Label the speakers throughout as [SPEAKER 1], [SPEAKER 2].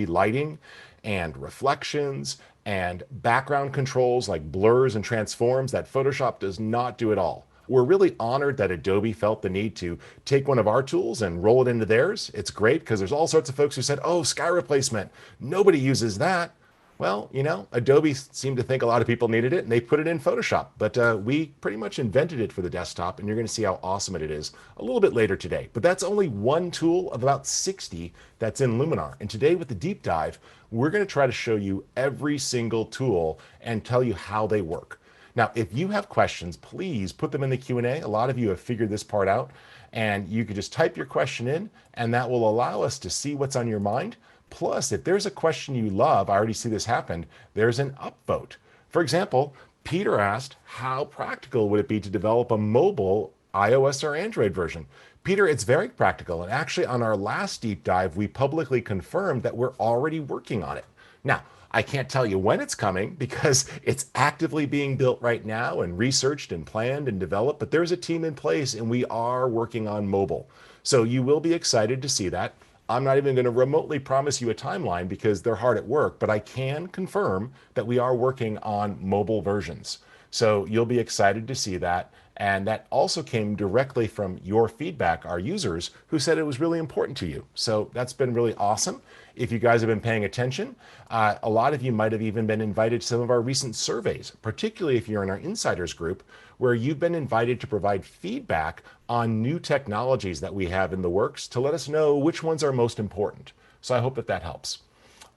[SPEAKER 1] lighting and reflections and background controls like blurs and transforms that Photoshop does not do at all. We're really honored that Adobe felt the need to take one of our tools and roll it into theirs. It's great because there's all sorts of folks who said, oh, sky replacement, nobody uses that. Well, Adobe seemed to think a lot of people needed it and they put it in Photoshop, but we pretty much invented it for the desktop, and you're going to see how awesome it is a little bit later today. But that's only one tool of about 60 that's in Luminar. And today with the deep dive, we're going to try to show you every single tool and tell you how they work. Now, if you have questions, please put them in the Q&A. A lot of you have figured this part out, and you can just type your question in, and that will allow us to see what's on your mind. Plus, if there's a question you love, I already see this happen, there's an upvote. For example, Peter asked, how practical would it be to develop a mobile iOS or Android version? Peter, it's very practical. And actually, on our last deep dive, we publicly confirmed that we're already working on it. Now, I can't tell you when it's coming because it's actively being built right now and researched and planned and developed, but there's a team in place and we are working on mobile. So you will be excited to see that. I'm not even going to remotely promise you a timeline because they're hard at work, but I can confirm that we are working on mobile versions. So you'll be excited to see that. And that also came directly from your feedback, our users, who said it was really important to you. So that's been really awesome. If you guys have been paying attention, a lot of you might have even been invited to some of our recent surveys, particularly if you're in our insiders group, where you've been invited to provide feedback on new technologies that we have in the works to let us know which ones are most important. So I hope that helps.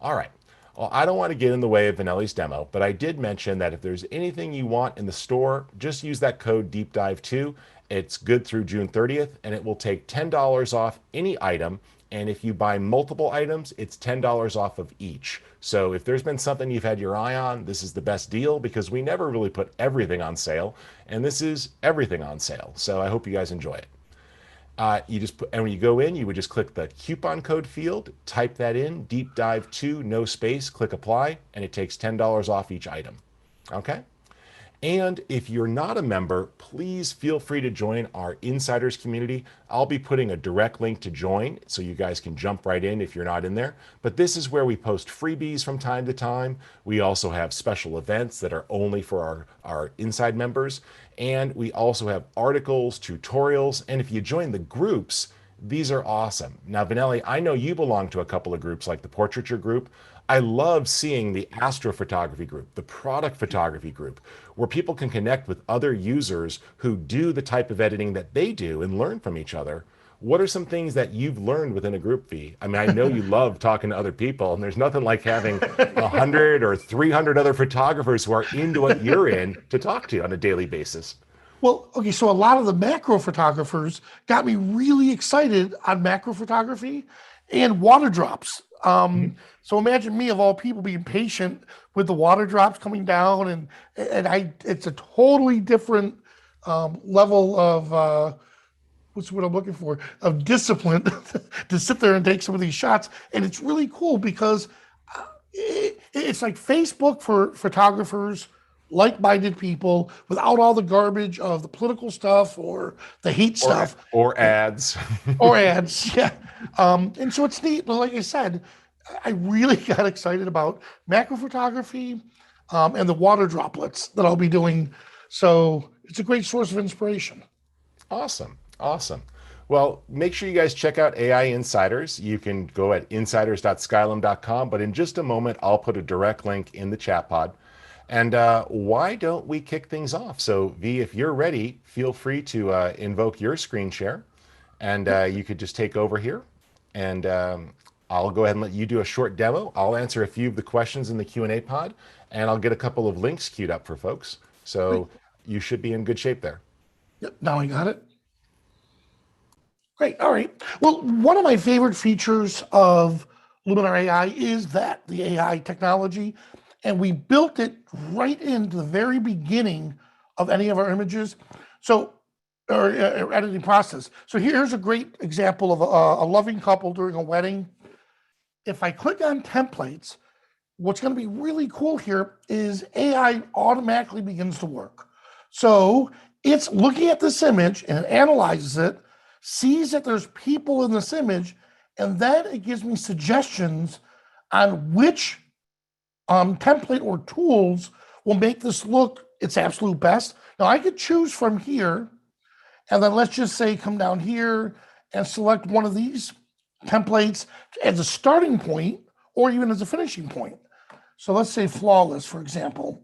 [SPEAKER 1] All right. Well, I don't want to get in the way of Vanelli's demo, but I did mention that if there's anything you want in the store, just use that code DEEPDIVE2. It's good through June 30th, and it will take $10 off any item. And if you buy multiple items, it's $10 off of each. So if there's been something you've had your eye on, this is the best deal because we never really put everything on sale. And this is everything on sale. So I hope you guys enjoy it. And when you go in, you would just click the coupon code field, type that in, deep dive 2, no space, click apply, and it takes $10 off each item. Okay? And if you're not a member, please feel free to join our insiders community. I'll be putting a direct link to join so you guys can jump right in if you're not in there. But this is where we post freebies from time to time. We also have special events that are only for our inside members. And we also have articles, tutorials, and if you join the groups, these are awesome. Now, Vanelli, I know you belong to a couple of groups like the Portraiture group. I love seeing the astrophotography group, the product photography group, where people can connect with other users who do the type of editing that they do and learn from each other. What are some things that you've learned within a group, V? I mean, I know you love talking to other people, and there's nothing like having 100 or 300 other photographers who are into what you're in to talk to on a daily basis.
[SPEAKER 2] Well, okay, so a lot of the macro photographers got me really excited on macro photography and water drops. So imagine me of all people being patient with the water drops coming down, and it's a totally different level of what's what I'm looking for, of discipline to sit there and take some of these shots. And it's really cool because it's like Facebook for photographers, like-minded people, without all the garbage of the political stuff or the hate stuff.
[SPEAKER 1] Or ads.
[SPEAKER 2] Or ads, yeah. And so it's neat. But like I said, I really got excited about macro photography and the water droplets that I'll be doing. So it's a great source of inspiration.
[SPEAKER 1] Awesome. Awesome. Well, make sure you guys check out AI Insiders. You can go at insiders.skylum.com, but in just a moment, I'll put a direct link in the chat pod. And why don't we kick things off? So, V, if you're ready, feel free to invoke your screen share, and you could just take over here. And I'll go ahead and let you do a short demo. I'll answer a few of the questions in the Q&A pod, and I'll get a couple of links queued up for folks. So you should be in good shape there.
[SPEAKER 2] Yep, now I got it. Great, all right. Well, one of my favorite features of Luminar AI is the AI technology, and we built it right into the very beginning of any of our images, or editing process. So here's a great example of a loving couple during a wedding. If I click on templates, what's going to be really cool here is AI automatically begins to work. So it's looking at this image and it analyzes it, sees that there's people in this image, and then it gives me suggestions on which template or tools will make this look its absolute best. Now I could choose from here, and then let's just say come down here and select one of these templates as a starting point or even as a finishing point. So let's say flawless, for example.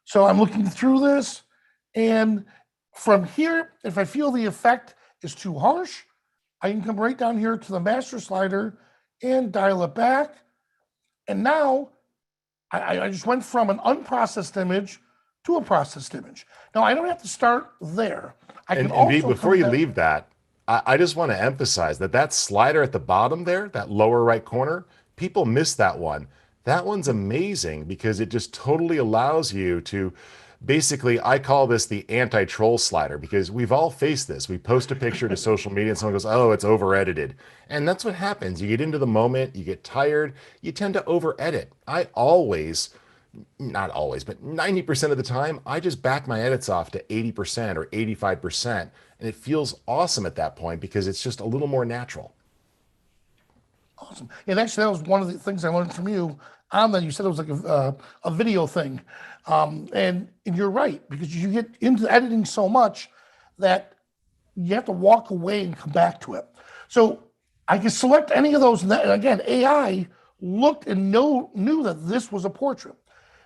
[SPEAKER 2] So I'm looking through this, and from here, if I feel the effect is too harsh, I can come right down here to the master slider and dial it back. And now I just went from an unprocessed image to a processed image. Now I don't have to start there. I can
[SPEAKER 1] And B,
[SPEAKER 2] also
[SPEAKER 1] before
[SPEAKER 2] come
[SPEAKER 1] you
[SPEAKER 2] down.
[SPEAKER 1] leave that, I just want to emphasize that that slider at the bottom there, that lower right corner, people miss that one. That one's amazing because it just totally allows you to basically, I call this the anti-troll slider because we've all faced this. We post a picture to social media and someone goes, oh, it's over edited. And that's what happens. You get into the moment, you get tired, you tend to over edit. I always, not always, but 90% of the time, I just back my edits off to 80% or 85%. And it feels awesome at that point because it's just a little more natural.
[SPEAKER 2] Awesome. And actually, that was one of the things I learned from you on that. You said it was like a video thing. And you're right, because you get into editing so much that you have to walk away and come back to it. So I can select any of those. And again, AI looked and knew that this was a portrait.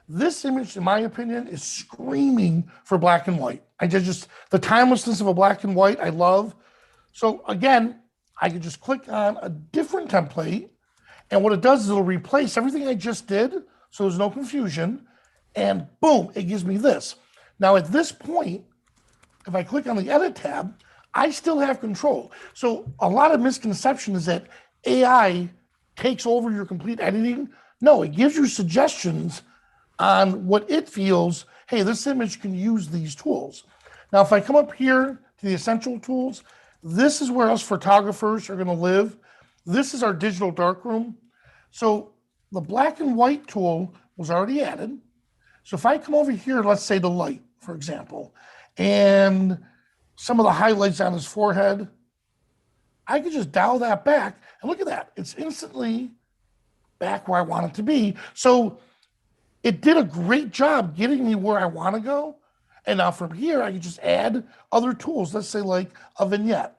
[SPEAKER 2] This image, in my opinion, is screaming for black and white. I just the timelessness of a black and white, I love. So again, I can just click on a different template, and what it does is it'll replace everything I just did, so there's no confusion, and boom, it gives me this. Now at this point, if I click on the edit tab, I still have control. So a lot of misconception is that AI takes over your complete editing. No, it gives you suggestions on what it feels, hey, this image can use these tools. Now, if I come up here to the essential tools, this is where us photographers are going to live. This is our digital darkroom. So the black and white tool was already added. So if I come over here, let's say the light, for example, and some of the highlights on his forehead, I could just dial that back. And look at that. It's instantly back where I want it to be. So it did a great job getting me where I want to go. And now from here, I can just add other tools. Let's say like a vignette.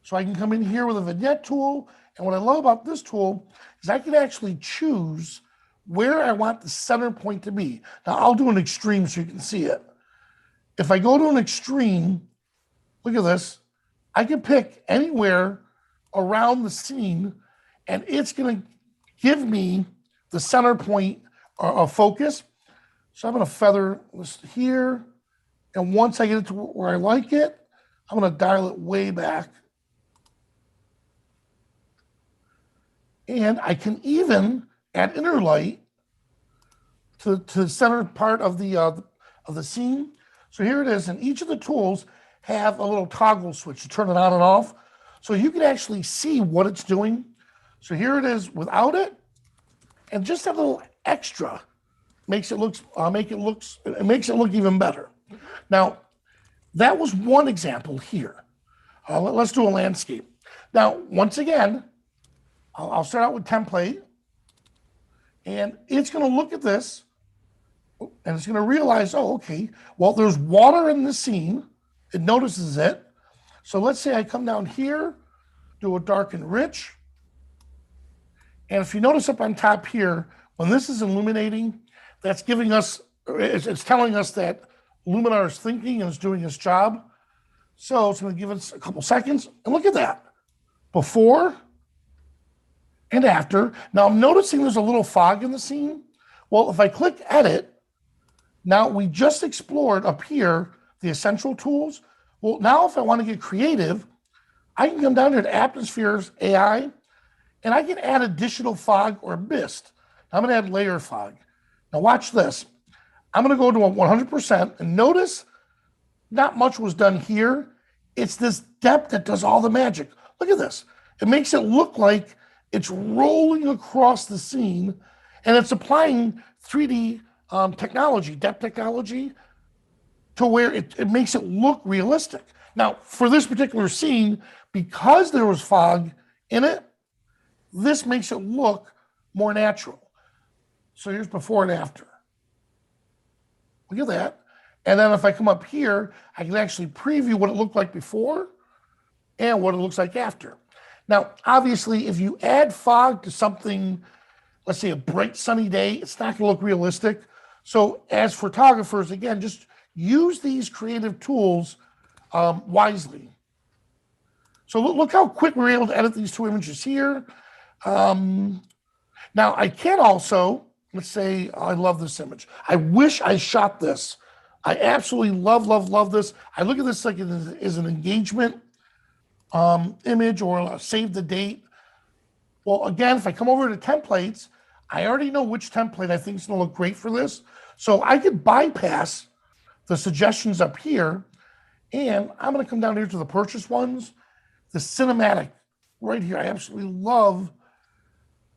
[SPEAKER 2] So I can come in here with a vignette tool. And what I love about this tool is I can actually choose where I want the center point to be. Now I'll do an extreme so you can see it. If I go to an extreme, look at this. I can pick anywhere around the scene and it's going to give me the center point of focus. So I'm going to feather this here. And once I get it to where I like it, I'm going to dial it way back. And I can even add inner light to the center part of the scene. So here it is. And each of the tools have a little toggle switch to turn it on and off. So you can actually see what it's doing. So here it is without it. And just that little extra makes it look even better. Now, that was one example here. Let's do a landscape. Now, once again, I'll start out with template, and it's going to look at this, and it's going to realize, oh, okay, well, there's water in the scene. It notices it. So let's say I come down here, do a dark and rich, and if you notice up on top here, when this is illuminating, that's giving us, it's telling us that Luminar is thinking and is doing its job. So it's going to give us a couple seconds. And look at that. Before and after. Now I'm noticing there's a little fog in the scene. Well, if I click edit, now we just explored up here the essential tools. Well, now if I want to get creative, I can come down here to Atmospheres AI, and I can add additional fog or mist. I'm going to add layer fog. Now watch this. I'm going to go to a 100%, and notice not much was done here. It's this depth that does all the magic. Look at this. It makes it look like it's rolling across the scene, and it's applying 3D technology, depth technology, to where it makes it look realistic. Now, for this particular scene, because there was fog in it, This makes it look more natural. So here's before and after. Look at that. And then if I come up here, I can actually preview what it looked like before and what it looks like after. Now, obviously, if you add fog to something, let's say a bright sunny day, it's not going to look realistic. So, as photographers, again, just use these creative tools wisely. So, look how quick we were able to edit these two images here. Now, I can also, let's say, I love this image. I wish I shot this. I absolutely love, love, love this. I look at this like it is an engagement image or a save the date. Well, again, if I come over to templates, I already know which template I think is going to look great for this. So I could bypass the suggestions up here, and I'm going to come down here to the purchase ones, the cinematic right here. I absolutely love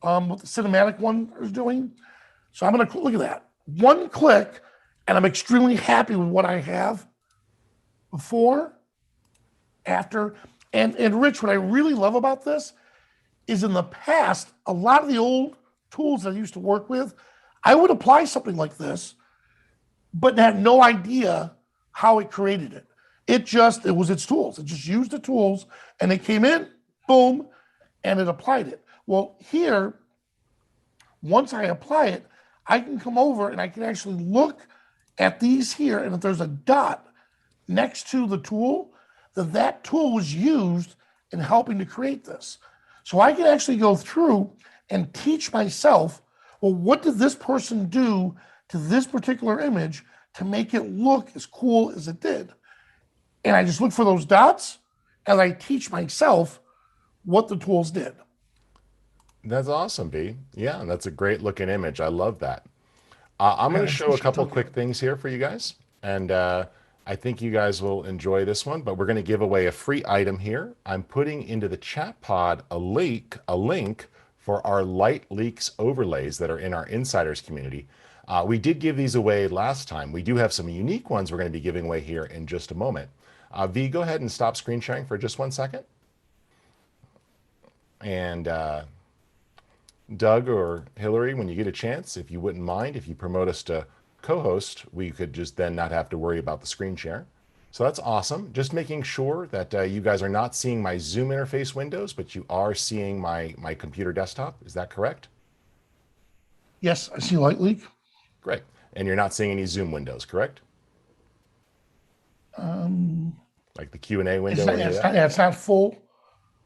[SPEAKER 2] what the cinematic one is doing. So I'm going to look at that. One click, and I'm extremely happy with what I have before, after. And Rich, what I really love about this is in the past, a lot of the old tools that I used to work with, I would apply something like this, but had no idea how it created it. It was its tools. It just used the tools and it came in, boom, and it applied it. Well, here, once I apply it, I can come over and I can actually look at these here. And if there's a dot next to the tool, then that tool was used in helping to create this. So I can actually go through and teach myself, well, what did this person do to this particular image to make it look as cool as it did? And I just look for those dots and I teach myself what the tools did.
[SPEAKER 1] That's awesome, B. Yeah, that's a great looking image. I love that. I'm going
[SPEAKER 2] And
[SPEAKER 1] to
[SPEAKER 2] I
[SPEAKER 1] show a
[SPEAKER 2] appreciate
[SPEAKER 1] couple
[SPEAKER 2] talking.
[SPEAKER 1] quick things here for you guys, and I think you guys will enjoy this one. But we're going to give away a free item here. I'm putting into the chat pod a link for our light leaks overlays that are in our insiders community. We did give these away last time. We do have some unique ones we're going to be giving away here in just a moment. V, go ahead and stop screen sharing for just 1 second. And Doug or Hillary, when you get a chance, if you wouldn't mind, if you promote us to co-host, we could just then not have to worry about the screen share. So that's awesome. Just making sure that you guys are not seeing my Zoom interface windows, but you are seeing my computer desktop. Is that correct?
[SPEAKER 2] Yes, I see light leak.
[SPEAKER 1] Great. And you're not seeing any Zoom windows, correct?
[SPEAKER 2] Um,
[SPEAKER 1] Like the Q&A
[SPEAKER 2] it's
[SPEAKER 1] window or
[SPEAKER 2] not,
[SPEAKER 1] any of
[SPEAKER 2] it's
[SPEAKER 1] that?
[SPEAKER 2] not, yeah, it's not full.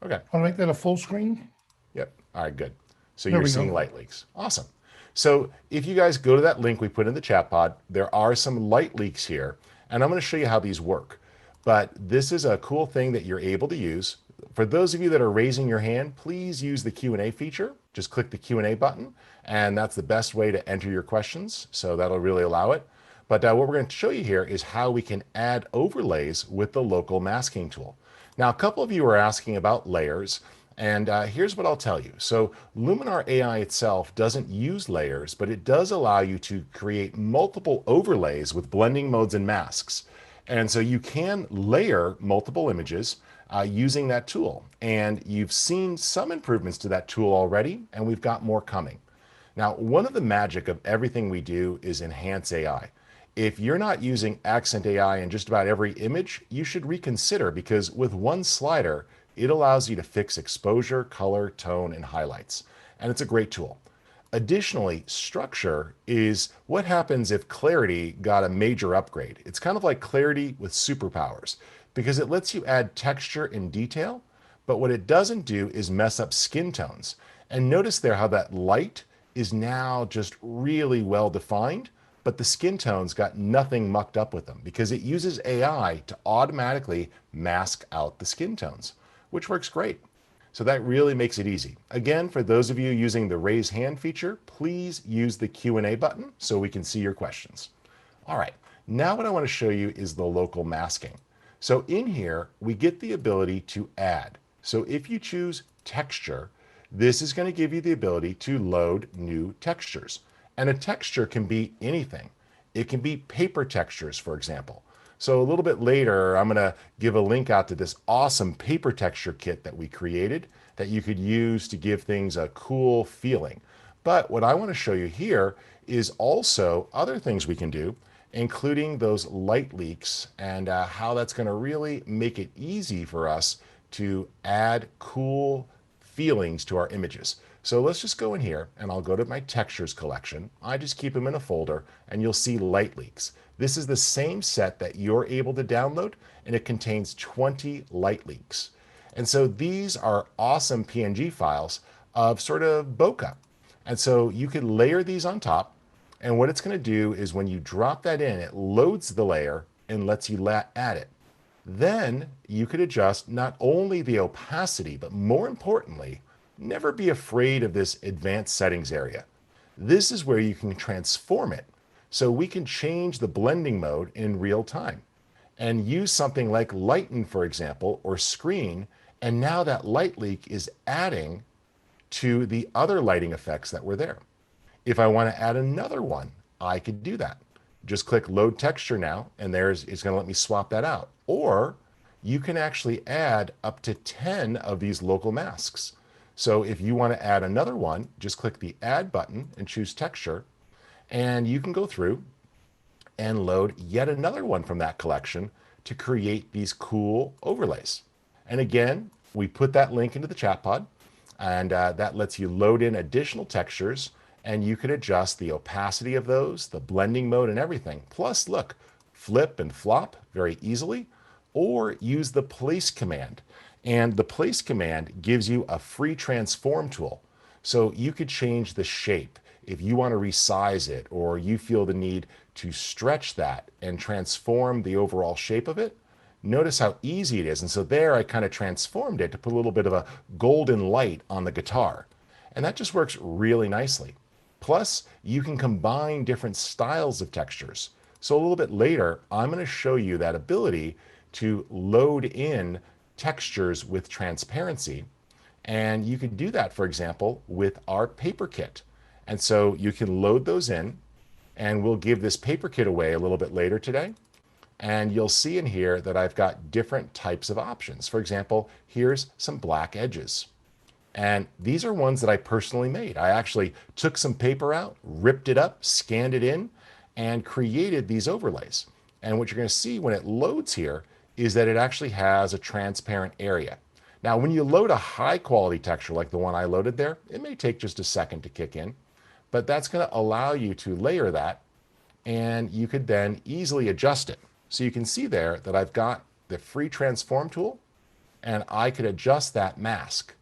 [SPEAKER 1] Okay.
[SPEAKER 2] Want to make that a full screen?
[SPEAKER 1] Yep. All right, good. So
[SPEAKER 2] There
[SPEAKER 1] you're
[SPEAKER 2] we
[SPEAKER 1] seeing
[SPEAKER 2] go.
[SPEAKER 1] light leaks. Awesome. So if you guys go to that link we put in the chat pod, there are some light leaks here, and I'm going to show you how these work. But this is a cool thing that you're able to use. For those of you that are raising your hand, please use the Q&A feature. Just click the Q&A button, and that's the best way to enter your questions. So that'll really allow it. But what we're going to show you here is how we can add overlays with the local masking tool. Now, a couple of you are asking about layers, and here's what I'll tell you. So Luminar AI itself doesn't use layers, but it does allow you to create multiple overlays with blending modes and masks. And so you can layer multiple images using that tool. And you've seen some improvements to that tool already, and we've got more coming. Now, one of the magic of everything we do is enhance AI. If you're not using Accent AI in just about every image, you should reconsider, because with one slider, it allows you to fix exposure, color, tone, and highlights. And it's a great tool. Additionally, structure is what happens if clarity got a major upgrade. It's kind of like clarity with superpowers, because it lets you add texture and detail, but what it doesn't do is mess up skin tones. And notice there how that light is now just really well defined, but the skin tones got nothing mucked up with them, because it uses AI to automatically mask out the skin tones, which works great. So that really makes it easy. Again, for those of you using the raise hand feature, please use the Q&A button so we can see your questions. All right, now what I want to show you is the local masking. So in here, we get the ability to add. So if you choose texture, this is going to give you the ability to load new textures. And a texture can be anything. It can be paper textures, for example. So a little bit later, I'm going to give a link out to this awesome paper texture kit that we created that you could use to give things a cool feeling. But what I want to show you here is also other things we can do, including those light leaks and how that's going to really make it easy for us to add cool feelings to our images. So let's just go in here and I'll go to my textures collection. I just keep them in a folder and you'll see light leaks. This is the same set that you're able to download and it contains 20 light leaks. And so these are awesome PNG files of sort of bokeh. And so you can layer these on top. And what it's going to do is when you drop that in, it loads the layer and lets you add it. Then you could adjust not only the opacity, but more importantly, never be afraid of this advanced settings area. This is where you can transform it. So we can change the blending mode in real time and use something like lighten, for example, or screen. And now that light leak is adding to the other lighting effects that were there. If I want to add another one, I could do that. Just click load texture now, and it's going to let me swap that out. Or you can actually add up to 10 of these local masks. So if you want to add another one, just click the add button and choose texture, and you can go through and load yet another one from that collection to create these cool overlays. And again, we put that link into the chat pod, and that lets you load in additional textures, and you can adjust the opacity of those, the blending mode, and everything. Plus, look, flip and flop very easily, or use the place command. And the place command gives you a free transform tool. So you could change the shape if you want to resize it, or you feel the need to stretch that and transform the overall shape of it. Notice how easy it is. And so there I kind of transformed it to put a little bit of a golden light on the guitar. And that just works really nicely. Plus, you can combine different styles of textures. So a little bit later, I'm going to show you that ability to load in textures with transparency. And you can do that, for example, with our paper kit. And so you can load those in, and we'll give this paper kit away a little bit later today. And you'll see in here that I've got different types of options. For example, here's some black edges. And these are ones that I personally made. I actually took some paper out, ripped it up, scanned it in, and created these overlays. And what you're going to see when it loads here is that it actually has a transparent area. Now, when you load a high quality texture like the one I loaded there, it may take just a second to kick in, but that's going to allow you to layer that, and you could then easily adjust it. So you can see there that I've got the free transform tool, and I could adjust that mask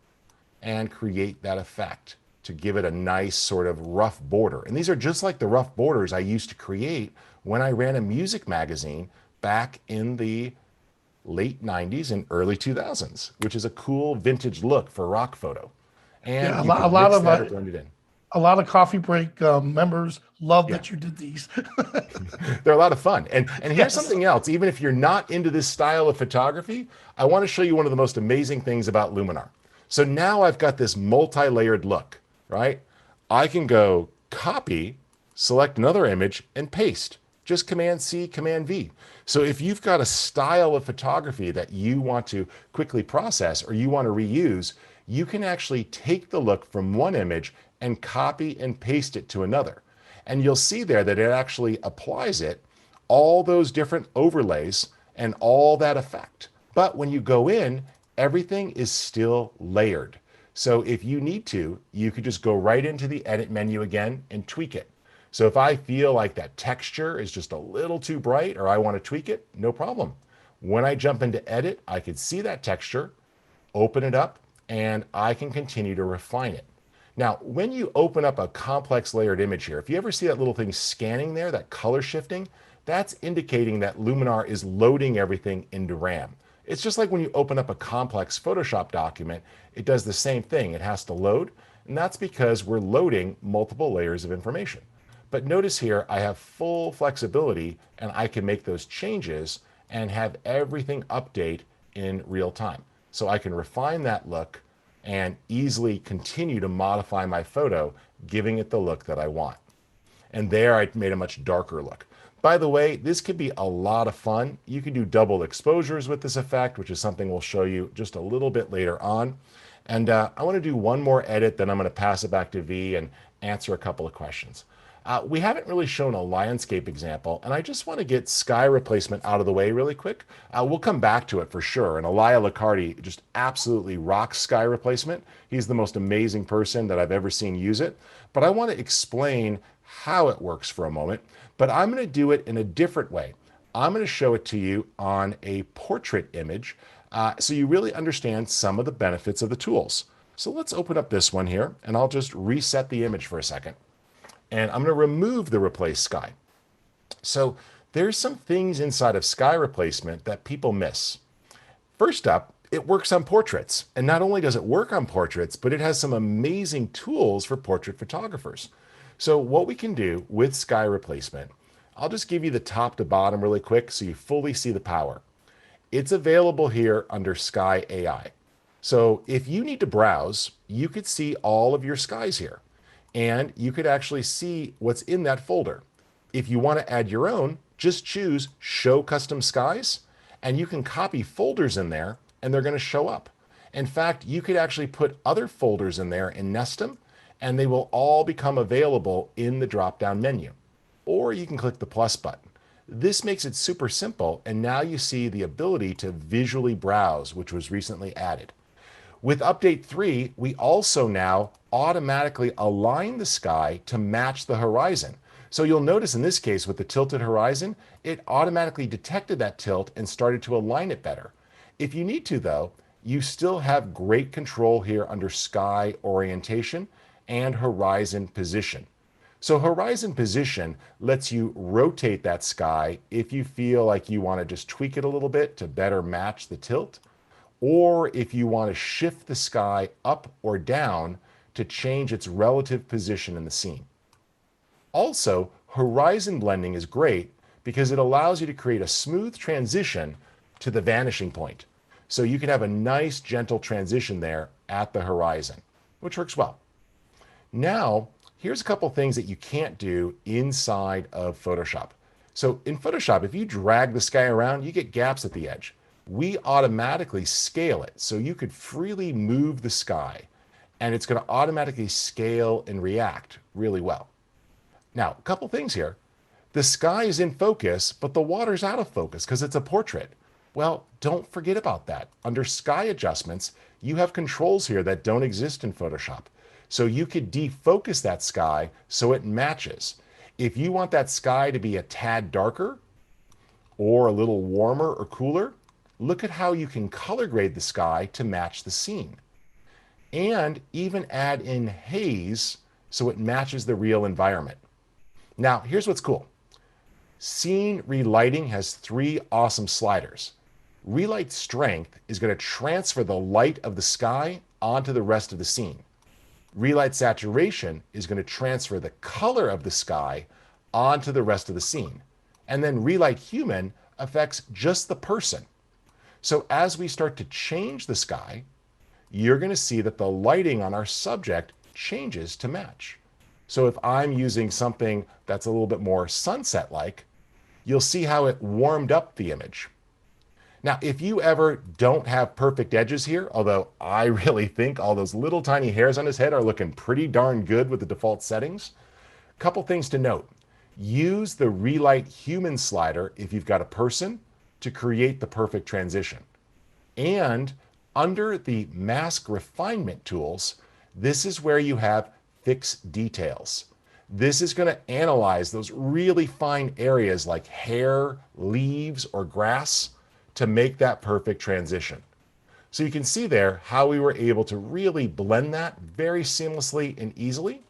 [SPEAKER 1] and create that effect to give it a nice sort of rough border. And these are just like the rough borders I used to create when I ran a music magazine back in the late 90s and early 2000s, which is a cool vintage look for rock photo. And
[SPEAKER 2] Yeah,
[SPEAKER 1] you
[SPEAKER 2] a
[SPEAKER 1] could
[SPEAKER 2] lot
[SPEAKER 1] mix
[SPEAKER 2] of
[SPEAKER 1] that or blend it in.
[SPEAKER 2] a lot of coffee break members love
[SPEAKER 1] Yeah.
[SPEAKER 2] that you did these.
[SPEAKER 1] They're a lot of fun. And here's
[SPEAKER 2] Yes.
[SPEAKER 1] something else. Even if you're not into this style of photography, I want to show you one of the most amazing things about Luminar. So now I've got this multi-layered look, right? I can go copy, select another image, and paste. Just Command C, Command V. So if you've got a style of photography that you want to quickly process or you want to reuse, you can actually take the look from one image and copy and paste it to another. And you'll see there that it actually applies it, all those different overlays and all that effect. But when you go in, everything is still layered. So if you need to, you could just go right into the edit menu again and tweak it. So if I feel like that texture is just a little too bright or I want to tweak it, no problem. When I jump into edit, I can see that texture, open it up, and I can continue to refine it. Now, when you open up a complex layered image here, if you ever see that little thing scanning there, that color shifting, that's indicating that Luminar is loading everything into RAM. It's just like when you open up a complex Photoshop document, it does the same thing. It has to load, and that's because we're loading multiple layers of information. But notice here, I have full flexibility, and I can make those changes and have everything update in real time. So I can refine that look and easily continue to modify my photo, giving it the look that I want. And there I made a much darker look. By the way, this could be a lot of fun. You can do double exposures with this effect, which is something we'll show you just a little bit later on. And I want to do one more edit, then I'm going to pass it back to V and answer a couple of questions. We haven't really shown a landscape example, and I just want to get sky replacement out of the way really quick. We'll come back to it for sure. And Elia Licardi just absolutely rocks sky replacement. He's the most amazing person that I've ever seen use it. But I want to explain how it works for a moment, but I'm going to do it in a different way. I'm going to show it to you on a portrait image so you really understand some of the benefits of the tools. So let's open up this one here, and I'll just reset the image for a second. And I'm going to remove the replace sky. So there's some things inside of sky replacement that people miss. First up, it works on portraits. And not only does it work on portraits, but it has some amazing tools for portrait photographers. So what we can do with sky replacement, I'll just give you the top to bottom really quick so you fully see the power. It's available here under Sky AI. So if you need to browse, you could see all of your skies here, and you could actually see what's in that folder. If you want to add your own, just choose Show Custom Skies, and you can copy folders in there, and they're going to show up. In fact, you could actually put other folders in there and nest them, and they will all become available in the drop-down menu. Or you can click the plus button. This makes it super simple, and now you see the ability to visually browse, which was recently added. With update 3, we also now automatically align the sky to match the horizon. So you'll notice in this case with the tilted horizon, it automatically detected that tilt and started to align it better. If you need to though, you still have great control here under sky orientation and horizon position. So horizon position lets you rotate that sky if you feel like you want to just tweak it a little bit to better match the tilt, or if you want to shift the sky up or down to change its relative position in the scene. Also, horizon blending is great because it allows you to create a smooth transition to the vanishing point. So you can have a nice gentle transition there at the horizon, which works well. Now, here's a couple things that you can't do inside of Photoshop. So in Photoshop, if you drag the sky around, you get gaps at the edge. We automatically scale it, so you could freely move the sky, and it's going to automatically scale and react really well. Now, a couple things here. The sky is in focus, but the water's out of focus because it's a portrait. Well, don't forget about that. Under sky adjustments, you have controls here that don't exist in Photoshop. So you could defocus that sky so it matches. If you want that sky to be a tad darker or a little warmer or cooler, look at how you can color grade the sky to match the scene. And even add in haze so it matches the real environment. Now, here's what's cool. Scene relighting has 3 awesome sliders. Relight strength is going to transfer the light of the sky onto the rest of the scene. Relight saturation is going to transfer the color of the sky onto the rest of the scene. And then relight human affects just the person. So as we start to change the sky, you're going to see that the lighting on our subject changes to match. So if I'm using something that's a little bit more sunset-like, you'll see how it warmed up the image. Now, if you ever don't have perfect edges here, although I really think all those little tiny hairs on his head are looking pretty darn good with the default settings, a couple things to note. Use the Relight Human slider if you've got a person to create the perfect transition. And under the Mask Refinement tools, this is where you have Fix Details. This is going to analyze those really fine areas like hair, leaves, or grass to make that perfect transition. So you can see there how we were able to really blend that very seamlessly and easily.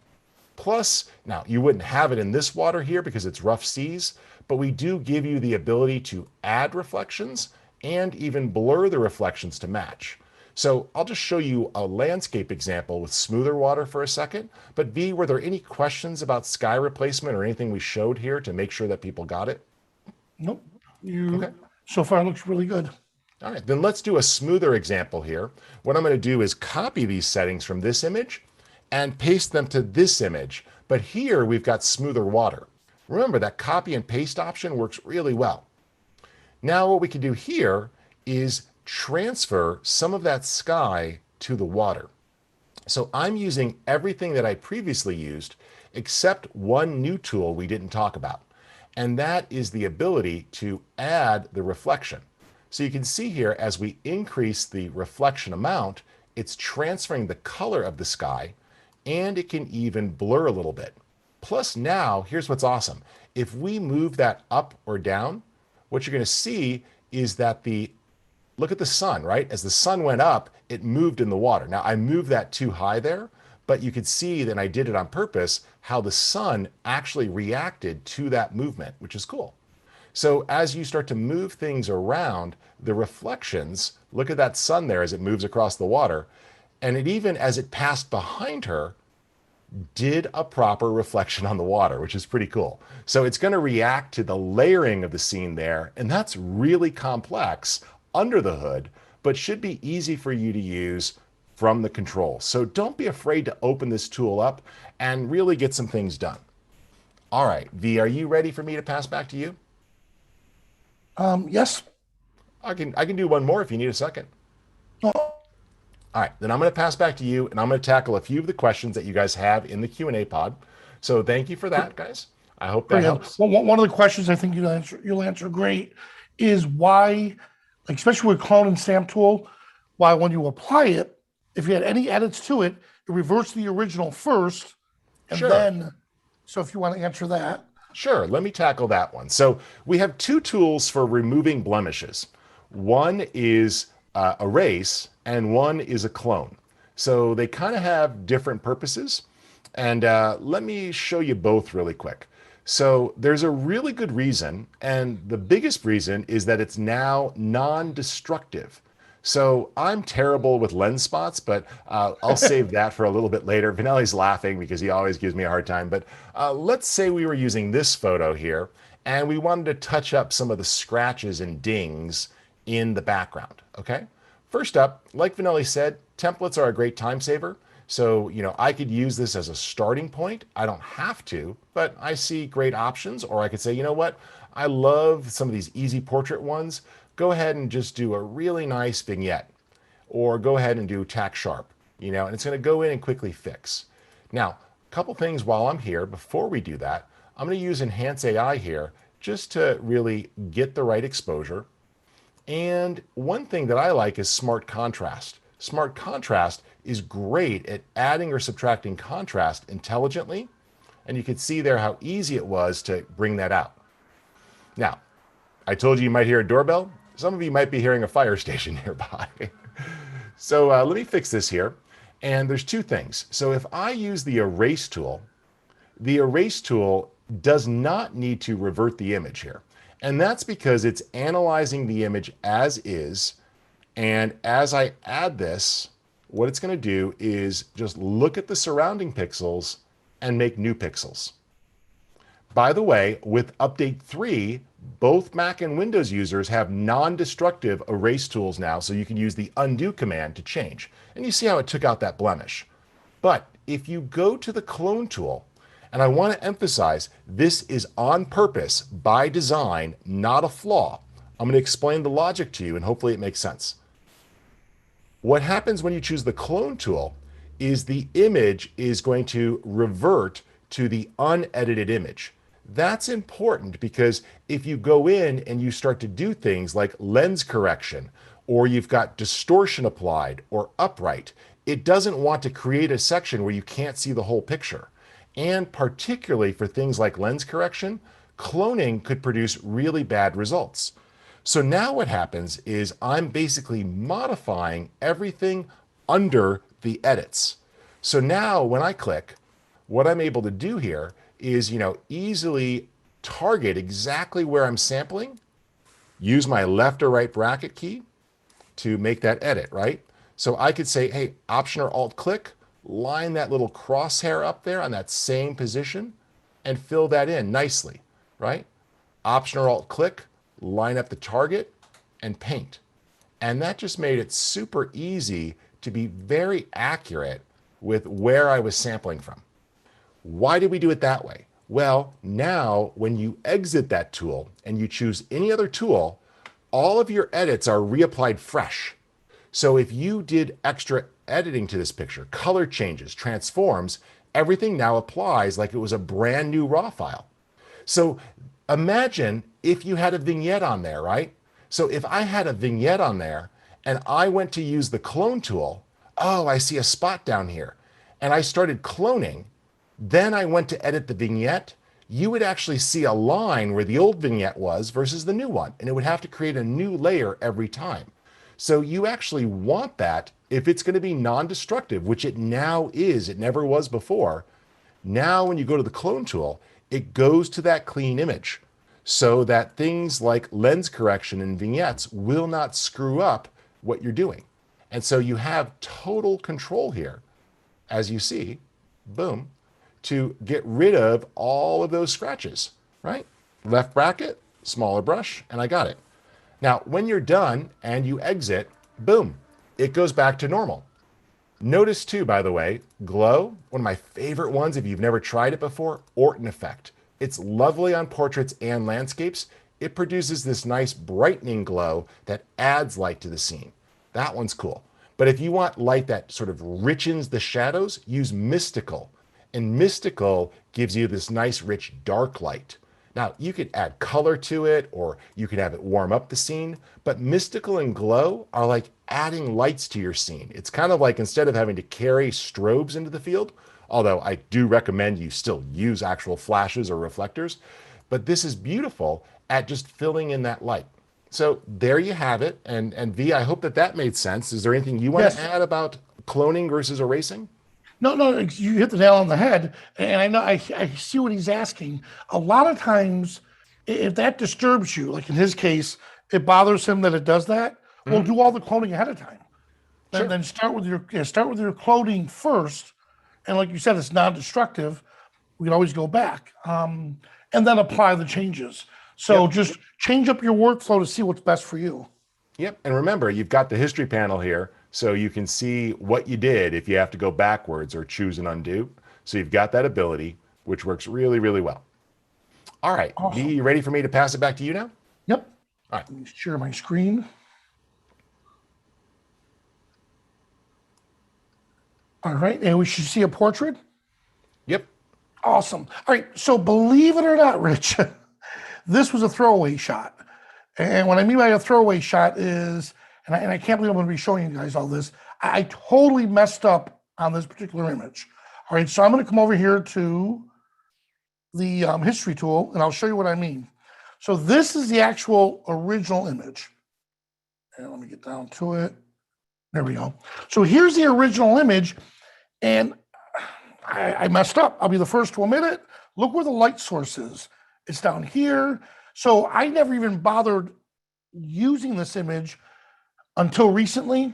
[SPEAKER 1] Plus, now you wouldn't have it in this water here because it's rough seas, but we do give you the ability to add reflections and even blur the reflections to match. So I'll just show you a landscape example with smoother water for a second. But V, were there any questions about sky replacement or anything we showed here to make sure that people got it?
[SPEAKER 2] Nope.
[SPEAKER 1] Okay.
[SPEAKER 2] So far looks really good.
[SPEAKER 1] All right, then let's do a smoother example here. What I'm going to do is copy these settings from this image and paste them to this image. But here we've got smoother water. Remember that copy and paste option works really well. Now what we can do here is transfer some of that sky to the water. So I'm using everything that I previously used, except one new tool we didn't talk about. And that is the ability to add the reflection. So you can see here, as we increase the reflection amount, it's transferring the color of the sky, and it can even blur a little bit. Plus now, here's what's awesome. If we move that up or down, what you're going to see is that look at the sun, right? As the sun went up, it moved in the water. Now I moved that too high there, but you could see that I did it on purpose, how the sun actually reacted to that movement, which is cool. So as you start to move things around, the reflections, look at that sun there as it moves across the water, and it even as it passed behind her, did a proper reflection on the water, which is pretty cool. So it's going to react to the layering of the scene there, and that's really complex under the hood, but should be easy for you to use from the controls. So don't be afraid to open this tool up and really get some things done. All right, V, are you ready for me to pass back to you?
[SPEAKER 2] Yes.
[SPEAKER 1] I can do one more if you need a second.
[SPEAKER 2] Oh,
[SPEAKER 1] All right, then I'm going to pass back to you, and I'm going to tackle a few of the questions that you guys have in the Q&A pod. So thank you for that, guys. I hope that
[SPEAKER 2] very good.
[SPEAKER 1] helps.
[SPEAKER 2] Well, one of the questions I think you'll answer great is why, like, especially with clone and stamp tool, why when you apply it, if you had any edits to it, it reverts the original first, and
[SPEAKER 1] Sure.
[SPEAKER 2] then. So if you want to answer that,
[SPEAKER 1] Sure, let me tackle that one. So we have two tools for removing blemishes. One is erase, and one is a clone. So they kind of have different purposes. And let me show you both really quick. So there's a really good reason, and the biggest reason is that it's now non-destructive. So I'm terrible with lens spots, but I'll save that for a little bit later. Vanelli's laughing because he always gives me a hard time. But let's say we were using this photo here, and we wanted to touch up some of the scratches and dings in the background, okay? First up, like Vanelli said, templates are a great time saver. So, I could use this as a starting point. I don't have to, but I see great options. Or I could say, you know what? I love some of these easy portrait ones. Go ahead and just do a really nice vignette. Or go ahead and do tack sharp, and it's going to go in and quickly fix. Now, a couple things while I'm here, before we do that, I'm going to use Enhance AI here just to really get the right exposure. And one thing that I like is smart contrast. Smart contrast is great at adding or subtracting contrast intelligently. And you can see there how easy it was to bring that out. Now, I told you might hear a doorbell. Some of you might be hearing a fire station nearby. So let me fix this here. And there's two things. So if I use the erase tool does not need to revert the image here. And that's because it's analyzing the image as is. And as I add this, what it's going to do is just look at the surrounding pixels and make new pixels. By the way, with update 3, both Mac and Windows users have non-destructive erase tools now, so you can use the undo command to change. And you see how it took out that blemish. But if you go to the clone tool, and I want to emphasize, this is on purpose, by design, not a flaw. I'm going to explain the logic to you, and hopefully it makes sense. What happens when you choose the clone tool is the image is going to revert to the unedited image. That's important because if you go in and you start to do things like lens correction, or you've got distortion applied or upright, it doesn't want to create a section where you can't see the whole picture. And particularly for things like lens correction, cloning could produce really bad results. So now what happens is I'm basically modifying everything under the edits. So now when I click, what I'm able to do here is, easily target exactly where I'm sampling, use my left or right bracket key to make that edit, right? So I could say, hey, Option or Alt click, line that little crosshair up there on that same position and fill that in nicely, right? Option or Alt click, line up the target and paint. And that just made it super easy to be very accurate with where I was sampling from. Why did we do it that way? Well, now when you exit that tool and you choose any other tool, all of your edits are reapplied fresh. So if you did extra editing to this picture, color changes, transforms, everything now applies like it was a brand new raw file. So imagine if you had a vignette on there, right? So if I had a vignette on there and I went to use the clone tool, oh, I see a spot down here, and I started cloning, then I went to edit the vignette, you would actually see a line where the old vignette was versus the new one, and it would have to create a new layer every time. So you actually want that if it's going to be non-destructive, which it now is, it never was before. Now, when you go to the clone tool, it goes to that clean image so that things like lens correction and vignettes will not screw up what you're doing. And so you have total control here, as you see, boom, to get rid of all of those scratches, right? Left bracket, smaller brush, and I got it. Now, when you're done and you exit, boom, it goes back to normal. Notice too, by the way, glow, one of my favorite ones if you've never tried it before, Orton effect. It's lovely on portraits and landscapes. It produces this nice brightening glow that adds light to the scene. That one's cool. But if you want light that sort of richens the shadows, use mystical. And mystical gives you this nice rich dark light. Now, you could add color to it or you could have it warm up the scene, but mystical and glow are like adding lights to your scene. It's kind of like instead of having to carry strobes into the field, although I do recommend you still use actual flashes or reflectors, but this is beautiful at just filling in that light. So there you have it. And V, I hope that that made sense. Is there anything you want to
[SPEAKER 2] Yes.
[SPEAKER 1] add about cloning versus erasing?
[SPEAKER 2] No, no, you hit the nail on the head. And I know I see what he's asking. A lot of times, if that disturbs you, like in his case, it bothers him that it does that, we'll
[SPEAKER 1] Hmm.
[SPEAKER 2] do all the cloning ahead of time. Then
[SPEAKER 1] Sure.
[SPEAKER 2] then start with your start with your cloning first. And like you said, it's non-destructive. We can always go back. And then apply the changes. So
[SPEAKER 1] Yep.
[SPEAKER 2] just change up your workflow to see what's best for you.
[SPEAKER 1] Yep. And remember, you've got the history panel here, so you can see what you did if you have to go backwards or choose and undo. So you've got that ability, which works really, really well. All right. V,
[SPEAKER 2] Awesome.
[SPEAKER 1] you ready for me to pass it back to you now?
[SPEAKER 2] Yep.
[SPEAKER 1] All right.
[SPEAKER 2] Let me share my screen. All right. And we should see a portrait.
[SPEAKER 1] Yep.
[SPEAKER 2] Awesome. All right. So believe it or not, Rich, this was a throwaway shot. And what I mean by a throwaway shot is, and I can't believe I'm going to be showing you guys all this. I totally messed up on this particular image. All right. So I'm going to come over here to the history tool and I'll show you what I mean. So this is the actual original image. And let me get down to it. There we go. So here's the original image. And I messed up. I'll be the first to admit it. Look where the light source is. It's down here. So I never even bothered using this image until recently.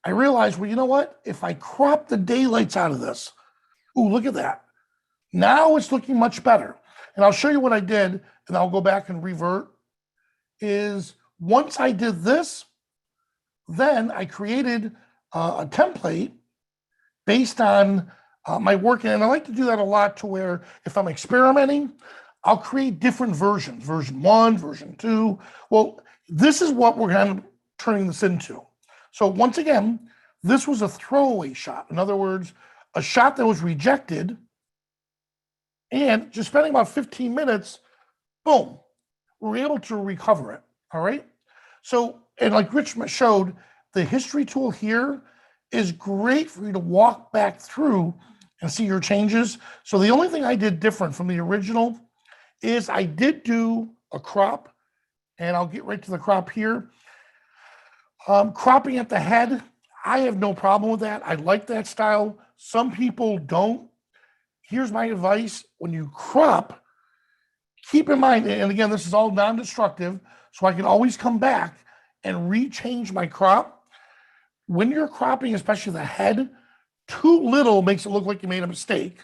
[SPEAKER 2] I realized, well, you know what? If I crop the daylights out of this, ooh, look at that. Now it's looking much better. And I'll show you what I did, and I'll go back and revert. Is once I did this, then I created a template based on my work. And I like to do that a lot to where if I'm experimenting, I'll create different versions, version 1, version 2. Well, this is what we're kind of turning this into. So once again, this was a throwaway shot. In other words, a shot that was rejected, and just spending about 15 minutes, boom, we're able to recover it. All right. So, and like Rich showed, the history tool here is great for you to walk back through and see your changes. So the only thing I did different from the original is I did do a crop, and I'll get right to the crop here. Cropping at the head, I have no problem with that. I like that style. Some people don't. Here's my advice. When you crop, keep in mind, and again, this is all non-destructive, so I can always come back and rechange my crop. When you're cropping, especially the head, too little makes it look like you made a mistake.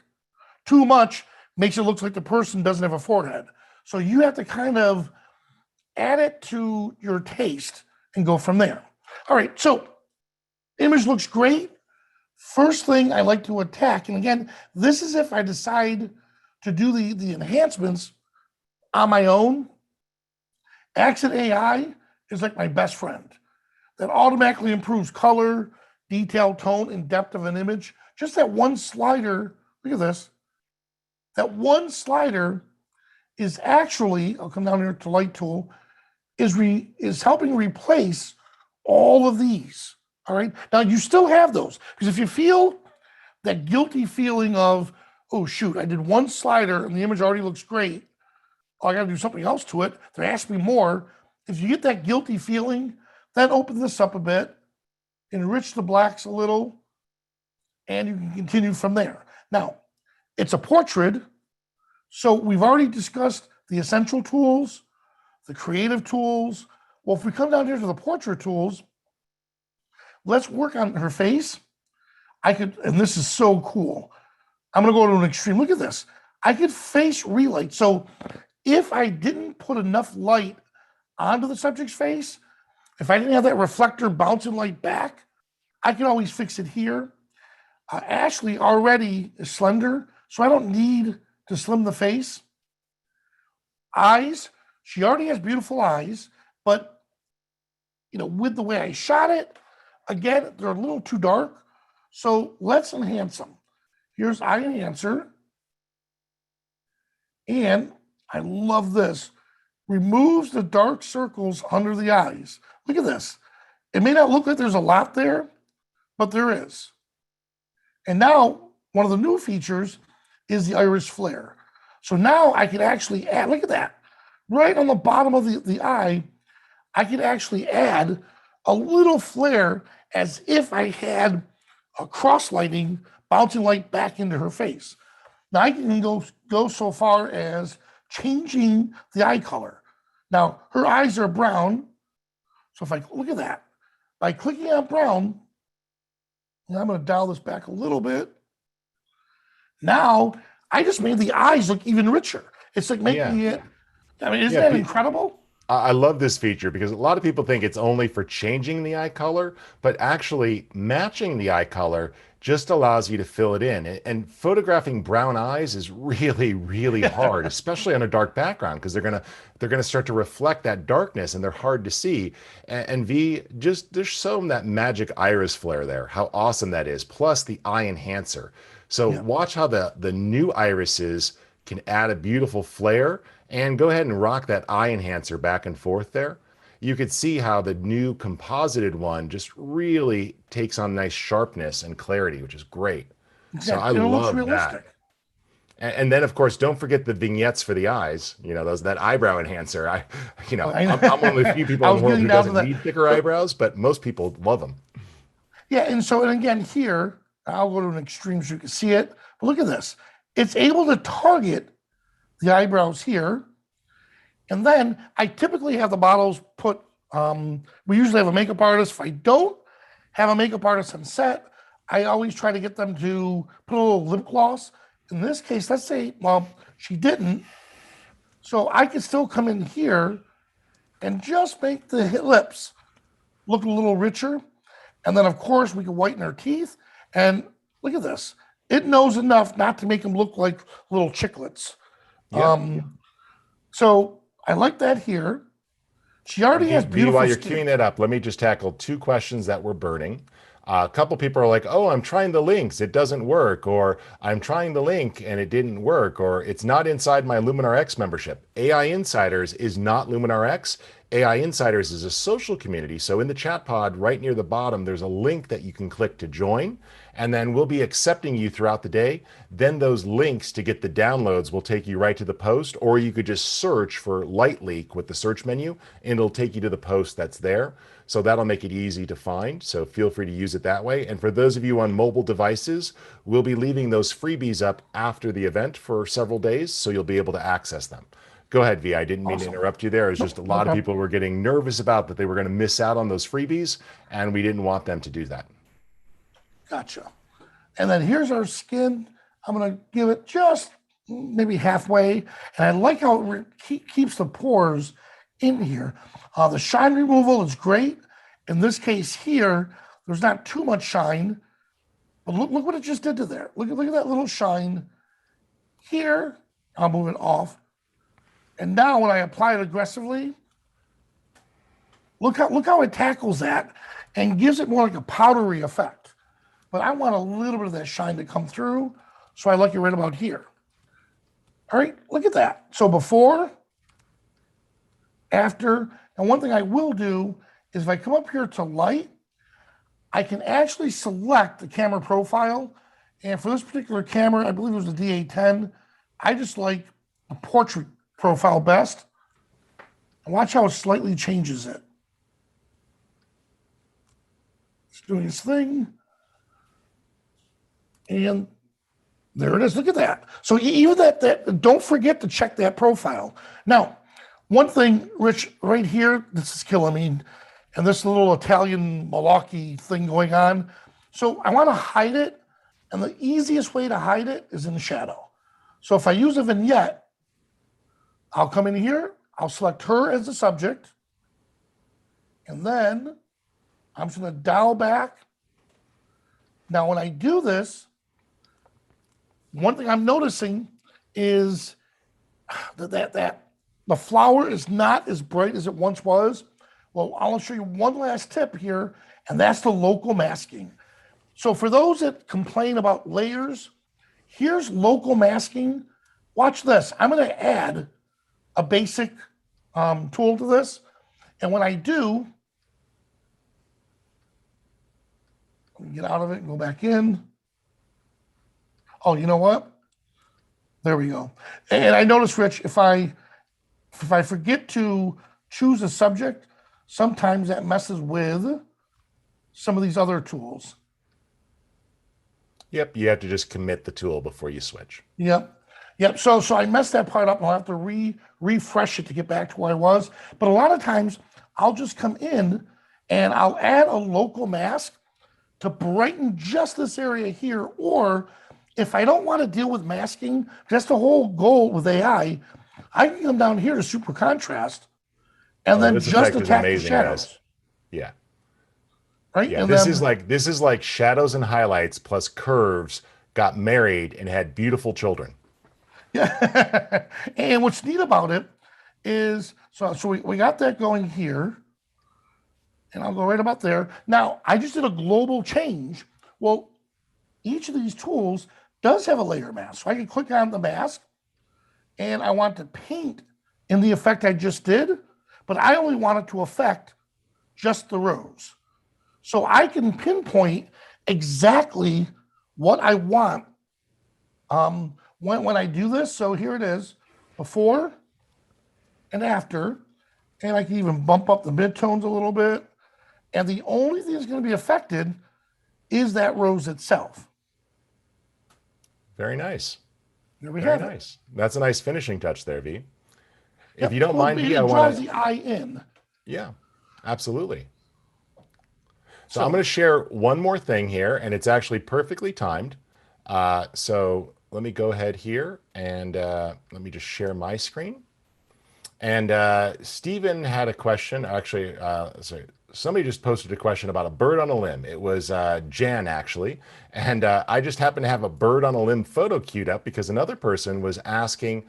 [SPEAKER 2] Too much makes it look like the person doesn't have a forehead. So you have to kind of add it to your taste and go from there. All right, so image looks great. First thing I like to attack, and again, this is if I decide to do the enhancements on my own. Accent AI is like my best friend. that automatically improves color, detail, tone, and depth of an image. Just that one slider, look at this. That one slider is actually, I'll come down here to light tool, is helping replace all of these. All right. Now you still have those because if you feel that guilty feeling of, oh shoot, I did one slider and the image already looks great. Oh, I got to do something else to it. They're asking me more. If you get that guilty feeling, then open this up a bit, enrich the blacks a little, and you can continue from there. Now, it's a portrait, so we've already discussed the essential tools, the creative tools. Well, if we come down here to the portrait tools, let's work on her face. And this is so cool. I'm gonna go to an extreme. Look at this. I could face relight. So if I didn't put enough light onto the subject's face, if I didn't have that reflector bouncing light back, I can always fix it here. Ashley already is slender, so I don't need to slim the face. Eyes, she already has beautiful eyes, but with the way I shot it, again, they're a little too dark. So let's enhance them. Here's eye enhancer. And I love this. Removes the dark circles under the eyes. Look at this. It may not look like there's a lot there, but there is. And now, one of the new features is the iris flare. So now I can actually add, look at that. Right on the bottom of the eye, I can actually add a little flare as if I had a cross lighting bouncing light back into her face. Now I can go so far as changing the eye color. Now her eyes are brown, so if I look at that, by clicking on brown, and I'm going to dial this back a little bit. Now I just made the eyes look even richer. It's like making it. I mean, isn't that incredible?
[SPEAKER 1] I love this feature because a lot of people think it's only for changing the eye color, but actually matching the eye color just allows you to fill it in. And photographing brown eyes is really, really hard, especially on a dark background, because they're gonna start to reflect that darkness and they're hard to see. And V, just show them that magic iris flare there, how awesome that is, plus the eye enhancer. So watch how the new irises can add a beautiful flare, and go ahead and rock that eye enhancer back and forth there. You could see how the new composited one just really takes on nice sharpness and clarity, which is great. So I love that. And then, of course, don't forget the vignettes for the eyes. That eyebrow enhancer. I'm one of the few people in the world who doesn't need thicker eyebrows, but most people love them.
[SPEAKER 2] Yeah, and again here, I'll go to an extreme so you can see it. But look at this. It's able to target the eyebrows here. And then I typically have the models put, we usually have a makeup artist. If I don't have a makeup artist on set, I always try to get them to put a little lip gloss. In this case, let's say, well, she didn't. So I could still come in here and just make the lips look a little richer. And then, of course, we can whiten her teeth. And look at this. It knows enough not to make them look like little chiclets. Yep. So I like that here. She already has beautiful
[SPEAKER 1] While you're
[SPEAKER 2] skin.
[SPEAKER 1] queuing it up, let me just tackle two questions that were burning. A couple people are like, oh, I'm trying the links, it doesn't work, or I'm trying the link and it didn't work, or it's not inside my Luminar X membership. AI Insiders is not Luminar X. AI Insiders is a social community. So in the chat pod, right near the bottom, there's a link that you can click to join. And then we'll be accepting you throughout the day. Then those links to get the downloads will take you right to the post, or you could just search for Light Leak with the search menu, and it'll take you to the post that's there. So that'll make it easy to find. So feel free to use it that way. And for those of you on mobile devices, we'll be leaving those freebies up after the event for several days, so you'll be able to access them. Go ahead, V. I didn't mean to interrupt you there. It was just a lot of people were getting nervous about that they were going to miss out on those freebies, and we didn't want them to do that.
[SPEAKER 2] Gotcha. And then here's our skin. I'm going to give it just maybe halfway. And I like how it keeps the pores in here. The shine removal is great. In this case here, there's not too much shine. But look what it just did to there. Look at that little shine. Here, I'll move it off. And now when I apply it aggressively, Look how it tackles that and gives it more like a powdery effect. But I want a little bit of that shine to come through, so I like it right about here. All right, look at that. So before, after, and one thing I will do is if I come up here to light, I can actually select the camera profile. And for this particular camera, I believe it was the D810, I just like the portrait profile best. And watch how it slightly changes it. It's doing its thing. And there it is. Look at that. So even that don't forget to check that profile. Now, one thing, Rich, right here, this is killing me, and this little Italian malarkey thing going on. So I want to hide it, and the easiest way to hide it is in the shadow. So if I use a vignette, I'll come in here, I'll select her as the subject, and then I'm just going to dial back. Now, when I do this, one thing I'm noticing is that the flower is not as bright as it once was. Well, I'll show you one last tip here, and that's the local masking. So for those that complain about layers, here's local masking. Watch this. I'm going to add a basic tool to this. And when I do, let me get out of it and go back in. Oh, you know what? There we go. And I notice, Rich, if I forget to choose a subject, sometimes that messes with some of these other tools.
[SPEAKER 1] Yep, you have to just commit the tool before you switch.
[SPEAKER 2] Yep. Yep. So I messed that part up, and I'll have to refresh it to get back to where I was. But a lot of times I'll just come in and I'll add a local mask to brighten just this area here. Or if I don't want to deal with masking, that's the whole goal with AI. I can come down here to super contrast and then
[SPEAKER 1] This
[SPEAKER 2] just
[SPEAKER 1] effect is
[SPEAKER 2] attack the
[SPEAKER 1] amazing, guys.
[SPEAKER 2] shadows.
[SPEAKER 1] Yeah.
[SPEAKER 2] Right.
[SPEAKER 1] Yeah,
[SPEAKER 2] And
[SPEAKER 1] this
[SPEAKER 2] then
[SPEAKER 1] is like shadows and highlights plus curves got married and had beautiful children.
[SPEAKER 2] yeah. And what's neat about it is so we got that going here. And I'll go right about there. Now, I just did a global change. Well, each of these tools does have a layer mask. So I can click on the mask and I want to paint in the effect I just did, but I only want it to affect just the rows. So I can pinpoint exactly what I want when I do this. So here it is, before and after. And I can even bump up the midtones a little bit. And the only thing that's going to be affected is that rose itself.
[SPEAKER 1] Very nice.
[SPEAKER 2] There we
[SPEAKER 1] Very
[SPEAKER 2] have it.
[SPEAKER 1] nice. That's a nice finishing touch there, V. If
[SPEAKER 2] Yep.
[SPEAKER 1] you don't
[SPEAKER 2] Well,
[SPEAKER 1] mind, V, I
[SPEAKER 2] it draws
[SPEAKER 1] want
[SPEAKER 2] the
[SPEAKER 1] to.
[SPEAKER 2] eye in.
[SPEAKER 1] Yeah, absolutely. So I'm
[SPEAKER 2] So
[SPEAKER 1] going to share one more thing here, and it's actually perfectly timed. So let me go ahead here and let me just share my screen. And Stephen had a question. Actually, sorry, somebody just posted a question about a bird on a limb. It was Jan, actually. And I just happened to have a bird on a limb photo queued up because another person was asking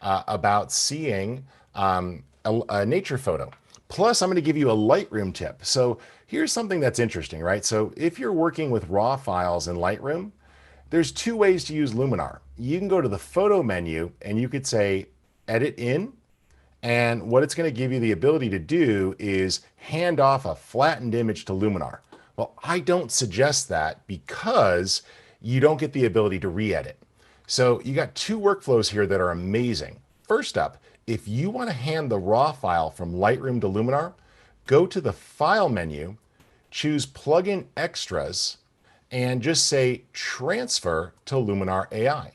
[SPEAKER 1] about seeing a nature photo. Plus, I'm going to give you a Lightroom tip. So here's something that's interesting, right? So if you're working with raw files in Lightroom, there's two ways to use Luminar. You can go to the photo menu and you could say edit in, and what it's going to give you the ability to do is hand off a flattened image to Luminar. Well, I don't suggest that because you don't get the ability to re-edit. So you got two workflows here that are amazing. First up, if you want to hand the raw file from Lightroom to Luminar, go to the File menu, choose Plugin Extras, and just say Transfer to Luminar AI.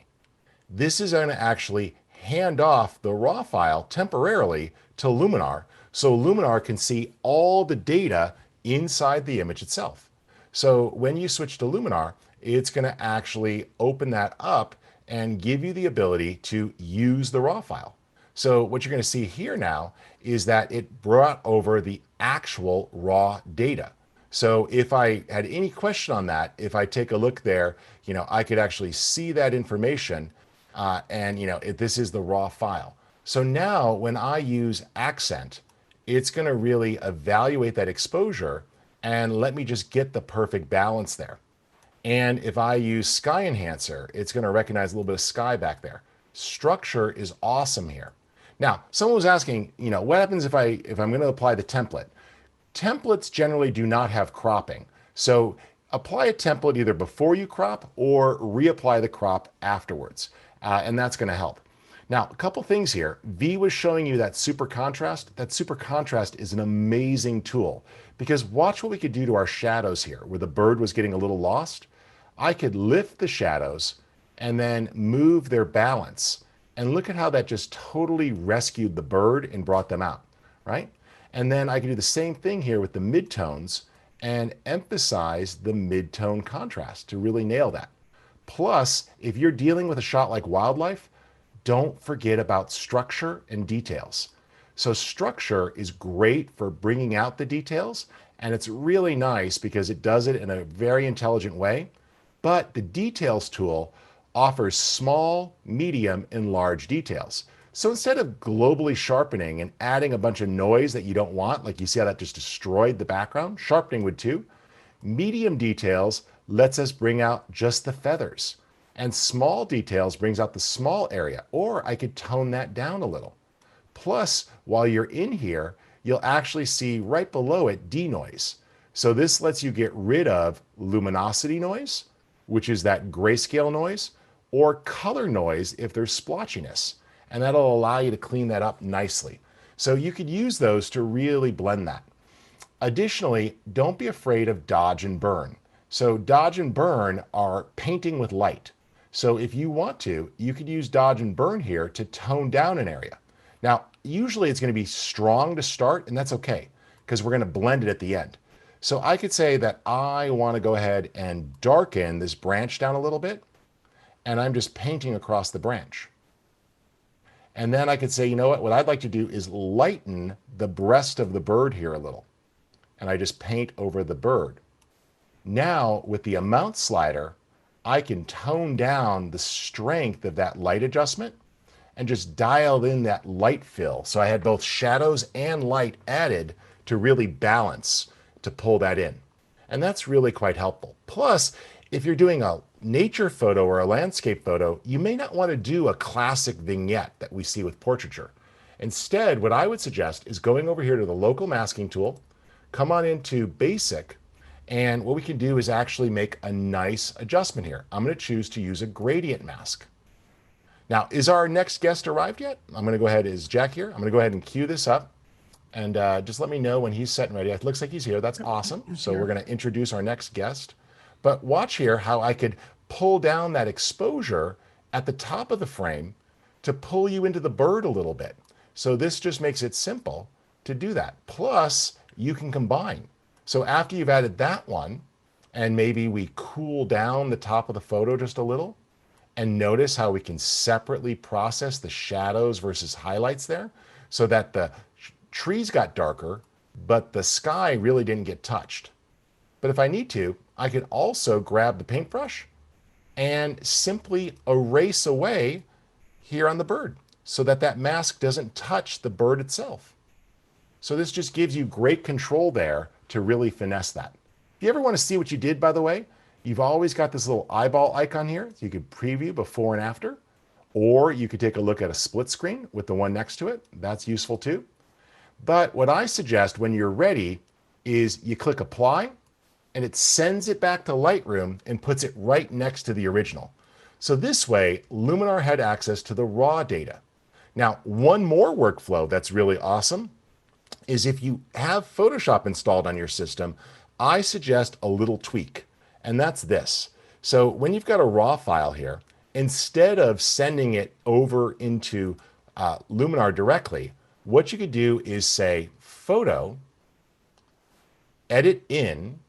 [SPEAKER 1] This is going to actually hand off the raw file temporarily to Luminar so Luminar can see all the data inside the image itself. So when you switch to Luminar, it's going to actually open that up and give you the ability to use the raw file. So what you're going to see here now is that it brought over the actual raw data. So if I had any question on that, if I take a look there, I could actually see that information and this is the raw file. So now when I use accent, it's going to really evaluate that exposure and let me just get the perfect balance there. And if I use sky enhancer, it's going to recognize a little bit of sky back there. Structure is awesome here. Now, someone was asking, what happens if I'm going to apply the template? Templates generally do not have cropping. So apply a template either before you crop or reapply the crop afterwards. And that's going to help. Now, a couple things here. V was showing you that super contrast. That super contrast is an amazing tool because watch what we could do to our shadows here where the bird was getting a little lost. I could lift the shadows and then move their balance. And look at how that just totally rescued the bird and brought them out, right? And then I can do the same thing here with the midtones and emphasize the midtone contrast to really nail that. Plus, if you're dealing with a shot like wildlife, don't forget about structure and details. So structure is great for bringing out the details, and it's really nice because it does it in a very intelligent way. But the details tool offers small, medium, and large details. So instead of globally sharpening and adding a bunch of noise that you don't want, like you see how that just destroyed the background, sharpening would too. Medium details lets us bring out just the feathers. And small details brings out the small area, or I could tone that down a little. Plus, while you're in here, you'll actually see right below it denoise. So this lets you get rid of luminosity noise, which is that grayscale noise, or color noise if there's splotchiness. And that'll allow you to clean that up nicely. So you could use those to really blend that. Additionally, don't be afraid of dodge and burn. So dodge and burn are painting with light. So if you want to, you could use dodge and burn here to tone down an area. Now, usually it's going to be strong to start, and that's okay, because we're going to blend it at the end. So I could say that I want to go ahead and darken this branch down a little bit, and I'm just painting across the branch. And then I could say, what I'd like to do is lighten the breast of the bird here a little. And I just paint over the bird. Now, with the amount slider, I can tone down the strength of that light adjustment and just dial in that light fill. So I had both shadows and light added to really balance to pull that in. And that's really quite helpful. Plus, if you're doing a nature photo or a landscape photo, you may not want to do a classic vignette that we see with portraiture. Instead, what I would suggest is going over here to the local masking tool, come on into basic, and what we can do is actually make a nice adjustment here. I'm going to choose to use a gradient mask. Now, is our next guest arrived yet? I'm going to go ahead, is Jack here? I'm going to go ahead and cue this up. And just let me know when he's set and ready. It looks like he's here. That's awesome. So we're going to introduce our next guest. But watch here how I could pull down that exposure at the top of the frame to pull you into the bird a little bit. So this just makes it simple to do that. Plus, you can combine. So after you've added that one, and maybe we cool down the top of the photo just a little, and notice how we can separately process the shadows versus highlights there so that the trees got darker, but the sky really didn't get touched. But if I need to, I could also grab the paintbrush and simply erase away here on the bird so that that mask doesn't touch the bird itself. So this just gives you great control there to really finesse that. If you ever want to see what you did, by the way, you've always got this little eyeball icon here. So you could preview before and after, or you could take a look at a split screen with the one next to it. That's useful too. But what I suggest when you're ready is you click apply and it sends it back to Lightroom and puts it right next to the original. So this way, Luminar had access to the raw data. Now, one more workflow that's really awesome is if you have Photoshop installed on your system, I suggest a little tweak, and that's this. So when you've got a raw file here, instead of sending it over into Luminar directly, what you could do is say photo, edit in,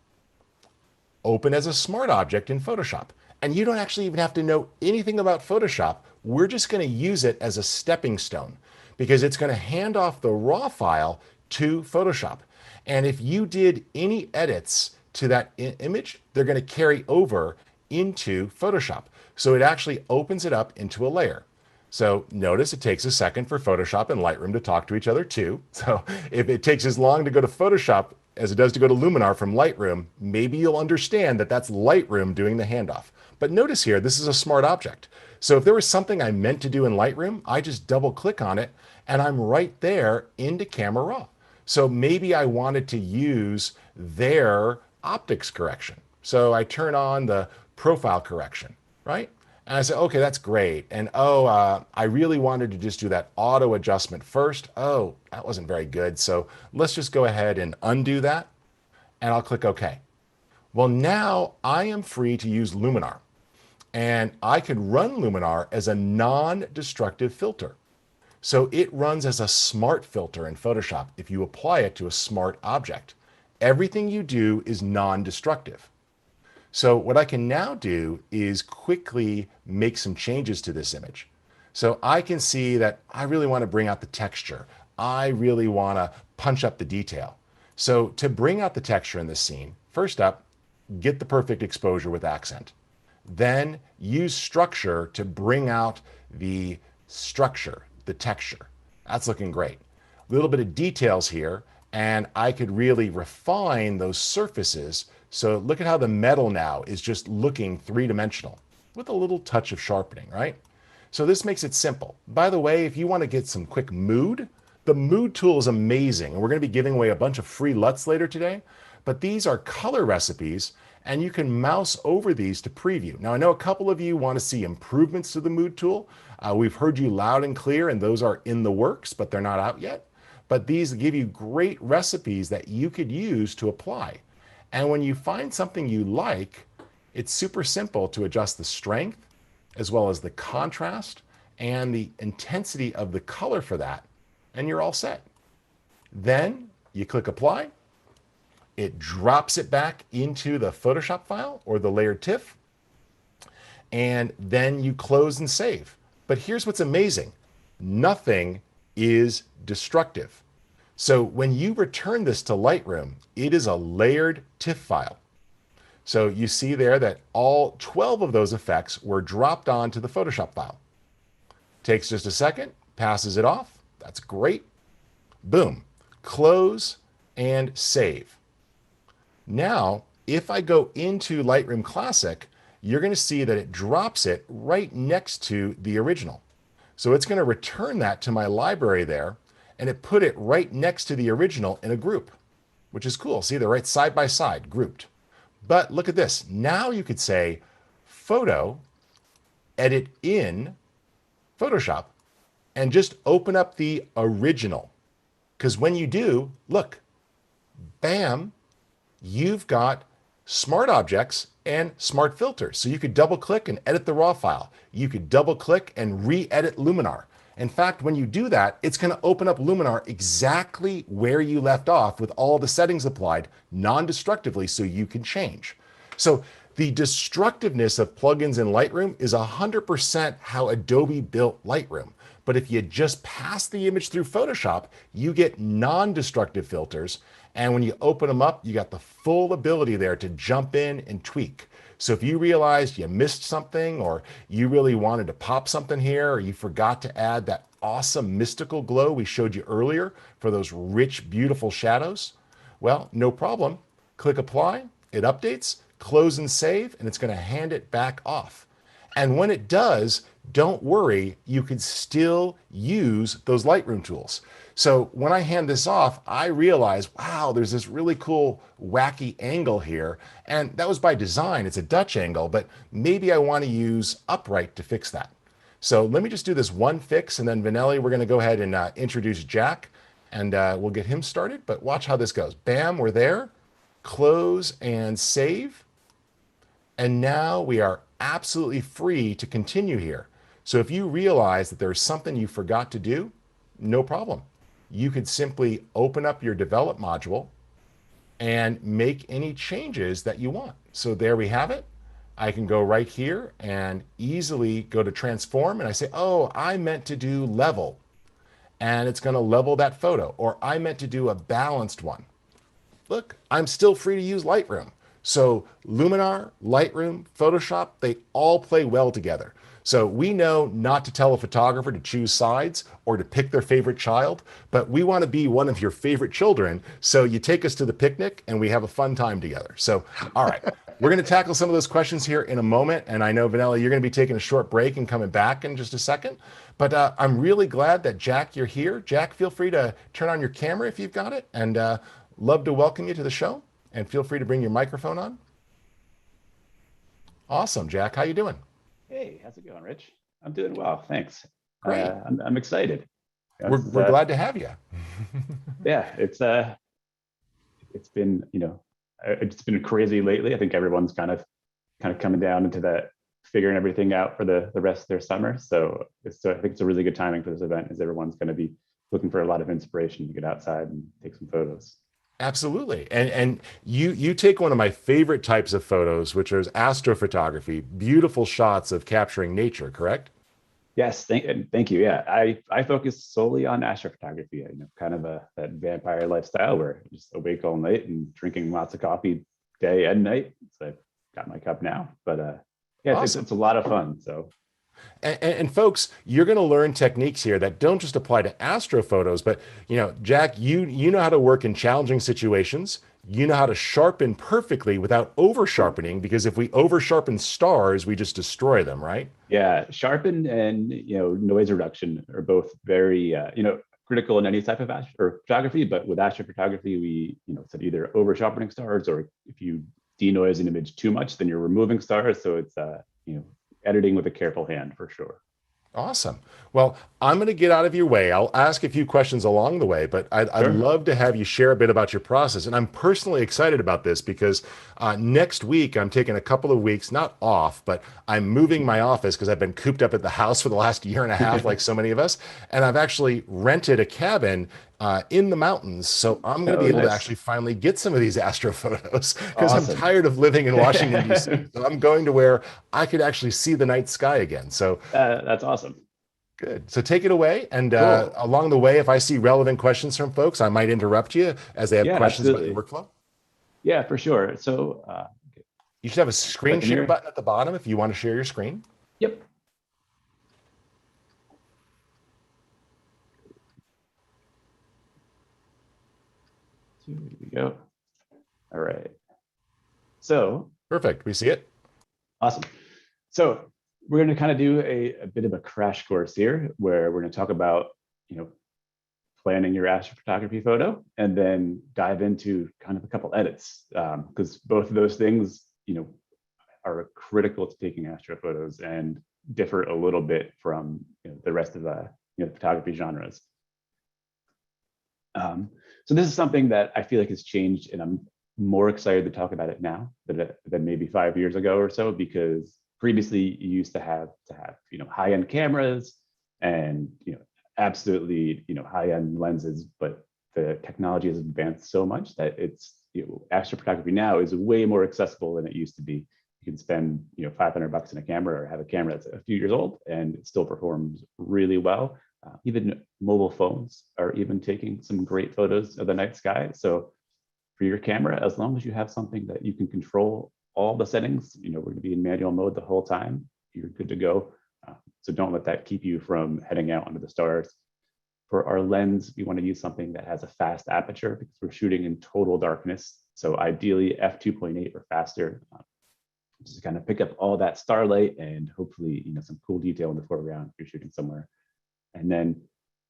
[SPEAKER 1] open as a smart object in Photoshop. And you don't actually even have to know anything about Photoshop. We're just going to use it as a stepping stone because it's going to hand off the raw file to Photoshop. And if you did any edits to that image, they're going to carry over into Photoshop. So it actually opens it up into a layer. So notice it takes a second for Photoshop and Lightroom to talk to each other too. So if it takes as long to go to Photoshop as it does to go to Luminar from Lightroom, maybe you'll understand that that's Lightroom doing the handoff. But notice here, this is a smart object. So if there was something I meant to do in Lightroom, I just double click on it and I'm right there into Camera Raw. So maybe I wanted to use their optics correction. So I turn on the profile correction, right? And I said, okay, that's great. And oh, I really wanted to just do that auto adjustment first. Oh, that wasn't very good. So let's just go ahead and undo that. And I'll click OK. Well, now I am free to use Luminar. And I could run Luminar as a non-destructive filter. So it runs as a smart filter in Photoshop if you apply it to a smart object. Everything you do is non-destructive. So what I can now do is quickly make some changes to this image. So I can see that I really want to bring out the texture. I really want to punch up the detail. So to bring out the texture in this scene, first up, get the perfect exposure with accent. Then use structure to bring out the structure, the texture. That's looking great. A little bit of details here, and I could really refine those surfaces. So look at how the metal now is just looking three-dimensional with a little touch of sharpening, right? So this makes it simple. By the way, if you want to get some quick mood, the mood tool is amazing. And we're going to be giving away a bunch of free LUTs later today. But these are color recipes, and you can mouse over these to preview. Now, I know a couple of you want to see improvements to the mood tool. We've heard you loud and clear, and those are in the works, but they're not out yet. But these give you great recipes that you could use to apply. And when you find something you like, it's super simple to adjust the strength as well as the contrast and the intensity of the color for that, and you're all set. Then you click apply. It drops it back into the Photoshop file or the layered TIFF, and then you close and save. But here's what's amazing. Nothing is destructive. So when you return this to Lightroom, it is a layered TIFF file. So you see there that all 12 of those effects were dropped onto the Photoshop file. Takes just a second, passes it off. That's great. Boom. Close and save. Now, if I go into Lightroom Classic, you're going to see that it drops it right next to the original. So it's going to return that to my library there, and it put it right next to the original in a group, which is cool. See, they're right side by side, grouped. But look at this. Now you could say, Photo, edit in Photoshop, and just open up the original. Because when you do, look, bam, you've got smart objects and smart filters. So you could double click and edit the raw file. You could double click and re-edit Luminar. In fact, when you do that, it's going to open up Luminar exactly where you left off with all the settings applied non-destructively so you can change. So the destructiveness of plugins in Lightroom is 100% how Adobe built Lightroom. But if you just pass the image through Photoshop, you get non-destructive filters. And when you open them up, you got the full ability there to jump in and tweak. So if you realized you missed something, or you really wanted to pop something here, or you forgot to add that awesome mystical glow we showed you earlier for those rich, beautiful shadows, well, no problem. Click apply, it updates, close and save, and it's going to hand it back off. And when it does, don't worry, you can still use those Lightroom tools. So when I hand this off, I realize, wow, there's this really cool, wacky angle here. And that was by design. It's a Dutch angle, but maybe I want to use upright to fix that. So let me just do this one fix, and then Vanelli, we're going to go ahead and introduce Jack, and we'll get him started. But watch how this goes. Bam, we're there. Close and save. And now we are absolutely free to continue here. So if you realize that there's something you forgot to do, no problem. You could simply open up your develop module and make any changes that you want. So there we have it. I can go right here and easily go to transform, and I say, oh, I meant to do level, and it's going to level that photo, or I meant to do a balanced one. Look, I'm still free to use Lightroom. So Luminar, Lightroom, Photoshop, they all play well together. So we know not to tell a photographer to choose sides or to pick their favorite child, but we want to be one of your favorite children. So you take us to the picnic and we have a fun time together. So, all right. We're going to tackle some of those questions here in a moment. And I know, Vanilla, you're going to be taking a short break and coming back in just a second. But I'm really glad that, Jack, you're here. Jack, feel free to turn on your camera if you've got it. And love to welcome you to the show. And feel free to bring your microphone on. Awesome, Jack. How you doing?
[SPEAKER 3] Hey, how's it going, Rich? I'm doing well, thanks.
[SPEAKER 1] Great.
[SPEAKER 3] I'm excited.
[SPEAKER 1] We're glad to have you.
[SPEAKER 3] Yeah, it's been it's been crazy lately. I think everyone's kind of coming down into that, figuring everything out for the rest of their summer. So I think it's a really good timing for this event, as everyone's going to be looking for a lot of inspiration to get outside and take some photos.
[SPEAKER 1] Absolutely. And you take one of my favorite types of photos, which is astrophotography, beautiful shots of capturing nature, correct?
[SPEAKER 3] Yes, thank you. Yeah, I focus solely on astrophotography. Kind of that vampire lifestyle where I'm just awake all night and drinking lots of coffee day and night. So I've got my cup now, but yeah,
[SPEAKER 1] Awesome.
[SPEAKER 3] it's a lot of fun. So
[SPEAKER 1] And folks, you're going to learn techniques here that don't just apply to astrophotos, but Jack, you know how to work in challenging situations. You know how to sharpen perfectly without over sharpening, because if we over sharpen stars, we just destroy them, right?
[SPEAKER 3] yeah, sharpen and noise reduction are both very critical in any type of or photography. But with astrophotography, we said either over sharpening stars, or if you denoise an image too much, then you're removing stars. So it's you know editing with a careful hand for sure.
[SPEAKER 1] Awesome. Well, I'm going to get out of your way. I'll ask a few questions along the way, but I'd
[SPEAKER 3] Sure.
[SPEAKER 1] love to have you share a bit about your process. And I'm personally excited about this because next week I'm taking a couple of weeks, not off, but I'm moving my office because I've been cooped up at the house for the last year and a half, like so many of us. And I've actually rented a cabin in the mountains. So I'm going to be
[SPEAKER 3] Oh,
[SPEAKER 1] able to
[SPEAKER 3] nice.
[SPEAKER 1] actually finally get some of these astro photos because I'm
[SPEAKER 3] Awesome.
[SPEAKER 1] tired of living in Washington, D.C. So I'm going to where I could actually see the night sky again. So
[SPEAKER 3] That's awesome.
[SPEAKER 1] good. So take it away. And
[SPEAKER 3] Cool.
[SPEAKER 1] along the way, if I see relevant questions from folks, I might interrupt you as they have
[SPEAKER 3] Yeah,
[SPEAKER 1] questions about your
[SPEAKER 3] absolutely.
[SPEAKER 1] workflow.
[SPEAKER 3] Yeah, for sure. So
[SPEAKER 1] You should have a screen
[SPEAKER 3] second
[SPEAKER 1] share
[SPEAKER 3] here.
[SPEAKER 1] button at the bottom if you want to share your screen.
[SPEAKER 3] Yep. So here we go. All right. So
[SPEAKER 1] Perfect. We see it.
[SPEAKER 3] awesome. So we're going to kind of do a bit of a crash course here, where we're going to talk about you know planning your astrophotography photo, and then dive into kind of a couple edits, because both of those things are critical to taking astrophotos and differ a little bit from the rest of the photography genres. So this is something that I feel like has changed, and I'm more excited to talk about it now than maybe 5 years ago or so, because previously you used to have high-end cameras and absolutely high-end lenses, but the technology has advanced so much that it's astrophotography now is way more accessible than it used to be. You can spend $500 in a camera, or have a camera that's a few years old, and it still performs really well. Even mobile phones are even taking some great photos of the night sky. So for your camera, as long as you have something that you can control all the settings, we're going to be in manual mode the whole time, you're good to go. So don't let that keep you from heading out under the stars. For our lens, we want to use something that has a fast aperture because we're shooting in total darkness. So ideally f2.8 or faster, just to kind of pick up all that starlight and hopefully some cool detail in the foreground if you're shooting somewhere. And then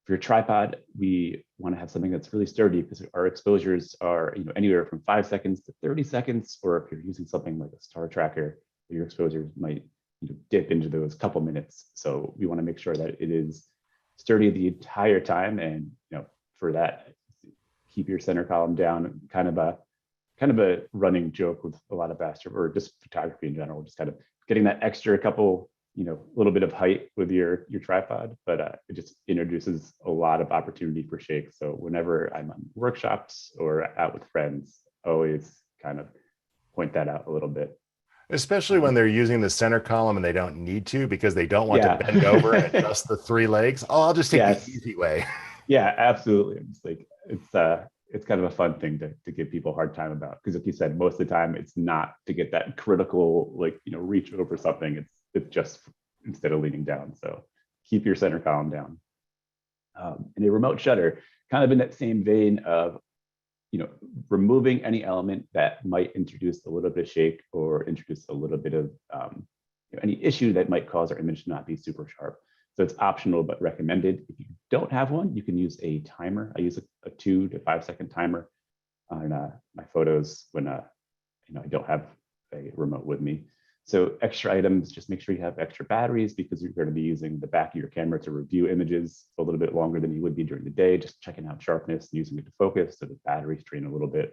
[SPEAKER 3] for your tripod, we want to have something that's really sturdy, because our exposures are anywhere from 5 seconds to 30 seconds, or if you're using something like a star tracker, your exposures might dip into those couple minutes. So we want to make sure that it is sturdy the entire time, and for that, keep your center column down. Kind of a running joke with a lot of astro, or just photography in general, just kind of getting that extra couple little bit of height with your tripod, but it just introduces a lot of opportunity for shake. So whenever I'm on workshops or out with friends, I always kind of point that out a little bit.
[SPEAKER 1] Especially when they're using the center column and they don't need to because they don't want to bend over and
[SPEAKER 3] Yeah.
[SPEAKER 1] adjust the three legs. Oh, I'll just take the
[SPEAKER 3] Yes.
[SPEAKER 1] easy way.
[SPEAKER 3] Yeah, absolutely. It's like it's kind of a fun thing to give people a hard time about, because like you said, most of the time it's not to get that critical reach over something. It's just instead of leaning down. So keep your center column down. And a remote shutter, kind of in that same vein of, removing any element that might introduce a little bit of shake or introduce a little bit of any issue that might cause our image to not be super sharp. So it's optional but recommended. If you don't have one, you can use a timer. I use a 2 to 5 second timer on my photos when I don't have a remote with me. So extra items, just make sure you have extra batteries because you're going to be using the back of your camera to review images a little bit longer than you would be during the day, just checking out sharpness and using it to focus so the batteries drain a little bit.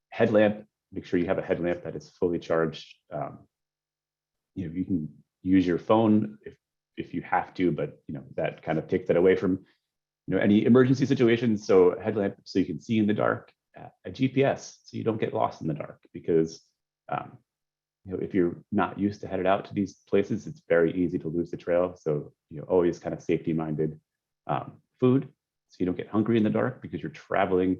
[SPEAKER 3] Headlamp, make sure you have a headlamp that is fully charged. You can use your phone if you have to, but that kind of takes that away from any emergency situations. So headlamp so you can see in the dark, a GPS so you don't get lost in the dark because if you're not used to headed out to these places, it's very easy to lose the trail. So always kind of safety minded. Food so you don't get hungry in the dark because you're traveling,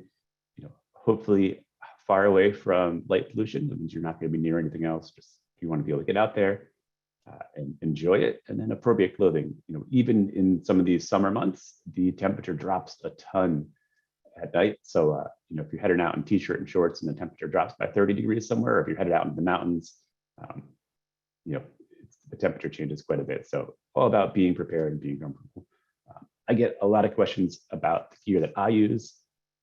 [SPEAKER 3] hopefully far away from light pollution. That means you're not going to be near anything else. Just you want to be able to get out there and enjoy it. And then appropriate clothing. Even in some of these summer months, the temperature drops a ton at night. So if you're heading out in t-shirt and shorts and the temperature drops by 30 degrees somewhere, or if you're headed out into the mountains, the temperature changes quite a bit. So all about being prepared and being comfortable. I get a lot of questions about the gear that I use.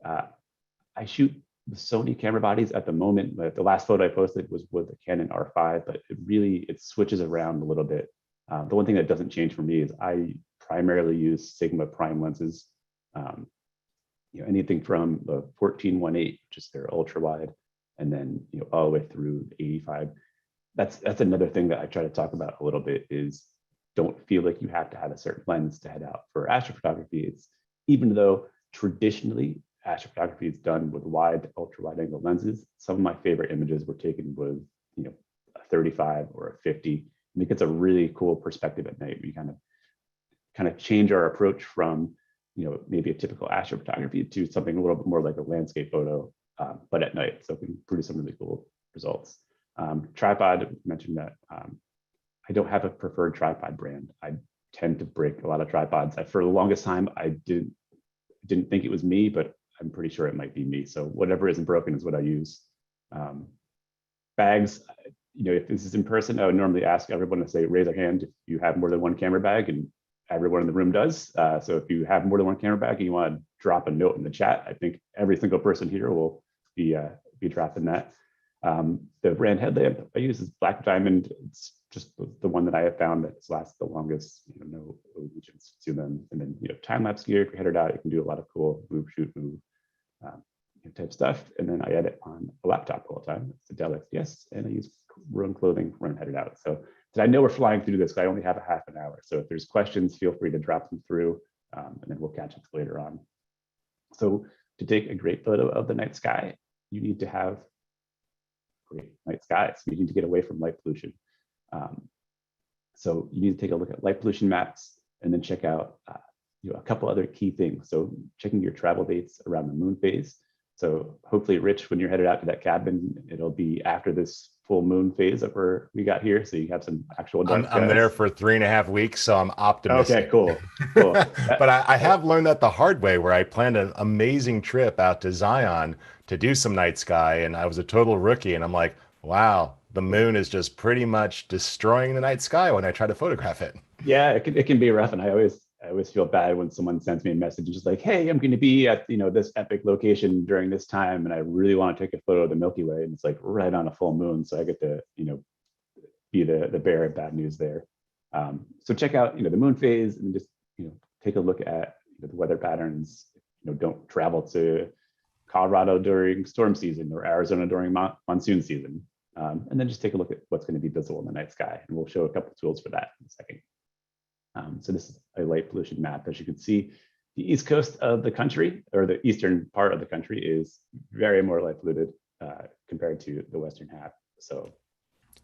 [SPEAKER 3] I shoot the Sony camera bodies at the moment, but the last photo I posted was with a Canon R5, but it switches around a little bit. The one thing that doesn't change for me is I primarily use Sigma prime lenses. Anything from the 14-1.8, which is their ultra wide, and then all the way through 85. That's another thing that I try to talk about a little bit is don't feel like you have to have a certain lens to head out for astrophotography. It's even though traditionally astrophotography is done with wide, ultra wide angle lenses, some of my favorite images were taken with a 35 or a 50, and it gets a really cool perspective at night. We kind of change our approach from maybe a typical astrophotography to something a little bit more like a landscape photo, but at night. So we can produce some really cool results. Tripod, I mentioned that I don't have a preferred tripod brand. I tend to break a lot of tripods. For the longest time, I didn't think it was me, but I'm pretty sure it might be me. So whatever isn't broken is what I use. Bags, if this is in person, I would normally ask everyone to say, raise their hand if you have more than one camera bag, and everyone in the room does. So if you have more than one camera bag and you want to drop a note in the chat, I think every single person here will be dropping that. The brand headlamp I use is Black Diamond. It's just the one that I have found that's lasted the longest. No allegiance to them. And then time-lapse gear. If you're headed out, you can do a lot of cool move, shoot, move type stuff. And then I edit on a laptop all the time. It's a Dell XPS, and I use Roam clothing when I'm headed out. So I know we're flying through this. I only have a half an hour. So if there's questions, feel free to drop them through, and then we'll catch up later on. So to take a great photo of the night sky, you need to have great night skies. You need to get away from light pollution. So you need to take a look at light pollution maps and then check out a couple other key things. So checking your travel dates around the moon phase. So hopefully, Rich, when you're headed out to that cabin, it'll be after this full moon phase that we got here. So you have some actual dark skies.
[SPEAKER 1] I'm there for 3.5 weeks, so I'm optimistic.
[SPEAKER 3] Okay, cool.
[SPEAKER 1] But I have learned that the hard way, where I planned an amazing trip out to Zion to do some night sky, and I was a total rookie, and I'm like, wow, the moon is just pretty much destroying the night sky when I try to photograph it.
[SPEAKER 3] Yeah, it can be rough, and I always feel bad when someone sends me a message just like, hey, I'm going to be at this epic location during this time, and I really want to take a photo of the Milky Way, and it's like right on a full moon, so I get to be the bearer of bad news there. So check out the moon phase, and just take a look at the weather patterns. Don't travel to Colorado during storm season or Arizona during monsoon season, and then just take a look at what's going to be visible in the night sky, and we'll show a couple tools for that in a second. So this is a light pollution map. As you can see, the east coast of the country, or the eastern part of the country, is very more light polluted compared to the western half. So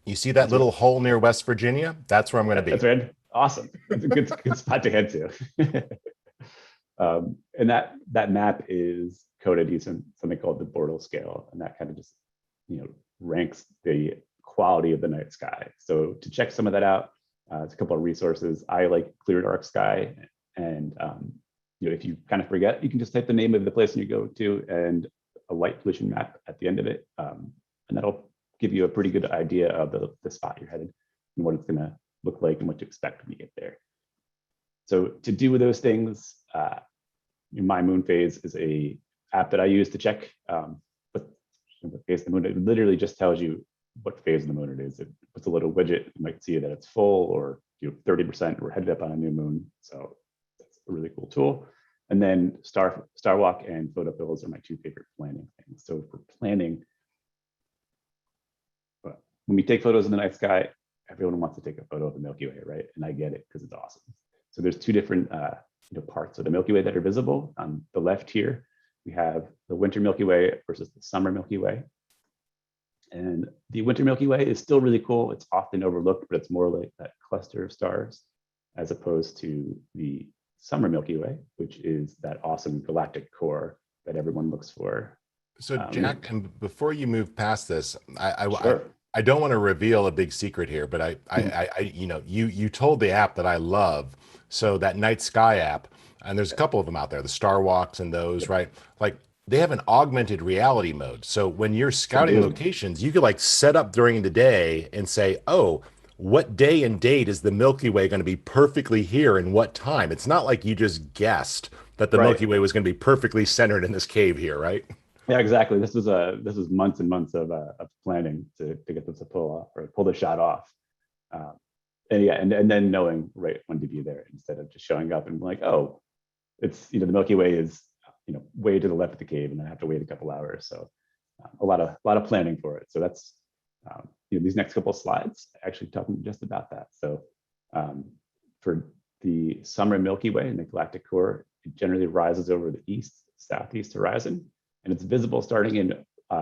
[SPEAKER 2] You see that little hole near West Virginia? That's where I'm going to be.
[SPEAKER 3] That's right. Awesome. It's a good spot to head to. And that map is coded using something called the Bortle scale, and that kind of just ranks the quality of the night sky. So to check some of that out, It's a couple of resources. I like Clear Dark Sky, and if you kind of forget, you can just type the name of the place you go to and a light pollution map at the end of it, and that'll give you a pretty good idea of the spot you're headed and what it's going to look like and what to expect when you get there. So to do those things, My Moon Phase is a app that I use to check what phase of the moon. It literally just tells you what phase of the moon it is. It puts a little widget. You might see that it's full or 30%. We're headed up on a new moon, so that's a really cool tool. And then Star Walk and photo pills are my two favorite planning things. So for planning, when we take photos in the night sky, everyone wants to take a photo of the Milky Way, right? And I get it because it's awesome. So there's two different parts of the Milky Way that are visible. On the left here, we have the winter Milky Way versus the summer Milky Way. And the winter Milky Way is still really cool. It's often overlooked, but it's more like that cluster of stars as opposed to the summer Milky Way, which is that awesome galactic core that everyone looks for.
[SPEAKER 1] So Jack, and before you move past this,
[SPEAKER 3] Sure.
[SPEAKER 1] I don't want to reveal a big secret here, but you told the app that I love. So that night sky app, and there's a couple of them out there, the Star Walks and those, right? Like they have an augmented reality mode. So when you're scouting locations, you could like set up during the day and say, oh, what day and date is the Milky Way going to be perfectly here and what time? It's not like you just guessed that the Milky Way was going to be perfectly centered in this cave here, right?
[SPEAKER 3] Yeah, exactly. This was months and months of planning to get this to pull off or pull the shot off. And then knowing right when to be there instead of just showing up and like, oh, it's the Milky Way is way to the left of the cave, and I have to wait a couple hours. So a lot of planning for it. So that's these next couple of slides actually talking just about that. So for the summer Milky Way and the galactic core, it generally rises over the southeast horizon, and it's visible starting in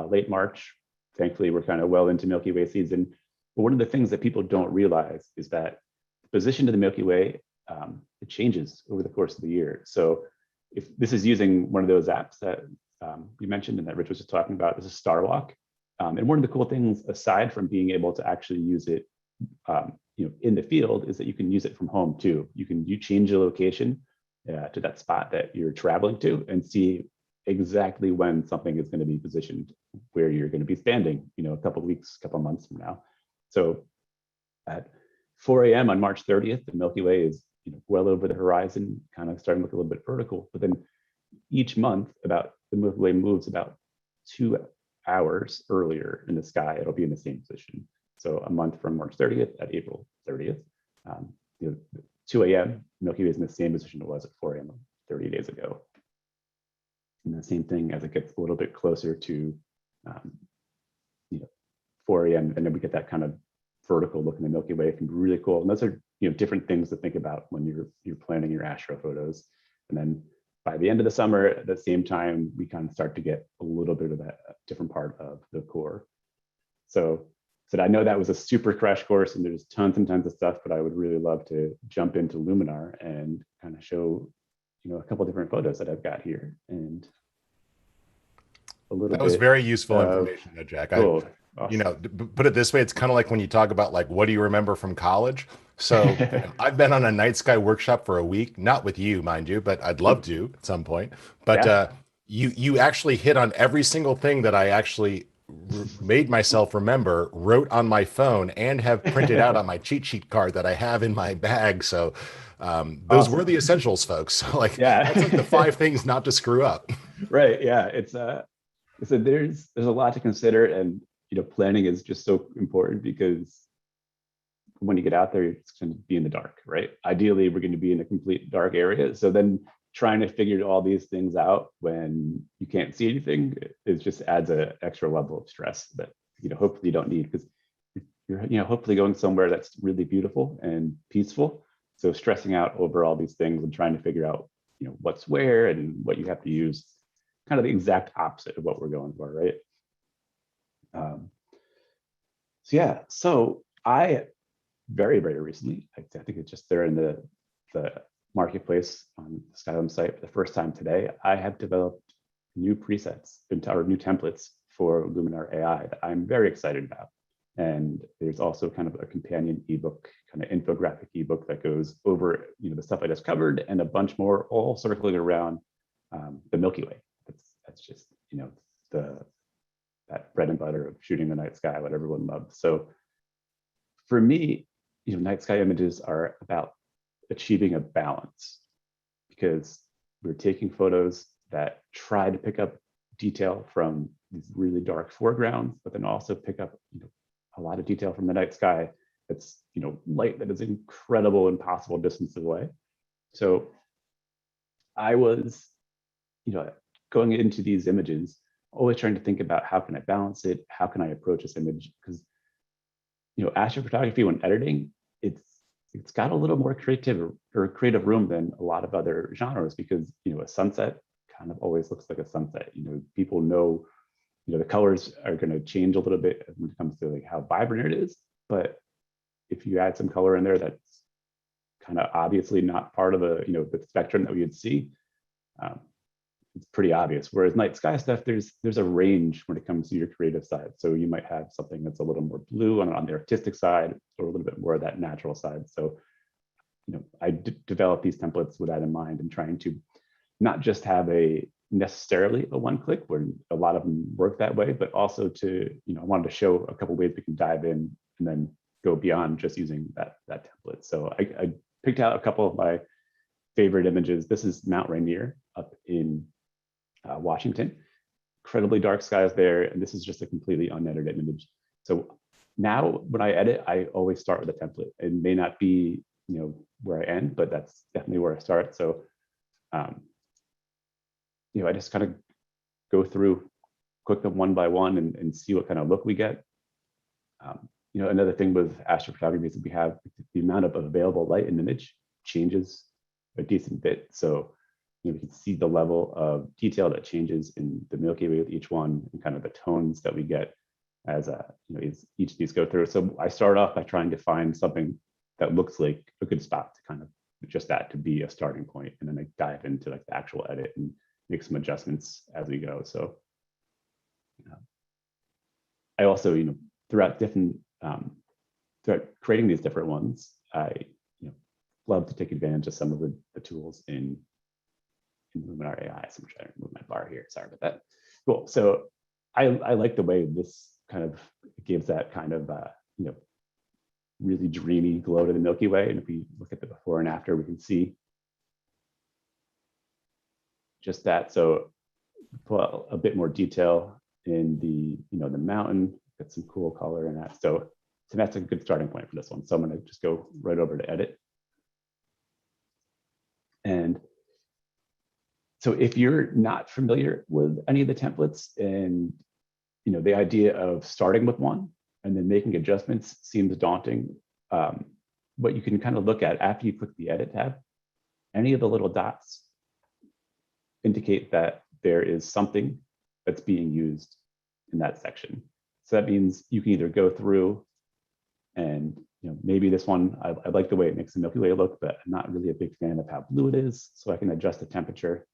[SPEAKER 3] late March. Thankfully, we're kind of well into Milky Way season. But one of the things that people don't realize is that the position of the Milky Way, it changes over the course of the year. So if this is using one of those apps that you mentioned and that Rich was just talking about, this is Star Walk. And one of the cool things, aside from being able to actually use it in the field, is that you can use it from home too. You change your location to that spot that you're traveling to and see exactly when something is going to be positioned where you're going to be standing, a couple of weeks, couple of months from now. So at 4 a.m. on March 30th, the Milky Way is well over the horizon, kind of starting to look a little bit vertical. But then each month, the Milky Way moves about 2 hours earlier in the sky. It'll be in the same position. So a month from March 30th at April 30th, 2 a.m., Milky Way is in the same position it was at 4 a.m. 30 days ago. And the same thing as it gets a little bit closer to 4 a.m. and then we get that kind of vertical look in the Milky Way. It can be really cool. And those are different things to think about when you're planning your astro photos. And then by the end of the summer, at the same time, we kind of start to get a little bit of that different part of the core. So I know that was a super crash course and there's tons and tons of stuff, but I would really love to jump into Luminar and kind of show a couple of different photos that I've got here and a little bit.
[SPEAKER 1] That was very useful information, Jack.
[SPEAKER 3] Cool. Awesome.
[SPEAKER 1] Put it this way, it's kind of like when you talk about like, what do you remember from college? So I've been on a night sky workshop for a week, not with you, mind you, but I'd love to at some point. But you actually hit on every single thing that I actually made myself remember, wrote on my phone, and have printed out on my cheat sheet card that I have in my bag. So those were the essentials, folks. So that's like the 5 things not to screw up.
[SPEAKER 3] Right. Yeah. It's so there's a lot to consider, and planning is just so important because when you get out there, it's going to be in the dark, right? Ideally, we're going to be in a complete dark area. So then trying to figure all these things out when you can't see anything, it just adds an extra level of stress that hopefully you don't need, because you're hopefully going somewhere that's really beautiful and peaceful. So stressing out over all these things and trying to figure out what's where and what you have to use, kind of the exact opposite of what we're going for, right? So I very, very recently, I think it's just there in the marketplace on the Skylum site for the first time today, I have developed new presets or new templates for Luminar AI that I'm very excited about. And there's also kind of a companion ebook, kind of infographic ebook that goes over, the stuff I just covered and a bunch more, all circling around the Milky Way. That's just, the that bread and butter of shooting the night sky, what everyone loves. So for me, night sky images are about achieving a balance, because we're taking photos that try to pick up detail from these really dark foregrounds, but then also pick up a lot of detail from the night sky that's light that is incredible, impossible distance away. So I was going into these images always trying to think about, how can I balance it, how can I approach this image, because astrophotography, when editing, it's got a little more creative room than a lot of other genres, because a sunset kind of always looks like a sunset. People know the colors are going to change a little bit when it comes to like how vibrant it is, but if you add some color in there that's kind of obviously not part of the spectrum that we would see, it's pretty obvious. Whereas night sky stuff, there's a range when it comes to your creative side. So you might have something that's a little more blue on the artistic side, or a little bit more of that natural side. So I developed these templates with that in mind, and trying to not just have necessarily a one click, where a lot of them work that way, but also to, I wanted to show a couple ways we can dive in and then go beyond just using that template. So I picked out a couple of my favorite images. This is Mount Rainier up in Washington. Incredibly dark skies there, and this is just a completely unedited image. So now when I edit, I always start with a template. It may not be where I end, but that's definitely where I start. So I just kind of go through, click them one by one, and see what kind of look we get. Another thing with astrophotography is that we have the amount of available light in the image changes a decent bit. So we can see the level of detail that changes in the Milky Way with each one, and kind of the tones that we get as each of these go through. So I start off by trying to find something that looks like a good spot to kind of just that to be a starting point, and then I dive into like the actual edit and make some adjustments as we go. So I also throughout creating these different ones, I love to take advantage of some of the tools in Luminar AI. So I'm trying to move my bar here. Sorry about that. Cool. So I like the way this kind of gives that kind of really dreamy glow to the Milky Way. And if we look at the before and after, we can see just that. So put a bit more detail in the the mountain, get some cool color in that. So that's a good starting point for this one. So I'm going to just go right over to edit. And so if you're not familiar with any of the templates, and the idea of starting with one and then making adjustments seems daunting, what you can kind of look at after you click the edit tab, any of the little dots indicate that there is something that's being used in that section. So that means you can either go through and maybe this one, I like the way it makes the Milky Way look, but I'm not really a big fan of how blue it is. So I can adjust the temperature,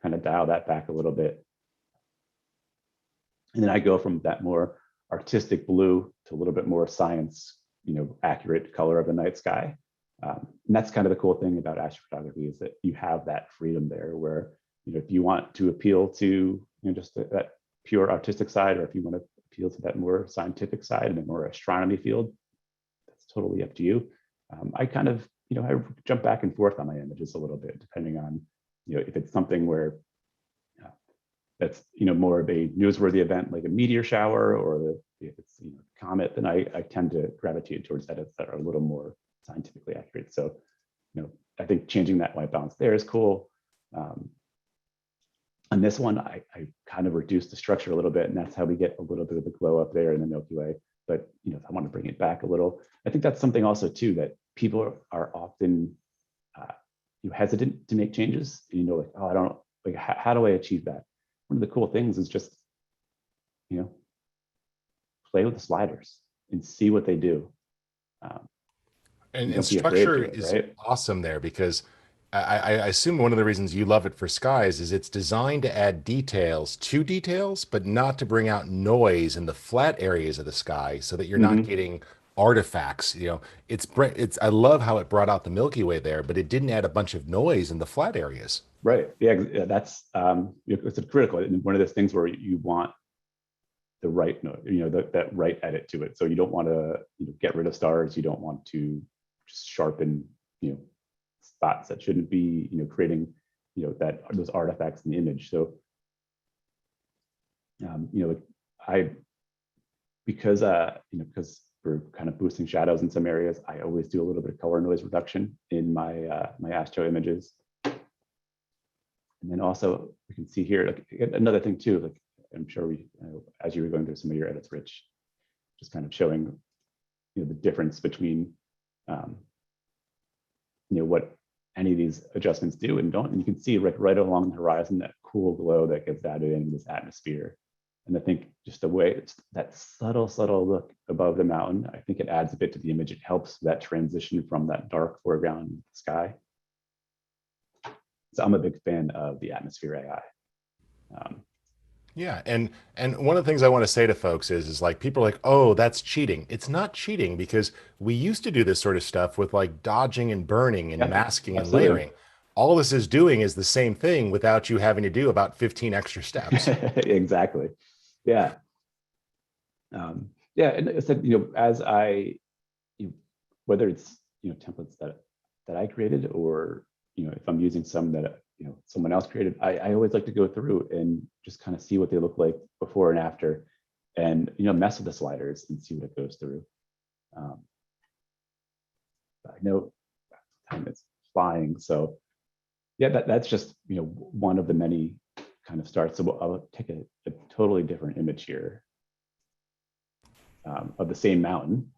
[SPEAKER 3] kind of dial that back a little bit. And then I go from that more artistic blue to a little bit more science, accurate color of the night sky. And that's kind of the cool thing about astrophotography, is that you have that freedom there where, if you want to appeal to just that pure artistic side, or if you want to appeal to that more scientific side and the more astronomy field, that's totally up to you. I kind of, I jump back and forth on my images a little bit, depending on, if it's something where that's, more of a newsworthy event, like a meteor shower, or if it's, comet, then I tend to gravitate towards edits that are a little more scientifically accurate. So, I think changing that white balance there is cool. On this one, I kind of reduced the structure a little bit, and that's how we get a little bit of the glow up there in the Milky Way. But if I want to bring it back a little, I think that's something also too that people are often hesitant to make changes. Like, oh, I don't like, how do I achieve that? One of the cool things is just play with the sliders and see what they do.
[SPEAKER 1] And
[SPEAKER 3] Don't be afraid
[SPEAKER 1] structure
[SPEAKER 3] to it,
[SPEAKER 1] is
[SPEAKER 3] right?
[SPEAKER 1] awesome there, because I assume one of the reasons you love it for skies is it's designed to add details to details, but not to bring out noise in the flat areas of the sky so that you're not
[SPEAKER 3] Hmm.
[SPEAKER 1] getting artifacts. It's I love how it brought out the Milky Way there, but it didn't add a bunch of noise in the flat areas.
[SPEAKER 3] Right. Yeah, that's it's a critical. And one of those things where you want the right note, that right edit to it. So you don't want to get rid of stars. You don't want to just sharpen you know spots that shouldn't be creating that those artifacts in the image. So I because we're kind of boosting shadows in some areas, I always do a little bit of color noise reduction in my astro images. And then also we can see here, like another thing too, like I'm sure as you were going through some of your edits, Rich, just kind of showing, the difference between, um, what any of these adjustments do and don't. And you can see right along the horizon, that cool glow that gets added in this atmosphere. And I think just the way it's that subtle look above the mountain, I think it adds a bit to the image. It helps that transition from that dark foreground sky. So I'm a big fan of the atmosphere AI. Um,
[SPEAKER 1] Yeah, and one of the things I want to say to folks is like people are like, "Oh, that's cheating." It's not cheating because we used to do this sort of stuff with like dodging and burning and
[SPEAKER 3] yeah,
[SPEAKER 1] masking and
[SPEAKER 3] absolutely.
[SPEAKER 1] layering. All this is doing is the same thing without you having to do about 15 extra steps.
[SPEAKER 3] Exactly. Yeah. Yeah. And like I said, as whether it's, templates that I created, or, if I'm using some that, someone else created, I always like to go through and just kind of see what they look like before and after, and, mess with the sliders and see what it goes through. Um, I know time is flying. So yeah, that's just, one of the many kind of starts. So I'll take a totally different image here, of the same mountain.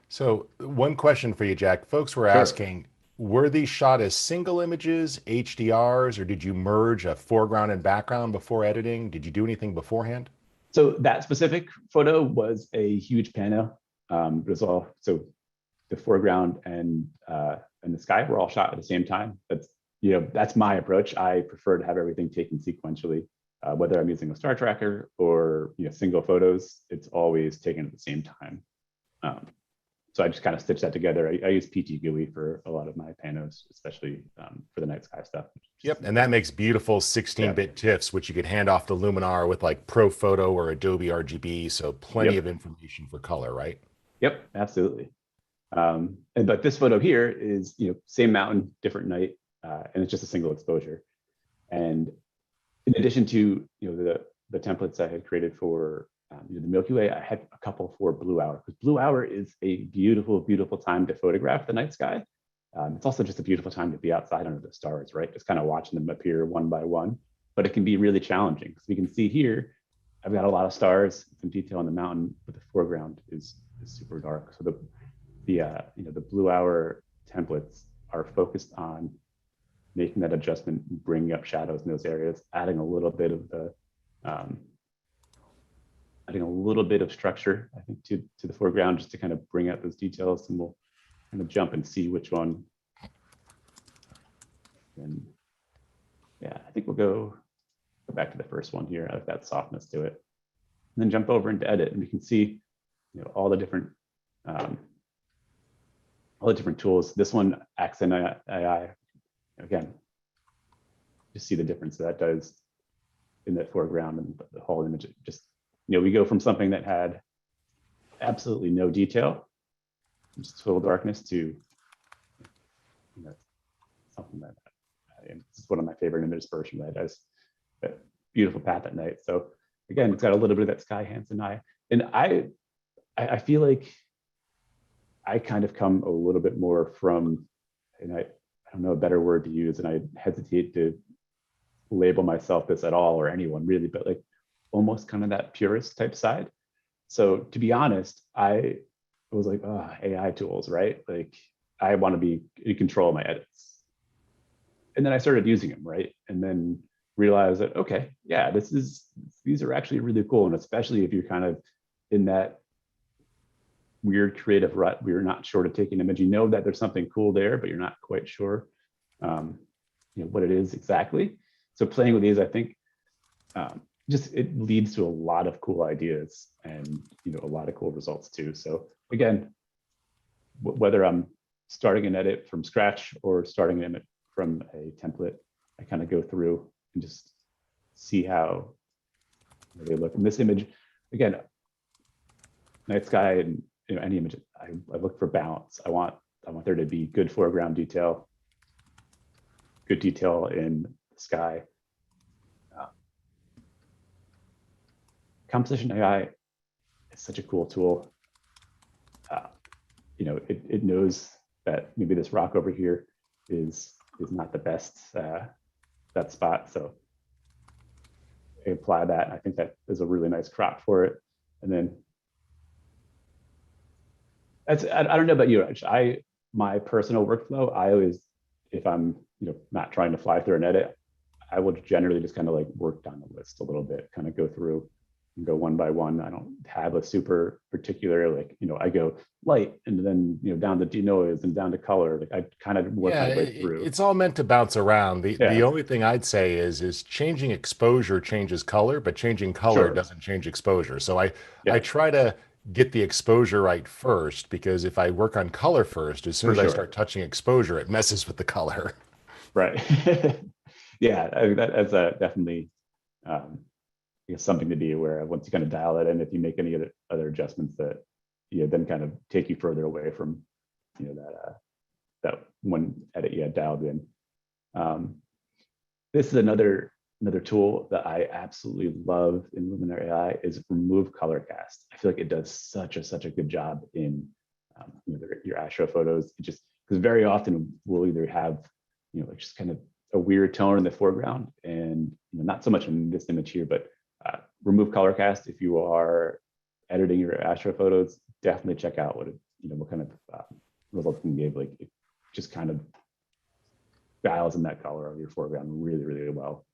[SPEAKER 1] So, one question for you, Jack. Folks were
[SPEAKER 3] Sure.
[SPEAKER 1] asking, were these shot as single images, HDRs, or did you merge a foreground and background before editing? Did you do anything beforehand?
[SPEAKER 3] So that specific photo was a huge pano. It was all, so the foreground and the sky were all shot at the same time. That's my approach. I prefer to have everything taken sequentially. Whether I'm using a star tracker or single photos, it's always taken at the same time. Um, so I just kind of stitch that together. I use PT GUI for a lot of my panos, especially for the night sky stuff.
[SPEAKER 1] Yep, and that makes beautiful
[SPEAKER 3] Yeah.
[SPEAKER 1] 16-bit TIFFs, which you could hand off to Luminar with like Pro Photo or Adobe RGB, so plenty of
[SPEAKER 3] Yep.
[SPEAKER 1] information for color, right?
[SPEAKER 3] Yep. Absolutely. But this photo here is same mountain, different night, and it's just a single exposure. And in addition to the templates I had created for the Milky Way, I had a couple for blue hour, because blue hour is a beautiful time to photograph the night sky. It's also just a beautiful time to be outside under the stars, right? Just kind of watching them appear one by one. But it can be really challenging, because we can see here, I've got a lot of stars, some detail on the mountain, but the foreground is super dark. So the blue hour templates are focused on making that adjustment, bringing up shadows in those areas, adding a little bit of um, structure, I think, to the foreground, just to kind of bring out those details. And we'll kind of jump and see which one. And yeah, I think we'll go back to the first one here. I like that softness to it, and then jump over into edit, and we can see all the different um, tools. This one, Accent AI, again, just see the difference that does in that foreground and the whole image. Just, we go from something that had absolutely no detail, just total darkness, to something that it's one of my favorite image dispersion that does that beautiful path at night. So again, it's got a little bit of that Sky Hansen eye. And I feel like I kind of come a little bit more from, and I don't know a better word to use, and I hesitate to label myself this at all, or anyone really, but like almost kind of that purist type side. So to be honest, I was like, oh, AI tools, right? Like I want to be in control of my edits. And then I started using them, right? And then realized that, okay, yeah, these are actually really cool. And especially if you're kind of in that weird creative rut where you're not sure to take an image, that there's something cool there, but you're not quite sure. what it is exactly. So playing with these, I think, just it leads to a lot of cool ideas and a lot of cool results too. So again, whether I'm starting an edit from scratch or starting an edit from a template, I kind of go through and just see how they look. In this image, again, night sky and any image, I look for balance. I want there to be good foreground detail, good detail in the sky. Composition AI is such a cool tool. It knows that maybe this rock over here is not the best that spot. So I apply that. I think that is a really nice crop for it. And then I don't know about you, Rich. My personal workflow, I always, if I'm not trying to fly through an edit, I will generally just kind of like work down the list a little bit, kind of go through and go one by one. I don't have a super particular, like, I go light and then, down to denoise and down to color. Like I kind of work
[SPEAKER 1] Yeah,
[SPEAKER 3] my way through.
[SPEAKER 1] it's all meant to bounce around. The
[SPEAKER 3] Yeah,
[SPEAKER 1] only thing I'd say is changing exposure changes color, but changing color
[SPEAKER 3] sure.
[SPEAKER 1] doesn't change exposure. So I
[SPEAKER 3] Yeah,
[SPEAKER 1] try to get the exposure right first, because if I work on color first, as soon
[SPEAKER 3] for
[SPEAKER 1] as I
[SPEAKER 3] sure.
[SPEAKER 1] start touching exposure, it messes with the color.
[SPEAKER 3] Right. Yeah, that's definitely um, I guess something to be aware of once you kind of dial it in. If you make any other adjustments that then kind of take you further away from that one edit you had dialed in. Um, this is another tool that I absolutely love in Luminar AI is remove color cast. I feel like it does such a good job in your astro photos. It just because very often we'll either have like just kind of a weird tone in the foreground, and not so much in this image here, but remove color cast if you are editing your astro photos. Definitely check out what kind of results can give. Like it just kind of dials in that color of your foreground really well.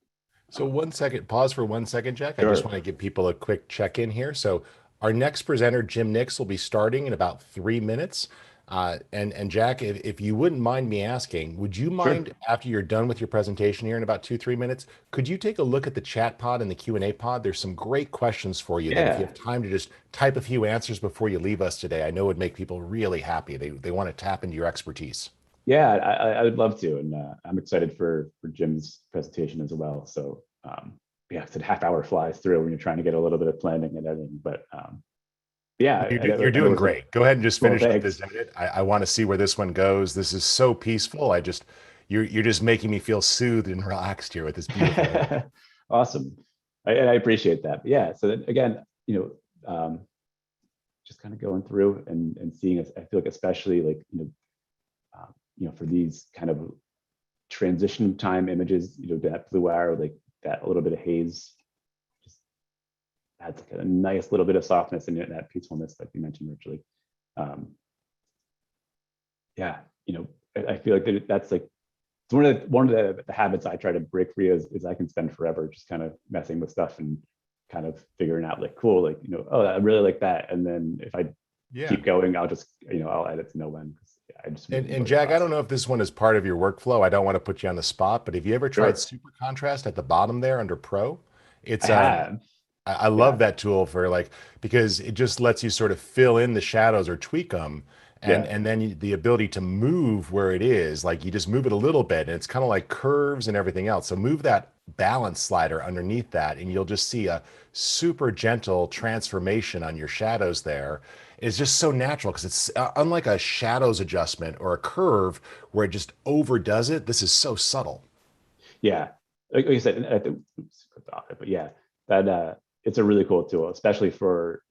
[SPEAKER 1] So one second, pause for 1 second, Jack. I just
[SPEAKER 3] Sure.
[SPEAKER 1] want to give people a quick check-in here. So our next presenter, Jim Nix, will be starting in about 3 minutes. And Jack, if you wouldn't mind me asking, would you
[SPEAKER 3] Sure.
[SPEAKER 1] mind, after you're done with your presentation here in about 2, 3 minutes, could you take a look at the chat pod and the Q&A pod? There's some great questions for you that if you
[SPEAKER 3] Yeah.
[SPEAKER 1] have time to just type a few answers before you leave us today, I know would make people really happy. They want to tap into your expertise.
[SPEAKER 3] Yeah, I would love to, and I'm excited for Jim's presentation as well. So yeah, it's a half hour flies through when you're trying to get a little bit of planning and editing, but yeah,
[SPEAKER 1] You're
[SPEAKER 3] I know
[SPEAKER 1] doing great. Go ahead and just
[SPEAKER 3] well,
[SPEAKER 1] finish up this
[SPEAKER 3] thanks.
[SPEAKER 1] edit. I want to see where this one goes. This is so peaceful. You're just making me feel soothed and relaxed here with this beautiful edit.
[SPEAKER 3] Awesome, and I appreciate that. But yeah, so then, again, just kind of going through and seeing. I feel like especially like for these kind of transition time images, that blue arrow, like that little bit of haze, just adds like a nice little bit of softness and that peacefulness, like you mentioned, Richly. Um, yeah, I feel like that's like it's one of the habits I try to break free is I can spend forever just kind of messing with stuff and kind of figuring out like cool, like oh, I really like that, and then if I
[SPEAKER 1] Yeah.
[SPEAKER 3] keep going, I'll just I'll edit to no end because I just really
[SPEAKER 1] And
[SPEAKER 3] enjoy the
[SPEAKER 1] Jack, I don't
[SPEAKER 3] process.
[SPEAKER 1] know if this one is part of your workflow. I don't want to put you on the spot, but have you ever tried
[SPEAKER 3] Sure,
[SPEAKER 1] super contrast at the bottom there under Pro?
[SPEAKER 3] I
[SPEAKER 1] It's
[SPEAKER 3] have.
[SPEAKER 1] I love
[SPEAKER 3] Yeah,
[SPEAKER 1] that tool for like because it just lets you sort of fill in the shadows or tweak them,
[SPEAKER 3] yeah,
[SPEAKER 1] and then the ability to move where it is, like you just move it a little bit, and it's kind of like curves and everything else. So move that balance slider underneath that, and you'll just see a super gentle transformation on your shadows there. It's just so natural because it's unlike a shadows adjustment or a curve where it just overdoes it. This is so subtle.
[SPEAKER 3] yeah. Like you said, and I think, oops, clicked off it, but yeah, that it's a really cool tool, especially for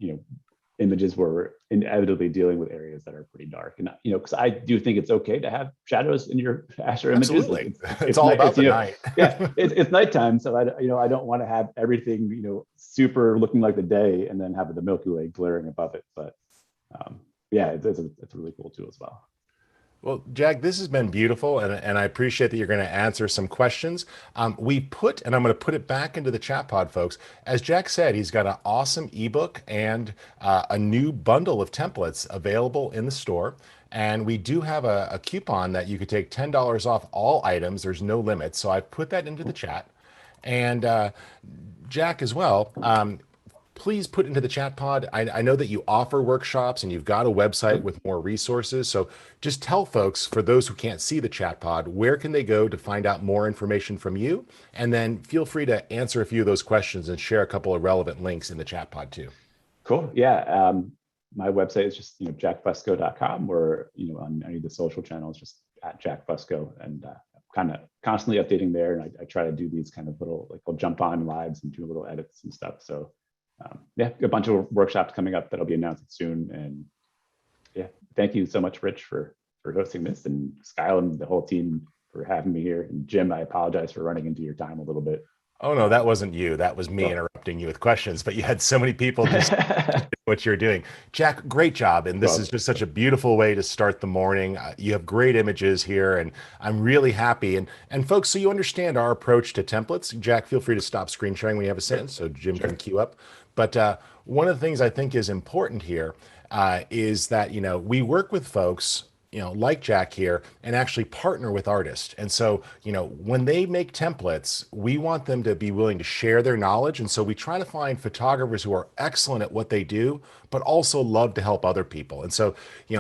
[SPEAKER 3] images where we're inevitably dealing with areas that are pretty dark. And because I do think it's okay to have shadows in your Asher images. Like
[SPEAKER 1] Absolutely. It's
[SPEAKER 3] it's
[SPEAKER 1] all
[SPEAKER 3] night.
[SPEAKER 1] about
[SPEAKER 3] It's
[SPEAKER 1] the night.
[SPEAKER 3] yeah, it's nighttime, so I don't want to have everything super looking like the day and then have the Milky Way glaring above it. But um, yeah, it's a really cool tool as well.
[SPEAKER 1] Well, Jack, this has been beautiful, and I appreciate that you're going to answer some questions. And I'm going to put it back into the chat pod, folks. As Jack said, he's got an awesome ebook and a new bundle of templates available in the store. And we do have a coupon that you could take $10 off all items. There's no limit. So I put that into the chat. And Jack as well. Please put into the chat pod. I know that you offer workshops and you've got a website with more resources. So just tell folks, for those who can't see the chat pod, where can they go to find out more information from you? And then feel free to answer a few of those questions and share a couple of relevant links in the chat pod too.
[SPEAKER 3] Cool. Yeah. My website is just jackfusco.com, or on any of the social channels, just at jackfusco, and kind of constantly updating there. And I try to do these kind of little, like, I'll jump on lives and do little edits and stuff. So yeah, a bunch of workshops coming up that'll be announced soon. And yeah, thank you so much, Rich, for hosting this, and Skylum, the whole team, for having me here. And Jim, I apologize for running into your time a little bit.
[SPEAKER 1] Oh, no, that wasn't you. That was me interrupting you with questions, but you had so many people just what you're doing. Jack, great job. And this is just such a beautiful way to start the morning. You have great images here, and I'm really happy. And folks, so you understand our approach to templates. Jack, feel free to stop screen sharing when you have a sentence so Jim can queue up. But one of the things I think is important here is that, we work with folks, like Jack here, and actually partner with artists. And so, when they make templates, we want them to be willing to share their knowledge. And so we try to find photographers who are excellent at what they do, but also love to help other people. And so,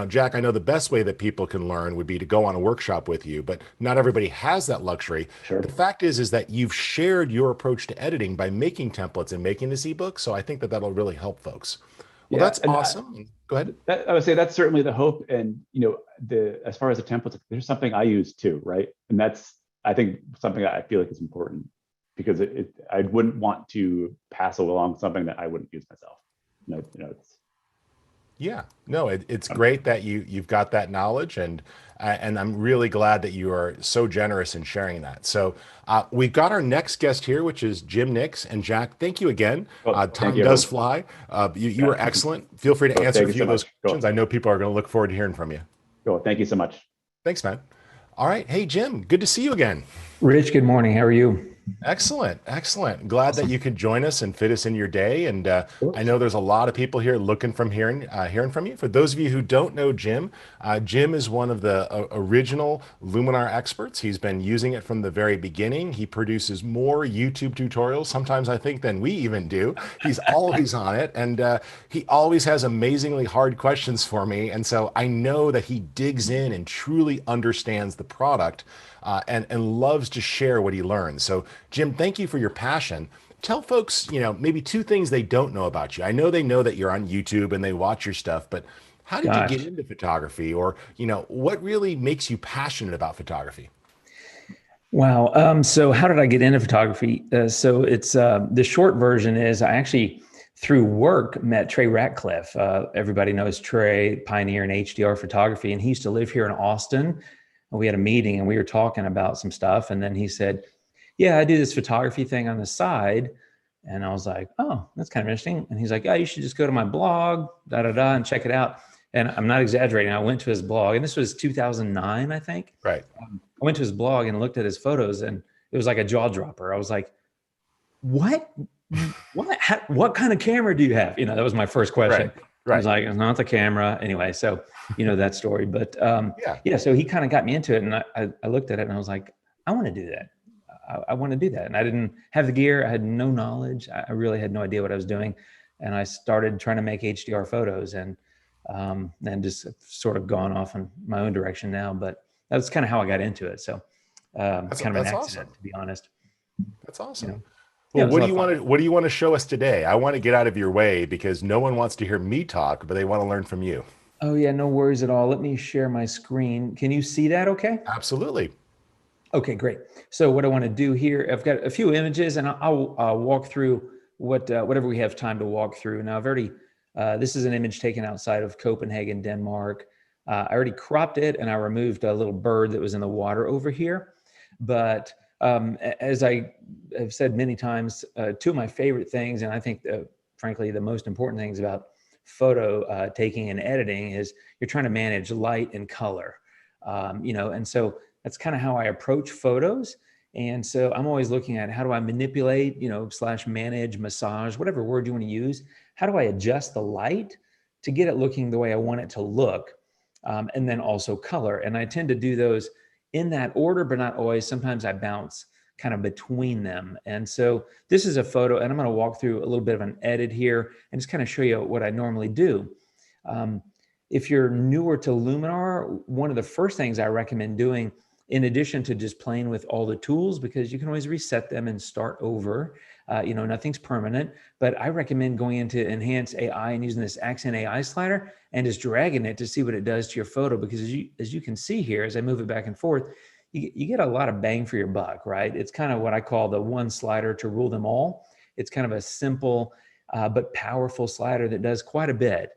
[SPEAKER 1] Jack, I know the best way that people can learn would be to go on a workshop with you, but not everybody has that luxury.
[SPEAKER 3] Sure.
[SPEAKER 1] The fact is that you've shared your approach to editing by making templates and making this ebook. So I think that that'll really help folks. Well,
[SPEAKER 3] Yeah,
[SPEAKER 1] that's awesome. Go ahead.
[SPEAKER 3] I would say that's certainly the hope. And as far as the templates, there's something I use too, right? And that's, I think, something that I feel like is important, because I wouldn't want to pass along something that I wouldn't use myself. It's
[SPEAKER 1] Yeah, no, it's great that you've got that knowledge, and I'm really glad that you are so generous in sharing that. So we've got our next guest here, which is Jim Nix. And Jack, thank you again. Time does fly. You were excellent. Feel free to answer a few of those questions. I know people are going to look forward to hearing from you.
[SPEAKER 3] Cool. Thank you so much.
[SPEAKER 1] Thanks, man. All right. Hey, Jim, good to see you again.
[SPEAKER 4] Rich, good morning. How are you?
[SPEAKER 1] Excellent. Glad that you could join us and fit us in your day. And I know there's a lot of people here looking from hearing from you. For those of you who don't know Jim, Jim is one of the original Luminar experts. He's been using it from the very beginning. He produces more YouTube tutorials, sometimes I think, than we even do. He's always on it, and he always has amazingly hard questions for me. And so I know that he digs in and truly understands the product. And loves to share what he learns. So, Jim, thank you for your passion. Tell folks, maybe two things they don't know about you. I know they know that you're on YouTube and they watch your stuff, but how did you get into photography, or, what really makes you passionate about photography?
[SPEAKER 4] Wow. So how did I get into photography? So it's the short version is I actually, through work, met Trey Ratcliffe. Everybody knows Trey, pioneer in HDR photography, and he used to live here in Austin. We had a meeting and we were talking about some stuff. And then he said, yeah, I do this photography thing on the side. And I was like, oh, that's kind of interesting. And he's like, oh, you should just go to my blog, and check it out. And I'm not exaggerating. I went to his blog, and this was 2009, I think.
[SPEAKER 1] Right.
[SPEAKER 4] I went to his blog and looked at his photos, and it was like a jaw dropper. I was like, what kind of camera do you have? That was my first question. Right. I was like, it's not the camera. Anyway, so that story. But yeah, so he kind of got me into it, and I looked at it and I was like, I want to do that. I want to do that. And I didn't have the gear. I had no knowledge. I really had no idea what I was doing. And I started trying to make HDR photos, and just sort of gone off in my own direction now. But that's kind of how I got into it. So kind of an accident, awesome, to be honest.
[SPEAKER 1] That's awesome. Well, what do you want to show us today? I want to get out of your way because no one wants to hear me talk, but they want to learn from you.
[SPEAKER 4] Oh yeah, no worries at all. Let me share my screen. Can you see that okay?
[SPEAKER 1] Absolutely.
[SPEAKER 4] Okay, great. So what I want to do here, I've got a few images, and I'll walk through whatever we have time to walk through. Now I've already, this is an image taken outside of Copenhagen, Denmark. I already cropped it, and I removed a little bird that was in the water over here. But as I have said many times, two of my favorite things, and I think frankly the most important things about photo taking and editing, is you're trying to manage light and color, and so that's kind of how I approach photos. And so I'm always looking at, how do I manipulate, / manage, massage, whatever word you want to use. How do I adjust the light to get it looking the way I want it to look? and then also color. And I tend to do those in that order, but not always. Sometimes I bounce kind of between them. And so this is a photo, and I'm going to walk through a little bit of an edit here and just kind of show you what I normally do. If you're newer to Luminar, one of the first things I recommend doing, in addition to just playing with all the tools, because you can always reset them and start over, nothing's permanent, but I recommend going into Enhance AI and using this Accent AI slider and just dragging it to see what it does to your photo. Because as you can see here, as I move it back and forth, you get a lot of bang for your buck, right? It's kind of what I call the one slider to rule them all. It's kind of a simple but powerful slider that does quite a bit.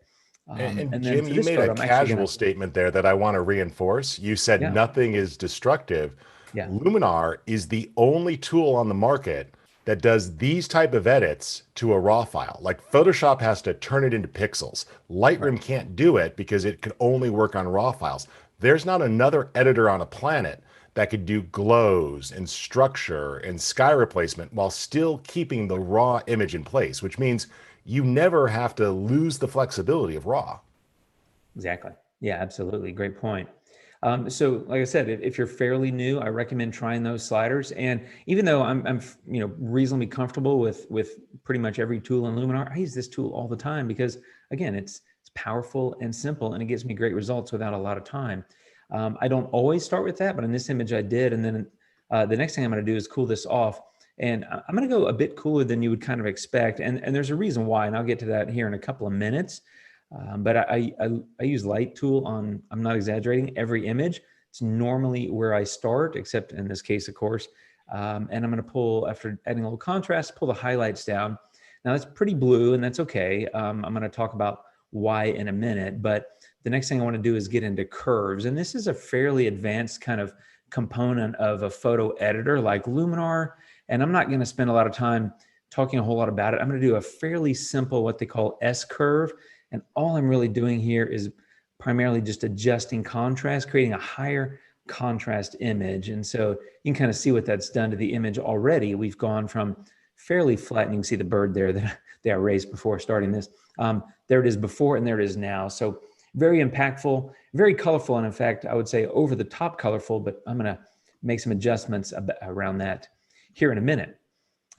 [SPEAKER 1] And
[SPEAKER 4] And then
[SPEAKER 1] Jim,
[SPEAKER 4] for
[SPEAKER 1] you
[SPEAKER 4] this
[SPEAKER 1] made a
[SPEAKER 4] photo, I'm actually
[SPEAKER 1] casual
[SPEAKER 4] gonna,
[SPEAKER 1] statement there that I want to reinforce. You said
[SPEAKER 4] yeah,
[SPEAKER 1] nothing is destructive.
[SPEAKER 4] yeah,
[SPEAKER 1] Luminar is the only tool on the market that does these type of edits to a raw file. Like Photoshop has to turn it into pixels.
[SPEAKER 4] right,
[SPEAKER 1] Lightroom can't do it because it can only work on raw files. There's not another editor on a planet that could do glows and structure and sky replacement while still keeping the raw image in place, which means you never have to lose the flexibility of raw.
[SPEAKER 4] exactly. Yeah, absolutely. Great point. So, like I said, if you're fairly new, I recommend trying those sliders. And even though I'm reasonably comfortable with pretty much every tool in Luminar, I use this tool all the time because, again, it's powerful and simple, and it gives me great results without a lot of time. I don't always start with that, but in this image I did. And then the next thing I'm going to do is cool this off. And I'm going to go a bit cooler than you would kind of expect. And there's a reason why, and I'll get to that here in a couple of minutes. But I use light tool on, I'm not exaggerating, every image. It's normally where I start, except in this case, of course. And I'm going to pull, after adding a little contrast, pull the highlights down. Now that's pretty blue, and that's okay. I'm going to talk about why in a minute. But the next thing I want to do is get into curves. And this is a fairly advanced kind of component of a photo editor like Luminar. And I'm not going to spend a lot of time talking a whole lot about it. I'm going to do a fairly simple, what they call S curve. And all I'm really doing here is primarily just adjusting contrast, creating a higher contrast image. And so you can kind of see what that's done to the image already. We've gone from fairly flat, and you can see the bird there that I erased before starting this. There it is before, and there it is now. So very impactful, very colorful, and in fact, I would say over the top colorful, but I'm going to make some adjustments around that here in a minute.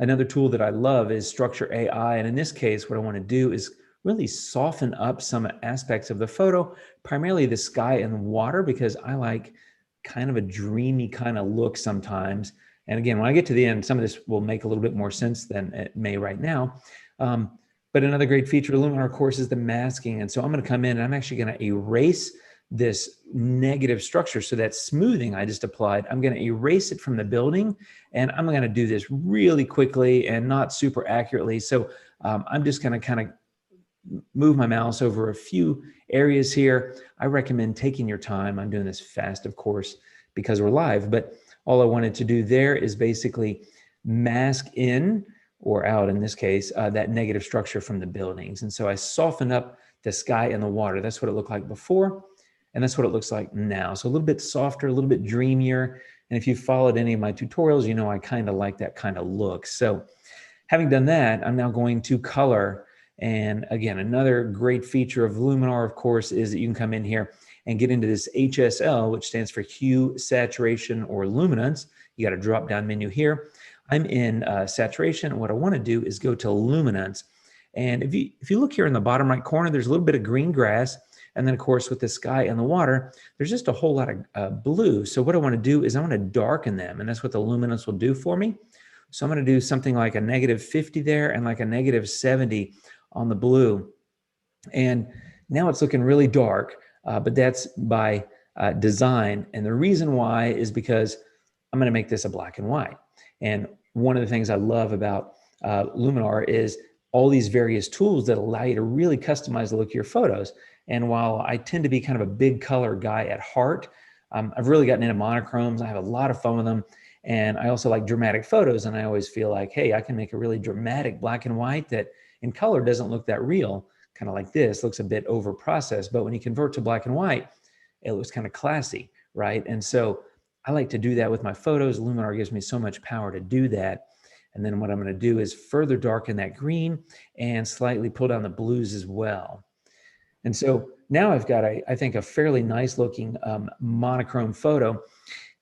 [SPEAKER 4] Another tool that I love is Structure AI. And in this case, what I want to do is really soften up some aspects of the photo, primarily the sky and water, because I like kind of a dreamy kind of look sometimes. And again, when I get to the end, some of this will make a little bit more sense than it may right now. But another great feature of Luminar, of course, is the masking. And so I'm going to come in and I'm actually going to erase this negative structure. So that smoothing I just applied, I'm going to erase it from the building. And I'm going to do this really quickly and not super accurately. So I'm just going to kind of move my mouse over a few areas here. I recommend taking your time. I'm doing this fast, of course, because we're live, but all I wanted to do there is basically mask in or out, in this case, that negative structure from the buildings. And so I softened up the sky and the water. That's what it looked like before, and that's what it looks like now. So a little bit softer, a little bit dreamier. And if you followed any of my tutorials, you know I kind of like that kind of look. So having done that, I'm now going to color. And again, another great feature of Luminar, of course, is that you can come in here and get into this HSL, which stands for hue, saturation, or luminance. You got a drop-down menu here. I'm in saturation. What I want to do is go to luminance. And if you look here in the bottom right corner, there's a little bit of green grass. And then, of course, with the sky and the water, there's just a whole lot of blue. So what I want to do is I want to darken them. And that's what the luminance will do for me. So I'm going to do something like a -50 there and like a -70 on the blue. And now it's looking really dark, but that's by design. And the reason why is because I'm going to make this a black and white. And one of the things I love about Luminar is all these various tools that allow you to really customize the look of your photos. And while I tend to be kind of a big color guy at heart, I've really gotten into monochromes. I have a lot of fun with them. And I also like dramatic photos. And I always feel like, hey, I can make a really dramatic black and white that in color doesn't look that real, kind of like this, looks a bit over processed. But when you convert to black and white, it looks kind of classy, right? And so I like to do that with my photos. Luminar gives me so much power to do that. And then what I'm going to do is further darken that green and slightly pull down the blues as well. And so now I've got, I think, a fairly nice looking monochrome photo.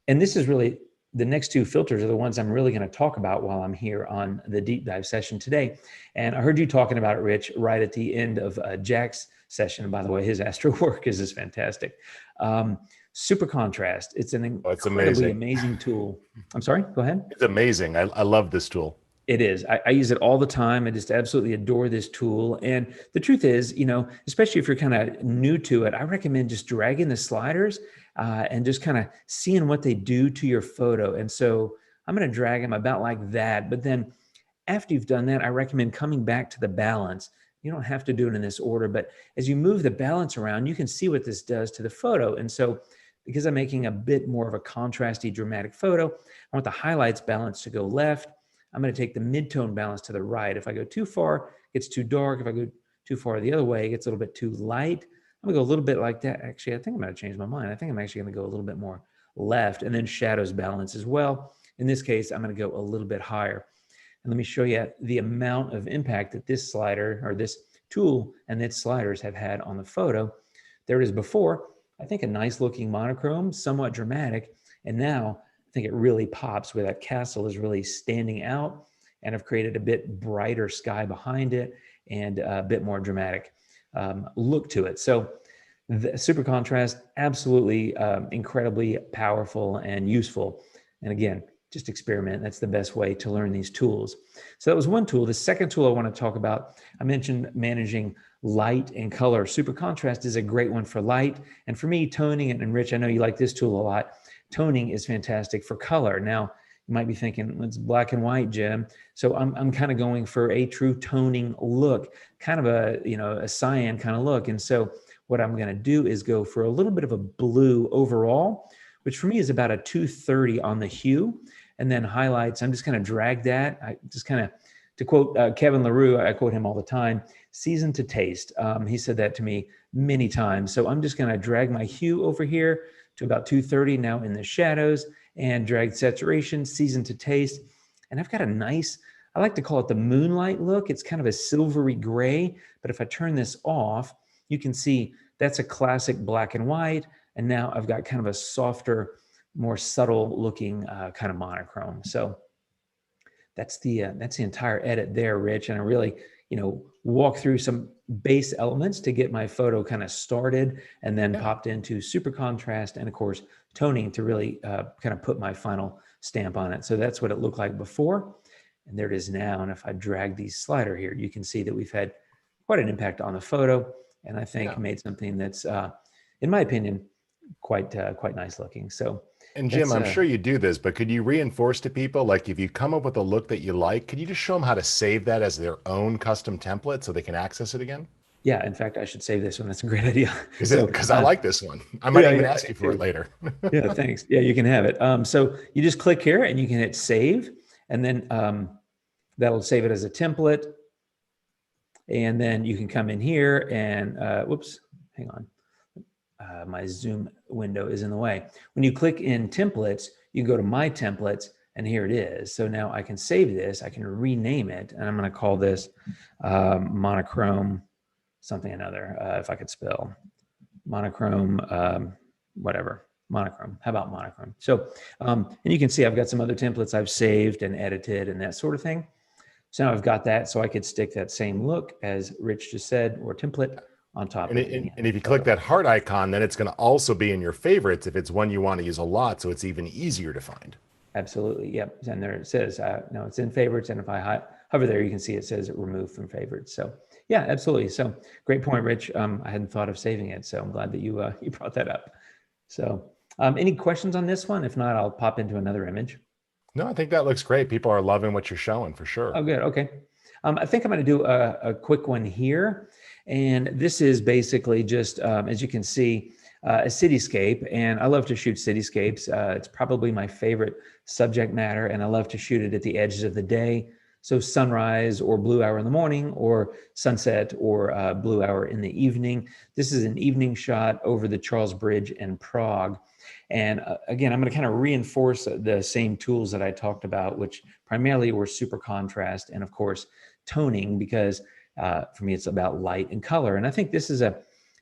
[SPEAKER 4] And this is really, the next two filters are the ones I'm really going to talk about while I'm here on the deep dive session today. And I heard you talking about it, Rich, right at the end of Jack's session. By the way, his astro work is just fantastic. Super contrast. It's an incredibly amazing tool. I'm sorry, go ahead.
[SPEAKER 1] It's amazing. I love this tool.
[SPEAKER 4] It is. I use it all the time. I just absolutely adore this tool. And the truth is, you know, especially if you're kind of new to it, I recommend just dragging the sliders and just kind of seeing what they do to your photo. And so I'm going to drag them about like that. But then after you've done that, I recommend coming back to the balance. You don't have to do it in this order, but as you move the balance around, you can see what this does to the photo. And so because I'm making a bit more of a contrasty, dramatic photo, I want the highlights balance to go left. I'm going to take the mid-tone balance to the right. If I go too far, it's too dark. If I go too far the other way, it gets a little bit too light. I'm going to go a little bit like that. Actually, I think I'm going to change my mind. I think I'm actually going to go a little bit more left, and then shadows balance as well. In this case, I'm going to go a little bit higher. And let me show you the amount of impact that this slider or this tool and its sliders have had on the photo. There it is before. I think a nice looking monochrome, somewhat dramatic. And now I think it really pops where that castle is really standing out, and I've created a bit brighter sky behind it and a bit more dramatic look to it. So the super contrast, absolutely incredibly powerful and useful. And again, just experiment. That's the best way to learn these tools. So that was one tool. The second tool I want to talk about, I mentioned managing light and color. Super contrast is a great one for light. And for me, toning, and Rich, I know you like this tool a lot. Toning is fantastic for color. Now, you might be thinking, it's black and white, Jim. So I'm kind of going for a true toning look, kind of a cyan kind of look. And so what I'm going to do is go for a little bit of a blue overall, which for me is about a 230 on the hue. And then highlights, I'm just going to drag that. I just kind of, to quote Kevin LaRue, I quote him all the time, season to taste. He said that to me many times. So I'm just going to drag my hue over here to about 230 now in the shadows, and drag saturation, season to taste. And I've got a nice, I like to call it the moonlight look. It's kind of a silvery gray, but if I turn this off, you can see that's a classic black and white. And now I've got kind of a softer, more subtle looking kind of monochrome. So that's the entire edit there, Rich. And I really, walk through some base elements to get my photo kind of started, and then popped into super contrast and of course toning to really kind of put my final stamp on it. So that's what it looked like before, and there it is now. And if I drag the slider here, you can see that we've had quite an impact on the photo, and I think made something that's, in my opinion, quite nice looking. So.
[SPEAKER 1] And Jim, I'm sure you do this, but could you reinforce to people, like if you come up with a look that you like, could you just show them how to save that as their own custom template so they can access it again?
[SPEAKER 4] Yeah, in fact, I should save this one. That's a great idea.
[SPEAKER 1] Because I like this one. I might even ask you for it later.
[SPEAKER 4] Yeah, thanks. Yeah, you can have it. So you just click here and you can hit save, and then that'll save it as a template. And then you can come in here and, whoops, hang on. My Zoom window is in the way. When you click in templates, you can go to my templates, and here it is. So now I can save this, I can rename it, and I'm going to call this monochrome something another, if I could spell monochrome, whatever, monochrome. How about monochrome? So, and you can see I've got some other templates I've saved and edited and that sort of thing. So now I've got that, so I could stick that same look as Rich just said, or template, on top
[SPEAKER 1] and if you click that heart icon, then it's going to also be in your favorites if it's one you want to use a lot, so it's even easier to find.
[SPEAKER 4] Absolutely. Yep. And there it says, no, it's in favorites. And if I hover there, you can see it says removed from favorites. So yeah, absolutely. So great point, Rich. I hadn't thought of saving it, so I'm glad that you brought that up. So any questions on this one? If not, I'll pop into another image.
[SPEAKER 1] No, I think that looks great. People are loving what you're showing for sure.
[SPEAKER 4] Oh, good. Okay. I think I'm going to do a quick one here. And this is basically just, as you can see, a cityscape. And I love to shoot cityscapes. It's probably my favorite subject matter. And I love to shoot it at the edges of the day. So sunrise or blue hour in the morning, or sunset or blue hour in the evening. This is an evening shot over the Charles Bridge in Prague. And again, I'm going to kind of reinforce the same tools that I talked about, which primarily were super contrast and of course toning, because for me, it's about light and color. And I think this is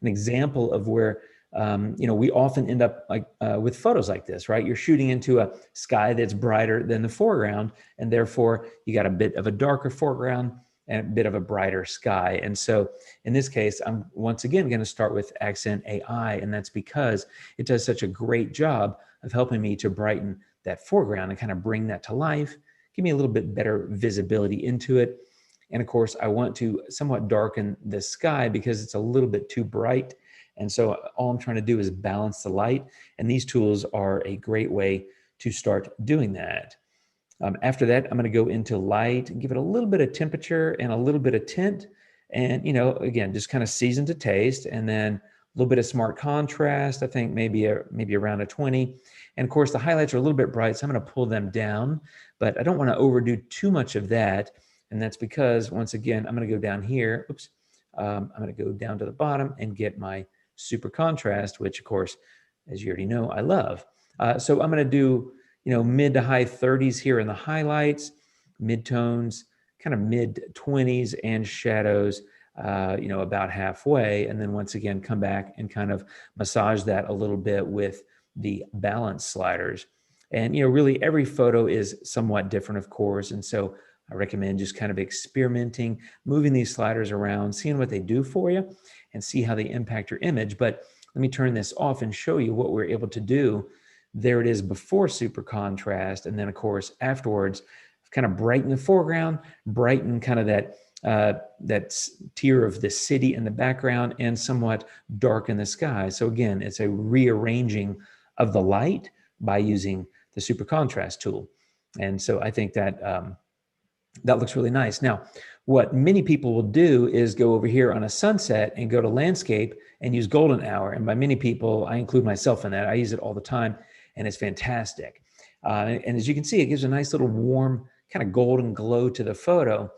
[SPEAKER 4] an example of where, we often end up like with photos like this, right? You're shooting into a sky that's brighter than the foreground, and therefore you got a bit of a darker foreground and a bit of a brighter sky. And so in this case, I'm once again going to start with Accent AI, and that's because it does such a great job of helping me to brighten that foreground and kind of bring that to life, give me a little bit better visibility into it. And of course, I want to somewhat darken the sky because it's a little bit too bright. And so all I'm trying to do is balance the light. And these tools are a great way to start doing that. After that, I'm going to go into light and give it a little bit of temperature and a little bit of tint. And, again, just kind of season to taste. And then a little bit of smart contrast, I think maybe around a 20. And of course, the highlights are a little bit bright, so I'm going to pull them down. But I don't want to overdo too much of that. And that's because, once again, I'm going to go down here. I'm going to go down to the bottom and get my super contrast, which, of course, as you already know, I love. So I'm going to do mid to high 30s here in the highlights, midtones, kind of mid 20s, and shadows, about halfway. And then once again, come back and kind of massage that a little bit with the balance sliders. And, really every photo is somewhat different, of course. And so I recommend just kind of experimenting, moving these sliders around, seeing what they do for you and see how they impact your image. But let me turn this off and show you what we're able to do. There it is before super contrast. And then of course, afterwards, kind of brighten the foreground, brighten kind of that tier of the city in the background, and somewhat darken the sky. So again, it's a rearranging of the light by using the super contrast tool. And so I think that that looks really nice. Now, what many people will do is go over here on a sunset and go to landscape and use golden hour. And by many people, I include myself in that. I use it all the time, and it's fantastic. And as you can see, it gives a nice little warm kind of golden glow to the photo.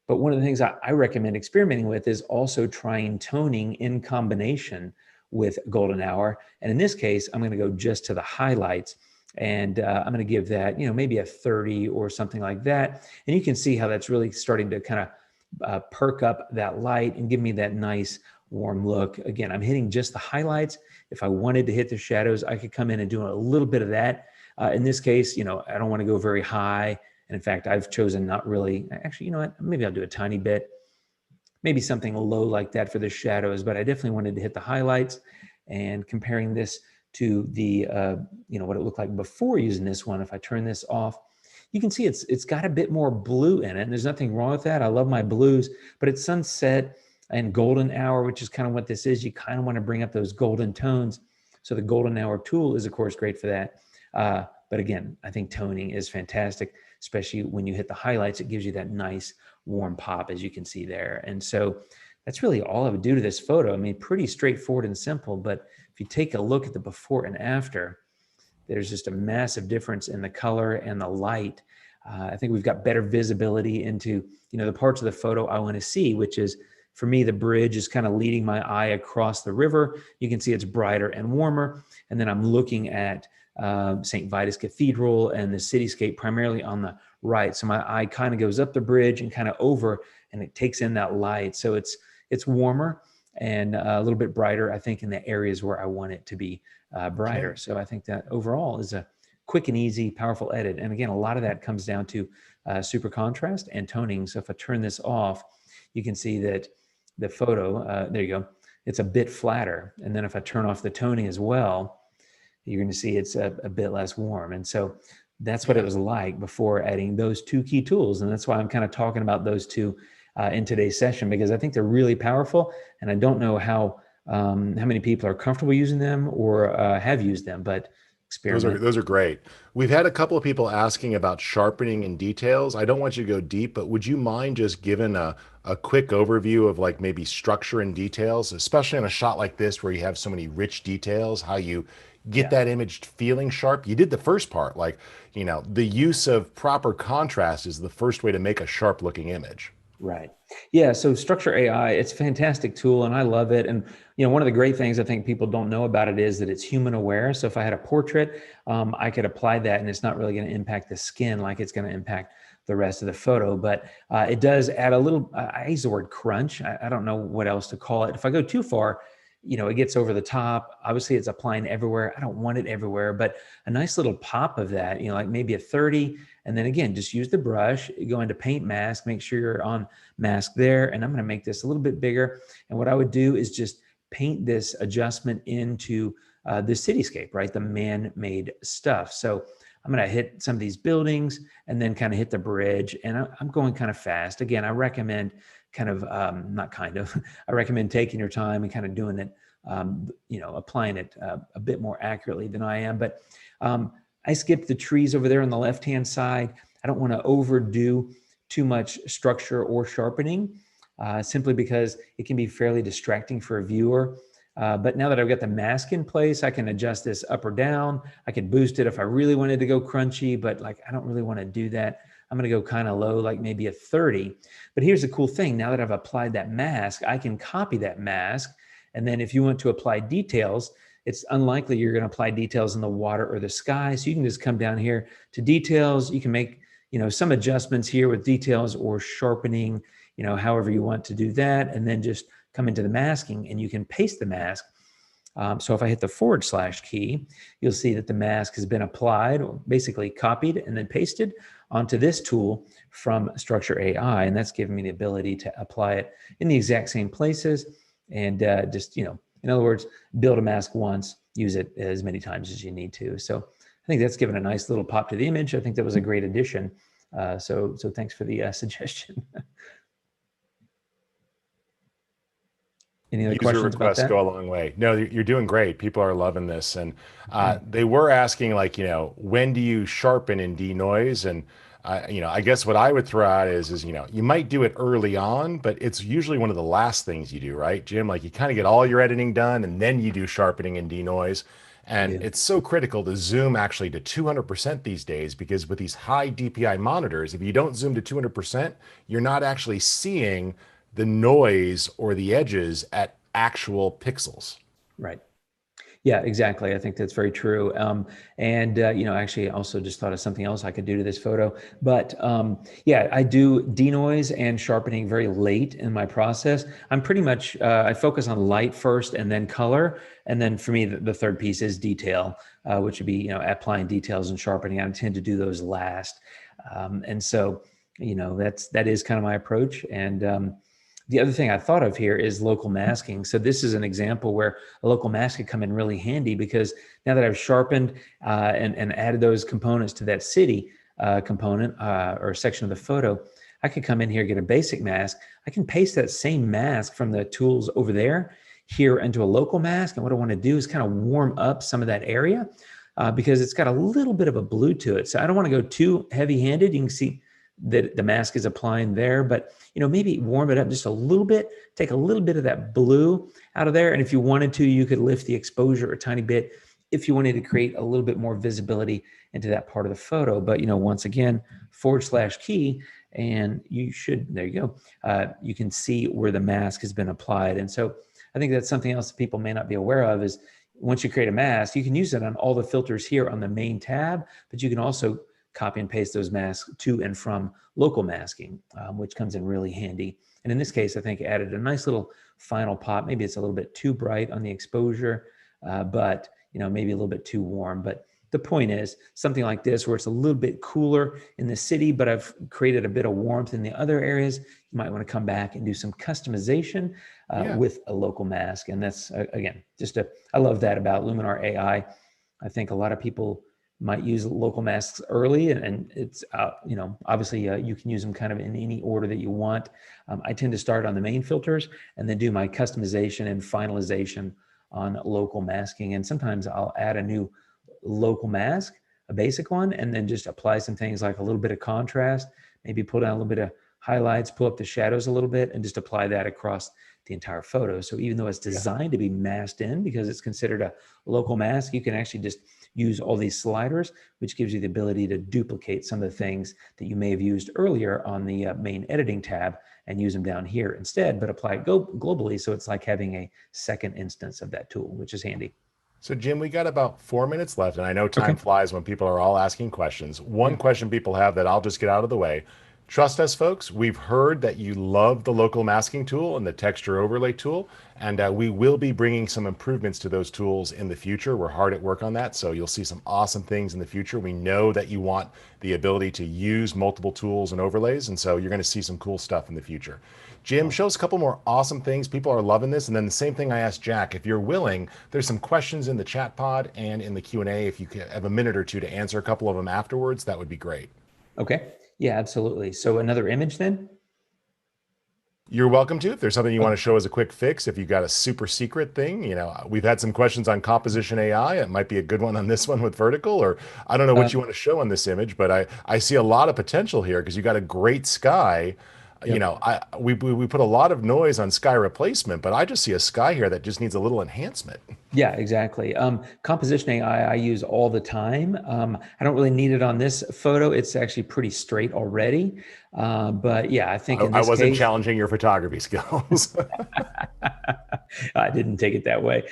[SPEAKER 4] But one of the things I recommend experimenting with is also trying toning in combination with golden hour. And in this case, I'm going to go just to the highlights. And I'm going to give that, maybe a 30 or something like that. And you can see how that's really starting to kind of perk up that light and give me that nice warm look. Again, I'm hitting just the highlights. If I wanted to hit the shadows, I could come in and do a little bit of that. In this case, I don't want to go very high. And in fact, I've chosen not really, actually, maybe I'll do a tiny bit, maybe something low like that for the shadows, but I definitely wanted to hit the highlights. And comparing this to the, what it looked like before using this one. If I turn this off, you can see it's got a bit more blue in it, and there's nothing wrong with that. I love my blues, but it's sunset and golden hour, which is kind of what this is. You kind of want to bring up those golden tones. So the golden hour tool is, of course, great for that. But again, I think toning is fantastic, especially when you hit the highlights. It gives you that nice warm pop, as you can see there. And so that's really all I would do to this photo. I mean, pretty straightforward and simple, but if you take a look at the before and after, there's just a massive difference in the color and the light. I think we've got better visibility into, the parts of the photo I want to see, which is, for me, the bridge is kind of leading my eye across the river. You can see it's brighter and warmer. And then I'm looking at St. Vitus Cathedral and the cityscape primarily on the right. So my eye kind of goes up the bridge and kind of over, and it takes in that light. So it's warmer and a little bit brighter, I think, in the areas where I want it to be brighter. Okay. So I think that overall is a quick and easy, powerful edit. And again, a lot of that comes down to super contrast and toning. So if I turn this off, you can see that the photo, there you go, it's a bit flatter. And then if I turn off the toning as well, you're going to see it's a bit less warm. And so that's what it was like before adding those two key tools. And that's why I'm kind of talking about those two in today's session, because I think they're really powerful. And I don't know how many people are comfortable using them or have used them, but experiment.
[SPEAKER 1] Those are great. We've had a couple of people asking about sharpening and details. I don't want you to go deep, but would you mind just giving a quick overview of like maybe structure and details, especially on a shot like this where you have so many rich details, how you get that image feeling sharp? You did the first part, like, the use of proper contrast is the first way to make a sharp looking image.
[SPEAKER 4] Right. Yeah. So Structure AI, it's a fantastic tool and I love it. And, one of the great things I think people don't know about it is that it's human aware. So if I had a portrait, I could apply that and it's not really going to impact the skin like it's going to impact the rest of the photo. But it does add a little, I use the word crunch. I don't know what else to call it. If I go too far, it gets over the top. Obviously it's applying everywhere. I don't want it everywhere, but a nice little pop of that, like maybe a 30. And then again, just use the brush, go into paint mask, make sure you're on mask there. And I'm going to make this a little bit bigger. And what I would do is just paint this adjustment into the cityscape, right? The man-made stuff. So I'm going to hit some of these buildings and then kind of hit the bridge. And I'm going kind of fast. Again, I recommend I recommend taking your time and kind of doing it, applying it a bit more accurately than I am. But I skipped the trees over there on the left-hand side. I don't want to overdo too much structure or sharpening, simply because it can be fairly distracting for a viewer. But now that I've got the mask in place, I can adjust this up or down. I can boost it if I really wanted to go crunchy, but like, I don't really want to do that. I'm going to go kind of low, like maybe a 30. But here's the cool thing. Now that I've applied that mask, I can copy that mask. And then if you want to apply details, it's unlikely you're going to apply details in the water or the sky. So you can just come down here to details. You can make, some adjustments here with details or sharpening, however you want to do that. And then just come into the masking and you can paste the mask. So if I hit the / key, you'll see that the mask has been applied, or basically copied and then pasted onto this tool from Structure AI. And that's giving me the ability to apply it in the exact same places and just, in other words, build a mask once, use it as many times as you need to. So I think that's given a nice little pop to the image. I think that was a great addition. So thanks for the suggestion. Any other
[SPEAKER 1] User
[SPEAKER 4] questions about
[SPEAKER 1] requests
[SPEAKER 4] that?
[SPEAKER 1] go a long way. No, you're doing great. People are loving this. And they were asking, like, when do you sharpen in denoise? And, I guess what I would throw out is, you might do it early on, but it's usually one of the last things you do, right, Jim? Like, you kind of get all your editing done and then you do sharpening and denoise. And
[SPEAKER 4] Yeah.
[SPEAKER 1] it's so critical to zoom actually to 200% these days, because with these high DPI monitors, if you don't zoom to 200%, you're not actually seeing the noise or the edges at actual pixels.
[SPEAKER 4] Right. Yeah, exactly. I think that's very true. Actually, I also just thought of something else I could do to this photo. But yeah, I do denoise and sharpening very late in my process. I'm pretty much, I focus on light first and then color. And then for me, the third piece is detail, which would be, applying details and sharpening. I tend to do those last. And so, that is kind of my approach. And the other thing I thought of here is local masking. So this is an example where a local mask could come in really handy, because now that I've sharpened and added those components to that city component or section of the photo, I could come in here, get a basic mask. I can paste that same mask from the tools over there here into a local mask. And what I want to do is kind of warm up some of that area because it's got a little bit of a blue to it. So I don't want to go too heavy-handed. You can see that the mask is applying there, but maybe warm it up just a little bit, take a little bit of that blue out of there. And if you wanted to, you could lift the exposure a tiny bit if you wanted to create a little bit more visibility into that part of the photo. But once again, / key, and there you go. You can see where the mask has been applied. And so I think that's something else that people may not be aware of is once you create a mask, you can use it on all the filters here on the main tab, but you can also copy and paste those masks to and from local masking, which comes in really handy. And in this case, I think added a nice little final pop. Maybe it's a little bit too bright on the exposure, but maybe a little bit too warm. But the point is something like this, where it's a little bit cooler in the city, but I've created a bit of warmth in the other areas. You might want to come back and do some customization with a local mask. And that's, again, I love that about Luminar AI. I think a lot of people might use local masks early, and it's, obviously you can use them kind of in any order that you want. I tend to start on the main filters and then do my customization and finalization on local masking. And sometimes I'll add a new local mask, a basic one, and then just apply some things like a little bit of contrast, maybe pull down a little bit of highlights, pull up the shadows a little bit, and just apply that across the entire photo. So even though it's designed to be masked in because it's considered a local mask, you can actually just use all these sliders, which gives you the ability to duplicate some of the things that you may have used earlier on the main editing tab and use them down here instead, but apply it globally. So it's like having a second instance of that tool, which is handy.
[SPEAKER 1] So Jim, we got about 4 minutes left, and I know time flies when people are all asking questions. One question people have that I'll just get out of the way. Trust us, folks. We've heard that you love the local masking tool and the texture overlay tool, and we will be bringing some improvements to those tools in the future. We're hard at work on that, so you'll see some awesome things in the future. We know that you want the ability to use multiple tools and overlays, and so you're going to see some cool stuff in the future. Jim, show us a couple more awesome things. People are loving this. And then the same thing I asked Jack, if you're willing, there's some questions in the chat pod and in the Q&A. If you have a minute or two to answer a couple of them afterwards, that would be great.
[SPEAKER 4] Okay. Yeah, absolutely. So another image then?
[SPEAKER 1] You're welcome to. If there's something you want to show as a quick fix, if you've got a super secret thing, we've had some questions on composition AI. It might be a good one on this one with vertical, or I don't know what you want to show on this image, but I see a lot of potential here because you got a great sky.
[SPEAKER 4] Yep.
[SPEAKER 1] We put a lot of noise on sky replacement, but I just see a sky here that just needs a little enhancement.
[SPEAKER 4] Yeah, exactly. Composition AI I use all the time. I don't really need it on this photo. It's actually pretty straight already. But yeah, I think in
[SPEAKER 1] I
[SPEAKER 4] this
[SPEAKER 1] wasn't
[SPEAKER 4] case,
[SPEAKER 1] challenging your photography skills.
[SPEAKER 4] I didn't take it that way.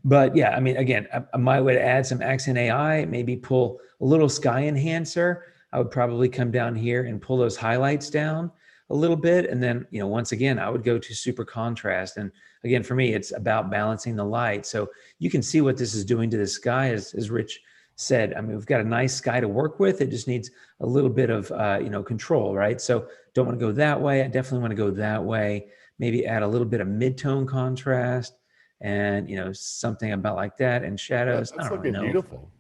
[SPEAKER 4] But yeah, I mean, again, my way to add some accent AI, maybe pull a little sky enhancer. I would probably come down here and pull those highlights down a little bit. And then, once again, I would go to super contrast. And again, for me, it's about balancing the light. So you can see what this is doing to the sky, as Rich said. I mean, we've got a nice sky to work with. It just needs a little bit of, control, right? So don't want to go that way. I definitely want to go that way. Maybe add a little bit of mid-tone contrast and, something about like that, and shadows. I
[SPEAKER 1] That's
[SPEAKER 4] don't really
[SPEAKER 1] looking
[SPEAKER 4] know.
[SPEAKER 1] beautiful.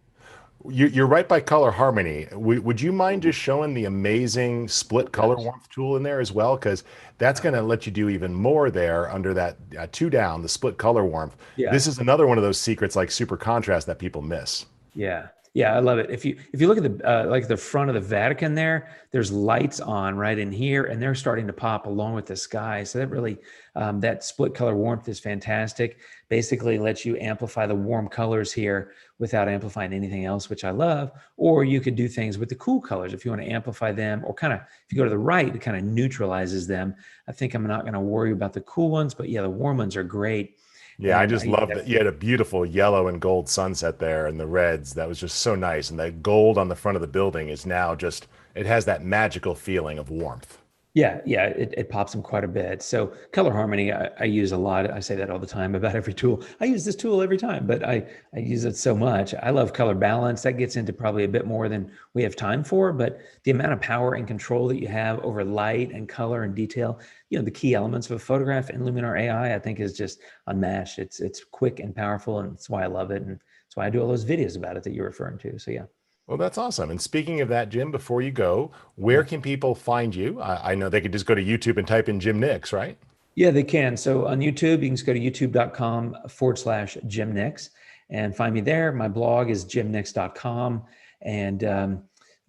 [SPEAKER 1] You're right by color harmony. Would you mind just showing the amazing split color warmth tool in there as well? Because that's going to let you do even more there under that two down, the split color warmth.
[SPEAKER 4] Yeah.
[SPEAKER 1] This is another one of those secrets like super contrast that people miss.
[SPEAKER 4] Yeah. Yeah, I love it. If you look at the like the front of the Vatican there, there's lights on right in here, and they're starting to pop along with the sky. So that really that split color warmth is fantastic. Basically lets you amplify the warm colors here without amplifying anything else, which I love. Or you could do things with the cool colors if you want to amplify them, or kind of if you go to the right, it kind of neutralizes them. I think I'm not going to worry about the cool ones, but yeah, the warm ones are great.
[SPEAKER 1] Yeah, I
[SPEAKER 4] And
[SPEAKER 1] just love that you had a beautiful yellow and gold sunset there and the reds. That was just so nice. And that gold on the front of the building is now just, it has that magical feeling of warmth.
[SPEAKER 4] yeah, it pops them quite a bit. So color harmony, I use a lot. I say that all the time about every tool. I use this tool every time, but I use it so much. I love color balance. That gets into probably a bit more than we have time for, but the amount of power and control that you have over light and color and detail, the key elements of a photograph in Luminar AI, I think is just unmatched. It's quick and powerful, and that's why I love it. And that's why I do all those videos about it that you're referring to. So yeah.
[SPEAKER 1] Well, that's awesome. And speaking of that, Jim, before you go, where can people find you? I know they could just go to YouTube and type in Jim Nix, right?
[SPEAKER 4] Yeah, they can. So on YouTube, you can just go to youtube.com/Jim Nix and find me there. My blog is jimnix.com. And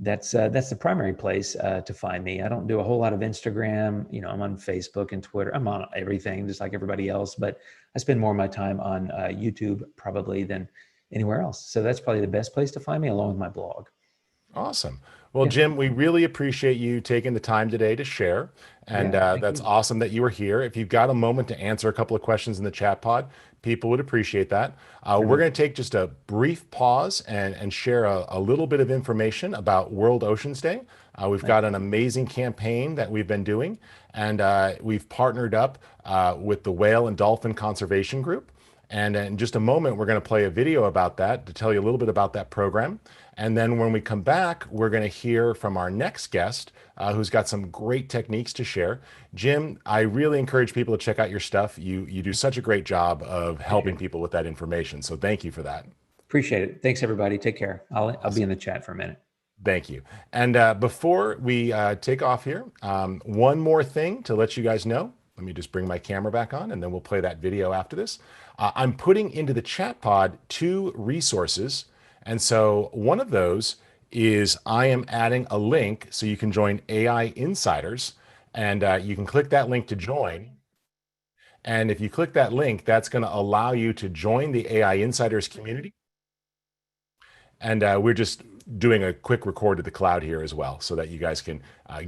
[SPEAKER 4] that's the primary place to find me. I don't do a whole lot of Instagram. I'm on Facebook and Twitter. I'm on everything, just like everybody else. But I spend more of my time on YouTube probably than anywhere else. So that's probably the best place to find me, along with my blog.
[SPEAKER 1] Awesome. Well,
[SPEAKER 4] Yeah.
[SPEAKER 1] Jim, we really appreciate you taking the time today to share. And
[SPEAKER 4] Yeah, thank
[SPEAKER 1] that's
[SPEAKER 4] you.
[SPEAKER 1] awesome that you were here. If you've got a moment to answer a couple of questions in the chat pod, people would appreciate that. We're going to take just a brief pause and share a little bit of information about World Oceans Day. We've got an amazing campaign that we've been doing, and we've partnered up with the Whale and Dolphin Conservation Group. And in just a moment, we're going to play a video about that to tell you a little bit about that program. And then when we come back, we're going to hear from our next guest, who's got some great techniques to share. Jim, I really encourage people to check out your stuff. You do such a great job of helping people with that information. So thank you for that.
[SPEAKER 4] Appreciate it. Thanks, everybody. Take care. I'll be in the chat for a minute.
[SPEAKER 1] Thank you. And before we take off here, one more thing to let you guys know. Let me just bring my camera back on, and then we'll play that video after this. I'm putting into the chat pod 2 resources. And so one of those is I am adding a link so you can join AI Insiders. And you can click that link to join. And if you click that link, that's going to allow you to join the AI Insiders community. And we're just doing a quick record to the cloud here as well so that you guys can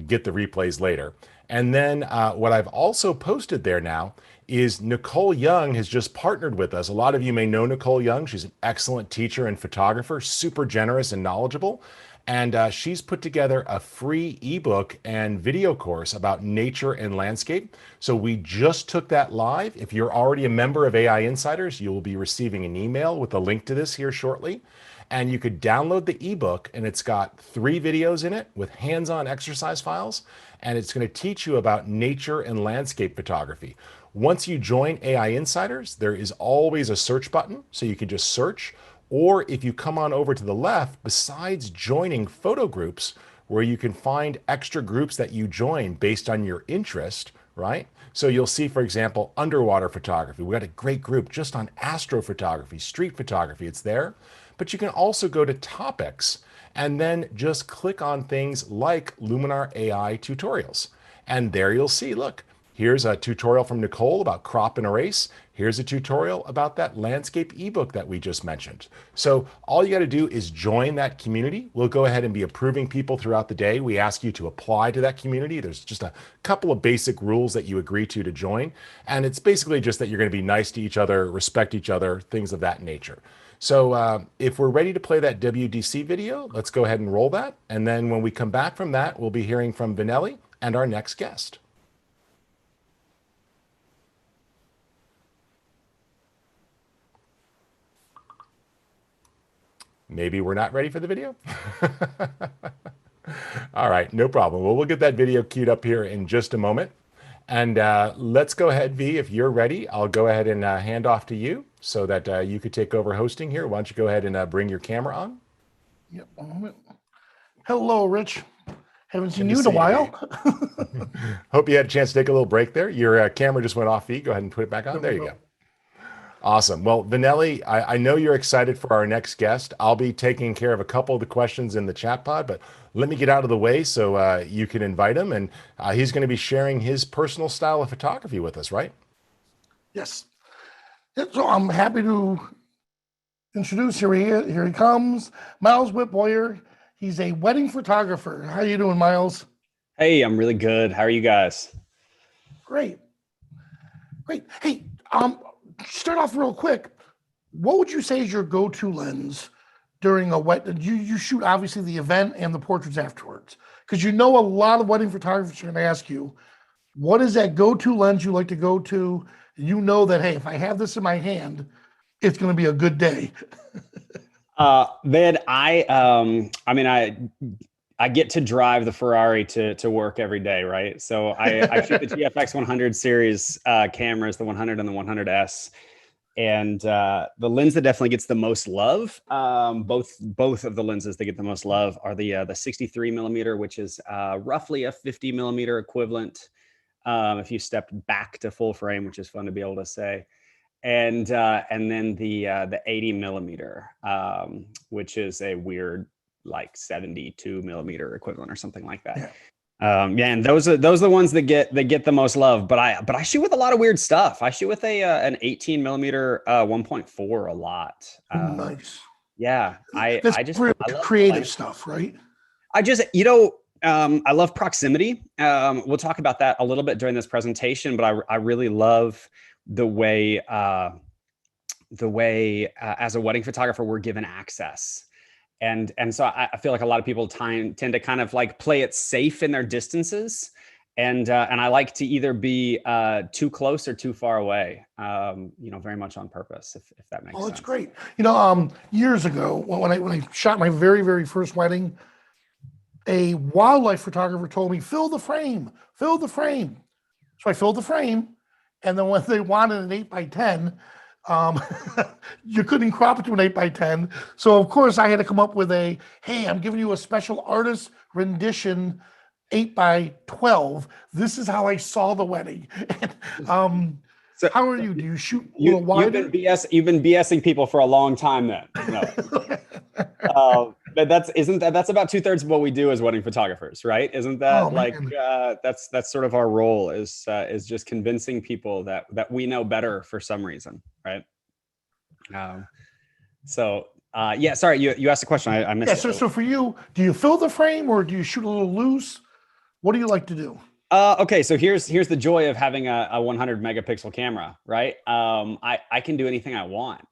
[SPEAKER 1] get the replays later. And then what I've also posted there now is Nicole Young has just partnered with us. A lot of you may know Nicole Young. She's an excellent teacher and photographer, super generous and knowledgeable. And she's put together a free ebook and video course about nature and landscape. So we just took that live. If you're already a member of AI Insiders, you will be receiving an email with a link to this here shortly. And you could download the ebook, and it's got 3 videos in it with hands-on exercise files, and it's going to teach you about nature and landscape photography. Once you join AI Insiders, there is always a search button, so you can just search. Or if you come on over to the left, besides joining photo groups, where you can find extra groups that you join based on your interest, right? So you'll see, for example, underwater photography. We got a great group just on astrophotography, street photography. It's there. But you can also go to topics and then just click on things like Luminar AI tutorials. And there you'll see, look, here's a tutorial from Nicole about crop and erase. Here's a tutorial about that landscape ebook that we just mentioned. So all you got to do is join that community. We'll go ahead and be approving people throughout the day. We ask you to apply to that community. There's just a couple of basic rules that you agree to join. And it's basically just that you're going to be nice to each other, respect each other, things of that nature. So if we're ready to play that WDC video, let's go ahead and roll that. And then when we come back from that, we'll be hearing from Vinelli and our next guest. Maybe we're not ready for the video. All right, no problem. Well, we'll get that video queued up here in just a moment. And let's go ahead, V, if you're ready, I'll go ahead and hand off to you so that you could take over hosting here. Why don't you go ahead and bring your camera on?
[SPEAKER 2] Yep, one moment. Hello, Rich. Haven't seen you in a while.
[SPEAKER 1] Hope you had a chance to take a little break there. Your camera just went off, V. Go ahead and put it back on. There you go. Awesome. Well, Vinelli, I know you're excited for our next guest. I'll be taking care of a couple of the questions in the chat pod, but let me get out of the way so you can invite him. And he's going to be sharing his personal style of photography with us, right?
[SPEAKER 2] Yes. So I'm happy to introduce, here he comes, Miles Whitboyer. He's a wedding photographer. How you doing, Miles?
[SPEAKER 5] Hey, I'm really good. How are you guys?
[SPEAKER 2] Great. Great. Hey, start off real quick. What would you say is your go-to lens during a wedding? You shoot obviously the event and the portraits afterwards, because you know a lot of wedding photographers are going to ask you, what is that go-to lens you like to go to? You know that, hey, if I have this in my hand, it's going to be a good day.
[SPEAKER 5] Man, I get to drive the Ferrari to work every day, right? So I shoot the TFX 100 series cameras, the 100 and the 100S. And the lens that definitely gets the most love, both of the lenses that get the most love are the 63 millimeter, which is roughly a 50 millimeter equivalent if you stepped back to full frame, which is fun to be able to say. And then the 80 millimeter, which is a weird like 72 millimeter equivalent or something like that. Yeah. And those are the ones that get the most love. But I shoot with a lot of weird stuff. I shoot with an 18 millimeter 1.4 a lot.
[SPEAKER 2] Nice.
[SPEAKER 5] Yeah, I love
[SPEAKER 2] creative stuff, right?
[SPEAKER 5] I just I love proximity. We'll talk about that a little bit during this presentation, but I really love the way as a wedding photographer we're given access. And so I feel like a lot of people tend to kind of like play it safe in their distances. And I like to either be too close or too far away, very much on purpose, if that makes sense.
[SPEAKER 2] Oh, that's great. Years ago, when I shot my very, very first wedding, a wildlife photographer told me, fill the frame. So I filled the frame. And then when they wanted an 8x10, you couldn't crop it to an 8x10. So of course I had to come up with hey, I'm giving you a special artist rendition 8x12. This is how I saw the wedding. So how are you? Do you shoot a little wider?
[SPEAKER 5] You've been BSing people for a long time then. No. But that's about 2/3 of what we do as wedding photographers, right? Isn't that that's sort of our role is just convincing people that we know better for some reason, right? Sorry, you asked a question. I missed it.
[SPEAKER 2] So for you, do you fill the frame or do you shoot a little loose? What do you like to do?
[SPEAKER 5] Okay, so here's the joy of having a 100 megapixel camera, right? I can do anything I want.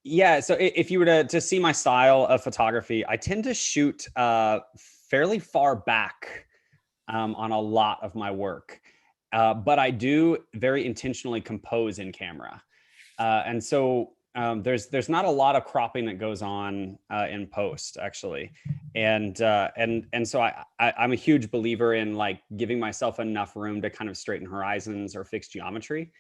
[SPEAKER 5] Yeah. So if you were to see my style of photography, I tend to shoot fairly far back on a lot of my work. But I do very intentionally compose in camera. And so there's not a lot of cropping that goes on in post actually. And so I'm a huge believer in like giving myself enough room to kind of straighten horizons or fix geometry,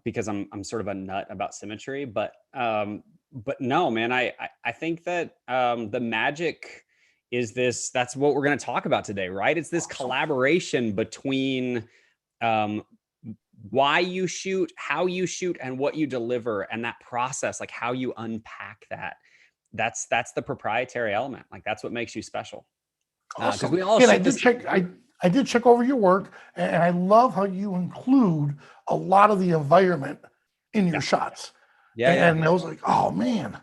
[SPEAKER 5] because I'm sort of a nut about symmetry. But no, man, I think that the magic is this. That's what we're going to talk about today, right? It's this collaboration between um, why you shoot, how you shoot, and what you deliver, and that process, like how you unpack that. That's the proprietary element. Like that's what makes you special. Because
[SPEAKER 2] Awesome.
[SPEAKER 5] we all
[SPEAKER 2] And
[SPEAKER 5] shoot
[SPEAKER 2] I did
[SPEAKER 5] this.
[SPEAKER 2] check. I did check over your work, and I love how you include a lot of the environment in your shots.
[SPEAKER 5] Yeah, yeah.
[SPEAKER 2] And I was like, oh man.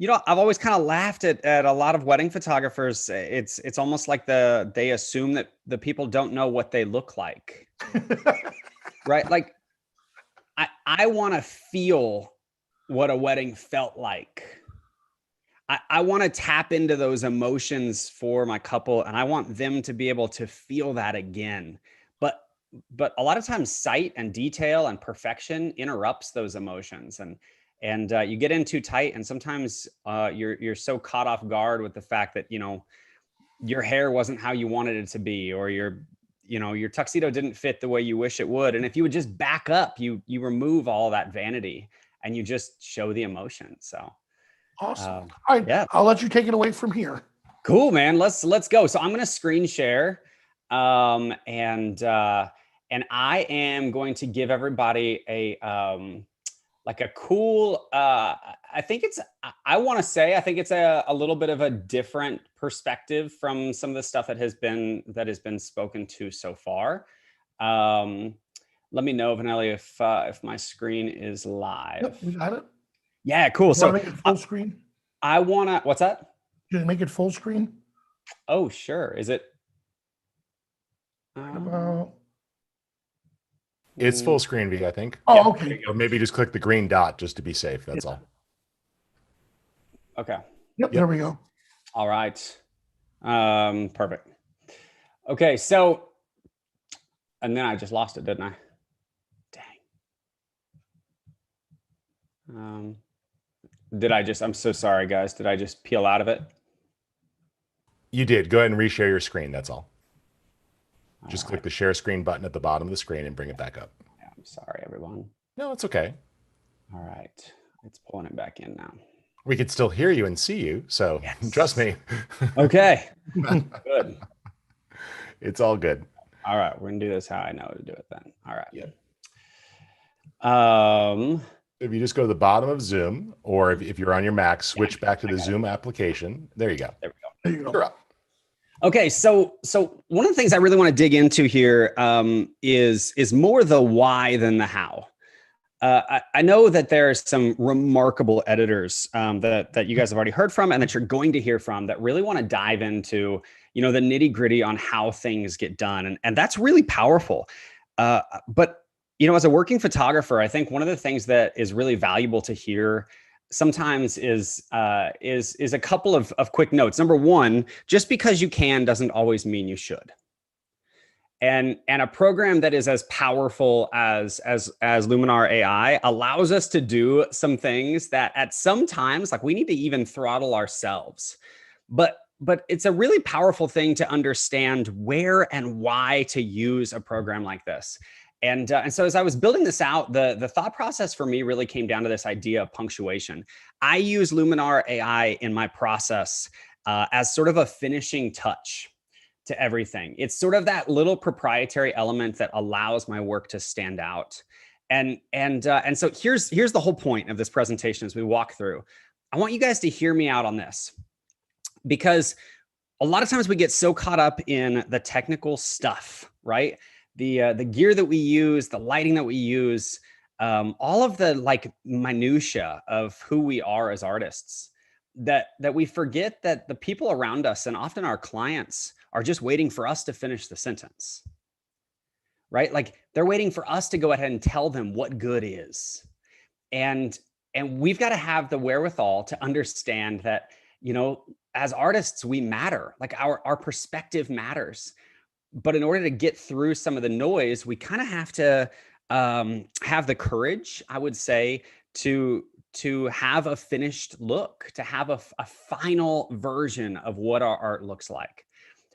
[SPEAKER 5] You know, I've always kind of laughed at a lot of wedding photographers. It's almost like they assume that the people don't know what they look like, right? Like I want to feel what a wedding felt like. I want to tap into those emotions for my couple, and I want them to be able to feel that again. But a lot of times sight and detail and perfection interrupts those emotions, and you get in too tight, and sometimes you're so caught off guard with the fact that, you know, your hair wasn't how you wanted it to be, or your tuxedo didn't fit the way you wish it would. And if you would just back up, you remove all that vanity and you just show the emotion. So
[SPEAKER 2] Awesome.
[SPEAKER 5] um,
[SPEAKER 2] All right,
[SPEAKER 5] yeah,
[SPEAKER 2] I'll let you take it away from here.
[SPEAKER 5] cool, man. Let's go. So I'm going to screen share, and I am going to give everybody a like a cool, I think it's, I want to say, I think it's a little bit of a different perspective from some of the stuff that has been spoken to so far. Let me know, Vanelli, if my screen is live.
[SPEAKER 2] Yep, we got it.
[SPEAKER 5] Yeah, cool.
[SPEAKER 2] You
[SPEAKER 5] So
[SPEAKER 2] want to make it full screen?
[SPEAKER 5] I want to, what's that?
[SPEAKER 2] Can you make it full screen?
[SPEAKER 5] Oh, sure. Is it?
[SPEAKER 2] About...
[SPEAKER 1] It's full screen V, I think.
[SPEAKER 2] Oh, okay.
[SPEAKER 1] Or maybe just click the green dot just to be safe. That's all.
[SPEAKER 5] Okay.
[SPEAKER 2] Yep, there we go.
[SPEAKER 5] All right. Perfect. Okay, so, and then I just lost it, didn't I? Dang. I'm so sorry, guys. Did I just peel out of it?
[SPEAKER 1] You did. Go ahead and reshare your screen. That's all. Just click the share screen button at the bottom of the screen and bring it back up.
[SPEAKER 5] Yeah, I'm sorry, everyone.
[SPEAKER 1] No, it's okay.
[SPEAKER 5] All right. It's pulling it back in now.
[SPEAKER 1] We could still hear you and see you. So yes. Trust me.
[SPEAKER 5] Okay. Good.
[SPEAKER 1] It's all good.
[SPEAKER 5] All right. We're going to do this how I know to do it then. All right.
[SPEAKER 1] Yeah. If you just go to the bottom of Zoom, or if you're on your Mac, switch back to the Zoom application. There you go.
[SPEAKER 5] There we go.
[SPEAKER 2] There you go.
[SPEAKER 1] You're up.
[SPEAKER 5] Okay, so one of the things I really want to dig into here is more the why than the how. I know that there are some remarkable editors that you guys have already heard from and that you're going to hear from that really want to dive into, you know, the nitty gritty on how things get done, and that's really powerful. But you know, as a working photographer, I think one of the things that is really valuable to hear sometimes is a couple of quick notes. Number one, just because you can doesn't always mean you should. And a program that is as powerful as Luminar AI allows us to do some things that at some times, like, we need to even throttle ourselves. But it's a really powerful thing to understand where and why to use a program like this. And so as I was building this out, the thought process for me really came down to this idea of punctuation. I use Luminar AI in my process as sort of a finishing touch to everything. It's sort of that little proprietary element that allows my work to stand out. And so here's the whole point of this presentation as we walk through. I want you guys to hear me out on this, because a lot of times we get so caught up in the technical stuff, right? The gear that we use, the lighting that we use, all of the like minutia of who we are as artists, that we forget that the people around us and often our clients are just waiting for us to finish the sentence, right? Like, they're waiting for us to go ahead and tell them what good is. And And we've got to have the wherewithal to understand that, you know, as artists, we matter. Like our perspective matters. But in order to get through some of the noise, we kind of have to have the courage, I would say, to have a finished look, to have a final version of what our art looks like.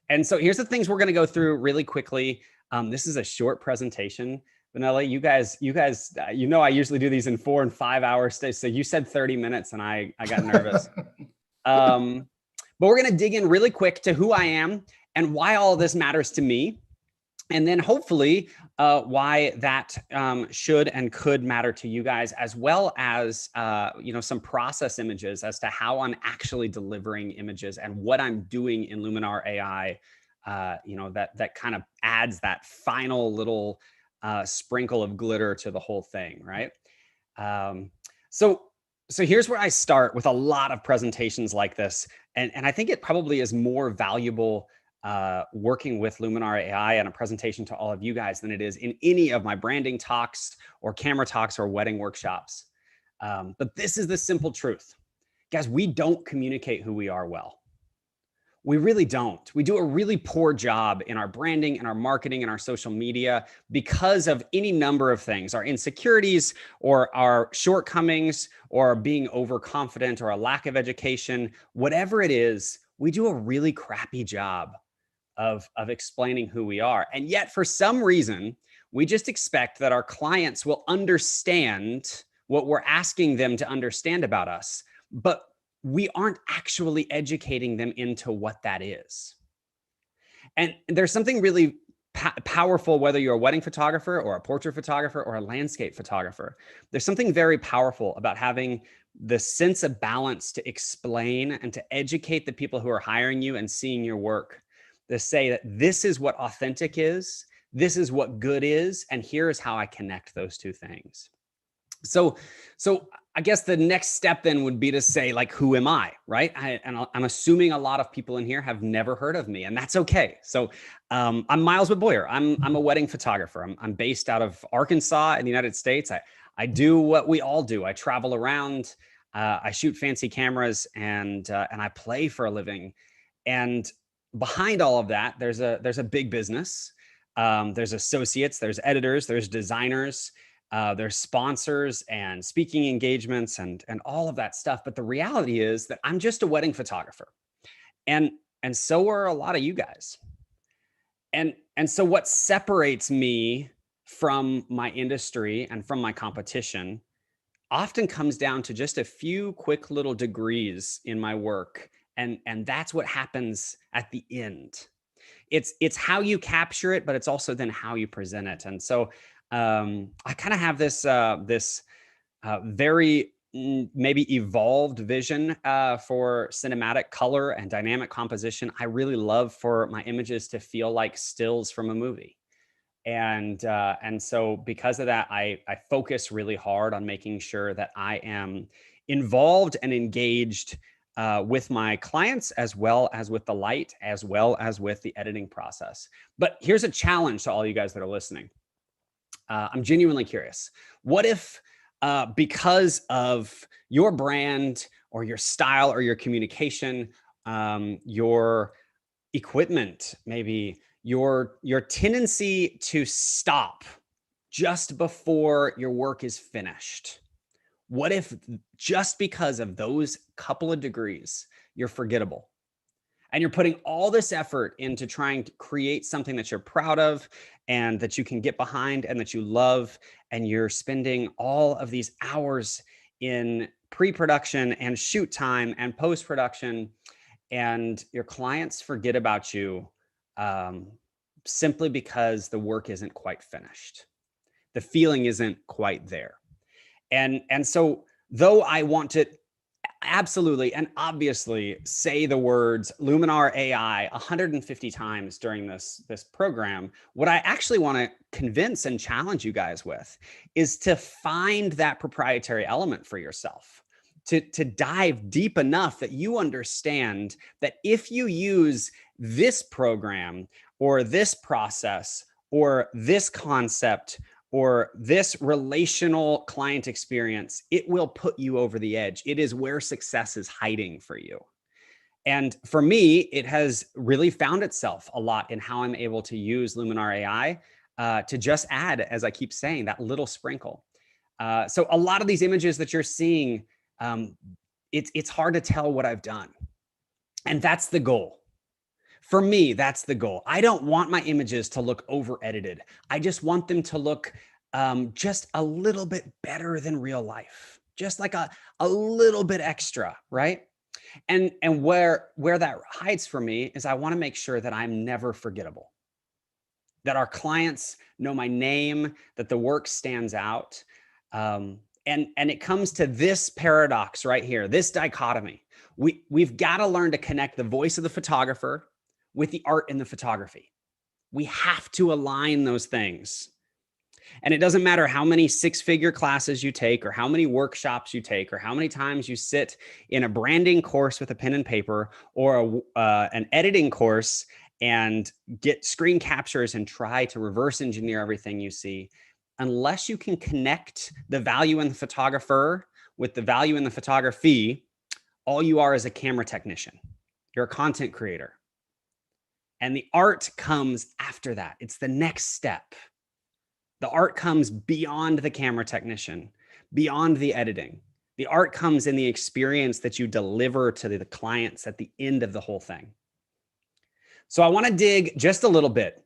[SPEAKER 5] And so here's the things we're going to go through really quickly. This is a short presentation. Vanilla, you guys, you know, I usually do these in 4 and 5 hour stays. So you said 30 minutes and I got nervous. But we're going to dig in really quick to who I am and why all of this matters to me. And then hopefully why that should and could matter to you guys, as well as, you know, some process images as to how I'm actually delivering images and what I'm doing in Luminar AI, you know, that kind of adds that final little sprinkle of glitter to the whole thing, right? So here's where I start with a lot of presentations like this. And I think it probably is more valuable working with Luminar AI and a presentation to all of you guys than it is in any of my branding talks or camera talks or wedding workshops. But this is the simple truth. Guys, we don't communicate who we are well. We really don't. We do a really poor job in our branding and our marketing and our social media because of any number of things, our insecurities or our shortcomings or being overconfident or a lack of education, whatever it is, we do a really crappy job of explaining who we are. And yet for some reason, we just expect that our clients will understand what we're asking them to understand about us, but we aren't actually educating them into what that is. And there's something really powerful, whether you're a wedding photographer or a portrait photographer or a landscape photographer. There's something very powerful about having the sense of balance to explain and to educate the people who are hiring you and seeing your work, to say that this is what authentic is, this is what good is, and here is how I connect those two things. So I guess the next step then would be to say, like, who am I, right? I'm assuming a lot of people in here have never heard of me, and that's okay. So I'm Miles Boyer. I'm a wedding photographer. I'm based out of Arkansas in the United States. I do what we all do. I travel around. I shoot fancy cameras, and I play for a living. And behind all of that, there's a big business. There's associates, there's editors, there's designers. There's sponsors and speaking engagements and all of that stuff. But the reality is that I'm just a wedding photographer. And so are a lot of you guys. And so what separates me from my industry and from my competition often comes down to just a few quick little degrees in my work. And that's what happens at the end. It's how you capture it, but it's also then how you present it. And so I kind of have this very maybe evolved vision for cinematic color and dynamic composition. I really love for my images to feel like stills from a movie. And so because of that, I focus really hard on making sure that I am involved and engaged with my clients, as well as with the light, as well as with the editing process. But here's a challenge to all you guys that are listening. I'm genuinely curious. What if because of your brand or your style or your communication, your equipment, maybe your tendency to stop just before your work is finished? What if just because of those couple of degrees, you're forgettable? And you're putting all this effort into trying to create something that you're proud of and that you can get behind and that you love. And you're spending all of these hours in pre-production and shoot time and post-production, and your clients forget about you simply because the work isn't quite finished. The feeling isn't quite there. And so though I want to absolutely and obviously say the words Luminar AI 150 times during this program, what I actually want to convince and challenge you guys with is to find that proprietary element for yourself, to dive deep enough that you understand that if you use this program or this process or this concept or this relational client experience, it will put you over the edge. It is where success is hiding for you. And for me, it has really found itself a lot in how I'm able to use Luminar AI to just add, as I keep saying, that little sprinkle. So a lot of these images that you're seeing, it's hard to tell what I've done. And that's the goal. For me, that's the goal. I don't want my images to look over edited. I just want them to look just a little bit better than real life, just like a little bit extra, right? And where that hides for me is I want to make sure that I'm never forgettable, that our clients know my name, that the work stands out. And it comes to this paradox right here, this dichotomy. We've got to learn to connect the voice of the photographer with the art in the photography. We have to align those things. And it doesn't matter how many six-figure classes you take, or how many workshops you take, or how many times you sit in a branding course with a pen and paper, or an editing course and get screen captures and try to reverse engineer everything you see. Unless you can connect the value in the photographer with the value in the photography, all you are is a camera technician. You're a content creator. And the art comes after that. It's the next step. The art comes beyond the camera technician, beyond the editing. The art comes in the experience that you deliver to the clients at the end of the whole thing. So I want to dig just a little bit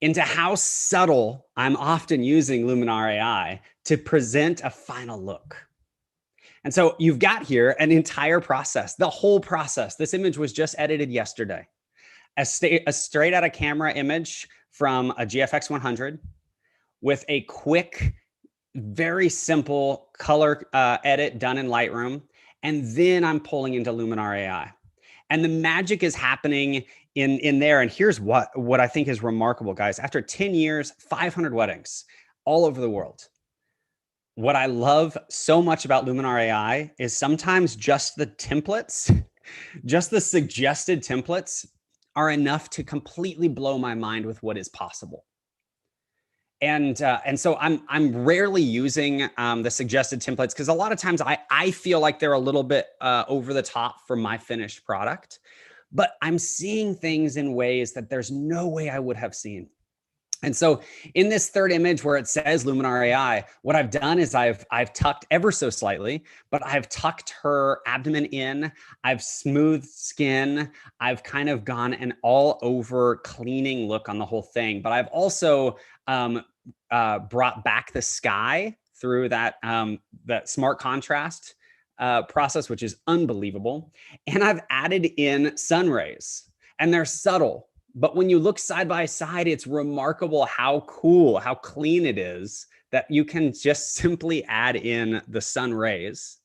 [SPEAKER 5] into how subtle I'm often using Luminar AI to present a final look. And so you've got here an entire process, the whole process. This image was just edited yesterday. A straight out of camera image from a GFX 100 with a quick, very simple color edit done in Lightroom. And then I'm pulling into Luminar AI. And the magic is happening in there. And here's what I think is remarkable, guys. After 10 years, 500 weddings all over the world. What I love so much about Luminar AI is sometimes just the templates, just the suggested templates are enough to completely blow my mind with what is possible. And so I'm rarely using the suggested templates because a lot of times I feel like they're a little bit over the top for my finished product, but I'm seeing things in ways that there's no way I would have seen. And so in this third image where it says Luminar AI, what I've done is I've tucked ever so slightly, but I've tucked her abdomen in, I've smoothed skin, I've kind of gone an all over cleaning look on the whole thing. But I've also brought back the sky through that smart contrast process, which is unbelievable. And I've added in sun rays, and they're subtle. But when you look side by side, it's remarkable how cool, how clean it is that you can just simply add in the sun rays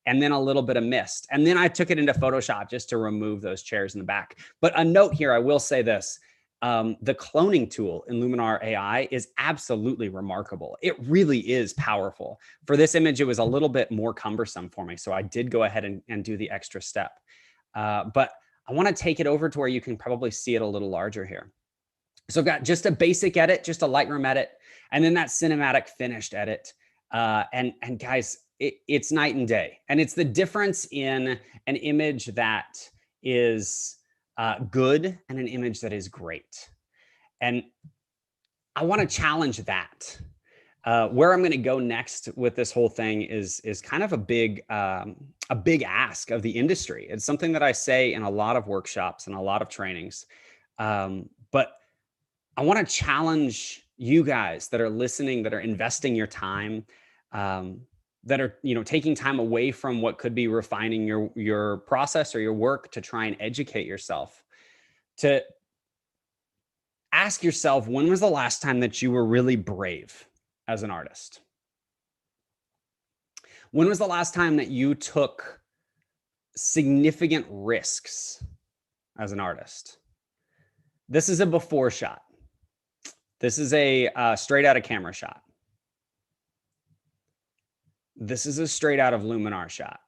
[SPEAKER 5] and then a little bit of mist. And then I took it into Photoshop just to remove those chairs in the back. But a note here, I will say this. The cloning tool in Luminar AI is absolutely remarkable. It really is powerful. For this image, it was a little bit more cumbersome for me. So I did go ahead and do the extra step. But I want to take it over to where you can probably see it a little larger here. So I've got just a basic edit, just a Lightroom edit, and then that cinematic finished edit. And guys, it's night and day. And it's the difference in an image that is good and an image that is great. And I want to challenge that. Where I'm going to go next with this whole thing is kind of a big ask of the industry. It's something that I say in a lot of workshops and a lot of trainings. But I want to challenge you guys that are listening, that are investing your time, that are taking time away from what could be refining your process or your work to try and educate yourself, to ask yourself, when was the last time that you were really brave as an artist? When was the last time that you took significant risks as an artist? This is a before shot. This is a straight out of camera shot. This is a straight out of Luminar shot.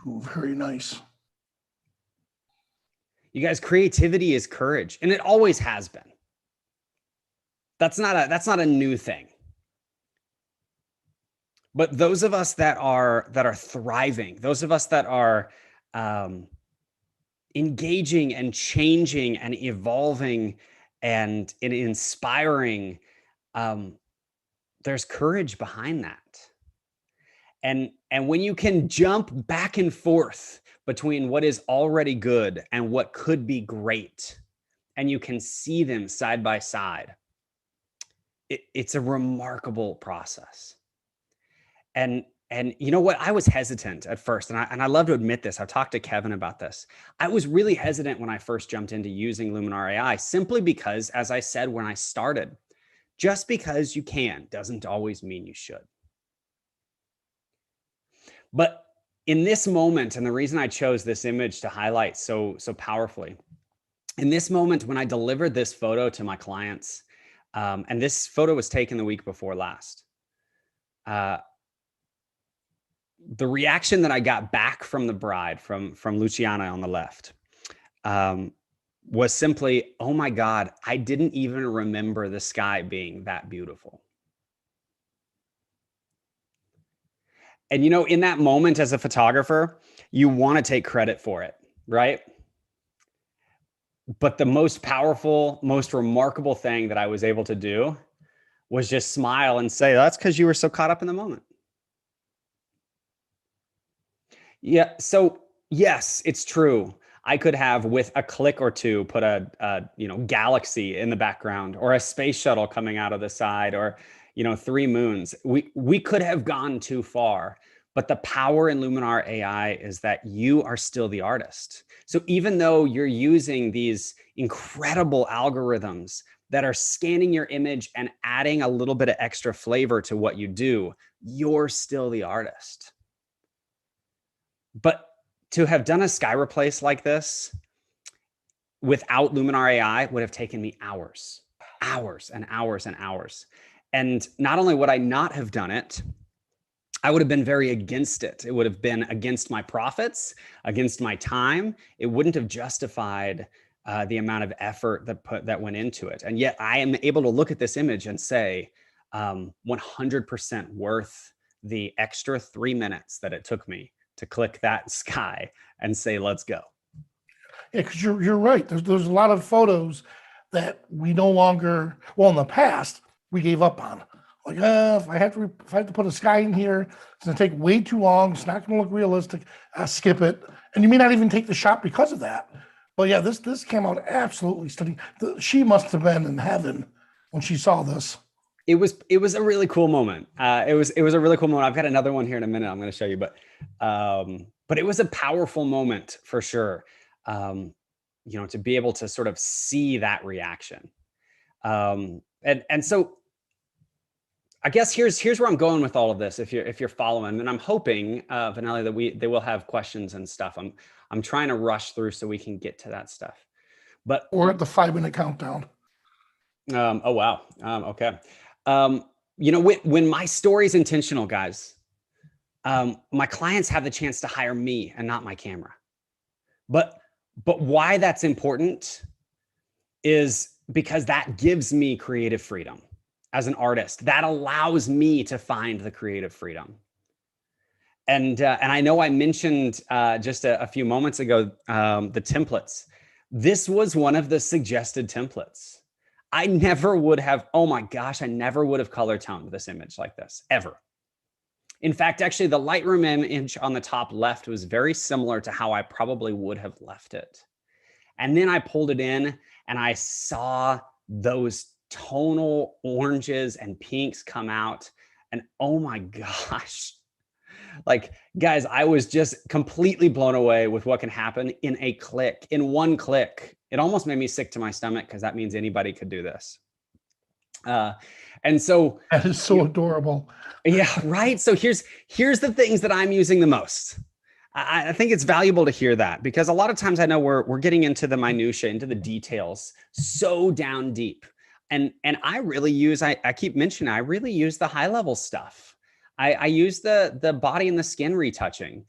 [SPEAKER 2] Ooh, very nice.
[SPEAKER 5] You guys, creativity is courage, and it always has been. That's not a new thing. But those of us that are thriving, those of us that are engaging and changing and evolving and inspiring, there's courage behind that. And when you can jump back and forth between what is already good and what could be great, and you can see them side by side, it's a remarkable process. And you know what? I was hesitant at first, and I love to admit this. I've talked to Kevin about this. I was really hesitant when I first jumped into using Luminar AI, simply because, as I said when I started, just because you can doesn't always mean you should. But in this moment, and the reason I chose this image to highlight so powerfully, in this moment when I delivered this photo to my clients, and this photo was taken the week before last, the reaction that I got back from the bride, from Luciana on the left, was simply, "Oh my God, I didn't even remember the sky being that beautiful." And you know, in that moment as a photographer, you want to take credit for it, right? But the most powerful, most remarkable thing that I was able to do was just smile and say, "That's because you were so caught up in the moment." Yeah. So yes, it's true. I could have, with a click or two, put a galaxy in the background, or a space shuttle coming out of the side, or 3 moons. We could have gone too far, but the power in Luminar AI is that you are still the artist. So even though you're using these incredible algorithms that are scanning your image and adding a little bit of extra flavor to what you do, you're still the artist. But to have done a sky replace like this without Luminar AI would have taken me hours and hours and hours. And not only would I not have done it, I would have been very against it. It would have been against my profits, against my time. It wouldn't have justified the amount of effort that went into it. And yet I am able to look at this image and say, 100% worth the extra 3 minutes that it took me to click that sky and say, "Let's go."
[SPEAKER 2] Yeah, because you're right. There's a lot of photos that we no longer, well, in the past we gave up on. Like, if I have to put a sky in here, it's gonna take way too long. It's not gonna look realistic. Skip it, and you may not even take the shot because of that. But yeah, this came out absolutely stunning. She must have been in heaven when she saw this.
[SPEAKER 5] It was a really cool moment. It was a really cool moment. I've got another one here in a minute I'm going to show you, but it was a powerful moment for sure. To be able to sort of see that reaction. And so I guess here's where I'm going with all of this. If you're following, and I'm hoping, Vanelli, that they will have questions and stuff. I'm trying to rush through so we can get to that stuff. But
[SPEAKER 2] we're at the 5-minute countdown.
[SPEAKER 5] Oh wow. Okay. When my story is intentional, guys, my clients have the chance to hire me and not my camera. But why that's important is because that gives me creative freedom as an artist. That allows me to find the creative freedom. And I know I mentioned just a few moments ago the templates. This was one of the suggested templates. I never would have, oh my gosh, I never would have color toned this image like this, ever. In fact, actually, the Lightroom image on the top left was very similar to how I probably would have left it. And then I pulled it in and I saw those tonal oranges and pinks come out. And oh my gosh, like, guys, I was just completely blown away with what can happen in a click, in one click. It almost made me sick to my stomach because that means anybody could do this. And so
[SPEAKER 2] that is so adorable.
[SPEAKER 5] Yeah, right. So here's the things that I'm using the most. I think it's valuable to hear that, because a lot of times I know we're getting into the minutia, into the details, so down deep. And I really use, I keep mentioning, I really use the high level stuff. I use the body and the skin retouching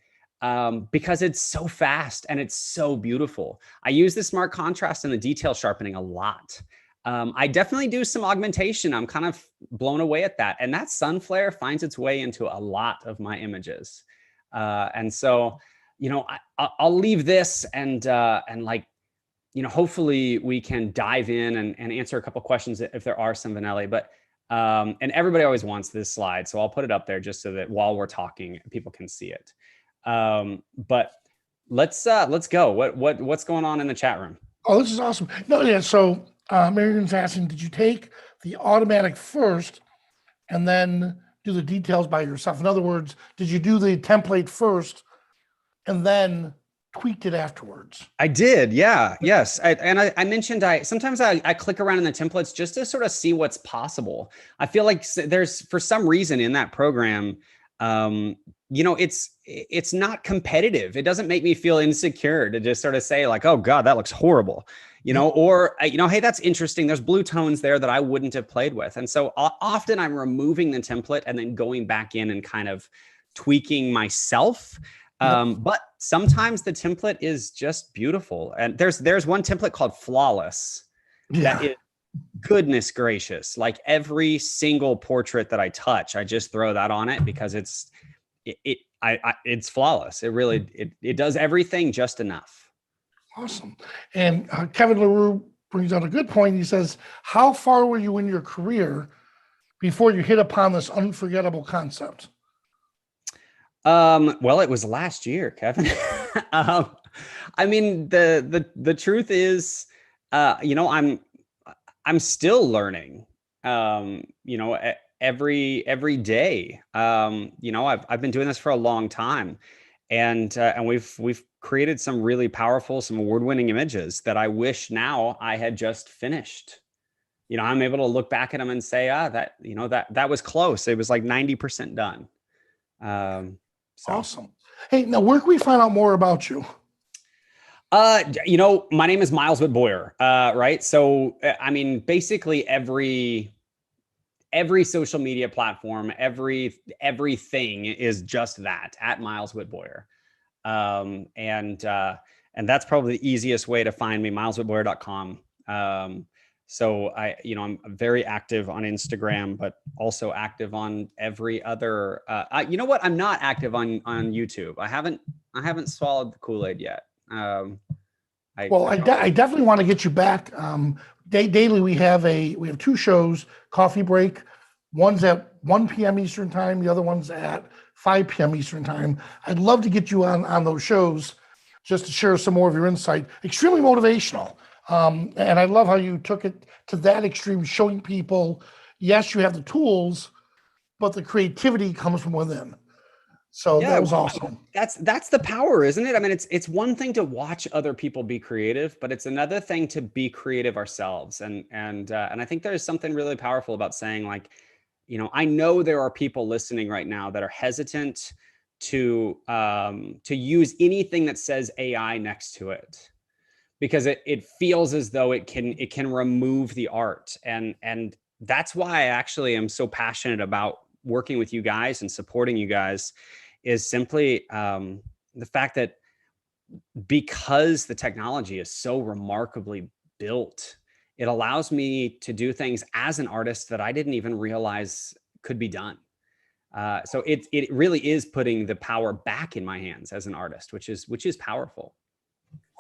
[SPEAKER 5] because it's so fast and it's so beautiful. I use the smart contrast and the detail sharpening a lot. I definitely do some augmentation. I'm kind of blown away at that. And that sun flare finds its way into a lot of my images. And so, I'll leave this and like, hopefully we can dive in and answer a couple questions if there are some, Vanelli. But and everybody always wants this slide, so I'll put it up there just so that while we're talking, people can see it. But let's go. What's going on in the chat room?
[SPEAKER 2] Oh, this is awesome. No, yeah. So Marian's asking, did you take the automatic first and then do the details by yourself? In other words, did you do the template first and then tweaked it afterwards?
[SPEAKER 5] I did. Yeah. Yes. I mentioned sometimes I click around in the templates just to sort of see what's possible. I feel like there's, for some reason in that program, it's not competitive. It doesn't make me feel insecure to just sort of say like, oh God, that looks horrible, or, hey, that's interesting. There's blue tones there that I wouldn't have played with. And so often I'm removing the template and then going back in and kind of tweaking myself. But sometimes the template is just beautiful. And there's one template called Flawless that is, goodness gracious, like every single portrait that I touch, I just throw that on it because it's flawless. It really, it does everything just enough.
[SPEAKER 2] Awesome. And Kevin LaRue brings out a good point. He says, how far were you in your career before you hit upon this unforgettable concept?
[SPEAKER 5] Well, it was last year, Kevin. I mean, the truth is, I'm still learning, every day. I've been doing this for a long time, and we've created some really powerful, some award-winning images that I wish now I had just finished. I'm able to look back at them and say, that was close. It was like 90% done. So.
[SPEAKER 2] Awesome. Hey, now where can we find out more about you?
[SPEAKER 5] My name is Miles Whitboyer, right? So, I mean, basically every social media platform, everything is just that, at Miles Whitboyer. And that's probably the easiest way to find me, mileswhitboyer.com. So I'm very active on Instagram, but also active on every other, you know what? I'm not active on YouTube. I haven't swallowed the Kool-Aid yet. I
[SPEAKER 2] definitely want to get you back. Daily, we have two shows, Coffee Break. One's at 1 p.m. Eastern time. The other one's at 5 p.m. Eastern time. I'd love to get you on those shows just to share some more of your insight. Extremely motivational. And I love how you took it to that extreme, showing people, yes, you have the tools, but the creativity comes from within. So that was awesome.
[SPEAKER 5] That's the power, isn't it? I mean, it's one thing to watch other people be creative, but it's another thing to be creative ourselves. And I think there's something really powerful about saying, like, I know there are people listening right now that are hesitant to use anything that says AI next to it, because it feels as though it can remove the art. And that's why I actually am so passionate about working with you guys and supporting you guys, is simply the fact that because the technology is so remarkably built, it allows me to do things as an artist that I didn't even realize could be done. So it really is putting the power back in my hands as an artist, which is powerful.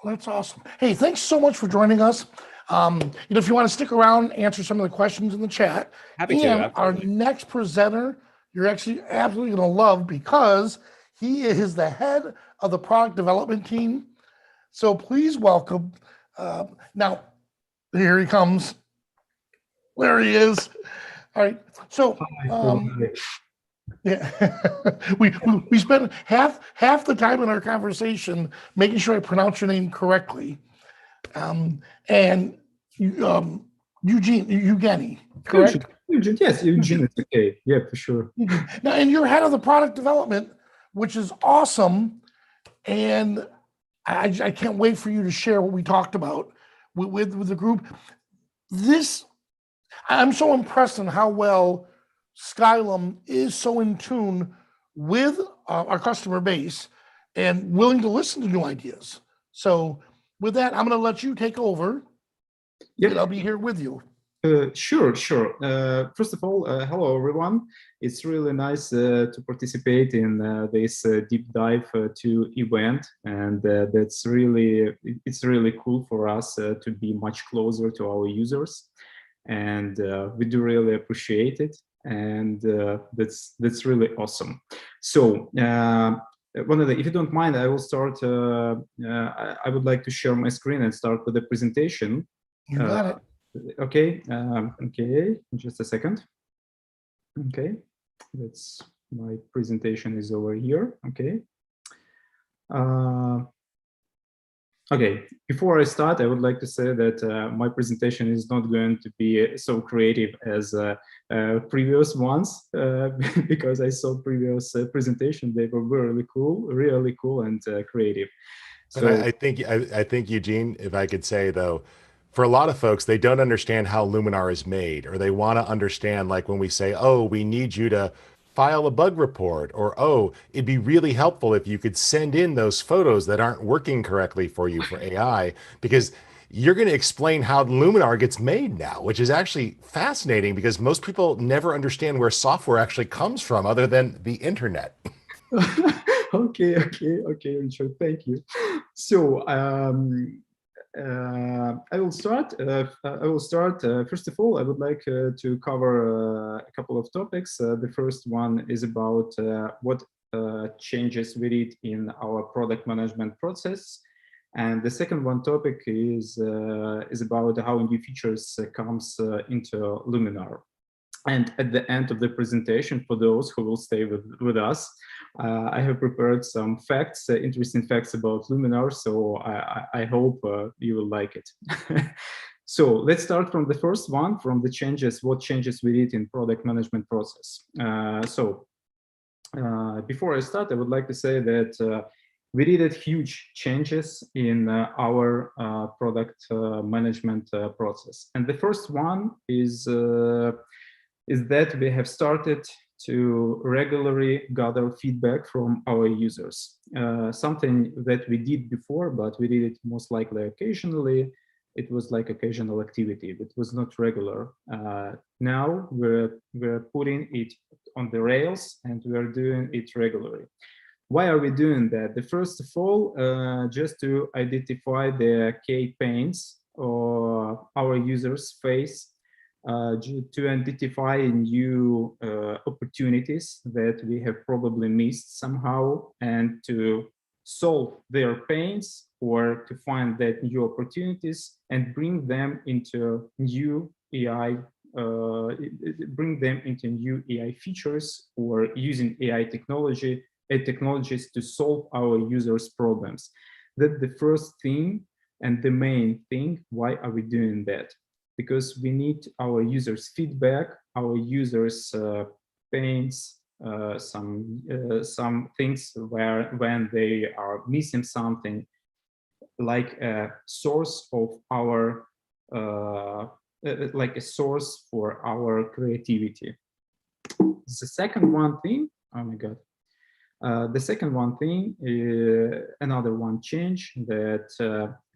[SPEAKER 2] Well, that's awesome. Hey, thanks so much for joining us. If you want to stick around, answer some of the questions in the chat.
[SPEAKER 5] Happy to.
[SPEAKER 2] Our next presenter, you're actually absolutely going to love, because he is the head of the product development team. So please welcome. Now, here he comes. There he is. All right. So, yeah, we spent half the time in our conversation making sure I pronounce your name correctly. And Evgeny, correct?
[SPEAKER 6] Eugene, yes, Eugene, it's okay. Yeah, for sure.
[SPEAKER 2] Now, and you're head of the product development, which is awesome. And I can't wait for you to share what we talked about with the group. I'm so impressed on how well Skylum is so in tune with our customer base and willing to listen to new ideas. So with that, I'm going to let you take over.
[SPEAKER 6] Yep.
[SPEAKER 2] And I'll be here with you.
[SPEAKER 6] Sure, sure. First of all, hello everyone. It's really nice to participate in this deep dive to event, and it's really cool for us to be much closer to our users, and we do really appreciate it, and that's really awesome. So. If you don't mind, I will start. I would like to share my screen and start with the presentation.
[SPEAKER 2] You got it.
[SPEAKER 6] Okay, okay, just a second. Okay, that's my presentation is over here. Okay. Okay, before I start, I would like to say that my presentation is not going to be so creative as previous ones, because I saw previous presentations. They were really cool and creative.
[SPEAKER 1] So I think Eugene, if I could say though, for a lot of folks, they don't understand how Luminar is made, or they want to understand, like when we say, oh, we need you to file a bug report, or oh, it'd be really helpful if you could send in those photos that aren't working correctly for you for AI, because you're going to explain how Luminar gets made now, which is actually fascinating because most people never understand where software actually comes from other than the internet.
[SPEAKER 6] Okay, Richard, thank you. So I will start. First of all, I would like to cover a couple of topics. The first one is about what changes we did in our product management process, and the second one topic is about how new features comes into Luminar. And at the end of the presentation, for those who will stay with us, I have prepared some facts, interesting facts about Luminar, so I hope you will like it. So let's start from the first one, from the changes, what changes we did in product management process. Before I start, I would like to say that we did huge changes in our product management process. And the first one is that we have started to regularly gather feedback from our users. Something that we did before, but we did it most likely occasionally. It was like occasional activity. It was not regular. Now we're putting it on the rails and we're doing it regularly. Why are we doing that? The first of all, just to identify the key pains or our users face, to identify new opportunities that we have probably missed somehow, and to solve their pains or to find that new opportunities and bring them into new AI, features, or using AI technologies to solve our users' problems. That's the first thing and the main thing. Why are we doing that? Because we need our users' feedback, our users' pains, some things when they are missing something, like a source of our like a source for our creativity. The second one thing, oh my god. The second one thing, another one change, that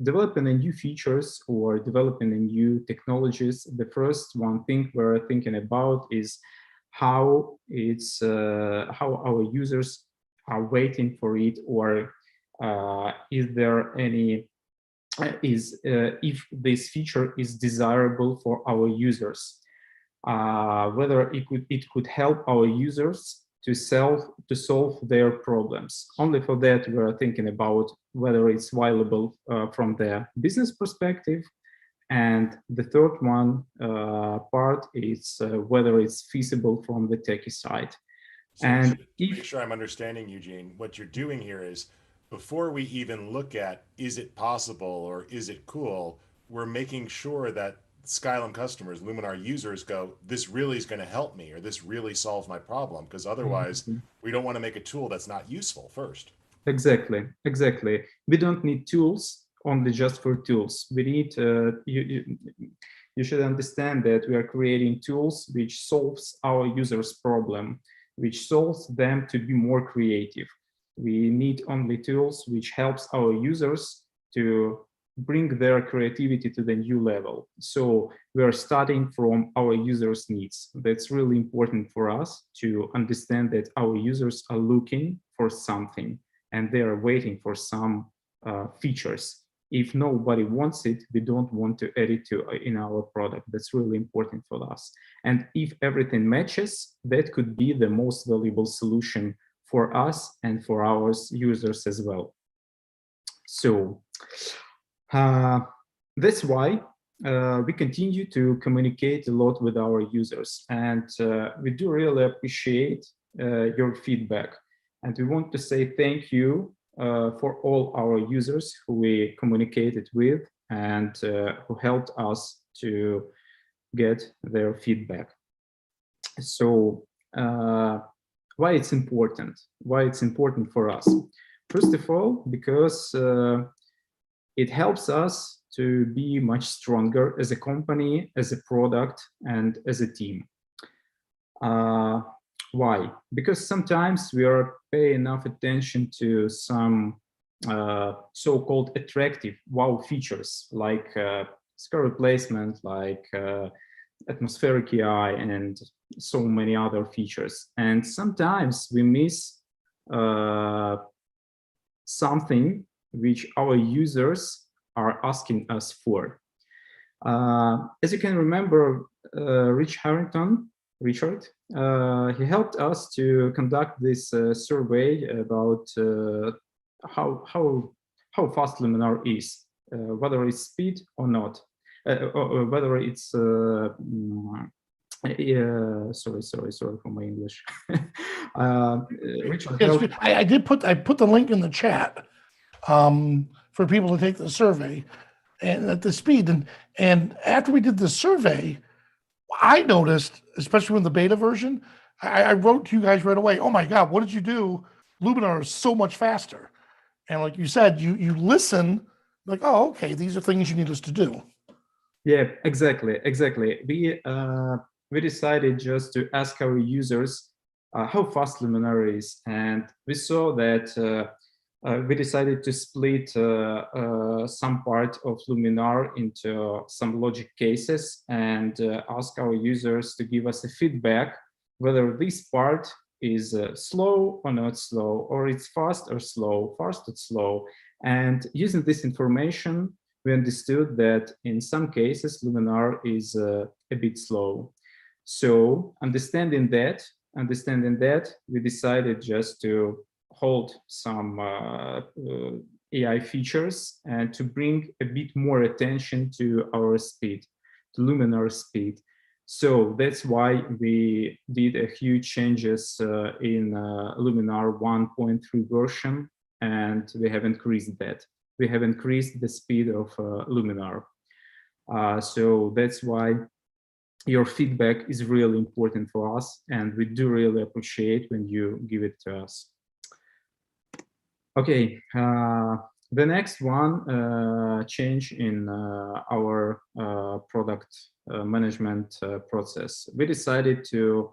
[SPEAKER 6] developing a new features or developing a new technologies, the first one thing we're thinking about is how our users are waiting for it, or is there any if this feature is desirable for our users, whether it could help our users to solve their problems. Only for that we're thinking about whether it's viable from the business perspective. And the third one part is whether it's feasible from the techie side.
[SPEAKER 1] So
[SPEAKER 6] And
[SPEAKER 1] to make sure I'm understanding, Eugene, what you're doing here is, before we even look at is it possible or is it cool, we're making sure that Skylum customers, Luminar users go, this really is going to help me, or this really solves my problem, because otherwise we don't want to make a tool that's not useful first.
[SPEAKER 6] Exactly. We don't need tools only just for tools. We need, you should understand that we are creating tools which solves our users' problem, which solves them to be more creative. We need only tools which helps our users to bring their creativity to the new level. So we are starting from our users' needs. That's really important for us to understand that our users are looking for something and they are waiting for some features. If nobody wants it, we don't want to add it in our product. That's really important for us. And if everything matches, that could be the most valuable solution for us and for our users as well. So that's why we continue to communicate a lot with our users, and we do really appreciate your feedback. And we want to say thank you for all our users who we communicated with and who helped us to get their feedback. So why it's important? Why it's important for us? First of all, because it helps us to be much stronger as a company, as a product, and as a team. Why? Because sometimes we are paying enough attention to some so-called attractive wow features like scale replacement, like atmospheric AI, and so many other features. And sometimes we miss something which our users are asking us for. As you can remember, Richard, he helped us to conduct this survey about how fast Luminar is, whether it's speed or not, or whether it's sorry for my English. Richard,
[SPEAKER 2] yes, I put the link in the chat for people to take the survey and at the speed. And after we did the survey, I noticed, especially with the beta version, I wrote to you guys right away, oh my God, what did you do? Luminar is so much faster. And like you said, you listen, like, oh, okay, these are things you need us to do.
[SPEAKER 6] Yeah, exactly. We decided just to ask our users how fast Luminar is. And we saw that we decided to split some part of Luminar into some logic cases and ask our users to give us a feedback whether this part is slow or not slow, or it's fast or slow, fast or slow. And using this information, we understood that in some cases Luminar is a bit slow. So understanding that, we decided just to hold some AI features and to bring a bit more attention to our speed, to Luminar speed. So that's why we did a huge changes in Luminar 1.3 version, and we have increased that. We have increased the speed of Luminar. So that's why your feedback is really important for us, and we do really appreciate when you give it to us. Okay, the next one, change in our product management process. We decided to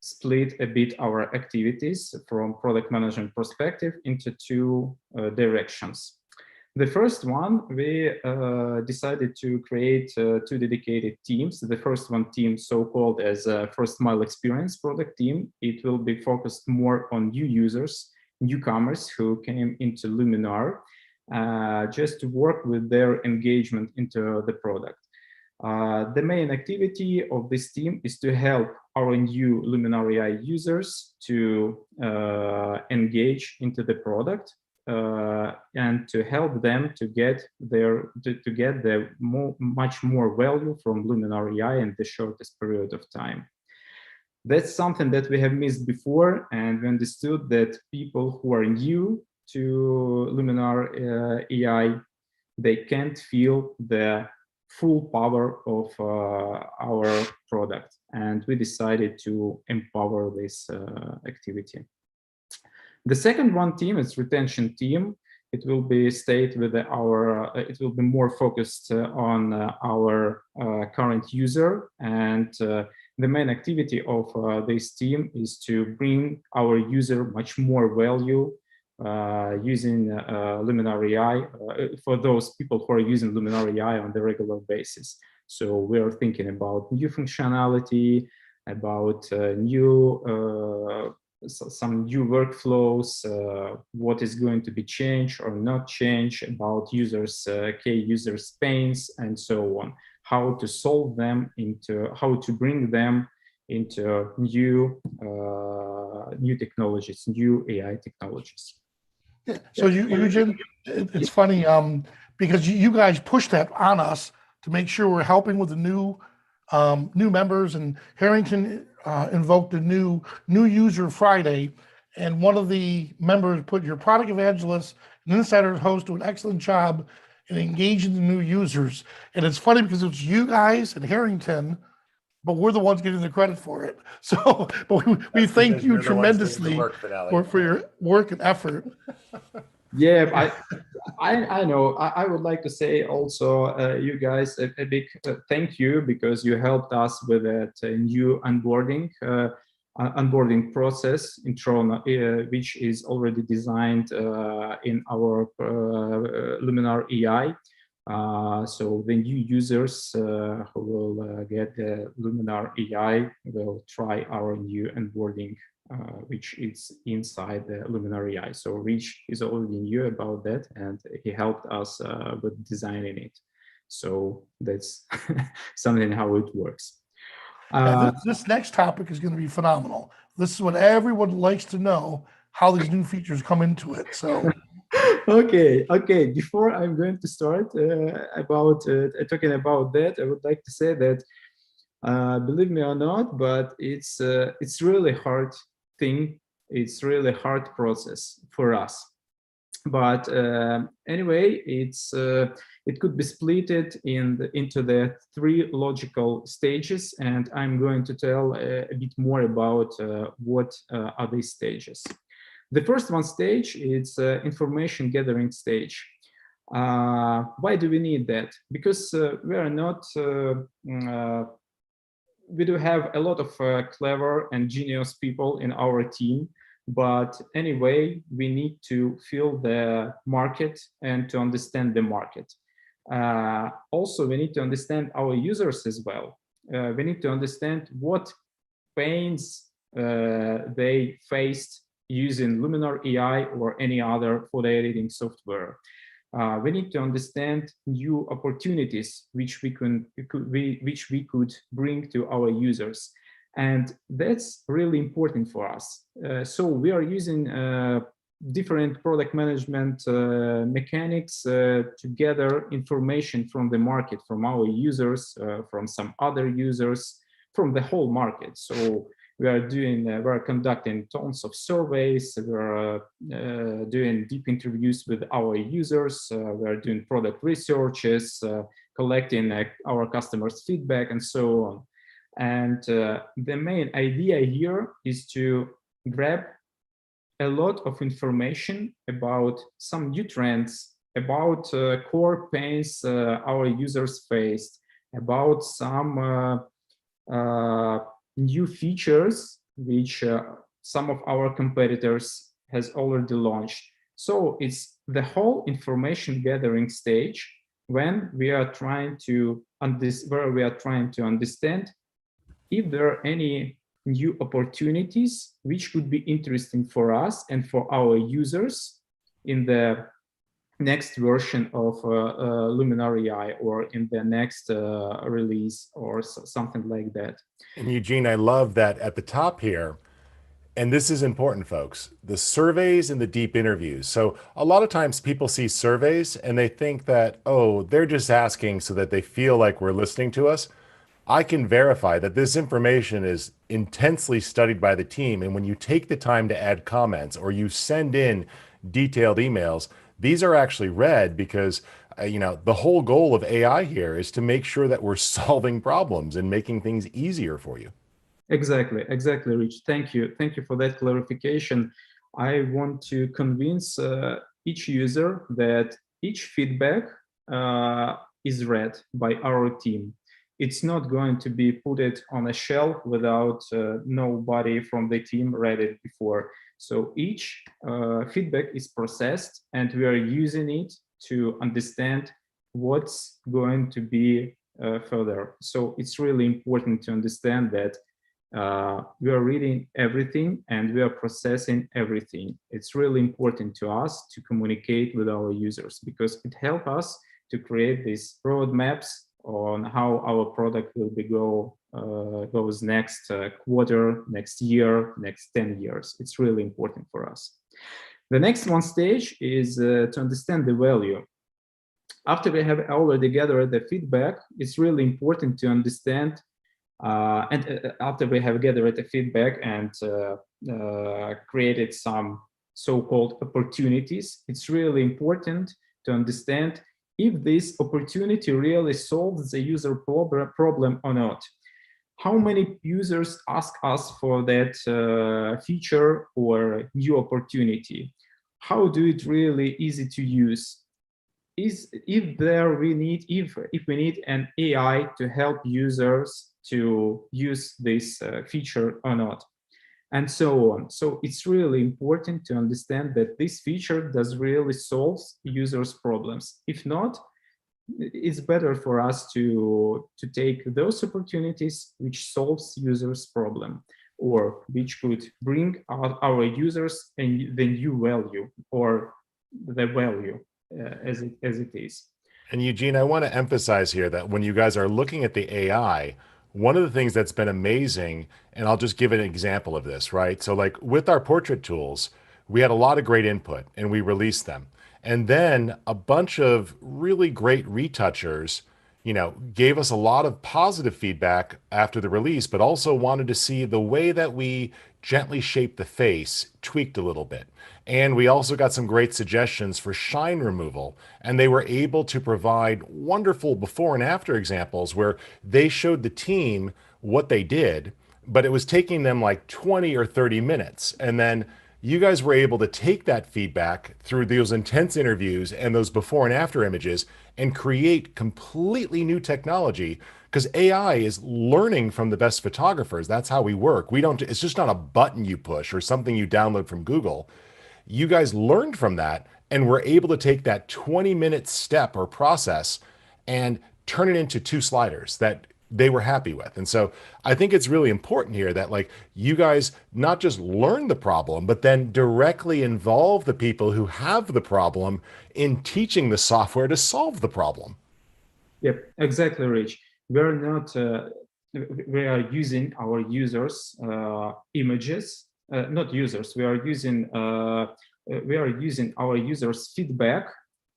[SPEAKER 6] split a bit our activities from product management perspective into two directions. The first one, we decided to create two dedicated teams. The first one team, so-called as a first mile experience product team. It will be focused more on new users, newcomers who came into Luminar, just to work with their engagement into the product. The main activity of this team is to help our new Luminar AI users to engage into the product and to help them to get much more value from Luminar AI in the shortest period of time. That's something that we have missed before, and we understood that people who are new to Luminar AI, they can't feel the full power of our product, and we decided to empower this activity. The second one team is retention team. It will be stayed with our. It will be more focused on our current user, and the main activity of this team is to bring our user much more value using Luminar AI, for those people who are using Luminar AI on the regular basis. So we are thinking about new functionality, about some new workflows, what is going to be changed or not changed, about users, key users' pains, and so on. How to solve them how to bring them into new technologies, new AI technologies.
[SPEAKER 2] Yeah. So Eugen, it's funny because you guys pushed that on us to make sure we're helping with the new members, and Harrington invoked a new user Friday, and one of the members put your product evangelist and insider host do an excellent job in engaging the new users. And it's funny because it's you guys and Harrington, but we're the ones getting the credit for it. So, but we thank you tremendously for your work and effort.
[SPEAKER 6] Yeah, I know. I would like to say also, you guys, a big thank you, because you helped us with that new onboarding process in Tron, which is already designed in our Luminar AI. So the new users who will get the Luminar AI will try our new onboarding, which is inside the Luminar AI. So Rich is already knew about that, and he helped us with designing it. So that's something how it works.
[SPEAKER 2] This next topic is going to be phenomenal. This is what everyone likes to know, how these new features come into it. So
[SPEAKER 6] okay. Before I'm going to start about talking about that, I would like to say that believe me or not, but it's really hard thing. It's really hard process for us. But anyway, it could be splitted into the 3 logical stages, and I'm going to tell a bit more about what are these stages. The first one stage is information gathering stage. Why do we need that? Because we are not, we do have a lot of clever and genius people in our team, but anyway, we need to feel the market and to understand the market. Also, we need to understand our users as well. We need to understand what pains they faced using Luminar AI or any other photo editing software. We need to understand new opportunities which we could bring to our users, and that's really important for us. So we are using different product management mechanics to gather information from the market, from our users, from some other users, from the whole market. So we're conducting tons of surveys, we're doing deep interviews with our users, we're doing product researches, collecting our customers' feedback, and so on. And the main idea here is to grab a lot of information about some new trends, about core pains our users faced, about some new features which some of our competitors has already launched. So it's the whole information gathering stage when we are trying to understand if there are any new opportunities which could be interesting for us and for our users in the next version of Luminar AI, or in the next release, or something like that.
[SPEAKER 1] And Eugene, I love that at the top here, and this is important, folks, the surveys and the deep interviews. So a lot of times people see surveys and they think that, oh, they're just asking so that they feel like we're listening to us. I can verify that this information is intensely studied by the team. And when you take the time to add comments or you send in detailed emails, these are actually read, because the whole goal of AI here is to make sure that we're solving problems and making things easier for you.
[SPEAKER 6] Exactly, Rich. Thank you for that clarification. I want to convince each user that each feedback is read by our team. It's not going to be put it on a shelf without nobody from the team read it before. So each feedback is processed, and we are using it to understand what's going to be further. So it's really important to understand that we are reading everything and we are processing everything. It's really important to us to communicate with our users, because it helps us to create these roadmaps on how our product will goes next quarter, next year, next 10 years. It's really important for us. The next one stage is to understand the value. After we have already gathered the feedback, it's really important to understand after we have gathered the feedback and created some so-called opportunities, it's really important to understand if this opportunity really solves the user problem or not. How many users ask us for that feature or new opportunity? How do it really easy to use? If we need an AI to help users to use this feature or not, and so on. So it's really important to understand that this feature does really solve users' problems. If not, it's better for us to take those opportunities which solves users' problem, or which could bring our users and the new value or the value as it is.
[SPEAKER 1] And Eugene, I want to emphasize here that when you guys are looking at the AI, one of the things that's been amazing, and I'll just give an example of this, right? So like with our portrait tools, we had a lot of great input and we released them. And then a bunch of really great retouchers, gave us a lot of positive feedback after the release, but also wanted to see the way that we gently shaped the face tweaked a little bit. And we also got some great suggestions for shine removal. And they were able to provide wonderful before and after examples where they showed the team what they did, but it was taking them like 20 or 30 minutes. And then you guys were able to take that feedback through those intense interviews and those before and after images and create completely new technology, because AI is learning from the best photographers. That's how we work. It's just not a button you push or something you download from Google. You guys learned from that and were able to take that 20-minute step or process and turn it into 2 sliders that they were happy with. And so I think it's really important here that like you guys not just learn the problem, but then directly involve the people who have the problem in teaching the software to solve the problem.
[SPEAKER 6] Yep, exactly, Rich. We're not, we are using our users' images, not users, we are using our users' feedback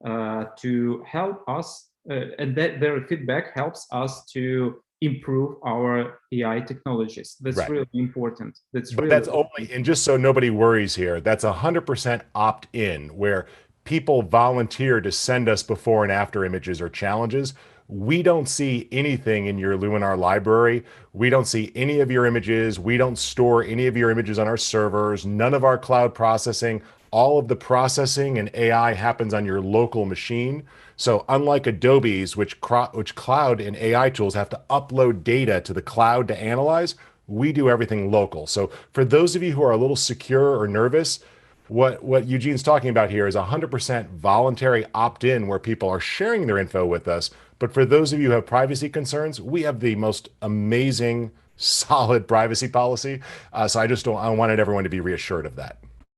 [SPEAKER 6] to help us, and that their feedback helps us to improve our AI technologies. That's
[SPEAKER 1] Right.
[SPEAKER 6] really important.
[SPEAKER 1] But that's only, and just so nobody worries here, that's 100% opt-in, where people volunteer to send us before and after images or challenges. We don't see anything in your Luminar library. We don't see any of your images. We don't store any of your images on our servers, none of our cloud processing. All of the processing and AI happens on your local machine. So unlike Adobe's, which cloud and AI tools have to upload data to the cloud to analyze, we do everything local. So for those of you who are a little secure or nervous, what Eugene's talking about here is 100% voluntary opt-in, where people are sharing their info with us. But for those of you who have privacy concerns, we have the most amazing, solid privacy policy. So I wanted everyone to be reassured of that.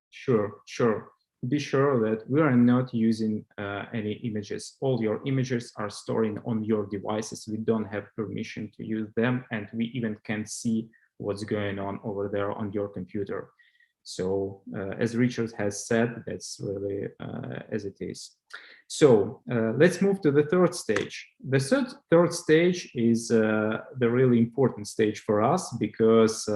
[SPEAKER 6] Sure. Be sure that we are not using any images. All your images are stored on your devices. We don't have permission to use them, and we even can't see what's going on over there on your computer. So as Richard has said, that's really as it is. So let's move to the third stage. The third stage is the really important stage for us, because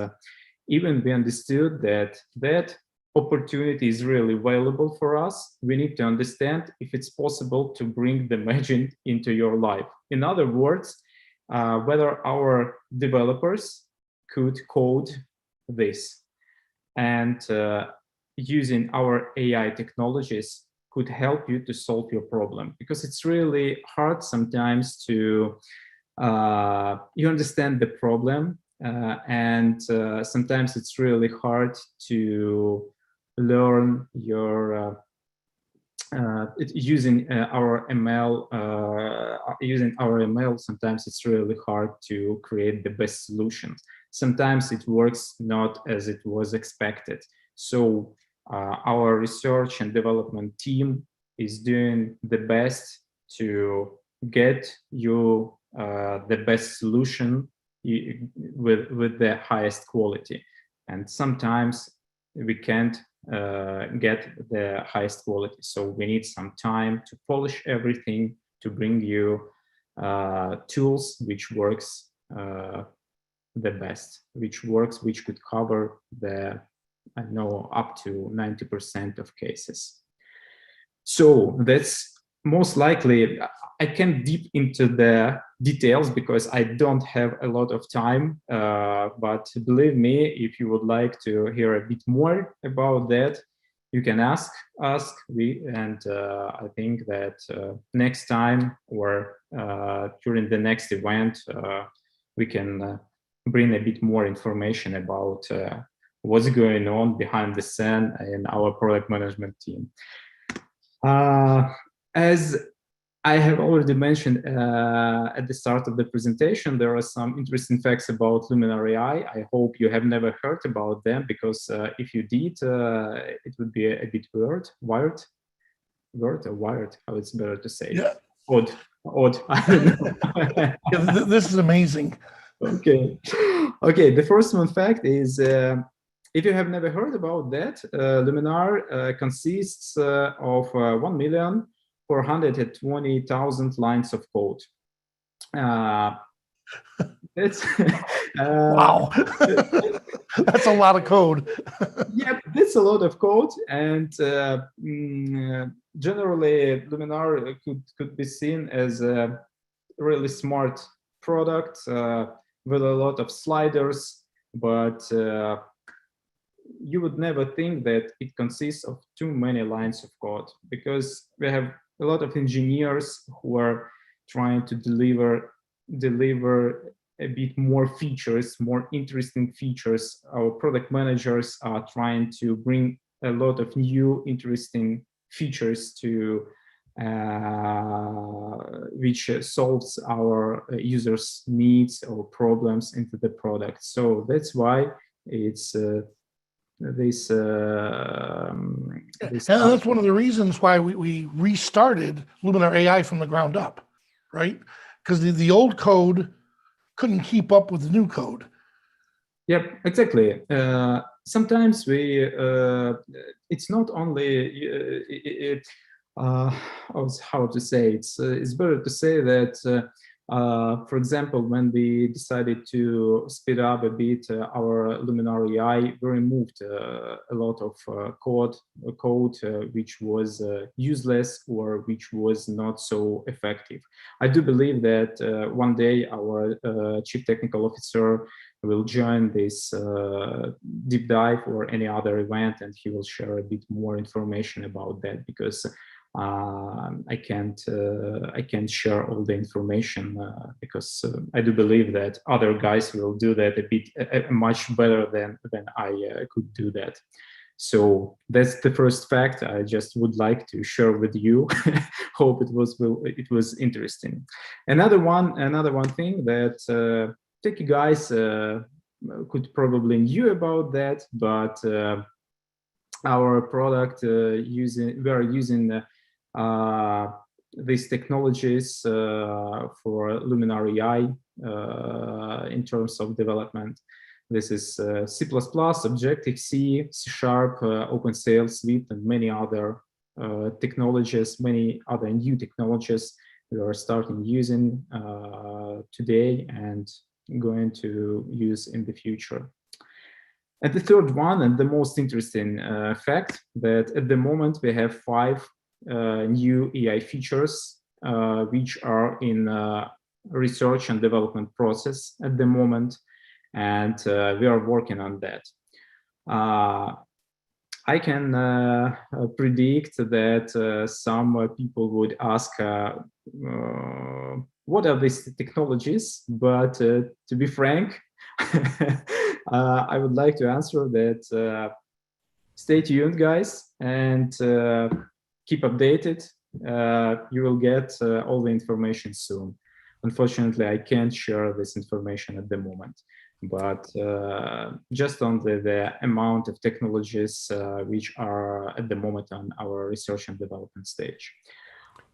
[SPEAKER 6] even we understood that opportunity is really valuable for us. We need to understand if it's possible to bring the magic into your life. In other words, whether our developers could code this, and using our AI technologies could help you to solve your problem, because it's really hard sometimes to you understand the problem, and sometimes it's really hard to learn your using our ML. Using our ML, sometimes it's really hard to create the best solutions. Sometimes it works not as it was expected. So our research and development team is doing the best to get you the best solution with the highest quality. And sometimes we can't get the highest quality. So we need some time to polish everything, to bring you tools which works the best, which could cover the, I know, up to 90% of cases. So that's most likely, I can't deep into the details because I don't have a lot of time, but believe me, if you would like to hear a bit more about that, you can ask us. I think that next time or during the next event, we can bring a bit more information about what's going on behind the scene in our product management team. As I have already mentioned at the start of the presentation, there are some interesting facts about Luminar AI. I hope you have never heard about them, because if you did, it would be a bit wired, how it's better to say.
[SPEAKER 2] Yeah.
[SPEAKER 6] Odd, I don't know.
[SPEAKER 2] Yeah, this is amazing.
[SPEAKER 6] Okay, the first one fact is, if you have never heard about that, Luminar consists of 1,420,000 lines of code. It's
[SPEAKER 2] wow. That's a lot of code.
[SPEAKER 6] Yeah, that's a lot of code, and generally Luminar could be seen as a really smart product with a lot of sliders, but you would never think that it consists of too many lines of code, because we have a lot of engineers who are trying to deliver a bit more features, more interesting features. Our product managers are trying to bring a lot of new interesting features to which solves our users' needs or problems into the product. So that's why it's this.
[SPEAKER 2] And that's one of the reasons why we restarted Luminar AI from the ground up, right? Because the old code couldn't keep up with the new code.
[SPEAKER 6] Yep, exactly. Sometimes it's not only how to say, it's better to say that for example, when we decided to speed up a bit our Luminar AI, we removed a lot of code which was useless or which was not so effective. I do believe that one day our Chief Technical Officer will join this deep dive or any other event, and he will share a bit more information about that, because I can't share all the information because I do believe that other guys will do that a bit much better than I could do that. So that's the first fact I just would like to share with you. Hope it was interesting. Another one thing that tech guys could probably knew about that, but our product we are using these technologies for Luminar AI in terms of development. This is C++, Objective-C, C#, OpenCL Suite, and many other technologies, many other new technologies we are starting using today and going to use in the future. And the third one, and the most interesting fact, that at the moment we have 5 new AI features which are in research and development process at the moment, and we are working on that. I can predict that some people would ask what are these technologies, but to be frank, I would like to answer that stay tuned, guys, and keep updated. You will get all the information soon. Unfortunately, I can't share this information at the moment, but just on the amount of technologies which are at the moment on our research and development stage.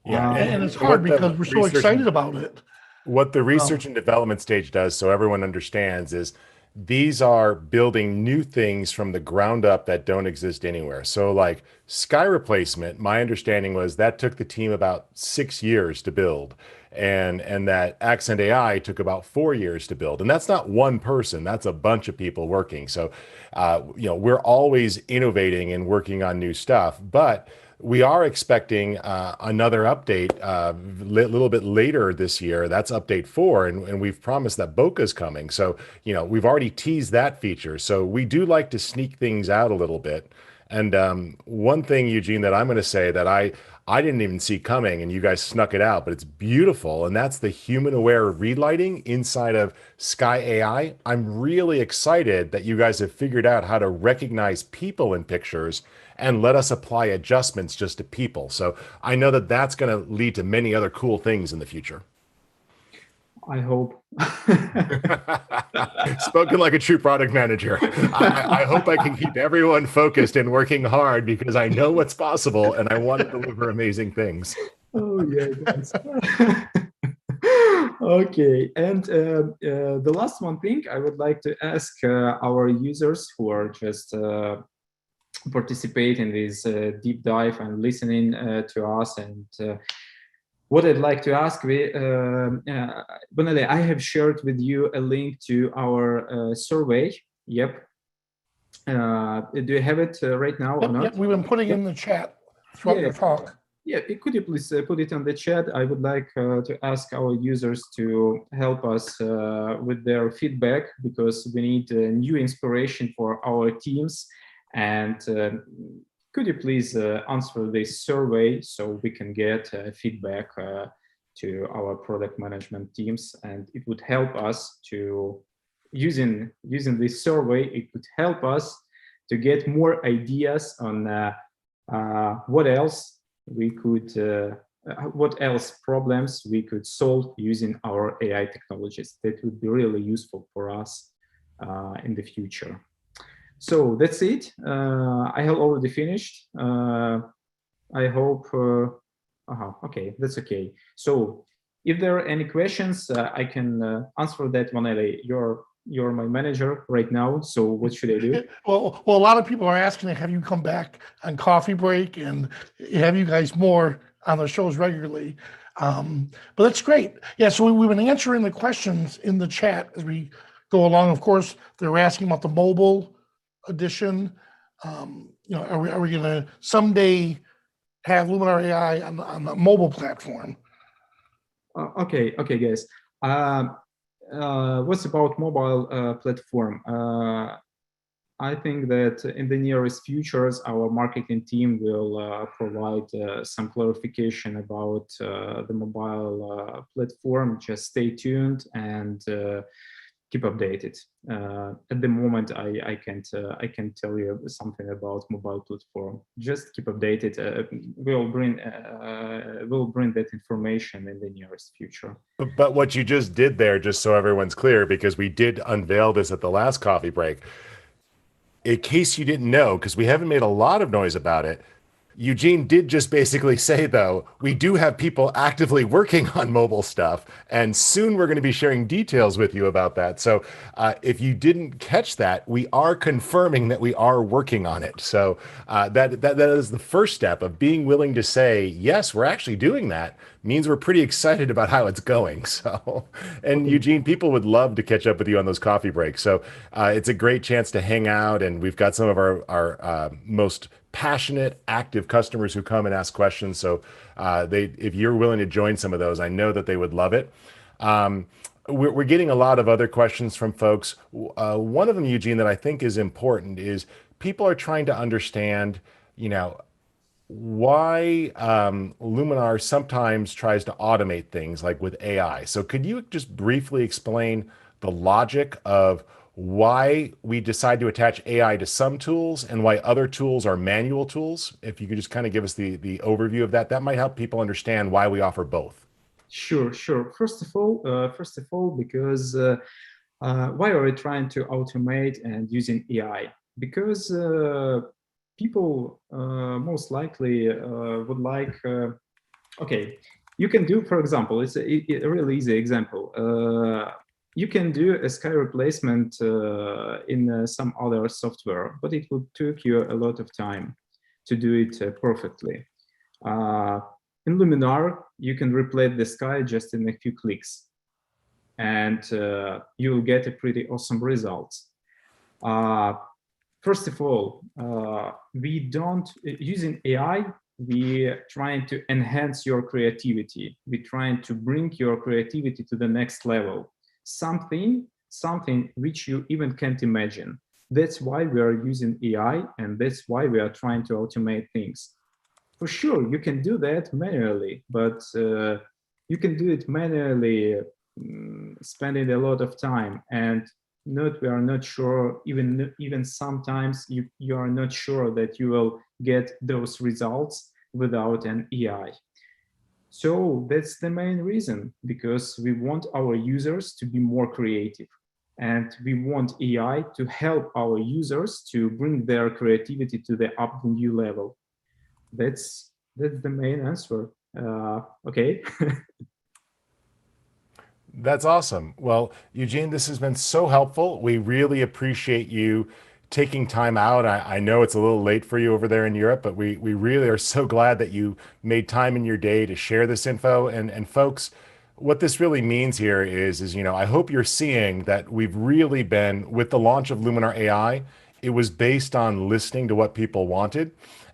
[SPEAKER 1] Yeah,
[SPEAKER 2] And it's
[SPEAKER 1] what
[SPEAKER 2] hard
[SPEAKER 1] the
[SPEAKER 2] because we're so
[SPEAKER 1] research
[SPEAKER 2] excited about it.
[SPEAKER 1] what the research and development stage does, so everyone understands, is these are building new things from the ground up that don't exist anywhere. So like sky replacement, my understanding was that took the team about 6 years to build. And that Accent AI took about 4 years to build. And that's not one person, that's a bunch of people working. So we're always innovating and working on new stuff. But we are expecting another update a little bit later this year. That's update 4, and we've promised that Boca's coming. So, we've already teased that feature. So we do like to sneak things out a little bit. And one thing, Eugene, that I'm going to say that I didn't even see coming, and you guys snuck it out, but it's beautiful, and that's the human-aware read lighting inside of Sky AI. I'm really excited that you guys have figured out how to recognize people in pictures and let us apply adjustments just to people. So I know that that's going to lead to many other cool things in the future.
[SPEAKER 6] I hope.
[SPEAKER 1] Spoken like a true product manager. I hope I can keep everyone focused and working hard because I know what's possible and I want to deliver amazing things.
[SPEAKER 6] Oh yeah, guys. Okay, and the last one thing I would like to ask our users who are just participate in this deep dive and listening to us, and what I'd like to ask, Bonale, I have shared with you a link to our survey. Yep. Do you have it right now or not?
[SPEAKER 2] Yep, we've been putting in the chat throughout your talk.
[SPEAKER 6] Yeah, could you please put it on the chat? I would like to ask our users to help us with their feedback, because we need new inspiration for our teams. And could you please answer this survey so we can get feedback to our product management teams? And it would help us to, using this survey, it would help us to get more ideas on what else we could, what else problems we could solve using our AI technologies. That would be really useful for us in the future. So that's it. I have already finished. I hope, okay, that's okay. So if there are any questions, I can answer that one. You're my manager right now, so what should I do?
[SPEAKER 2] Well, a lot of people are asking to have you come back on coffee break and have you guys more on the shows regularly. But that's great. Yeah, so we've been answering the questions in the chat as we go along. Of course, they're asking about the mobile edition. Are we going to someday have Luminar AI on the mobile platform?
[SPEAKER 6] Okay, guys. What's about mobile platform? I think that in the nearest futures, our marketing team will provide some clarification about the mobile platform. Just stay tuned and keep updated. At the moment, I can't tell you something about mobile platform. Just keep updated. We'll bring that information in the nearest future.
[SPEAKER 1] But what you just did there, just so everyone's clear, because we did unveil this at the last coffee break, in case you didn't know, because we haven't made a lot of noise about it, Eugene did just basically say, though, we do have people actively working on mobile stuff, and soon we're going to be sharing details with you about that. So if you didn't catch that, we are confirming that we are working on it. So that is the first step of being willing to say, yes, we're actually doing that, means we're pretty excited about how it's going. So, and Eugene, people would love to catch up with you on those coffee breaks. So it's a great chance to hang out, and we've got some of our most passionate, active customers who come and ask questions. So if you're willing to join some of those, I know that they would love it. We're getting a lot of other questions from folks. One of them, Eugene, that I think is important is people are trying to understand, why Luminar sometimes tries to automate things like with AI. So could you just briefly explain the logic of why we decide to attach AI to some tools and why other tools are manual tools. If you could just kind of give us the overview of that, that might help people understand why we offer both.
[SPEAKER 6] Sure, sure. First of all, because why are we trying to automate and using AI? Because people most likely would like. Okay, you can do, for example, it's a really easy example. You can do a sky replacement in some other software, but it would take you a lot of time to do it perfectly. In Luminar, you can replace the sky just in a few clicks, and you'll get a pretty awesome result. First of all, we don't, using AI, we're trying to enhance your creativity. We're trying to bring your creativity to the next level. Something which you even can't imagine. That's why we are using AI, and that's why we are trying to automate things. For sure, you can do that manually, but you can do it manually, spending a lot of time, and we are not sure, even sometimes you are not sure that you will get those results without an AI. So that's the main reason, because we want our users to be more creative, and we want AI to help our users to bring their creativity to the new level. That's the main answer. Okay.
[SPEAKER 1] That's awesome. Well, Eugene, this has been so helpful. We really appreciate you taking time out. I know it's a little late for you over there in Europe, but we really are so glad that you made time in your day to share this info. And folks, what this really means here is, I hope you're seeing that we've really been, with the launch of Luminar AI, it was based on listening to what people wanted.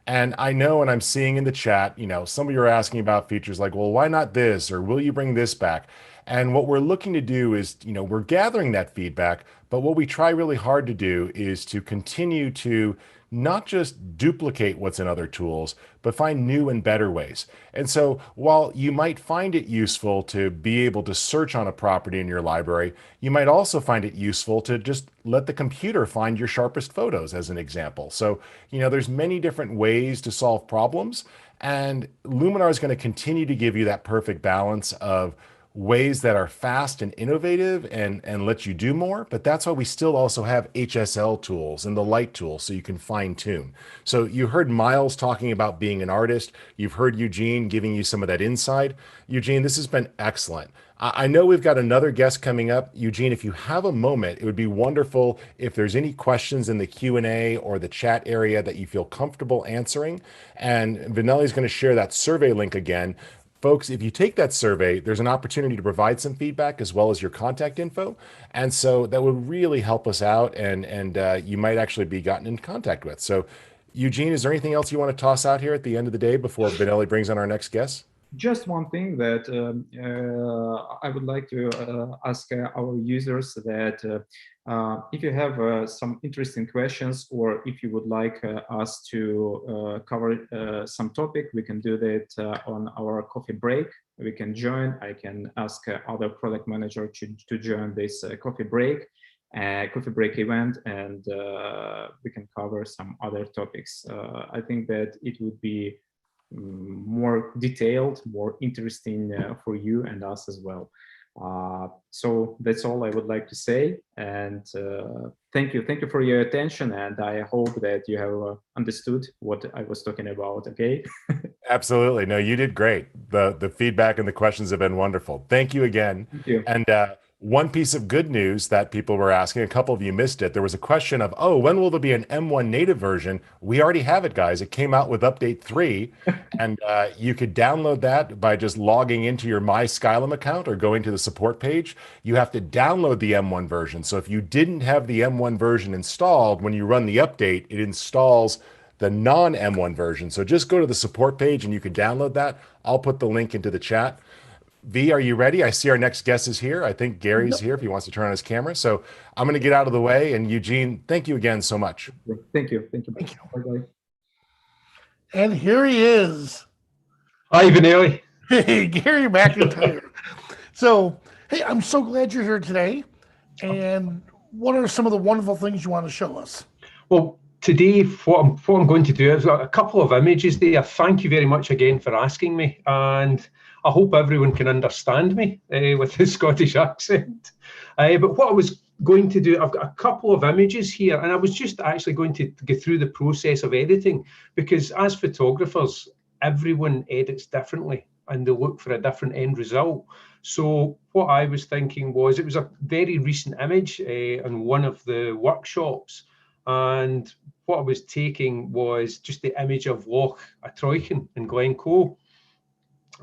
[SPEAKER 1] And I know, and I'm seeing in the chat, some of you are asking about features like, well, why not this? Or will you bring this back? And what we're looking to do is, we're gathering that feedback, but what we try really hard to do is to continue to not just duplicate what's in other tools, but find new and better ways. And so while you might find it useful to be able to search on a property in your library, you might also find it useful to just let the computer find your sharpest photos, as an example. So, there's many different ways to solve problems, and Luminar is going to continue to give you that perfect balance of ways that are fast and innovative and let you do more. But that's why we still also have HSL tools and the light tools so you can fine tune. So you heard Miles talking about being an artist. You've heard Eugene giving you some of that insight. Eugene, this has been excellent. I know we've got another guest coming up. Eugene, if you have a moment, it would be wonderful if there's any questions in the Q&A or the chat area that you feel comfortable answering. And Vinelli is going to share that survey link again. Folks, if you take that survey, there's an opportunity to provide some feedback as well as your contact info. And so that would really help us out, and you might actually be gotten in contact with. So Eugene, is there anything else you want to toss out here at the end of the day before Benelli brings on our next guest?
[SPEAKER 6] Just one thing that I would like to ask our users that if you have some interesting questions, or if you would like us to cover some topic, we can do that on our coffee break. We can join. I can ask other product manager to join this coffee break event, and we can cover some other topics. I think that it would be more detailed, more interesting for you and us as well. So that's all I would like to say, and thank you for your attention, and I hope that you have understood what I was talking about. Okay.
[SPEAKER 1] Absolutely. No, you did great. The feedback and the questions have been wonderful. Thank you again.
[SPEAKER 6] Thank you.
[SPEAKER 1] And one piece of good news that people were asking, a couple of you missed it. There was a question of, oh, when will there be an M1 native version? We already have it, guys. It came out with update 3, and you could download that by just logging into your My Skylum account or going to the support page. You have to download the M1 version. So if you didn't have the M1 version installed, when you run the update, it installs the non-M1 version. So just go to the support page and you can download that. I'll put the link into the chat. V, are you ready? I see our next guest is here. I think Gary's here if he wants to turn on his camera. So I'm going to get out of the way. And Eugene, thank you again so much.
[SPEAKER 6] Thank you. Bye-bye.
[SPEAKER 2] And here he is.
[SPEAKER 7] Hi, Vinelli.
[SPEAKER 2] Hey, Gary McIntyre. So, hey, I'm so glad you're here today. And what are some of the wonderful things you want to show us?
[SPEAKER 7] Well, today, what I'm going to do is a couple of images there. Thank you very much again for asking me. And I hope everyone can understand me with the Scottish accent. But what I was going to do, I've got a couple of images here, and I was just actually going to go through the process of editing, because as photographers, everyone edits differently and they look for a different end result. So what I was thinking was, it was a very recent image in one of the workshops, and what I was taking was just the image of Loch Atroichen in Glencoe.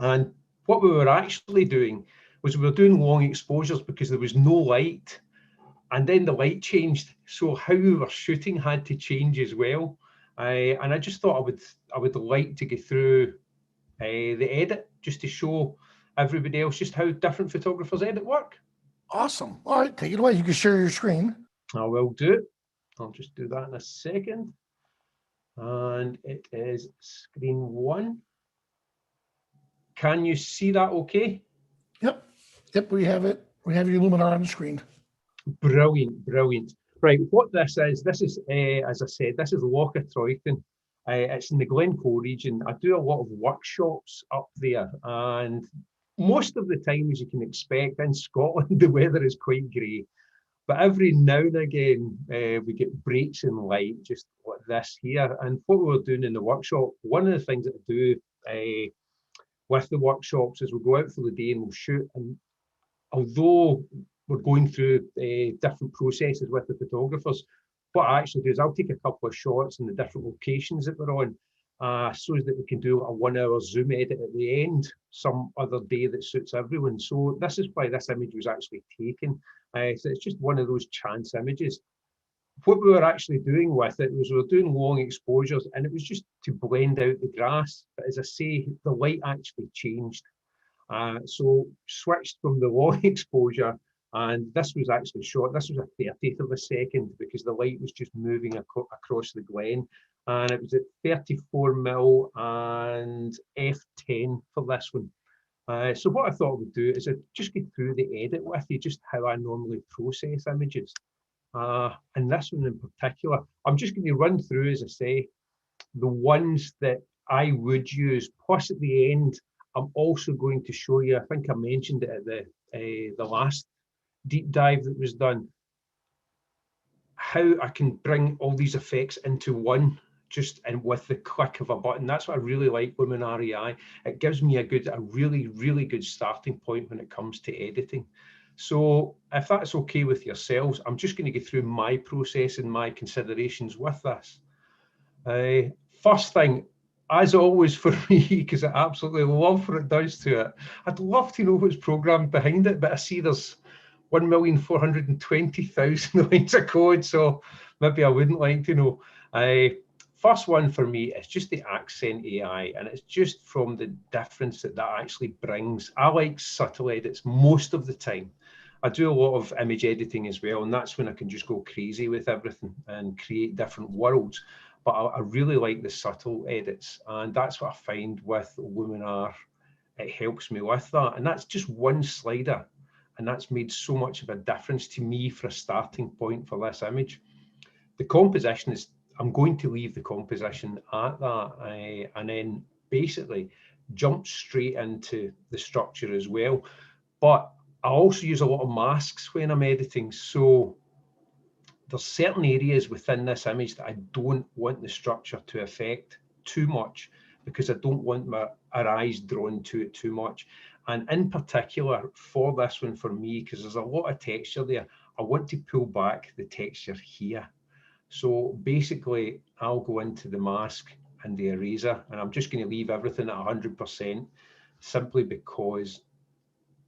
[SPEAKER 7] And what we were actually doing was we were doing long exposures because there was no light, and then the light changed, so how we were shooting had to change as well. And I just thought I would like to go through the edit, just to show everybody else just how different photographers edit work.
[SPEAKER 2] Awesome. All right, take it away. You can share your screen.
[SPEAKER 7] I will do it. I'll just do that in a second. And it is screen 1. Can you see that okay?
[SPEAKER 2] Yep. Yep, we have it. We have your Luminar on the screen.
[SPEAKER 7] Brilliant, brilliant. Right, what this is, as I said, this is Loch Atroichen. It's in the Glencoe region. I do a lot of workshops up there, and most of the time, as you can expect, in Scotland, the weather is quite grey. But every now and again, we get breaks in light, just like this here. And what we were doing in the workshop, one of the things that I do with the workshops is we'll go out for the day and we'll shoot. And although we're going through different processes with the photographers, what I actually do is I'll take a couple of shots in the different locations that we're on, so that we can do a 1-hour zoom edit at the end, some other day that suits everyone. So this is why this image was actually taken. So it's just one of those chance images. What we were actually doing with it was we were doing long exposures, and it was just to blend out the grass. But as I say, the light actually changed. So switched from the long exposure, and this was actually shot. This was a 30th of a second because the light was just moving across the glen, and it was at 34mm and f10 for this one. So what I thought I would do is I'd just get through the edit with you, just how I normally process images. And this one in particular, I'm just going to run through, as I say, the ones that I would use. Plus at the end, I'm also going to show you, I think I mentioned it at the last deep dive that was done, how I can bring all these effects into one, just and with the click of a button. That's what I really like Luminar AI. It gives me a really, really good starting point when it comes to editing. So if that's okay with yourselves, I'm just going to go through my process and my considerations with this. First thing, as always for me, because I absolutely love what it does to it, I'd love to know what's programmed behind it, but I see there's 1,420,000 lines of code, so maybe I wouldn't like to know. First one for me is just the accent AI, and it's just from the difference that actually brings. I like subtle edits most of the time. I do a lot of image editing as well, and that's when I can just go crazy with everything and create different worlds. But I really like the subtle edits, and that's what I find with Luminar. It helps me with that, and that's just one slider, and that's made so much of a difference to me for a starting point for this image. The composition is, I'm going to leave the composition at that, and then basically jump straight into the structure as well. But I also use a lot of masks when I'm editing, so there's certain areas within this image that I don't want the structure to affect too much, because I don't want our eyes drawn to it too much. And in particular for this one, for me, because there's a lot of texture there, I want to pull back the texture here. So basically I'll go into the mask and the eraser, and I'm just going to leave everything at 100%, simply because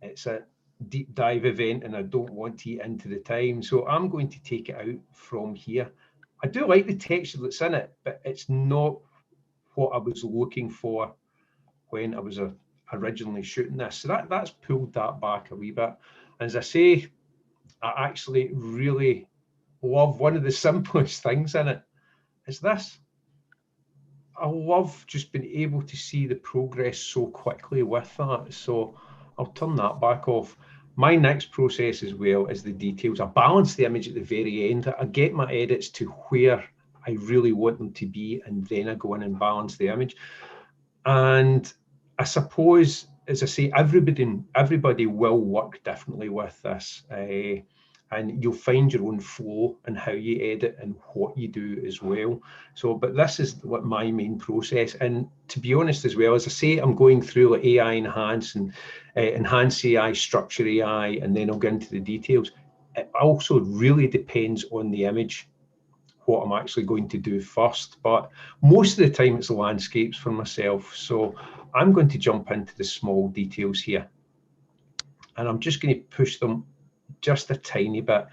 [SPEAKER 7] it's a deep dive event and I don't want to eat into the time. So I'm going to take it out from here. I do like the texture that's in it, but it's not what I was looking for when I was originally shooting this. So that's pulled that back a wee bit. And as I say, I actually really love one of the simplest things in it is this. I love just being able to see the progress so quickly with that. So I'll turn that back off. My next process as well is the details. I balance the image at the very end. I get my edits to where I really want them to be, and then I go in and balance the image. And I suppose, as I say, everybody will work differently with this. And you'll find your own flow and how you edit and what you do as well. So, but this is what my main process. And to be honest as well, as I say, I'm going through like AI enhance and enhance AI, structure AI, and then I'll get into the details. It also really depends on the image, what I'm actually going to do first. But most of the time it's landscapes for myself. So I'm going to jump into the small details here. And I'm just going to push them just a tiny bit,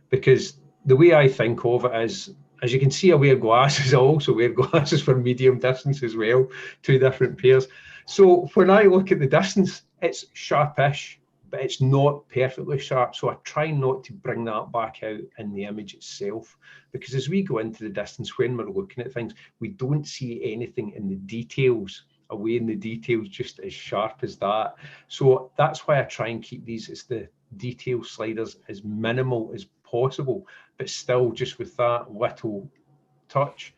[SPEAKER 7] because the way I think of it is, as you can see, I wear glasses. I also wear glasses for medium distance as well, 2 different pairs. So when I look at the distance, it's sharpish, but it's not perfectly sharp. So I try not to bring that back out in the image itself, because as we go into the distance, when we're looking at things, we don't see anything in the details, away in the details, just as sharp as that. So that's why I try and keep these as the detail sliders as minimal as possible, but still just with that little touch.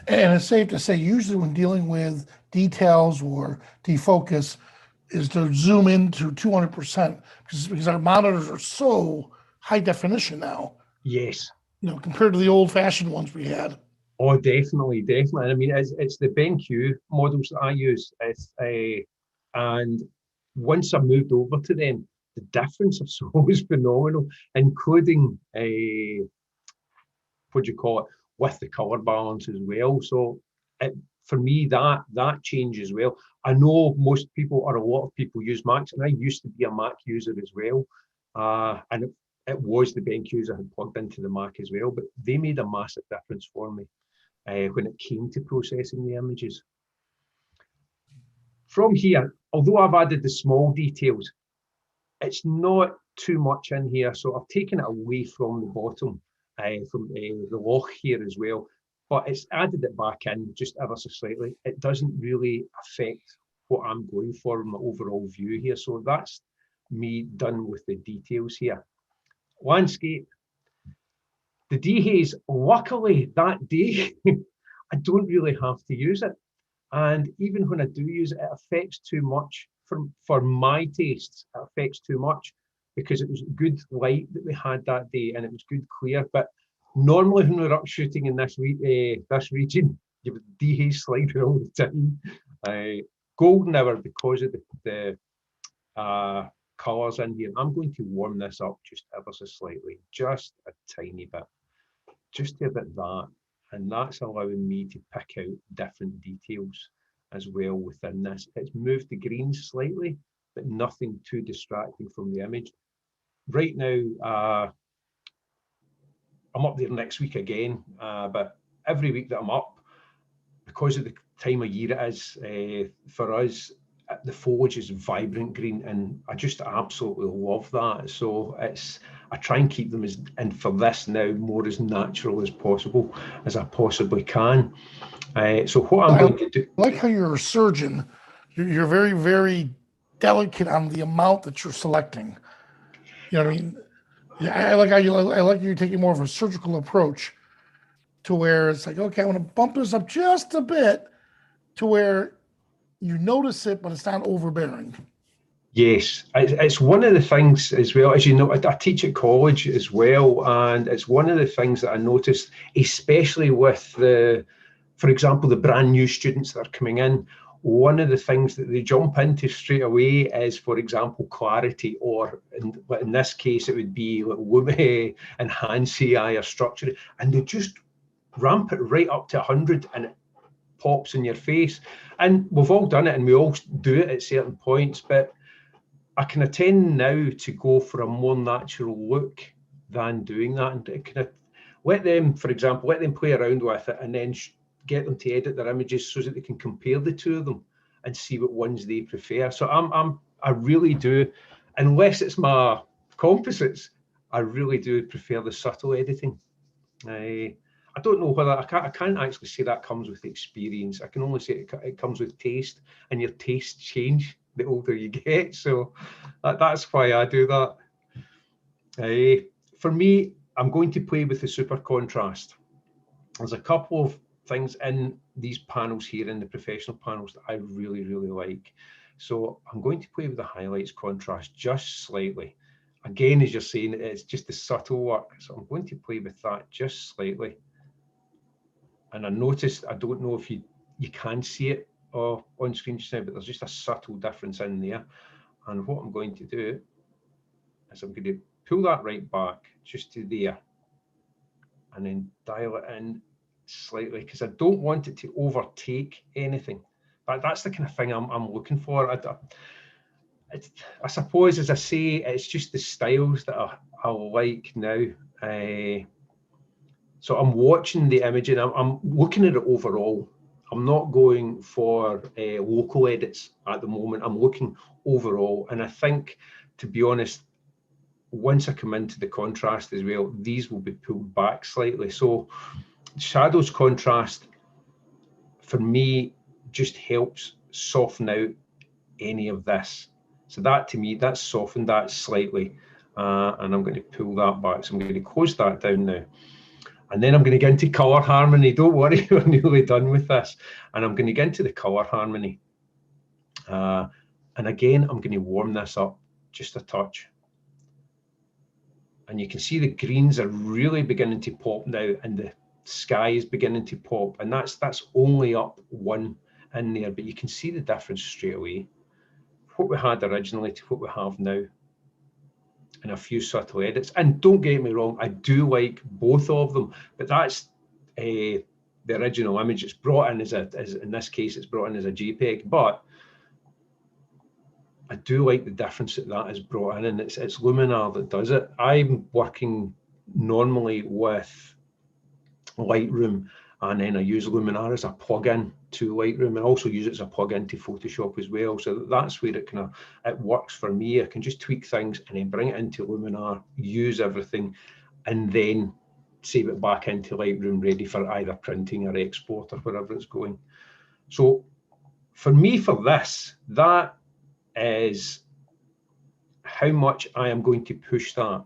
[SPEAKER 2] And it's safe to say, usually when dealing with details or defocus, is to zoom in to 200% because our monitors are so high definition now,
[SPEAKER 7] Yes.
[SPEAKER 2] Compared to the old fashioned ones we had.
[SPEAKER 7] Oh, definitely, definitely. I mean, it's the BenQ models that I use. And once I moved over to them, the difference of so is phenomenal, including what do you call it, with the color balance as well. So for me, that change as well. I know most people, or a lot of people, use Macs, and I used to be a Mac user as well. And it was the BenQs I had plugged into the Mac as well, but they made a massive difference for me when it came to processing the images. From here, although I've added the small details, it's not too much in here. So I've taken it away from the bottom, from the loch here as well, but it's added it back in just ever so slightly. It doesn't really affect what I'm going for in my overall view here. So that's me done with the details here. Landscape. The dehaze, luckily that day, I don't really have to use it. And even when I do use it, it affects too much for my tastes. It affects too much because it was good light that we had that day and it was good clear. But normally when we're up shooting in this region, you have a dehaze slider all the time. Golden hour, because of the colours in here, I'm going to warm this up just ever so slightly, just a tiny bit, just a bit that. And that's allowing me to pick out different details as well within this. It's moved the greens slightly, but nothing too distracting from the image. Right now, I'm up there next week again, but every week that I'm up, because of the time of year it is, for us, the foliage is vibrant green, and I just absolutely love that. So I try and keep them and for this now, more as natural as possible as I possibly can. So what I'm going to do.
[SPEAKER 2] I like how you're a surgeon. You're very, very delicate on the amount that you're selecting. You know what I mean? Yeah, I like how you're taking more of a surgical approach to where it's like, okay, I want to bump this up just a bit to where you notice it, but it's not overbearing.
[SPEAKER 7] Yes, it's one of the things as well, as you know, I teach at college as well, and it's one of the things that I noticed, especially with for example, the brand new students that are coming in. One of the things that they jump into straight away is, for example, clarity, or in this case, it would be like enhance AI or structure, and they just ramp it right up to 100, and it pops in your face. And we've all done it, and we all do it at certain points, but I kind of tend now to go for a more natural look than doing that, and kind of let them, for example, let them play around with it, and then get them to edit their images so that they can compare the two of them and see what ones they prefer. So I really do, unless it's my composites, I really do prefer the subtle editing. I don't know whether I can't actually say that comes with experience. I can only say it comes with taste, and your tastes change the older you get. So that's why I do that. For me, I'm going to play with the super contrast. There's a couple of things in these panels here, in the professional panels, that I really, really like. So I'm going to play with the highlights contrast just slightly. Again, as you're saying, it's just the subtle work. So I'm going to play with that just slightly. And I noticed, I don't know if you can see it on screen just now, but there's just a subtle difference in there. And what I'm going to do is I'm going to pull that right back just to there, and then dial it in slightly, because I don't want it to overtake anything. But that's the kind of thing I'm looking for. I suppose, as I say, it's just the styles that I like now. So I'm watching the image and I'm looking at it overall. I'm not going for local edits at the moment. I'm looking overall. And I think, to be honest, once I come into the contrast as well, these will be pulled back slightly. So shadows contrast, for me, just helps soften out any of this. So that, to me, that's softened that slightly. And I'm going to pull that back. So I'm going to close that down now. And then I'm going to get into color harmony. Don't worry, we're nearly done with this. And I'm going to get into the color harmony. And again, I'm going to warm this up just a touch. And you can see the greens are really beginning to pop now, and the sky is beginning to pop. And that's only up one in there, but you can see the difference straight away. What we had originally to what we have now. And a few subtle edits. And don't get me wrong, I do like both of them, but that's the original image. It's brought in as in this case, it's brought in as a JPEG, but I do like the difference that is brought in, and it's Luminar that does it. I'm working normally with Lightroom, and then I use Luminar as a plug-in to Lightroom, and also use it as a plug-in to Photoshop as well. So that's where it works for me. I can just tweak things and then bring it into Luminar, use everything, and then save it back into Lightroom, ready for either printing or export or wherever it's going. So for me, for this, that is how much I am going to push that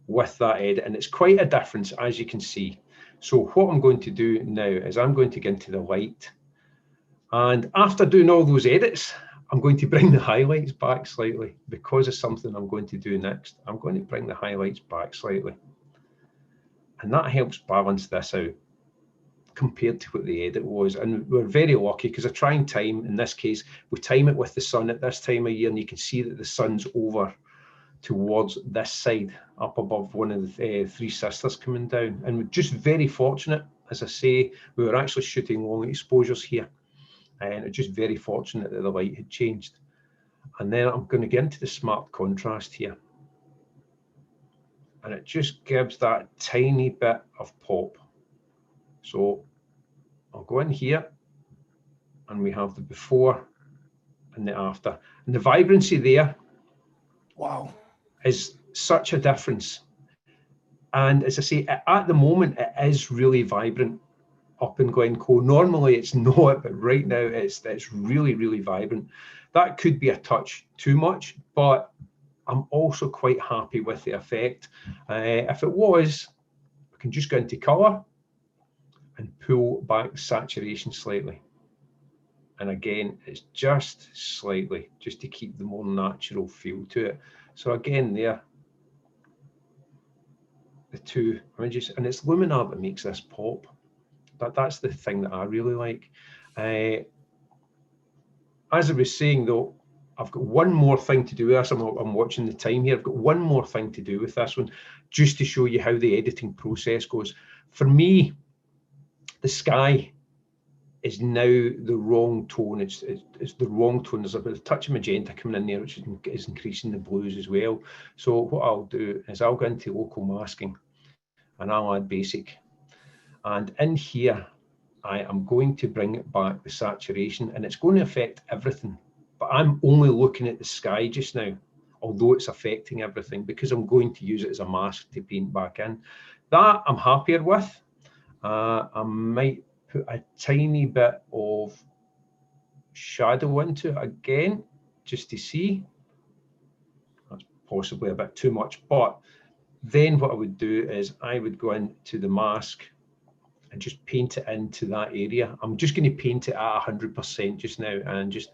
[SPEAKER 7] with that edit, and it's quite a difference, as you can see. So what I'm going to do now is I'm going to get into the light, and after doing all those edits, I'm going to bring the highlights back slightly, because of something I'm going to do next. I'm going to bring the highlights back slightly, and that helps balance this out compared to what the edit was. And we're very lucky, because I try and time, in this case, we time it with the sun at this time of year, and you can see that the sun's over towards this side, up above one of the three sisters coming down. And we're just very fortunate, as I say, we were actually shooting long exposures here, and it's just very fortunate that the light had changed. And then I'm going to get into the smart contrast here, and it just gives that tiny bit of pop. So I'll go in here, and we have the before and the after, and the vibrancy there,
[SPEAKER 2] Wow,
[SPEAKER 7] is such a difference. And as I say, at the moment, it is really vibrant up in Glencoe. Normally it's not, but right now it's really, really vibrant. That could be a touch too much, but I'm also quite happy with the effect. If it was, I can just go into color and pull back the saturation slightly. And again, it's just slightly, just to keep the more natural feel to it. So again, there, the two images, and it's Luminar that makes this pop. That's the thing that I really like. As I was saying though, I've got one more thing to do with this. I'm watching the time here. I've got one more thing to do with this one, just to show you how the editing process goes. For me, the sky is now the wrong tone. It's the wrong tone. There's a bit of touch of magenta coming in there, which is increasing the blues as well. So what I'll do is I'll go into local masking, and I'll add basic. And in here, I am going to bring it back the saturation, and it's going to affect everything. But I'm only looking at the sky just now, although it's affecting everything, because I'm going to use it as a mask to paint back in. That I'm happier with. I might put a tiny bit of shadow into it again, just to see. That's possibly a bit too much, but Then what I would do is I would go into the mask and just paint it into that area. I'm just going to paint it at 100% just now, and just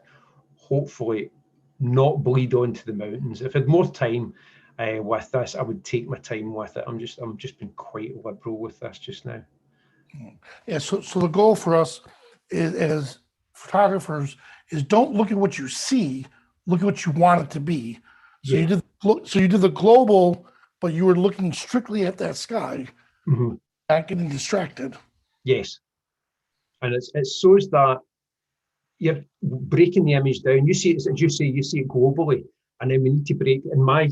[SPEAKER 7] hopefully not bleed onto the mountains. If I had more time with this, I would take my time with it. I'm just being quite liberal with this just now.
[SPEAKER 2] Yeah, so the goal for us is, as photographers, is don't look at what you see, look at what you want it to be. So
[SPEAKER 7] Yeah.
[SPEAKER 2] you did the global, but you were looking strictly at that sky,
[SPEAKER 7] Mhm.
[SPEAKER 2] not getting distracted.
[SPEAKER 7] Yes, and it's so is that you're breaking the image down. You see it, as you say, you see it globally, and then we need to break. In my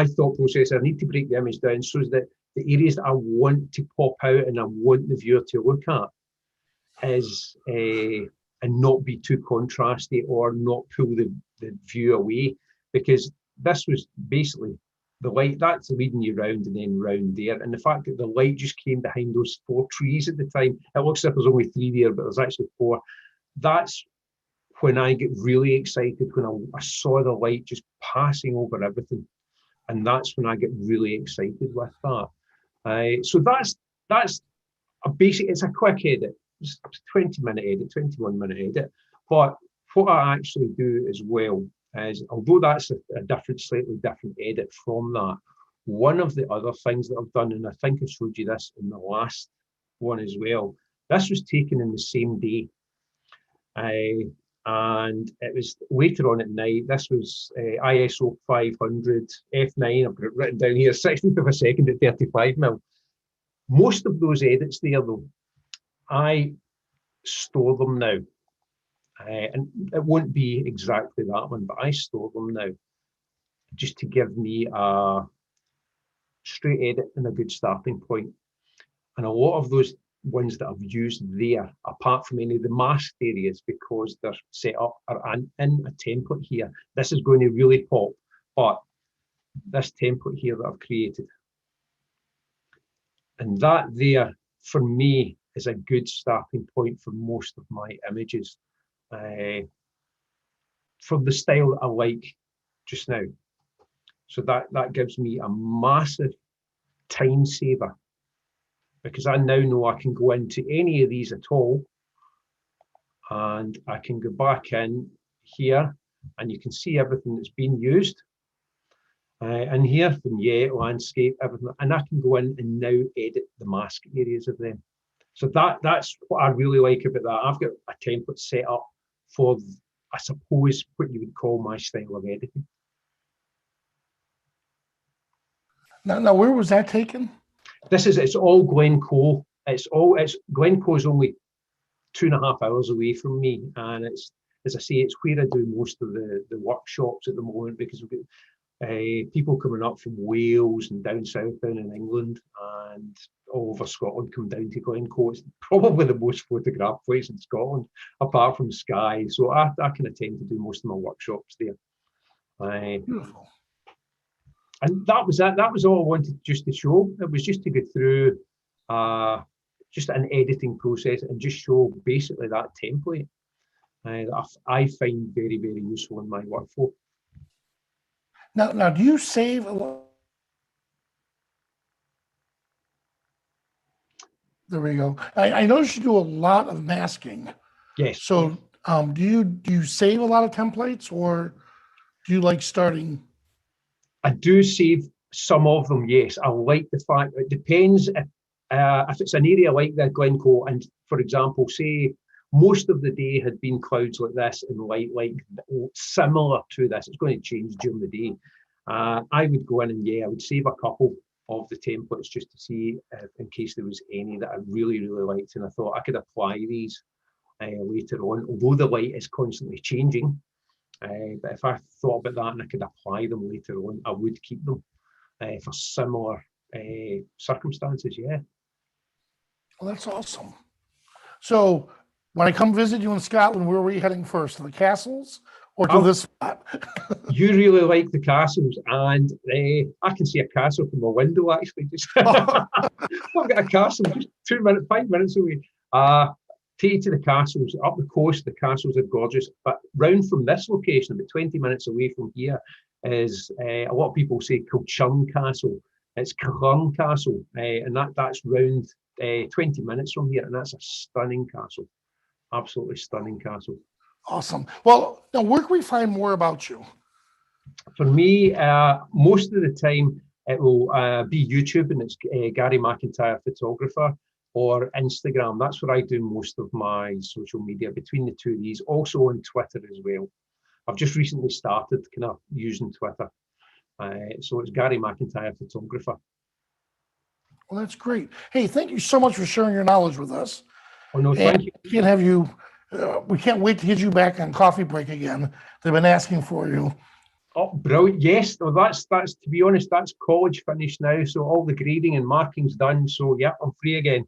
[SPEAKER 7] thought process, I need to break the image down so that the areas that I want to pop out and I want the viewer to look at is and not be too contrasty or not pull the view away, because this was basically the light that's leading you round and then round there, and the fact that the light just came behind those 4 trees at the time, it looks like there's only 3 there, but there's actually 4. That's when I get really excited, when I saw the light just passing over everything, and that's when I get really excited with that. So that's a basic. It's a quick edit. It's a 20-minute edit, 21-minute edit. But what I actually do as well is, although that's a different, slightly different edit from that, one of the other things that I've done, and I think I showed you this in the last one as well, this was taken in the same day. And it was later on at night. This was ISO 500 F9. I've got it written down here, 16th of a second at 35mm. Most of those edits there, though, I store them now. And it won't be exactly that one, but I store them now just to give me a straight edit and a good starting point. And a lot of those ones that I've used there, apart from any of the masked areas, because they're set up are in a template here. This is going to really pop, but this template here that I've created, and that there for me is a good starting point for most of my images, for the style that I like just now. So that gives me a massive time saver, because I now know I can go into any of these at all, and I can go back in here and you can see everything that's been used. And here, vignette, landscape, everything, and I can go in and now edit the mask areas of them. So that's what I really like about that. I've got a template set up for, I suppose, what you would call my style of editing.
[SPEAKER 2] Now where was that taken?
[SPEAKER 7] It's all Glencoe. It's Glencoe's only 2.5 hours away from me, and it's, as I say, it's where I do most of the workshops at the moment, because we've got people coming up from Wales and down south, down in England, and all over Scotland come down to Glencoe. It's probably the most photographed place in Scotland, apart from Skye. So I kind of tend to do most of my workshops there.
[SPEAKER 2] Beautiful.
[SPEAKER 7] And that was that. That was all I wanted just to show. It was just to go through just an editing process and just show basically that template. I find very, very useful in my workflow.
[SPEAKER 2] Now, do you save a lot? There we go. I noticed you do a lot of masking.
[SPEAKER 7] Yes.
[SPEAKER 2] So, do you save a lot of templates, or do you like starting?
[SPEAKER 7] I do save some of them. Yes, I like the fact it depends if it's an area like that Glencoe, and for example, say most of the day had been clouds like this and light like similar to this. It's going to change during the day. I would go in and I would save a couple of the templates just to see in case there was any that I really, really liked, and I thought I could apply these later on, although the light is constantly changing. But if I thought about that and I could apply them later on, I would keep them for similar circumstances. Yeah.
[SPEAKER 2] Well, that's awesome. So, when I come visit you in Scotland, where are we heading first? To the castles or to this spot?
[SPEAKER 7] You really like the castles, and I can see a castle from my window actually. Just I've got a castle just 5 minutes away. Take you to the castles up the coast. The castles are gorgeous, but round from this location, about 20 minutes away from here, is a lot of people say Kilchurn Castle. It's Clun Castle, and that's round 20 minutes from here, and that's a stunning castle, absolutely stunning castle.
[SPEAKER 2] Awesome. Well, now where can we find more about you?
[SPEAKER 7] For me, most of the time it will be YouTube, and it's Gary McIntyre Photographer, or Instagram. That's where I do most of my social media, between the two of these. Also on Twitter as well. I've just recently started kind of using Twitter. So it's Gary McIntyre Photographer.
[SPEAKER 2] Well, that's great. Hey, thank you so much for sharing your knowledge with us.
[SPEAKER 7] Oh no, thank you.
[SPEAKER 2] We can't have you. We can't wait to get you back on Coffee Break again. They've been asking for you.
[SPEAKER 7] Oh, brilliant! Yes, well, that's to be honest, that's college finished now, so all the grading and marking's done. So yeah, I'm free again.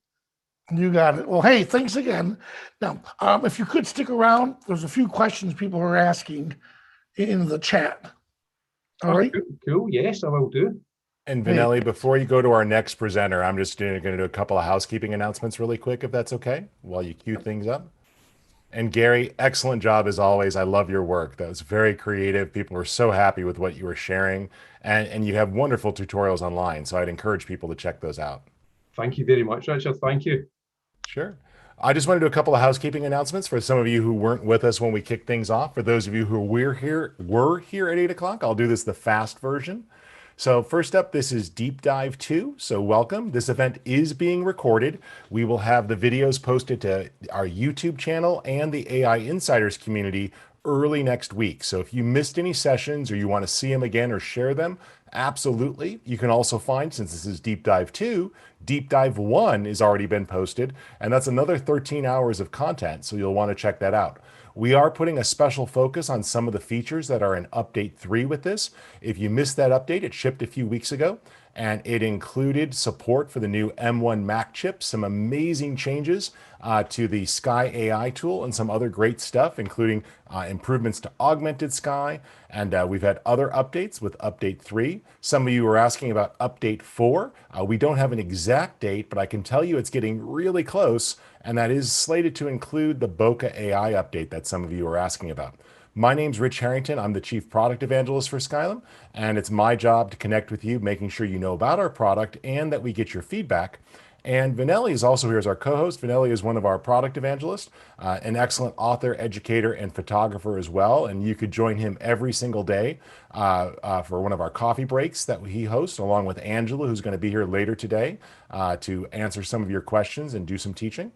[SPEAKER 2] You got it. Well, hey, thanks again. Now, if you could stick around, there's a few questions people are asking in the chat. All right.
[SPEAKER 7] Cool. Yes, I will do.
[SPEAKER 1] And Vinelli, before you go to our next presenter, I'm just going to do a couple of housekeeping announcements really quick, if that's okay, while you cue things up. And Gary, excellent job as always. I love your work. That was very creative. People were so happy with what you were sharing, and you have wonderful tutorials online. So I'd encourage people to check those out.
[SPEAKER 7] Thank you very much, Richard. Thank you.
[SPEAKER 1] Sure. I just want to do a couple of housekeeping announcements for some of you who weren't with us when we kicked things off. For those of you who were here at 8 o'clock, I'll do this the fast version. So first up, this is Deep Dive 2. So welcome. This event is being recorded. We will have the videos posted to our YouTube channel and the AI Insiders community early next week. So if you missed any sessions or you want to see them again or share them, absolutely. You can also find, since this is Deep Dive 2, Deep Dive 1 has already been posted, and that's another 13 hours of content, so you'll want to check that out. We are putting a special focus on some of the features that are in Update 3 with this. If you missed that update, it shipped a few weeks ago, and it included support for the new M1 Mac chip, some amazing changes to the Sky AI tool, and some other great stuff, including improvements to Augmented Sky. And we've had other updates with Update 3. Some of you were asking about Update 4. We don't have an exact date, but I can tell you it's getting really close, and that is slated to include the Bokeh AI update that some of you are asking about. My name's Rich Harrington. I'm the Chief Product Evangelist for Skylum, and it's my job to connect with you, making sure you know about our product and that we get your feedback. And Vinelli is also here as our co-host. Vinelli is one of our product evangelists, an excellent author, educator, and photographer as well. And you could join him every single day for one of our coffee breaks that he hosts, along with Angela, who's going to be here later today to answer some of your questions and do some teaching.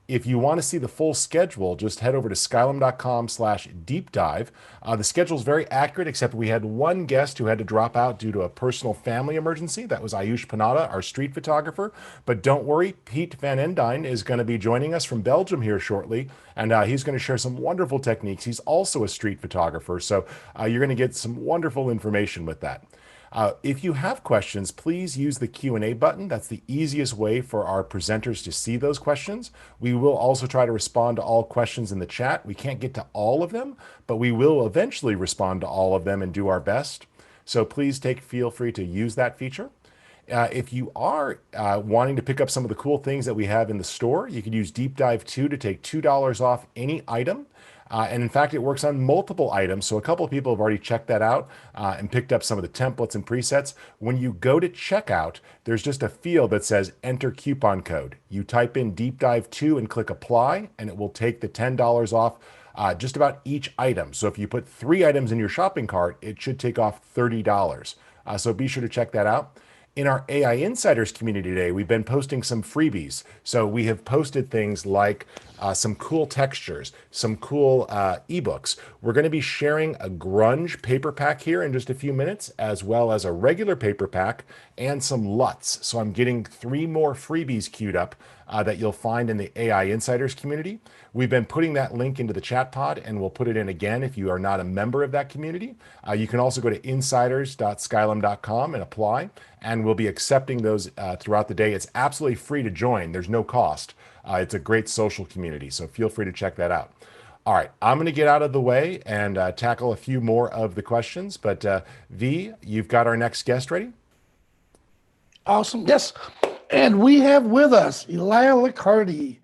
[SPEAKER 1] If you want to see the full schedule, just head over to skylum.com/deep dive. The schedule is very accurate, except we had one guest who had to drop out due to a personal family emergency. That was Ayush Panada, our street photographer. But don't worry, Pete Van Endine is going to be joining us from Belgium here shortly, and he's going to share some wonderful techniques. He's also a street photographer, so you're going to get some wonderful information with that. If you have questions, please use the Q&A button. That's the easiest way for our presenters to see those questions. We will also try to respond to all questions in the chat. We can't get to all of them, but we will eventually respond to all of them and do our best. So please feel free to use that feature. If you are wanting to pick up some of the cool things that we have in the store, you can use Deep Dive 2 to take $2 off any item. And in fact, it works on multiple items. So a couple of people have already checked that out and picked up some of the templates and presets. When you go to checkout, there's just a field that says enter coupon code. You type in Deep Dive 2 and click apply, and it will take the $10 off just about each item. So if you put 3 items in your shopping cart, it should take off $30. So be sure to check that out. In our AI Insiders community today, we've been posting some freebies. So we have posted things like some cool textures, some cool ebooks. We're going to be sharing a grunge paper pack here in just a few minutes, as well as a regular paper pack and some LUTs. So I'm getting 3 more freebies queued up that you'll find in the AI Insiders community. We've been putting that link into the chat pod, and we'll put it in again if you are not a member of that community. You can also go to insiders.skylum.com and apply, and we'll be accepting those throughout the day. It's absolutely free to join. There's no cost. It's a great social community, so feel free to check that out. All right, I'm going to get out of the way and tackle a few more of the questions, but V, you've got our next guest ready?
[SPEAKER 2] Awesome, yes. And we have with us Elia Liccardi.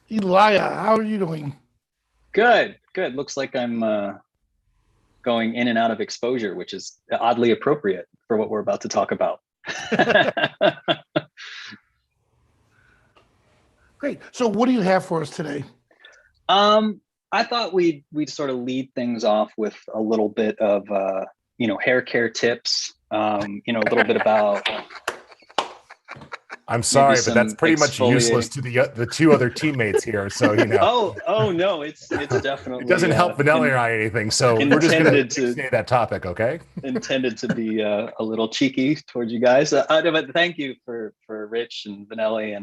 [SPEAKER 2] Elia, how are you doing?
[SPEAKER 8] Good. Looks like I'm going in and out of exposure, which is oddly appropriate for what we're about to talk about.
[SPEAKER 2] Great. So what do you have for us today?
[SPEAKER 8] I thought we'd sort of lead things off with a little bit of hair care tips. A little bit about.
[SPEAKER 1] I'm sorry, but that's
[SPEAKER 8] some
[SPEAKER 1] pretty much useless
[SPEAKER 8] exfoliating.
[SPEAKER 1] to the two other teammates here. So
[SPEAKER 8] Oh no, it's definitely
[SPEAKER 1] it doesn't help Vanilla or I anything. So we're just gonna
[SPEAKER 8] intended to
[SPEAKER 1] say that topic, okay?
[SPEAKER 8] intended to be a little cheeky towards you guys. No, but thank you for Rich and Vanelli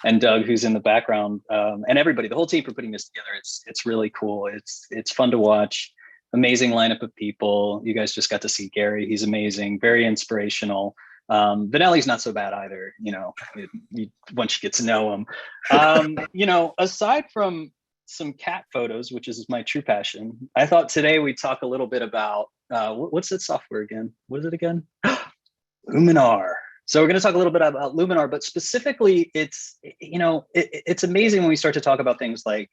[SPEAKER 8] and Doug, who's in the background, and everybody, the whole team, for putting this together. It's really cool. It's fun to watch. Amazing lineup of people. You guys just got to see Gary. He's amazing. Very inspirational. Vanelli's not so bad either. Once you get to know him. Aside from some cat photos, which is my true passion, I thought today we'd talk a little bit about what's that software again? What is it again? Luminar. So we're going to talk a little bit about Luminar, but specifically, it's amazing when we start to talk about things like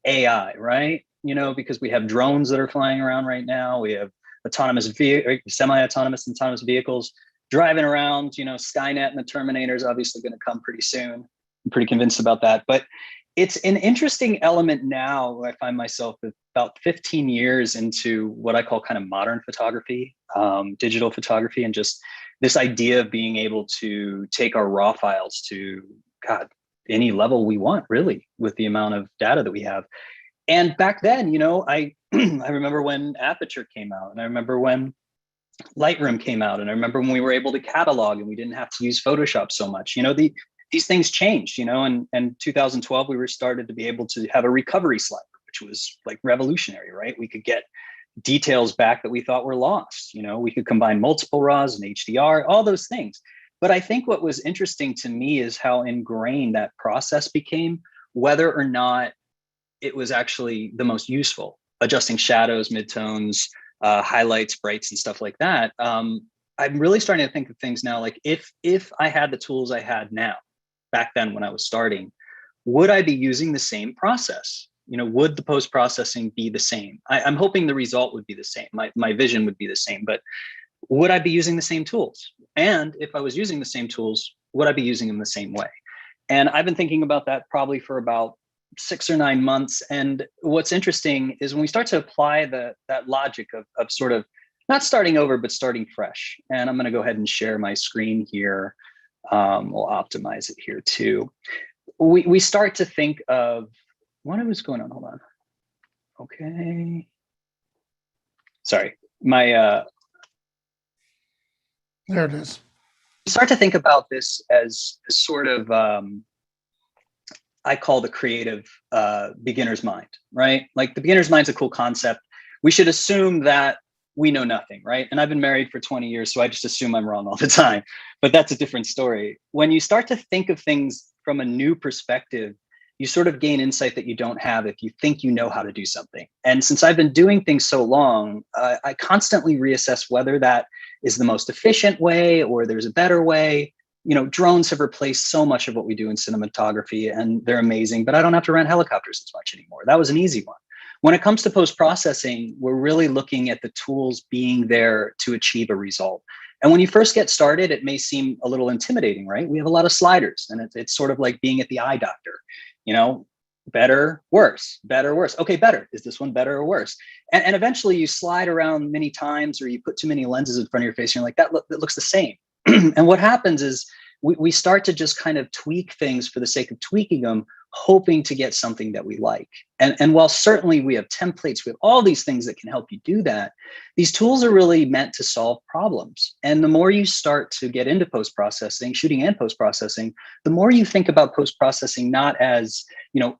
[SPEAKER 8] AI, right? Because we have drones that are flying around right now. We have semi-autonomous, autonomous vehicles driving around. Skynet and the Terminator is obviously going to come pretty soon. I'm pretty convinced about that. But it's an interesting element now. I find myself about 15 years into what I call kind of modern photography, digital photography, and just this idea of being able to take our raw files to, God, any level we want, really, with the amount of data that we have. And back then, I I remember when Aperture came out, and I remember when Lightroom came out, and I remember when we were able to catalog and we didn't have to use Photoshop so much. These things changed, and 2012 we were started to be able to have a recovery slider, which was like revolutionary, right? We could get details back that we thought were lost. We could combine multiple RAWs and HDR, all those things. But I think what was interesting to me is how ingrained that process became, whether or not it was actually the most useful, adjusting shadows, midtones, highlights, brights, and stuff like that. I'm really starting to think of things now, like if I had the tools I had now, back then when I was starting, would I be using the same process? Would the post-processing be the same? I'm hoping the result would be the same. My vision would be the same, but would I be using the same tools? And if I was using the same tools, would I be using them the same way? And I've been thinking about that probably for about 6 or 9 months. And what's interesting is when we start to apply that logic of sort of not starting over, but starting fresh. And I'm going to go ahead and share my screen here. We'll optimize it here too. We start to think of what was going on. Hold on. Okay. Sorry. There
[SPEAKER 2] it is.
[SPEAKER 8] Start to think about this as sort of, I call the creative beginner's mind, right? Like the beginner's mind's a cool concept. We should assume that we know nothing, right? And I've been married for 20 years, so I just assume I'm wrong all the time. But that's a different story. When you start to think of things from a new perspective, you sort of gain insight that you don't have if you think you know how to do something. And since I've been doing things so long, I constantly reassess whether that is the most efficient way or there's a better way. Drones have replaced so much of what we do in cinematography, and they're amazing, but I don't have to rent helicopters as much anymore. That was an easy one. When it comes to post-processing, we're really looking at the tools being there to achieve a result. And when you first get started, it may seem a little intimidating, right? We have a lot of sliders, and it's sort of like being at the eye doctor. Better, worse, better, worse. Okay, better. Is this one better or worse? And eventually you slide around many times, or you put too many lenses in front of your face, and you're like, that looks the same. And what happens is we start to just kind of tweak things for the sake of tweaking them, hoping to get something that we like. And while certainly we have templates, we have all these things that can help you do that, these tools are really meant to solve problems. And the more you start to get into post-processing, shooting and post-processing, the more you think about post-processing not as,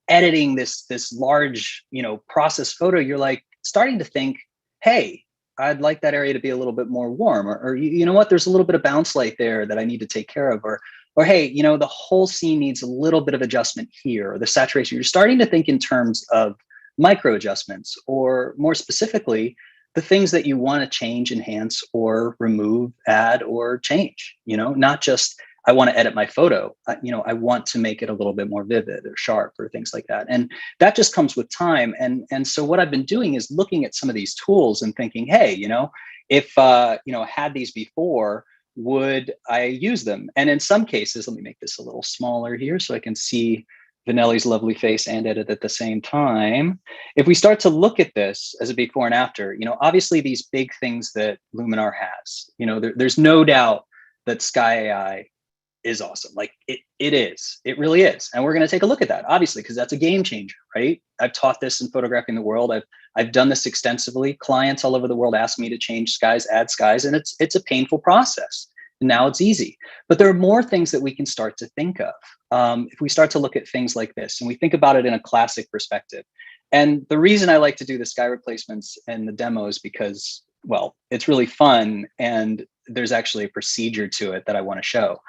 [SPEAKER 8] editing this large, process photo. You're like starting to think, hey, I'd like that area to be a little bit more warm, or you know what, there's a little bit of bounce light there that I need to take care of, or hey, the whole scene needs a little bit of adjustment here, or the saturation. You're starting to think in terms of micro adjustments, or more specifically, the things that you want to change, enhance, or remove, add, or change. Not just I want to edit my photo. I want to make it a little bit more vivid or sharp or things like that. And that just comes with time. And so what I've been doing is looking at some of these tools and thinking, hey, if I had these before, would I use them? And in some cases, let me make this a little smaller here so I can see Vanelli's lovely face and edit at the same time. If we start to look at this as a before and after, you know, obviously these big things that Luminar has, you know, there's no doubt that Sky AI is awesome. Like it really is. And we're going to take a look at that, obviously, because that's a game changer, right? I've taught this in photographing the world. I've done this extensively. Clients all over the world ask me to change skies, add skies, and it's a painful process. And now it's easy. But there are more things that we can start to think of. If we start to look at things like this and we think about it in a classic perspective. And the reason I like to do the sky replacements and the demos because, well, it's really fun and there's actually a procedure to it that I want to show.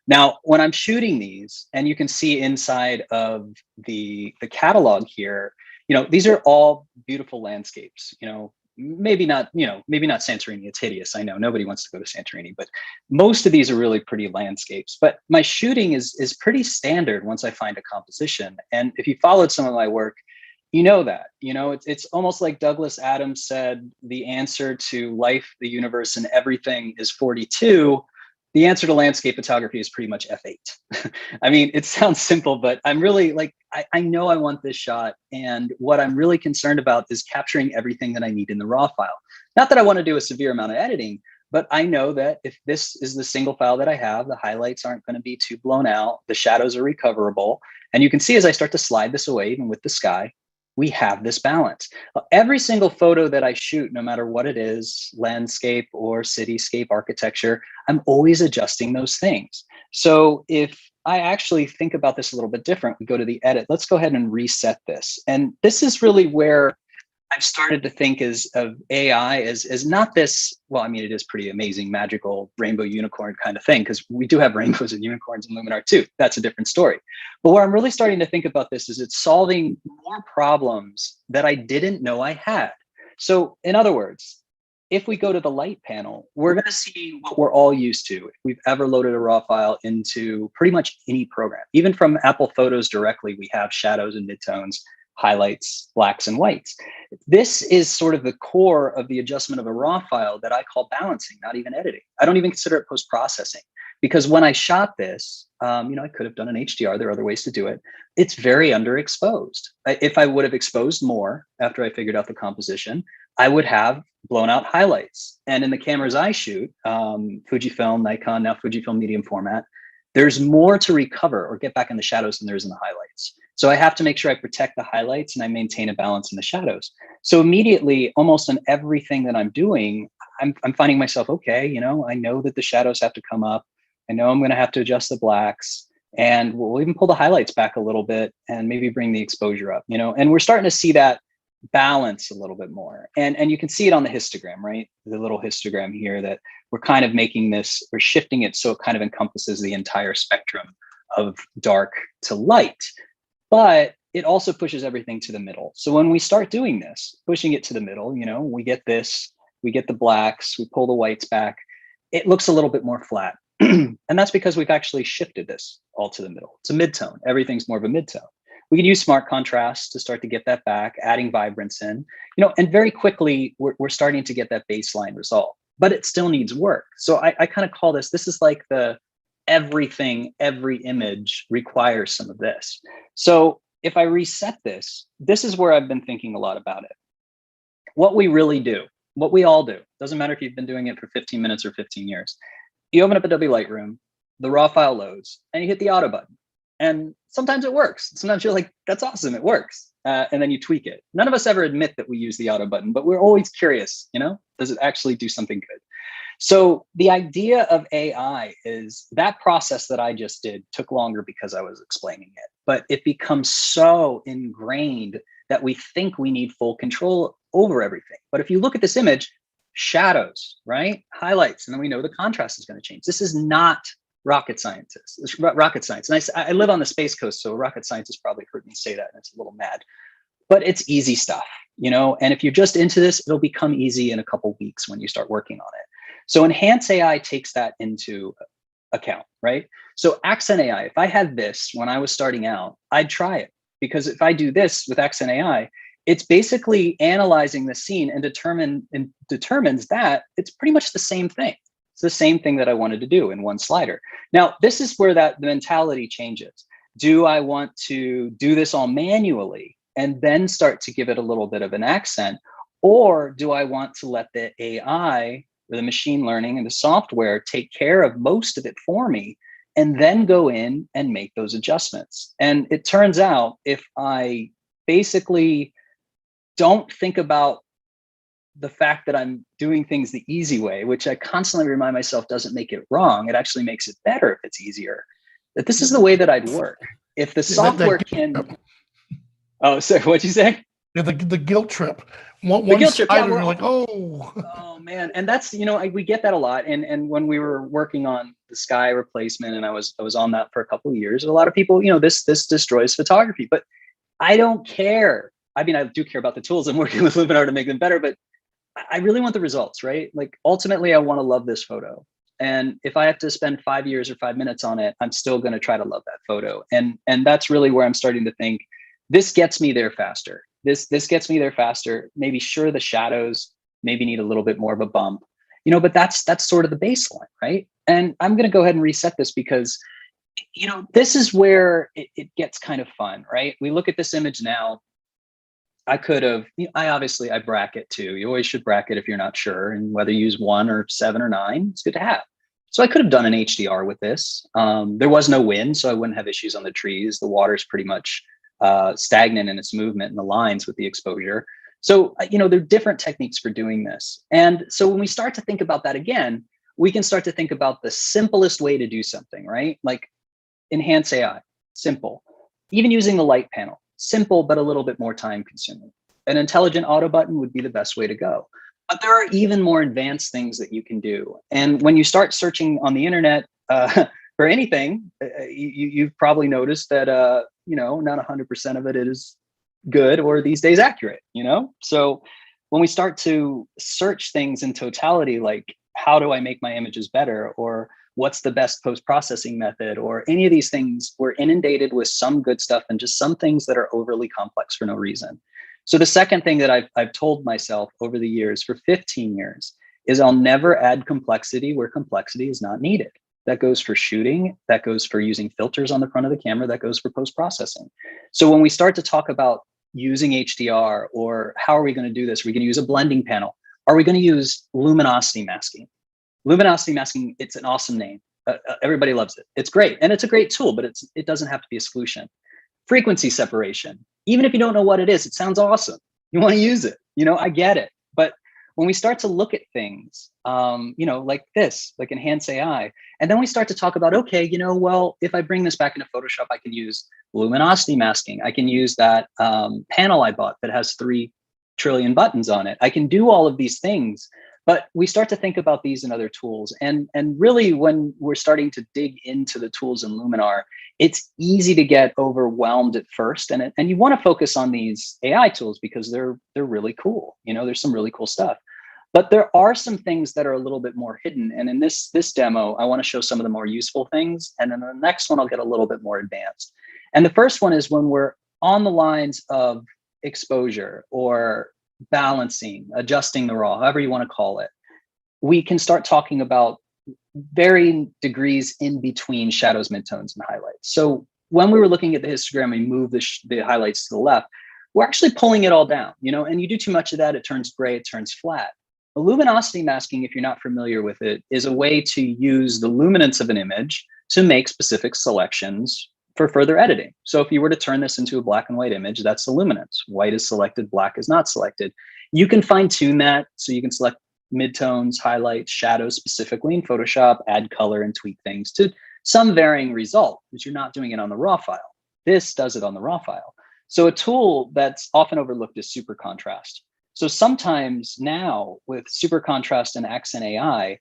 [SPEAKER 8] Now, when I'm shooting these, and you can see inside of the catalog here, you know, these are all beautiful landscapes, you know, maybe not Santorini, it's hideous. I know nobody wants to go to Santorini, but most of these are really pretty landscapes. But my shooting is pretty standard once I find a composition. And if you followed some of my work, you know that, you know, it's almost like Douglas Adams said, the answer to life, the universe, and everything is 42. The answer to landscape photography is pretty much F8. I mean, it sounds simple, but I'm really like, I know I want this shot. And what I'm really concerned about is capturing everything that I need in the raw file. Not that I want to do a severe amount of editing, but I know that if this is the single file that I have, the highlights aren't going to be too blown out. The shadows are recoverable. And you can see as I start to slide this away, even with the sky, we have this balance. Every single photo that I shoot, no matter what it is, landscape or cityscape architecture, I'm always adjusting those things. So if I actually think about this a little bit different, we go to the edit, let's go ahead and reset this. And this is really where I've started to think of AI as not this, well, I mean, it is pretty amazing, magical rainbow unicorn kind of thing, because we do have rainbows and unicorns in Luminar too. That's a different story. But where I'm really starting to think about this is it's solving more problems that I didn't know I had. So in other words, if we go to the light panel, we're going to see what we're all used to. If we've ever loaded a raw file into pretty much any program, even from Apple Photos directly, we have shadows and midtones, highlights, blacks and whites. This is sort of the core of the adjustment of a raw file that I call balancing, not even editing. I don't even consider it post-processing because when I shot this, you know, I could have done an HDR. There are other ways to do it. It's very underexposed. If I would have exposed more after I figured out the composition, I would have blown out highlights. And in the cameras I shoot, Fujifilm, Nikon, now Fujifilm medium format, there's more to recover or get back in the shadows than there is in the highlights. So I have to make sure I protect the highlights and I maintain a balance in the shadows. So immediately, almost on everything that I'm doing, I'm finding myself, okay, you know, I know that the shadows have to come up. I know I'm going to have to adjust the blacks, and we'll even pull the highlights back a little bit and maybe bring the exposure up, you know, and we're starting to see that balance a little bit more. And you can see it on the histogram, right? The little histogram here that we're kind of making this, we're shifting it so it kind of encompasses the entire spectrum of dark to light. But it also pushes everything to the middle. So when we start doing this, pushing it to the middle, you know, we get this, we get the blacks, we pull the whites back, it looks a little bit more flat. And that's because we've actually shifted this all to the middle. It's a midtone. Everything's more of a midtone. We can use smart contrast to start to get that back, adding vibrance in, you know, and very quickly we're starting to get that baseline result, but it still needs work. So I kind of call this is like the everything, every image requires some of this. So if I reset this, this is where I've been thinking a lot about it. What we really do, what we all do, doesn't matter if you've been doing it for 15 minutes or 15 years. You open up Adobe Lightroom, the raw file loads, and you hit the auto button. And sometimes it works. Sometimes you're like, that's awesome, it works. And then you tweak it. None of us ever admit that we use the auto button, but we're always curious, you know, does it actually do something good? So the idea of AI is that process that I just did took longer because I was explaining it, but it becomes so ingrained that we think we need full control over everything. But if you look at this image, shadows, right? Highlights, and then we know the contrast is going to change. This is not rocket science. And I live on the Space Coast, so rocket scientists probably heard me say that, and it's a little mad. But it's easy stuff, you know, and if you're just into this, it'll become easy in a couple weeks when you start working on it. So Enhance AI takes that into account, right? So Accent AI, if I had this when I was starting out, I'd try it, because if I do this with Accent AI, it's basically analyzing the scene and determines that it's pretty much the same thing. It's the same thing that I wanted to do in one slider. Now, this is where the mentality changes. Do I want to do this all manually and then start to give it a little bit of an accent? Or do I want to let the AI or the machine learning and the software take care of most of it for me and then go in and make those adjustments? And it turns out if I basically don't think about the fact that I'm doing things the easy way, which I constantly remind myself doesn't make it wrong, it actually makes it better if it's easier, that this is the way that I'd work. If the software can, oh, sorry, what'd you say?
[SPEAKER 2] Yeah, the guilt trip. One
[SPEAKER 8] guilt trip, yeah,
[SPEAKER 2] you're like, oh.
[SPEAKER 8] Oh man, and that's, we get that a lot. And when we were working on the Sky replacement, and I was on that for a couple of years, a lot of people, this destroys photography, but I don't care. I mean, I do care about the tools. I'm working with Luminar to make them better, but I really want the results, right? Like ultimately, I want to love this photo. And if I have to spend 5 years or 5 minutes on it, I'm still going to try to love that photo. And that's really where I'm starting to think this gets me there faster. This gets me there faster. Maybe sure, the shadows maybe need a little bit more of a bump, but that's sort of the baseline, right? And I'm going to go ahead and reset this because, this is where it gets kind of fun, right? We look at this image now. I could have, I bracket too. You always should bracket if you're not sure, and whether you use 1 or 7 or 9, it's good to have. So I could have done an HDR with this. There was no wind, so I wouldn't have issues on the trees. The water's pretty much stagnant in its movement and the lines with the exposure. So, there are different techniques for doing this. And so when we start to think about that again, we can start to think about the simplest way to do something, right? Like enhance AI, simple. Even using the light panel, simple, but a little bit more time consuming. An intelligent auto button would be the best way to go. But there are even more advanced things that you can do. And when you start searching on the internet for anything, you've probably noticed that, not 100% of it is good or these days accurate, So when we start to search things in totality, like how do I make my images better, or what's the best post-processing method, or any of these things, we're inundated with some good stuff and just some things that are overly complex for no reason. So the second thing that I've told myself over the years, for 15 years, is I'll never add complexity where complexity is not needed. That goes for shooting, that goes for using filters on the front of the camera, that goes for post-processing. So when we start to talk about using HDR, or how are we going to do this? Are we going to use a blending panel? Are we going to use luminosity masking? Luminosity masking, it's an awesome name. Everybody loves it. It's great. And it's a great tool, but it doesn't have to be a solution. Frequency separation. Even if you don't know what it is, it sounds awesome. You want to use it. I get it. But when we start to look at things, like this, like enhance AI, and then we start to talk about, okay, well, if I bring this back into Photoshop, I can use luminosity masking. I can use that panel I bought that has 3 trillion buttons on it. I can do all of these things. But we start to think about these and other tools. And really, when we're starting to dig into the tools in Luminar, it's easy to get overwhelmed at first. And you want to focus on these AI tools because they're really cool. There's some really cool stuff. But there are some things that are a little bit more hidden. And in this demo, I want to show some of the more useful things. And then the next one, I'll get a little bit more advanced. And the first one is when we're on the lines of exposure or balancing, adjusting the raw, however you want to call it, we can start talking about varying degrees in between shadows, midtones, and highlights. So when we were looking at the histogram, we move the highlights to the left, we're actually pulling it all down, and you do too much of that, it turns gray, it turns flat. The luminosity masking, if you're not familiar with it, is a way to use the luminance of an image to make specific selections for further editing. So if you were to turn this into a black and white image, that's the luminance. White is selected, black is not selected. You can fine tune that. So you can select midtones, highlights, shadows specifically in Photoshop, add color and tweak things to some varying result, but you're not doing it on the raw file. This does it on the raw file. So a tool that's often overlooked is super contrast. So sometimes now with super contrast and Accent AI,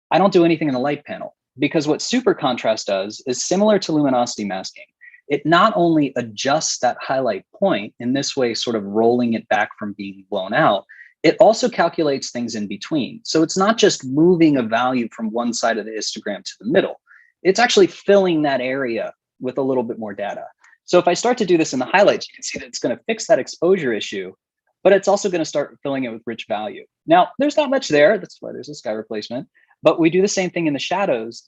[SPEAKER 8] I don't do anything in the light panel, because what super contrast does is similar to luminosity masking. It not only adjusts that highlight point, in this way sort of rolling it back from being blown out, it also calculates things in between. So it's not just moving a value from one side of the histogram to the middle. It's actually filling that area with a little bit more data. So if I start to do this in the highlights, you can see that it's going to fix that exposure issue, but it's also going to start filling it with rich value. Now, there's not much there. That's why there's a sky replacement. But we do the same thing in the shadows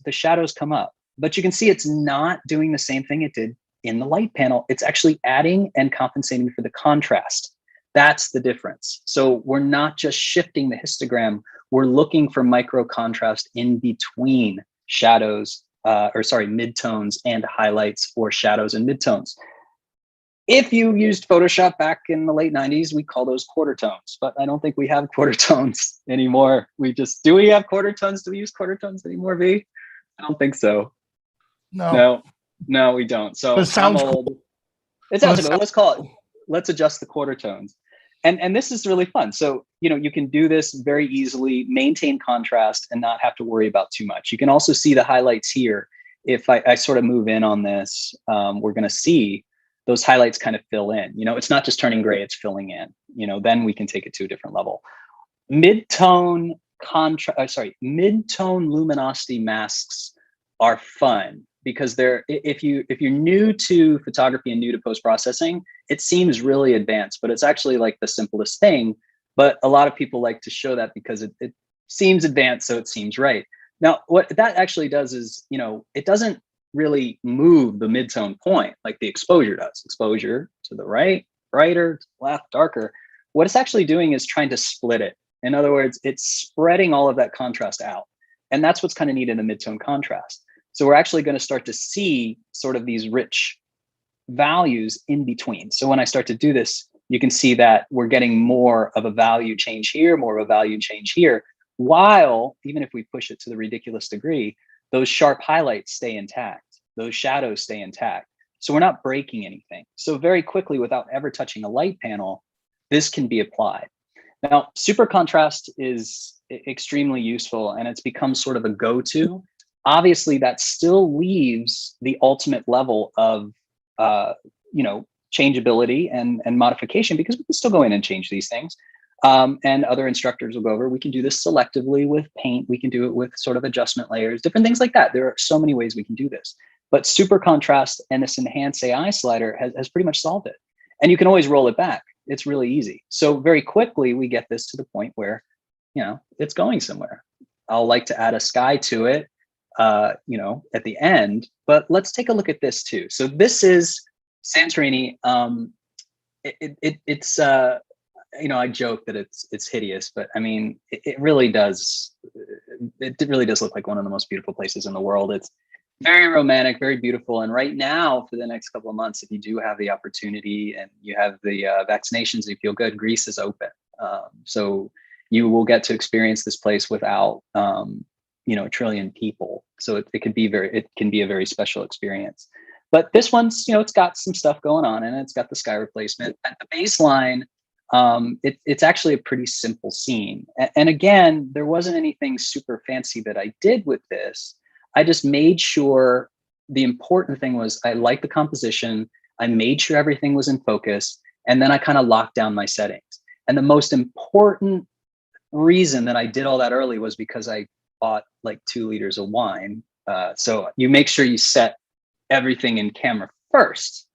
[SPEAKER 8] come up. But you can see it's not doing the same thing it did in the light panel. It's actually adding and compensating for the contrast. That's the difference. So we're not just shifting the histogram, we're looking for micro contrast in between shadows, midtones and highlights, or shadows and midtones. If you used Photoshop back in the late 90s, we call those quarter tones, but I don't think we have quarter tones anymore. Do we have quarter tones? Do we use quarter tones anymore, V? I don't think so.
[SPEAKER 2] No,
[SPEAKER 8] no, we don't. So
[SPEAKER 2] it sounds
[SPEAKER 8] I'm old.
[SPEAKER 2] cool.
[SPEAKER 8] It sounds good. Let's adjust the quarter tones. And this is really fun. So, you can do this very easily, maintain contrast and not have to worry about too much. You can also see the highlights here. If I sort of move in on this, we're going to see those highlights kind of fill in. It's not just turning gray, it's filling in. Then we can take it to a different level. Mid-tone luminosity masks are fun because if you're new to photography and new to post-processing, it seems really advanced, but it's actually like the simplest thing. But a lot of people like to show that because it seems advanced, so it seems right. Now, what that actually does is, it doesn't really move the mid-tone point like the exposure does. Exposure to the right, brighter, to the left, darker. What it's actually doing is trying to split it. In other words, it's spreading all of that contrast out. And that's what's kind of neat in the mid-tone contrast. So we're actually going to start to see sort of these rich values in between. So when I start to do this, you can see that we're getting more of a value change here, more of a value change here, while even if we push it to the ridiculous degree, those sharp highlights stay intact, those shadows stay intact. So we're not breaking anything. So very quickly, without ever touching a light panel, this can be applied. Now, super contrast is extremely useful and it's become sort of a go-to. Obviously, that still leaves the ultimate level of changeability and modification, because we can still go in and change these things. And other instructors will go over, we can do this selectively with paint. We can do it with sort of adjustment layers, different things like that. There are so many ways we can do this. But super contrast and this enhance AI slider has pretty much solved it. And you can always roll it back. It's really easy. So very quickly, we get this to the point where, it's going somewhere. I'll like to add a sky to it, at the end. But let's take a look at this too. So this is Santorini. It's I joke that it's hideous, but I mean, it really does. It really does look like one of the most beautiful places in the world. It's very romantic, very beautiful. And right now, for the next couple of months, if you do have the opportunity and you have the vaccinations, you feel good, Greece is open. So you will get to experience this place without, a trillion people. So it can be a very special experience. But this one's, it's got some stuff going on and it's got the sky replacement. At the baseline, it's actually a pretty simple scene. And again, there wasn't anything super fancy that I did with this. I just made sure the important thing was I liked the composition. I made sure everything was in focus. And then I kind of locked down my settings. And the most important reason that I did all that early was because I bought like 2 liters of wine. So you make sure you set everything in camera first,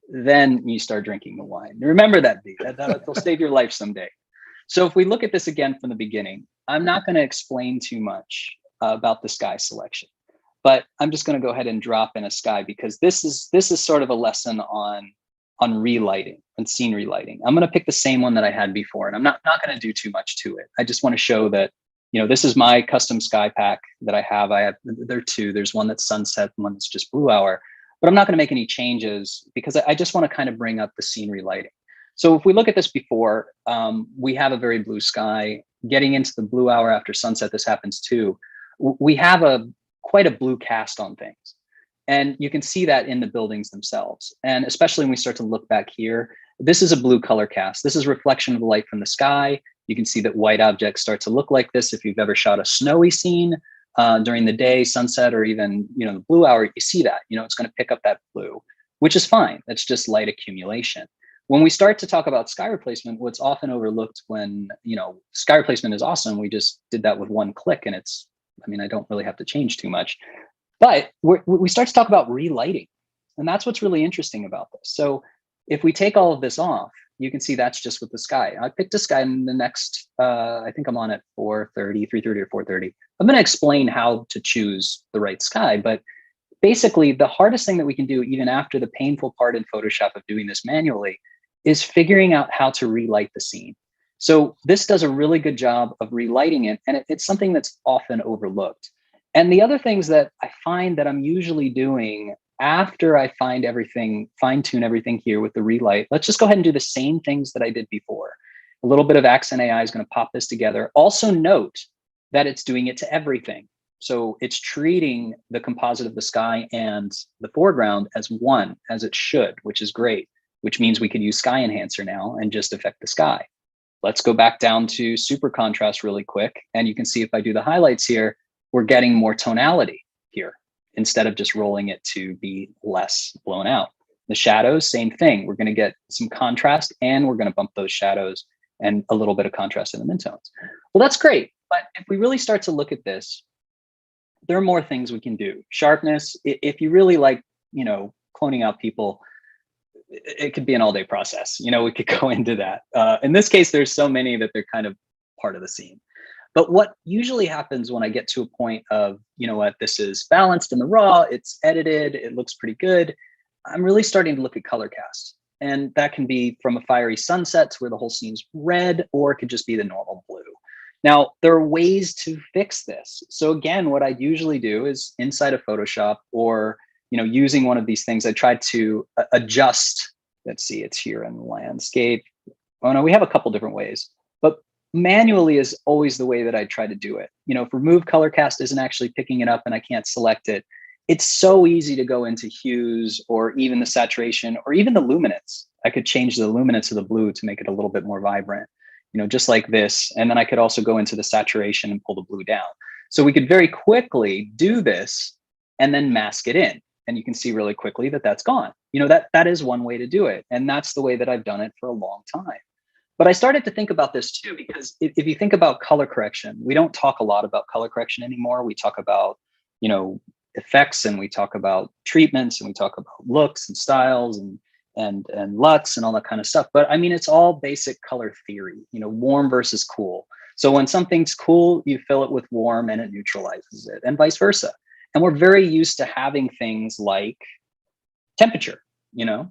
[SPEAKER 8] then you start drinking the wine. Remember that, V. That'll save your life someday. So if we look at this again from the beginning, I'm not going to explain too much about the sky selection, but I'm just going to go ahead and drop in a sky because this is sort of a lesson on relighting and scene relighting. I'm going to pick the same one that I had before, and I'm not going to do too much to it. I just want to show that, this is my custom sky pack that I have. There are 2. There's one that's sunset and one that's just blue hour. But I'm not going to make any changes because I just want to kind of bring up the scene relighting. So if we look at this before, we have a very blue sky. Getting into the blue hour after sunset, this happens too. We have quite a blue cast on things. And you can see that in the buildings themselves. And especially when we start to look back here, this is a blue color cast. This is a reflection of the light from the sky. You can see that white objects start to look like this. If you've ever shot a snowy scene, during the day, sunset, or even, the blue hour, you see that, it's going to pick up that blue, which is fine. That's just light accumulation. When we start to talk about sky replacement, what's often overlooked when, sky replacement is awesome. We just did that with one click and I don't really have to change too much, but we start to talk about relighting. And that's what's really interesting about this. So if we take all of this off you can see that's just with the sky. I picked a sky in the next, I think I'm on at 3:30 or 4:30. I'm going to explain how to choose the right sky, but basically the hardest thing that we can do, even after the painful part in Photoshop of doing this manually, is figuring out how to relight the scene. So this does a really good job of relighting it, and it's something that's often overlooked. And the other things that I find that I'm usually doing after I find everything, fine tune everything here with the relight, let's just go ahead and do the same things that I did before. A little bit of Accent AI is going to pop this together. Also note that it's doing it to everything. So it's treating the composite of the sky and the foreground as one, as it should, which is great, which means we could use Sky Enhancer now and just affect the sky. Let's go back down to super contrast really quick. And you can see if I do the highlights here, we're getting more tonality here instead of just rolling it to be less blown out. The shadows, same thing. We're going to get some contrast and we're going to bump those shadows and a little bit of contrast in the midtones. Well, that's great. But if we really start to look at this, there are more things we can do. Sharpness, if you really like, cloning out people, it could be an all-day process. We could go into that. In this case, there's so many that they're kind of part of the scene. But what usually happens when I get to a point of, this is balanced in the raw, it's edited, it looks pretty good, I'm really starting to look at color cast. And that can be from a fiery sunset to where the whole scene's red, or it could just be the normal blue. Now, there are ways to fix this. So again, what I usually do is inside of Photoshop or, using one of these things, I try to adjust. Let's see, it's here in landscape. Oh no, we have a couple different ways, but manually is always the way that I try to do it. If remove color cast isn't actually picking it up and I can't select it, it's so easy to go into hues or even the saturation or even the luminance. I could change the luminance of the blue to make it a little bit more vibrant, just like this. And then I could also go into the saturation and pull the blue down. So we could very quickly do this and then mask it in. And you can see really quickly that that's gone. That is one way to do it. And that's the way that I've done it for a long time. But I started to think about this too, because if you think about color correction, we don't talk a lot about color correction anymore. We talk about, effects, and we talk about treatments, and we talk about looks and styles and LUTs and all that kind of stuff. But I mean, it's all basic color theory, warm versus cool. So when something's cool, you fill it with warm and it neutralizes it, and vice versa. And we're very used to having things like temperature.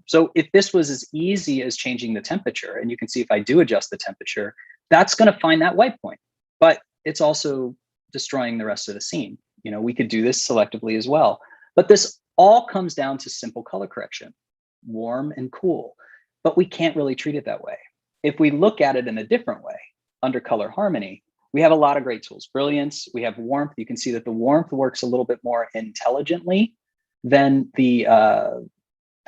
[SPEAKER 8] So if this was as easy as changing the temperature, and you can see if I do adjust the temperature, that's going to find that white point, but it's also destroying the rest of the scene. We could do this selectively as well, but this all comes down to simple color correction, warm and cool, but we can't really treat it that way. If we look at it in a different way, under color harmony, we have a lot of great tools. Brilliance, we have warmth. You can see that the warmth works a little bit more intelligently than the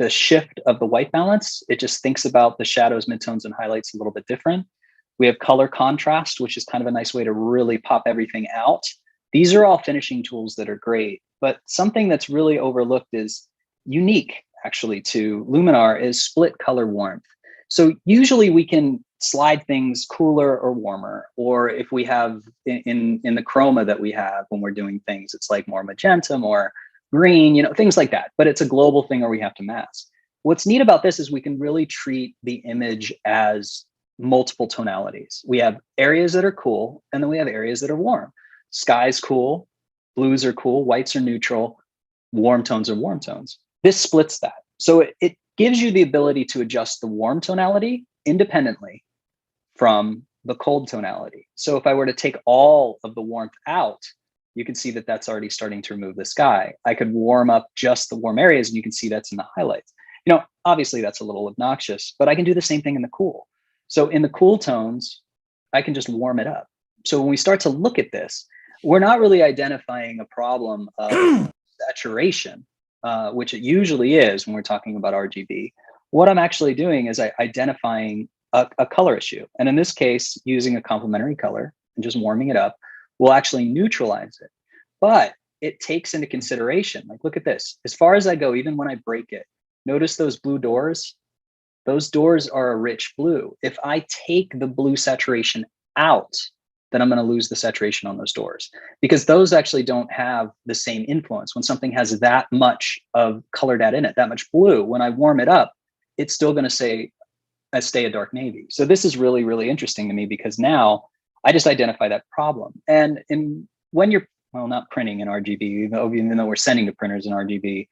[SPEAKER 8] shift of the white balance. It just thinks about the shadows, midtones, and highlights a little bit different. We have color contrast, which is kind of a nice way to really pop everything out. These are all finishing tools that are great, but something that's really overlooked is unique actually to Luminar is split color warmth. So usually we can slide things cooler or warmer, or if we have in the chroma that we have when we're doing things, it's like more magenta, more green, things like that, but it's a global thing or we have to mask. What's neat about this is we can really treat the image as multiple tonalities. We have areas that are cool, and then we have areas that are warm. Sky's cool, blues are cool, whites are neutral, warm tones are warm tones. This splits that. So it gives you the ability to adjust the warm tonality independently from the cold tonality. So if I were to take all of the warmth out, you can see that that's already starting to remove the sky. I could warm up just the warm areas, and you can see that's in the highlights. Obviously that's a little obnoxious, but I can do the same thing in the cool. So in the cool tones, I can just warm it up. So when we start to look at this, we're not really identifying a problem of saturation, which it usually is when we're talking about RGB. What I'm actually doing is identifying a color issue. And in this case, using a complementary color and just warming it up will actually neutralize it. But it takes into consideration, like, look at this. As far as I go, even when I break it, notice those blue doors? Those doors are a rich blue. If I take the blue saturation out, then I'm going to lose the saturation on those doors, because those actually don't have the same influence. When something has that much of color data in it, that much blue, when I warm it up, it's still going to say stay a dark navy. So this is really, really interesting to me because now I just identify that problem. And when you're, well, not printing in RGB, even though we're sending to printers in RGB,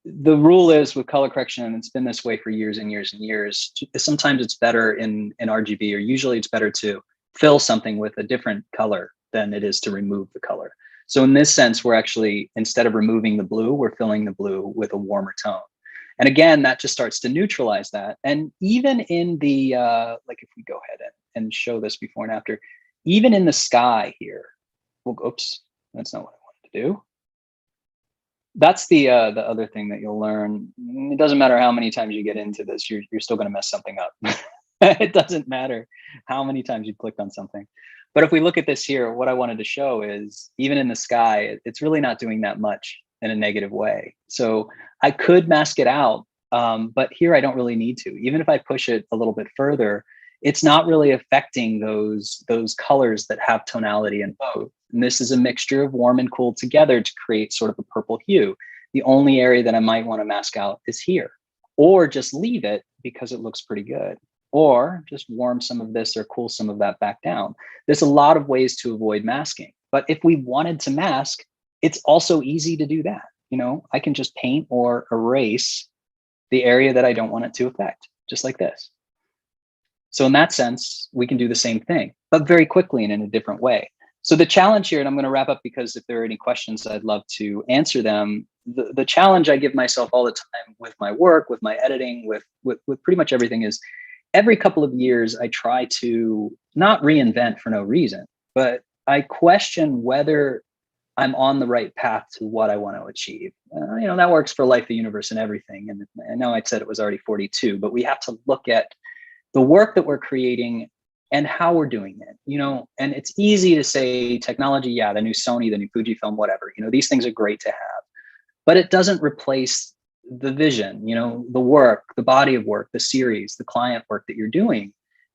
[SPEAKER 8] the rule is with color correction, and it's been this way for years and years and years, sometimes it's better in RGB, or usually it's better to fill something with a different color than it is to remove the color. So in this sense, we're actually, instead of removing the blue, we're filling the blue with a warmer tone. And again, that just starts to neutralize that. And even in the, like if we go ahead and show this before and after, even in the sky here, well, oops, that's not what I wanted to do. That's the other thing that you'll learn. It doesn't matter how many times you get into this, you're still going to mess something up. It doesn't matter how many times you clicked on something. But if we look at this here, what I wanted to show is even in the sky, it's really not doing that much in a negative way. So I could mask it out, but here I don't really need to. Even if I push it a little bit further, it's not really affecting those colors that have tonality in both. And this is a mixture of warm and cool together to create sort of a purple hue. The only area that I might want to mask out is here, or just leave it because it looks pretty good, or just warm some of this or cool some of that back down. There's a lot of ways to avoid masking, but if we wanted to mask, it's also easy to do that. You know, I can just paint or erase the area that I don't want it to affect, just like this. So in that sense, we can do the same thing, but very quickly and in a different way. So the challenge here, and I'm going to wrap up because if there are any questions, I'd love to answer them. The challenge I give myself all the time with my work, with my editing, with pretty much everything is every couple of years, I try to not reinvent for no reason, but I question whether I'm on the right path to what I want to achieve. You know, that works for life, the universe, and everything. And I know I said it was already 42, but we have to look at the work that we're creating and how we're doing it, you know. And it's easy to say technology, yeah, the new Sony, the new Fujifilm, whatever, you know, these things are great to have, but it doesn't replace the vision, you know, the work, the body of work, the series, the client work that you're doing.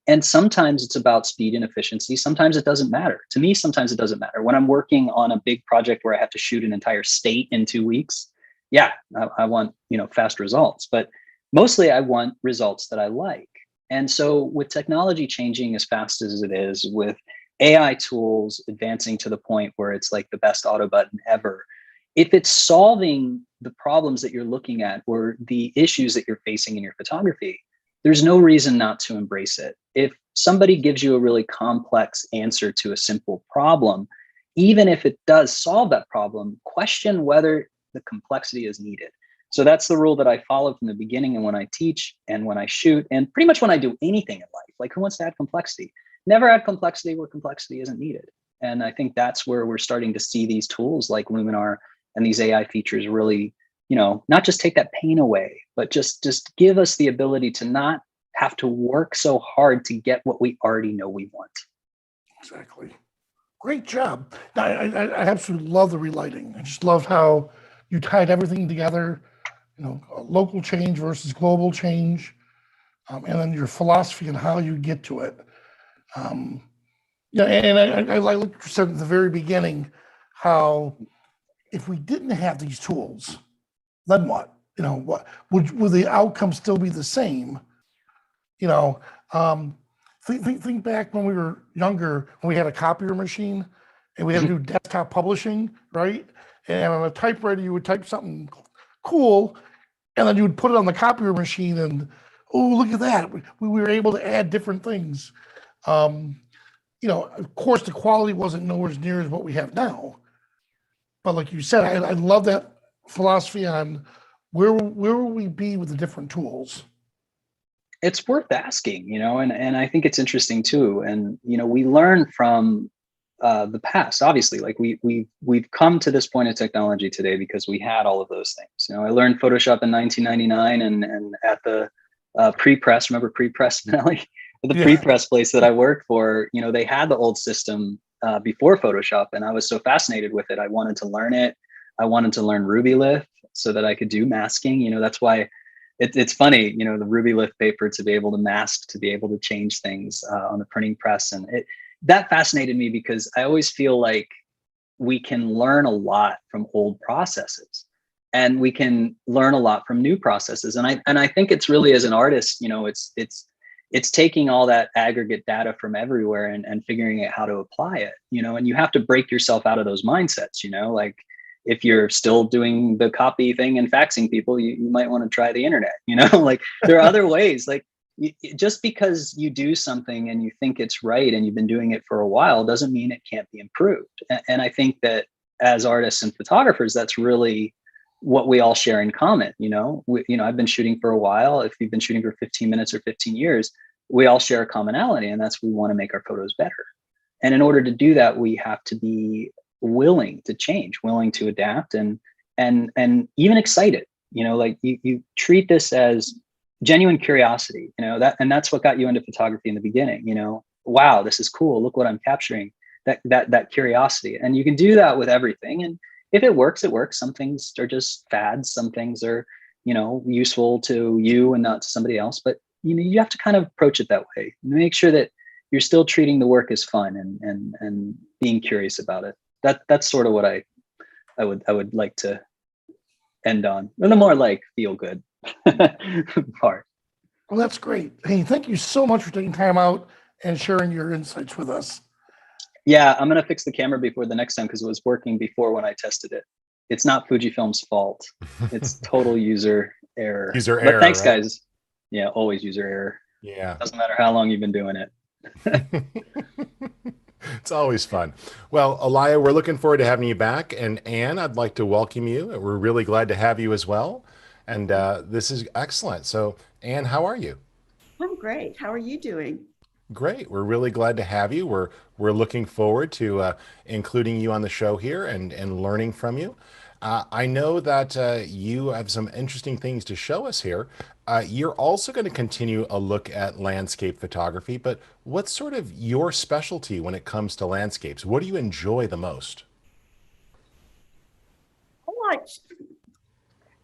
[SPEAKER 8] And sometimes it's about speed and efficiency. Sometimes it doesn't matter. To me, sometimes it doesn't matter. When I'm working on a big project where I have to shoot an entire state in 2 weeks, yeah, I want, you know, fast results, but mostly I want results that I like. And so with technology changing as fast as it is, with AI tools advancing to the point where it's like the best auto button ever, if it's solving the problems that you're looking at or the issues that you're facing in your photography, there's no reason not to embrace it. If somebody gives you a really complex answer to a simple problem, even if it does solve that problem, question whether the complexity is needed. So that's the rule that I follow from the beginning, and when I teach and when I shoot and pretty much when I do anything in life. Like, who wants to add complexity? Never add complexity where complexity isn't needed. And I think that's where we're starting to see these tools like Luminar and these AI features really, you know, not just take that pain away, but just give us the ability to not have to work so hard to get what we already know we want.
[SPEAKER 2] Exactly. Great job. I absolutely love the relighting. I just love how you tied everything together, you know, local change versus global change, and then your philosophy and how you get to it. Yeah, and I like what you said at the very beginning, how if we didn't have these tools, then what? You know, what would the outcome still be the same? You know, think back when we were younger, when we had a copier machine and we had to do desktop publishing, right? And on a typewriter, you would type something cool, and then you would put it on the copier machine, and oh, look at that! We were able to add different things. You know, of course, the quality wasn't nowhere near as what we have now. But like you said, I love that philosophy on where will we be with the different tools.
[SPEAKER 8] It's worth asking, you know, and I think it's interesting too. And you know, we learn from the past. Obviously, like we've come to this point of technology today because we had all of those things. You know, I learned Photoshop in 1999, and at the pre-press. Remember pre-press, Melly? The pre-press place that I worked for, you know, they had the old system before Photoshop, and I was so fascinated with it. I wanted to learn it. I wanted to learn RubyLith so that I could do masking. You know, that's why it's funny, you know, the RubyLith paper, to be able to mask, to be able to change things on the printing press. And that fascinated me because I always feel like we can learn a lot from old processes, and we can learn a lot from new processes. And I think it's really, as an artist, you know, it's it's taking all that aggregate data from everywhere and figuring out how to apply it, and you have to break yourself out of those mindsets, like if you're still doing the copy thing and faxing people, you might want to try the internet, like there are other ways. Like just because you do something and you think it's right and you've been doing it for a while doesn't mean it can't be improved. And I think that as artists and photographers, that's really what we all share in common. I've been shooting for a while. If you've been shooting for 15 minutes or 15 years, we all share a commonality, and that's we want to make our photos better. And in order to do that, we have to be willing to change, willing to adapt, and even excited. Like you treat this as genuine curiosity. That's what got you into photography in the beginning. Wow, this is cool. Look what I'm capturing. That curiosity, and you can do that with everything. And if it works, it works. Some things are just fads. Some things are, useful to you and not to somebody else. But you have to kind of approach it that way. Make sure that you're still treating the work as fun and being curious about it. That's sort of what I would like to end on. And the more like feel good part.
[SPEAKER 2] Well, that's great. Hey, thank you so much for taking time out and sharing your insights with us.
[SPEAKER 8] Yeah, I'm gonna fix the camera before the next time because it was working before when I tested it. It's not Fujifilm's fault. It's total user error. But thanks,
[SPEAKER 1] right?
[SPEAKER 8] guys. Yeah, always user error.
[SPEAKER 1] Yeah.
[SPEAKER 8] Doesn't matter how long you've been doing it.
[SPEAKER 1] It's always fun. Well, Alaya, we're looking forward to having you back. And Anne, I'd like to welcome you. We're really glad to have you as well. And this is excellent. So, Anne, how are you?
[SPEAKER 9] I'm great. How are you doing?
[SPEAKER 1] Great. We're really glad to have you. We're looking forward to including you on the show here and learning from you. I know that you have some interesting things to show us here. You're also going to continue a look at landscape photography, but what's sort of your specialty when it comes to landscapes? What do you enjoy the most?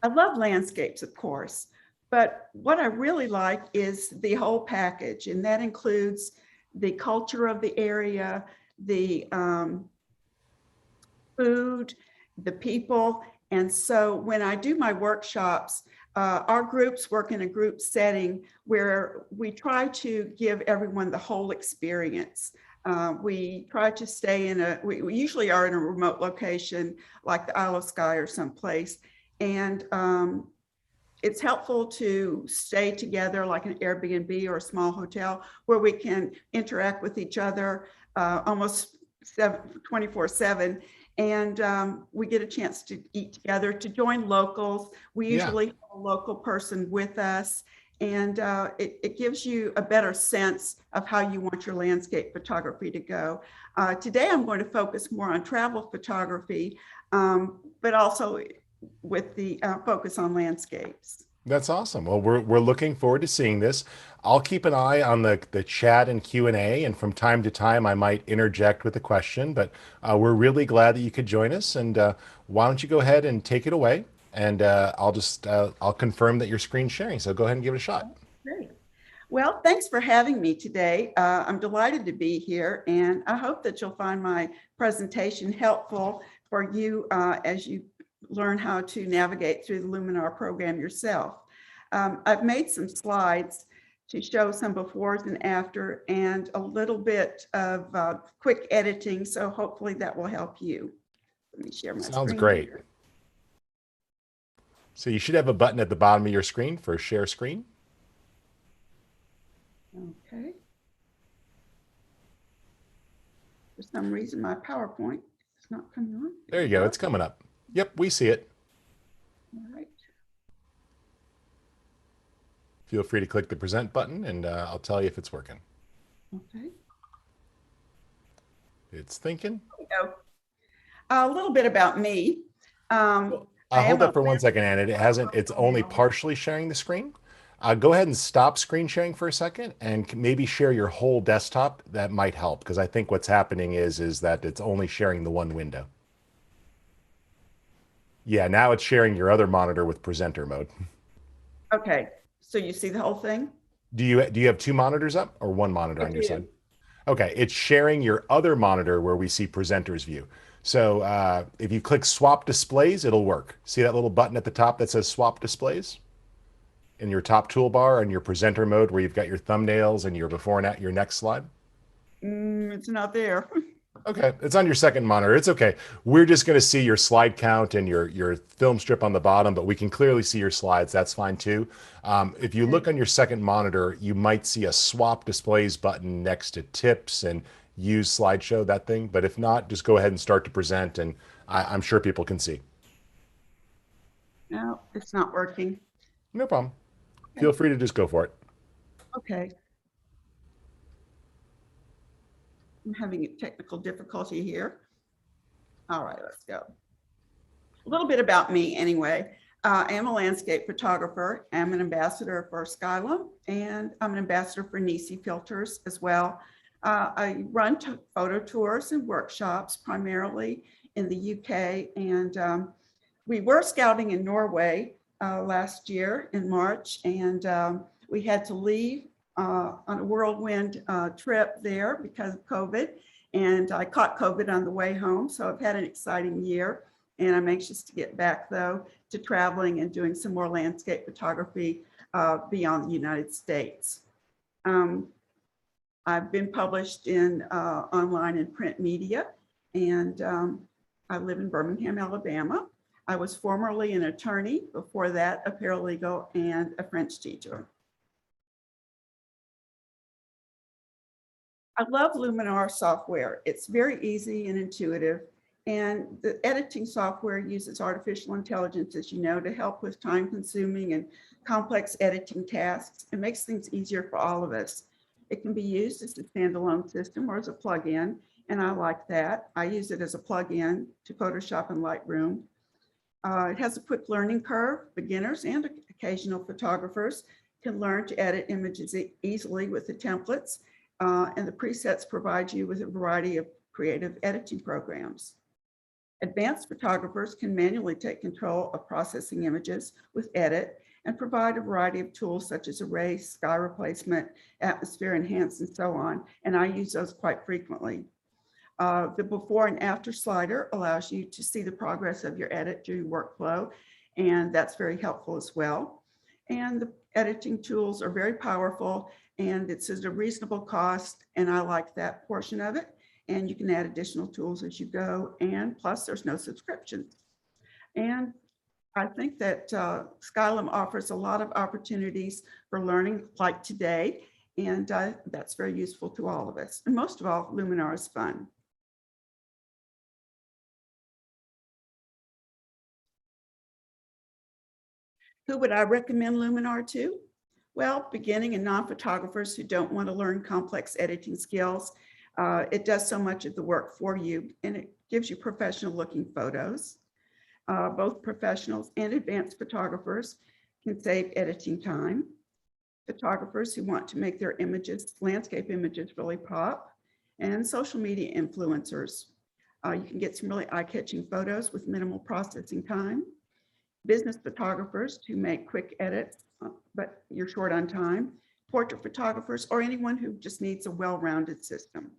[SPEAKER 9] I love landscapes, of course, but what I really like is the whole package, and that includes the culture of the area, the food, the people. And so when I do my workshops, our groups work in a group setting where we try to give everyone the whole experience. We try to stay we usually are in a remote location like the Isle of Skye or someplace. And it's helpful to stay together like an Airbnb or a small hotel where we can interact with each other almost 24/7. And we get a chance to eat together, to join locals. We usually have a local person with us, and it gives you a better sense of how you want your landscape photography to go. Today, I'm going to focus more on travel photography, but also with the focus on landscapes.
[SPEAKER 1] That's awesome. Well, we're looking forward to seeing this. I'll keep an eye on the chat and Q&A, and from time to time I might interject with a question, but we're really glad that you could join us. And why don't you go ahead and take it away, and I'll confirm that you're screen sharing. So go ahead and give it a shot.
[SPEAKER 9] Great. Well, thanks for having me today. I'm delighted to be here, and I hope that you'll find my presentation helpful for you as you learn how to navigate through the Luminar program yourself. I've made some slides to show some befores and after, and a little bit of quick editing, so hopefully that will help you. Let me share my
[SPEAKER 1] Sounds
[SPEAKER 9] screen
[SPEAKER 1] great.
[SPEAKER 9] here.
[SPEAKER 1] So you should have a button at the bottom of your screen for share screen.
[SPEAKER 9] Okay. For some reason, my PowerPoint is not coming on.
[SPEAKER 1] There you go. It's coming up. Yep, we see it.
[SPEAKER 9] All right.
[SPEAKER 1] Feel free to click the present button, and I'll tell you if it's working.
[SPEAKER 9] Okay.
[SPEAKER 1] It's thinking.
[SPEAKER 9] There we go. A little bit about me.
[SPEAKER 1] Hold up for 1 second, Anna. It hasn't. It's only partially sharing the screen. Go ahead and stop screen sharing for a second, and maybe share your whole desktop. That might help, because I think what's happening is that it's only sharing the one window. Yeah, now it's sharing your other monitor with presenter mode.
[SPEAKER 9] Okay, so you see the whole thing?
[SPEAKER 1] Do you have two monitors up or one monitor on your side? Okay, it's sharing your other monitor where we see presenter's view. So if you click swap displays, it'll work. See that little button at the top that says swap displays? in your top toolbar and your presenter mode where you've got your thumbnails and your before and your next slide?
[SPEAKER 9] It's not there.
[SPEAKER 1] Okay, it's on your second monitor. It's okay. We're just going to see your slide count and your film strip on the bottom, but we can clearly see your slides. That's fine too. If you look on your second monitor, you might see a swap displays button next to tips and use slideshow, that thing. But if not, just go ahead and start to present, and I'm sure people can see.
[SPEAKER 9] No, it's not working.
[SPEAKER 1] No problem. Feel free to just go for it.
[SPEAKER 9] Okay. I'm having a technical difficulty here. All right, let's go. A little bit about me anyway. I am a landscape photographer. I'm an ambassador for Skylum, and I'm an ambassador for Nisi filters as well. I run photo tours and workshops primarily in the UK, and we were scouting in Norway last year in March, and we had to leave on a whirlwind trip there because of COVID. And I caught COVID on the way home. So I've had an exciting year, and I'm anxious to get back though to traveling and doing some more landscape photography beyond the United States. I've been published in online and print media, and I live in Birmingham, Alabama. I was formerly an attorney, before that a paralegal and a French teacher. I love Luminar software. It's very easy and intuitive. And the editing software uses artificial intelligence, as you know, to help with time-consuming and complex editing tasks. It makes things easier for all of us. It can be used as a standalone system or as a plug-in, and I like that. I use it as a plug-in to Photoshop and Lightroom. It has a quick learning curve. Beginners and occasional photographers can learn to edit images easily with the templates, and the presets provide you with a variety of creative editing programs. Advanced photographers can manually take control of processing images with Edit and provide a variety of tools such as erase, sky replacement, atmosphere enhance, and so on. And I use those quite frequently. The before and after slider allows you to see the progress of your edit during workflow, and that's very helpful as well. And the editing tools are very powerful, and it's at a reasonable cost, and I like that portion of it. And you can add additional tools as you go, and plus there's no subscriptions. And I think that Skylum offers a lot of opportunities for learning like today, and that's very useful to all of us. And most of all, Luminar is fun. Who would I recommend Luminar to? Well, beginning and non-photographers who don't want to learn complex editing skills. It does so much of the work for you, and it gives you professional looking photos. Both professionals and advanced photographers can save editing time. Photographers who want to make their images, landscape images, really pop, and social media influencers. You can get some really eye-catching photos with minimal processing time. Business photographers to make quick edits, but you're short on time. Portrait photographers, or anyone who just needs a well-rounded system.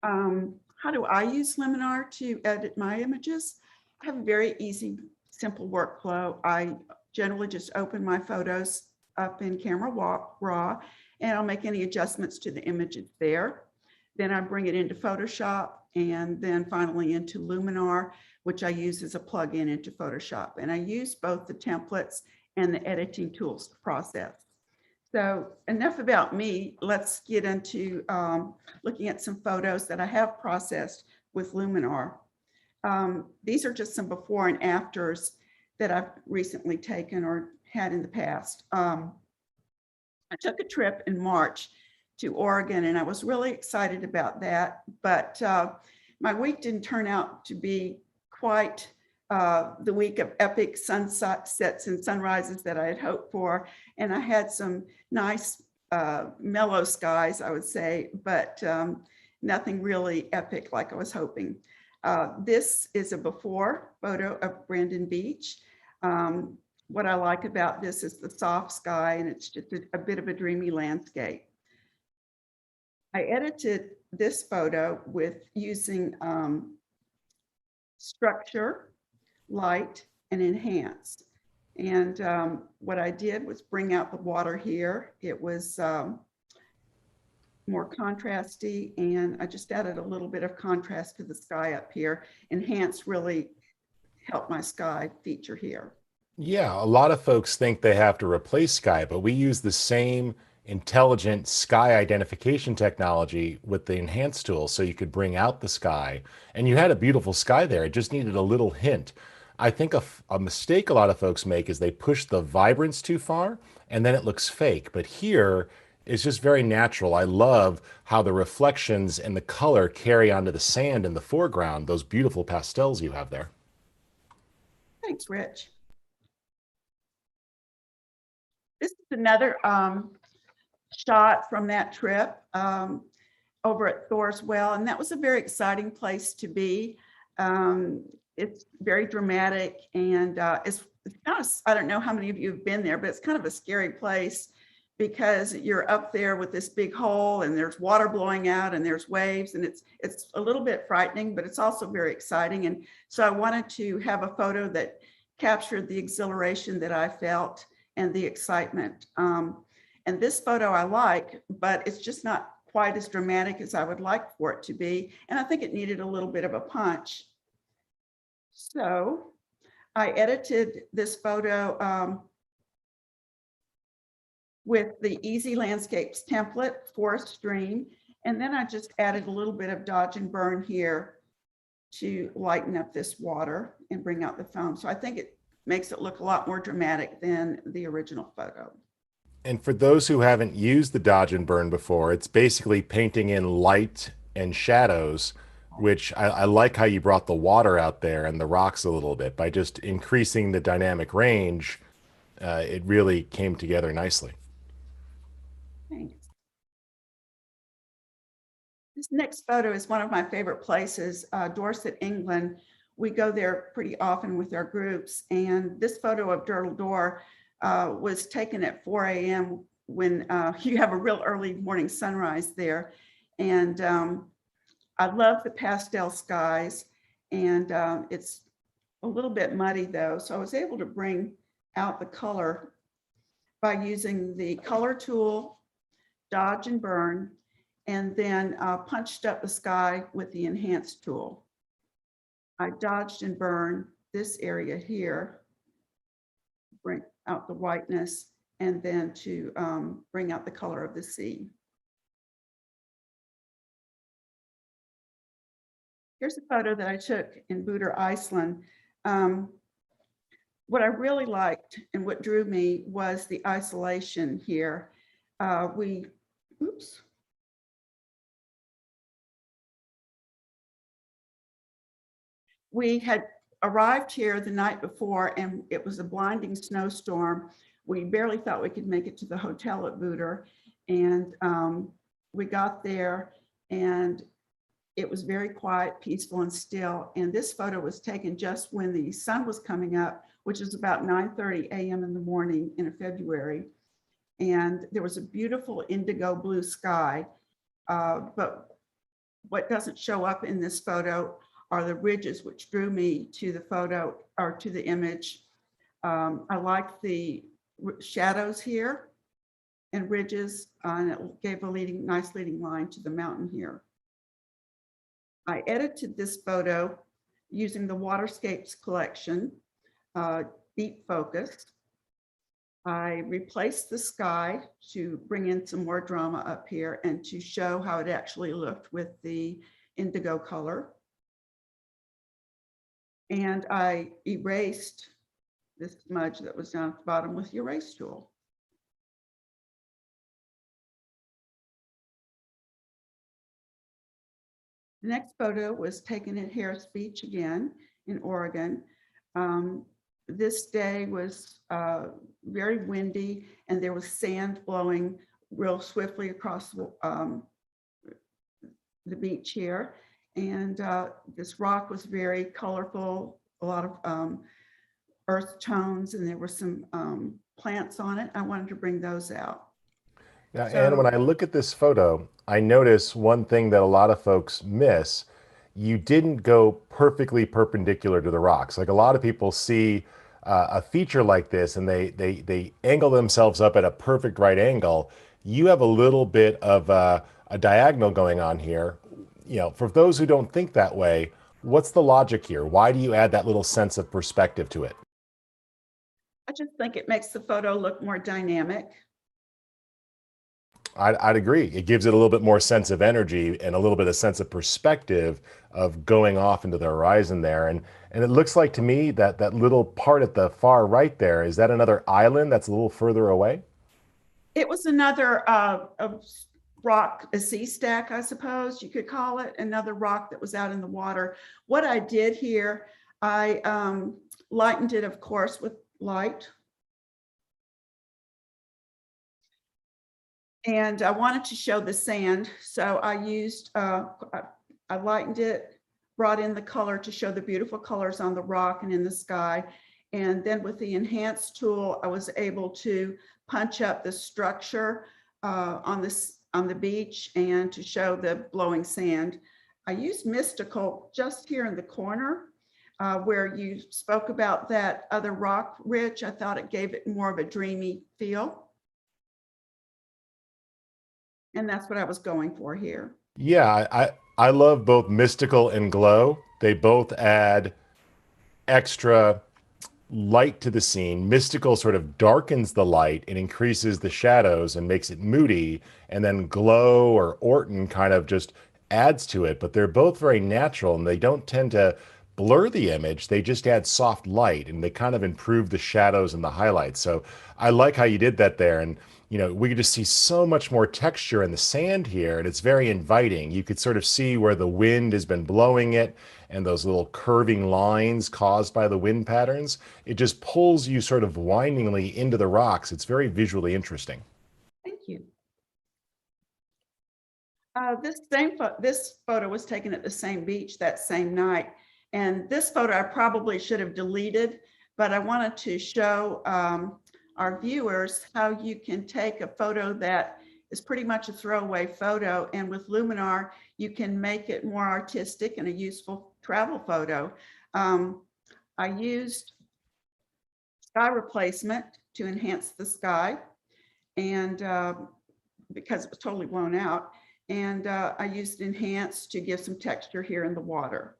[SPEAKER 9] How do I use Luminar to edit my images? I have a very easy, simple workflow. I generally just open my photos up in Camera Raw, and I'll make any adjustments to the images there. Then I bring it into Photoshop, and then finally into Luminar, which I use as a plug-in into Photoshop. And I use both the templates and the editing tools to process. So enough about me. Let's get into looking at some photos that I have processed with Luminar. These are just some before and afters that I've recently taken or had in the past. I took a trip in March to Oregon, and I was really excited about that, but my week didn't turn out to be quite the week of epic sunsets and sunrises that I had hoped for. And I had some nice mellow skies, I would say, but nothing really epic like I was hoping. This is a before photo of Brandon Beach. What I like about this is the soft sky, and it's just a bit of a dreamy landscape. I edited this photo with using structure, light, and enhance. And what I did was bring out the water here. It was more contrasty, and I just added a little bit of contrast to the sky up here. Enhance really helped my sky feature here.
[SPEAKER 1] Yeah, a lot of folks think they have to replace sky, but we use the same intelligent sky identification technology with the enhance tool so you could bring out the sky. And you had a beautiful sky there. It just needed a little hint. I think a mistake a lot of folks make is they push the vibrance too far and then it looks fake. But here it's just very natural. I love how the reflections and the color carry onto the sand in the foreground, those beautiful pastels you have there.
[SPEAKER 9] Thanks, Rich. This is another shot from that trip over at Thor's Well, and that was a very exciting place to be. It's very dramatic, and it's kind of, I don't know how many of you have been there, but it's kind of a scary place because you're up there with this big hole and there's water blowing out and there's waves, and it's a little bit frightening, but it's also very exciting. And so I wanted to have a photo that captured the exhilaration that I felt and the excitement. And this photo I like, but it's just not quite as dramatic as I would like for it to be. And I think it needed a little bit of a punch. So I edited this photo with the Easy Landscapes template, forest stream, and then I just added a little bit of dodge and burn here to lighten up this water and bring out the foam. So I think it makes it look a lot more dramatic than the original photo.
[SPEAKER 1] And for those who haven't used the dodge and burn before, it's basically painting in light and shadows, which I like how you brought the water out there and the rocks a little bit. By just increasing the dynamic range, it really came together nicely.
[SPEAKER 9] Thanks. This next photo is one of my favorite places, Dorset, England. We go there pretty often with our groups, and this photo of Durdle Door was taken at 4 a.m. when you have a real early morning sunrise there. And I love the pastel skies, and it's a little bit muddy though. So I was able to bring out the color by using the color tool, dodge and burn, and then punched up the sky with the enhance tool. I dodged and burned this area here, bring out the whiteness, and then to bring out the color of the sea. Here's a photo that I took in Búðir, Iceland. What I really liked and what drew me was the isolation here. We had arrived here the night before and it was a blinding snowstorm. We barely thought we could make it to the hotel at Búðir, and we got there and it was very quiet, peaceful, and still. And this photo was taken just when the sun was coming up, which is about 9:30 a.m. in the morning in February. And there was a beautiful indigo blue sky. But what doesn't show up in this photo are the ridges, which drew me to the photo or to the image. I liked the shadows here and ridges, and it gave a nice leading line to the mountain here. I edited this photo using the Waterscapes collection, Deep Focus. I replaced the sky to bring in some more drama up here and to show how it actually looked with the indigo color. And I erased this smudge that was down at the bottom with the erase tool. The next photo was taken at Harris Beach again in Oregon. This day was very windy and there was sand blowing real swiftly across the beach here. And this rock was very colorful, a lot of earth tones, and there were some plants on it. I wanted to bring those out.
[SPEAKER 1] Now, Anne, when I look at this photo, I notice one thing that a lot of folks miss. You didn't go perfectly perpendicular to the rocks. Like a lot of people see a feature like this and they angle themselves up at a perfect right angle, you have a little bit of a diagonal going on here. You know, for those who don't think that way, what's the logic here? Why do you add that little sense of perspective to it?
[SPEAKER 9] I just think it makes the photo look more dynamic.
[SPEAKER 1] I'd agree. It gives it a little bit more sense of energy and a little bit of sense of perspective of going off into the horizon there. And it looks like to me that that little part at the far right there, is that another island that's a little further away?
[SPEAKER 9] It was another a rock, a sea stack, I suppose you could call it, another rock that was out in the water. What I did here, I lightened it, of course, with light. And I wanted to show the sand, so I used, I lightened it, brought in the color to show the beautiful colors on the rock and in the sky. And then with the enhance tool, I was able to punch up the structure on the beach and to show the blowing sand. I used mystical just here in the corner where you spoke about that other rock ridge. I thought it gave it more of a dreamy feel. And that's what I was going for here.
[SPEAKER 1] Yeah, I love both mystical and glow. They both add extra light to the scene. Mystical sort of darkens the light and increases the shadows and makes it moody. And then glow or Orton kind of just adds to it. But they're both very natural and they don't tend to blur the image. They just add soft light and they kind of improve the shadows and the highlights. So I like how you did that there. And you know, we could just see so much more texture in the sand here, and it's very inviting. You could sort of see where the wind has been blowing it and those little curving lines caused by the wind patterns. It just pulls you sort of windingly into the rocks. It's very visually interesting.
[SPEAKER 9] Thank you. This photo was taken at the same beach that same night. And this photo I probably should have deleted, but I wanted to show our viewers how you can take a photo that is pretty much a throwaway photo, and with Luminar you can make it more artistic and a useful travel photo. I used sky replacement to enhance the sky, and because it was totally blown out, and I used enhance to give some texture here in the water.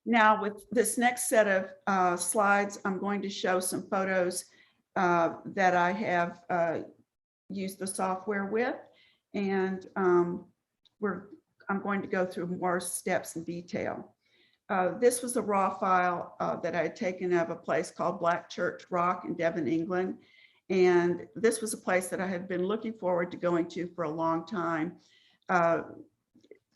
[SPEAKER 9] Now with this next set of slides, I'm going to show some photos that I have used the software with, and I'm going to go through more steps in detail. This was a raw file that I had taken of a place called Black Church Rock in Devon, England. And this was a place that I had been looking forward to going to for a long time.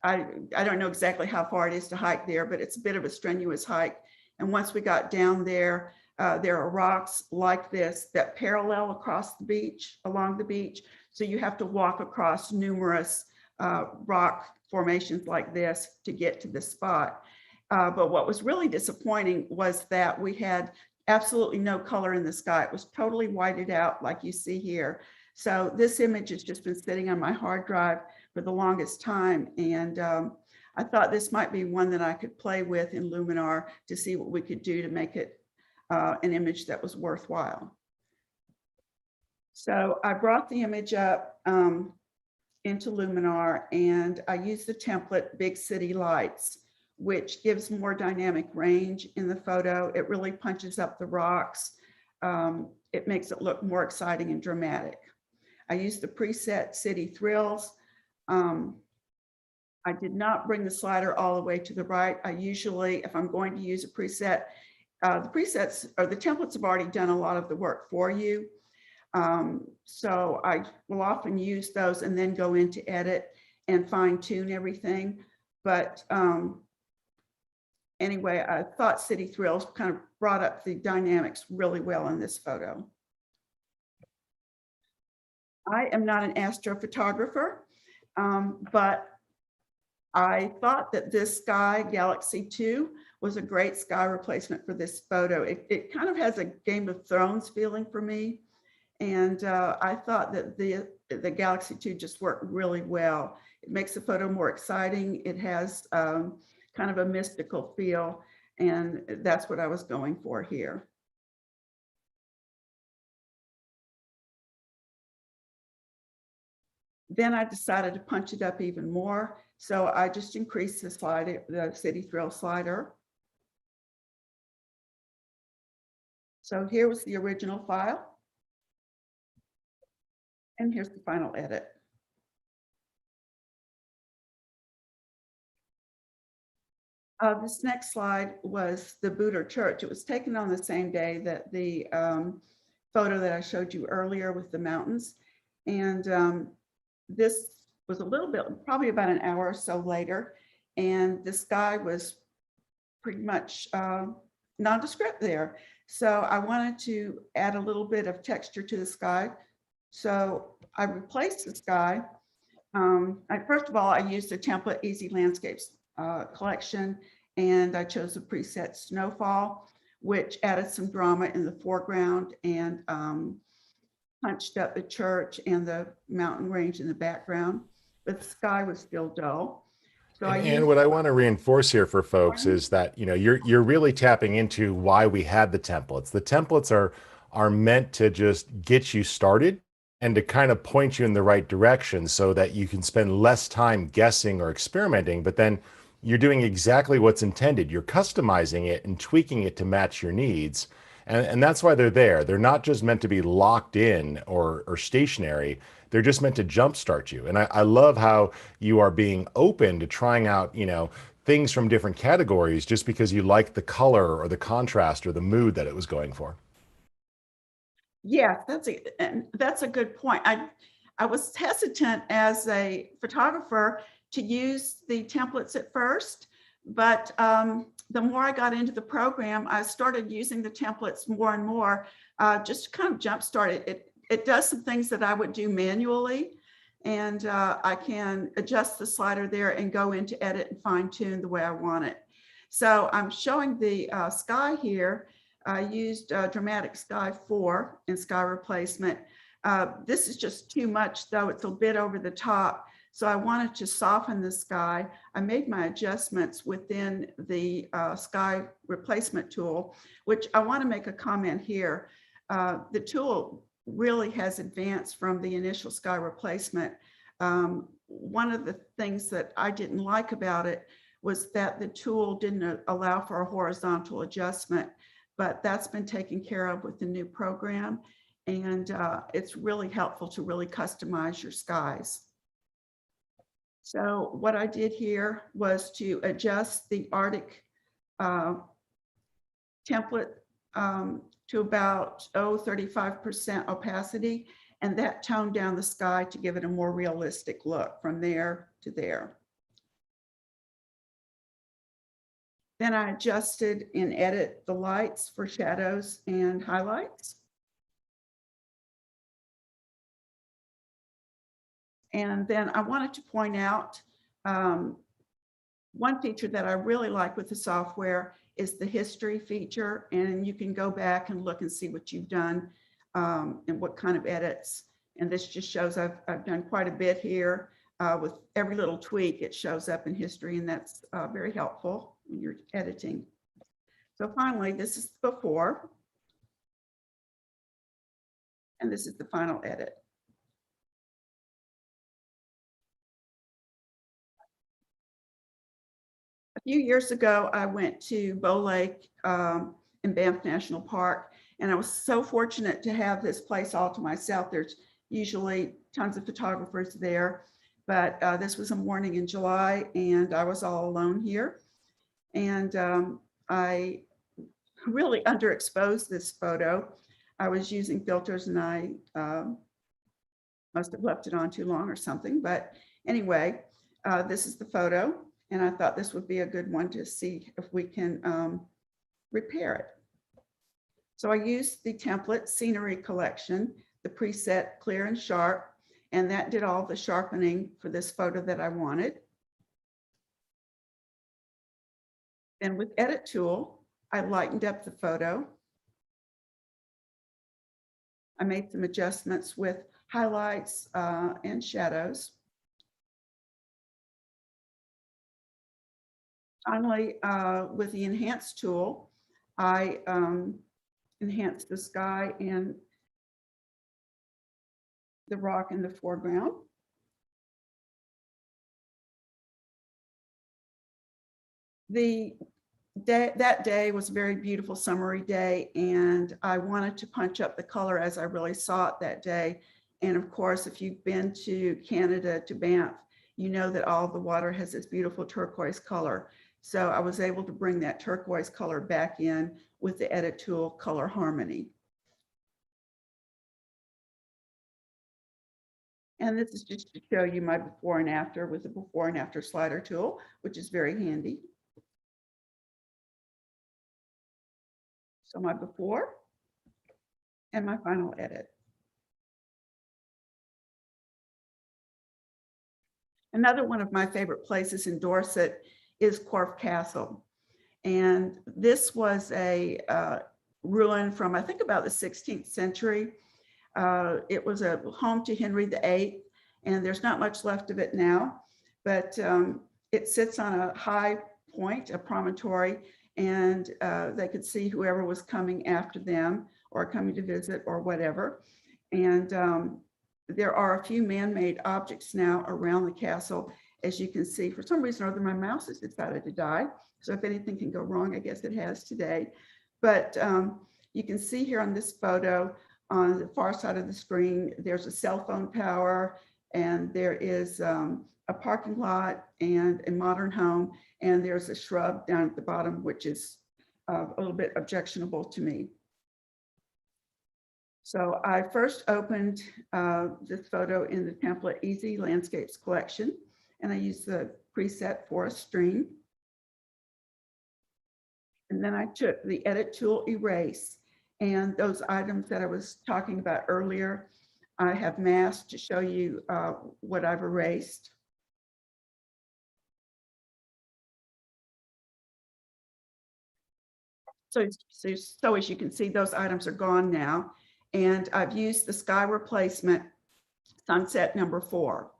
[SPEAKER 9] I don't know exactly how far it is to hike there, but it's a bit of a strenuous hike. And once we got down there, there are rocks like this that parallel across the beach, along the beach. So you have to walk across numerous rock formations like this to get to the spot. But what was really disappointing was that we had absolutely no color in the sky. It was totally whited out like you see here. So this image has just been sitting on my hard drive for the longest time. And I thought this might be one that I could play with in Luminar to see what we could do to make it an image that was worthwhile. So I brought the image up into Luminar, and I used the template Big City Lights, which gives more dynamic range in the photo. It really punches up the rocks. It makes it look more exciting and dramatic. I used the preset City Thrills. I did not bring the slider all the way to the right. I usually, if I'm going to use a preset, the presets or the templates have already done a lot of the work for you. So I will often use those and then go into edit and fine tune everything. But anyway, I thought City Thrills kind of brought up the dynamics really well in this photo. I am not an astrophotographer, but I thought that this Sky Galaxy 2 was a great sky replacement for this photo. It kind of has a Game of Thrones feeling for me. And I thought that the Galaxy 2 just worked really well. It makes the photo more exciting. It has kind of a mystical feel. And that's what I was going for here. Then I decided to punch it up even more. So I just increased the slider, the City Thrill slider. So here was the original file. And here's the final edit. This next slide was the Buder Church. It was taken on the same day that the photo that I showed you earlier with the mountains. And this was a little bit, probably about an hour or so later. And the sky was pretty much nondescript there. So I wanted to add a little bit of texture to the sky. So I replaced the sky. First of all, I used the template Easy Landscapes collection, and I chose a preset Snowfall, which added some drama in the foreground and punched up the church and the mountain range in the background, but the sky was still dull. So
[SPEAKER 1] and what I want to reinforce here for folks is that, you know, you're really tapping into why we had the templates. The templates are meant to just get you started and to kind of point you in the right direction so that you can spend less time guessing or experimenting, but then you're doing exactly what's intended. You're customizing it and tweaking it to match your needs. And that's why they're there. They're not just meant to be locked in or stationary. They're just meant to jumpstart you. And I love how you are being open to trying out, you know, things from different categories just because you like the color or the contrast or the mood that it was going for.
[SPEAKER 9] Yeah, that's a good point. I was hesitant as a photographer to use the templates at first, but the more I got into the program, I started using the templates more and more, just to kind of jumpstart it. It does some things that I would do manually, and I can adjust the slider there and go into edit and fine tune the way I want it. So I'm showing the sky here. I used Dramatic Sky 4 in sky replacement. This is just too much though, it's a bit over the top. So I wanted to soften the sky. I made my adjustments within the sky replacement tool, which I want to make a comment here. The tool really has advanced from the initial sky replacement. One of the things that I didn't like about it was that the tool didn't allow for a horizontal adjustment, but that's been taken care of with the new program. And it's really helpful to really customize your skies. So what I did here was to adjust the Arctic template to about 35% opacity, and that toned down the sky to give it a more realistic look from there to there. Then I adjusted in edit the lights for shadows and highlights. And then I wanted to point out one feature that I really like with the software is the history feature. And you can go back and look and see what you've done and what kind of edits. And this just shows I've done quite a bit here. With every little tweak, it shows up in history, and that's very helpful when you're editing. So finally, this is before. And this is the final edit. A few years ago, I went to Bow Lake in Banff National Park, and I was so fortunate to have this place all to myself. There's usually tons of photographers there, but this was a morning in July, and I was all alone here. And I really underexposed this photo. I was using filters, and I must have left it on too long or something. But anyway, this is the photo. And I thought this would be a good one to see if we can repair it. So I used the template Scenery Collection, the preset Clear and Sharp, and that did all the sharpening for this photo that I wanted. Then with Edit Tool, I lightened up the photo. I made some adjustments with highlights and shadows. Finally, with the enhance tool, I enhanced the sky and the rock in the foreground. That day was a very beautiful summery day, and I wanted to punch up the color as I really saw it that day. And of course, if you've been to Canada, to Banff, you know that all of the water has this beautiful turquoise color. So I was able to bring that turquoise color back in with the edit tool Color Harmony. And this is just to show you my before and after with the before and after slider tool, which is very handy. So my before and my final edit. Another one of my favorite places in Dorset is Corfe Castle. And this was a ruin from, I think, about the 16th century. It was a home to Henry VIII, and there's not much left of it now, but it sits on a high point, a promontory, and they could see whoever was coming after them or coming to visit or whatever. And there are a few man-made objects now around the castle. As you can see, for some reason or other, my mouse has decided to die. So if anything can go wrong, I guess it has today. But you can see here on this photo, on the far side of the screen, there's a cell phone tower, and there is a parking lot and a modern home, and there's a shrub down at the bottom, which is a little bit objectionable to me. So I first opened this photo in the template Easy Landscapes collection, and I used the preset Forest Stream. And then I took the edit tool Erase, and those items that I was talking about earlier, I have masked to show you what I've erased. So as you can see, those items are gone now. And I've used the sky replacement sunset number 4.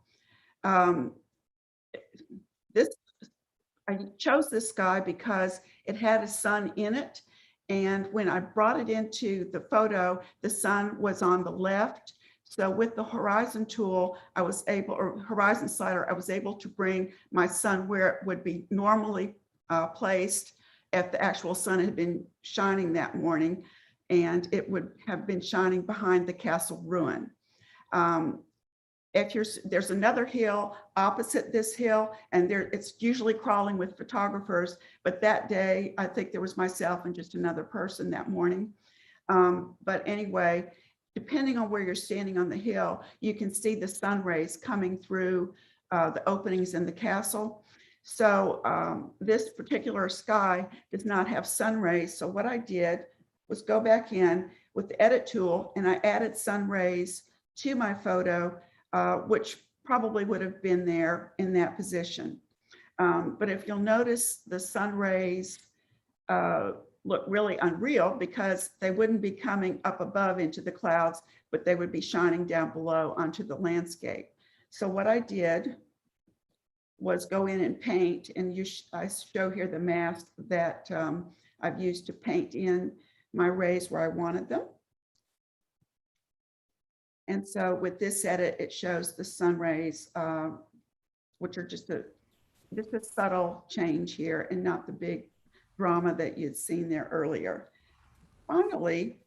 [SPEAKER 9] I chose this sky because it had a sun in it. And when I brought it into the photo, the sun was on the left. So with the horizon tool, I was able, or horizon slider, I was able to bring my sun where it would be normally placed if the actual sun had been shining that morning, and it would have been shining behind the castle ruin. There's another hill opposite this hill, and it's usually crawling with photographers, but that day I think there was myself and just another person that morning. But anyway, depending on where you're standing on the hill, you can see the sun rays coming through the openings in the castle. So this particular sky does not have sun rays. So what I did was go back in with the edit tool, and I added sun rays to my photo, which probably would have been there in that position. But if you'll notice, the sun rays look really unreal because they wouldn't be coming up above into the clouds, but they would be shining down below onto the landscape. So what I did was go in and paint, and I show here the mask that I've used to paint in my rays where I wanted them. And so with this edit, it shows the sun rays, which are just a subtle change here and not the big drama that you'd seen there earlier. Finally,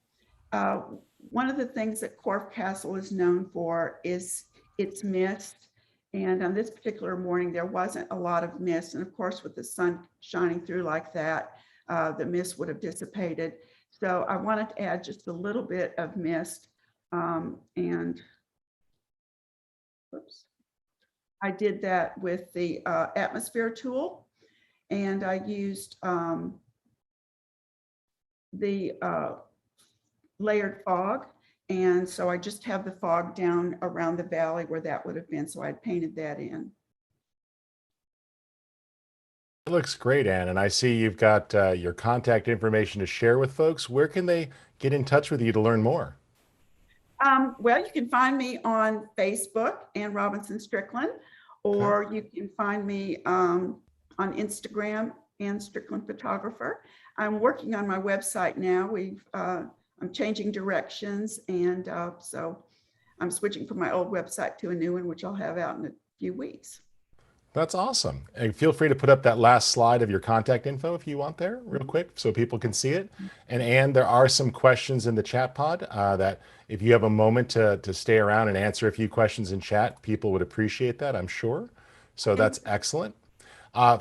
[SPEAKER 9] one of the things that Corfe Castle is known for is its mist. And on this particular morning, there wasn't a lot of mist. And of course, with the sun shining through like that, the mist would have dissipated. So I wanted to add just a little bit of mist. And oops, I did that with the atmosphere tool, and I used the layered fog. And so I just have the fog down around the valley where that would have been. So I painted that in.
[SPEAKER 1] It looks great, Anne. And I see you've got your contact information to share with folks. Where can they get in touch with you to learn more?
[SPEAKER 9] Well, you can find me on Facebook, Anne Robinson Strickland, or you can find me on Instagram and Strickland Photographer. I'm working on my website now. I'm changing directions, and so I'm switching from my old website to a new one, which I'll have out in a few weeks.
[SPEAKER 1] That's awesome. And feel free to put up that last slide of your contact info if you want there real quick so people can see it. And Anne, there are some questions in the chat pod that if you have a moment to stay around and answer a few questions in chat, people would appreciate that, I'm sure. So that's excellent.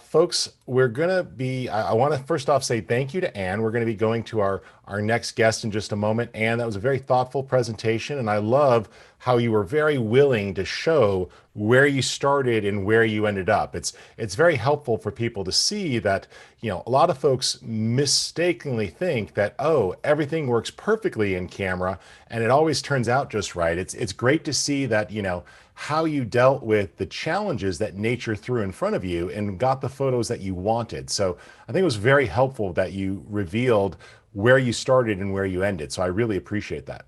[SPEAKER 1] Folks, we're going to be, I want to first off say thank you to Anne. We're going to be going to our next guest in just a moment. Anne, that was a very thoughtful presentation, and I love how you were very willing to show where you started and where you ended up. It's very helpful for people to see that, you know, a lot of folks mistakenly think that, oh, everything works perfectly in camera and it always turns out just right. It's great to see that, you know, how you dealt with the challenges that nature threw in front of you and got the photos that you wanted. So I think it was very helpful that you revealed where you started and where you ended. So I really appreciate that.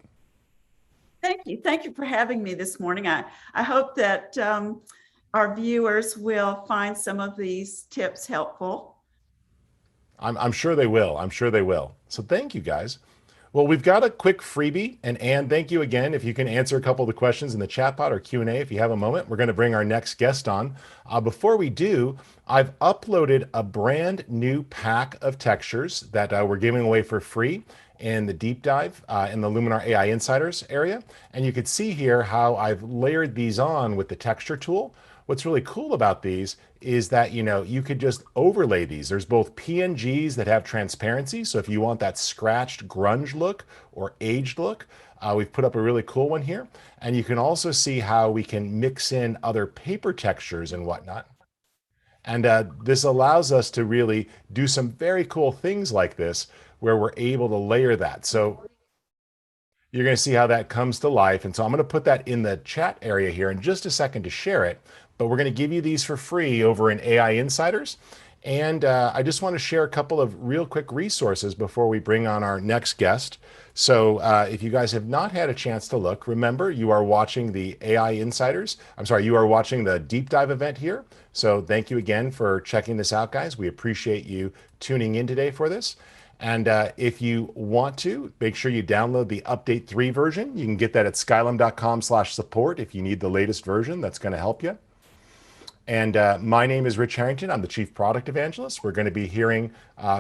[SPEAKER 9] Thank you. Thank you for having me this morning. I hope that our viewers will find some of these tips helpful.
[SPEAKER 1] I'm sure they will. I'm sure they will. So thank you, guys. Well, we've got a quick freebie, and Anne, thank you again. If you can answer a couple of the questions in the chat pod or Q&A if you have a moment, we're going to bring our next guest on. Before we do, I've uploaded a brand new pack of textures that we're giving away for free in the deep dive in the Luminar AI Insiders area. And you can see here how I've layered these on with the texture tool. What's really cool about these is that, you know, you could just overlay these. There's both PNGs that have transparency. So if you want that scratched grunge look or aged look, we've put up a really cool one here. And you can also see how we can mix in other paper textures and whatnot. And this allows us to really do some very cool things like this, where we're able to layer that. So you're going to see how that comes to life. And so I'm going to put that in the chat area here in just a second to share it. But we're going to give you these for free over in AI Insiders. And I just want to share a couple of real quick resources before we bring on our next guest. So if you guys have not had a chance to look, remember you are watching the AI Insiders. I'm sorry, you are watching the deep dive event here. So thank you again for checking this out, guys. We appreciate you tuning in today for this. And if you want to, make sure you download the Update 3 version. You can get that at skylum.com/support if you need the latest version. That's going to help you. And my name is Rich Harrington. I'm the Chief Product Evangelist. We're going to be hearing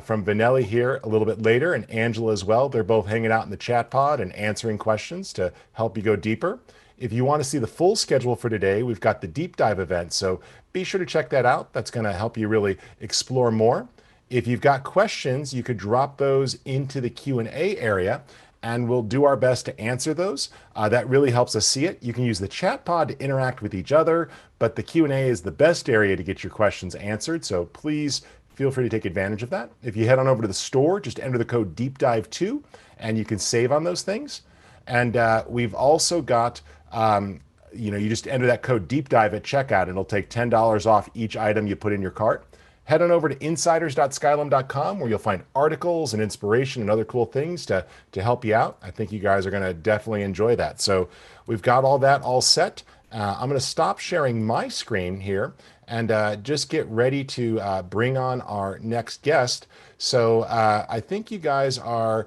[SPEAKER 1] from Vanelli here a little bit later, and Angela as well. They're both hanging out in the chat pod and answering questions to help you go deeper. If you want to see the full schedule for today, we've got the deep dive event. So be sure to check that out. That's going to help you really explore more. If you've got questions, you could drop those into the Q&A area, and we'll do our best to answer those. That really helps us see it. You can use the chat pod to interact with each other, but the Q&A is the best area to get your questions answered. So please feel free to take advantage of that. If you head on over to the store, just enter the code DEEPDIVE2, and you can save on those things. And we've also got, you just enter that code DEEPDIVE at checkout, and it'll take $10 off each item you put in your cart. Head on over to insiders.skylum.com where you'll find articles and inspiration and other cool things to help you out. I think you guys are going to definitely enjoy that. So we've got all that all set. I'm going to stop sharing my screen here and just get ready to bring on our next guest. So I think you guys are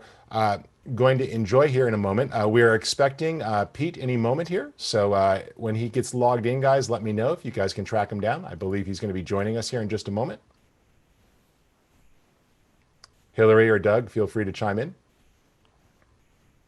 [SPEAKER 1] going to enjoy here in a moment. We're expecting Pete any moment here. So when he gets logged in, guys, let me know if you guys can track him down. I believe he's going to be joining us here in just a moment. Hillary or Doug, feel free to chime in.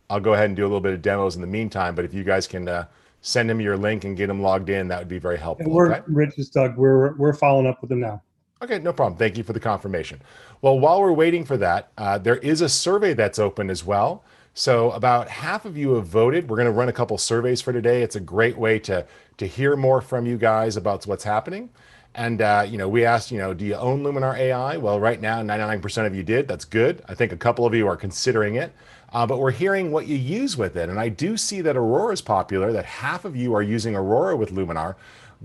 [SPEAKER 1] I'll go ahead and do a little bit of demos in the meantime, but if you guys can send him your link and get him logged in, that would be very helpful.
[SPEAKER 10] And Rich, it's Doug. We're following up with him now.
[SPEAKER 1] Okay, no problem. Thank you for the confirmation. Well, while we're waiting for that, there is a survey that's open as well. So about half of you have voted. We're going to run a couple surveys for today. It's a great way to hear more from you guys about what's happening. And, we asked, do you own Luminar AI? Well, right now, 99% of you did. That's good. I think a couple of you are considering it. But we're hearing what you use with it. And I do see that Aurora is popular, that half of you are using Aurora with Luminar.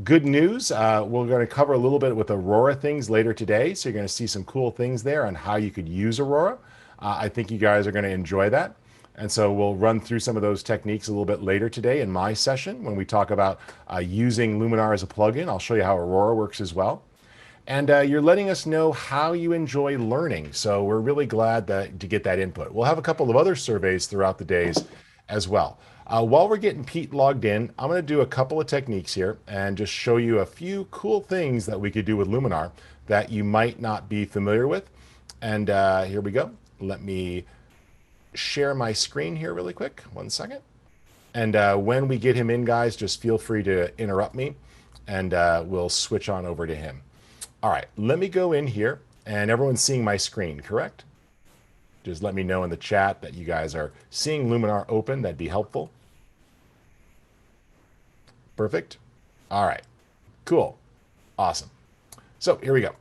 [SPEAKER 1] Good news. We're going to cover a little bit with Aurora things later today. So you're going to see some cool things there on how you could use Aurora. I think you guys are going to enjoy that. And so we'll run through some of those techniques a little bit later today in my session when we talk about using Luminar as a plugin. I'll show you how Aurora works as well. And you're letting us know how you enjoy learning. So we're really glad to get that input. We'll have a couple of other surveys throughout the days as well. While we're getting Pete logged in, I'm going to do a couple of techniques here and just show you a few cool things that we could do with Luminar that you might not be familiar with. And here we go. Let me share my screen here really quick. 1 second. And when we get him in, guys, just feel free to interrupt me and we'll switch on over to him. All right, let me go in here, and everyone's seeing my screen, correct? Just let me know in the chat that you guys are seeing Luminar open. That'd be helpful. Perfect. All right, cool, awesome. So here we go.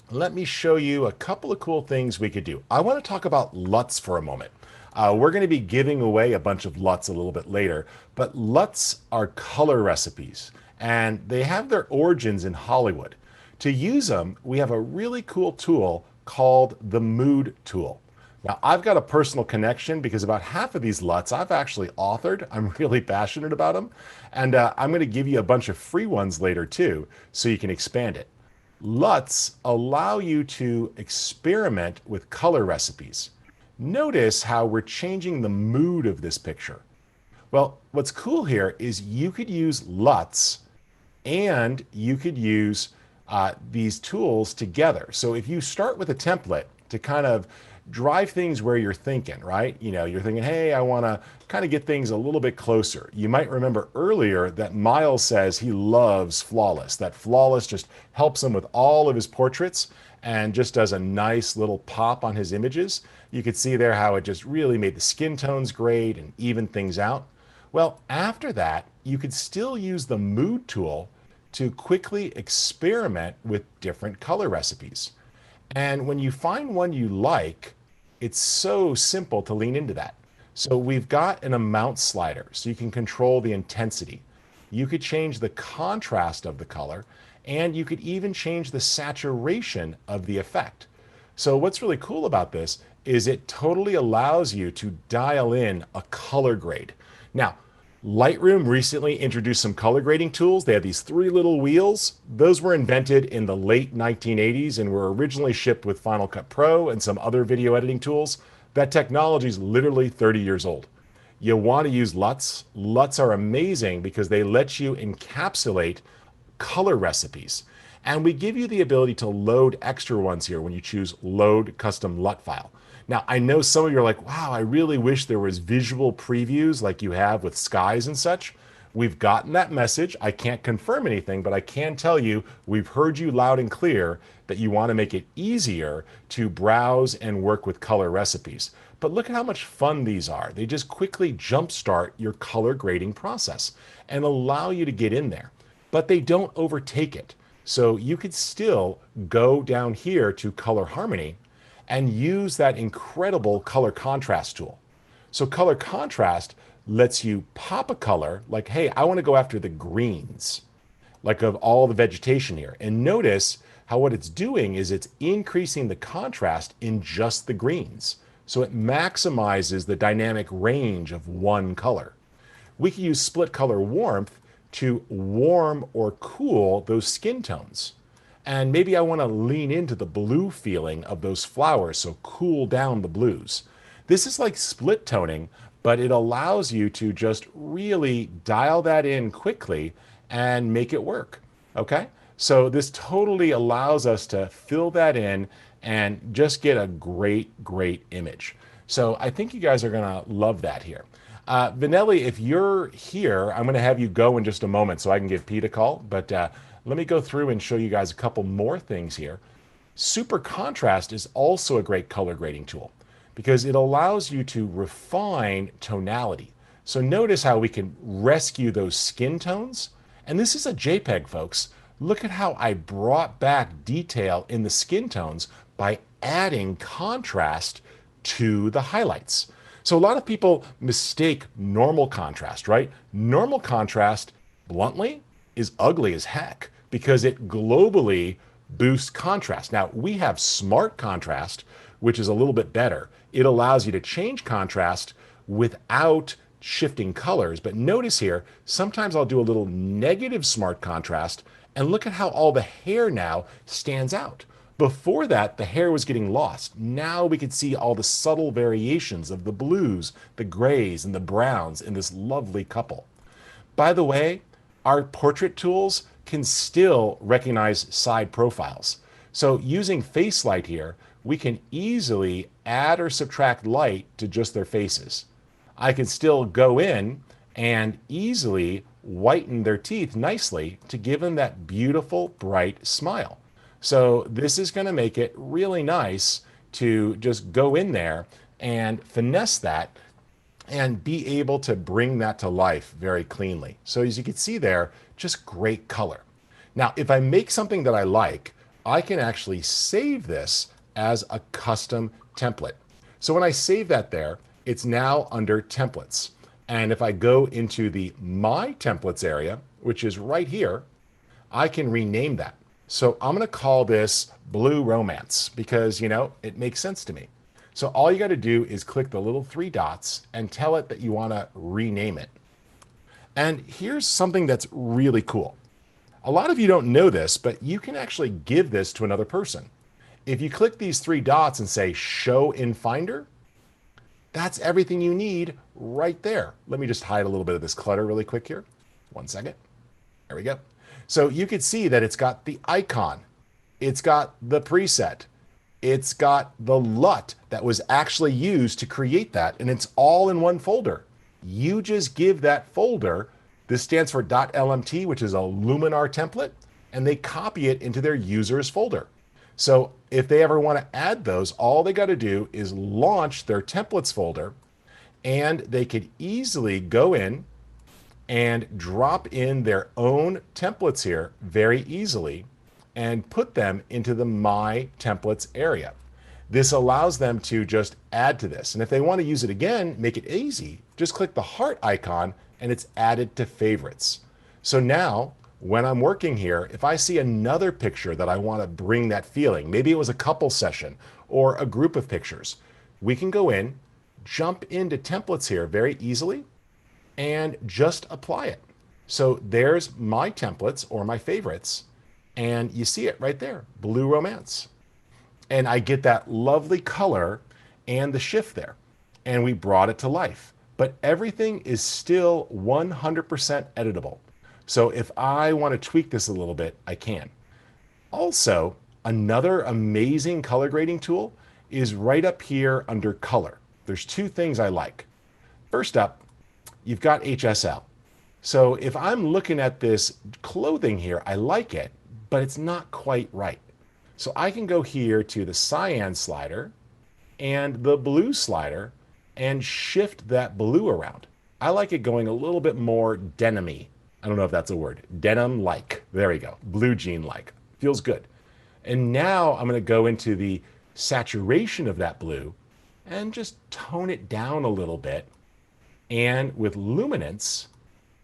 [SPEAKER 1] Let me show you a couple of cool things we could do. I want to talk about LUTs for a moment. We're going to be giving away a bunch of LUTs a little bit later, but LUTs are color recipes, and they have their origins in Hollywood. To use them, we have a really cool tool called the Mood tool. Now, I've got a personal connection because about half of these LUTs I've actually authored. I'm really passionate about them, and I'm going to give you a bunch of free ones later too, so you can expand it. LUTs allow you to experiment with color recipes. Notice how we're changing the mood of this picture. Well, what's cool here is you could use LUTs and you could use these tools together. So if you start with a template to kind of drive things where you're thinking, right? You know, you're thinking, hey, I want to kind of get things a little bit closer. You might remember earlier that Miles says he loves Flawless, that Flawless just helps him with all of his portraits and just does a nice little pop on his images. You could see there how it just really made the skin tones great and even things out. Well, after that, you could still use the Mood tool to quickly experiment with different color recipes. And when you find one you like, it's so simple to lean into that. So we've got an amount slider, so you can control the intensity. You could change the contrast of the color, and you could even change the saturation of the effect. So what's really cool about this is it totally allows you to dial in a color grade. Now, Lightroom recently introduced some color grading tools. They had these 3 little wheels. Those were invented in the late 1980s and were originally shipped with Final Cut Pro and some other video editing tools. That technology is literally 30 years old. You want to use LUTs. LUTs are amazing because they let you encapsulate color recipes. And we give you the ability to load extra ones here when you choose Load Custom LUT File. Now, I know some of you are like, wow, I really wish there was visual previews like you have with skies and such. We've gotten that message. I can't confirm anything, but I can tell you we've heard you loud and clear that you want to make it easier to browse and work with color recipes. But look at how much fun these are. They just quickly jumpstart your color grading process and allow you to get in there. But they don't overtake it. So you could still go down here to color harmony and use that incredible color contrast tool. So color contrast lets you pop a color like, hey, I want to go after the greens, like of all the vegetation here. And notice how what it's doing is it's increasing the contrast in just the greens. So it maximizes the dynamic range of one color. We can use split color warmth to warm or cool those skin tones. And maybe I want to lean into the blue feeling of those flowers, so cool down the blues. This is like split toning, but it allows you to just really dial that in quickly and make it work, okay? So this totally allows us to fill that in and just get a great, great image. So I think you guys are gonna love that here. Vanelli, if you're here, I'm gonna have you go in just a moment so I can give Pete a call, but let me go through and show you guys a couple more things here. Super contrast is also a great color grading tool because it allows you to refine tonality. So notice how we can rescue those skin tones. And this is a JPEG, folks. Look at how I brought back detail in the skin tones by adding contrast to the highlights. So a lot of people mistake normal contrast, right? Normal contrast, bluntly, is ugly as heck because it globally boosts contrast. Now, we have smart contrast, which is a little bit better. It allows you to change contrast without shifting colors. But notice here, sometimes I'll do a little negative smart contrast And look at how all the hair now stands out. Before that, the hair was getting lost. Now we could see all the subtle variations of the blues, the grays, and the browns in this lovely couple. By the way, our portrait tools can still recognize side profiles. So using face light here, we can easily add or subtract light to just their faces. I can still go in and easily whiten their teeth nicely to give them that beautiful, bright smile. So this is going to make it really nice to just go in there and finesse that and be able to bring that to life very cleanly. So as you can see there, just great color. Now, if I make something that I like, I can actually save this as a custom template. So when I save that there, it's now under templates. And if I go into the My Templates area, which is right here, I can rename that. So I'm going to call this Blue Romance because, you know, it makes sense to me. So all you got to do is click the little 3 dots and tell it that you want to rename it. And here's something that's really cool. A lot of you don't know this, but you can actually give this to another person. If you click these 3 dots and say Show in Finder, that's everything you need right there. Let me just hide a little bit of this clutter really quick here. 1 second. There we go. So you can see that it's got the icon, it's got the preset, it's got the LUT that was actually used to create that, and it's all in one folder. You just give that folder, this stands for .lmt, which is a Luminar template, and they copy it into their users folder. So if they ever want to add those, all they got to do is launch their templates folder, and they could easily go in and drop in their own templates here very easily and put them into the My Templates area. This allows them to just add to this. And if they want to use it again, make it easy, just click the heart icon and it's added to favorites. So now when I'm working here, if I see another picture that I want to bring that feeling, maybe it was a couple session or a group of pictures, we can go in, jump into templates here very easily, and just apply it. So there's my templates or my favorites, and you see it right there, Blue Romance. And I get that lovely color and the shift there, and we brought it to life. But everything is still 100% editable. So if I want to tweak this a little bit, I can. Also, another amazing color grading tool is right up here under color. There's 2 things I like. First up, you've got HSL. So if I'm looking at this clothing here, I like it, but it's not quite right. So I can go here to the cyan slider and the blue slider and shift that blue around. I like it going a little bit more denim-y. I don't know if that's a word. Denim-like. There we go. Blue jean-like. Feels good. And now I'm going to go into the saturation of that blue and just tone it down a little bit. And with luminance,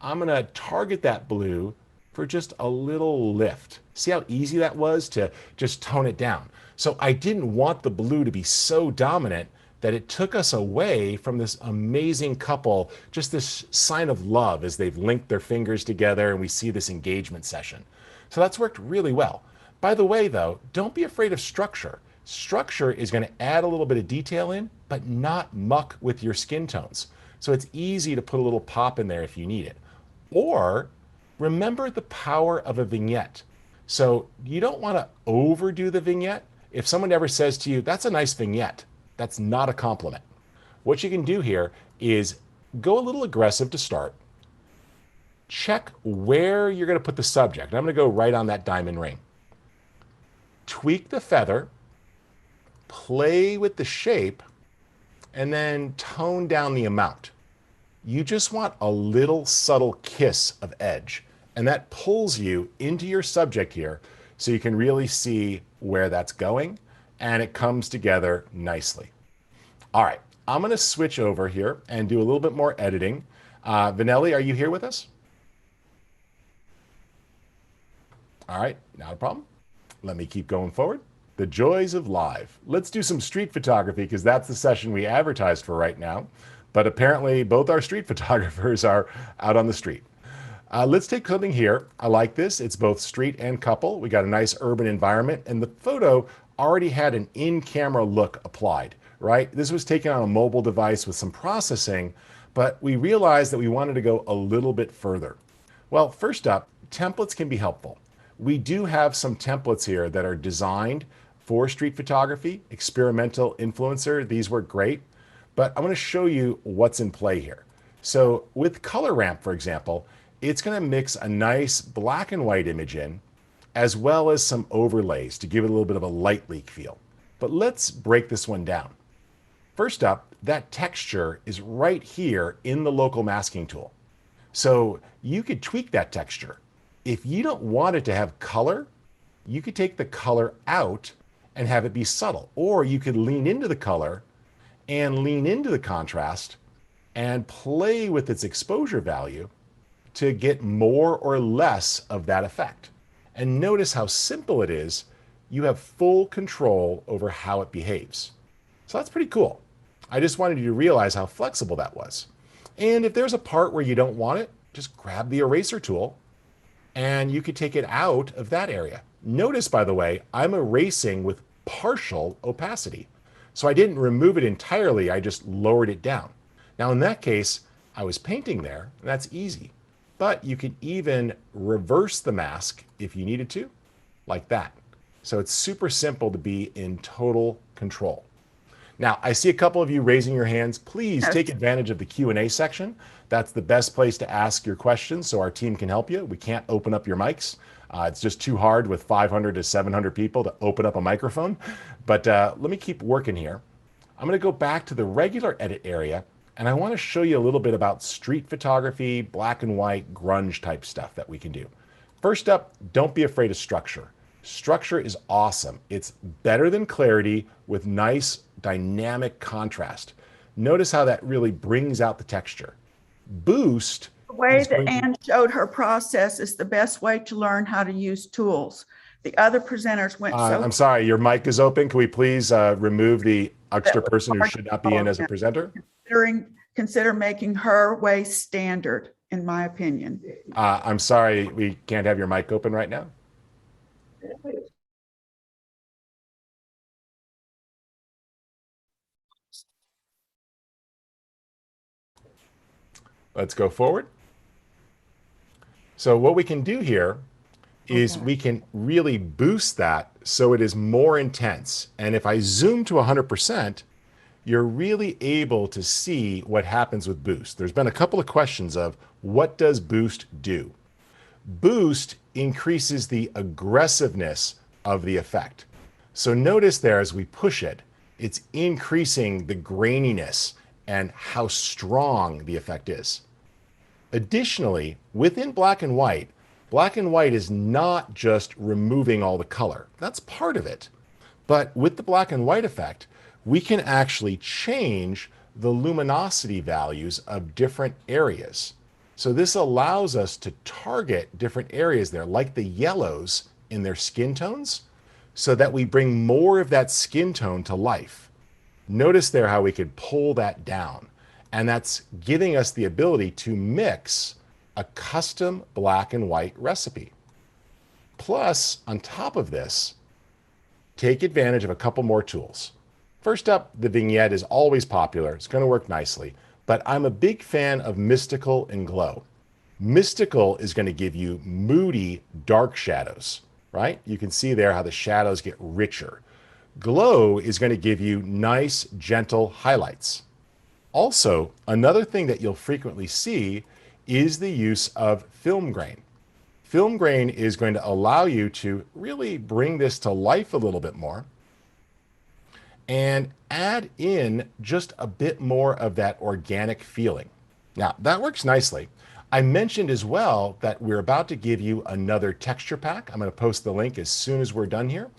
[SPEAKER 1] I'm going to target that blue for just a little lift. See how easy that was to just tone it down? So I didn't want the blue to be so dominant that it took us away from this amazing couple, just this sign of love as they've linked their fingers together and we see this engagement session. So that's worked really well. By the way, though, don't be afraid of structure. Structure is going to add a little bit of detail in, but not muck with your skin tones. So it's easy to put a little pop in there if you need it. Or remember the power of a vignette. So you don't want to overdo the vignette. If someone ever says to you, that's a nice vignette, that's not a compliment. What you can do here is go a little aggressive to start. Check where you're going to put the subject. And I'm going to go right on that diamond ring. Tweak the feather, play with the shape, and then tone down the amount. You just want a little subtle kiss of edge, and that pulls you into your subject here so you can really see where that's going, and it comes together nicely. All right, I'm going to switch over here and do a little bit more editing. Vanelli, are you here with us? All right, not a problem. Let me keep going forward. The joys of live. Let's do some street photography because that's the session we advertised for right now. But apparently both our street photographers are out on the street. Let's take something here. I like this. It's both street and couple. We got a nice urban environment, and the photo already had an in-camera look applied, right? This was taken on a mobile device with some processing, but we realized that we wanted to go a little bit further. Well, first up, templates can be helpful. We do have some templates here that are designed for street photography, experimental influencer. These work great, but I want to show you what's in play here. So with Color Ramp, for example, it's going to mix a nice black and white image in, as well as some overlays to give it a little bit of a light leak feel. But let's break this one down. First up, that texture is right here in the local masking tool. So you could tweak that texture. If you don't want it to have color, you could take the color out and have it be subtle, or you could lean into the color and lean into the contrast and play with its exposure value to get more or less of that effect. And notice how simple it is. You have full control over how it behaves. So that's pretty cool. I just wanted you to realize how flexible that was. And if there's a part where you don't want it, just grab the eraser tool and you could take it out of that area. Notice, by the way, I'm erasing with partial opacity. So I didn't remove it entirely, I just lowered it down. Now in that case, I was painting there, and that's easy. But you can even reverse the mask if you needed to, like that. So it's super simple to be in total control. Now, I see a couple of you raising your hands. Please take advantage of the Q&A section. That's the best place to ask your questions so our team can help you. We can't open up your mics. It's just too hard with 500 to 700 people to open up a microphone. But let me keep working here. I'm going to go back to the regular edit area, and I want to show you a little bit about street photography, black and white, grunge type stuff that we can do. First up, don't be afraid of structure. Structure is awesome. It's better than clarity with nice dynamic contrast. Notice how that really brings out the texture. Boost.
[SPEAKER 9] The way that Anne showed her process is the best way to learn how to use tools. The other presenters went
[SPEAKER 1] I'm sorry, your mic is open. Can we please remove the extra person who should not be in as a presenter?
[SPEAKER 9] Consider making her way standard, in my opinion.
[SPEAKER 1] I'm sorry, we can't have your mic open right now. Let's go forward. So what we can do here is we can really boost that so it is more intense. And if I zoom to 100%, you're really able to see what happens with boost. There's been a couple of questions of what does boost do? Boost increases the aggressiveness of the effect. So notice there as we push it, it's increasing the graininess and how strong the effect is. Additionally, within black and white is not just removing all the color. That's part of it. But with the black and white effect, we can actually change the luminosity values of different areas. So this allows us to target different areas there, like the yellows in their skin tones, so that we bring more of that skin tone to life. Notice there how we could pull that down. And that's giving us the ability to mix a custom black and white recipe. Plus, on top of this, take advantage of a couple more tools. First up, the vignette is always popular. It's going to work nicely, but I'm a big fan of Mystical and Glow. Mystical is going to give you moody, dark shadows, right? You can see there how the shadows get richer. Glow is going to give you nice, gentle highlights. Also, another thing that you'll frequently see is the use of film grain. Film grain is going to allow you to really bring this to life a little bit more and add in just a bit more of that organic feeling. Now, that works nicely. I mentioned as well that we're about to give you another texture pack. I'm going to post the link as soon as we're done here.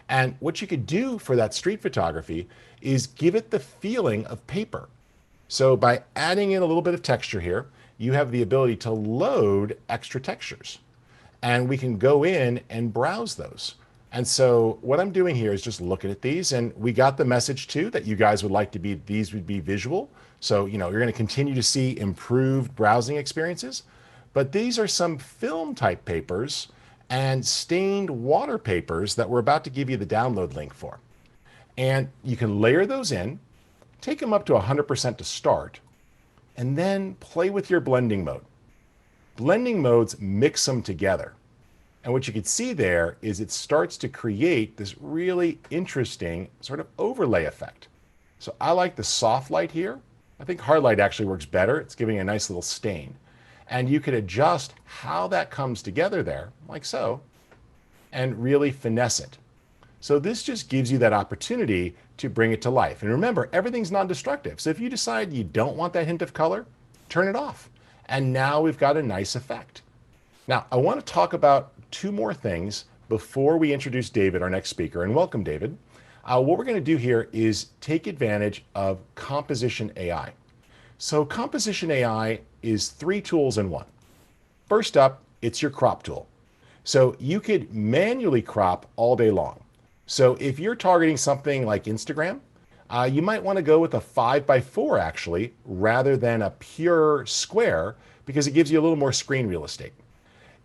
[SPEAKER 1] And what you could do for that street photography is give it the feeling of paper. So by adding in a little bit of texture here, you have the ability to load extra textures. And we can go in and browse those. And so what I'm doing here is just looking at these, and we got the message too that you guys would like to be, these would be visual. So, you're going to continue to see improved browsing experiences. but these are some film type papers and stained water papers that we're about to give you the download link for. And you can layer those in, take them up to 100% to start, and then play with your blending mode. Blending modes mix them together. And what you can see there is it starts to create this really interesting sort of overlay effect. So I like the soft light here. I think hard light actually works better. It's giving a nice little stain. And you can adjust how that comes together there, like so, and really finesse it. So this just gives you that opportunity to bring it to life. And remember, everything's non-destructive. So if you decide you don't want that hint of color, turn it off. And now we've got a nice effect. Now, I want to talk about two more things before we introduce David, our next speaker, and welcome, David. What we're going to do here is take advantage of Composition AI. So Composition AI is 3 tools in one. First up, it's your crop tool. So you could manually crop all day long. So if you're targeting something like Instagram, you might want to go with a 5x4 actually, rather than a pure square, because it gives you a little more screen real estate.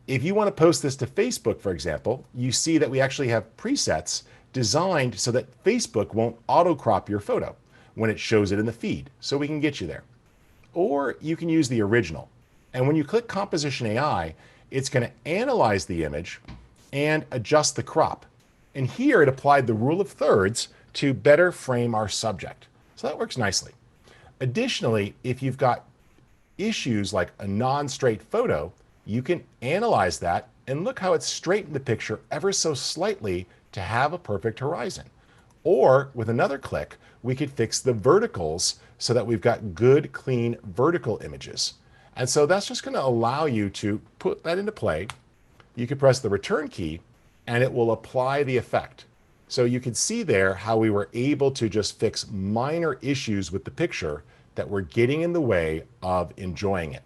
[SPEAKER 1] If you want to post this to Facebook, for example, you see that we actually have presets designed so that Facebook won't auto crop your photo when it shows it in the feed, so we can get you there. Or you can use the original. And when you click Composition AI, it's going to analyze the image and adjust the crop. And here it applied the rule of thirds to better frame our subject. So that works nicely. Additionally, if you've got issues like a non-straight photo, you can analyze that and look how it's straightened the picture ever so slightly to have a perfect horizon. Or with another click, we could fix the verticals so that we've got good, clean vertical images. And so that's just going to allow you to put that into play. You can press the return key and it will apply the effect. So you can see there how we were able to just fix minor issues with the picture that were getting in the way of enjoying it.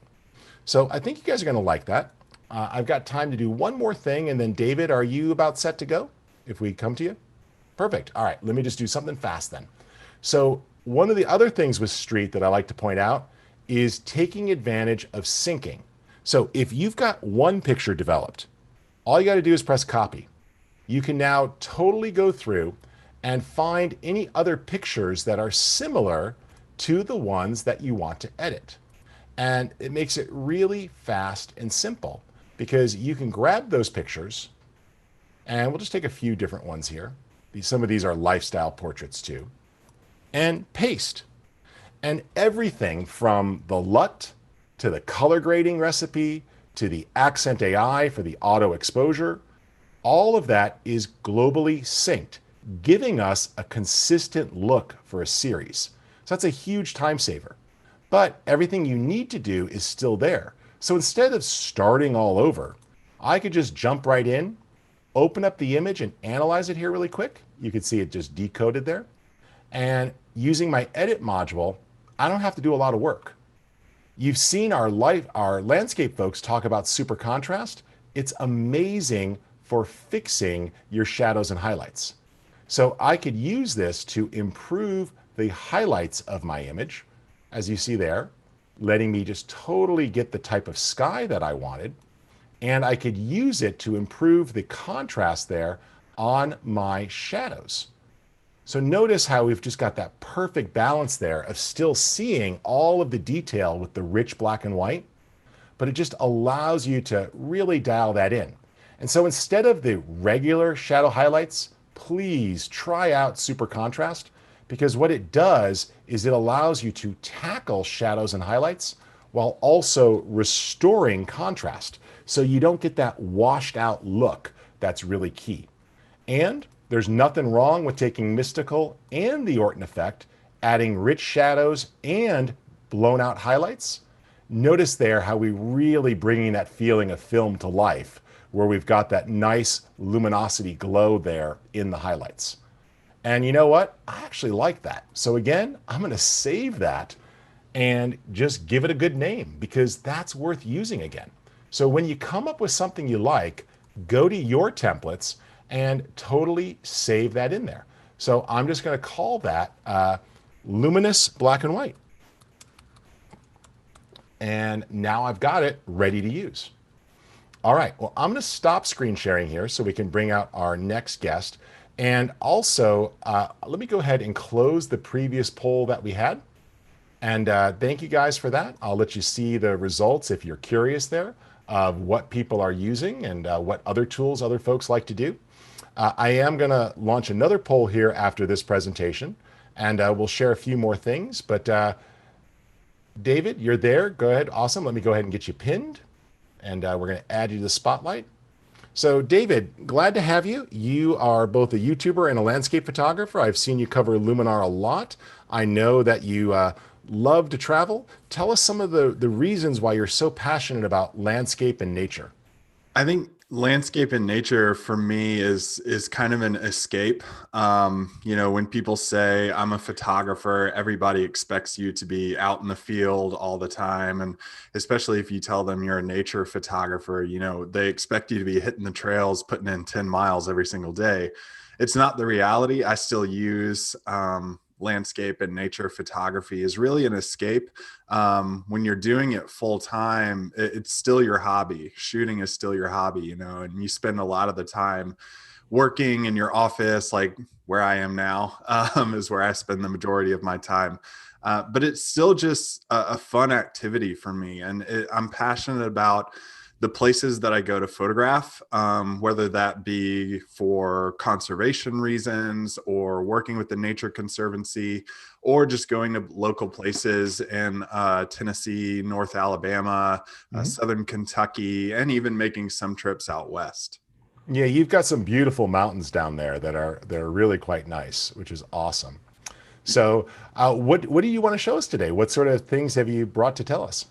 [SPEAKER 1] So I think you guys are going to like that. I've got time to do one more thing, and then David, are you about set to go if we come to you? Perfect. All right, let me just do something fast then. So one of the other things with Street that I like to point out is taking advantage of syncing. So if you've got one picture developed, all you got to do is press copy. You can now totally go through and find any other pictures that are similar to the ones that you want to edit. And it makes it really fast and simple because you can grab those pictures, and we'll just take a few different ones here. Some of these are lifestyle portraits too, and paste. And everything from the LUT to the color grading recipe to the Accent AI for the auto exposure, all of that is globally synced, giving us a consistent look for a series. So that's a huge time saver. But everything you need to do is still there. So instead of starting all over, I could just jump right in, open up the image and analyze it here really quick. You can see it just decoded there. And using my edit module, I don't have to do a lot of work. You've seen our landscape folks talk about super contrast. It's amazing for fixing your shadows and highlights. So I could use this to improve the highlights of my image, as you see there, letting me just totally get the type of sky that I wanted. And I could use it to improve the contrast there on my shadows. So notice how we've just got that perfect balance there of still seeing all of the detail with the rich black and white, but it just allows you to really dial that in. And so instead of the regular shadow highlights, please try out super contrast, because what it does is it allows you to tackle shadows and highlights while also restoring contrast. So you don't get that washed out look that's really key. And there's nothing wrong with taking mystical and the Orton effect, adding rich shadows and blown out highlights. Notice there how we really bringing that feeling of film to life, where we've got that nice luminosity glow there in the highlights. And you know what? I actually like that. So again, I'm going to save that and just give it a good name, because that's worth using again. So when you come up with something you like, go to your templates and totally save that in there. So I'm just going to call that luminous black and white. And now I've got it ready to use. All right, well, I'm going to stop screen sharing here so we can bring out our next guest. And also, let me go ahead and close the previous poll that we had. And thank you guys for that. I'll let you see the results if you're curious there of what people are using and what other tools other folks like to do. I am going to launch another poll here after this presentation, and we'll share a few more things. But David, you're there. Go ahead. Awesome. Let me go ahead and get you pinned, and we're going to add you to the spotlight. So David, glad to have you. You are both a YouTuber and a landscape photographer. I've seen you cover Luminar a lot. I know that you love to travel. Tell us some of the reasons why you're so passionate about landscape and nature.
[SPEAKER 11] I think landscape and nature for me is kind of an escape. When people say I'm a photographer, everybody expects you to be out in the field all the time. And especially if you tell them you're a nature photographer, they expect you to be hitting the trails, putting in 10 miles every single day. It's not the reality. I still use landscape and nature photography is really an escape. When you're doing it full time, it's still your hobby. Shooting is still your hobby, and you spend a lot of the time working in your office, like where I am now, is where I spend the majority of my time. But it's still just a fun activity for me. And I'm passionate about the places that I go to photograph, whether that be for conservation reasons or working with the Nature Conservancy, or just going to local places in Tennessee, North Alabama, Southern Kentucky, and even making some trips out west.
[SPEAKER 1] Yeah, you've got some beautiful mountains down there they're really quite nice, which is awesome. So what do you want to show us today? What sort of things have you brought to tell us?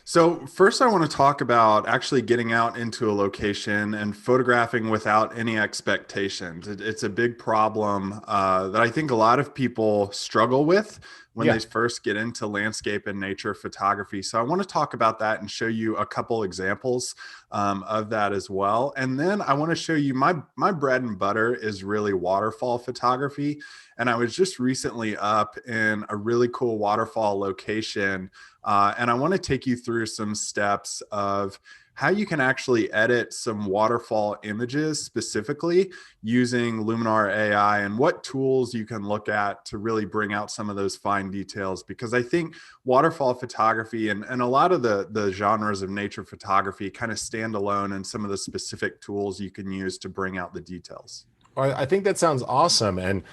[SPEAKER 11] So first I want to talk about actually getting out into a location and photographing without any expectations. It's a big problem that I think a lot of people struggle with when they first get into landscape and nature photography. So I want to talk about that and show you a couple examples of that as well. And then I want to show you my bread and butter is really waterfall photography. And I was just recently up in a really cool waterfall location. And I want to take you through some steps of how you can actually edit some waterfall images specifically using Luminar AI and what tools you can look at to really bring out some of those fine details. Because I think waterfall photography and a lot of the genres of nature photography kind of stand alone in some of the specific tools you can use to bring out the details.
[SPEAKER 1] I think that sounds awesome. And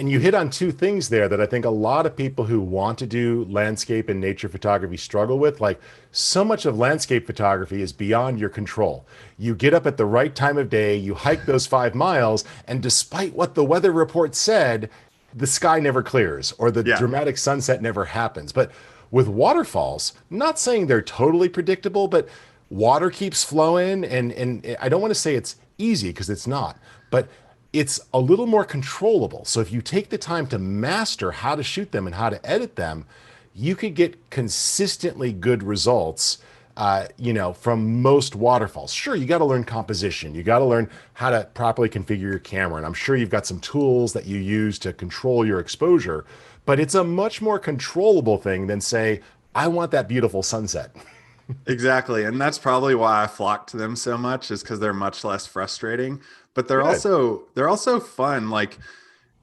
[SPEAKER 1] you hit on two things there that I think a lot of people who want to do landscape and nature photography struggle with. Like, so much of landscape photography is beyond your control. You get up at the right time of day, you hike those 5 miles, and despite what the weather report said, the sky never clears or the dramatic sunset never happens. But with waterfalls, not saying they're totally predictable, but water keeps flowing. And I don't want to say it's easy, because it's not, but it's a little more controllable. So if you take the time to master how to shoot them and how to edit them, you could get consistently good results, from most waterfalls. Sure, you got to learn composition. You got to learn how to properly configure your camera. And I'm sure you've got some tools that you use to control your exposure, but it's a much more controllable thing than, say, I want that beautiful sunset.
[SPEAKER 11] Exactly. And that's probably why I flock to them so much, is because they're much less frustrating, but they're also fun. Like,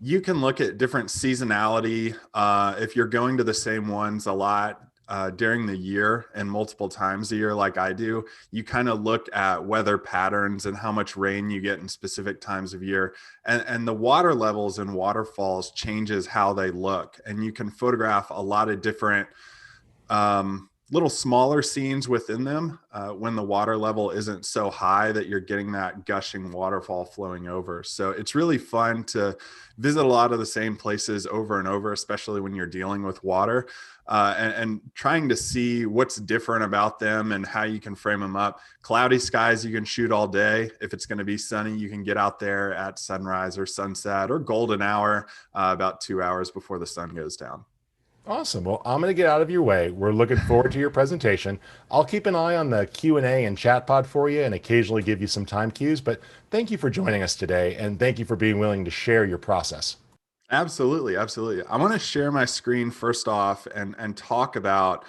[SPEAKER 11] you can look at different seasonality. If you're going to the same ones a lot during the year and multiple times a year, like I do, you kind of look at weather patterns and how much rain you get in specific times of year. And the water levels in waterfalls changes how they look. And you can photograph a lot of different little smaller scenes within them when the water level isn't so high that you're getting that gushing waterfall flowing over. So it's really fun to visit a lot of the same places over and over, especially when you're dealing with water and trying to see what's different about them and how you can frame them up. Cloudy skies, you can shoot all day. If it's going to be sunny, you can get out there at sunrise or sunset or golden hour about 2 hours before the sun goes down.
[SPEAKER 1] Awesome. Well, I'm going to get out of your way. We're looking forward to your presentation. I'll keep an eye on the Q&A and chat pod for you and occasionally give you some time cues, but thank you for joining us today, and thank you for being willing to share your process.
[SPEAKER 11] Absolutely. Absolutely. I want to share my screen first off and talk about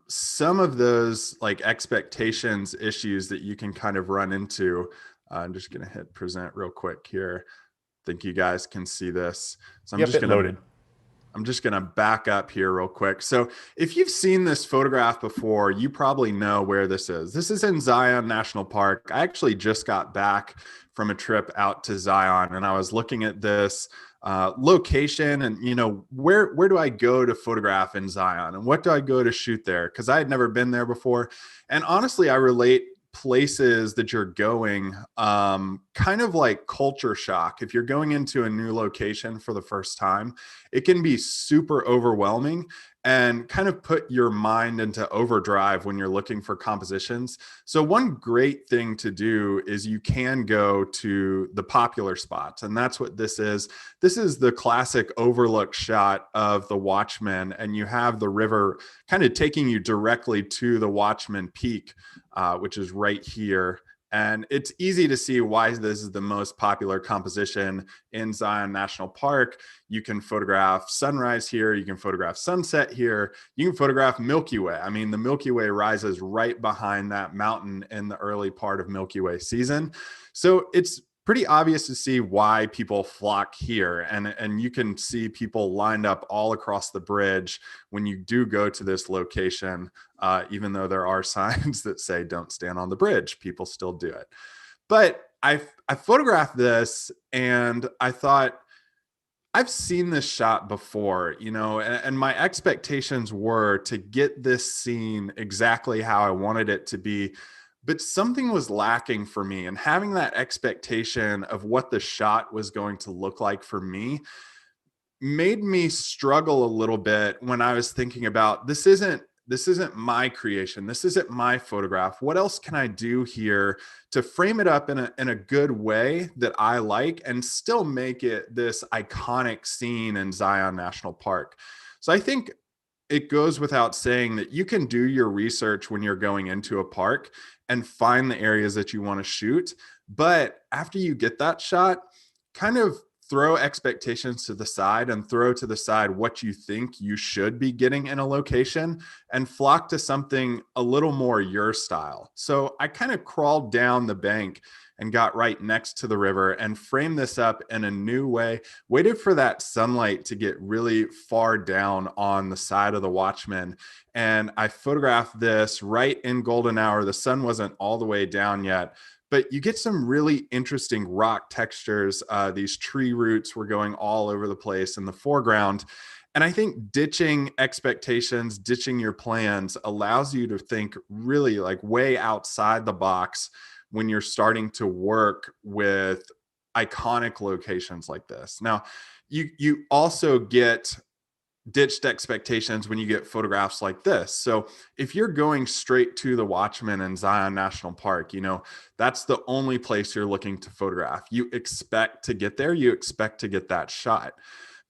[SPEAKER 11] some of those like expectations issues that you can kind of run into. I'm just going to hit present real quick here. I think you guys can see this. So I'm just going to back up here real quick. So if you've seen this photograph before, you probably know where this is. This is in Zion National Park. I actually just got back from a trip out to Zion, and I was looking at this location and, you know, where do I go to photograph in Zion and what do I go to shoot there? Because I had never been there before. And honestly, I relate places that you're going kind of like culture shock. If you're going into a new location for the first time, it can be super overwhelming and kind of put your mind into overdrive when you're looking for compositions. So one great thing to do is you can go to the popular spots, and that's what this is. This is the classic overlook shot of the Watchman, and you have the river kind of taking you directly to the Watchman Peak, which is right here. And it's easy to see why this is the most popular composition in Zion National Park. You can photograph sunrise here. You can photograph sunset here. You can photograph Milky Way. I mean, the Milky Way rises right behind that mountain in the early part of Milky Way season. So it's pretty obvious to see why people flock here. And you can see people lined up all across the bridge when you do go to this location, even though there are signs that say don't stand on the bridge, people still do it. But I photographed this and I thought, I've seen this shot before, you know, and my expectations were to get this scene exactly how I wanted it to be. But something was lacking for me, and having that expectation of what the shot was going to look like for me made me struggle a little bit when I was thinking about this isn't my creation. This isn't my photograph. What else can I do here to frame it up in a good way that I like and still make it this iconic scene in Zion National Park? So I think it goes without saying that you can do your research when you're going into a park and find the areas that you want to shoot. But after you get that shot, kind of throw expectations to the side and throw to the side what you think you should be getting in a location and flock to something a little more your style. So I kind of crawled down the bank and got right next to the river and framed this up in a new way, waited for that sunlight to get really far down on the side of the Watchman. And I photographed this right in golden hour. The sun wasn't all the way down yet, but you get some really interesting rock textures. These tree roots were going all over the place in the foreground. And I think ditching expectations, ditching your plans allows you to think really like way outside the box when you're starting to work with iconic locations like this. Now, you also get ditched expectations when you get photographs like this. So if you're going straight to the Watchman in Zion National Park, you know, that's the only place you're looking to photograph. You expect to get there, you expect to get that shot.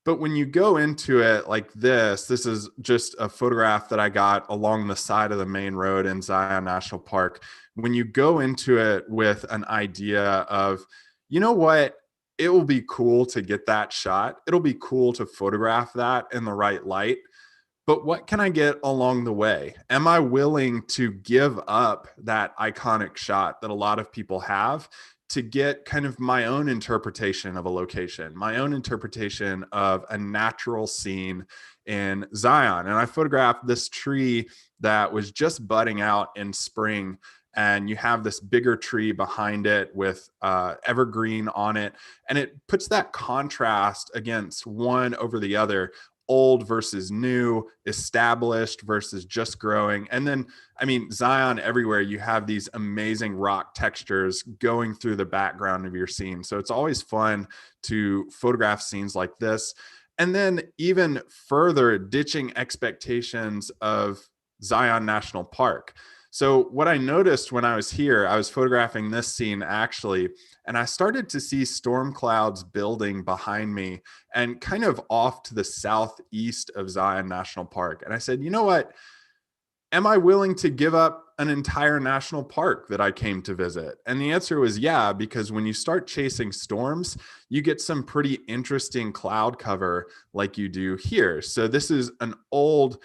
[SPEAKER 11] But when you go into it like this is just a photograph that I got along the side of the main road in Zion National Park. When you go into it with an idea of, you know what, it will be cool to get that shot. It'll be cool to photograph that in the right light. But what can I get along the way? Am I willing to give up that iconic shot that a lot of people have to get kind of my own interpretation of a location, my own interpretation of a natural scene in Zion? And I photographed this tree that was just budding out in spring, and you have this bigger tree behind it with evergreen on it. And it puts that contrast against one over the other, old versus new, established versus just growing. And then, I mean, Zion everywhere, you have these amazing rock textures going through the background of your scene. So it's always fun to photograph scenes like this. And then even further, ditching expectations of Zion National Park. So what I noticed when I was here, I was photographing this scene actually, and I started to see storm clouds building behind me and kind of off to the southeast of Zion National Park. And I said, you know what? Am I willing to give up an entire national park that I came to visit? And the answer was yeah, because when you start chasing storms, you get some pretty interesting cloud cover like you do here. So this is an old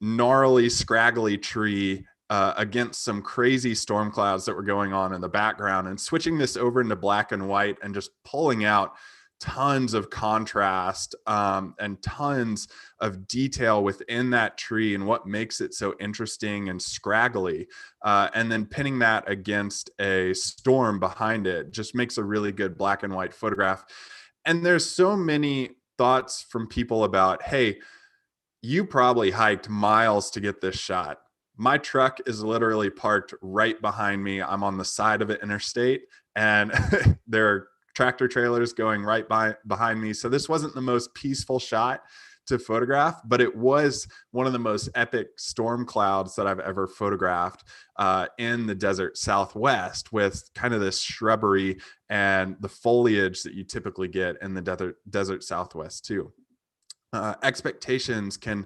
[SPEAKER 11] gnarly, scraggly tree against some crazy storm clouds that were going on in the background, and switching this over into black and white and just pulling out tons of contrast and tons of detail within that tree and what makes it so interesting and scraggly. And then pinning that against a storm behind it just makes a really good black and white photograph. And there's so many thoughts from people about, hey, you probably hiked miles to get this shot. My truck is literally parked right behind me. I'm on the side of an interstate, and there are tractor trailers going right behind me. So this wasn't the most peaceful shot to photograph, but it was one of the most epic storm clouds that I've ever photographed in the desert Southwest, with kind of this shrubbery and the foliage that you typically get in the desert Southwest too. Expectations can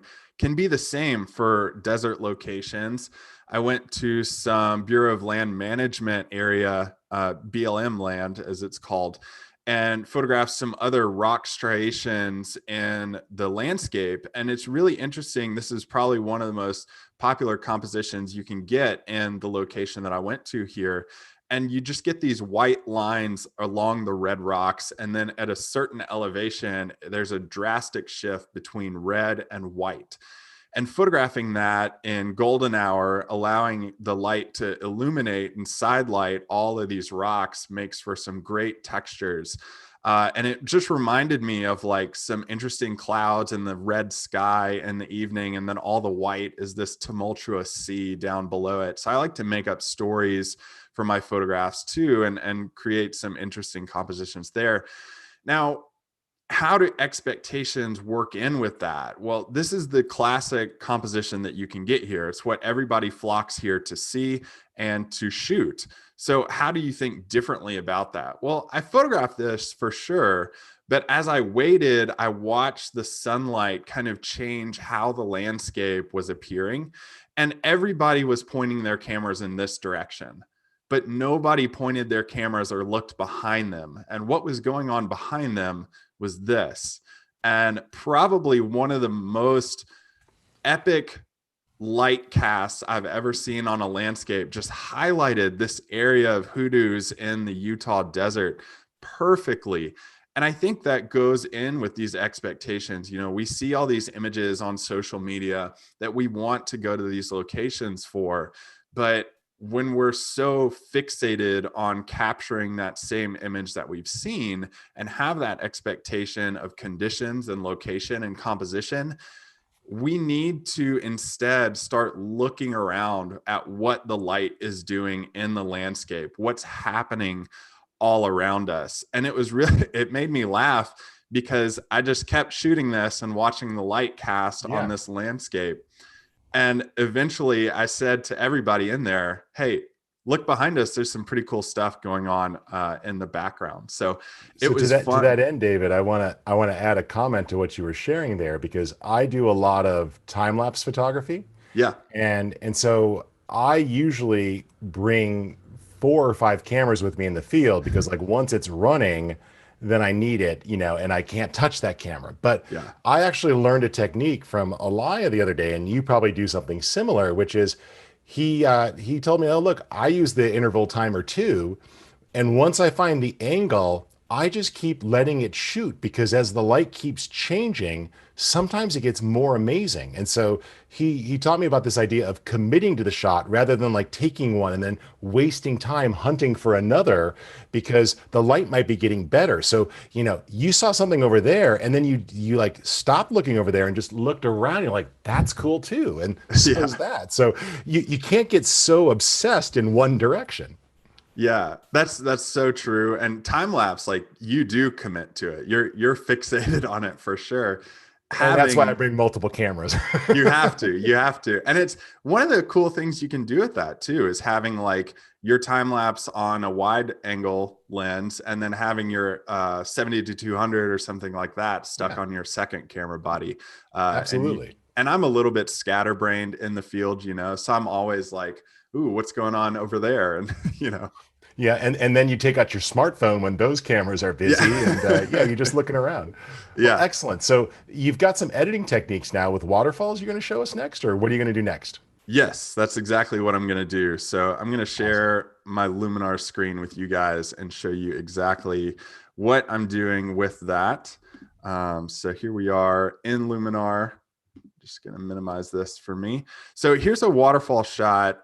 [SPEAKER 11] be the same for desert locations. I went to some Bureau of Land Management area, BLM land as it's called, and photographed some other rock striations in the landscape. And it's really interesting. This is probably one of the most popular compositions you can get in the location that I went to here. And you just get these white lines along the red rocks. And then at a certain elevation, there's a drastic shift between red and white. And photographing that in golden hour, allowing the light to illuminate and sidelight all of these rocks, makes for some great textures. And it just reminded me of like some interesting clouds in the red sky in the evening. And then all the white is this tumultuous sea down below it. So I like to make up stories for my photographs too, and create some interesting compositions there. Now, how do expectations work in with that? Well, this is the classic composition that you can get here. It's what everybody flocks here to see and to shoot. So how do you think differently about that? Well, I photographed this for sure, but as I waited, I watched the sunlight kind of change how the landscape was appearing, and everybody was pointing their cameras in this direction, but nobody pointed their cameras or looked behind them. And what was going on behind them was this. And probably one of the most epic light casts I've ever seen on a landscape just highlighted this area of hoodoos in the Utah desert perfectly. And I think that goes in with these expectations. You know, we see all these images on social media that we want to go to these locations for, but when we're so fixated on capturing that same image that we've seen and have that expectation of conditions and location and composition, we need to instead start looking around at what the light is doing in the landscape, what's happening all around us. And it made me laugh because I just kept shooting this and watching the light cast on this landscape. And eventually I said to everybody in there, hey, look behind us. There's some pretty cool stuff going on in the background. So it was fun.
[SPEAKER 1] To that end, David, I want to add a comment to what you were sharing there, because I do a lot of time-lapse photography.
[SPEAKER 11] Yeah.
[SPEAKER 1] And so I usually bring 4 or 5 cameras with me in the field, because like once it's running, then I need it, you know, and I can't touch that camera. But I actually learned a technique from Elia the other day, and you probably do something similar, which is he told me, oh, look, I use the interval timer too. And once I find the angle, I just keep letting it shoot, because as the light keeps changing, sometimes it gets more amazing. And so he taught me about this idea of committing to the shot rather than like taking one and then wasting time hunting for another, because the light might be getting better. So, you know, you saw something over there and then you like stopped looking over there and just looked around. You're like, that's cool too. And so is that. So you can't get so obsessed in one direction.
[SPEAKER 11] Yeah, that's so true. And time lapse, like you do commit to it. You're fixated on it for sure.
[SPEAKER 1] And that's why I bring multiple cameras.
[SPEAKER 11] You have to. And it's one of the cool things you can do with that too, is having like your time lapse on a wide angle lens and then having your 70 to 200 or something like that stuck on your second camera body.
[SPEAKER 1] Absolutely.
[SPEAKER 11] And I'm a little bit scatterbrained in the field, you know, so I'm always like, ooh, what's going on over there? And, you know.
[SPEAKER 1] Yeah, and then you take out your smartphone when those cameras are busy, and yeah, you're just looking around. Well,
[SPEAKER 11] Yeah.
[SPEAKER 1] excellent. So you've got some editing techniques now with waterfalls you're going to show us next, or what are you going to do next?
[SPEAKER 11] Yes, that's exactly what I'm going to do. So I'm going to
[SPEAKER 1] Awesome.
[SPEAKER 11] share my Luminar screen with you guys and show you exactly what I'm doing with that. So here we are in Luminar. Just going to minimize this for me. So here's a waterfall shot.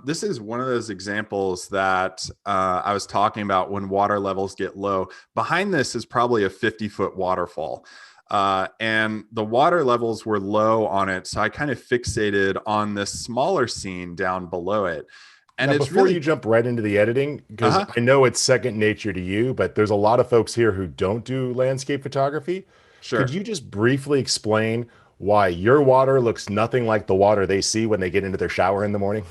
[SPEAKER 11] This is one of those examples that I was talking about when water levels get low. Behind this is probably a 50-foot waterfall. And the water levels were low on it. So I kind of fixated on this smaller scene down below it. And
[SPEAKER 1] Now,
[SPEAKER 11] it's
[SPEAKER 1] before
[SPEAKER 11] really,
[SPEAKER 1] you jump right into the editing, because
[SPEAKER 11] uh-huh,
[SPEAKER 1] I know it's second nature to you, but there's a lot of folks here who don't do landscape photography. Could
[SPEAKER 11] sure.
[SPEAKER 1] you just briefly explain why your water looks nothing like the water they see when they get into their shower in the morning?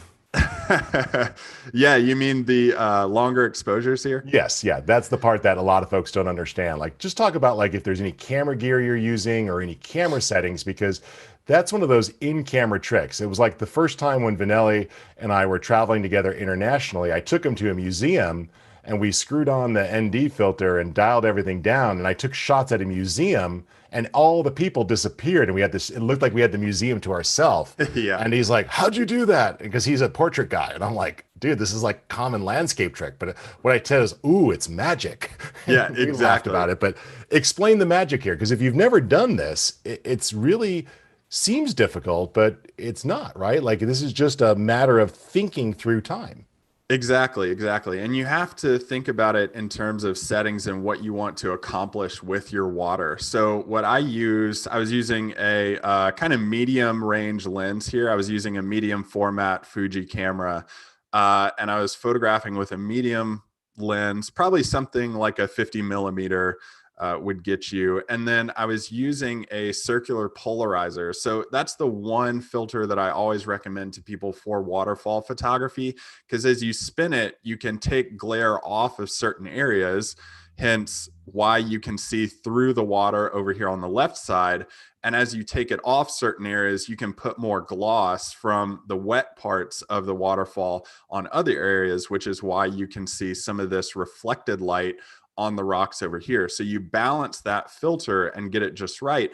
[SPEAKER 11] Yeah, you mean the longer exposures here?
[SPEAKER 1] Yes, yeah, that's the part that a lot of folks don't understand. Like, just talk about like if there's any camera gear you're using or any camera settings, because that's one of those in-camera tricks. It was like the first time when Vanelli and I were traveling together internationally, I took him to a museum and we screwed on the ND filter and dialed everything down. And I took shots at a museum and all the people disappeared. And we had this, it looked like we had the museum to ourselves.
[SPEAKER 11] Yeah.
[SPEAKER 1] And he's like, "How'd you do that?" Because he's a portrait guy. And I'm like, "Dude, this is like common landscape trick." But what I said is, "Ooh, it's magic." And
[SPEAKER 11] Yeah,
[SPEAKER 1] we laughed
[SPEAKER 11] exactly.
[SPEAKER 1] about it. But explain the magic here. Because if you've never done this, it's really seems difficult, but it's not, right? Like this is just a matter of thinking through time.
[SPEAKER 11] Exactly, exactly. And you have to think about it in terms of settings and what you want to accomplish with your water. So what I was using a kind of medium range lens here. I was using a medium format Fuji camera, and I was photographing with a medium lens, probably something like a 50 millimeter would get you. And then I was using a circular polarizer. So that's the one filter that I always recommend to people for waterfall photography, because as you spin it, you can take glare off of certain areas, hence why you can see through the water over here on the left side. And as you take it off certain areas, you can put more gloss from the wet parts of the waterfall on other areas, which is why you can see some of this reflected light on the rocks over here. So you balance that filter and get it just right.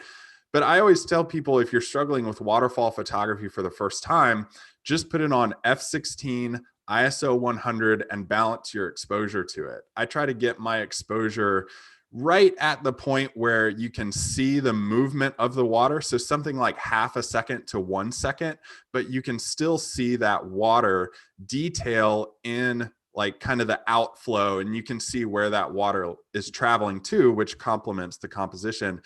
[SPEAKER 11] But I always tell people, if you're struggling with waterfall photography for the first time, just put it on f16, ISO 100, and balance your exposure to it. I try to get my exposure right at the point where you can see the movement of the water. So something like half a second to 1 second, but you can still see that water detail in like kind of the outflow, and you can see where that water is traveling to, which complements the composition.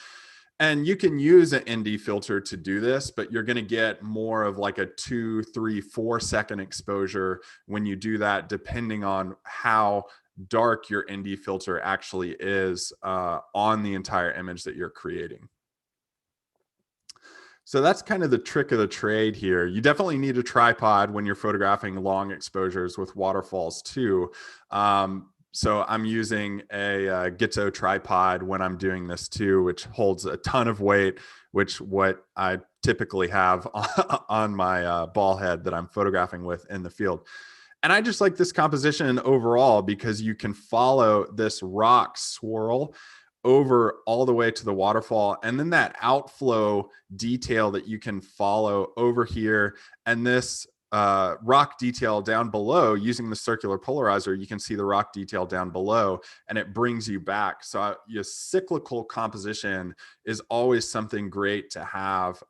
[SPEAKER 11] And you can use an ND filter to do this, but you're going to get more of like a 2, 3, 4 second exposure when you do that, depending on how dark your ND filter actually is on the entire image that you're creating. So that's kind of the trick of the trade here. You definitely need a tripod when you're photographing long exposures with waterfalls too. So I'm using a Gitto tripod when I'm doing this too, which holds a ton of weight, which what I typically have on my ball head that I'm photographing with in the field. And I just like this composition overall because you can follow this rock swirl over all the way to the waterfall, and then that outflow detail that you can follow over here, and this rock detail down below. Using the circular polarizer, you can see the rock detail down below, and it brings you back. So your cyclical composition is always something great to have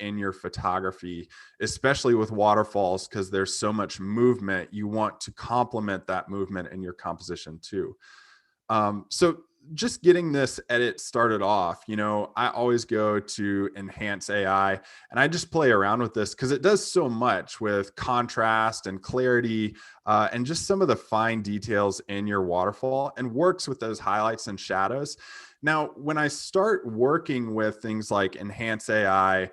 [SPEAKER 11] in your photography, especially with waterfalls, because there's so much movement. You want to complement that movement in your composition too. So just getting this edit started off, I always go to Enhance AI, and I just play around with this because it does so much with contrast and clarity and just some of the fine details in your waterfall, and works with those highlights and shadows. Now, when I start working with things like Enhance AI,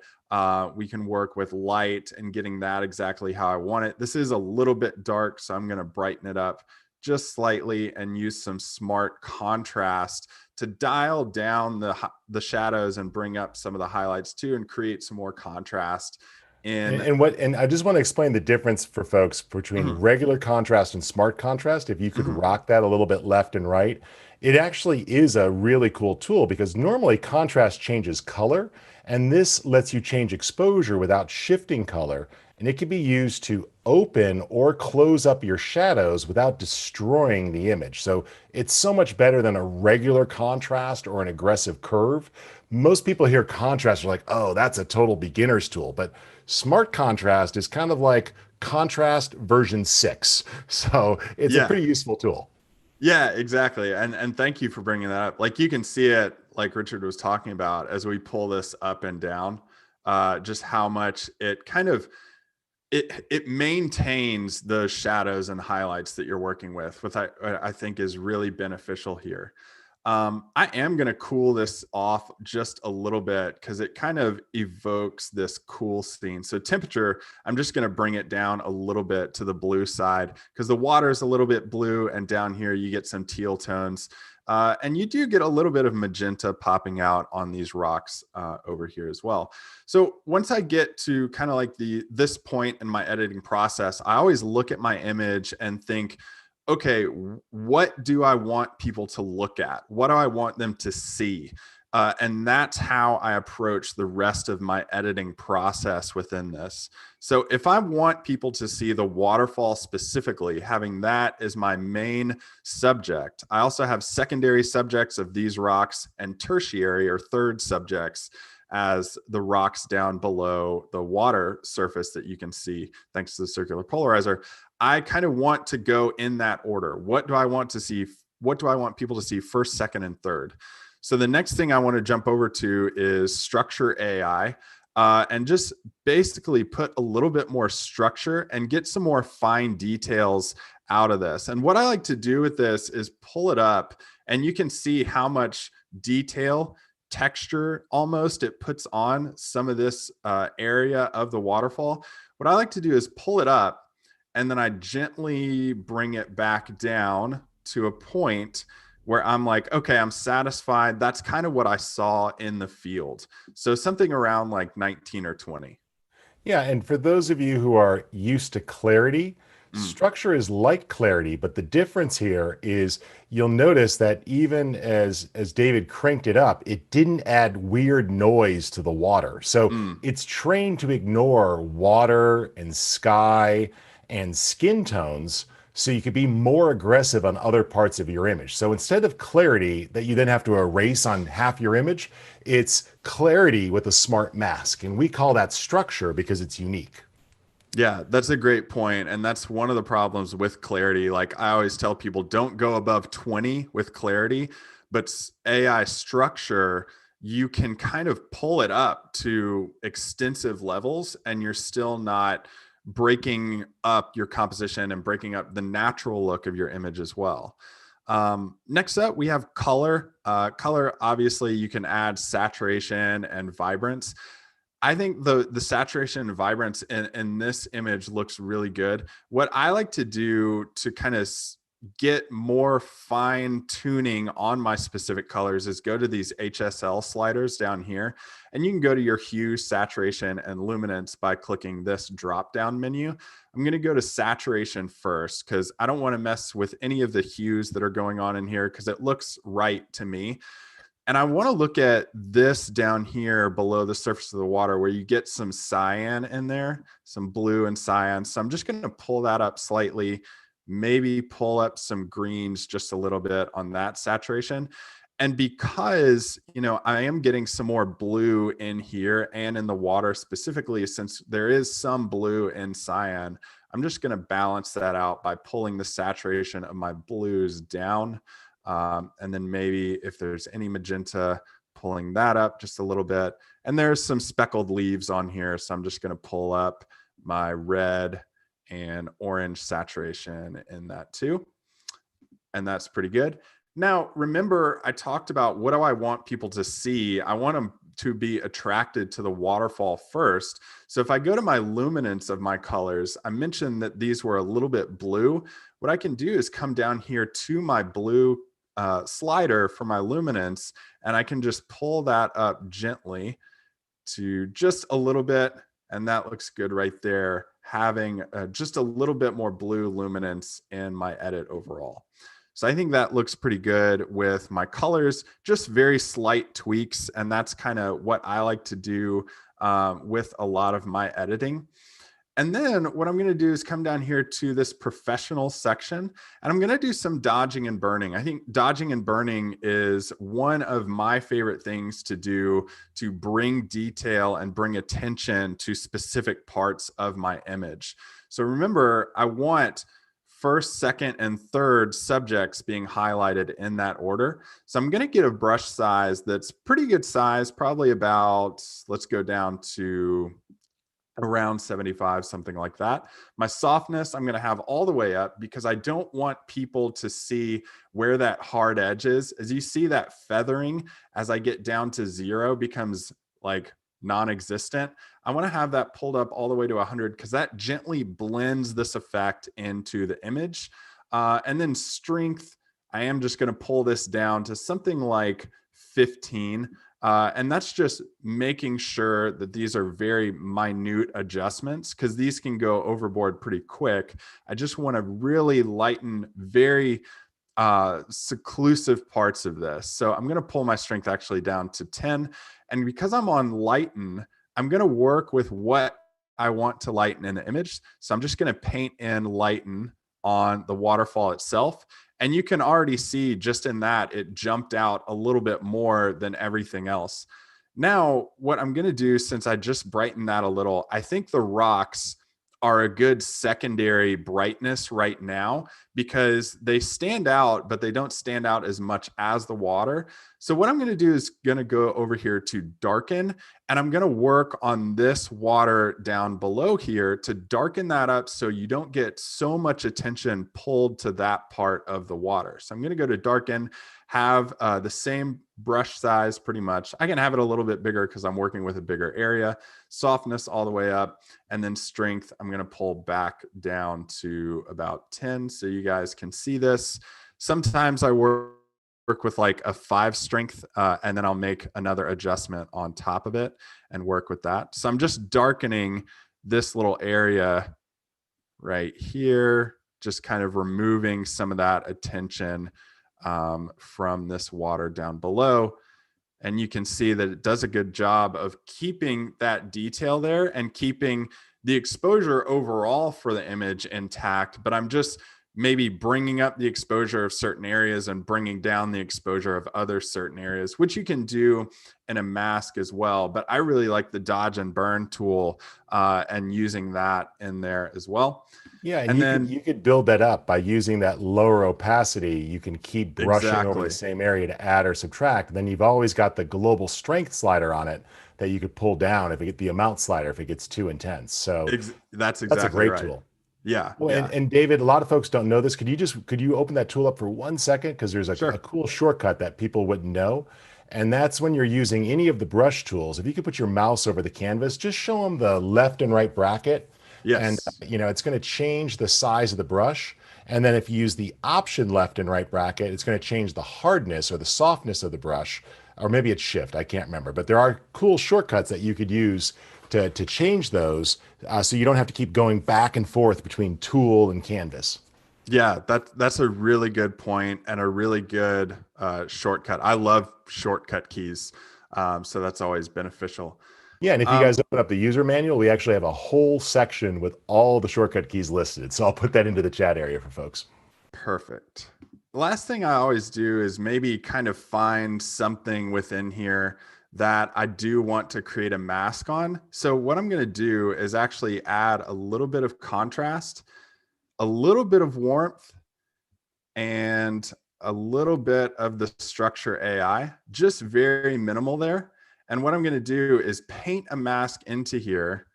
[SPEAKER 11] we can work with light and getting that exactly how I want it. This is a little bit dark, so I'm going to brighten it up just slightly and use some smart contrast to dial down the shadows and bring up some of the highlights too, and create some more contrast in.
[SPEAKER 1] And I just want to explain the difference for folks between
[SPEAKER 11] Mhm,
[SPEAKER 1] regular contrast and smart contrast. If you could
[SPEAKER 11] mhm.
[SPEAKER 1] rock that a little bit left and right, it actually is a really cool tool because normally contrast changes color, and this lets you change exposure without shifting color. And it can be used to open or close up your shadows without destroying the image. So it's so much better than a regular contrast or an aggressive curve. Most people hear contrast are like, oh, that's a total beginner's tool. But smart contrast is kind of like contrast version 6. So it's a
[SPEAKER 11] Yeah.
[SPEAKER 1] pretty useful tool.
[SPEAKER 11] Yeah, exactly. And thank you for bringing that up. Like you can see it, like Richard was talking about, as we pull this up and down, just how much it kind of it maintains the shadows and highlights that you're working with, which I think is really beneficial here. I am going to cool this off just a little bit because it kind of evokes this cool scene. So temperature, I'm just going to bring it down a little bit to the blue side because the water is a little bit blue, and down here you get some teal tones. And you do get a little bit of magenta popping out on these rocks over here as well. So once I get to kind of like this point in my editing process, I always look at my image and think, okay, what do I want people to look at? What do I want them to see? And that's how I approach the rest of my editing process within this. So if I want people to see the waterfall specifically, having that as my main subject, I also have secondary subjects of these rocks and tertiary or third subjects as the rocks down below the water surface that you can see thanks to the circular polarizer. I kind of want to go in that order. What do I want to see? What do I want people to see first, second, and third? So the next thing I want to jump over to is structure AI, and just basically put a little bit more structure and get some more fine details out of this. And what I like to do with this is pull it up, and you can see how much detail, texture almost it puts on some of this area of the waterfall. What I like to do is pull it up, and then I gently bring it back down to a point where I'm like, okay, I'm satisfied. That's kind of what I saw in the field. So something around like 19 or 20.
[SPEAKER 1] Yeah, and for those of you who are used to clarity,
[SPEAKER 11] Mm,
[SPEAKER 1] structure is like clarity, but the difference here is you'll notice that even as David cranked it up, it didn't add weird noise to the water. So
[SPEAKER 11] mm.
[SPEAKER 1] it's trained to ignore water and sky and skin tones so you could be more aggressive on other parts of your image. So instead of clarity that you then have to erase on half your image, it's clarity with a smart mask. And we call that structure because it's unique.
[SPEAKER 11] Yeah, that's a great point. And that's one of the problems with clarity. Like I always tell people, don't go above 20 with clarity, but AI structure, you can kind of pull it up to extensive levels and you're still not breaking up your composition and breaking up the natural look of your image as well. Next up, we have color. Color, obviously, you can add saturation and vibrance. I think the saturation and vibrance in this image looks really good. What I like to do to kind of get more fine tuning on my specific colors is go to these HSL sliders down here, and you can go to your hue, saturation, and luminance by clicking this drop down menu. I'm going to go to saturation first because I don't want to mess with any of the hues that are going on in here because it looks right to me. And I want to look at this down here below the surface of the water where you get some cyan in there, some blue and cyan. So I'm just going to pull that up slightly, maybe pull up some greens just a little bit on that saturation. And because, I am getting some more blue in here and in the water specifically, since there is some blue in cyan, I'm just going to balance that out by pulling the saturation of my blues down. And then maybe if there's any magenta, pulling that up just a little bit. And there's some speckled leaves on here. So I'm just going to pull up my red and orange saturation in that too. And that's pretty good. Now, remember, I talked about what do I want people to see? I want them to be attracted to the waterfall first. So if I go to my luminance of my colors, I mentioned that these were a little bit blue. What I can do is come down here to my blue slider for my luminance, and I can just pull that up gently to just a little bit. And that looks good right there, having just a little bit more blue luminance in my edit overall. So I think that looks pretty good with my colors, just very slight tweaks. And that's kind of what I like to do with a lot of my editing. And then what I'm going to do is come down here to this professional section, and I'm going to do some dodging and burning. I think dodging and burning is one of my favorite things to do to bring detail and bring attention to specific parts of my image. So remember, I want first, second, and third subjects being highlighted in that order. So I'm going to get a brush size that's pretty good size, probably about, let's go down to around 75, something like that. My softness, I'm going to have all the way up because I don't want people to see where that hard edge is. As you see, that feathering as I get down to 0 becomes like non-existent. I want to have that pulled up all the way to 100 because that gently blends this effect into the image. And then strength, I am just going to pull this down to something like 15. And that's just making sure that these are very minute adjustments because these can go overboard pretty quick. I just want to really lighten very seclusive parts of this. So I'm going to pull my strength actually down to 10. And because I'm on lighten, I'm going to work with what I want to lighten in the image. So I'm just going to paint in lighten on the waterfall itself. And you can already see just in that, it jumped out a little bit more than everything else. Now, what I'm going to do, since I just brightened that a little, I think the rocks are a good secondary brightness right now because they stand out, but they don't stand out as much as the water. So what I'm going to do is going to go over here to darken, and I'm going to work on this water down below here to darken that up so you don't get so much attention pulled to that part of the water. So I'm going to go to darken, have the same brush size pretty much. I can have it a little bit bigger because I'm working with a bigger area. Softness all the way up, and then strength I'm going to pull back down to about 10 so you guys can see this. Sometimes I work with like a 5 strength and then I'll make another adjustment on top of it and work with that. So I'm just darkening this little area right here, just kind of removing some of that attention from this water down below. And you can see that it does a good job of keeping that detail there and keeping the exposure overall for the image intact. But I'm just maybe bringing up the exposure of certain areas and bringing down the exposure of other certain areas, which you can do in a mask as well. But I really like the dodge and burn tool and using that in there as well.
[SPEAKER 1] Yeah, and you could build that up by using that lower opacity. You can keep brushing over the same area to add or subtract. Then you've always got the global strength slider on it that you could pull down if it get the amount slider if it gets too intense. So
[SPEAKER 11] that's
[SPEAKER 1] a great tool.
[SPEAKER 11] Yeah.
[SPEAKER 1] Well,
[SPEAKER 11] yeah.
[SPEAKER 1] And David, a lot of folks don't know this. Could you open that tool up for 1 second? Because there's a cool shortcut that people wouldn't know. And that's when you're using any of the brush tools. If you could put your mouse over the canvas, just show them the left and right bracket.
[SPEAKER 11] Yes.
[SPEAKER 1] And it's going to change the size of the brush. And then if you use the option left and right bracket, it's going to change the hardness or the softness of the brush, or maybe it's shift. I can't remember. But there are cool shortcuts that you could use to change those so you don't have to keep going back and forth between tool and canvas.
[SPEAKER 11] Yeah, that's a really good point and a really good shortcut. I love shortcut keys. So that's always beneficial.
[SPEAKER 1] Yeah, and if you guys open up the user manual, we actually have a whole section with all the shortcut keys listed. So I'll put that into the chat area for folks.
[SPEAKER 11] Perfect. The last thing I always do is maybe kind of find something within here that I do want to create a mask on. So what I'm going to do is actually add a little bit of contrast, a little bit of warmth, and a little bit of the structure AI, just very minimal there. And what I'm going to do is paint a mask into here.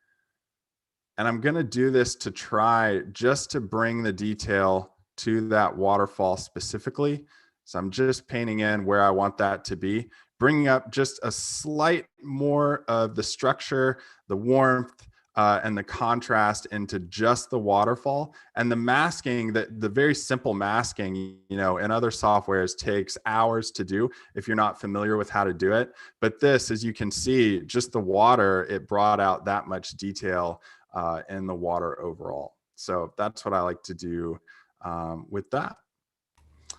[SPEAKER 11] And I'm going to do this to try just to bring the detail to that waterfall specifically. So I'm just painting in where I want that to be, bringing up just a slight more of the structure, the warmth, and the contrast into just the waterfall, and the masking, that the very simple masking, you know, in other softwares takes hours to do if you're not familiar with how to do it. But this, as you can see, just the water, it brought out that much detail in the water overall. So that's what I like to do with that.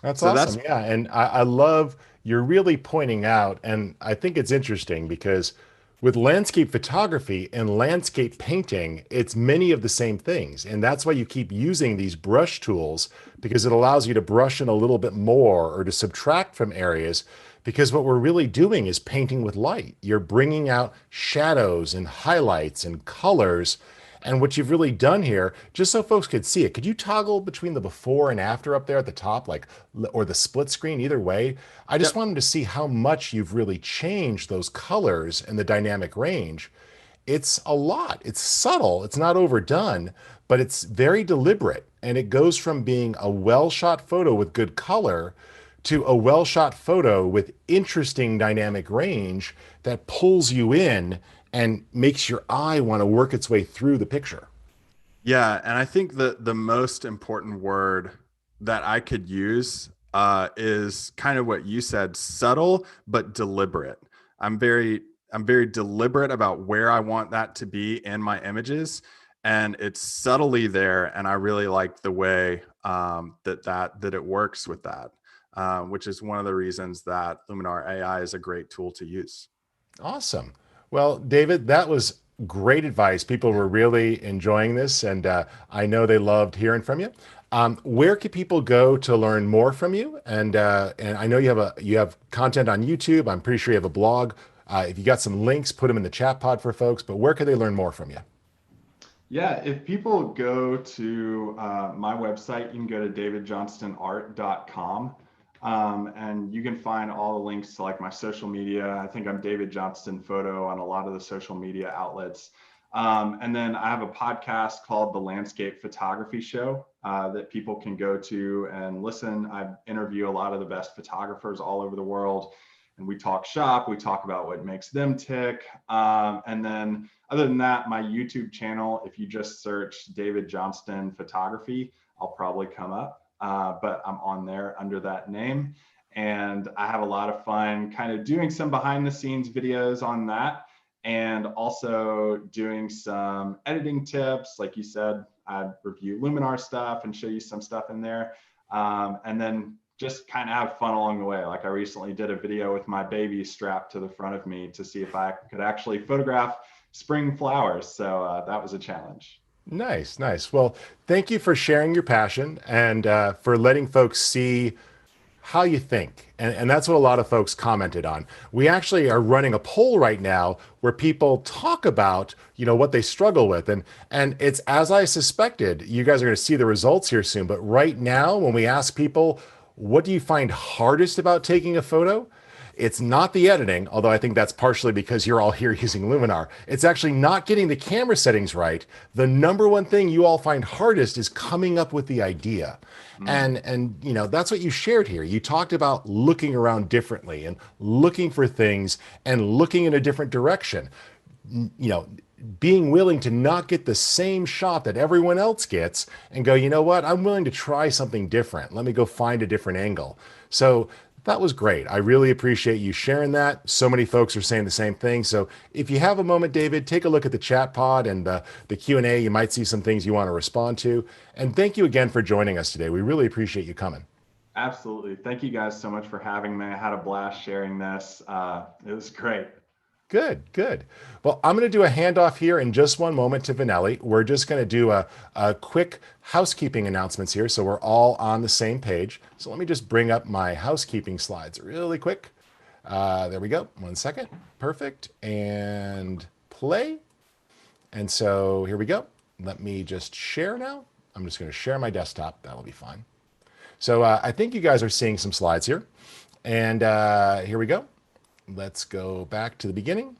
[SPEAKER 1] That's
[SPEAKER 11] So
[SPEAKER 1] awesome.
[SPEAKER 11] that's
[SPEAKER 1] Yeah. And I love you're really pointing out, and I think it's interesting because with landscape photography and landscape painting, it's many of the same things. And that's why you keep using these brush tools, because it allows you to brush in a little bit more or to subtract from areas. Because what we're really doing is painting with light. You're bringing out shadows and highlights and colors. And what you've really done here, just so folks could see it, could you toggle between the before and after up there at the top, like, or the split screen, either way? I just
[SPEAKER 11] Yep.
[SPEAKER 1] wanted to see how much you've really changed those colors and the dynamic range. It's a lot. It's subtle. It's not overdone, but it's very deliberate. And it goes from being a well shot photo with good color to a well shot photo with interesting dynamic range that pulls you in and makes your eye want to work its way through the picture.
[SPEAKER 11] Yeah, and I think the most important word that I could use is kind of what you said: subtle but deliberate. I'm very I'm very deliberate about where I want that to be in my images, and it's subtly there. And I really like the way that it works with that, which is one of the reasons that Luminar AI is a great tool to use.
[SPEAKER 1] Awesome. Well, David, that was great advice. People were really enjoying this, and I know they loved hearing from you. Where can people go to learn more from you? And I know you have content on YouTube. I'm pretty sure you have a blog. If you got some links, put them in the chat pod for folks. But where can they learn more from you?
[SPEAKER 11] Yeah, if people go to my website, you can go to davidjohnstonart.com. And you can find all the links to like my social media. I think I'm David Johnston Photo on a lot of the social media outlets. And then I have a podcast called The Landscape Photography Show that people can go to and listen. I interview a lot of the best photographers all over the world. And we talk shop, we talk about what makes them tick. And then other than that, my YouTube channel, if you just search David Johnston Photography, I'll probably come up. But I'm on there under that name. And I have a lot of fun kind of doing some behind the scenes videos on that, and also doing some editing tips. Like you said, I review Luminar stuff and show you some stuff in there. And then just kind of have fun along the way. Like I recently did a video with my baby strapped to the front of me to see if I could actually photograph spring flowers. So that was a challenge.
[SPEAKER 1] Nice, nice. Well, thank you for sharing your passion and for letting folks see how you think. And that's what a lot of folks commented on. We actually are running a poll right now where people talk about, what they struggle with. And it's as I suspected. You guys are going to see the results here soon. But right now, when we ask people, what do you find hardest about taking a photo? It's not the editing, although I think that's partially because you're all here using Luminar. It's actually not getting the camera settings right. The number one thing you all find hardest is coming up with the idea. And that's what you shared here. You talked about looking around differently and looking for things and looking in a different direction. Being willing to not get the same shot that everyone else gets and go, you know what, I'm willing to try something different. Let me go find a different angle. So that was great. I really appreciate you sharing that. So many folks are saying the same thing. So if you have a moment, David, take a look at the chat pod and the Q&A. You might see some things you want to respond to. And thank you again for joining us today. We really appreciate you coming.
[SPEAKER 11] Absolutely. Thank you guys so much for having me. I had a blast sharing this. It was great.
[SPEAKER 1] Good, good. Well, I'm going to do a handoff here in just one moment to Vanelli. We're just going to do a quick housekeeping announcements here so we're all on the same page. So let me just bring up my housekeeping slides really quick. There we go. 1 second. Perfect. And play. And so here we go. Let me just share now. I'm just going to share my desktop. That'll be fine. So I think you guys are seeing some slides here. And here we go. Let's go back to the beginning.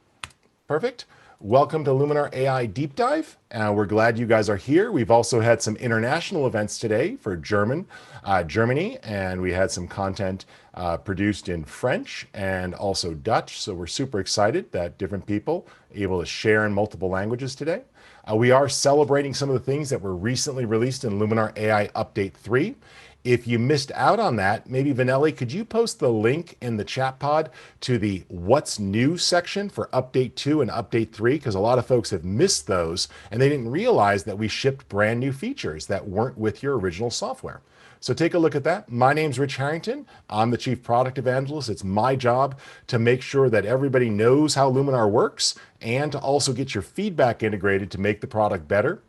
[SPEAKER 1] Perfect. Welcome to Luminar AI Deep Dive. We're glad you guys are here. We've also had some international events today for Germany, and we had some content produced in French and also Dutch. So we're super excited that different people are able to share in multiple languages today. We are celebrating some of the things that were recently released in Luminar AI Update 3. If you missed out on that, maybe Vanelli, could you post the link in the chat pod to the What's New section for Update 2 and Update 3? Because a lot of folks have missed those and they didn't realize that we shipped brand new features that weren't with your original software. So take a look at that. My name's Rich Harrington. I'm the Chief Product Evangelist. It's my job to make sure that everybody knows how Luminar works and to also get your feedback integrated to make the product better.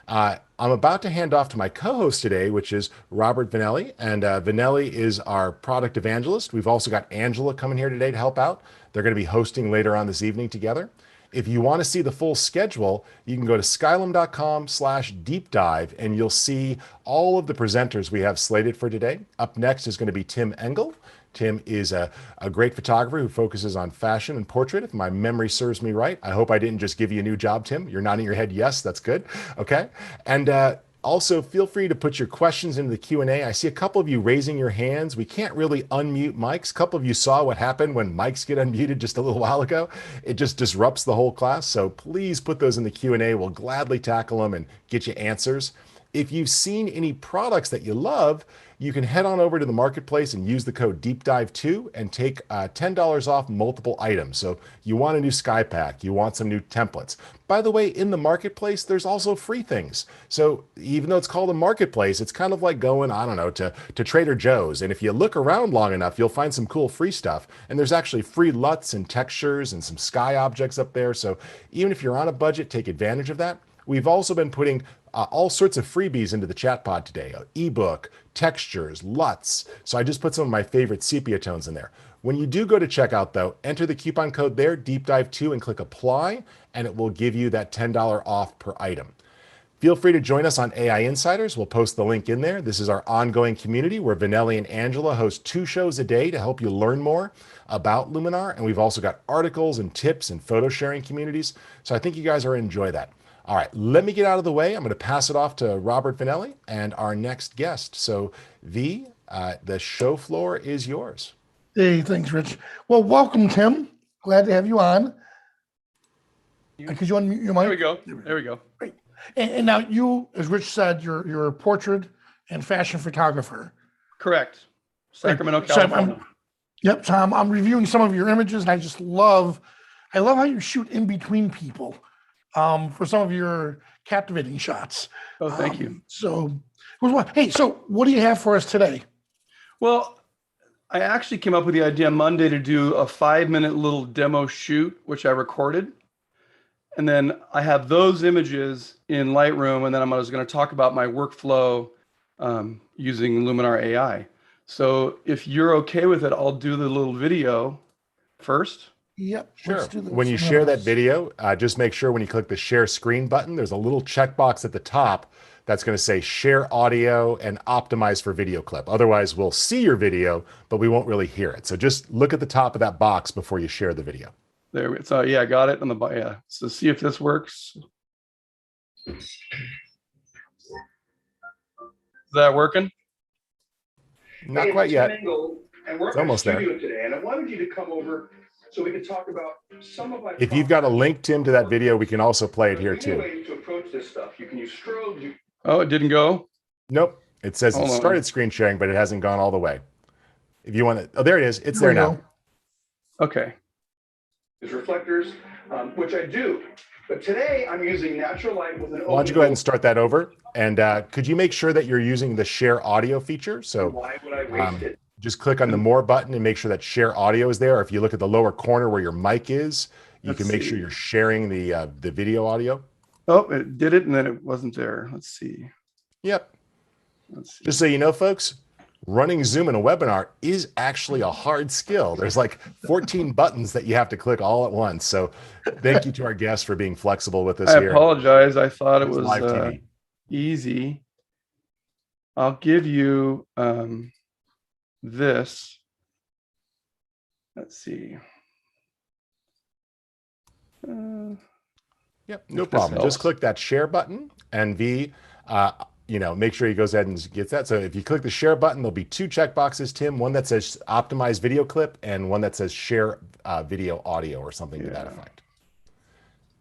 [SPEAKER 1] I'm about to hand off to my co-host today, which is Robert Vanelli. And Vanelli is our product evangelist. We've also got Angela coming here today to help out. They're going to be hosting later on this evening together. If you want to see the full schedule, you can go to skylum.com/deep dive and you'll see all of the presenters we have slated for today. Up next is going to be Tim Engel. Tim is a great photographer who focuses on fashion and portrait, if my memory serves me right. I hope I didn't just give you a new job, Tim. You're nodding your head yes, that's good. Okay. And also, feel free to put your questions into the Q&A. I see a couple of you raising your hands. We can't really unmute mics. A couple of you saw what happened when mics get unmuted just a little while ago. It just disrupts the whole class. So please put those in the Q&A. We'll gladly tackle them and get you answers. If you've seen any products that you love, you can head on over to the marketplace and use the code DEEPDIVE2 and take $10 off multiple items. So you want a new sky pack, you want some new templates. By the way, in the marketplace, there's also free things. So even though it's called a marketplace, it's kind of like going, I don't know, to Trader Joe's. And if you look around long enough, you'll find some cool free stuff. And there's actually free LUTs and textures and some sky objects up there. So even if you're on a budget, take advantage of that. We've also been putting all sorts of freebies into the chat pod today, ebook, textures, LUTs. So I just put some of my favorite sepia tones in there. When you do go to checkout though, enter the coupon code there, DEEPDIVE2, and click apply, and it will give you that $10 off per item. Feel free to join us on AI Insiders. We'll post the link in there. This is our ongoing community where Vanelli and Angela host 2 shows a day to help you learn more about Luminar. And we've also got articles and tips and photo sharing communities. So I think you guys are going to enjoy that. All right, let me get out of the way. I'm going to pass it off to Robert Vanelli and our next guest. So the show floor is yours.
[SPEAKER 2] Hey, thanks, Rich. Well, welcome, Tim. Glad to have you on. Could you unmute your mic?
[SPEAKER 12] There we go. There we go.
[SPEAKER 2] Great. And now you, as Rich said, you're a portrait and fashion photographer.
[SPEAKER 12] Correct. Sacramento,
[SPEAKER 2] So
[SPEAKER 12] California.
[SPEAKER 2] Yep, Tom. I'm reviewing some of your images, and I love how you shoot in between people. For some of your captivating shots.
[SPEAKER 12] Oh, thank you.
[SPEAKER 2] So, hey, so what do you have for us today?
[SPEAKER 12] Well, I actually came up with the idea Monday to do a 5-minute little demo shoot, which I recorded. And then I have those images in Lightroom, and then I was going to talk about my workflow using Luminar AI. So if you're okay with it, I'll do the little video first.
[SPEAKER 2] Yep.
[SPEAKER 1] Sure. When you share that video, just make sure when you click the share screen button, there's a little checkbox at the top that's going to say share audio and optimize for video clip. Otherwise, we'll see your video, but we won't really hear it. So just look at the top of that box before you share the video.
[SPEAKER 12] There we go. So yeah, I got it on the yeah. So see if this works. Is that working?
[SPEAKER 1] Not quite yet.
[SPEAKER 12] It's
[SPEAKER 1] almost there.
[SPEAKER 12] Today, and I wanted you to come over so we could talk about some of my.
[SPEAKER 1] If you've got a link, Tim, to that video, we can also play it here too.
[SPEAKER 12] To approach this stuff, you can use strobe. Oh, it didn't go.
[SPEAKER 1] Nope. It says it started screen sharing, but it hasn't gone all the way. If you want to, oh, there it is. It's there now.
[SPEAKER 12] Okay. There's reflectors, which I do. But today I'm using natural light with an.
[SPEAKER 1] Why don't you go ahead and start that over? And could you make sure that you're using the share audio feature? So
[SPEAKER 12] why would I waste it?
[SPEAKER 1] Just click on the more button and make sure that share audio is there. Or if you look at the lower corner where your mic is, you can make sure you're sharing the video audio.
[SPEAKER 12] Oh, it did it, and then it wasn't there. Let's see.
[SPEAKER 1] Yep. Let's see. Just so you know, folks, running Zoom in a webinar is actually a hard skill. There's like 14 buttons that you have to click all at once. So thank you to our guests for being flexible with us here.
[SPEAKER 12] I apologize. I thought it was
[SPEAKER 1] live TV.
[SPEAKER 12] Easy. I'll give you this. Let's see.
[SPEAKER 1] Yep, no problem. Just click that share button and make sure he goes ahead and gets that. So if you click the share button, there'll be 2 checkboxes, Tim, one that says optimize video clip and one that says share video audio or something to that effect.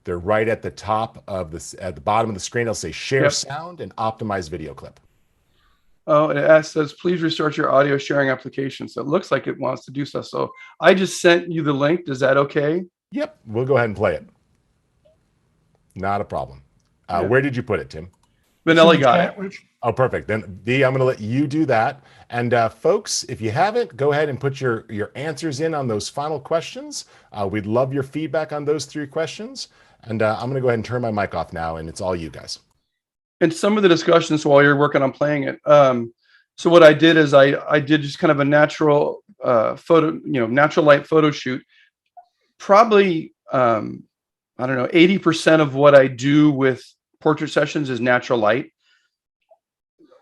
[SPEAKER 1] They're right at the top of at the bottom of the screen. It'll say share
[SPEAKER 12] Yep.
[SPEAKER 1] sound and optimize video clip.
[SPEAKER 12] Oh, it says, please restart your audio sharing application. So it looks like it wants to do so. So I just sent you the link. Is that okay?
[SPEAKER 1] Yep, we'll go ahead and play it. Not a problem.
[SPEAKER 12] Yeah.
[SPEAKER 1] Where did you put it, Tim?
[SPEAKER 12] Vanilla got it.
[SPEAKER 2] Rich.
[SPEAKER 1] Oh, perfect. Then D, I'm going to let you do that. And folks, if you haven't, go ahead and put your answers in on those final questions. We'd love your feedback on those 3 questions. And I'm going to go ahead and turn my mic off now, and it's all you guys.
[SPEAKER 12] And some of the discussions while you're working on playing it. So what I did is I did just kind of a natural photo, natural light photo shoot. Probably, I don't know, 80% of what I do with portrait sessions is natural light.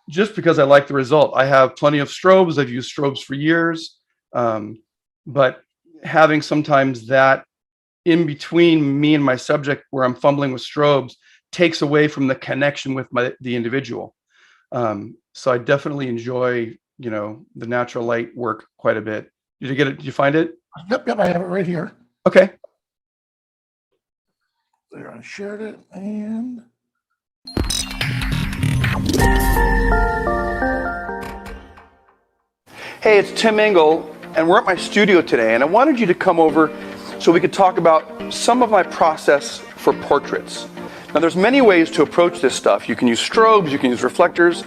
[SPEAKER 12] Just because I like the result. I have plenty of strobes. I've used strobes for years. But having sometimes that in between me and my subject where I'm fumbling with strobes takes away from the connection with the individual. So I definitely enjoy, the natural light work quite a bit. Did you get it? Did you find it?
[SPEAKER 2] Yep, I have it right here.
[SPEAKER 12] Okay.
[SPEAKER 2] There, I shared it, and
[SPEAKER 12] Hey, it's Tim Engel, and we're at my studio today, and I wanted you to come over so we could talk about some of my process for portraits. Now, there's many ways to approach this stuff. You can use strobes, you can use reflectors,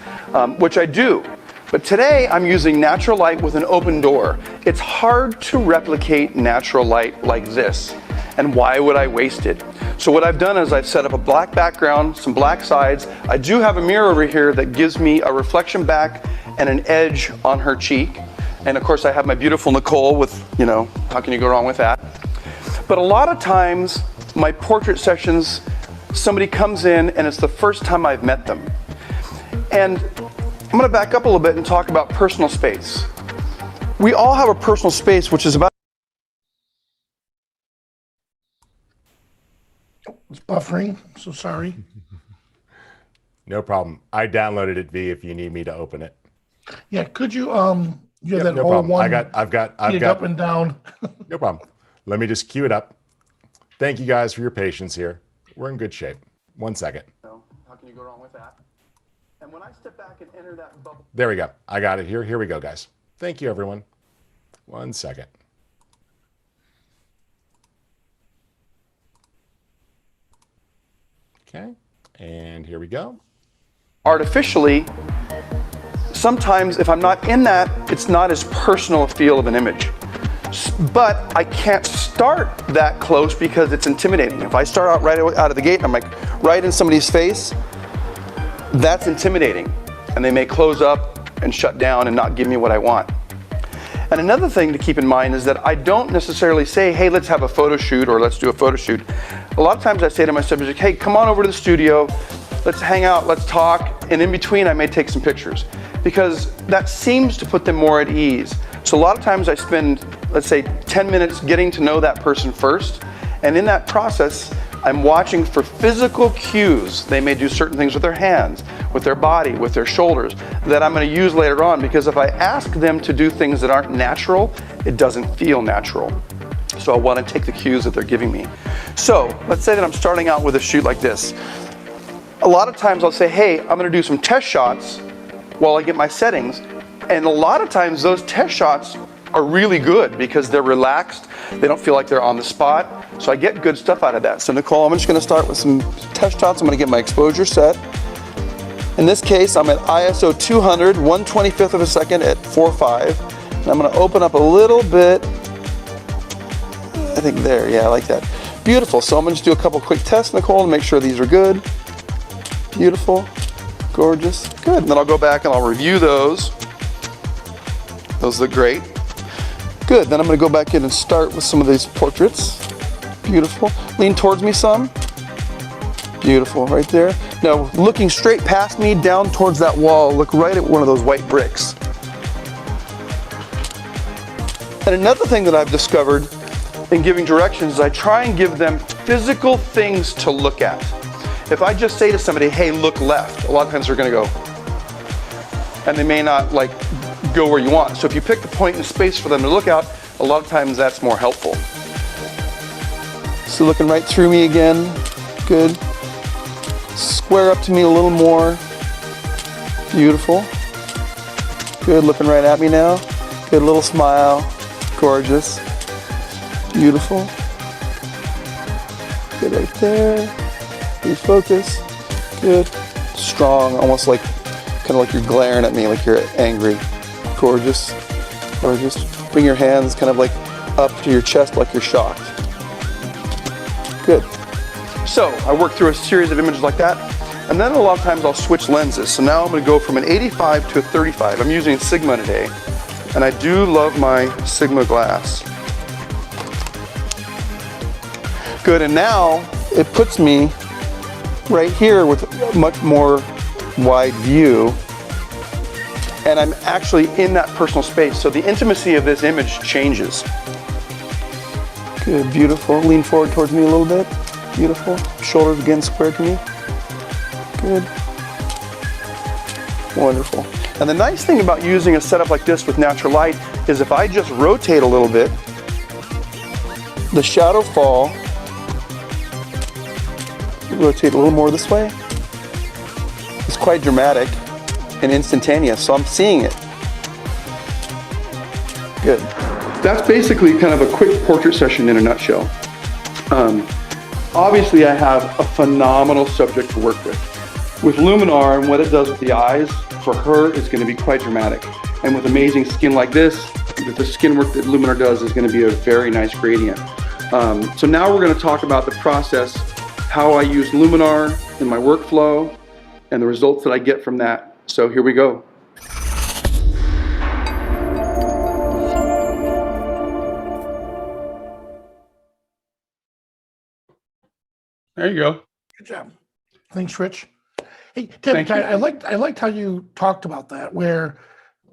[SPEAKER 12] which I do. But today, I'm using natural light with an open door. It's hard to replicate natural light like this, and why would I waste it? So what I've done is I've set up a black background, some black sides. I do have a mirror over here that gives me a reflection back and an edge on her cheek. And of course, I have my beautiful Nicole with, how can you go wrong with that? But a lot of times, my portrait sessions, somebody comes in and it's the first time I've met them. And I'm gonna back up a little bit and talk about personal space. We all have a personal space, which is about
[SPEAKER 2] it's buffering. So sorry.
[SPEAKER 1] No problem. I downloaded it, V, if you need me to open it.
[SPEAKER 2] Yeah, could you you have
[SPEAKER 1] Yep,
[SPEAKER 2] that
[SPEAKER 1] no
[SPEAKER 2] whole
[SPEAKER 1] problem.
[SPEAKER 2] one
[SPEAKER 1] I've got
[SPEAKER 2] up and down.
[SPEAKER 1] No problem. Let me just cue it up. Thank you guys for your patience here. We're in good shape. 1 second.
[SPEAKER 12] How can you go wrong with that? And when I step back and enter that bubble.
[SPEAKER 1] There we go. I got it here. Here we go, guys. Thank you, everyone. 1 second. Okay. And here we go.
[SPEAKER 12] Artificially, sometimes if I'm not in that, it's not as personal a feel of an image. But I can't start that close because it's intimidating. If I start out right out of the gate, I'm like right in somebody's face, that's intimidating. And they may close up and shut down and not give me what I want. And another thing to keep in mind is that I don't necessarily say, hey, let's have a photo shoot or let's do a photo shoot. A lot of times I say to my subject, hey, come on over to the studio, let's hang out, let's talk, and in between I may take some pictures because that seems to put them more at ease. So a lot of times I spend, let's say, 10 minutes getting to know that person first, and in that process, I'm watching for physical cues. They may do certain things with their hands, with their body, with their shoulders, that I'm going to use later on, because if I ask them to do things that aren't natural, it doesn't feel natural. So I want to take the cues that they're giving me. So let's say that I'm starting out with a shoot like this. A lot of times I'll say, hey, I'm going to do some test shots while I get my settings. And a lot of times those test shots are really good because they're relaxed. They don't feel like they're on the spot. So I get good stuff out of that. So Nicole, I'm just going to start with some test shots. I'm going to get my exposure set. In this case, I'm at ISO 200, 1/25th of a second at 4.5. And I'm going to open up a little bit. I think there, yeah, I like that. Beautiful. So I'm going to just do a couple quick tests, Nicole, to make sure these are good. Beautiful, gorgeous, good. And then I'll go back and I'll review those. Those look great. Good, then I'm gonna go back in and start with some of these portraits. Beautiful, lean towards me some. Beautiful, right there. Now, looking straight past me, down towards that wall, look right at one of those white bricks. And another thing that I've discovered in giving directions is I try and give them physical things to look at. If I just say to somebody, hey, look left, a lot of times they're gonna go, and they may not go where you want. So if you pick the point in space for them to look out, a lot of times that's more helpful. So looking right through me again. Good. Square up to me a little more. Beautiful. Good, looking right at me now. Good, little smile. Gorgeous. Beautiful. Good right there. Refocus. Good. Strong, almost like, kind of like you're glaring at me, like you're angry. Gorgeous. Gorgeous. Bring your hands kind of like up to your chest like you're shocked. Good. So I work through a series of images like that, and then a lot of times I'll switch lenses. So now I'm going to go from an 85 to a 35. I'm using Sigma today, and I do love my Sigma glass. Good, and now it puts me right here with a much more wide view, and I'm actually in that personal space. So the intimacy of this image changes. Good, beautiful. Lean forward towards me a little bit. Beautiful. Shoulders again squared to me. Good. Wonderful. And the nice thing about using a setup like this with natural light is if I just rotate a little bit, the shadow fall, rotate a little more this way, it's quite dramatic and instantaneous, so I'm seeing it. Good. That's basically kind of a quick portrait session in a nutshell. Obviously, I have a phenomenal subject to work with. With Luminar and what it does with the eyes, for her, it's going to be quite dramatic. And with amazing skin like this, the skin work that Luminar does is going to be a very nice gradient. So now we're going to talk about the process, how I use Luminar in my workflow, and the results that I get from that. So here we go. There you go.
[SPEAKER 2] Good job. Thanks, Rich. Hey, Tim, I liked how you talked about that, where,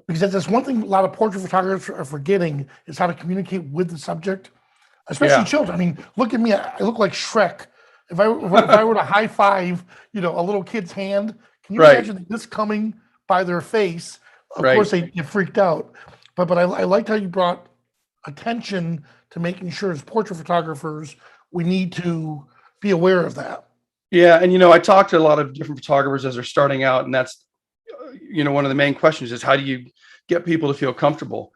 [SPEAKER 2] because that's one thing a lot of portrait photographers are forgetting is how to communicate with the subject, especially children. I mean, look at me. I look like Shrek. If I were to high five, a little kid's hand, can you imagine this coming by their face? Of course, they get freaked out. But I liked how you brought attention to making sure as portrait photographers, we need to be aware of that.
[SPEAKER 12] Yeah, and I talk to a lot of different photographers as they're starting out, and that's one of the main questions is how do you get people to feel comfortable?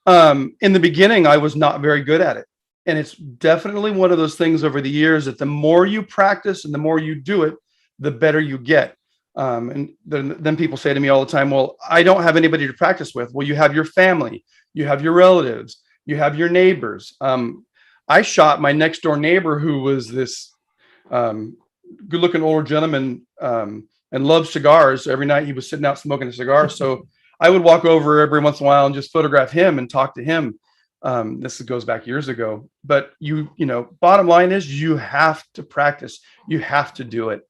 [SPEAKER 12] In the beginning, I was not very good at it, and it's definitely one of those things over the years that the more you practice and the more you do it, the better you get. And then people say to me all the time, well, I don't have anybody to practice with. Well, you have your family, you have your relatives, you have your neighbors. I shot my next door neighbor, who was this good-looking older gentleman and loved cigars. Every night he was sitting out smoking a cigar. So I would walk over every once in a while and just photograph him and talk to him. This goes back years ago. But bottom line is you have to practice. You have to do it.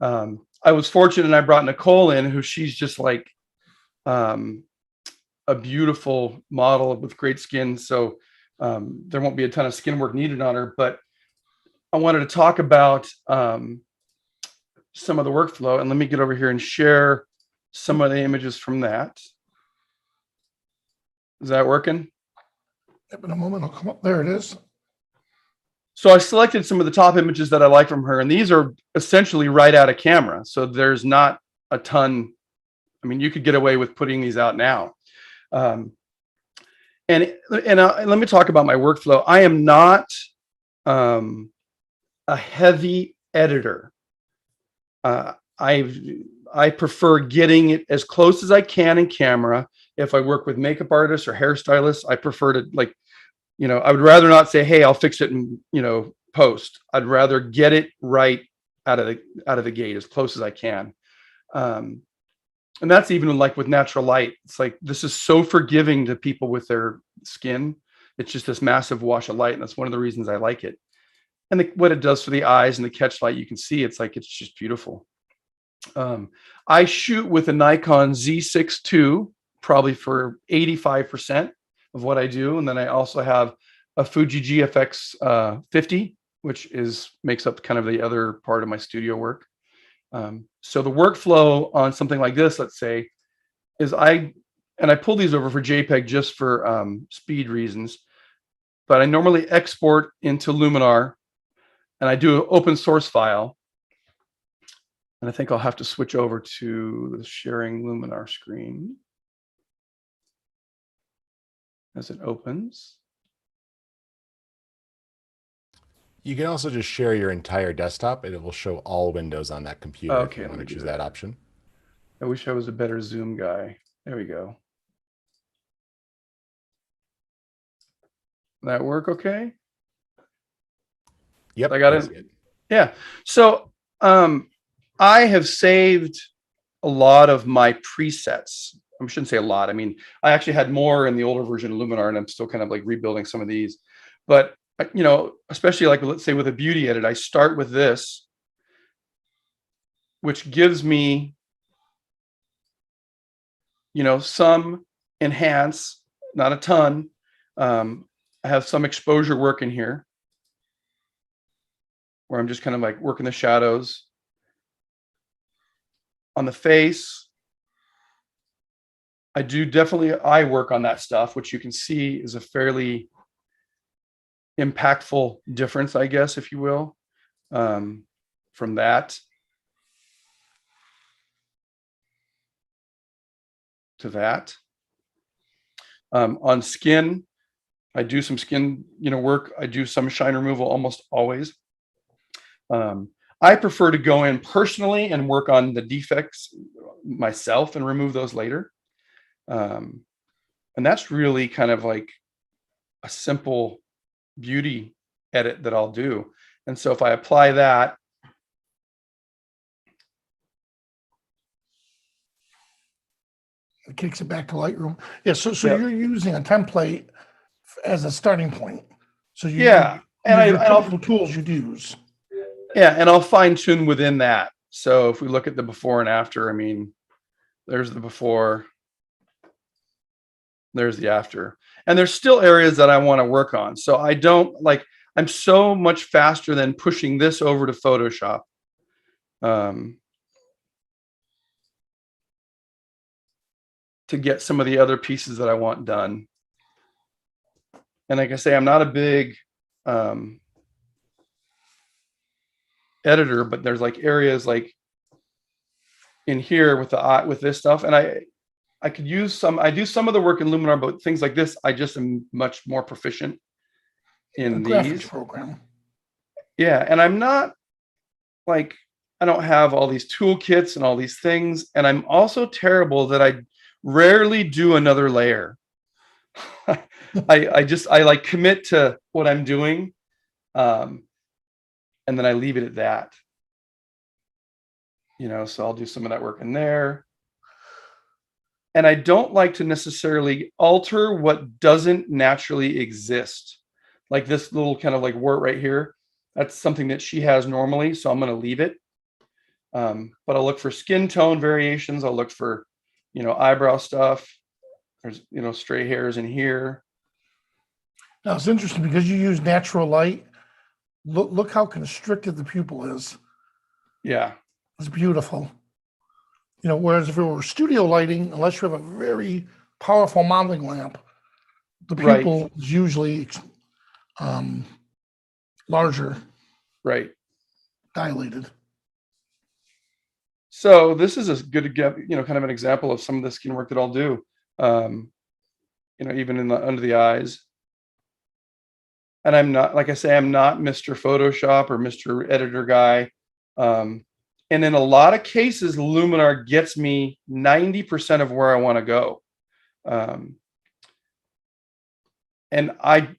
[SPEAKER 12] I was fortunate, and I brought Nicole in, who she's just like a beautiful model with great skin. So there won't be a ton of skin work needed on her, but I wanted to talk about some of the workflow, and let me get over here and share some of the images from that. Is that working?
[SPEAKER 2] In a moment, I'll come up. There it is.
[SPEAKER 12] So I selected some of the top images that I like from her, and these are essentially right out of camera. So there's not a ton. I mean, you could get away with putting these out now. And let me talk about my workflow. I am not a heavy editor. I prefer getting it as close as I can in camera. If I work with makeup artists or hairstylists, I prefer to I would rather not say, hey, I'll fix it in, post. I'd rather get it right out of the gate as close as I can. And that's even like with natural light. It's like, this is so forgiving to people with their skin. It's just this massive wash of light. And that's one of the reasons I like it. And what it does for the eyes and the catch light, you can see, it's just beautiful. I shoot with a Nikon Z6 II, probably for 85% of what I do. And then I also have a Fuji GFX 50, which makes up kind of the other part of my studio work. So the workflow on something like this, let's say, is I pull these over for JPEG just for speed reasons, but I normally export into Luminar. and I do an open source file. And I think I'll have to switch over to the sharing Luminar screen as it opens.
[SPEAKER 1] You can also just share your entire desktop and it will show all windows on that computer if
[SPEAKER 12] Okay,
[SPEAKER 1] you
[SPEAKER 12] let
[SPEAKER 1] want
[SPEAKER 12] me
[SPEAKER 1] to
[SPEAKER 12] do
[SPEAKER 1] choose
[SPEAKER 12] that.
[SPEAKER 1] that option.
[SPEAKER 12] I wish I was a better Zoom guy. There we go. That work okay?
[SPEAKER 1] Yep.
[SPEAKER 12] I got it. Yeah. So I have saved a lot of my presets. I shouldn't say a lot. I mean, I actually had more in the older version of Luminar, and I'm still kind of like rebuilding some of these. But you know, especially like let's say with a beauty edit, I start with this, which gives me, you know, some enhance, not a ton. I have some exposure work in here where I'm just kind of like working the shadows on the face. I do definitely eye work on that stuff, which you can see is a fairly impactful difference, I guess, if you will, from that to that. On skin, I do some skin, you know, work. I do some shine removal almost always. I prefer to go in personally and work on the defects myself and remove those later. And that's really kind of like a simple beauty edit that I'll do. And so if I apply that,
[SPEAKER 2] it kicks it back to Lightroom. Yeah, so
[SPEAKER 12] Yep.
[SPEAKER 2] you're using a template as a starting point. So
[SPEAKER 12] yeah, and
[SPEAKER 2] your
[SPEAKER 12] I'll
[SPEAKER 2] typical tools you'd use.
[SPEAKER 12] yeah, and I'll fine tune within that. So if we look at the before and after, I mean, there's the before, there's the after, and there's still areas that I want to work on. So I don't like, I'm so much faster than pushing this over to Photoshop. To get some of the other pieces that I want done. And like I say, I'm not a big editor, but there's like areas like in here with the with this stuff, and I could use some. I do some of the work in Luminar, but things like this, I just am much more proficient in
[SPEAKER 2] graphics program.
[SPEAKER 12] Yeah, and I'm not like, I don't have all these toolkits and all these things, and I'm also terrible that I rarely do another layer. I like commit to what I'm doing, and then I leave it at that. You know, so I'll do some of that work in there. And I don't like to necessarily alter what doesn't naturally exist. Like this little kind of like wart right here. That's something that she has normally, so I'm going to leave it. But I'll look for skin tone variations. I'll look for, you know, eyebrow stuff. There's, you know, stray hairs in here.
[SPEAKER 2] Now it's interesting because you use natural light. Look how constricted the pupil is.
[SPEAKER 12] Yeah.
[SPEAKER 2] It's beautiful. You know, whereas if it were studio lighting, unless you have a very powerful modeling lamp, the pupil is usually larger.
[SPEAKER 12] Right.
[SPEAKER 2] Dilated.
[SPEAKER 12] So this is a good, you know, kind of an example of some of the skin work that I'll do. You know, even in the under the eyes. And I'm not, like I say, I'm not Mr. Photoshop or Mr. Editor guy. And in a lot of cases, Luminar gets me 90% of where I want to go. And I,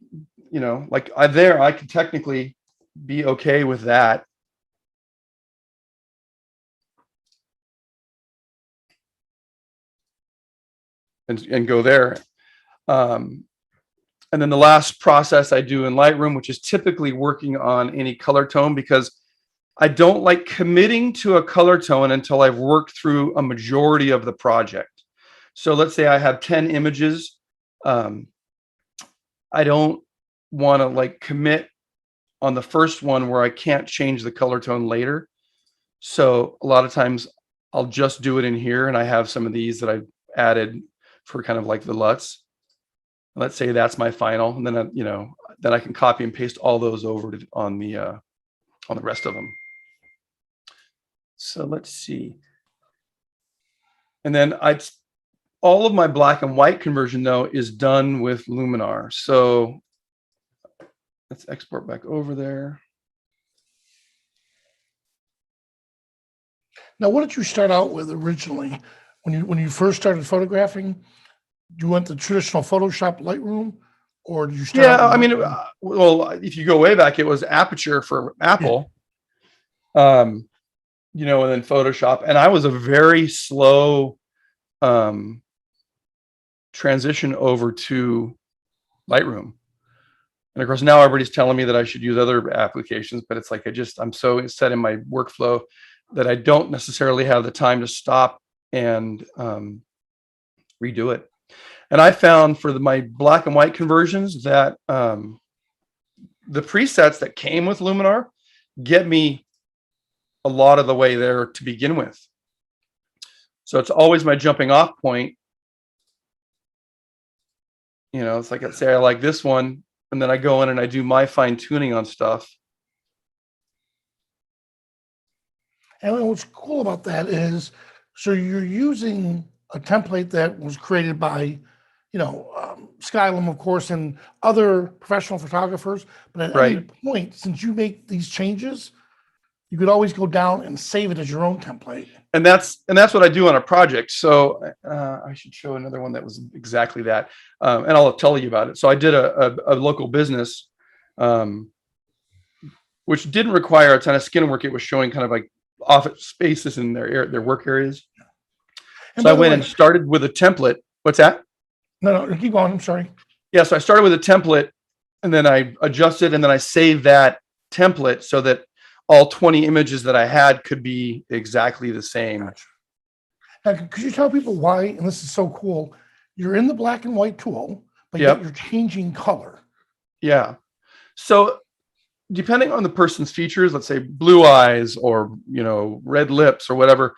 [SPEAKER 12] you know, like I could technically be okay with that. And go there. And then the last process I do in Lightroom, which is typically working on any color tone, because I don't like committing to a color tone until I've worked through a majority of the project. So let's say I have 10 images. I don't want to like commit on the first one where I can't change the color tone later. So a lot of times I'll just do it in here, and I have some of these that I've added for kind of like the LUTs. Let's say that's my final, and then you know, then I can copy and paste all those over to, on the on the rest of them. So let's see. And then all of my black and white conversion though is done with Luminar. So let's export back over there.
[SPEAKER 2] Now, what did you start out with originally? When you first started photographing, you went the traditional Photoshop Lightroom, or did you start?
[SPEAKER 12] Yeah, I mean, well, if you go way back, it was Aperture for Apple. Yeah. You know, and then Photoshop, and I was a very slow transition over to Lightroom. And of course, now everybody's telling me that I should use other applications, but it's like I'm so set in my workflow that I don't necessarily have the time to stop and redo it. And I found for my black and white conversions that the presets that came with Luminar get me a lot of the way there to begin with. So it's always my jumping off point. You know, it's like, let's say I like this one, and then I go in and I do my fine tuning on stuff.
[SPEAKER 2] And what's cool about that is, so you're using a template that was created by, Skylum, of course, and other professional photographers. But at any point, since you make these changes, you could always go down and save it as your own template.
[SPEAKER 12] And that's what I do on a project. So I should show another one that was exactly that. And I'll tell you about it. So I did a local business, which didn't require a ton of skin work. It was showing kind of like office spaces in their work areas. So I went and started with a template. What's that?
[SPEAKER 2] No, keep going. I'm sorry.
[SPEAKER 12] Yeah, so I started with a template, and then I adjusted, and then I saved that template so that all 20 images that I had could be exactly the same.
[SPEAKER 2] Gotcha. Now, could you tell people why, and this is so cool, you're in the black and white tool, but yet you're changing color?
[SPEAKER 12] Yeah. So depending on the person's features, let's say blue eyes or, red lips or whatever,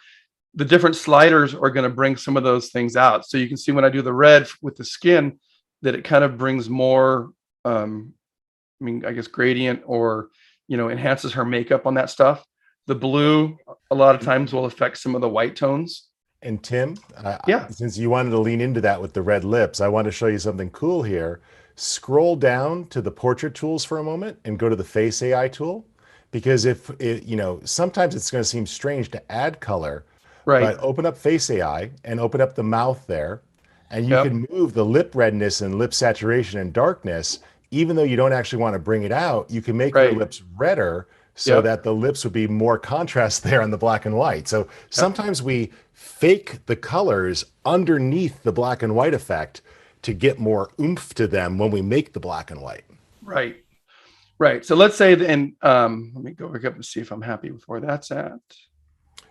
[SPEAKER 12] the different sliders are going to bring some of those things out. So you can see when I do the red with the skin that it kind of brings more, I guess gradient or, enhances her makeup on that stuff. The blue, a lot of times will affect some of the white tones.
[SPEAKER 1] And Tim, since you wanted to lean into that with the red lips, I want to show you something cool here. Scroll down to the portrait tools for a moment and go to the Face AI tool, because sometimes it's going to seem strange to add color, but open up Face AI and open up the mouth there, and you can move the lip redness and lip saturation and darkness. Even though you don't actually want to bring it out, you can make your lips redder so that the lips would be more contrast there on the black and white. So sometimes we fake the colors underneath the black and white effect to get more oomph to them when we make the black and white.
[SPEAKER 12] Right. So let's say, let me go back up and see if I'm happy with where that's at.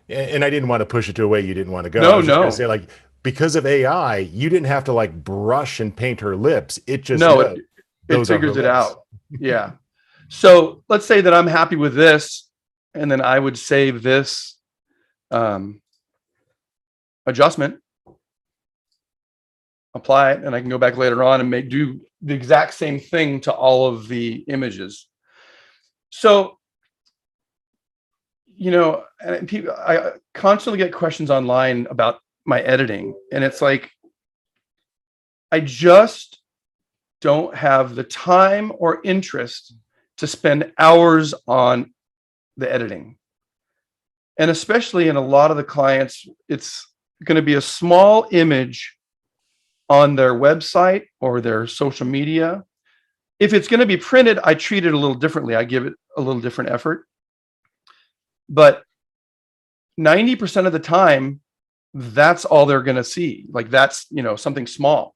[SPEAKER 1] And I didn't want to push it to a way you didn't want to go.
[SPEAKER 12] No,
[SPEAKER 1] I was just gonna say, because of AI, you didn't have to brush and paint her lips. It just
[SPEAKER 12] it figures it out. Yeah. So let's say that I'm happy with this, and then I would save this adjustment, apply it, and I can go back later on and do the exact same thing to all of the images. So, and I constantly get questions online about my editing, and it's like, I just don't have the time or interest to spend hours on the editing. And especially in a lot of the clients, it's going to be a small image on their website or their social media. If it's going to be printed, I treat it a little differently. I give it a little different effort. But 90% of the time, that's all they're going to see. Like that's, something small.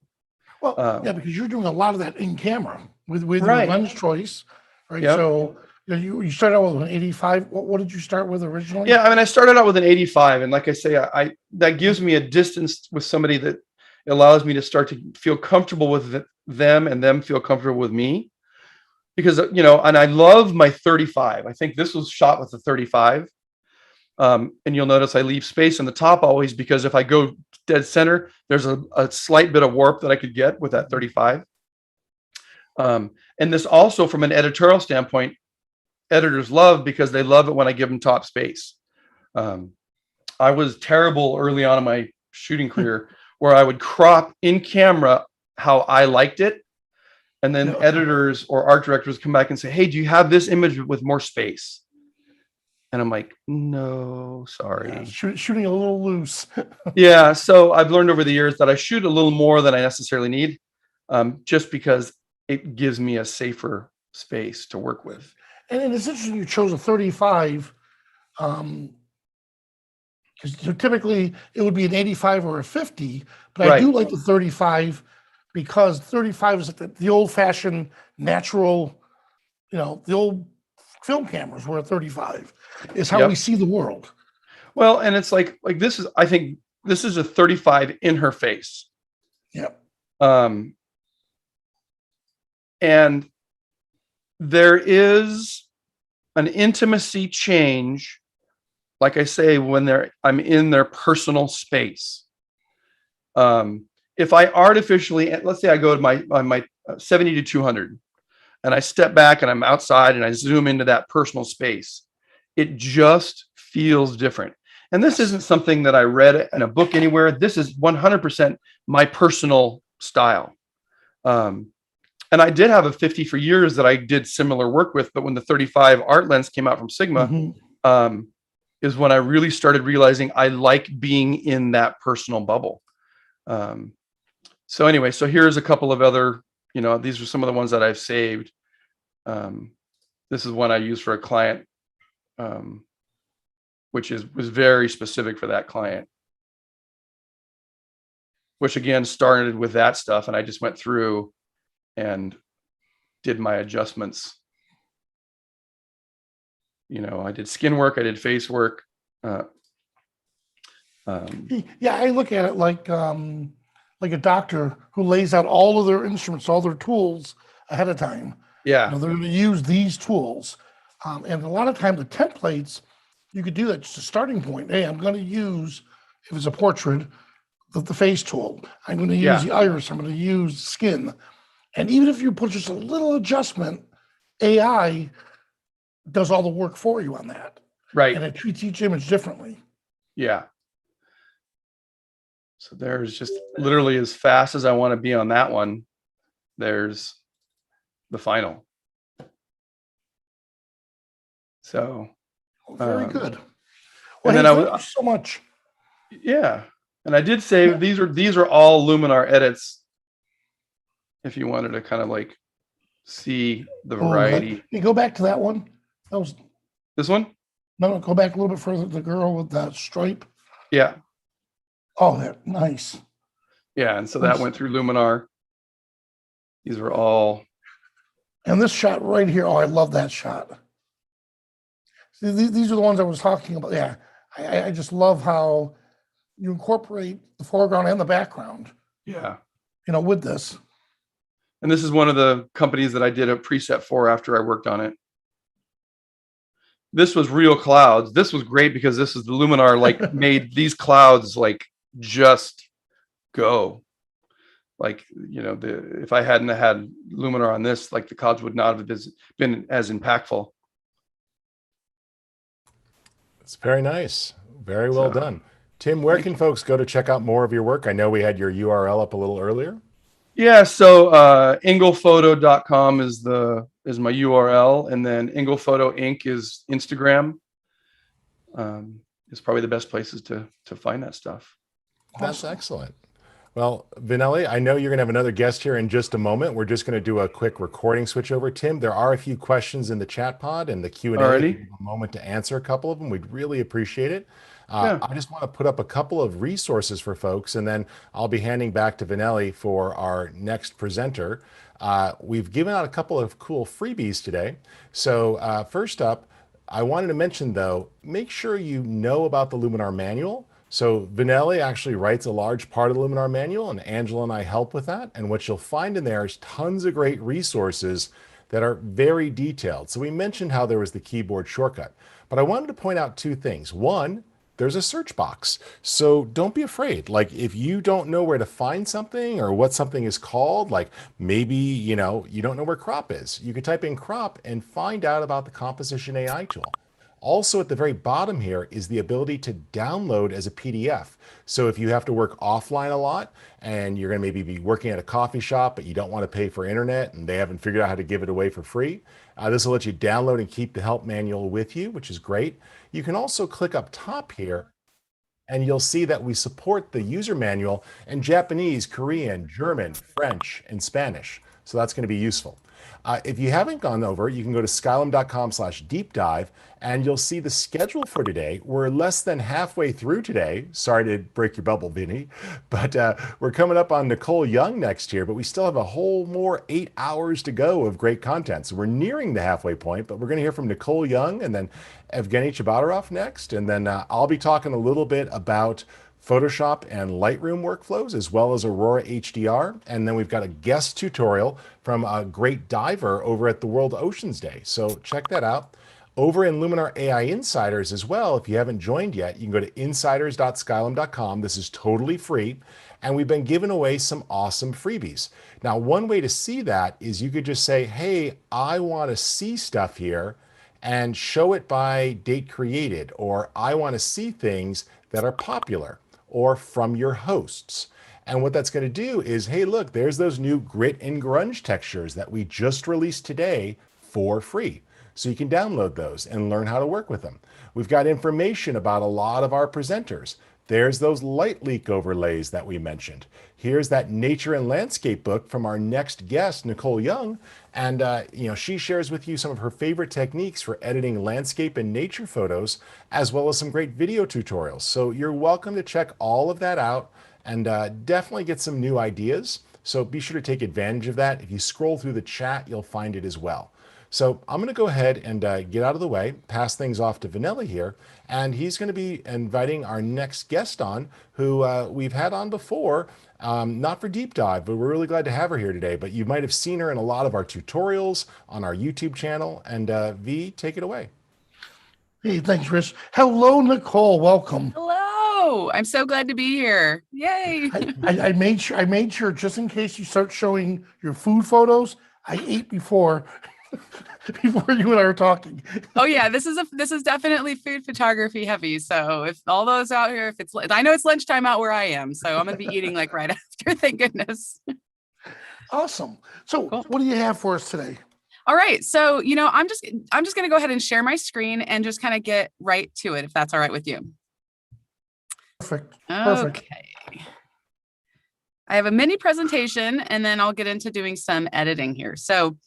[SPEAKER 2] Well, because you're doing a lot of that in camera with your lens choice, right?
[SPEAKER 12] Yep.
[SPEAKER 2] So you started out with an 85. What did you start with originally?
[SPEAKER 12] Yeah, I started out with an 85, and like I say, I that gives me a distance with somebody that allows me to start to feel comfortable with them, and them feel comfortable with me. Because and I love my 35. I think this was shot with the 35. And you'll notice I leave space in the top always, because if I go dead center, there's a slight bit of warp that I could get with that 35. And this also, from an editorial standpoint, editors love because they love it when I give them top space. I was terrible early on in my shooting career where I would crop in camera how I liked it. And then editors or art directors come back and say, hey, do you have this image with more space? And I'm like, no, sorry.
[SPEAKER 2] Yeah, shooting a little loose.
[SPEAKER 12] Yeah. So I've learned over the years that I shoot a little more than I necessarily need, just because it gives me a safer space to work with.
[SPEAKER 2] And it's interesting you chose a 35, because typically it would be an 85 or a 50, but I do like the 35 because 35 is like the old-fashioned natural, the old film cameras were a 35 is how we see the world.
[SPEAKER 12] Well, and it's like this is, I think this is a 35 in her face.
[SPEAKER 2] Yep.
[SPEAKER 12] And there is an intimacy change, like I say, when I'm in their personal space. If I artificially, let's say I go to my 70 to 200 and I step back and I'm outside and I zoom into that personal space, it just feels different. And this isn't something that I read in a book anywhere. This is 100% my personal style. And I did have a 50 for years that I did similar work with, but when the 35 art lens came out from Sigma, is when I really started realizing I like being in that personal bubble. So anyway, so here's a couple of other, these are some of the ones that I've saved. This is one I used for a client, which was very specific for that client, which again started with that stuff. And I just went through and did my adjustments. I did skin work, I did face work.
[SPEAKER 2] Yeah, I look at it like a doctor who lays out all of their instruments, all their tools ahead of time.
[SPEAKER 12] Yeah.
[SPEAKER 2] They're going to use these tools. And a lot of times the templates, you could do that, just a starting point. Hey, I'm going to use, if it's a portrait, the face tool. I'm going to use the iris. I'm going to use skin. And even if you put just a little adjustment, AI does all the work for you on that.
[SPEAKER 12] Right.
[SPEAKER 2] And it treats each image differently.
[SPEAKER 12] Yeah. So there's just literally as fast as I want to be on that one, there's the final. So
[SPEAKER 2] very good.
[SPEAKER 12] Well, and then
[SPEAKER 2] thank you so much.
[SPEAKER 12] Yeah. And I did say these are all Luminar edits. If you wanted to kind of like see the variety.
[SPEAKER 2] You go back to that one. That was
[SPEAKER 12] this one?
[SPEAKER 2] No, go back a little bit further. The girl with that stripe.
[SPEAKER 12] Yeah.
[SPEAKER 2] Oh, that nice.
[SPEAKER 12] Yeah, and so that went through Luminar. These were all.
[SPEAKER 2] And this shot right here, oh, I love that shot. See, these are the ones I was talking about. Yeah, I just love how you incorporate the foreground and the background.
[SPEAKER 12] Yeah.
[SPEAKER 2] With this.
[SPEAKER 12] And this is one of the companies that I did a preset for after I worked on it. This was real clouds. This was great because this is the Luminar like made these clouds like just go. Like, if I hadn't had Luminar on this, like the clouds would not have been as impactful.
[SPEAKER 1] It's very nice. Very well done. Tim, where can folks go to check out more of your work? I know we had your URL up a little earlier.
[SPEAKER 12] Yeah, so englephoto.com is my URL, and then Englephoto Inc. is Instagram. It's probably the best places to find that stuff.
[SPEAKER 1] That's excellent. Well, Vinelli, I know you're going to have another guest here in just a moment. We're just going to do a quick recording switch over. Tim, there are a few questions in the chat pod and the Q&A. A moment to answer a couple of them. We'd really appreciate it. I just want to put up a couple of resources for folks, and then I'll be handing back to Vinelli for our next presenter. We've given out a couple of cool freebies today. So first up, I wanted to mention, though, make sure you know about the Luminar manual. So Vinelli actually writes a large part of the Luminar manual, and Angela and I help with that. And what you'll find in there is tons of great resources that are very detailed. So we mentioned how there was the keyboard shortcut, but I wanted to point out two things. One, there's a search box. So don't be afraid. Like if you don't know where to find something or what something is called, like maybe, you know, you don't know where crop is. You could type in crop and find out about the Composition AI tool. Also, at the very bottom here is the ability to download as a PDF. So if you have to work offline a lot and you're going to maybe be working at a coffee shop, but you don't want to pay for internet and they haven't figured out how to give it away for free, this will let you download and keep the help manual with you, which is great. You can also click up top here and you'll see that we support the user manual in Japanese, Korean, German, French, and Spanish. So that's going to be useful. If you haven't gone over, you can go to skylum.com/deep dive and you'll see the schedule for today. We're less than halfway through today. Sorry to break your bubble, Vinny, but we're coming up on Nicole Young next year, but we still have a whole more 8 hours to go of great content. So we're nearing the halfway point, but we're going to hear from Nicole Young and then Evgeny Chabatarov next. And then I'll be talking a little bit about Photoshop and Lightroom workflows, as well as Aurora HDR. And then we've got a guest tutorial from a great diver over at the World Oceans Day. So check that out. Over in Luminar AI Insiders as well, if you haven't joined yet, you can go to insiders.skylum.com. This is totally free. And we've been giving away some awesome freebies. Now, one way to see that is you could just say, hey, I want to see stuff here and show it by date created, or I want to see things that are popular or from your hosts. And what that's going to do is, hey, look, there's those new grit and grunge textures that we just released today for free. So you can download those and learn how to work with them. We've got information about a lot of our presenters. There's those light leak overlays that we mentioned. Here's that nature and landscape book from our next guest, Nicole Young. And she shares with you some of her favorite techniques for editing landscape and nature photos, as well as some great video tutorials. So you're welcome to check all of that out and definitely get some new ideas. So be sure to take advantage of that. If you scroll through the chat, you'll find it as well. So I'm going to go ahead and get out of the way, pass things off to Vanelli here, and he's going to be inviting our next guest on, who we've had on before, not for Deep Dive, but we're really glad to have her here today. But you might have seen her in a lot of our tutorials on our YouTube channel. And V, take it away.
[SPEAKER 2] Hey, thanks, Rich. Hello, Nicole. Welcome.
[SPEAKER 13] Hello. I'm so glad to be here. Yay.
[SPEAKER 2] I made sure just in case you start showing your food photos, I ate before you and I were talking.
[SPEAKER 13] Oh yeah, this is definitely food photography heavy. So if all those out here, I know it's lunchtime out where I am, so I'm gonna be eating like right after. Thank goodness.
[SPEAKER 2] Awesome. So cool. What do you have for us today?
[SPEAKER 13] All right. So I'm just gonna go ahead and share my screen and just kind of get right to it, if that's all right with you.
[SPEAKER 2] Perfect.
[SPEAKER 13] Okay. I have a mini presentation and then I'll get into doing some editing here. So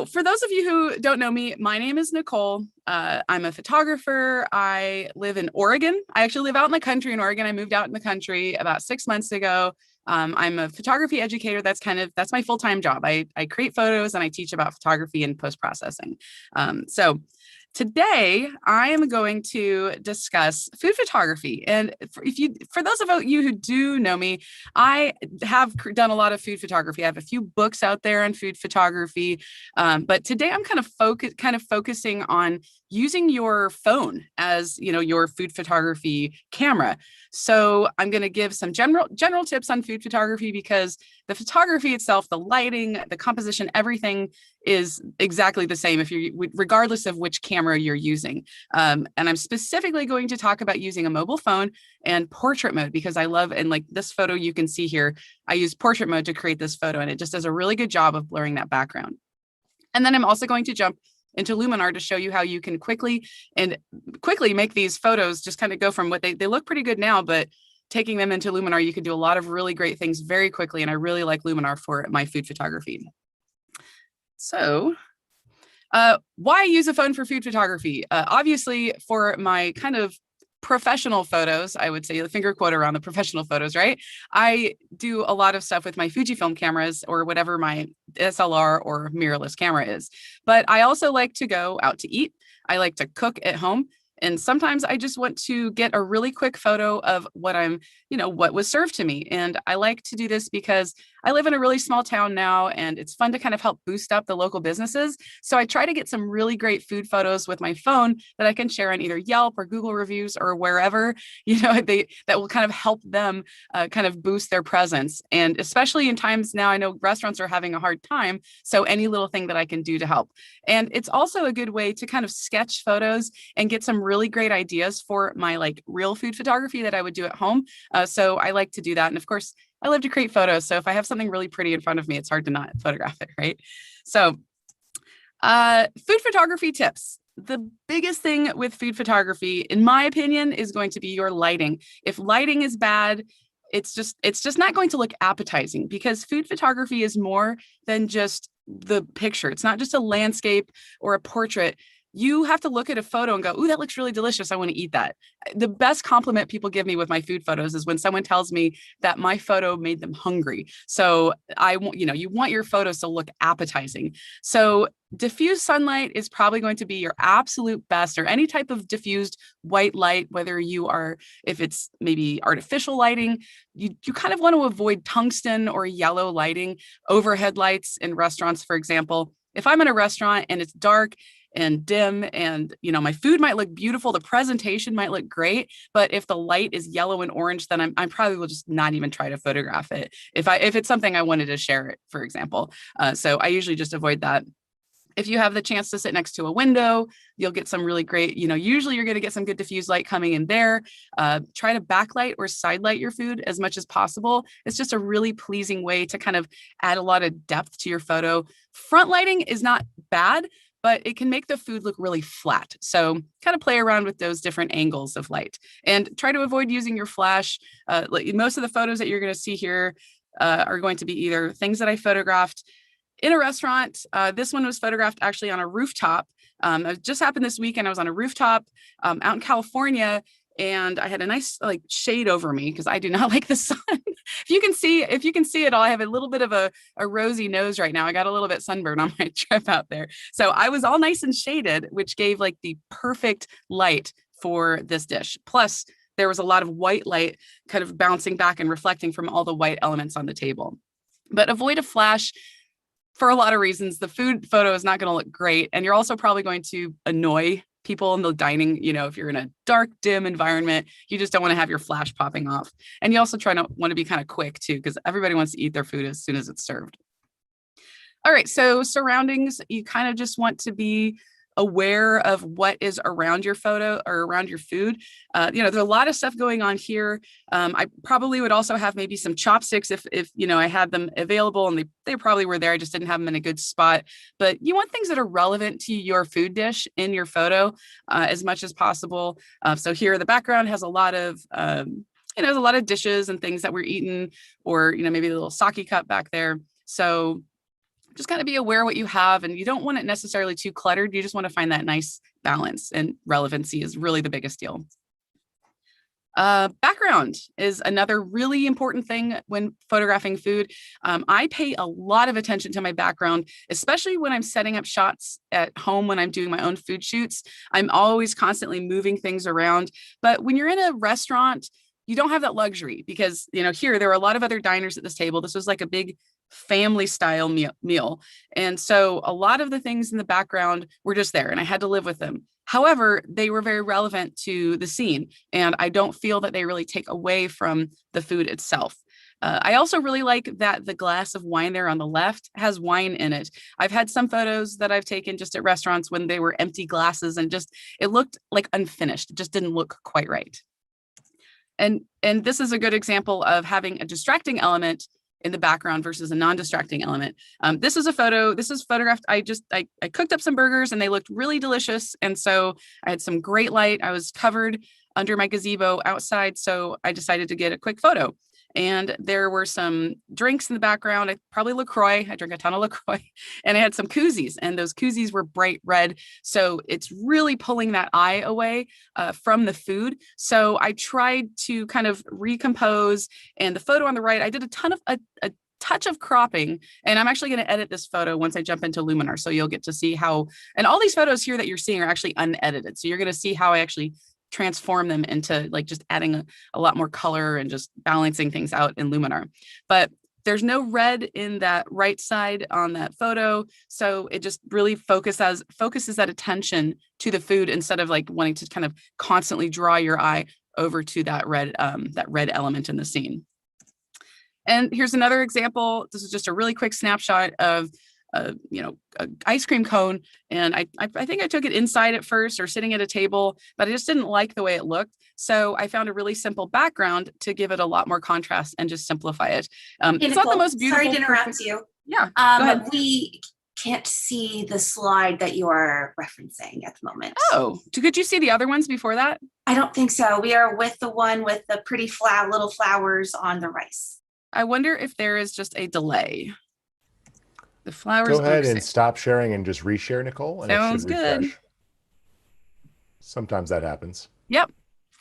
[SPEAKER 13] for those of you who don't know me, my name is Nicole. I'm a photographer. I live in Oregon. I actually live out in the country in Oregon. I moved out in the country about 6 months ago. I'm a photography educator. That's my full-time job. I create photos and I teach about photography and post-processing. So today, I am going to discuss food photography. And for those of you who do know me, I have done a lot of food photography. I have a few books out there on food photography, but today I'm kind of focusing on using your phone as your food photography camera. So I'm going to give some general tips on food photography because the photography itself, the lighting, the composition, everything is exactly the same regardless of which camera you're using. And I'm specifically going to talk about using a mobile phone and portrait mode because I love, and like this photo you can see here, I use portrait mode to create this photo and it just does a really good job of blurring that background. And then I'm also going to jump into Luminar to show you how you can quickly make these photos just kind of go from what they look pretty good now, but taking them into Luminar, you can do a lot of really great things very quickly. And I really like Luminar for my food photography. So why use a phone for food photography? Obviously for my kind of professional photos, I would say the finger quote around the professional photos, right? I do a lot of stuff with my Fujifilm cameras or whatever my SLR or mirrorless camera is. But I also like to go out to eat. I like to cook at home. And sometimes I just want to get a really quick photo of what what was served to me. And I like to do this because I live in a really small town now, and it's fun to kind of help boost up the local businesses. So I try to get some really great food photos with my phone that I can share on either Yelp or Google reviews or wherever, that will kind of help them kind of boost their presence. And especially in times now, I know restaurants are having a hard time. So any little thing that I can do to help. And it's also a good way to kind of sketch photos and get some really great ideas for my like real food photography that I would do at home. So I like to do that. And of course, I love to create photos. So if I have something really pretty in front of me, it's hard to not photograph it, right? So food photography tips. The biggest thing with food photography, in my opinion, is going to be your lighting. If lighting is bad, it's just not going to look appetizing, because food photography is more than just the picture. It's not just a landscape or a portrait. You have to look at a photo and go, "Ooh, that looks really delicious. I want to eat that." The best compliment people give me with my food photos is when someone tells me that my photo made them hungry. So you want your photos to look appetizing. So diffused sunlight is probably going to be your absolute best, or any type of diffused white light, if it's maybe artificial lighting, you kind of want to avoid tungsten or yellow lighting, overhead lights in restaurants, for example. If I'm in a restaurant and it's dark and dim, and my food might look beautiful, the presentation might look great, but if the light is yellow and orange, then I probably will just not even try to photograph it if it's something I wanted to share it, for example. So I usually just avoid that. If you have the chance to sit next to a window, you'll get some really great, usually you're going to get some good diffused light coming in there. Try to backlight or side light your food as much as possible. It's just a really pleasing way to kind of add a lot of depth to your photo. Front lighting is not bad, but it can make the food look really flat. So kind of play around with those different angles of light, and try to avoid using your flash. Most of the photos that you're going to see here are going to be either things that I photographed in a restaurant. This one was photographed actually on a rooftop. It just happened this weekend. I was on a rooftop out in California, and I had a nice like shade over me because I do not like the sun. If you can see it all, I have a little bit of a rosy nose right now. I got a little bit sunburned on my trip out there. So I was all nice and shaded, which gave like the perfect light for this dish. Plus, there was a lot of white light kind of bouncing back and reflecting from all the white elements on the table. But avoid a flash for a lot of reasons. The food photo is not going to look great, and you're also probably going to annoy people in the dining. If you're in a dark, dim environment, you just don't want to have your flash popping off. And you also want to be kind of quick too, because everybody wants to eat their food as soon as it's served. All right, so surroundings, you kind of just want to be aware of what is around your photo or around your food. There's a lot of stuff going on here. I probably would also have maybe some chopsticks if I had them available, and they probably were there. I just didn't have them in a good spot. But you want things that are relevant to your food dish in your photo as much as possible. So here, the background has a lot of there's a lot of dishes and things that we're eating, or maybe a little sake cup back there. So just kind of be aware what you have, and you don't want it necessarily too cluttered. You just want to find that nice balance, and relevancy is really the biggest deal. Background is another really important thing when photographing food. I pay a lot of attention to my background, especially when I'm setting up shots at home when I'm doing my own food shoots. I'm always constantly moving things around. But when you're in a restaurant, you don't have that luxury, because here there are a lot of other diners at this table. This was like a big family style meal. And so a lot of the things in the background were just there, and I had to live with them. However, they were very relevant to the scene, and I don't feel that they really take away from the food itself. I also really like that the glass of wine there on the left has wine in it. I've had some photos that I've taken just at restaurants when they were empty glasses, and it looked like unfinished. It just didn't look quite right. And this is a good example of having a distracting element in the background versus a non-distracting element. This is a photo. This is photographed. I cooked up some burgers, and they looked really delicious. And so I had some great light. I was covered under my gazebo outside, so I decided to get a quick photo. And there were some drinks in the background. Probably LaCroix. I drank a ton of LaCroix. And I had some koozies, and those koozies were bright red. So it's really pulling that eye away from the food. So I tried to kind of recompose. And the photo on the right, I did a touch of cropping, and I'm actually going to edit this photo once I jump into Luminar. So you'll get to see how, and all these photos here that you're seeing are actually unedited. So you're going to see how I actually transform them into like just adding a lot more color and just balancing things out in Luminar. But There's no red in that right side on that photo. So it just really focuses that attention to the food instead of like wanting to kind of constantly draw your eye over to that red element in the scene. And here's another example. This is just a really quick snapshot of an ice cream cone. And I think I took it inside at first or sitting at a table, but I just didn't like the way it looked. So I found a really simple background to give it a lot more contrast and just simplify it. It's not the most beautiful.
[SPEAKER 14] Sorry to interrupt you.
[SPEAKER 13] Yeah, go ahead.
[SPEAKER 14] We can't see the slide that you are referencing at the moment.
[SPEAKER 13] Oh, could you see the other ones before that?
[SPEAKER 14] I don't think so. We are with the one with the pretty little flowers on the rice.
[SPEAKER 13] I wonder if there is just a delay. The flowers.
[SPEAKER 1] Go ahead and stop sharing and just reshare, Nicole. And
[SPEAKER 13] sounds
[SPEAKER 1] it should refresh.
[SPEAKER 13] good.
[SPEAKER 1] Sometimes that happens.
[SPEAKER 13] Yep.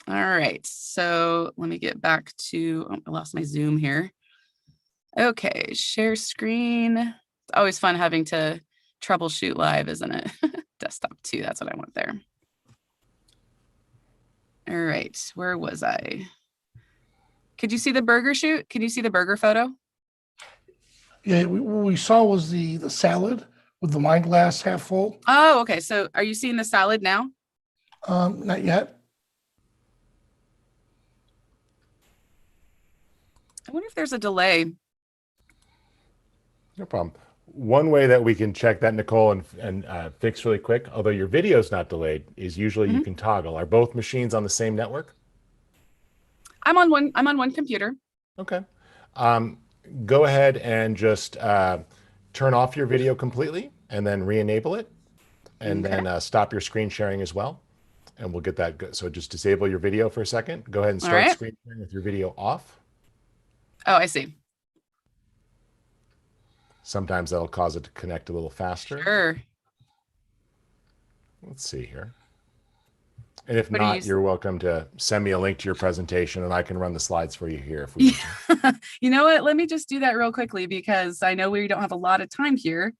[SPEAKER 13] All right. So let me get back to, I lost my Zoom here. Okay. Share screen. It's always fun having to troubleshoot live, isn't it? Desktop 2. That's what I want there. All right. Where was I? Could you see the burger shoot? Can you see the burger photo?
[SPEAKER 2] Yeah, what we saw was the salad with the wine glass half full.
[SPEAKER 13] Oh, okay. So are you seeing the salad now?
[SPEAKER 2] Not yet.
[SPEAKER 13] I wonder if there's a delay.
[SPEAKER 1] No problem. One way that we can check that, Nicole, and fix really quick, although your video is not delayed, is usually you can toggle. Are both machines on the same network?
[SPEAKER 13] I'm on one computer.
[SPEAKER 1] Okay. Go ahead and just turn off your video completely and then re-enable it, and then stop your screen sharing as well. And we'll get that good. So just disable your video for a second. Go ahead and start screen sharing with your video off.
[SPEAKER 13] Oh, I see.
[SPEAKER 1] Sometimes that'll cause it to connect a little faster.
[SPEAKER 13] Sure.
[SPEAKER 1] Let's see here. And if not, you're welcome to send me a link to your presentation and I can run the slides for you here if we need to.
[SPEAKER 13] You know what? Let me just do that real quickly because I know we don't have a lot of time here.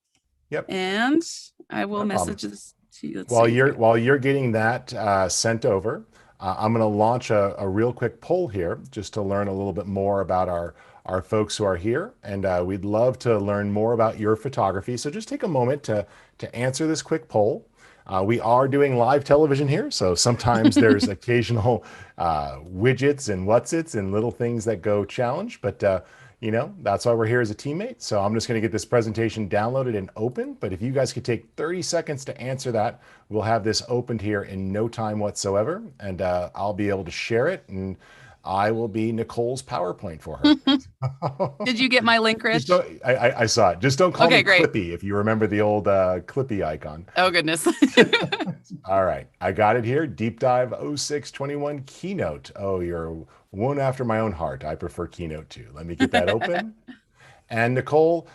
[SPEAKER 1] Yep.
[SPEAKER 13] And I will message this to you.
[SPEAKER 1] While you're getting that sent over, I'm going to launch a real quick poll here just to learn a little bit more about our folks who are here. And we'd love to learn more about your photography. So just take a moment to answer this quick poll. We are doing live television here, so sometimes there's occasional widgets and whatsits and little things that go challenge, but that's why we're here as a teammate. So I'm just going to get this presentation downloaded and open, but if you guys could take 30 seconds to answer that, we'll have this opened here in no time whatsoever, and I'll be able to share it, and I will be Nicole's PowerPoint for her.
[SPEAKER 13] Did you get my link, Rich?
[SPEAKER 1] I saw it. Just don't call me Clippy if you remember the old Clippy icon.
[SPEAKER 13] Oh, goodness.
[SPEAKER 1] All right. I got it here. Deep Dive 0621 Keynote. Oh, you're one after my own heart. I prefer Keynote too. Let me get that open. And Nicole,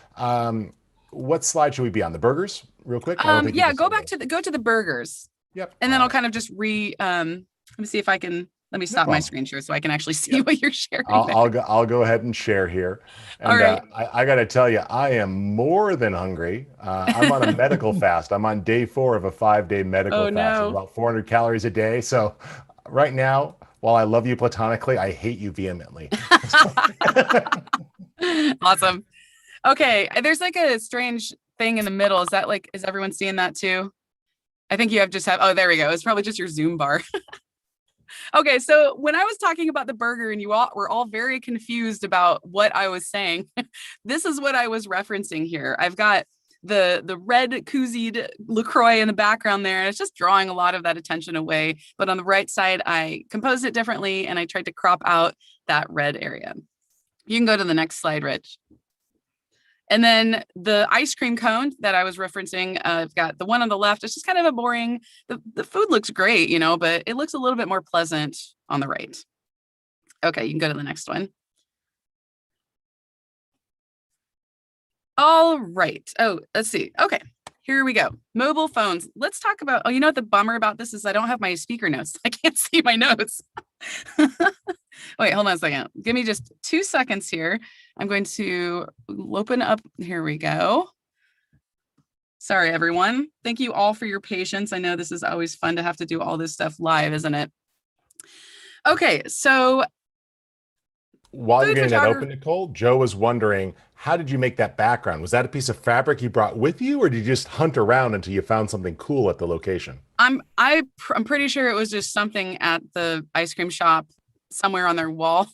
[SPEAKER 1] what slide should we be on? The burgers real quick?
[SPEAKER 13] Yeah, go to the burgers.
[SPEAKER 1] Yep.
[SPEAKER 13] And then I'll kind of just let me see if I can. Let me stop my screen share so I can actually see what you're sharing.
[SPEAKER 1] I'll go ahead and share here. And
[SPEAKER 13] all right.
[SPEAKER 1] I got to tell you, I am more than hungry. I'm on a medical fast. I'm on day 4 of a 5-day medical fast. About 400 calories a day. So right now, while I love you platonically, I hate you vehemently.
[SPEAKER 13] Awesome. Okay. There's like a strange thing in the middle. Is everyone seeing that too? I think you oh, there we go. It's probably just your Zoom bar. Okay, so when I was talking about the burger and you all were all very confused about what I was saying, this is what I was referencing here. I've got the red koozied LaCroix in the background there, and it's just drawing a lot of that attention away. But on the right side, I composed it differently, and I tried to crop out that red area. You can go to the next slide, Rich. And then the ice cream cone that I was referencing, I've got the one on the left. It's just kind of a boring, the food looks great, but it looks a little bit more pleasant on the right. Okay, you can go to the next one. All right. Oh, let's see. Okay, here we go. Mobile phones. Let's talk about, you know what the bummer about this is? I don't have my speaker notes. I can't see my notes. Wait, hold on a second. Give me just 2 seconds here. I'm going to open up. Here we go. Sorry, everyone. Thank you all for your patience. I know this is always fun to have to do all this stuff live, isn't it? Okay, so
[SPEAKER 1] While you're
[SPEAKER 13] Food
[SPEAKER 1] getting that
[SPEAKER 13] photography.
[SPEAKER 1] open, Nicole, Joe was wondering, how did you make that background? Was that a piece of fabric you brought with you, or did you just hunt around until you found something cool at the location?
[SPEAKER 13] I'm pretty sure it was just something at the ice cream shop somewhere on their wall.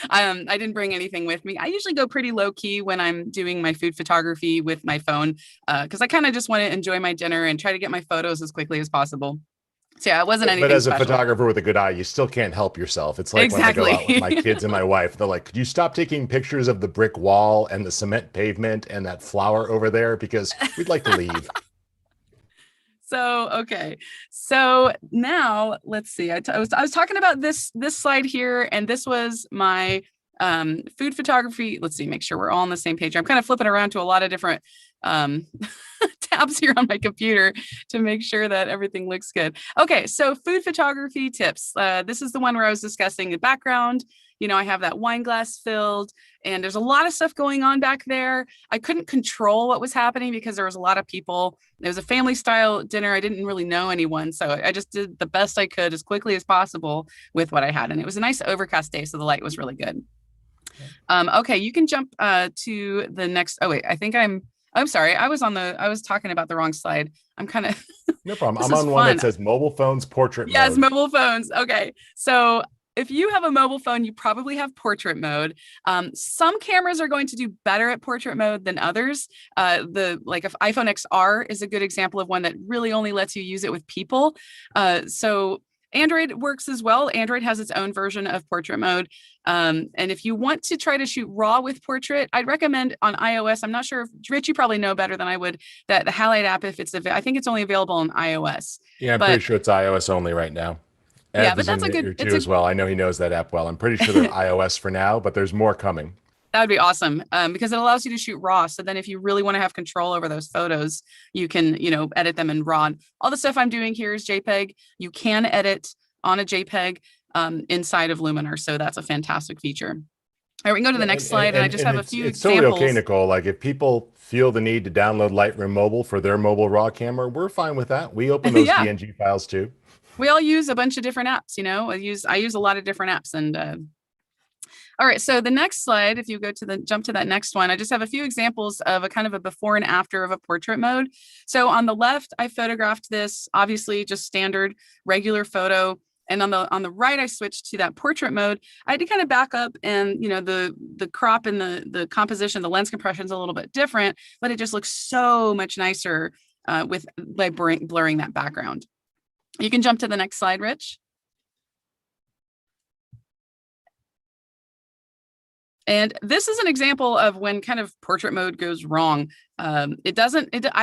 [SPEAKER 13] I didn't bring anything with me. I usually go pretty low key when I'm doing my food photography with my phone, because I kind of just want to enjoy my dinner and try to get my photos as quickly as possible. So yeah, it wasn't
[SPEAKER 1] But
[SPEAKER 13] anything
[SPEAKER 1] as a
[SPEAKER 13] special.
[SPEAKER 1] photographer with a good eye, you still can't help yourself. It's like when I go
[SPEAKER 13] Exactly.
[SPEAKER 1] out with my kids and my wife, they're like, could you stop taking pictures of the brick wall and the cement pavement and that flower over there? Because we'd like to leave.
[SPEAKER 13] So, okay. So now let's see. I was talking about this slide here, and this was my food photography. Let's see, make sure we're all on the same page. I'm kind of flipping around to a lot of different tabs here on my computer to make sure that everything looks good. Okay, so food photography tips. This is the one where I was discussing the background. You know, I have that wine glass filled, and there's a lot of stuff going on back there. I couldn't control what was happening because there was a lot of people. It was a family style dinner. I didn't really know anyone, so I just did the best I could as quickly as possible with what I had. And it was a nice overcast day, so the light was really good. Okay, you can jump to the next. Oh wait, I'm sorry. I was talking about the wrong slide. I'm kind of
[SPEAKER 1] No problem.
[SPEAKER 13] this
[SPEAKER 1] I'm
[SPEAKER 13] is
[SPEAKER 1] on one
[SPEAKER 13] fun.
[SPEAKER 1] that says mobile phones portrait
[SPEAKER 13] Yes,
[SPEAKER 1] mode.
[SPEAKER 13] mobile phones. Okay. So if you have a mobile phone, you probably have portrait mode. Some cameras are going to do better at portrait mode than others. If iPhone XR is a good example of one that really only lets you use it with people. So Android works as well. Android has its own version of portrait mode. And if you want to try to shoot raw with portrait, I'd recommend on iOS. I'm not sure if Rich, you probably know better than I would, that the Halide app, I think it's only available on iOS.
[SPEAKER 1] Yeah, I'm pretty
[SPEAKER 13] But
[SPEAKER 1] sure it's iOS only right now.
[SPEAKER 13] yeah,
[SPEAKER 1] Ev
[SPEAKER 13] but
[SPEAKER 1] is in
[SPEAKER 13] that's a good,
[SPEAKER 1] here too as well. I know he knows that app well. I'm pretty sure they're iOS for now, but there's more coming.
[SPEAKER 13] that would be awesome, because it allows you to shoot raw. So then if you really want to have control over those photos, you can, edit them in raw. All the stuff I'm doing here is JPEG. You can edit on a JPEG inside of Luminar. So that's a fantastic feature. All right, we can go to the next slide, and I just have a few
[SPEAKER 1] it's totally
[SPEAKER 13] examples.
[SPEAKER 1] okay, Nicole. Like if people feel the need to download Lightroom Mobile for their mobile raw camera, we're fine with that. We open those
[SPEAKER 13] Yeah.
[SPEAKER 1] PNG files too.
[SPEAKER 13] We all use a bunch of different apps, I use a lot of different apps. And all right, so the next slide, if you go to jump to that next one, I just have a few examples of a kind of a before and after of a portrait mode. So on the left, I photographed this, obviously just standard regular photo. And on the right, I switched to that portrait mode. I had to kind of back up, and the crop and the composition, the lens compression is a little bit different, but it just looks so much nicer by blurring that background. You can jump to the next slide, Rich. And this is an example of when kind of portrait mode goes wrong. I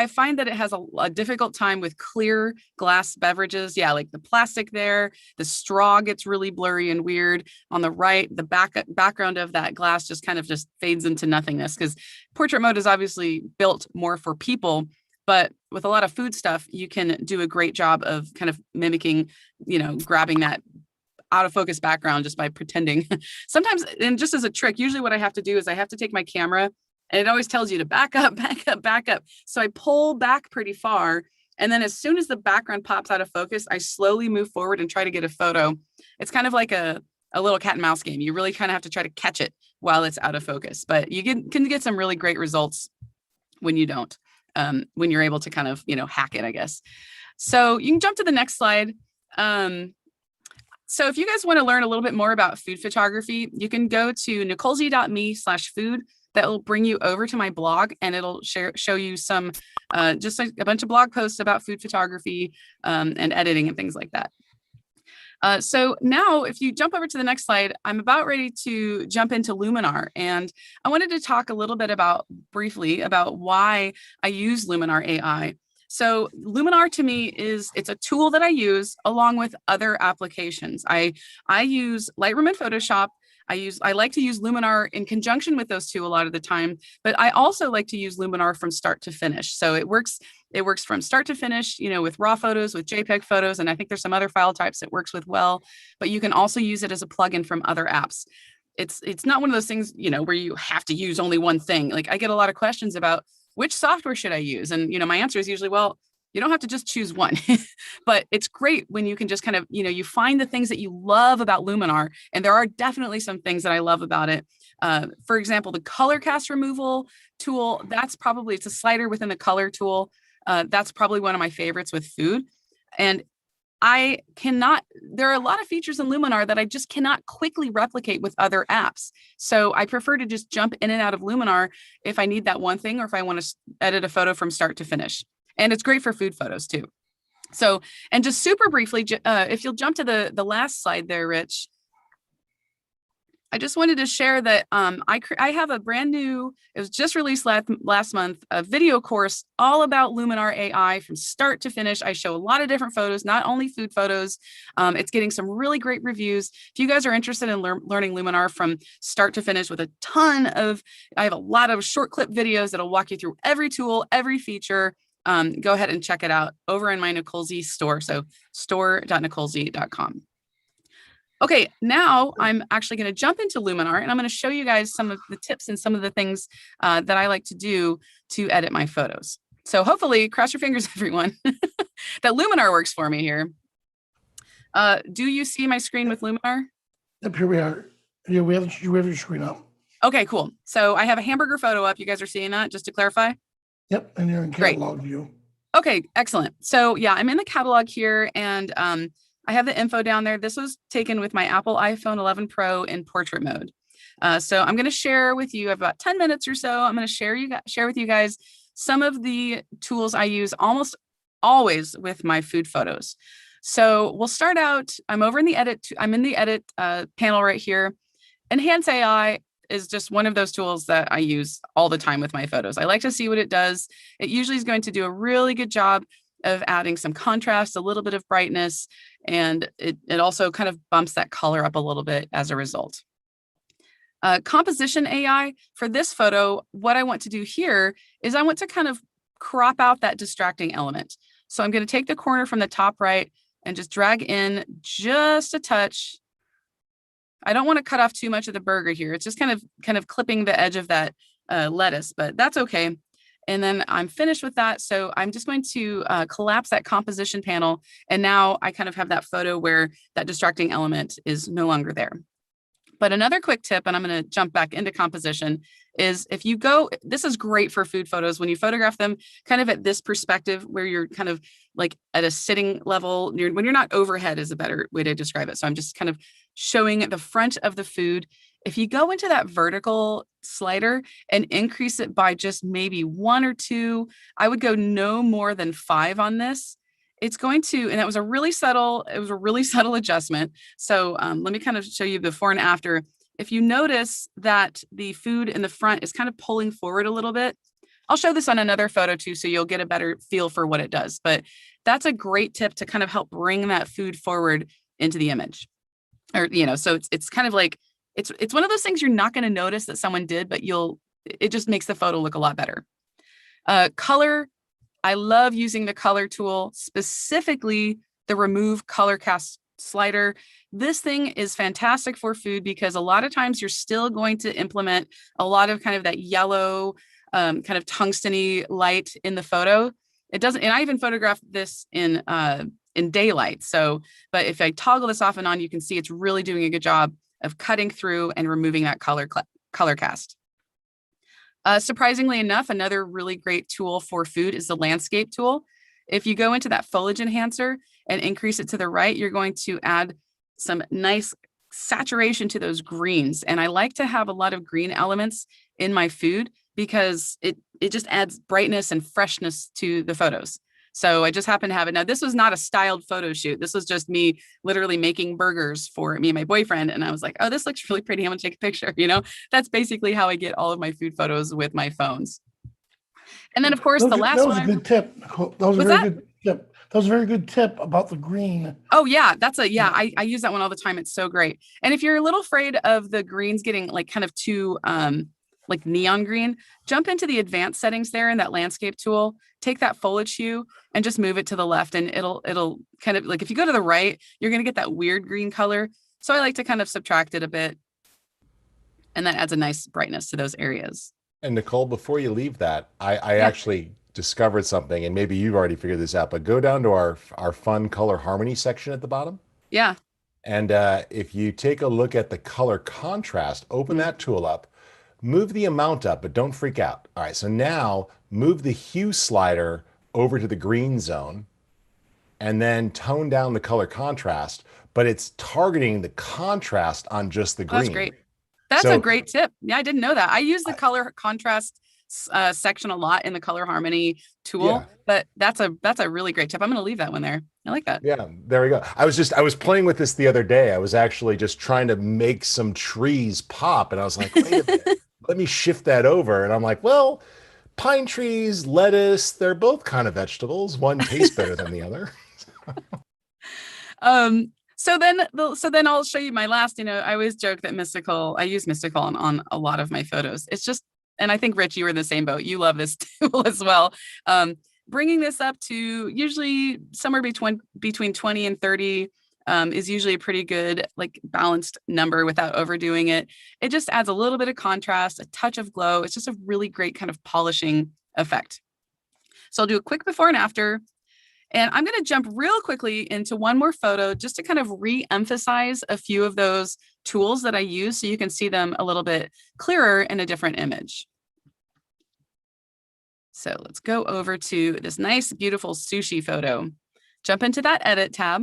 [SPEAKER 13] find that it has a difficult time with clear glass beverages. Yeah, like the plastic there, the straw gets really blurry and weird. On the right, the background of that glass just kind of just fades into nothingness, because portrait mode is obviously built more for people. But with a lot of food stuff, you can do a great job of kind of mimicking, grabbing that out of focus background just by pretending. Sometimes, and just as a trick, usually what I have to do is I have to take my camera, and it always tells you to back up, back up, back up. So I pull back pretty far. And then as soon as the background pops out of focus, I slowly move forward and try to get a photo. It's kind of like a little cat and mouse game. You really kind of have to try to catch it while it's out of focus, but you can get some really great results when you don't. When you're able to kind of, hack it, I guess. So you can jump to the next slide. So if you guys want to learn a little bit more about food photography, you can go to nicolez.me/food. That will bring you over to my blog, and it'll show you some, just a bunch of blog posts about food photography and editing and things like that. So now if you jump over to the next slide, I'm about ready to jump into Luminar. And I wanted to talk a little bit briefly about why I use Luminar AI. So Luminar to me it's a tool that I use along with other applications. I use Lightroom and Photoshop. I like to use Luminar in conjunction with those two a lot of the time, but I also like to use Luminar from start to finish. So it works from start to finish, with raw photos, with JPEG photos, and I think there's some other file types it works with well, but you can also use it as a plugin from other apps. It's not one of those things, where you have to use only one thing. Like I get a lot of questions about which software should I use? And, my answer is usually, well, You don't have to just choose one, but it's great when you can just kind of, you find the things that you love about Luminar. And there are definitely some things that I love about it. For example, the color cast removal tool, it's a slider within the color tool. That's probably one of my favorites with food. And there are a lot of features in Luminar that I just cannot quickly replicate with other apps. So I prefer to just jump in and out of Luminar if I need that one thing, or if I want to edit a photo from start to finish. And it's great for food photos too. So, and just super briefly, if you'll jump to the last slide there, Rich, I just wanted to share that I have a brand new, it was just released last month, a video course all about Luminar AI from start to finish. I show a lot of different photos, not only food photos. It's getting some really great reviews. If you guys are interested in learning Luminar from start to finish with I have a lot of short clip videos that'll walk you through every tool, every feature. Go ahead and check it out over in my Nicole Z store. So store.nicolez.com. Okay, now I'm actually going to jump into Luminar, and I'm going to show you guys some of the tips and some of the things that I like to do to edit my photos. So hopefully, cross your fingers, everyone, that Luminar works for me here. Do you see my screen with Luminar?
[SPEAKER 2] Yep, here we are. Yeah, we have your screen up.
[SPEAKER 13] Okay, cool. So I have a hamburger photo up. You guys are seeing that, just to clarify?
[SPEAKER 2] Yep, and you're in catalog view.
[SPEAKER 13] Okay, excellent. So yeah, I'm in the catalog here, and I have the info down there. This was taken with my Apple iPhone 11 Pro in portrait mode. So I'm going to share with you, I have about 10 minutes or so. I'm going to share with you guys some of the tools I use almost always with my food photos. So we'll start out, I'm in the edit panel right here. Enhance AI is just one of those tools that I use all the time with my photos. I like to see what it does. It usually is going to do a really good job of adding some contrast, a little bit of brightness, and it also kind of bumps that color up a little bit as a result. Composition AI, for this photo, what I want to do here is I want to kind of crop out that distracting element. So I'm going to take the corner from the top right and just drag in just a touch. I don't want to cut off too much of the burger here. It's just kind of clipping the edge of that lettuce, but that's okay. And then I'm finished with that. So I'm just going to collapse that composition panel. And now I kind of have that photo where that distracting element is no longer there. But another quick tip, and I'm going to jump back into composition, is if you go, this is great for food photos, when you photograph them kind of at this perspective where you're kind of like at a sitting level, when you're not overhead is a better way to describe it. So I'm just kind of showing the front of the food. If you go into that vertical slider and increase it by just maybe 1 or 2, I would go no more than 5 on this. It's going to, and it was a really subtle adjustment. So let me kind of show you before and after. If you notice that the food in the front is kind of pulling forward a little bit, I'll show this on another photo too, so you'll get a better feel for what it does. But that's a great tip to kind of help bring that food forward into the image. Or, so it's kind of like, it's one of those things you're not going to notice that someone did, but it just makes the photo look a lot better. Color, I love using the color tool, specifically the remove color cast slider. This thing is fantastic for food because a lot of times you're still going to implement a lot of kind of that yellow, kind of tungsten-y light in the photo. It doesn't, and I even photographed this in daylight. So, but if I toggle this off and on, you can see it's really doing a good job of cutting through and removing that color cast. Surprisingly enough, another really great tool for food is the landscape tool. If you go into that foliage enhancer and increase it to the right, you're going to add some nice saturation to those greens. And I like to have a lot of green elements in my food because it just adds brightness and freshness to the photos. So I just happen to have it. Now, this was not a styled photo shoot. This was just me literally making burgers for me and my boyfriend. And I was like, oh, this looks really pretty. I'm gonna take a picture. That's basically how I get all of my food photos with my phones. And then of course, the last one.
[SPEAKER 2] That was a good tip, Nicole. That was a very good tip. That was a very good tip about the green.
[SPEAKER 13] Oh yeah, I use that one all the time. It's so great. And if you're a little afraid of the greens getting like kind of too like neon green, jump into the advanced settings there in that landscape tool, take that foliage hue and just move it to the left. And it'll kind of like, if you go to the right, you're going to get that weird green color. So I like to kind of subtract it a bit. And that adds a nice brightness to those areas.
[SPEAKER 1] And Nicole, before you leave that, I actually discovered something, and maybe you've already figured this out, but go down to our fun color harmony section at the bottom.
[SPEAKER 13] Yeah.
[SPEAKER 1] And if you take a look at the color contrast, open that tool up, move the amount up, but don't freak out. All right, so now move the hue slider over to the green zone and then tone down the color contrast, but it's targeting the contrast on just the green.
[SPEAKER 13] That's great. That's a great tip. Yeah, I didn't know that. I use the color contrast section a lot in the color harmony tool, but that's a really great tip. I'm going to leave that one there. I like that.
[SPEAKER 1] Yeah, there we go. I was playing with this the other day. I was actually just trying to make some trees pop, and I was like, wait a minute, let me shift that over. And I'm like, well, pine trees, lettuce, they're both kind of vegetables. One tastes better than the other.
[SPEAKER 13] So then I'll show you my last, I always joke that I use Mystical on a lot of my photos. It's just, and I think Rich, you were in the same boat. You love this tool as well. Bringing this up to usually somewhere between 20 and 30 is usually a pretty good, like, balanced number without overdoing it. It just adds a little bit of contrast, a touch of glow. It's just a really great kind of polishing effect. So I'll do a quick before and after. And I'm going to jump real quickly into one more photo just to kind of re-emphasize a few of those tools that I use so you can see them a little bit clearer in a different image. So let's go over to this nice, beautiful sushi photo. Jump into that edit tab.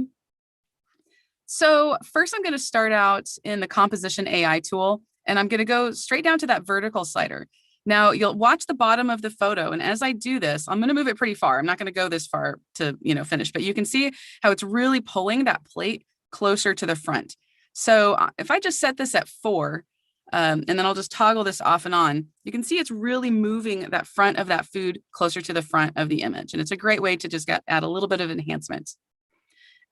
[SPEAKER 13] So first I'm going to start out in the composition AI tool, and I'm going to go straight down to that vertical slider. Now you'll watch the bottom of the photo. And as I do this, I'm going to move it pretty far. I'm not going to go this far to, finish, but you can see how it's really pulling that plate closer to the front. So if I just set this at 4, and then I'll just toggle this off and on, you can see it's really moving that front of that food closer to the front of the image. And it's a great way to just add a little bit of enhancement.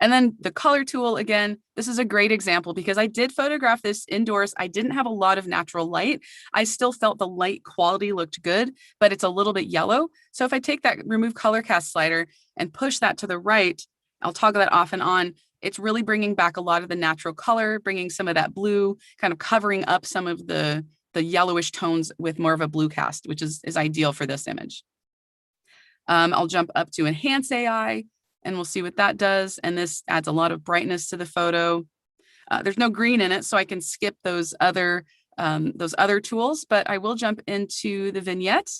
[SPEAKER 13] And then the color tool, again, this is a great example because I did photograph this indoors. I didn't have a lot of natural light. I still felt the light quality looked good, but it's a little bit yellow. So if I take that remove color cast slider and push that to the right, I'll toggle that off and on. It's really bringing back a lot of the natural color, bringing some of that blue, kind of covering up some of the yellowish tones with more of a blue cast, which is ideal for this image. I'll jump up to Enhance AI. And we'll see what that does. And this adds a lot of brightness to the photo. There's no green in it, so I can skip those other tools, but I will jump into the vignette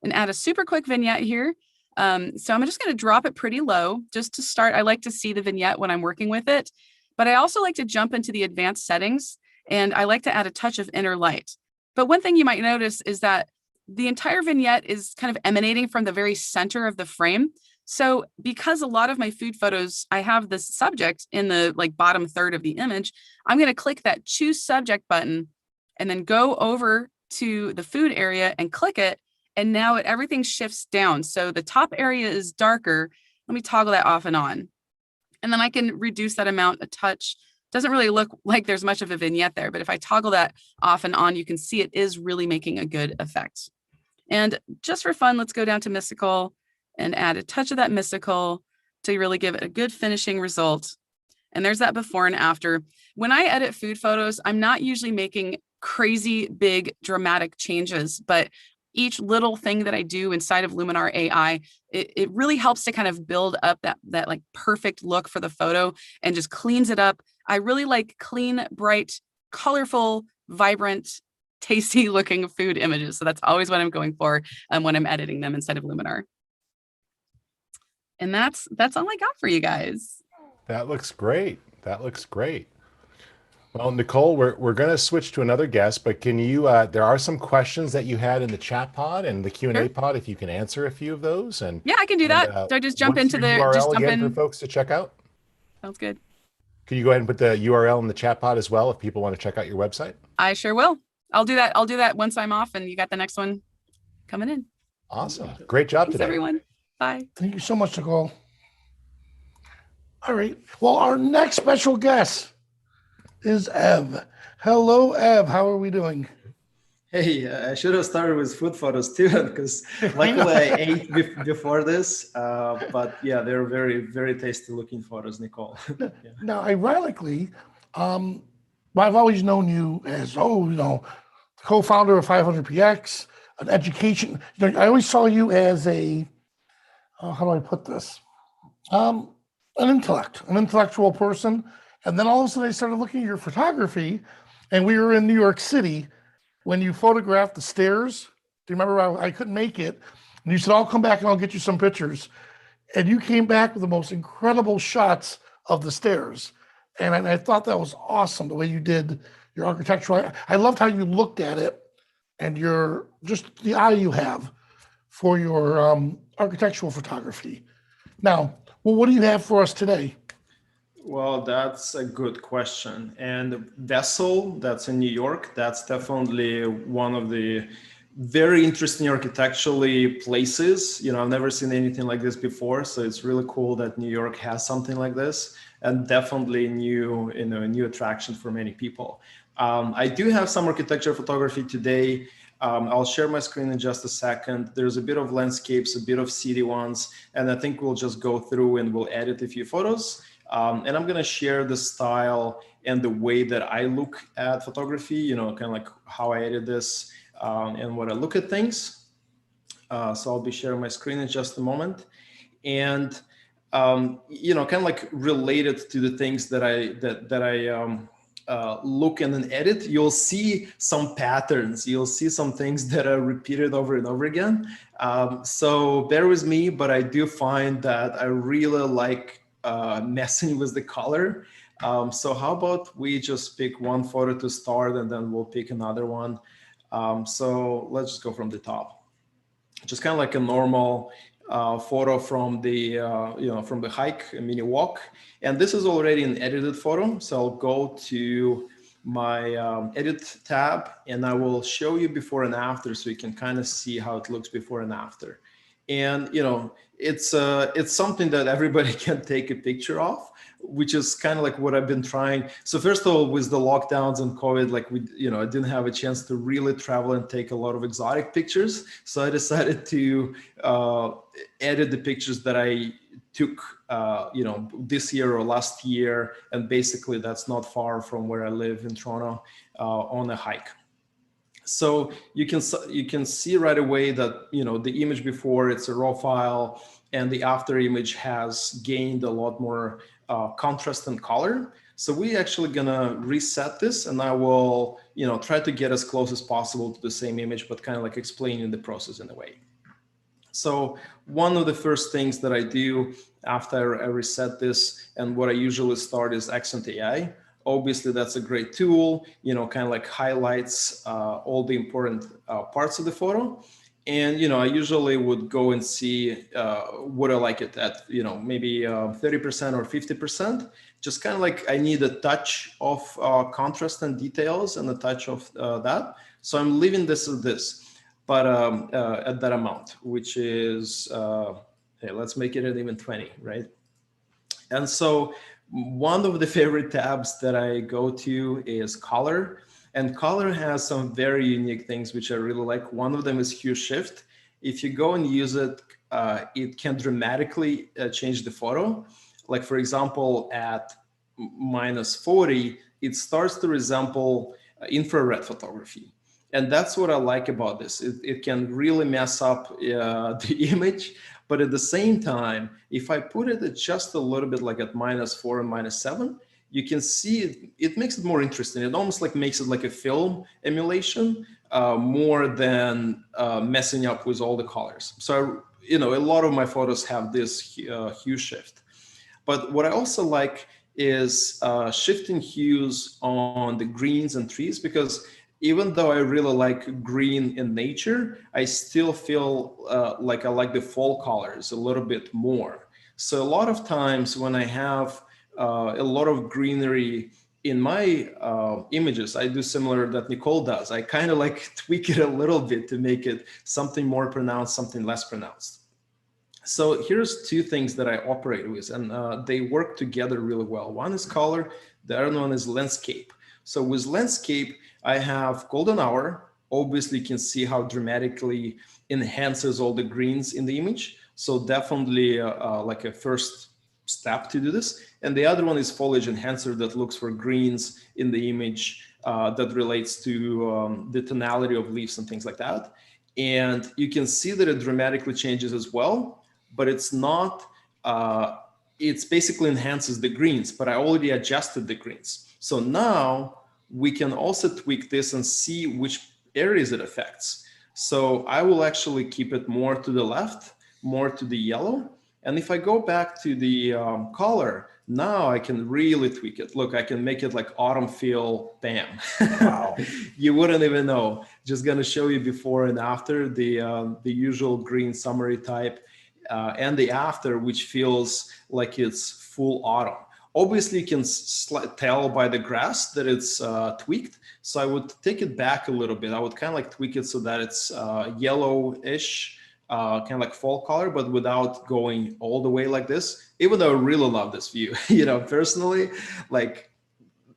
[SPEAKER 13] and add a super quick vignette here. So I'm just going to drop it pretty low just to start. I like to see the vignette when I'm working with it, but I also like to jump into the advanced settings, and I like to add a touch of inner light. But one thing you might notice is that the entire vignette is kind of emanating from the very center of the frame. So because a lot of my food photos, I have the subject in the bottom third of the image, I'm going to click that choose subject button and then go over to the food area and click it. And now everything shifts down. So the top area is darker. Let me toggle that off and on. And then I can reduce that amount a touch. Doesn't really look like there's much of a vignette there, but if I toggle that off and on, you can see it is really making a good effect. And just for fun, let's go down to Mystical and add a touch of that Mystical to really give it a good finishing result. And there's that before and after. When I edit food photos, I'm not usually making crazy big dramatic changes, but each little thing that I do inside of Luminar AI, it really helps to kind of build up that perfect look for the photo and just cleans it up. I really like clean, bright, colorful, vibrant, tasty looking food images. So that's always what I'm going for when I'm editing them inside of Luminar. And that's all I got for you guys.
[SPEAKER 1] That looks great. That looks great. Well, Nicole, we're going to switch to another guest, but can you, there are some questions that you had in the chat pod and the Q&A pod, if you can answer a few of those. And
[SPEAKER 13] yeah, I can do that. So I just jump into the
[SPEAKER 1] URL again for folks to check out?
[SPEAKER 13] Sounds good.
[SPEAKER 1] Can you go ahead and put the URL in the chat pod as well if people want to check out your website?
[SPEAKER 13] I sure will. I'll do that once I'm off and you got the next one coming in.
[SPEAKER 1] Awesome. Great job
[SPEAKER 13] Thanks,
[SPEAKER 1] today.
[SPEAKER 13] everyone. Bye.
[SPEAKER 2] Thank you so much, Nicole. All right. Well, our next special guest is Ev. Hello, Ev. How are we doing?
[SPEAKER 15] Hey, I should have started with food photos too, because luckily I ate before this. But yeah, they're very, very tasty looking photos, Nicole. Yeah.
[SPEAKER 2] Now, ironically, I've always known you as, co-founder of 500px, an education. I always saw you as a how do I put this? An intellectual person. And then all of a sudden I started looking at your photography, and we were in New York City when you photographed the stairs. Do you remember? I couldn't make it. And you said, I'll come back and I'll get you some pictures. And you came back with the most incredible shots of the stairs. And I thought that was awesome, the way you did your architectural. I loved how you looked at it, and your just the eye you have for your architectural photography. Now, well, what do you have for us today?
[SPEAKER 15] Well, that's a good question. And Vessel, that's in New York, that's definitely one of the very interesting architecturally places. You know, I've never seen anything like this before, so it's really cool that New York has something like this, and definitely new, you know, a new attraction for many people. I do have some architecture photography today. I'll share my screen in just a second. There's a bit of landscapes, a bit of city ones, and I think we'll just go through and we'll edit a few photos. And I'm going to share the style and the way that I look at photography, you know, kind of like how I edit this and what I look at things. So I'll be sharing my screen in just a moment. And, you know, kind of like related to the things that I look and then edit, you'll see some patterns. You'll see some things that are repeated over and over again. So bear with me, but I do find that I really like messing with the color. So how about we just pick one photo to start, and then we'll pick another one. So let's just go from the top. Just kind of like a normal photo from the from the hike, a mini walk. And this is already an edited photo. So I'll go to my edit tab, and I will show you before and after, so you can kind of see how it looks before and after. And you know, it's something that everybody can take a picture of, which is kind of like what I've been trying. So first of all, with the lockdowns and COVID, like I didn't have a chance to really travel and take a lot of exotic pictures. So I decided to edit the pictures that I took, this year or last year. And basically that's not far from where I live in Toronto on a hike. So you can see right away that, the image before, it's a raw file, and the after image has gained a lot more contrast and color. So we actually gonna reset this, and I will, try to get as close as possible to the same image, but kind of like explaining the process in a way. So one of the first things that I do after I reset this, and what I usually start, is Accent AI. Obviously, that's a great tool, kind of like highlights all the important parts of the photo. And, I usually would go and see would I like it at, maybe 30% or 50%. Just kind of like I need a touch of contrast and details and a touch of that. So I'm leaving this as this, but at that amount, which is, hey, let's make it at even 20, right? And so one of the favorite tabs that I go to is color. And color has some very unique things which I really like. One of them is hue shift. If you go and use it, it can dramatically change the photo. Like, for example, at -40, it starts to resemble infrared photography. And that's what I like about this. It can really mess up the image. But at the same time, if I put it at just a little bit, like at -4 and -7, you can see it makes it more interesting. It almost like makes it like a film emulation more than messing up with all the colors. So, a lot of my photos have this hue shift. But what I also like is shifting hues on the greens and trees, because even though I really like green in nature, I still feel like I like the fall colors a little bit more. So a lot of times when I have a lot of greenery in my images, I do similar that Nicole does. I kind of like tweak it a little bit to make it something more pronounced, something less pronounced. So here's two things that I operate with, and they work together really well. One is color, the other one is landscape. So with landscape, I have golden hour. Obviously, you can see how dramatically enhances all the greens in the image. So definitely like a first step to do this. And the other one is foliage enhancer, that looks for greens in the image that relates to the tonality of leaves and things like that. And you can see that it dramatically changes as well. but it's not, it's basically enhances the greens, but I already adjusted the greens. So now we can also tweak this and see which areas it affects. So I will actually keep it more to the left, more to the yellow. And if I go back to the color, now I can really tweak it. Look, I can make it like autumn feel, bam. Wow. You wouldn't even know. Just gonna show you before and after the usual green summary type and the after, which feels like it's full autumn. Obviously, you can tell by the grass that it's tweaked. So I would take it back a little bit. I would kind of like tweak it so that it's yellowish, kind of like fall color, but without going all the way like this. Even though I really love this view, you know, personally, like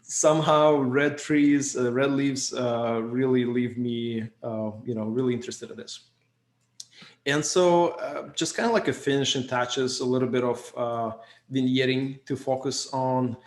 [SPEAKER 15] somehow red trees, red leaves really leave me, you know, really interested in this. And so just kind of like a finishing touches, a little bit of vignetting to focus on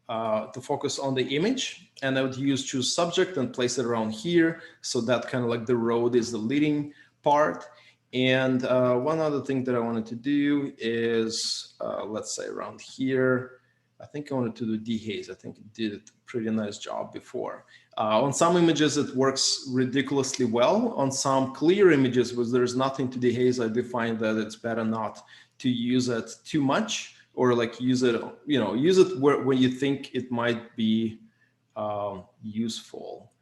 [SPEAKER 15] the image. And I would choose subject and place it around here. So that kind of like the road is the leading part. And one other thing that I wanted to do is, let's say around here, I think I wanted to do dehaze. I think it did a pretty nice job before. On some images, it works ridiculously well. On some clear images where there's nothing to dehaze, I do find that it's better not to use it too much, or like use it, you know, use it when you think it might be useful.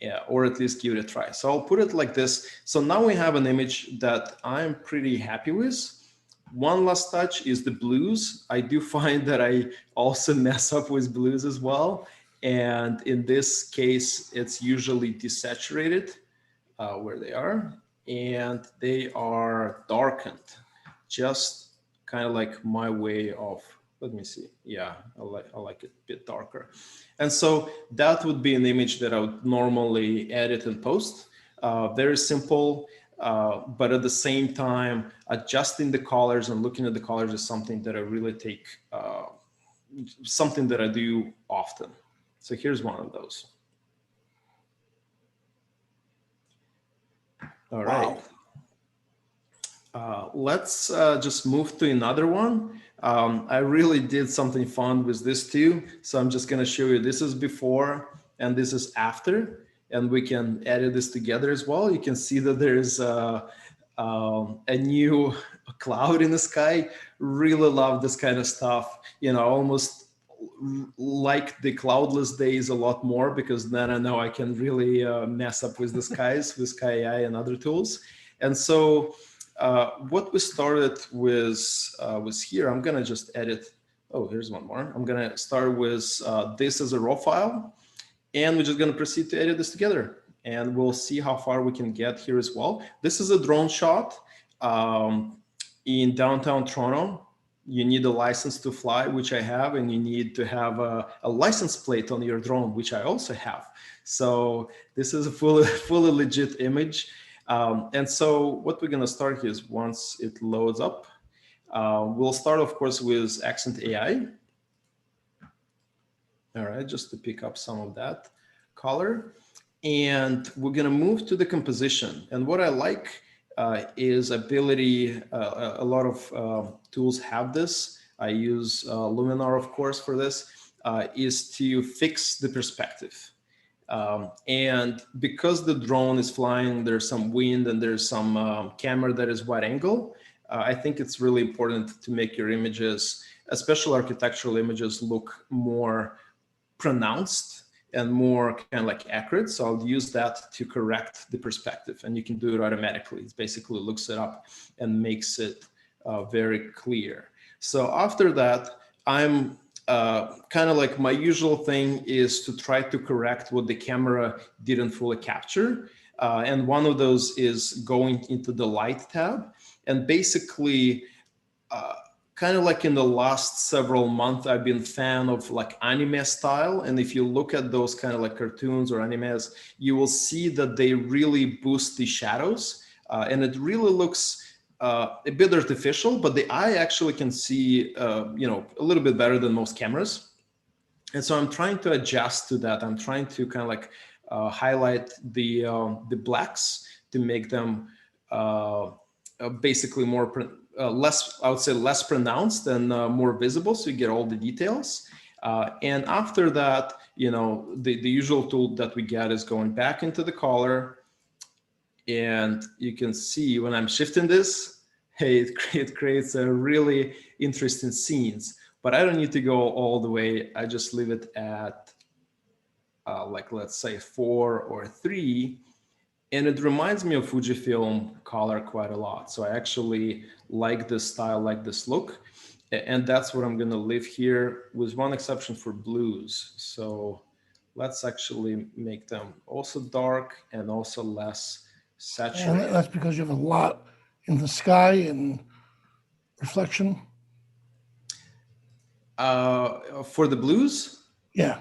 [SPEAKER 15] Yeah, or at least give it a try. So I'll put it like this. So now we have an image that I'm pretty happy with. One last touch is the blues. I do find that I also mess up with blues as well. And in this case, it's usually desaturated where they are. And they are darkened, just kind of like my way of, let me see. Yeah, I like it a bit darker. And so that would be an image that I would normally edit and post. Very simple, but at the same time, adjusting the colors and looking at the colors is something that I really take, something that I do often. So here's one of those. All right. Wow. Let's just move to another one. I really did something fun with this too. So I'm just going to show you, this is before and this is after, and we can edit this together as well. You can see that there's a new cloud in the sky. Really love this kind of stuff. You know, almost like the cloudless days a lot more, because then I know I can really mess up with the skies with Sky AI and other tools. And so what we started with was here. I'm gonna just edit. Oh, here's one more. I'm gonna start with this as a raw file, and we're just gonna proceed to edit this together, and we'll see how far we can get here as well. This is a drone shot in downtown Toronto. You need a license to fly, which I have, and you need to have a license plate on your drone, which I also have. So this is a fully legit image. And so what we're gonna start here is, once it loads up, we'll start, of course, with Accent AI. All right, just to pick up some of that color. And we're gonna move to the composition. And what I like is ability, a lot of tools have this. I use Luminar, of course, for this, is to fix the perspective. And because the drone is flying, there's some wind and there's some camera that is wide angle. I think it's really important to make your images, especially architectural images, look more pronounced and more kind of like accurate. So I'll use that to correct the perspective, and you can do it automatically. It basically looks it up and makes it very clear. So after that, I'm kind of like, my usual thing is to try to correct what the camera didn't fully capture. And one of those is going into the light tab. And basically, kind of like in the last several months, I've been a fan of like anime style. And if you look at those kind of like cartoons or animes, you will see that they really boost the shadows. And it really looks a bit artificial, but the eye actually can see, you know, a little bit better than most cameras. And so I'm trying to adjust to that. I'm trying to kind of like highlight the blacks to make them basically more less, I would say, less pronounced and more visible, so you get all the details. And after that, the usual tool that we get is going back into the color, and you can see when I'm shifting this, hey, it creates a really interesting scenes. But I don't need to go all the way. I just leave it at like, let's say 4 or 3. And it reminds me of Fujifilm color quite a lot. So I actually like this style, like this look. And that's what I'm going to leave here, with one exception for blues. So let's actually make them also dark and also less saturated.
[SPEAKER 2] And that's because you have a lot in the sky and reflection.
[SPEAKER 15] For the blues?
[SPEAKER 2] Yeah.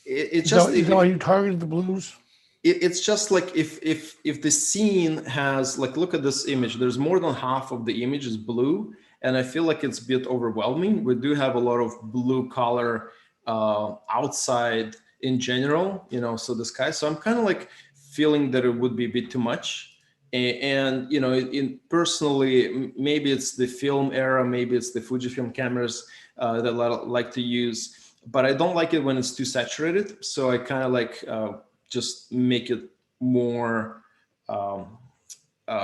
[SPEAKER 15] It
[SPEAKER 2] Is
[SPEAKER 15] just,
[SPEAKER 2] that why you targeted the blues?
[SPEAKER 15] It's just like if the scene has, like, look at this image, there's more than half of the image is blue, and I feel like it's a bit overwhelming. We do have a lot of blue color outside in general, so the sky. So I'm kind of like feeling that it would be a bit too much. And personally, maybe it's the film era, maybe it's the Fujifilm cameras that I like to use, but I don't like it when it's too saturated. So I kind of like just make it more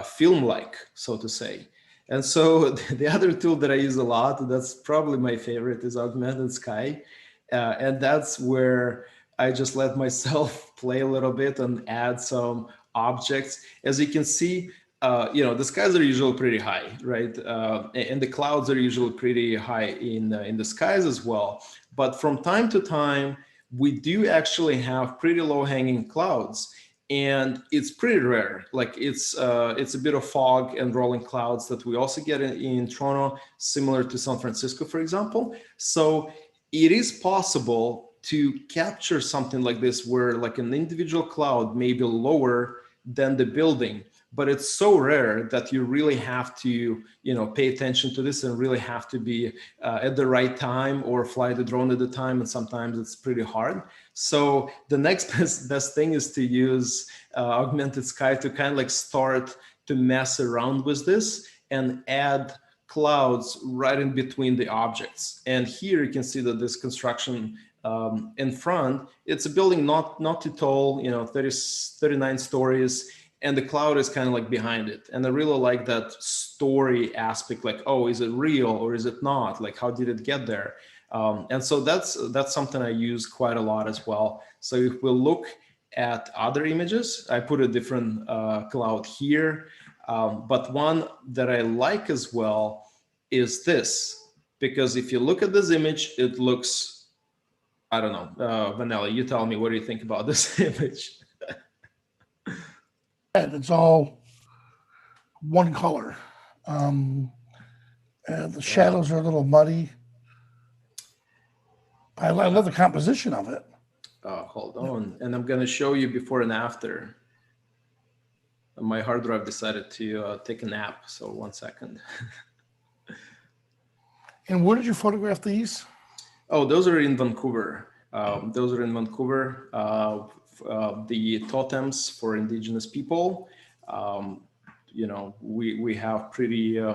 [SPEAKER 15] film-like, so to say. And so the other tool that I use a lot, that's probably my favorite, is Augmented Sky. And that's where I just let myself play a little bit and add some objects. As you can see, the skies are usually pretty high, right? And the clouds are usually pretty high in the skies as well. But from time to time, we do actually have pretty low-hanging clouds, and it's pretty rare. Like it's a bit of fog and rolling clouds that we also get in Toronto, similar to San Francisco, for example. So it is possible to capture something like this, where like an individual cloud may be lower than the building, but it's so rare that you really have to, pay attention to this and really have to be at the right time or fly the drone at the time. And sometimes it's pretty hard. So the next best thing is to use Augmented Sky to kind of like start to mess around with this and add clouds right in between the objects. And here you can see that this construction in front, it's a building not too tall, 39 stories. And the cloud is kind of like behind it. And I really like that story aspect, like, oh, is it real or is it not? Like, how did it get there? And so that's something I use quite a lot as well. So if we look at other images, I put a different cloud here. But one that I like as well is this, because if you look at this image, it looks, I don't know, Vanilla, you tell me, what do you think about this image?
[SPEAKER 2] It's all one color. And the shadows are a little muddy. I love the composition of it.
[SPEAKER 15] Hold on. And I'm going to show you before and after. My hard drive decided to take a nap. So 1 second.
[SPEAKER 2] And where did you photograph these?
[SPEAKER 15] Oh, those are in Vancouver. The totems for Indigenous people. We have pretty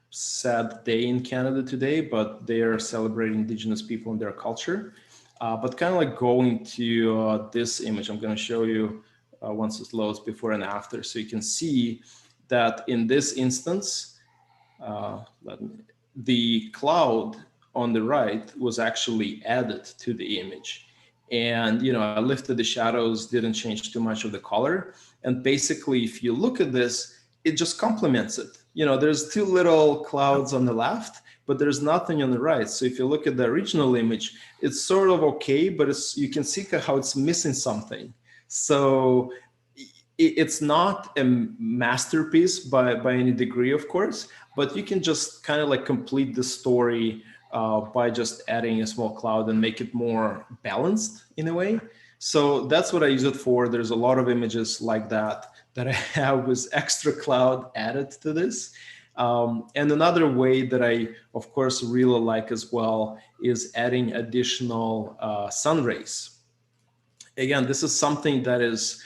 [SPEAKER 15] sad day in Canada today, but they are celebrating Indigenous people and their culture. But kind of like going to this image, I'm going to show you once it loads before and after, so you can see that in this instance, the cloud on the right was actually added to the image. And, I lifted the shadows, didn't change too much of the color. And basically, if you look at this, it just complements it. There's two little clouds on the left, but there's nothing on the right. So if you look at the original image, it's sort of okay, but you can see how it's missing something. So it's not a masterpiece by any degree, of course, but you can just kind of like complete the story by just adding a small cloud and make it more balanced in a way. So that's what I use it for. There's a lot of images like that I have with extra cloud added to this. And another way that I, of course, really like as well is adding additional sun rays. Again, this is something that is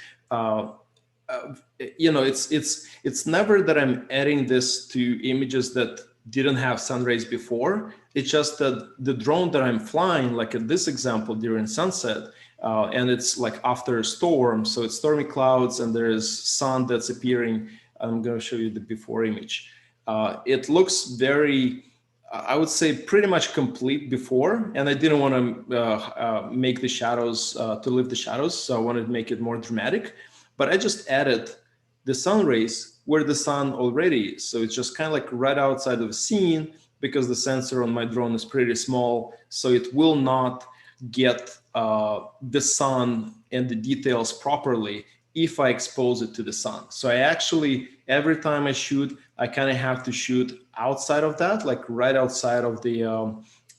[SPEAKER 15] it's never that I'm adding this to images that didn't have sun rays before. It's just that the drone that I'm flying, like in this example during sunset, and it's like after a storm, so it's stormy clouds and there's sun that's appearing. I'm going to show you the before image. It looks very, I would say, pretty much complete before, and I didn't want to make the shadows, to leave the shadows, so I wanted to make it more dramatic. But I just added the sun rays where the sun already is. So it's just kind of like right outside of the scene, because the sensor on my drone is pretty small, so it will not get the sun and the details properly if I expose it to the sun. So I actually, every time I shoot, I kind of have to shoot outside of that, like right outside of the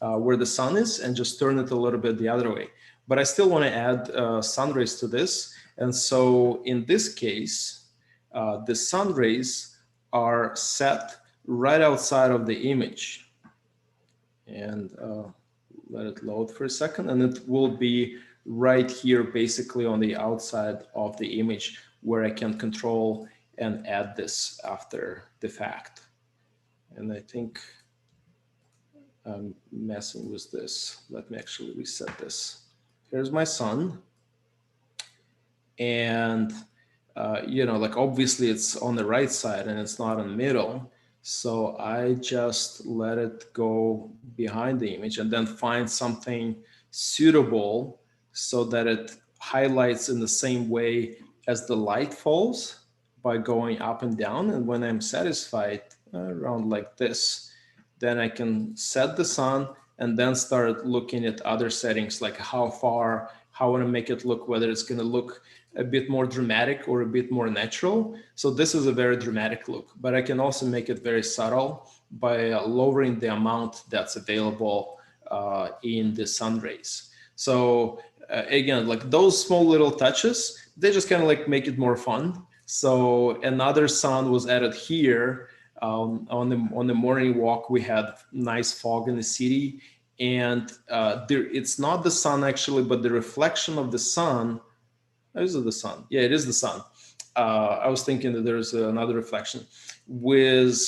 [SPEAKER 15] where the sun is, and just turn it a little bit the other way. But I still want to add sun rays to this. And so in this case, the sun rays are set right outside of the image. And let it load for a second, and it will be right here, basically on the outside of the image, where I can control and add this after the fact. And I think I'm messing with this. Let me actually reset this. Here's my sun. And, like obviously it's on the right side and it's not in the middle. So I just let it go behind the image and then find something suitable so that it highlights in the same way as the light falls by going up and down. And when I'm satisfied around like this, then I can set the sun and then start looking at other settings, like how far, how I want to make it look, whether it's going to look a bit more dramatic or a bit more natural. So this is a very dramatic look, but I can also make it very subtle by lowering the amount that's available in the sun rays. So again, like those small little touches, they just kind of like make it more fun. So another sun was added here. On the morning walk, we had nice fog in the city, and it's not the sun actually, but the reflection of the sun. Is it the sun? Yeah, it is the sun. I was thinking that there's another reflection with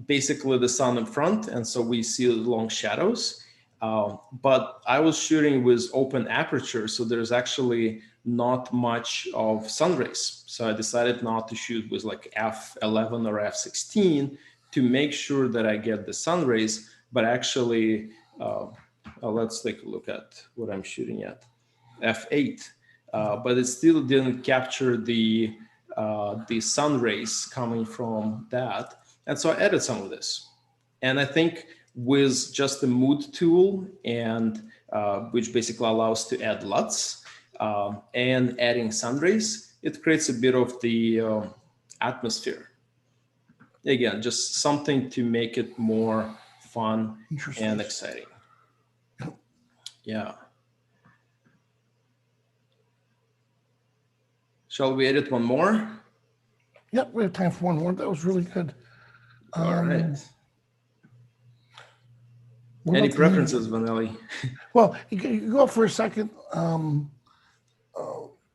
[SPEAKER 15] basically the sun in front, and so we see long shadows. But I was shooting with open aperture, so there's actually not much of sun rays. So I decided not to shoot with like f11 or f16 to make sure that I get the sun rays, but actually, let's take a look at what I'm shooting at. F8, but it still didn't capture the sun rays coming from that. And so I added some of this. And I think with just the mood tool, and which basically allows to add LUTs and adding sun rays, it creates a bit of the atmosphere. Again, just something to make it more fun and exciting. Yeah. Shall we edit one more?
[SPEAKER 2] Yep, we have time for one more. That was really good.
[SPEAKER 15] All right. Any preferences, Vanelli?
[SPEAKER 2] Well, you go up for a second.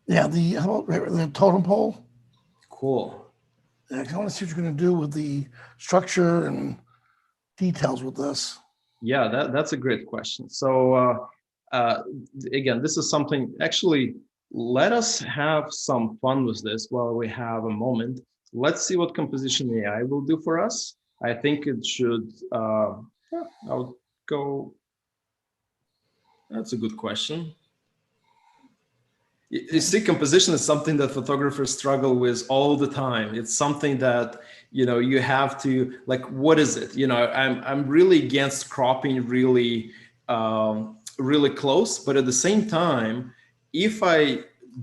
[SPEAKER 2] Yeah, how about the totem pole?
[SPEAKER 15] Cool.
[SPEAKER 2] Yeah, I want to see what you're going to do with the structure and details with this.
[SPEAKER 15] Yeah, that's a great question. So again, this is something, actually, let us have some fun with this while we have a moment. Let's see what composition AI will do for us. I think it should, I'll go, that's a good question. You see, composition is something that photographers struggle with all the time. It's something that, you have to, like, what is it? I'm really against cropping really, really close, but at the same time, if I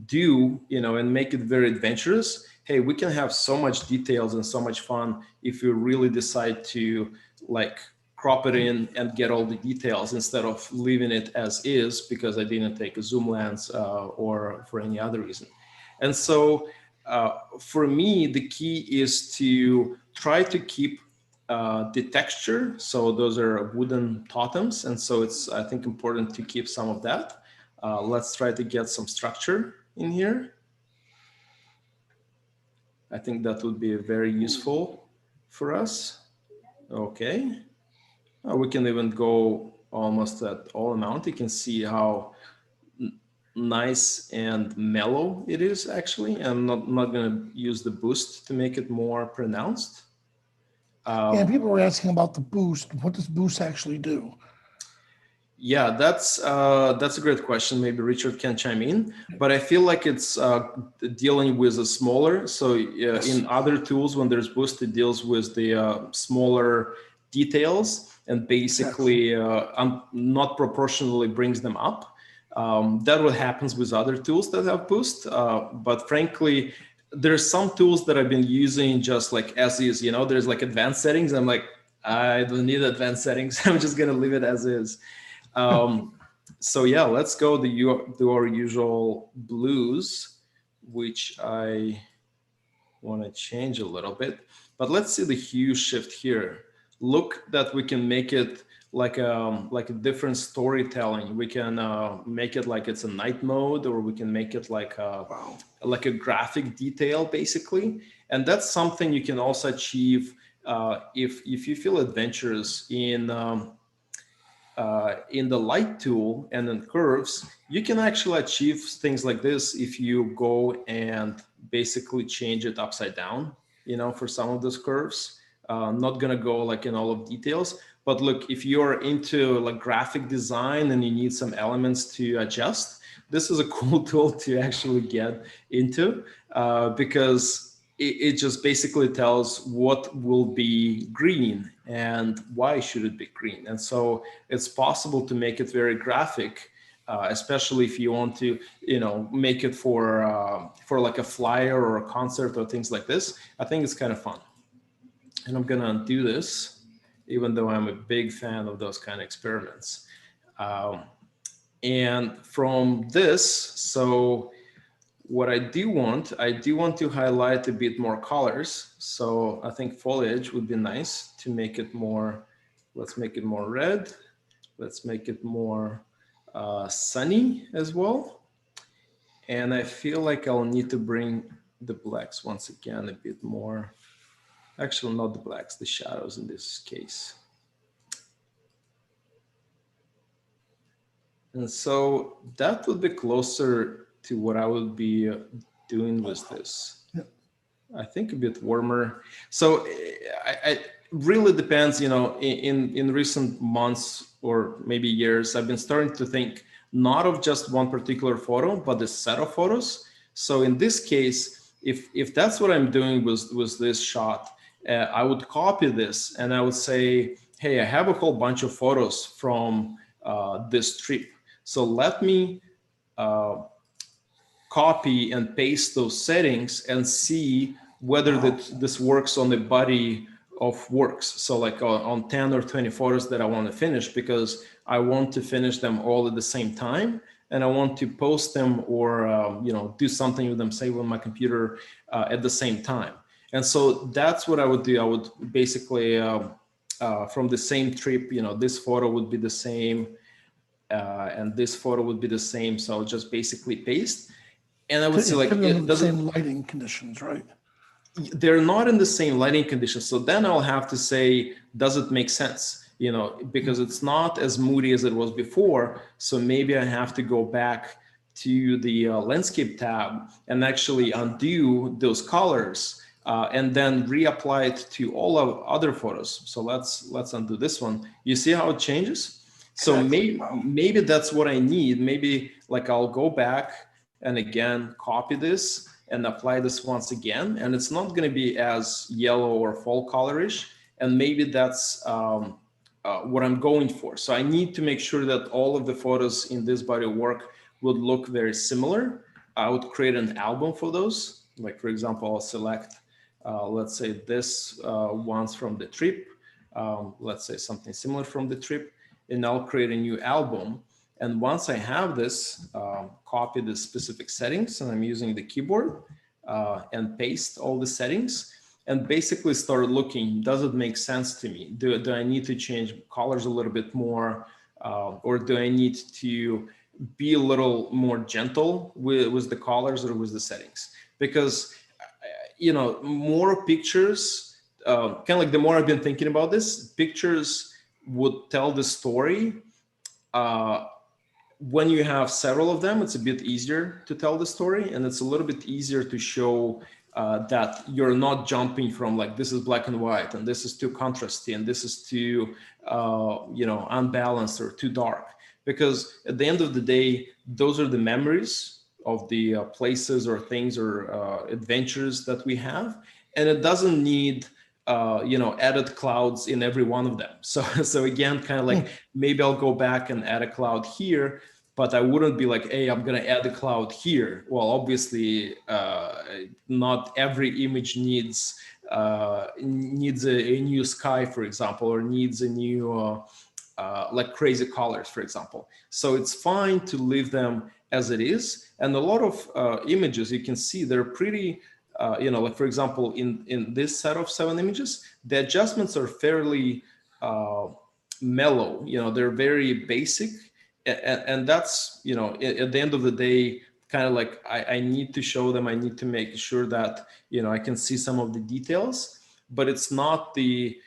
[SPEAKER 15] do, and make it very adventurous, hey, we can have so much details and so much fun if you really decide to like crop it in and get all the details instead of leaving it as is because I didn't take a zoom lens or for any other reason. And so for me, the key is to try to keep the texture. So those are wooden totems. And so it's, I think, important to keep some of that. Let's try to get some structure in here. I think that would be very useful for us. Okay. We can even go almost at all amount. You can see how nice and mellow it is actually. I'm not going to use the boost to make it more pronounced.
[SPEAKER 2] And people were asking about the boost. What does boost actually do?
[SPEAKER 15] Yeah, that's a great question. Maybe Richard can chime in, but I feel like it's dealing with a smaller. So in other tools, when there's boost, it deals with the smaller details and basically not proportionally brings them up. That what happens with other tools that have boost. But frankly, there's some tools that I've been using just like as is. You know, there's like advanced settings. I'm like, I don't need advanced settings. I'm just gonna leave it as is. So yeah, let's go do our usual blues, which I want to change a little bit. But let's see the hue shift here. Look that we can make it like a different storytelling. We can make it like it's a night mode, or we can make it like a graphic detail basically. And that's something you can also achieve if you feel adventurous in the light tool and in curves. You can actually achieve things like this if you go and basically change it upside down, you know, for some of those curves. Not gonna go like in all of details, but look, if you're into like graphic design and you need some elements to adjust, this is a cool tool to actually get into because it just basically tells what will be green and why should it be green. And so it's possible to make it very graphic, especially if you want to, you know, make it for like a flyer or a concert or things like this. I think it's kind of fun. And I'm gonna do this, even though I'm a big fan of those kind of experiments. And from this, so what I do want to highlight a bit more colors. So I think foliage would be nice to make it more, let's make it more red. Let's make it more sunny as well. And I feel like I'll need to bring the blacks once again a bit more. Actually, not the blacks, the shadows in this case. And so that would be closer to what I would be doing with this. I think a bit warmer. So I really depends, you know, in recent months or maybe years, I've been starting to think not of just one particular photo, but a set of photos. So in this case, if that's what I'm doing with this shot, I would copy this and I would say, hey, I have a whole bunch of photos from this trip. So let me copy and paste those settings and see whether this works on the body of works. So like on 10 or 20 photos that I want to finish, because I want to finish them all at the same time. And I want to post them or, you know, do something with them, save on my computer at the same time. And so that's what I would do. I would basically, from the same trip, you know, this photo would be the same and this photo would be the same. So I'll just basically paste. And I would say like,
[SPEAKER 2] it doesn't same lighting conditions, right?
[SPEAKER 15] They're not in the same lighting conditions. So then I'll have to say, does it make sense? You know, because it's not as moody as it was before. So maybe I have to go back to the landscape tab and actually undo those colors and then reapply it to all of other photos. So let's undo this one. You see how it changes? So maybe that's what I need. Maybe like I'll go back and again, copy this and apply this once again. And it's not going to be as yellow or fall colorish. And maybe that's what I'm going for. So I need to make sure that all of the photos in this body of work would look very similar. I would create an album for those. Like, for example, I'll select, let's say this one's from the trip. Let's say something similar from the trip. And I'll create a new album. And once I have this, copy the specific settings, and I'm using the keyboard and paste all the settings and basically start looking, does it make sense to me? Do I need to change colors a little bit more? Or do I need to be a little more gentle with the colors or with the settings? Because more pictures, kind of like the more I've been thinking about this, pictures would tell the story. When you have several of them, it's a bit easier to tell the story, and it's a little bit easier to show that you're not jumping from like, this is black and white, and this is too contrasty, and this is too, unbalanced or too dark. Because at the end of the day, those are the memories of the places or things or adventures that we have, and it doesn't need added clouds in every one of them. So again, kind of like, maybe I'll go back and add a cloud here, but I wouldn't be like, hey, I'm going to add a cloud here. Well, obviously, not every image needs a new sky, for example, or needs a new like crazy colors, for example. So it's fine to leave them as it is. And a lot of images, you can see they're pretty, like for example, in this set of 7 images, the adjustments are fairly mellow. They're very basic, and that's, at the end of the day, kind of like I need to show them. I need to make sure that I can see some of the details, but it's not the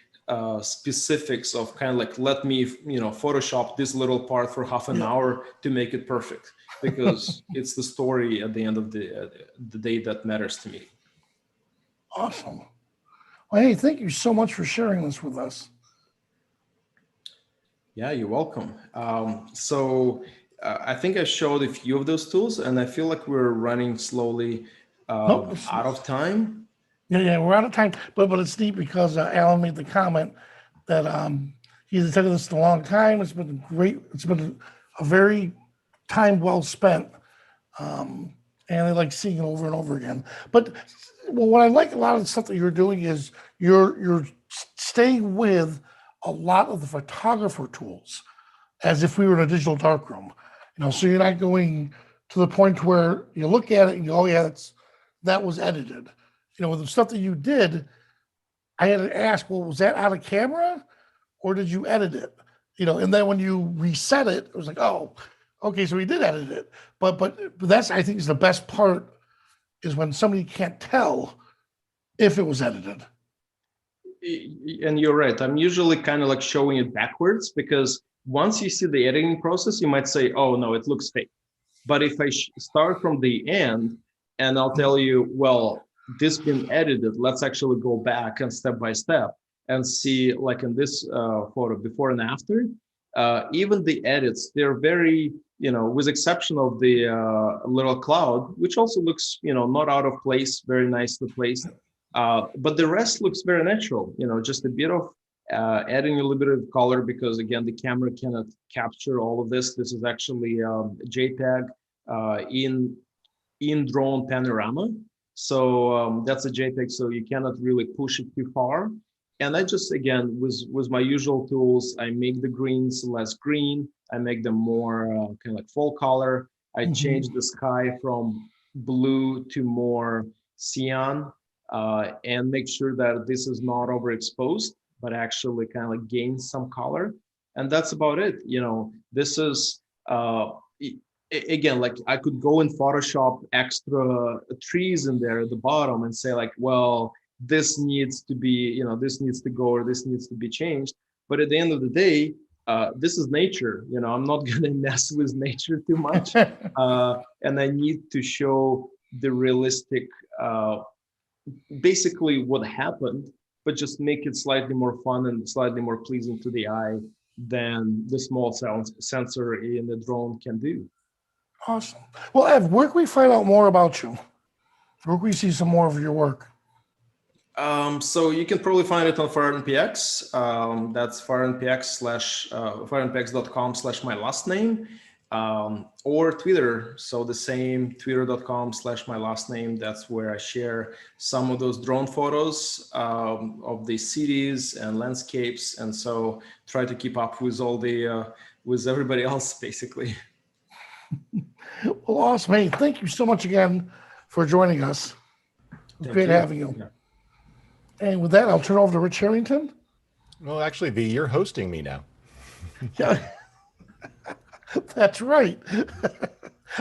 [SPEAKER 15] specifics of kind of like, let me Photoshop this little part for half an hour to make it perfect, because it's the story at the end of the day that matters to me.
[SPEAKER 2] Awesome. Well, hey, thank you so much for sharing this with us.
[SPEAKER 15] Yeah, you're welcome. So I think I showed a few of those tools, and I feel like we're running slowly out of time.
[SPEAKER 2] Yeah, we're out of time, but it's neat because Alan made the comment that he's attended this a long time. It's been great. It's been a very time well spent, and I like seeing it over and over again. But what I like a lot of the stuff that you're doing is you're staying with a lot of the photographer tools, as if we were in a digital darkroom. So you're not going to the point where you look at it and you go, oh yeah, that was edited. With the stuff that you did, I had to ask, well, was that out of camera or did you edit it? And then when you reset it, it was like, oh, okay, so we did edit it. But that's, I think, is the best part, is when somebody can't tell if it was edited.
[SPEAKER 15] And you're right. I'm usually kind of like showing it backwards, because once you see the editing process, you might say, oh no, it looks fake. But if I start from the end and I'll tell you, well, this been edited, let's actually go back and step by step and see, like in this photo, before and after, even the edits, they're very, with exception of the little cloud, which also looks, not out of place, very nicely placed. But the rest looks very natural, just a bit of adding a little bit of color, because again, the camera cannot capture all of this. This is actually JPEG in drone panorama. So that's a JPEG, so you cannot really push it too far. And I just, again, with my usual tools, I make the greens less green. I make them more kind of like full color. I change the sky from blue to more cyan, and make sure that this is not overexposed, but actually kind of like gains some color. And that's about it. This is, again, like I could go in Photoshop extra trees in there at the bottom and say like, well, this needs to be, this needs to go, or this needs to be changed. But at the end of the day, this is nature. I'm not going to mess with nature too much. And I need to show the realistic, basically what happened, but just make it slightly more fun and slightly more pleasing to the eye than the small sensor in the drone can do.
[SPEAKER 2] Awesome. Well, Ev, where can we find out more about you? Where can we see some more of your work?
[SPEAKER 15] So you can probably find it on FireNPX. That's firenpx.com/my last name, or Twitter. So the same, twitter.com/my last name. That's where I share some of those drone photos of the cities and landscapes. And so try to keep up with all the, with everybody else, basically.
[SPEAKER 2] Well, awesome. Hey, thank you so much again for joining us. Great having you. Yeah. And with that, I'll turn over to Rich Harrington.
[SPEAKER 1] Well, actually, V, you're hosting me now.
[SPEAKER 2] Yeah, that's right.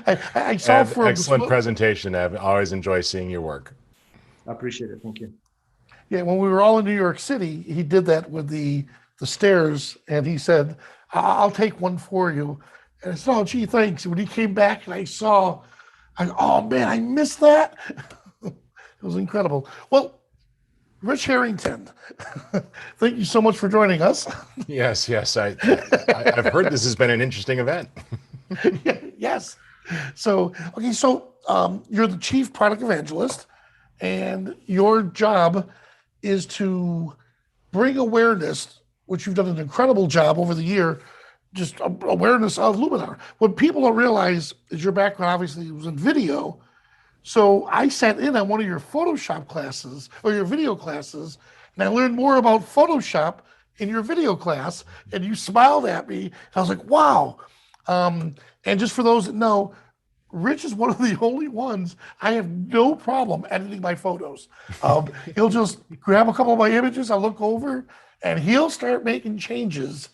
[SPEAKER 2] I saw
[SPEAKER 1] Ev, excellent presentation, Ev. I always enjoy seeing your work.
[SPEAKER 16] I appreciate it. Thank you.
[SPEAKER 2] Yeah, when we were all in New York City, he did that with the stairs, and he said, "I'll take one for you." And I said, "Oh, gee, thanks." And when he came back and I saw, oh man, I missed that. It was incredible. Well, Rich Harrington, thank you so much for joining us.
[SPEAKER 1] Yes, yes, I've heard this has been an interesting event.
[SPEAKER 2] Yes. So, okay, so you're the chief product evangelist, and your job is to bring awareness, which you've done an incredible job over the year, just awareness of Luminar. What people don't realize is your background obviously was in video. So I sat in on one of your Photoshop classes or your video classes, and I learned more about Photoshop in your video class. And you smiled at me. And I was like, wow. And just for those that know, Rich is one of the only ones I have no problem editing my photos. He'll just grab a couple of my images, I'll look over, and he'll start making changes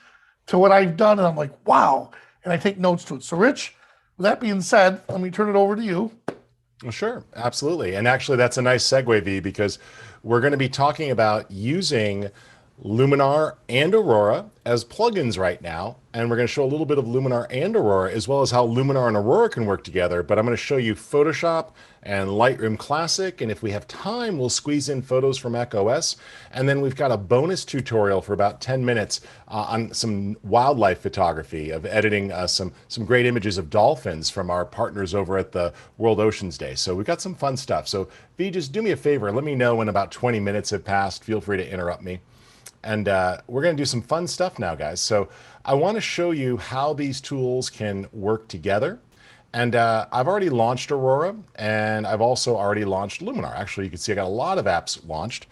[SPEAKER 2] to what I've done. And I'm like, wow. And I take notes to it. So, Rich, with that being said, let me turn it over to you.
[SPEAKER 1] Well, sure, absolutely. And actually, that's a nice segue, V, because we're going to be talking about using Luminar and Aurora as plugins right now. And we're going to show a little bit of Luminar and Aurora, as well as how Luminar and Aurora can work together. But I'm going to show you Photoshop and Lightroom Classic. And if we have time, we'll squeeze in photos from macOS. And then we've got a bonus tutorial for about 10 minutes on some wildlife photography of editing some great images of dolphins from our partners over at the World Oceans Day. So we've got some fun stuff. So V, just do me a favor. Let me know when about 20 minutes have passed. Feel free to interrupt me. And we're going to do some fun stuff now, guys. So I want to show you how these tools can work together. And I've already launched Aurora, and I've also already launched Luminar. Actually, you can see I got a lot of apps launched.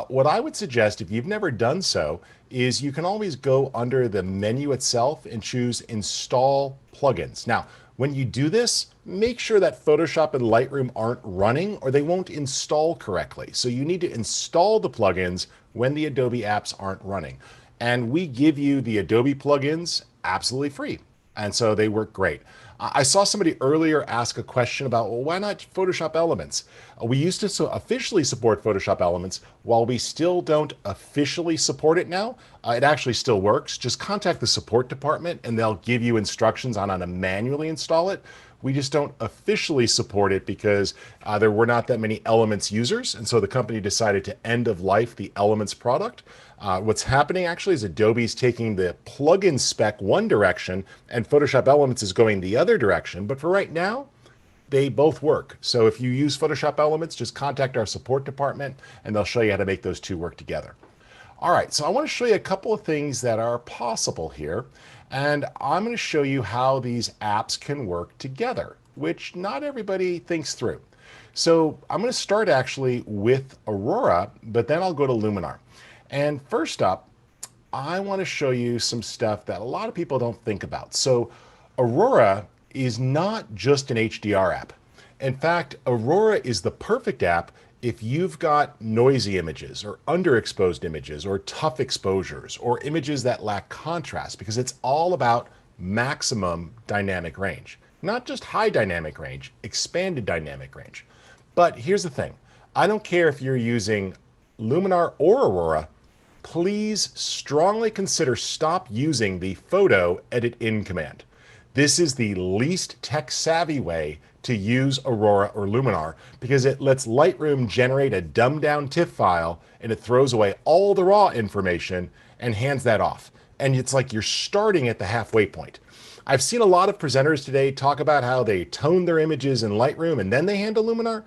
[SPEAKER 1] What I would suggest, if you've never done so, is you can always go under the menu itself and choose Install Plugins. Now, when you do this, make sure that Photoshop and Lightroom aren't running or they won't install correctly. So you need to install the plugins when the Adobe apps aren't running. And we give you the Adobe plugins absolutely free. And so they work great. I saw somebody earlier ask a question about, well, why not Photoshop Elements? We used to officially support Photoshop Elements. While we still don't officially support it now, it actually still works. Just contact the support department and they'll give you instructions on how to manually install it. We just don't officially support it because there were not that many Elements users. And so the company decided to end of life the Elements product. What's happening actually is Adobe's taking the plugin spec one direction and Photoshop Elements is going the other direction. But for right now, they both work. So if you use Photoshop Elements, just contact our support department and they'll show you how to make those two work together. All right, so I want to show you a couple of things that are possible here. And I'm going to show you how these apps can work together, which not everybody thinks through. So I'm going to start actually with Aurora, but then I'll go to Luminar. And first up, I want to show you some stuff that a lot of people don't think about. So Aurora is not just an HDR app. In fact, Aurora is the perfect app if you've got noisy images or underexposed images or tough exposures or images that lack contrast, because it's all about maximum dynamic range, not just high dynamic range, expanded dynamic range. But here's the thing. I don't care if you're using Luminar or Aurora, please strongly consider stop using the photo edit in command. This is the least tech savvy way to use Aurora or Luminar because it lets Lightroom generate a dumbed down TIFF file and it throws away all the raw information and hands that off. And it's like you're starting at the halfway point. I've seen a lot of presenters today talk about how they tone their images in Lightroom and then they handle Luminar.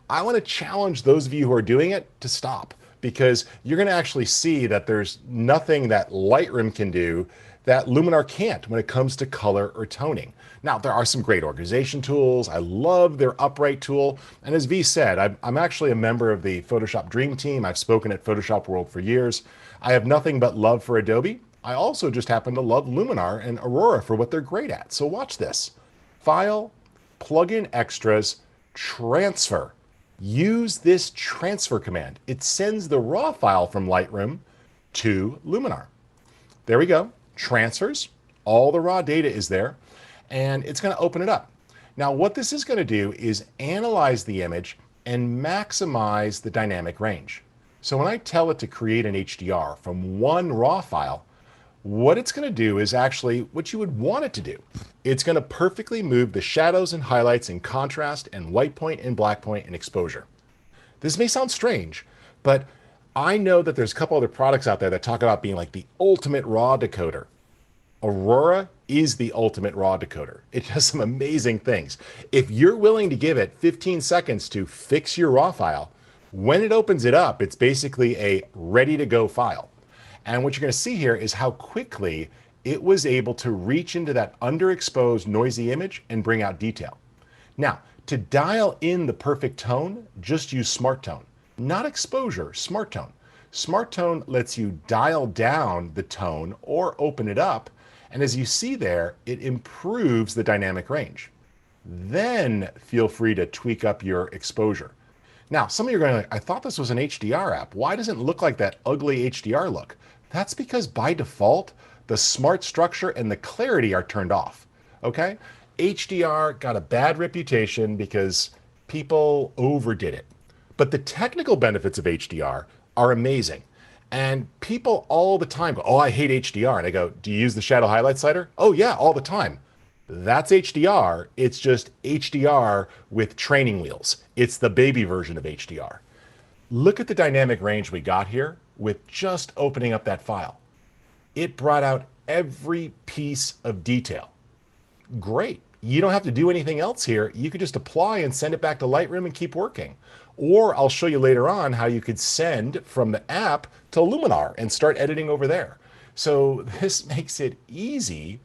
[SPEAKER 1] I want to challenge those of you who are doing it to stop, because you're going to actually see that there's nothing that Lightroom can do that Luminar can't when it comes to color or toning. Now, there are some great organization tools. I love their Upright tool. And as V said, I'm actually a member of the Photoshop Dream Team. I've spoken at Photoshop World for years. I have nothing but love for Adobe. I also just happen to love Luminar and Aurora for what they're great at. So watch this. File, plugin extras, transfer. Use this transfer command. It sends the raw file from Lightroom to Luminar. There we go. Transfers. All the raw data is there. And it's going to open it up. Now, what this is going to do is analyze the image and maximize the dynamic range. So when I tell it to create an HDR from one raw file, what it's going to do is actually what you would want it to do. It's going to perfectly move the shadows and highlights and contrast and white point and black point and exposure. This may sound strange, but I know that there's a couple other products out there that talk about being like the ultimate raw decoder. Aurora is the ultimate raw decoder. It does some amazing things. If you're willing to give it 15 seconds to fix your raw file, when it opens it up, it's basically a ready to go file. And what you're going to see here is how quickly it was able to reach into that underexposed noisy image and bring out detail. Now, to dial in the perfect tone, just use Smart Tone. Not exposure, Smart Tone. Smart Tone lets you dial down the tone or open it up. And as you see there, it improves the dynamic range. Then feel free to tweak up your exposure. Now, some of you are going like, I thought this was an HDR app. Why does it look like that ugly HDR look? That's because by default, the smart structure and the clarity are turned off, okay? HDR got a bad reputation because people overdid it. But the technical benefits of HDR are amazing. And people all the time go, oh, I hate HDR. And I go, do you use the shadow highlight slider? Oh yeah, all the time. That's HDR. It's just HDR with training wheels. It's the baby version of HDR. Look at the dynamic range we got here with just opening up that file. It brought out every piece of detail. Great. You don't have to do anything else here. You could just apply and send it back to Lightroom and keep working. Or I'll show you later on how you could send from the app to Luminar and start editing over there. So this makes it easy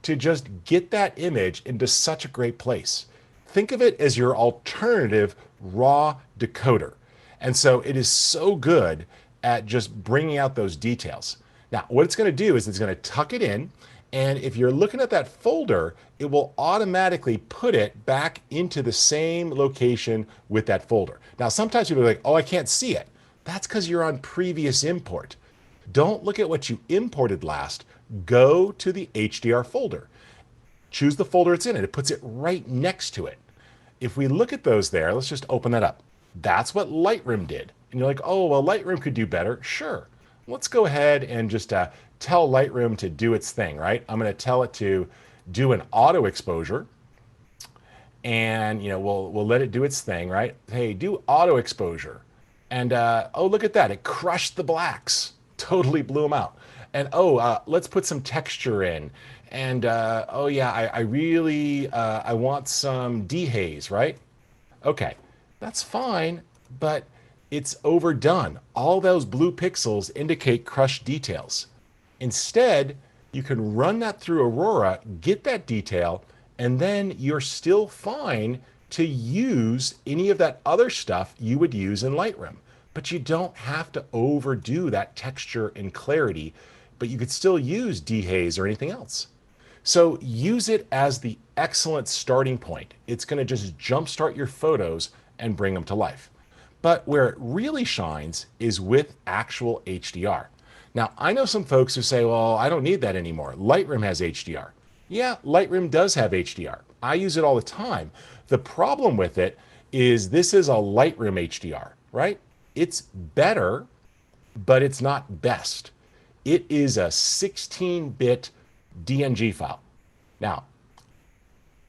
[SPEAKER 1] to just get that image into such a great place. Think of it as your alternative raw decoder. And so it is so good at just bringing out those details. Now, what it's going to do is it's going to tuck it in. And if you're looking at that folder, it will automatically put it back into the same location with that folder. Now, sometimes people are like, oh, I can't see it. That's because you're on previous import. Don't look at what you imported last. Go to the HDR folder. Choose the folder it's in, and it puts it right next to it. If we look at those there, let's just open that up. That's what Lightroom did. And you're like, oh, well, Lightroom could do better. Sure. Let's go ahead and just tell Lightroom to do its thing, right? I'm going to tell it to do an auto exposure. And, we'll let it do its thing, right? Hey, do auto exposure. And, oh, look at that. It crushed the blacks. Totally blew them out. And, oh, let's put some texture in. And, oh, yeah, I really, I want some dehaze, right? Okay, that's fine, but it's overdone. All those blue pixels indicate crushed details. Instead, you can run that through Aurora, get that detail, and then you're still fine to use any of that other stuff you would use in Lightroom. But you don't have to overdo that texture and clarity, but you could still use dehaze or anything else. So use it as the excellent starting point. It's going to just jumpstart your photos and bring them to life. But where it really shines is with actual HDR. Now, I know some folks who say, well, I don't need that anymore. Lightroom has HDR. Yeah, Lightroom does have HDR. I use it all the time. The problem with it is this is a Lightroom HDR, right? It's better, but it's not best. It is a 16-bit DNG file. Now,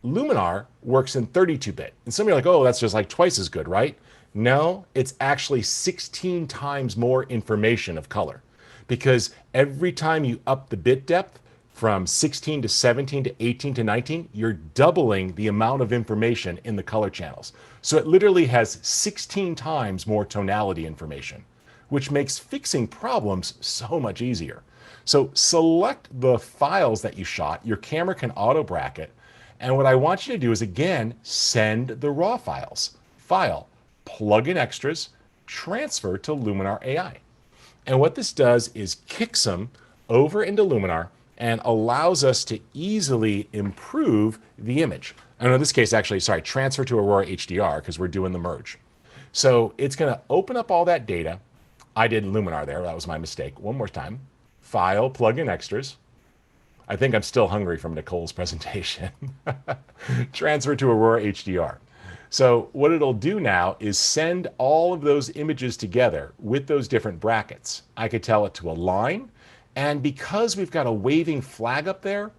[SPEAKER 1] Luminar works in 32-bit. And some of you are like, oh, that's just like twice as good, right? No, it's actually 16 times more information of color. Because every time you up the bit depth from 16 to 17 to 18 to 19, you're doubling the amount of information in the color channels. So it literally has 16 times more tonality information, which makes fixing problems so much easier. So select the files that you shot. Your camera can auto bracket. And what I want you to do is, again, send the raw files. File, plug in extras, transfer to Luminar AI. And what this does is kicks them over into Luminar and allows us to easily improve the image. And in this case, actually, sorry, transfer to Aurora HDR because we're doing the merge. So it's going to open up all that data. I did Luminar there. That was my mistake. One more time. File, plug in extras. I think I'm still hungry from Nicole's presentation. Transfer to Aurora HDR. So what it'll do now is send all of those images together with those different brackets. I could tell it to align, and because we've got a waving flag up there,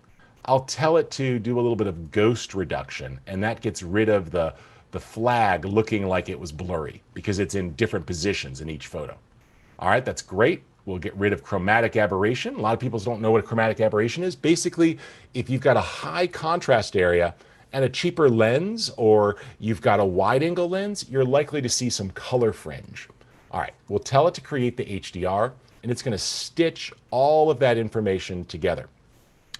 [SPEAKER 1] I'll tell it to do a little bit of ghost reduction, and that gets rid of the flag looking like it was blurry because it's in different positions in each photo. All right, that's great. We'll get rid of chromatic aberration. A lot of people don't know what a chromatic aberration is. Basically, if you've got a high contrast area and a cheaper lens, or you've got a wide angle lens, you're likely to see some color fringe. All right, we'll tell it to create the HDR, and it's going to stitch all of that information together.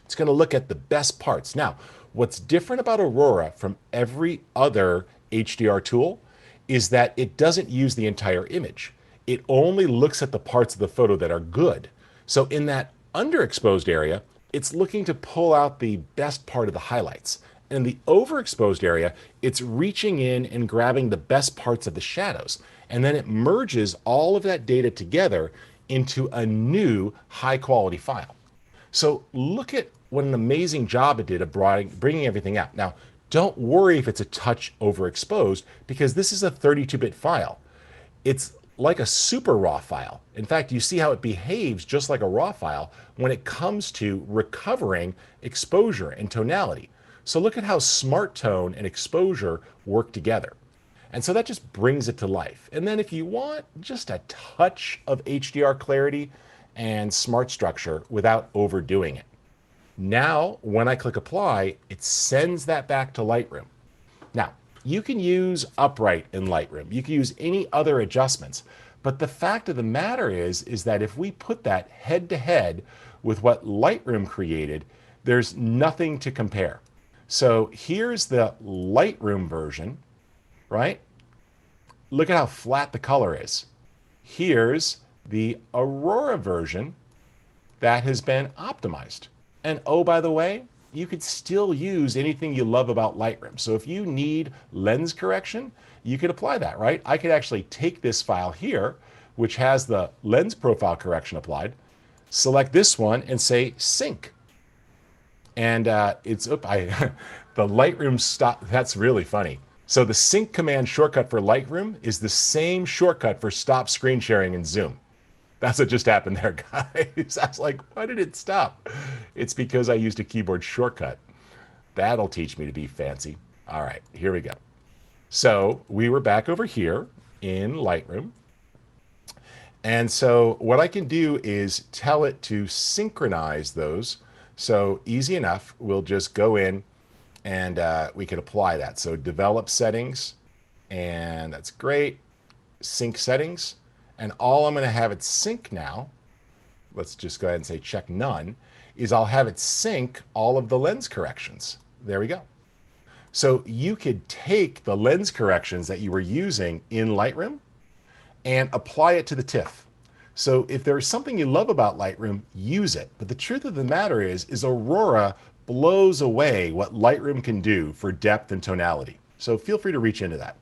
[SPEAKER 1] It's going to look at the best parts. Now, what's different about Aurora from every other HDR tool is that it doesn't use the entire image. It only looks at the parts of the photo that are good. So in that underexposed area, it's looking to pull out the best part of the highlights. In the overexposed area, it's reaching in and grabbing the best parts of the shadows. And then it merges all of that data together into a new high quality file. So look at what an amazing job it did of bringing everything out. Now, don't worry if it's a touch overexposed, because this is a 32-bit file. It's like a super raw file. In fact, you see how it behaves just like a raw file when it comes to recovering exposure and tonality. So look at how smart tone and exposure work together. And so that just brings it to life. And then if you want just a touch of HDR clarity and smart structure without overdoing it, now when I click apply, it sends that back to Lightroom. Now, you can use upright in Lightroom. You can use any other adjustments. But the fact of the matter is that if we put that head to head with what Lightroom created, there's nothing to compare. So here's the Lightroom version, right? Look at how flat the color is. Here's the Aurora version that has been optimized. And oh, by the way, you could still use anything you love about Lightroom. So if you need lens correction, you could apply that, right? I could actually take this file here, which has the lens profile correction applied, select this one and say sync. And the Lightroom stop, that's really funny. So the sync command shortcut for Lightroom is the same shortcut for stop screen sharing in Zoom. That's what just happened there, guys. I was like, why did it stop? It's because I used a keyboard shortcut. That'll teach me to be fancy. All right, here we go. So we were back over here in Lightroom. And so what I can do is tell it to synchronize those. So easy enough, we'll just go in and we can apply that. So develop settings, and that's great. Sync settings. And all I'm going to have it sync now, let's just go ahead and say check none, is I'll have it sync all of the lens corrections. There we go. So you could take the lens corrections that you were using in Lightroom and apply it to the TIFF. So if there's something you love about Lightroom, use it. But the truth of the matter is Aurora blows away what Lightroom can do for depth and tonality. So feel free to reach into that.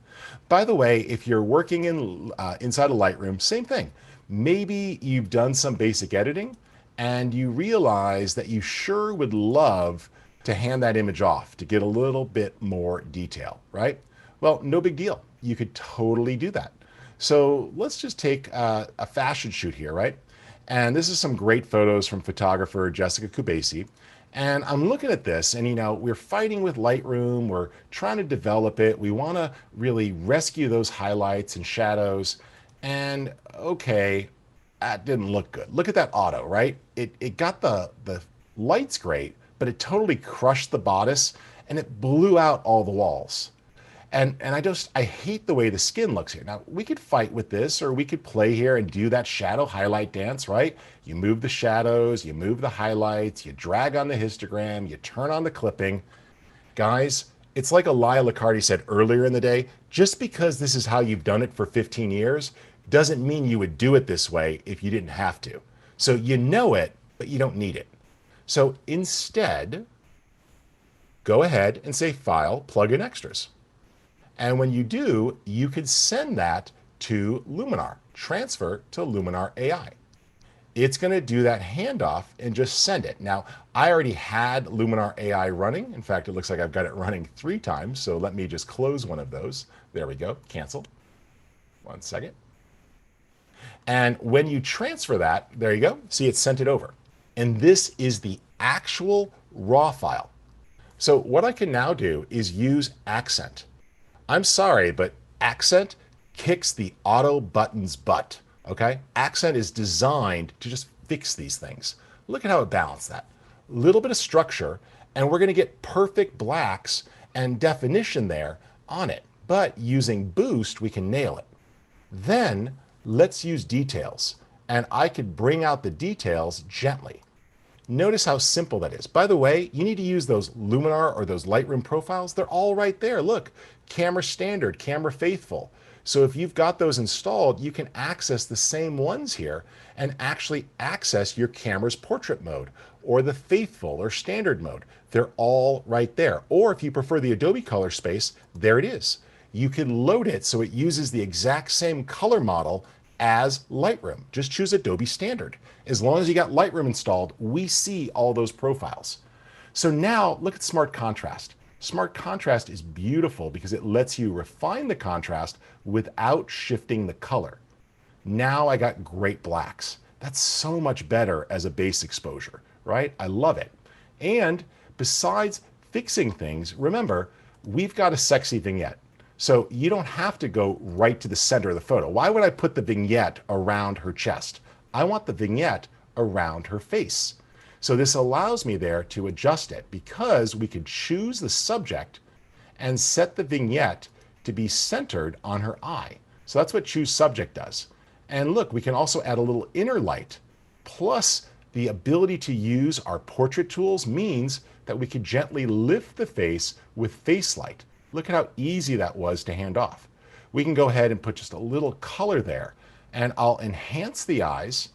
[SPEAKER 1] By the way, if you're working inside of Lightroom, same thing. Maybe you've done some basic editing and you realize that you sure would love to hand that image off to get a little bit more detail, right? Well, no big deal. You could totally do that. So let's just take a fashion shoot here, right? And this is some great photos from photographer Jessica Kubasi. And I'm looking at this and, we're fighting with Lightroom. We're trying to develop it. We want to really rescue those highlights and shadows. And okay, that didn't look good. Look at that auto, right? It got the lights great, but it totally crushed the bodice and it blew out all the walls. And I hate the way the skin looks here. Now, we could fight with this, or we could play here and do that shadow highlight dance, right? You move the shadows, you move the highlights, you drag on the histogram, you turn on the clipping. Guys, it's like Elia Liccardi said earlier in the day, just because this is how you've done it for 15 years doesn't mean you would do it this way if you didn't have to. So you know it, but you don't need it. So instead, go ahead and say File, Plug in Extras. And when you do, you could send that to Luminar, transfer to Luminar AI. it's going to do that handoff and just send it. Now, I already had Luminar AI running. In fact, it looks like I've got it running 3 times. So let me just close one of those. There we go. Cancel. 1 second. And when you transfer that, there you go. See, it sent it over. And this is the actual raw file. So what I can now do is use Accent. I'm sorry, but Accent kicks the auto button's butt. Okay? Accent is designed to just fix these things. Look at how it balanced that. A little bit of structure, and we're going to get perfect blacks and definition there on it. But using Boost, we can nail it. Then let's use details, and I could bring out the details gently. Notice how simple that is. By the way, you need to use those Luminar or those Lightroom profiles. They're all right there. Look, camera standard, camera faithful. So if you've got those installed, you can access the same ones here and actually access your camera's portrait mode or the faithful or standard mode. They're all right there. Or if you prefer the Adobe color space, there it is. You can load it so it uses the exact same color model as Lightroom. Just choose Adobe Standard. As long as you got Lightroom installed, we see all those profiles. So now look at Smart Contrast. Smart Contrast is beautiful because it lets you refine the contrast without shifting the color. Now I got great blacks. That's so much better as a base exposure, right? I love it. And besides fixing things, remember, we've got a sexy vignette. So you don't have to go right to the center of the photo. Why would I put the vignette around her chest? I want the vignette around her face. So this allows me there to adjust it because we could choose the subject and set the vignette to be centered on her eye. So that's what choose subject does. And look, we can also add a little inner light. Plus the ability to use our portrait tools means that we could gently lift the face with face light. Look at how easy that was to hand off. We can go ahead and put just a little color there, and I'll enhance the eyes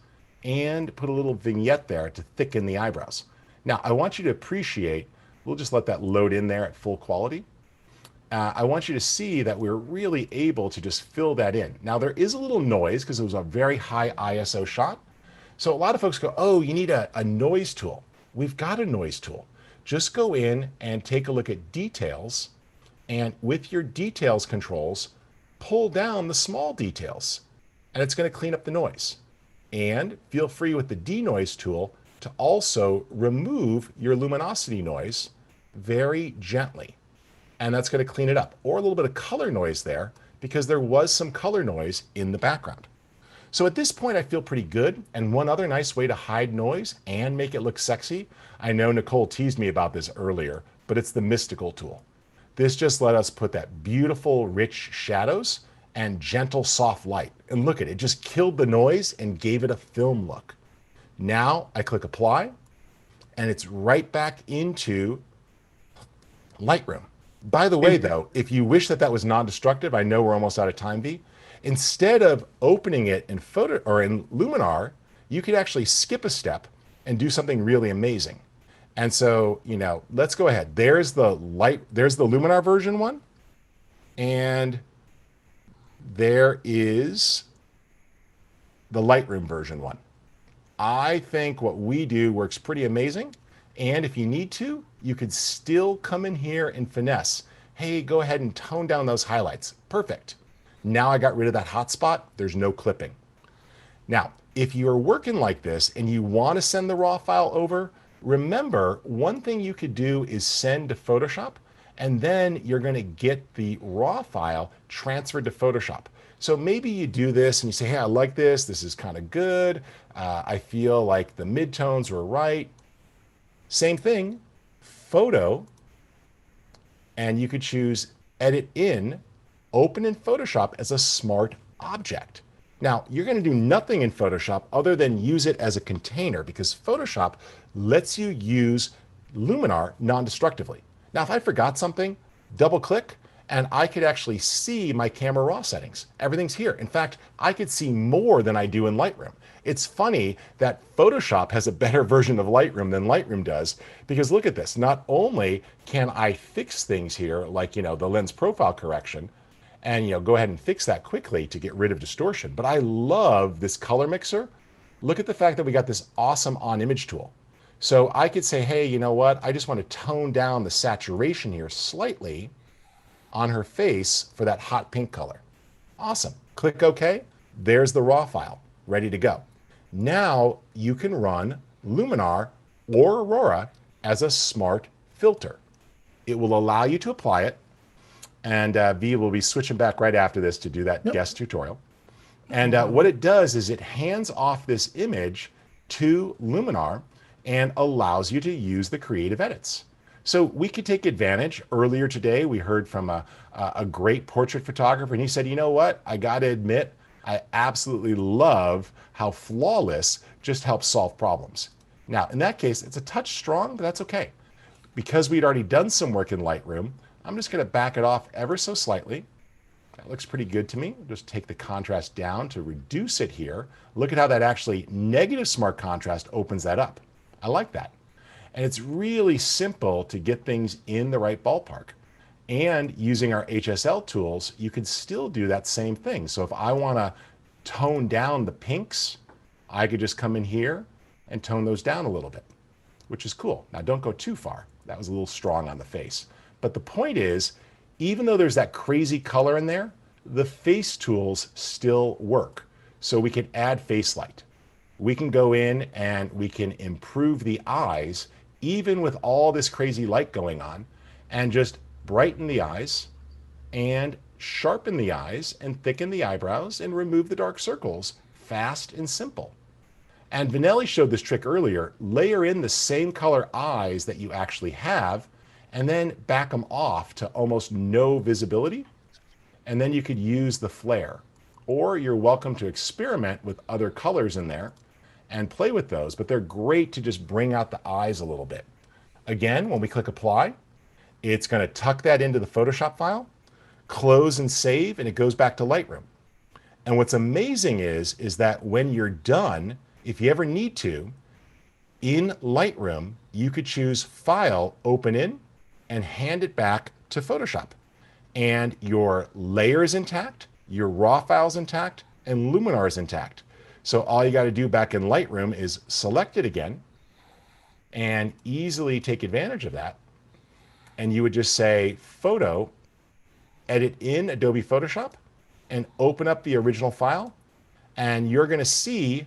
[SPEAKER 1] and put a little vignette there to thicken the eyebrows. Now, I want you to appreciate, we'll just let that load in there at full quality. I want you to see that we're really able to just fill that in. Now, there is a little noise because it was a very high ISO shot. So a lot of folks go, oh, you need a noise tool. We've got a noise tool. Just go in and take a look at details, and with your details controls, pull down the small details, and it's going to clean up the noise. And feel free with the denoise tool to also remove your luminosity noise very gently. And that's going to clean it up. Or a little bit of color noise there because there was some color noise in the background. So at this point, I feel pretty good. And one other nice way to hide noise and make it look sexy, I know Nicole teased me about this earlier, but it's the mystical tool. This just let us put that beautiful, rich shadows and gentle, soft light. And look at it, just killed the noise and gave it a film look. Now I click apply, and it's right back into Lightroom. By the way, though, if you wish that that was non-destructive, I know we're almost out of time, V. Instead of opening it in Photo or in Luminar, you could actually skip a step and do something really amazing. And so, you know, let's go ahead. There's the Luminar version one, and there is the Lightroom version one. I think what we do works pretty amazing. And if you need to, you could still come in here and finesse. Hey, go ahead and tone down those highlights. Perfect. Now I got rid of that hotspot. There's no clipping. Now, if you're working like this and you want to send the raw file over, remember, one thing you could do is send to Photoshop, and then you're going to get the raw file transferred to Photoshop. So maybe you do this and you say, hey, I like this. This is kind of good. I feel like the midtones were right. Same thing, photo, and you could choose edit in, open in Photoshop as a smart object. Now, you're going to do nothing in Photoshop other than use it as a container because Photoshop lets you use Luminar non-destructively. Now, if I forgot something, double click and I could actually see my camera raw settings. Everything's here. In fact, I could see more than I do in Lightroom. It's funny that Photoshop has a better version of Lightroom than Lightroom does because look at this. Not only can I fix things here like, you know, the lens profile correction and, you know, go ahead and fix that quickly to get rid of distortion, but I love this color mixer look at the fact that we got this awesome on image tool. So I could say, hey, you know what? I just want to tone down the saturation here slightly on her face for that hot pink color. Awesome. Click OK. There's the raw file ready to go. Now you can run Luminar or Aurora as a smart filter. It will allow you to apply it. And V will be switching back right after this to do that guest tutorial. And what it does is it hands off this image to Luminar and allows you to use the creative edits. So we could take advantage. Earlier today, we heard from a great portrait photographer, and he said, you know what? I got to admit, I absolutely love how Flawless just helps solve problems. Now, in that case, it's a touch strong, but that's okay. Because we'd already done some work in Lightroom, I'm just going to back it off ever so slightly. That looks pretty good to me. Just take the contrast down to reduce it here. Look at how that actually negative smart contrast opens that up. I like that. And it's really simple to get things in the right ballpark. And using our HSL tools, you can still do that same thing. So if I want to tone down the pinks, I could just come in here and tone those down a little bit, which is cool. Now don't go too far. That was a little strong on the face. But the point is, even though there's that crazy color in there, the face tools still work. So we can add face light. We can go in and we can improve the eyes, even with all this crazy light going on, and just brighten the eyes and sharpen the eyes and thicken the eyebrows and remove the dark circles. Fast and simple. And Vanelli showed this trick earlier. Layer in the same color eyes that you actually have, and then back them off to almost no visibility. And then you could use the flare. Or you're welcome to experiment with other colors in there and play with those, but they're great to just bring out the eyes a little bit. Again, when we click apply, it's going to tuck that into the Photoshop file, close and save, and it goes back to Lightroom. And what's amazing is that when you're done, if you ever need to, in Lightroom, you could choose File, Open In, and hand it back to Photoshop. And your layer is intact, your raw file is intact, and Luminar is intact. So all you got to do back in Lightroom is select it again and easily take advantage of that. And you would just say Photo, edit in Adobe Photoshop, and open up the original file. And you're going to see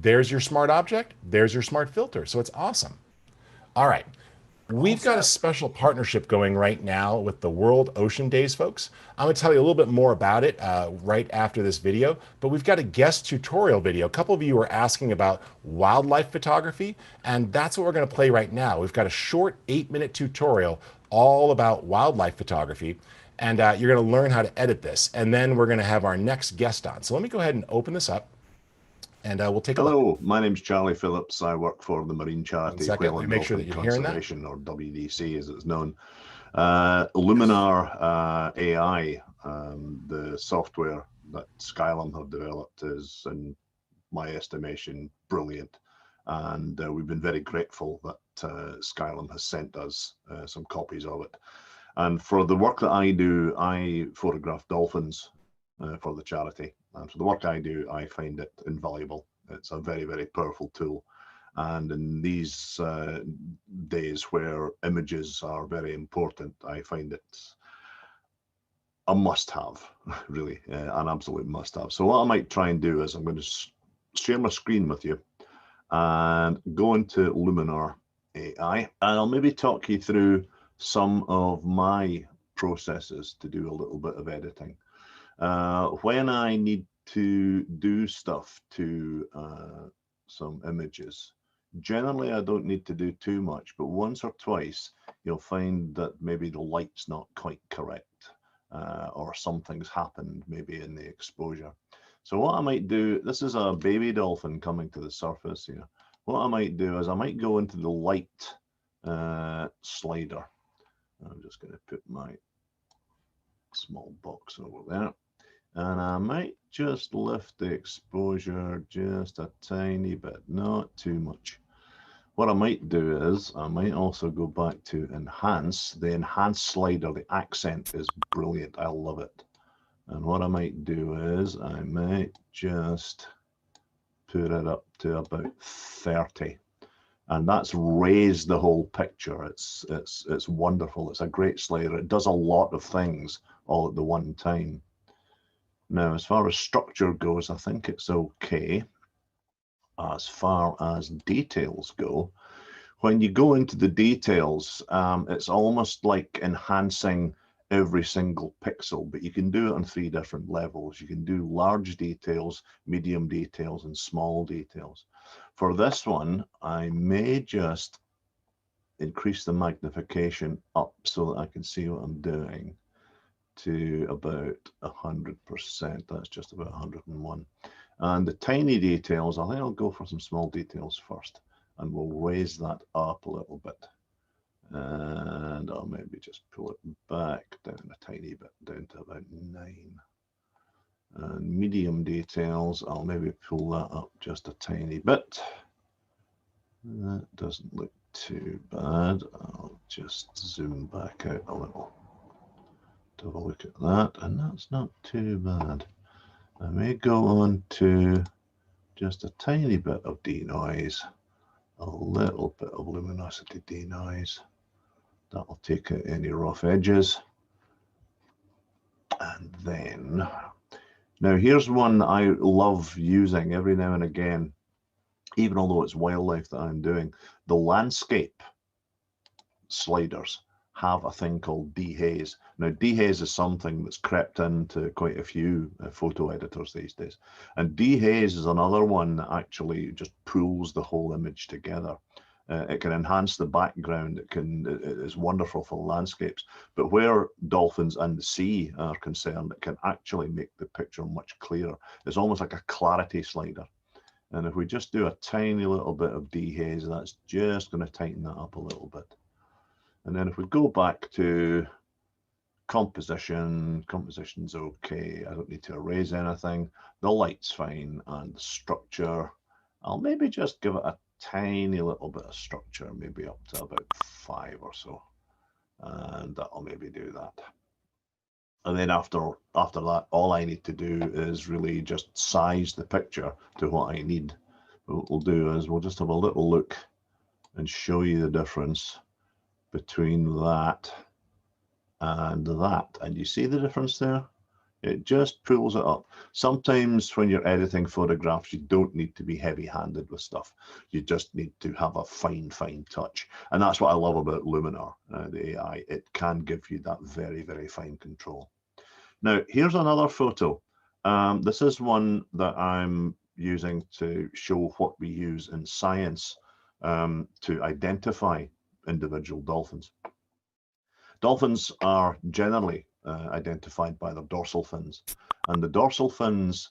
[SPEAKER 1] there's your smart object, there's your smart filter. So it's awesome. All right. We've got a special partnership going right now with the World Ocean Days, folks. I'm going to tell you a little bit more about it right after this video, but we've got a guest tutorial video. A couple of you were asking about wildlife photography, and that's what we're going to play right now. We've got a short 8-minute tutorial all about wildlife photography, and you're going to learn how to edit this, and then we're going to have our next guest on. So let me go ahead and open this up. And we'll take a look.
[SPEAKER 16] Hello, my name's Charlie Phillips. I work for the marine charity Whale and
[SPEAKER 1] make sure that
[SPEAKER 16] Dolphin
[SPEAKER 1] you're hearing that.
[SPEAKER 16] Conservation, or WDC as it's known. Luminar AI, the software that Skylum have developed, is, in my estimation, brilliant. And we've been very grateful that Skylum has sent us some copies of it. And for the work that I do, I photograph dolphins for the charity. And for the work I do, I find it invaluable. It's a very, very powerful tool. And in these days where images are very important, I find it a must-have, really, an absolute must-have. So what I might try and do is I'm going to share my screen with you and go into Luminar AI, and I'll maybe talk you through some of my processes to do a little bit of editing. When I need to do stuff to some images, generally I don't need to do too much, but once or twice you'll find that maybe the light's not quite correct, or something's happened maybe in the exposure. So what I might do, this is a baby dolphin coming to the surface here. What I might do is I might go into the light slider. I'm just going to put my small box over there. And I might just lift the exposure just a tiny bit, not too much. What I might do is I might also go back to enhance. The enhance slider, the accent is brilliant. I love it. And what I might do is I might just put it up to about 30. And that's raised the whole picture. It's wonderful. It's a great slider. It does a lot of things all at the one time. Now, as far as structure goes, I think it's okay. As far as details go, when you go into the details, it's almost like enhancing every single pixel, but you can do it on 3 different levels. You can do large details, medium details, and small details. For this one, I may just increase the magnification up so that I can see what I'm doing to about 100%. That's just about 101. And the tiny details, I think I'll go for some small details first, and we'll raise that up a little bit. And I'll maybe just pull it back down a tiny bit, down to about 9. And medium details, I'll maybe pull that up just a tiny bit. That doesn't look too bad. I'll just zoom back out a little to have a look at that, and that's not too bad. I may go on to just a tiny bit of denoise, a little bit of luminosity denoise. That'll take out any rough edges. And then, now here's one I love using every now and again, even although it's wildlife that I'm doing. The landscape sliders have a thing called dehaze. Now, dehaze is something that's crept into quite a few photo editors these days. And dehaze is another one that actually just pulls the whole image together. It can enhance the background. It is wonderful for landscapes. But where dolphins and the sea are concerned, it can actually make the picture much clearer. It's almost like a clarity slider. And if we just do a tiny little bit of dehaze, that's just going to tighten that up a little bit. And then if we go back to composition, composition's okay. I don't need to erase anything. The light's fine, and the structure, I'll maybe just give it a tiny little bit of structure, maybe up to about 5 or so. And that'll maybe do that. And then after that, all I need to do is really just size the picture to what I need. What we'll do is we'll just have a little look and show you the difference between that and that. And you see the difference there? It just pulls it up. Sometimes when you're editing photographs, you don't need to be heavy-handed with stuff. You just need to have a fine touch. And that's what I love about Luminar, the AI. It can give you that very, very fine control. Now, here's another photo. This is one that I'm using to show what we use in science to identify individual dolphins. Dolphins are generally identified by their dorsal fins, and the dorsal fins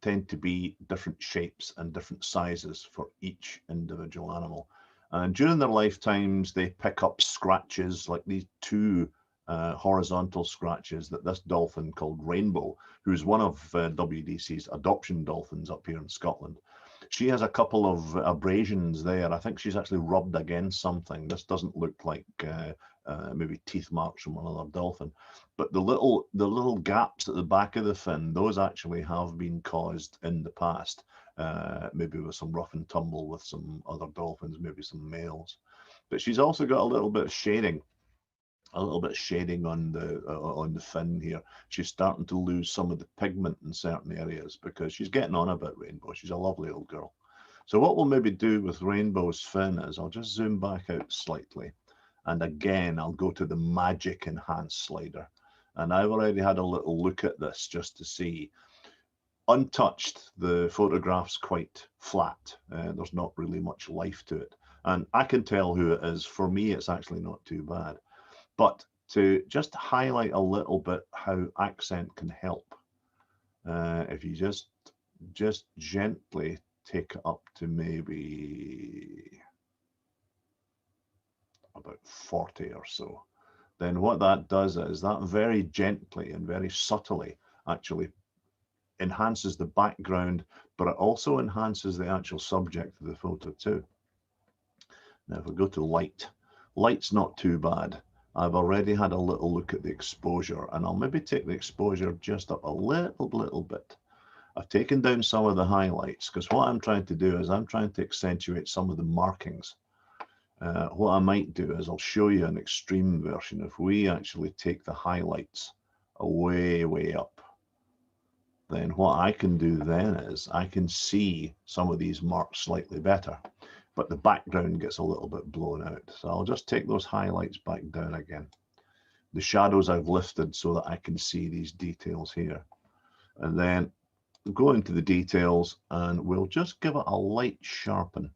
[SPEAKER 16] tend to be different shapes and different sizes for each individual animal. And during their lifetimes, they pick up scratches like these 2 horizontal scratches that this dolphin called Rainbow, who's one of WDC's adoption dolphins up here in Scotland. She has a couple of abrasions there. I think she's actually rubbed against something. This doesn't look like maybe teeth marks from another dolphin, but the little gaps at the back of the fin, those actually have been caused in the past, maybe with some rough and tumble with some other dolphins, maybe some males. But she's also got a little bit of shading. A little bit of shading on the fin here. She's starting to lose some of the pigment in certain areas because she's getting on a bit, Rainbow. She's a lovely old girl. So what we'll maybe do with Rainbow's fin is I'll just zoom back out slightly. And again, I'll go to the magic enhance slider. And I've already had a little look at this just to see. Untouched, the photograph's quite flat. There's not really much life to it. And I can tell who it is. For me, it's actually not too bad. But to just highlight a little bit how accent can help, if you just gently take it up to maybe about 40 or so, then what that does is that very gently and very subtly actually enhances the background, but it also enhances the actual subject of the photo too. Now, if we go to light, light's not too bad. I've already had a little look at the exposure, and I'll maybe take the exposure just up a little bit, a taken down some of the highlights, because what I'm trying to do is I'm trying to accentuate some of the markings. What I might do is I'll show you an extreme version. If we actually take the highlights way up, then what I can do then is I can see some of these marks slightly better, but the background gets a little bit blown out. So I'll just take those highlights back down again. The shadows I've lifted so that I can see these details here. And then go into the details and we'll just give it a light sharpen.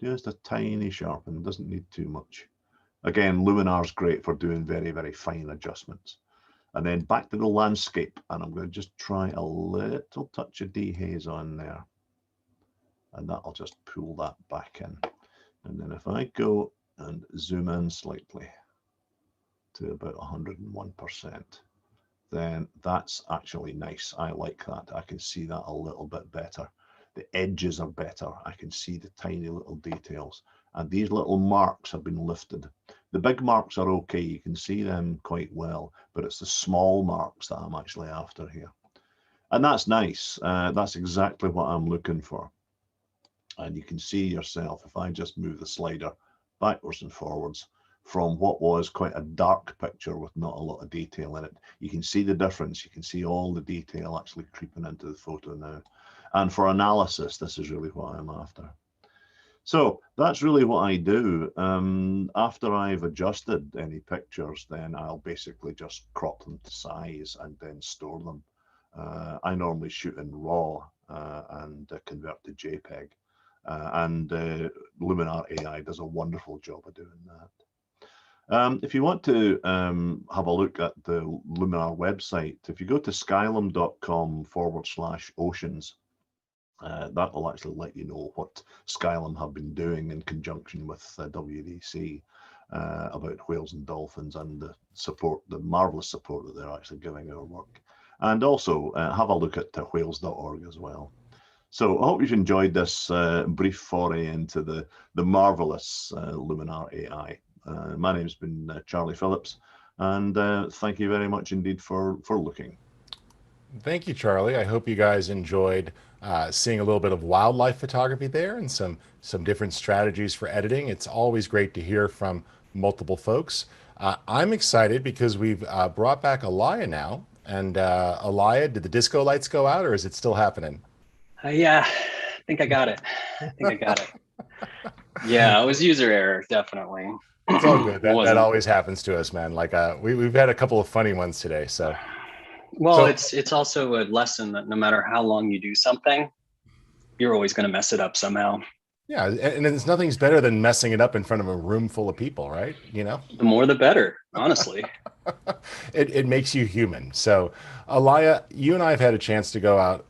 [SPEAKER 16] Just a tiny sharpen, doesn't need too much. Again, Luminar's great for doing very fine adjustments. And then back to the landscape, and I'm going to just try a little touch of dehaze on there. And that'll just pull that back in. And then if I go and zoom in slightly to about 101%, then that's actually nice. I like that. I can see that a little bit better. The edges are better. I can see the tiny little details. And these little marks have been lifted. The big marks are okay. You can see them quite well, but it's the small marks that I'm actually after here. And that's nice. That's exactly what I'm looking for. And you can see yourself, if I just move the slider backwards and forwards from what was quite a dark picture with not a lot of detail in it, you can see the difference. You can see all the detail actually creeping into the photo now. And for analysis, this is really what I'm after. So that's really what I do. After I've adjusted any pictures, then I'll basically just crop them to size and then store them. I normally shoot in RAW and convert to JPEG. And Luminar AI does a wonderful job of doing that. If you want to have a look at the Luminar website, if you go to skylum.com/oceans, that will actually let you know what Skylum have been doing in conjunction with WDC about whales and dolphins and the support, the marvelous support that they're actually giving our work. And also have a look at whales.org as well. So I hope you've enjoyed this brief foray into the marvelous Luminar AI. My name's been Charlie Phillips, and thank you very much indeed for looking.
[SPEAKER 1] Thank you, Charlie. I hope you guys enjoyed seeing a little bit of wildlife photography there and some different strategies for editing. It's always great to hear from multiple folks. I'm excited because we've brought back Alaya now. And Alaya, did the disco lights go out, or is it still happening?
[SPEAKER 8] Yeah, I think I got it. Yeah, it was user error, definitely.
[SPEAKER 1] It's all good. That always happens to us, man. Like we've had a couple of funny ones today. So,
[SPEAKER 8] well, it's also a lesson that no matter how long you do something, you're always going to mess it up somehow.
[SPEAKER 1] Yeah, and there's nothing's better than messing it up in front of a room full of people, right? You know,
[SPEAKER 8] the more the better, honestly.
[SPEAKER 1] It makes you human. So, Alaya, you and I have had a chance to go out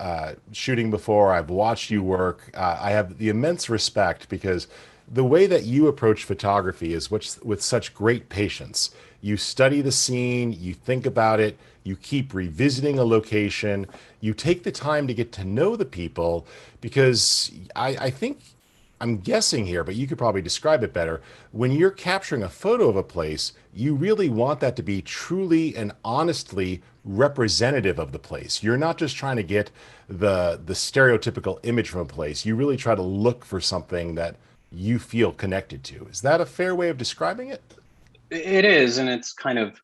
[SPEAKER 1] shooting before. I've watched you work. I have the immense respect because the way that you approach photography is with such great patience. You study the scene, you think about it, you keep revisiting a location, you take the time to get to know the people, because I think, I'm guessing here, but you could probably describe it better. When you're capturing a photo of a place, you really want that to be truly and honestly representative of the place. You're not just trying to get the stereotypical image from a place. You really try to look for something that you feel connected to. Is that a fair way of describing it?
[SPEAKER 8] It is, and it's kind of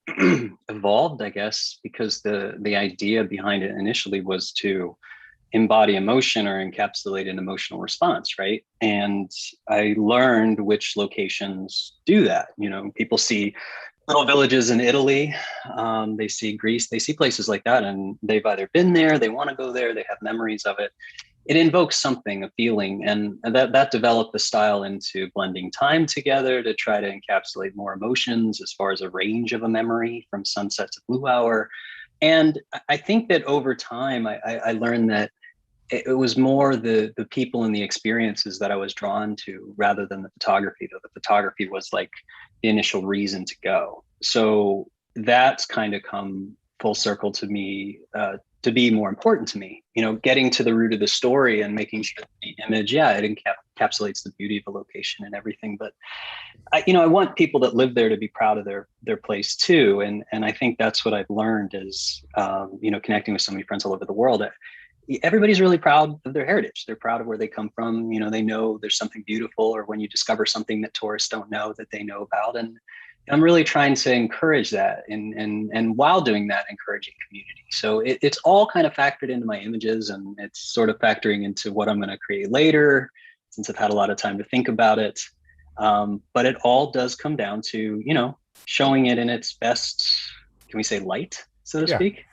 [SPEAKER 8] evolved, I guess, because the idea behind it initially was to embody emotion or encapsulate an emotional response, right? And I learned which locations do that. You know, people see little villages in Italy, they see Greece, they see places like that, and they've either been there, they want to go there, they have memories of it. It invokes something, a feeling, and that developed the style into blending time together to try to encapsulate more emotions as far as a range of a memory from sunset to blue hour. And I think that over time, I learned that it was more the people and the experiences that I was drawn to rather than the photography, though the photography was like the initial reason to go. So that's kind of come full circle to me, to be more important to me, you know, getting to the root of the story and making sure the image, yeah, it encapsulates the beauty of a location and everything. But I want people that live there to be proud of their place too. And I think that's what I've learned is, connecting with so many friends all over the world. everybody's really proud of their heritage. They're proud of where they come from. They know there's something beautiful, or when you discover something that tourists don't know that they know about. And I'm really trying to encourage that, and while doing that, encouraging community. So it's all kind of factored into my images, and it's sort of factoring into what I'm going to create later, since I've had a lot of time to think about it. But it all does come down to, showing it in its best, can we say light, so to speak?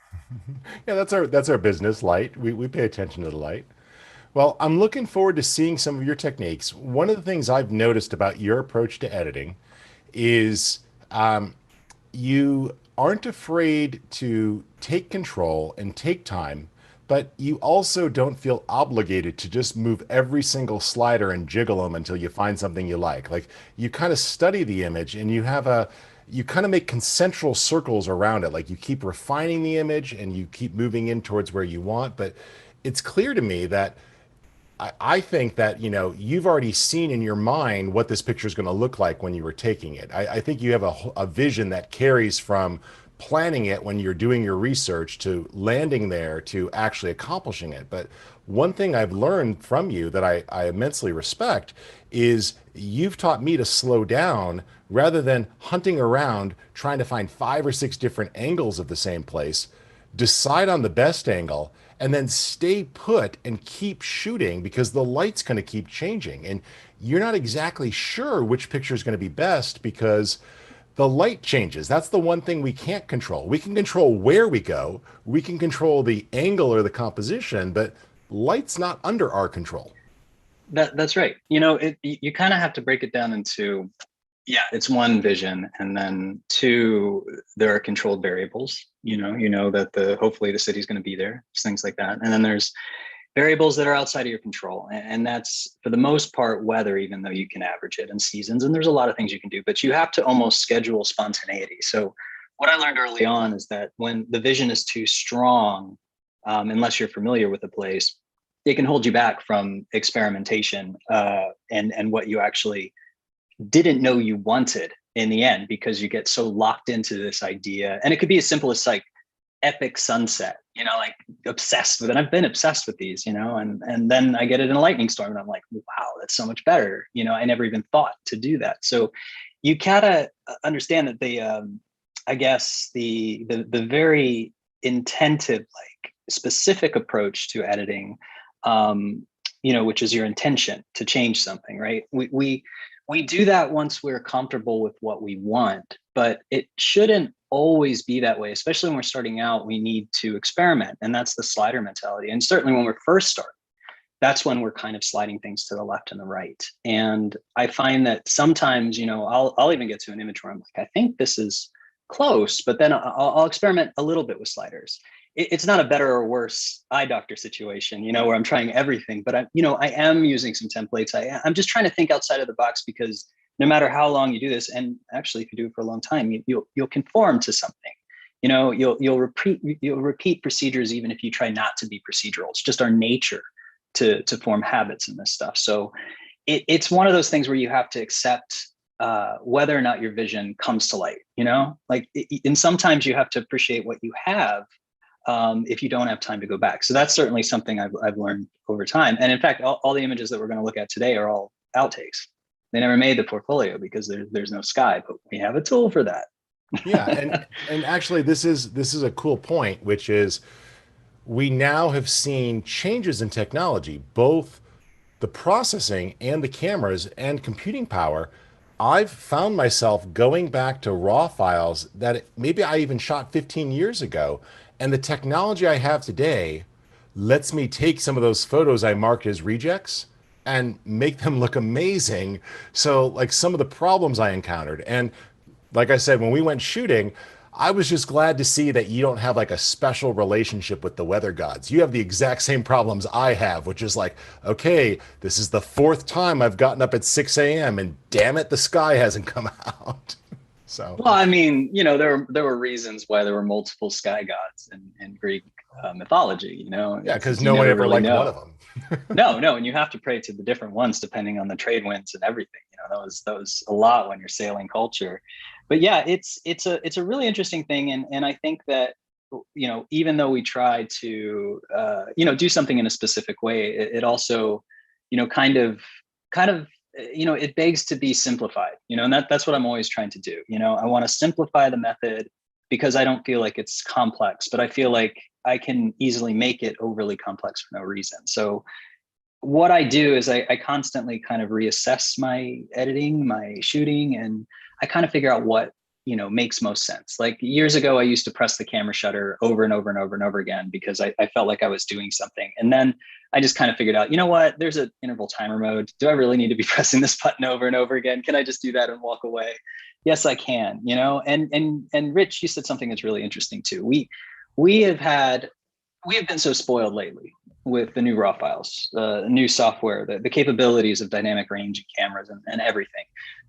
[SPEAKER 1] Yeah, that's our business, light. We pay attention to the light. Well, I'm looking forward to seeing some of your techniques. One of the things I've noticed about your approach to editing is you aren't afraid to take control and take time, but you also don't feel obligated to just move every single slider and jiggle them until you find something you like. Like, you kind of study the image and you kind of make concentric circles around it. Like, you keep refining the image and you keep moving in towards where you want. But it's clear to me that I think that, you've already seen in your mind what this picture is going to look like when you were taking it. I think you have a vision that carries from planning it when you're doing your research to landing there to actually accomplishing it. But one thing I've learned from you that I immensely respect is you've taught me to slow down rather than hunting around trying to find 5 or 6 different angles of the same place. Decide on the best angle and then stay put and keep shooting, because the light's going to keep changing and you're not exactly sure which picture is going to be best because the light changes. That's the one thing we can't control. We can control where we go, we can control the angle or the composition, but light's not under our control.
[SPEAKER 8] That's right. You kind of have to break it down into, it's one, vision, and then 2, there are controlled variables. That hopefully the city's going to be there, things like that. And then there's variables that are outside of your control, and that's for the most part weather, even though you can average it, and seasons, and there's a lot of things you can do, but you have to almost schedule spontaneity. So what I learned early on is that when the vision is too strong, unless you're familiar with the place, it can hold you back from experimentation and what you actually didn't know you wanted in the end, because you get so locked into this idea. And it could be as simple as like epic sunset, like obsessed with it. I've been obsessed with these, and then I get it in a lightning storm and I'm like, wow, that's so much better. I never even thought to do that. So you gotta understand that I guess the very intentive, like specific approach to editing, which is your intention to change something, right? We do that once we're comfortable with what we want, but it shouldn't always be that way. Especially when we're starting out, we need to experiment. And that's the slider mentality. And certainly when we're first starting, that's when we're kind of sliding things to the left and the right. And I find that sometimes, I'll even get to an image where I'm like, I think this is close, but then I'll experiment a little bit with sliders. It's not a better or worse eye doctor situation, where I'm trying everything, but I am using some templates. I'm just trying to think outside of the box, because no matter how long you do this, and actually if you do it for a long time, you'll conform to something. You'll repeat procedures even if you try not to be procedural. It's just our nature to form habits in this stuff. So it's one of those things where you have to accept whether or not your vision comes to light. And sometimes you have to appreciate what you have. If you don't have time to go back. So that's certainly something I've learned over time. And in fact, all the images that we're going to look at today are all outtakes. They never made the portfolio because there's no sky, but we have a tool for that.
[SPEAKER 1] Yeah, and actually this is a cool point, which is we now have seen changes in technology, both the processing and the cameras and computing power. I've found myself going back to raw files that maybe I even shot 15 years ago. And the technology I have today lets me take some of those photos I marked as rejects and make them look amazing. So like some of the problems I encountered. And like I said, when we went shooting, I was just glad to see that you don't have like a special relationship with the weather gods. You have the exact same problems I have, which is like, okay, this is the 4th time I've gotten up at 6 a.m. and damn it, the sky hasn't come out. So,
[SPEAKER 8] well, I mean, there were reasons why there were multiple sky gods in Greek mythology.
[SPEAKER 1] Yeah, because no one ever really liked one of them.
[SPEAKER 8] No, and you have to pray to the different ones depending on the trade winds and everything. That was a lot when you're sailing culture. But yeah, it's a really interesting thing, and I think that even though we try to, do something in a specific way, it also, kind of, it begs to be simplified, and that's what I'm always trying to do. I want to simplify the method because I don't feel like it's complex, but I feel like I can easily make it overly complex for no reason. So what I do is I constantly kind of reassess my editing, my shooting, and I kind of figure out what, makes most sense. Like years ago, I used to press the camera shutter over and over and over and over again because I felt like I was doing something. And then I just kind of figured out, you know what, there's an interval timer mode. Do I really need to be pressing this button over and over again? Can I just do that and walk away? Yes, I can, and Rich, you said something that's really interesting too. We have been so spoiled lately with the new raw files, new software, the capabilities of dynamic range cameras and everything.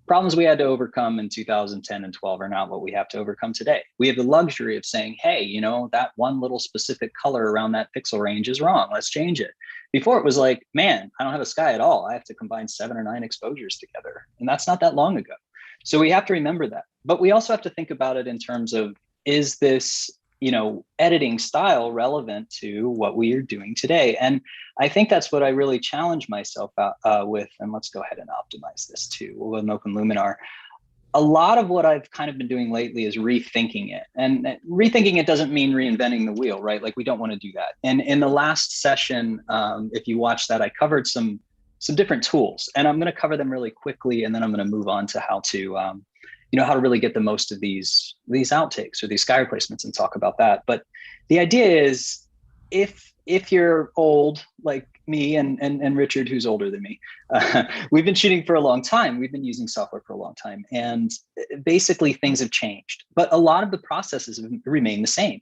[SPEAKER 8] Problems we had to overcome in 2010 and 12 are not what we have to overcome today. We have the luxury of saying, hey, that one little specific color around that pixel range is wrong. Let's change it. Before it was like, man, I don't have a sky at all. I have to combine 7 or 9 exposures together. And that's not that long ago. So we have to remember that. But we also have to think about it in terms of, is this editing style relevant to what we are doing today? And I think that's what I really challenge myself with. And let's go ahead and optimize this too with an open Luminar. A lot of what I've kind of been doing lately is rethinking it. And rethinking it doesn't mean reinventing the wheel, right? Like we don't want to do that. And in the last session, if you watch that, I covered some different tools, and I'm going to cover them really quickly. And then I'm going to move on to how to how to really get the most of these outtakes or these sky replacements and talk about that. But the idea is, if you're old like me and Richard, who's older than me, we've been shooting for a long time. We've been using software for a long time, and basically things have changed, but a lot of the processes have remained the same.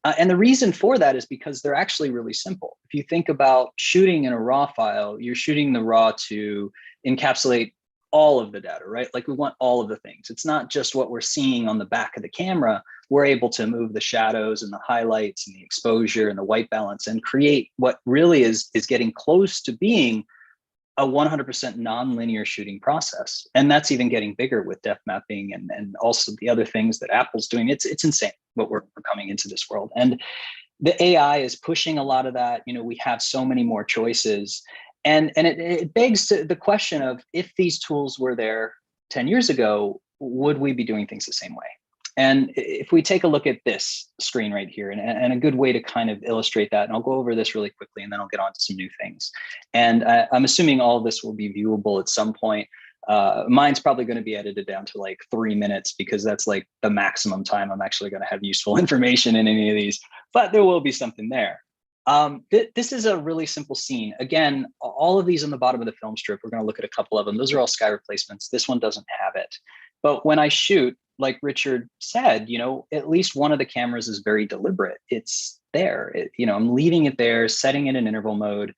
[SPEAKER 8] And the reason for that is because they're actually really simple. If you think about shooting in a raw file, you're shooting the raw to encapsulate all of the data, right? Like we want all of the things. It's not just what we're seeing on the back of the camera. We're able to move the shadows and the highlights and the exposure and the white balance and create what really is getting close to being a 100% non-linear shooting process. And that's even getting bigger with depth mapping and also the other things that Apple's doing. It's insane what we're coming into this world. And the AI is pushing a lot of that. We have so many more choices. And it begs to the question of, if these tools were there 10 years ago, would we be doing things the same way? And if we take a look at this screen right here, and a good way to kind of illustrate that, and I'll go over this really quickly, and then I'll get on to some new things. And I'm assuming all of this will be viewable at some point. Mine's probably going to be edited down to like 3 minutes, because that's like the maximum time I'm actually going to have useful information in any of these, but there will be something there. This is a really simple scene. Again, all of these on the bottom of the film strip, we're going to look at a couple of them. Those are all sky replacements. This one doesn't have it. But when I shoot, like Richard said, at least one of the cameras is very deliberate. It's there. I'm leaving it there, setting it in interval mode,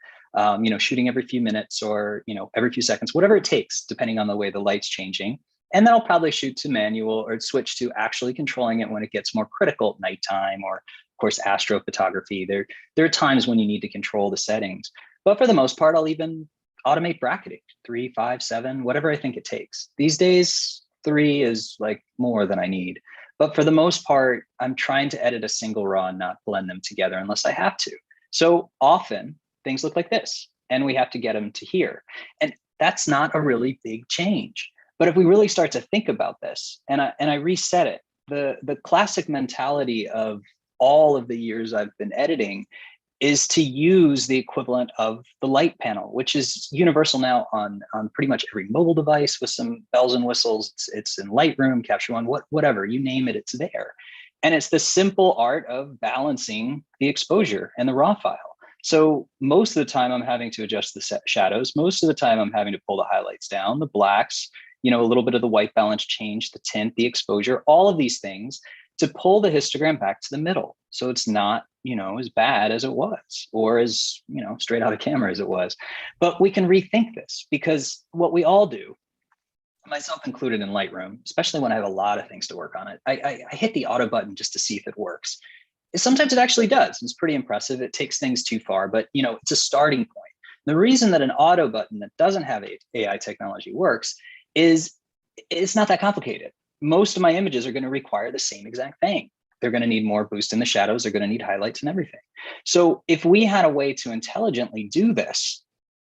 [SPEAKER 8] shooting every few minutes or, every few seconds, whatever it takes, depending on the way the light's changing. And then I'll probably shoot to manual or switch to actually controlling it when it gets more critical at nighttime, or of course, astrophotography. There are times when you need to control the settings, but for the most part, I'll even automate bracketing 3, 5, 7, whatever I think it takes. These days, 3 is like more than I need. But for the most part, I'm trying to edit a single raw and not blend them together unless I have to. So often things look like this, and we have to get them to here. And that's not a really big change. But if we really start to think about this, and I reset it, the classic mentality of all of the years I've been editing is to use the equivalent of the light panel, which is universal now on pretty much every mobile device with some bells and whistles. It's in Lightroom, Capture One, whatever, you name it, it's there. And it's the simple art of balancing the exposure and the raw file. So most of the time I'm having to adjust the shadows. Most of the time I'm having to pull the highlights down, the blacks, a little bit of the white balance change, the tint, the exposure, all of these things to pull the histogram back to the middle. So it's not, as bad as it was, or as, straight out of camera as it was. But we can rethink this, because what we all do, myself included in Lightroom, especially when I have a lot of things to work on it, I hit the auto button just to see if it works. Sometimes it actually does. It's pretty impressive. It takes things too far, but it's a starting point. The reason that an auto button that doesn't have AI technology works is it's not that complicated. Most of my images are going to require the same exact thing. They're going to need more boost in the shadows. They're going to need highlights and everything. So if we had a way to intelligently do this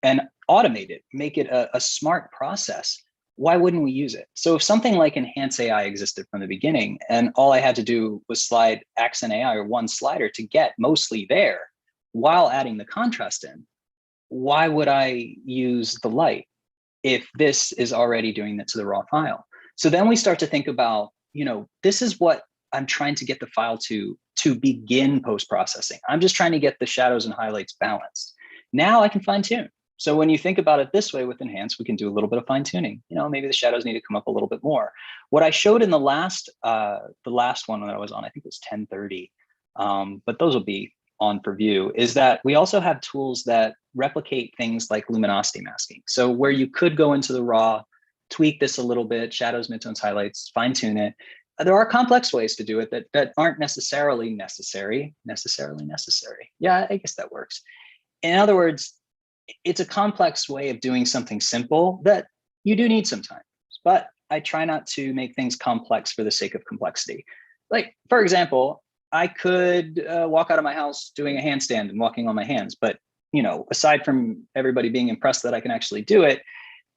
[SPEAKER 8] and automate it, make it a smart process, why wouldn't we use it? So if something like Enhance AI existed from the beginning, and all I had to do was slide Accent AI or one slider to get mostly there while adding the contrast in, why would I use the light if this is already doing that to the raw file? So then we start to think about, this is what I'm trying to get the file to begin post-processing. I'm just trying to get the shadows and highlights balanced. Now I can fine tune. So when you think about it this way with Enhance, we can do a little bit of fine tuning. Maybe the shadows need to come up a little bit more. What I showed in the last one that I was on, I think it was 1030, but those will be on for view, is that we also have tools that replicate things like luminosity masking. So where you could go into the raw, tweak this a little bit, shadows, midtones, highlights, fine tune it. There are complex ways to do it that aren't necessarily necessary. Yeah, I guess that works. In other words, it's a complex way of doing something simple that you do need sometimes, but I try not to make things complex for the sake of complexity. Like, for example, I could walk out of my house doing a handstand and walking on my hands, but aside from everybody being impressed that I can actually do it,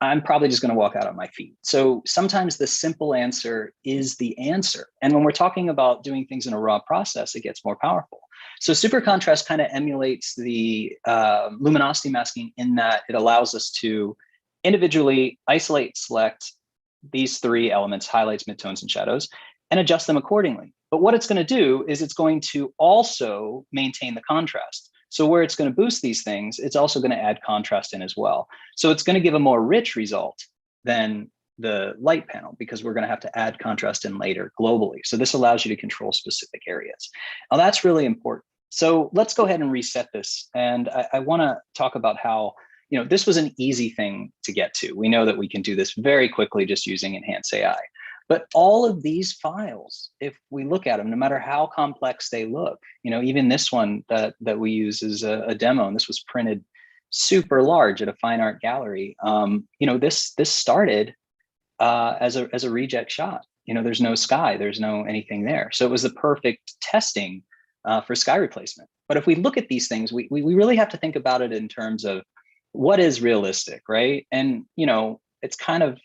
[SPEAKER 8] I'm probably just going to walk out on my feet. So sometimes the simple answer is the answer. And when we're talking about doing things in a raw process, it gets more powerful. So super contrast kind of emulates the luminosity masking in that it allows us to individually isolate, select these three elements, highlights, midtones, and shadows, and adjust them accordingly. But what it's going to do is it's going to also maintain the contrast. So where it's going to boost these things, it's also going to add contrast in as well. So it's going to give a more rich result than the light panel, because we're going to have to add contrast in later globally. So this allows you to control specific areas. Now that's really important. So let's go ahead and reset this. And I want to talk about how, this was an easy thing to get to. We know that we can do this very quickly just using Enhance AI. But all of these files, if we look at them, no matter how complex they look, even this one that we use is a demo, and this was printed super large at a fine art gallery. This started as a reject shot. There's no sky, there's no anything there. So it was the perfect testing for sky replacement. But if we look at these things, we really have to think about it in terms of what is realistic, right? And it's kind of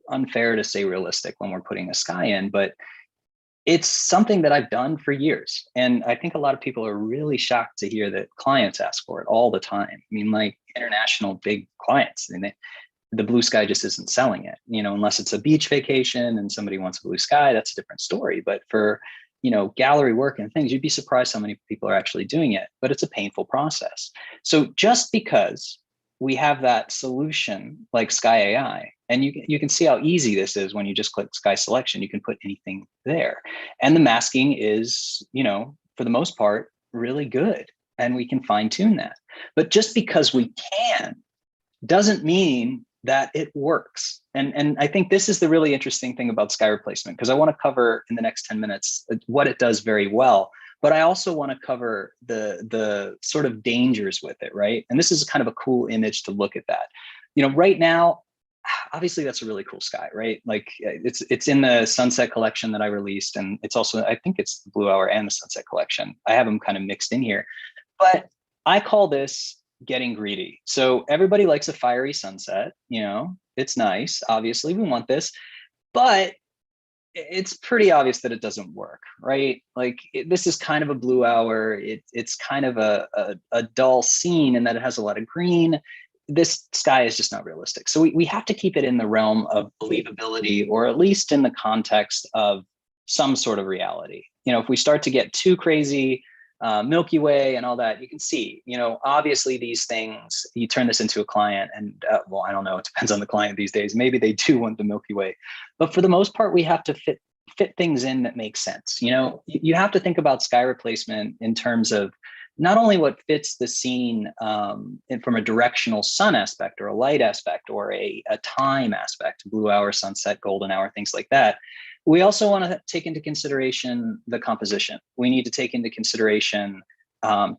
[SPEAKER 8] unfair to say realistic when we're putting a sky in, but it's something that I've done for years. And I think a lot of people are really shocked to hear that clients ask for it all the time. I mean, like international big clients, and the blue sky just isn't selling it, unless it's a beach vacation and somebody wants a blue sky, that's a different story. But for, gallery work and things, you'd be surprised how many people are actually doing it, but it's a painful process. So just because we have that solution like Sky AI, and you can see how easy this is when you just click Sky Selection, you can put anything there. And the masking is, for the most part, really good, and we can fine tune that. But just because we can doesn't mean that it works. And I think this is the really interesting thing about sky replacement, because I want to cover in the next 10 minutes what it does very well. But I also want to cover the sort of dangers with it, right? And this is kind of a cool image to look at that. Right now, obviously that's a really cool sky, right? Like it's in the Sunset collection that I released, and it's also, I think it's the Blue Hour and the Sunset collection. I have them kind of mixed in here, but I call this getting greedy. So everybody likes a fiery sunset, it's nice. Obviously we want this, but it's pretty obvious that it doesn't work, right? Like this is kind of a Blue Hour. It's kind of a dull scene in that it has a lot of green. This sky is just not realistic. So we have to keep it in the realm of believability, or at least in the context of some sort of reality. If we start to get too crazy, Milky Way and all that, you can see, obviously these things, you turn this into a client and well, I don't know, it depends on the client these days. Maybe they do want the Milky Way, but for the most part, we have to fit things in that make sense. You have to think about sky replacement in terms of not only what fits the scene from a directional sun aspect or a light aspect or a time aspect, blue hour, sunset, golden hour, things like that. We also want to take into consideration the composition. We need to take into consideration,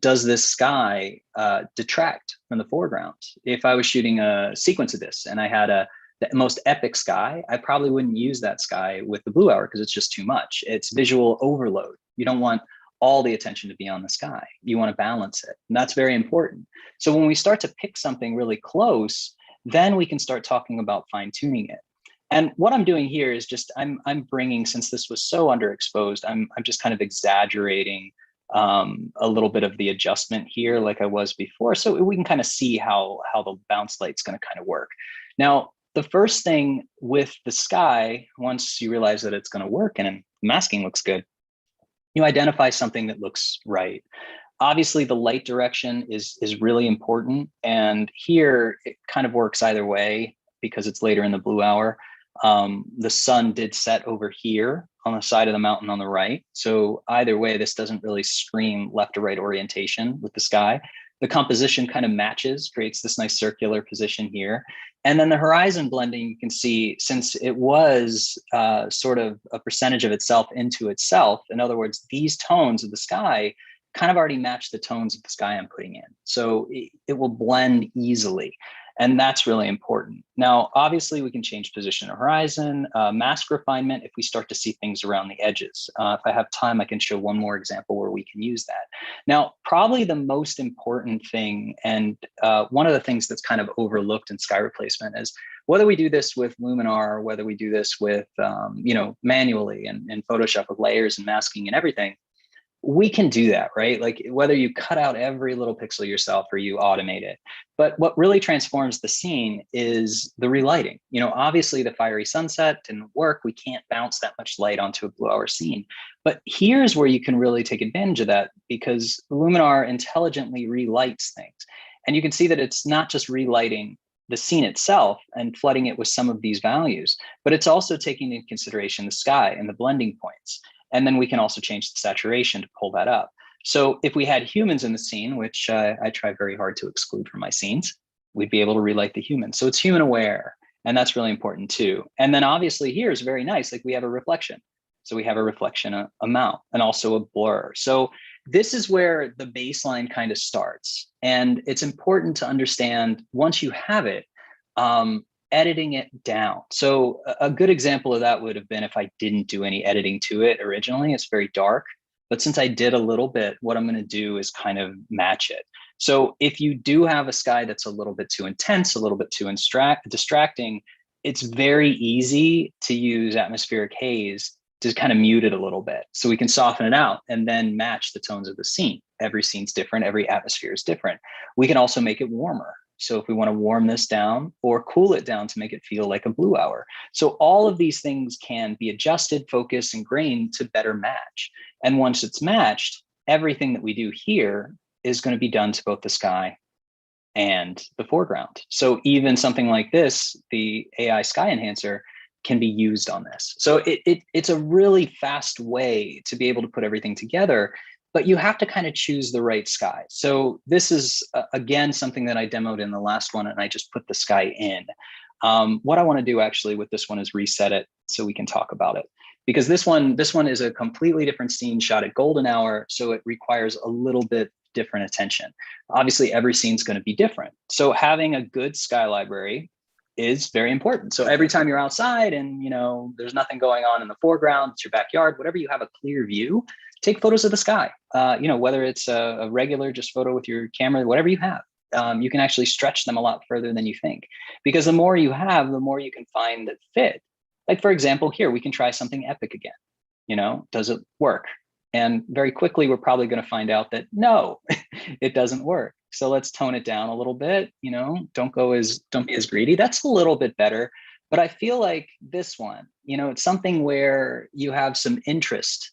[SPEAKER 8] does this sky detract from the foreground? If I was shooting a sequence of this and I had the most epic sky, I probably wouldn't use that sky with the blue hour because it's just too much. It's visual overload. You don't want all the attention to be on the sky. You want to balance it. And that's very important. So when we start to pick something really close, then we can start talking about fine tuning it. And what I'm doing here is just, I'm bringing, since this was so underexposed, I'm just kind of exaggerating a little bit of the adjustment here like I was before. So we can kind of see how the bounce light's going to kind of work. Now, the first thing with the sky, once you realize that it's going to work and masking looks good, you identify something that looks right. Obviously, the light direction is really important. And here it kind of works either way because it's later in the blue hour. The sun did set over here on the side of the mountain on the right. So either way, this doesn't really scream left or right orientation with the sky. The composition kind of matches, creates this nice circular position here. And then the horizon blending, you can see, since it was sort of a percentage of itself into itself, in other words, these tones of the sky kind of already match the tones of the sky I'm putting in. So it will blend easily. And that's really important. Now, obviously, we can change position of horizon, mask refinement if we start to see things around the edges. If I have time, I can show one more example where we can use that. Now, probably the most important thing, and one of the things that's kind of overlooked in sky replacement is whether we do this with Luminar, or whether we do this with, manually and Photoshop with layers and masking and everything, we can do that, right? Like whether you cut out every little pixel yourself or you automate it. But what really transforms the scene is the relighting. Obviously the fiery sunset didn't work. We can't bounce that much light onto a blue hour scene. But here's where you can really take advantage of that because Luminar intelligently relights things. And you can see that it's not just relighting the scene itself and flooding it with some of these values, but it's also taking into consideration the sky and the blending points. And then we can also change the saturation to pull that up. So if we had humans in the scene, which I try very hard to exclude from my scenes, we'd be able to relight the human. So it's human aware, and that's really important too. And then obviously here is very nice, like we have a reflection. So we have a reflection amount and also a blur. So this is where the baseline kind of starts. And it's important to understand once you have it, editing it down. So a good example of that would have been if I didn't do any editing to it originally. It's very dark, but since I did a little bit, what I'm going to do is kind of match it. So if you do have a sky that's a little bit too intense, a little bit too distracting, it's very easy to use atmospheric haze to kind of mute it a little bit. So we can soften it out and then match the tones of the scene. Every scene's different. Every atmosphere is different. We can also make it warmer. So if we want to warm this down or cool it down to make it feel like a blue hour. So all of these things can be adjusted, focused, and grained to better match. And once it's matched, everything that we do here is going to be done to both the sky and the foreground. So even something like this, the AI Sky Enhancer, can be used on this. So it's a really fast way to be able to put everything together, but you have to kind of choose the right sky. So this is, again, something that I demoed in the last one, and I just put the sky in. What I want to do actually with this one is reset it so we can talk about it. Because this one is a completely different scene shot at golden hour, so it requires a little bit different attention. Obviously, every scene is going to be different. So having a good sky library is very important. So every time you're outside and there's nothing going on in the foreground, it's your backyard, whatever, you have a clear view, take photos of the sky. Whether it's a regular just photo with your camera, whatever you have, you can actually stretch them a lot further than you think. Because the more you have, the more you can find that fit. Like for example, here we can try something epic again. Does it work? And very quickly, we're probably going to find out that no, it doesn't work. So let's tone it down a little bit. Don't be as greedy. That's a little bit better. But I feel like this one, it's something where you have some interest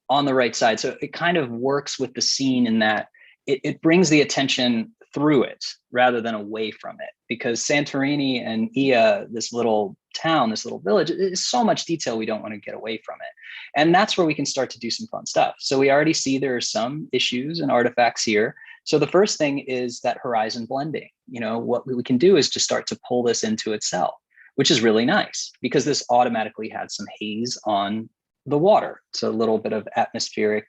[SPEAKER 8] on the right side. So it kind of works with the scene in that it brings the attention through it rather than away from it. Because Santorini and Ia, this little town, this little village, is so much detail we don't want to get away from it. And that's where we can start to do some fun stuff. So we already see there are some issues and artifacts here. So the first thing is that horizon blending. What we can do is just start to pull this into itself, which is really nice because this automatically had some haze on the water. It's a little bit of atmospheric,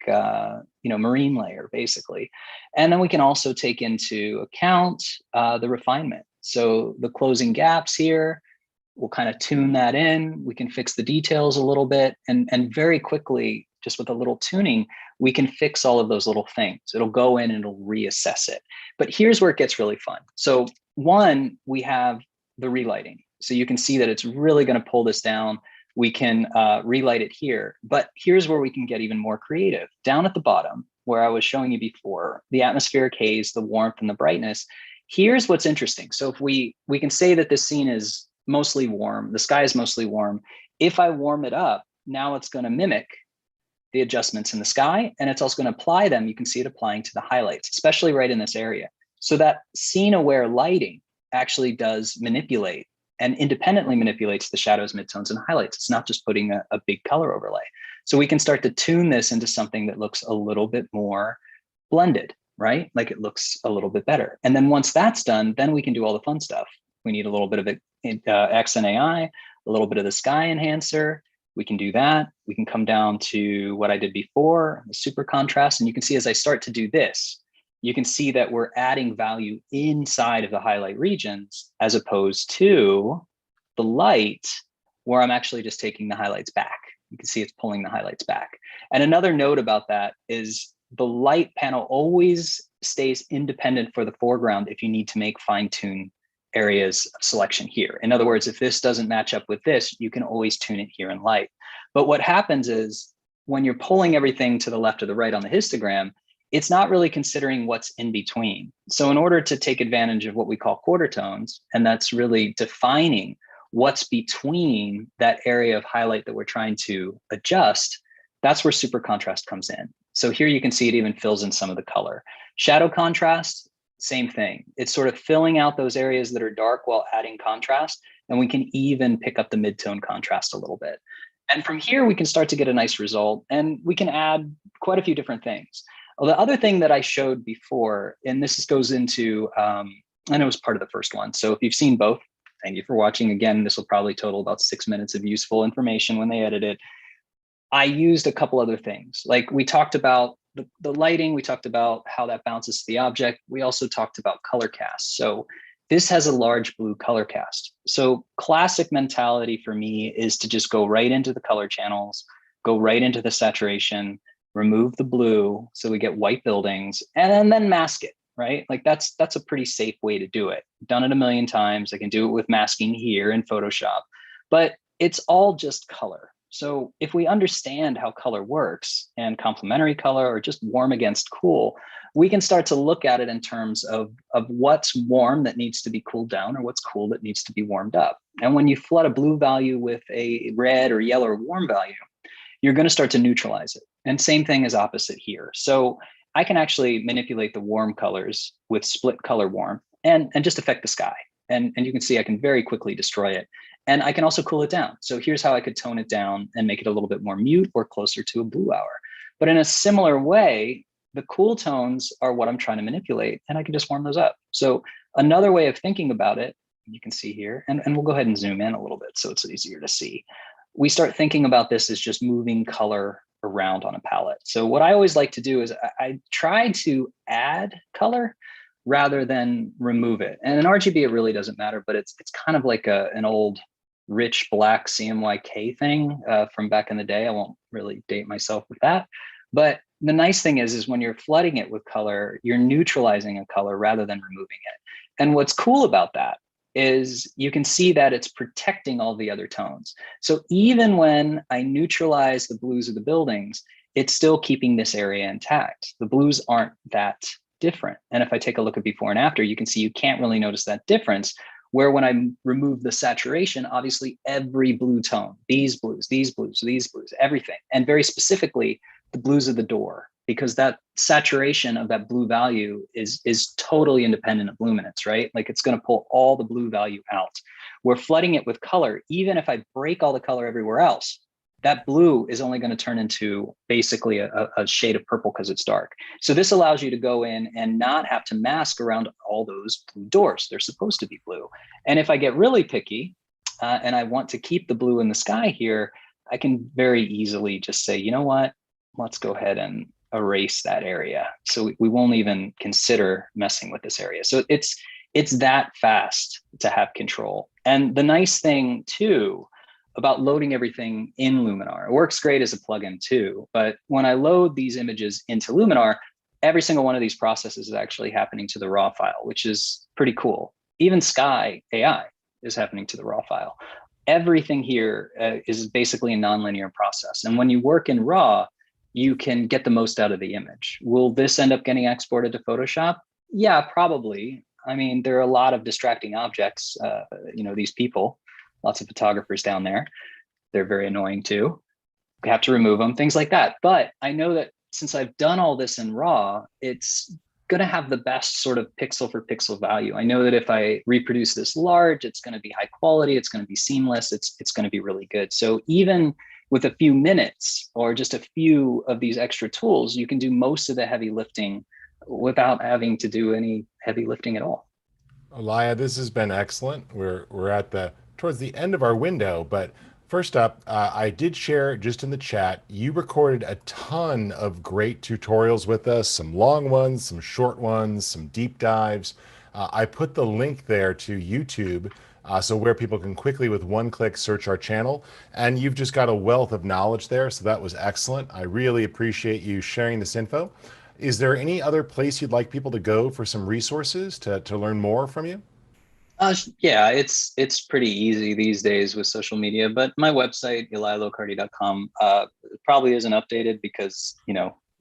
[SPEAKER 8] marine layer, basically. And then we can also take into account the refinement. So the closing gaps here, We'll kind of tune that in. We can fix the details a little bit, and very quickly, just with a little tuning, we can fix all of those little things. It'll go in and it'll reassess it. But here's where it gets really fun. So one, we have the relighting. So you can see that it's really going to pull this down. We can relight it here, but here's where we can get even more creative. Down at the bottom, where I was showing you before, the atmospheric haze, the warmth, and the brightness, here's what's interesting. So if we can say that this scene is mostly warm, the sky is mostly warm. If I warm it up, now it's going to mimic the adjustments in the sky, and it's also going to apply them. You can see it applying to the highlights, especially right in this area. So that scene aware lighting actually does manipulate and independently manipulates the shadows, midtones, and highlights. It's not just putting a big color overlay. So we can start to tune this into something that looks a little bit more blended, right? Like it looks a little bit better. And then once that's done, then we can do all the fun stuff. We need a little bit of XNAI, a little bit of the sky enhancer. We can do that. We can come down to what I did before, the super contrast. And you can see as I start to do this, you can see that we're adding value inside of the highlight regions as opposed to the light where I'm actually just taking the highlights back. You can see it's pulling the highlights back. And another note about that is the light panel always stays independent for the foreground if you need to make fine-tune areas of selection here. In other words, if this doesn't match up with this, you can always tune it here in light. But what happens is when you're pulling everything to the left or the right on the histogram, it's not really considering what's in between. So in order to take advantage of what we call quarter tones, and that's really defining what's between that area of highlight that we're trying to adjust, that's where super contrast comes in. So here you can see it even fills in some of the color. Shadow contrast, same thing. It's sort of filling out those areas that are dark while adding contrast, and we can even pick up the mid-tone contrast a little bit. And from here, we can start to get a nice result, and we can add quite a few different things. Well, the other thing that I showed before, and this goes into, and it was part of the first one. So if you've seen both, thank you for watching. Again, this will probably total about 6 minutes of useful information when they edit it. I used a couple other things. Like we talked about the lighting, we talked about how that bounces to the object. We also talked about color cast. So this has a large blue color cast. So classic mentality for me is to just go right into the color channels, go right into the saturation, remove the blue so we get white buildings, and then mask it, right? Like that's a pretty safe way to do it. Done it a million times. I can do it with masking here in Photoshop, but it's all just color. So if we understand how color works and complementary color or just warm against cool, we can start to look at it in terms of what's warm that needs to be cooled down or what's cool that needs to be warmed up. And when you flood a blue value with a red or yellow or warm value, you're going to start to neutralize it. And same thing is opposite here. So I can actually manipulate the warm colors with split color warmth and just affect the sky. And you can see I can very quickly destroy it. And I can also cool it down. So here's how I could tone it down and make it a little bit more mute or closer to a blue hour. But in a similar way, the cool tones are what I'm trying to manipulate, and I can just warm those up. So another way of thinking about it, you can see here, and we'll go ahead and zoom in a little bit so it's easier to see. We start thinking about this as just moving color around on a palette. So what I always like to do is I try to add color rather than remove it. And in RGB, it really doesn't matter, but it's kind of like an old rich black CMYK thing from back in the day. I won't really date myself with that. But the nice thing is when you're flooding it with color, you're neutralizing a color rather than removing it. And what's cool about that is you can see that it's protecting all the other tones. So even when I neutralize the blues of the buildings, it's still keeping this area intact. The blues aren't that different. And if I take a look at before and after, you can see you can't really notice that difference, where when I remove the saturation, obviously every blue tone, these blues, these blues, these blues, everything, and very specifically the blues of the door, because that saturation of that blue value is totally independent of luminance, right? Like it's going to pull all the blue value out. We're flooding it with color. Even if I break all the color everywhere else, that blue is only going to turn into basically a shade of purple because it's dark. So this allows you to go in and not have to mask around all those blue doors. They're supposed to be blue. And if I get really picky and I want to keep the blue in the sky here, I can very easily just say, you know what, let's go ahead and erase that area. So we won't even consider messing with this area. So it's It's that fast to have control. And the nice thing too about loading everything in Luminar, it works great as a plugin too, but when I load these images into Luminar, every single one of these processes is actually happening to the raw file, which is pretty cool. Even Sky AI is happening to the raw file. Everything here is basically a nonlinear process. And when you work in RAW, you can get the most out of the image. Will this end up getting exported to Photoshop? Yeah, probably. I mean, there are a lot of distracting objects, these people, lots of photographers down there. They're very annoying too. We have to remove them, things like that. But I know that since I've done all this in RAW, it's going to have the best sort of pixel for pixel value. I know that if I reproduce this large, it's going to be high quality, it's going to be seamless, it's going to be really good. So even with a few minutes or just a few of these extra tools, you can do most of the heavy lifting without having to do any heavy lifting at all.
[SPEAKER 1] Elia, this has been excellent. We're at towards the end of our window, but first up, I did share just in the chat, you recorded a ton of great tutorials with us, some long ones, some short ones, some deep dives. I put the link there to YouTube, so where people can quickly with one click search our channel, and you've just got a wealth of knowledge there, so that was excellent. I really appreciate you sharing this info. Is there any other place you'd like people to go for some resources to learn more from you?
[SPEAKER 8] Yeah, it's pretty easy these days with social media, but my website, elilocardi.com, probably isn't updated because,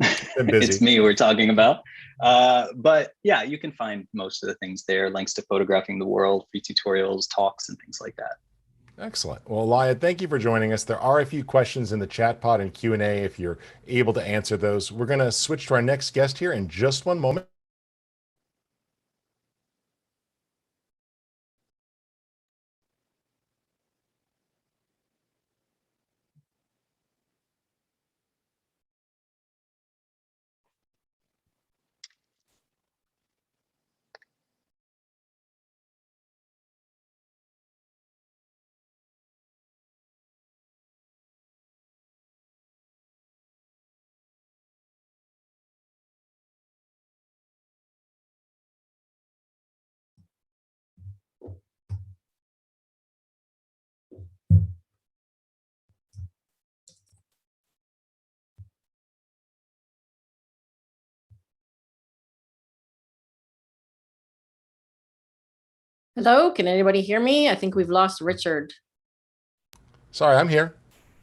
[SPEAKER 8] it's me we're talking about. But yeah, you can find most of the things there, links to photographing the world, free tutorials, talks, and things like that.
[SPEAKER 1] Excellent. Well, Elia, thank you for joining us. There are a few questions in the chat pod and Q&A if you're able to answer those. We're going to switch to our next guest here in just one moment.
[SPEAKER 17] Hello, can anybody hear me? I think we've lost Richard.
[SPEAKER 1] Sorry, I'm here.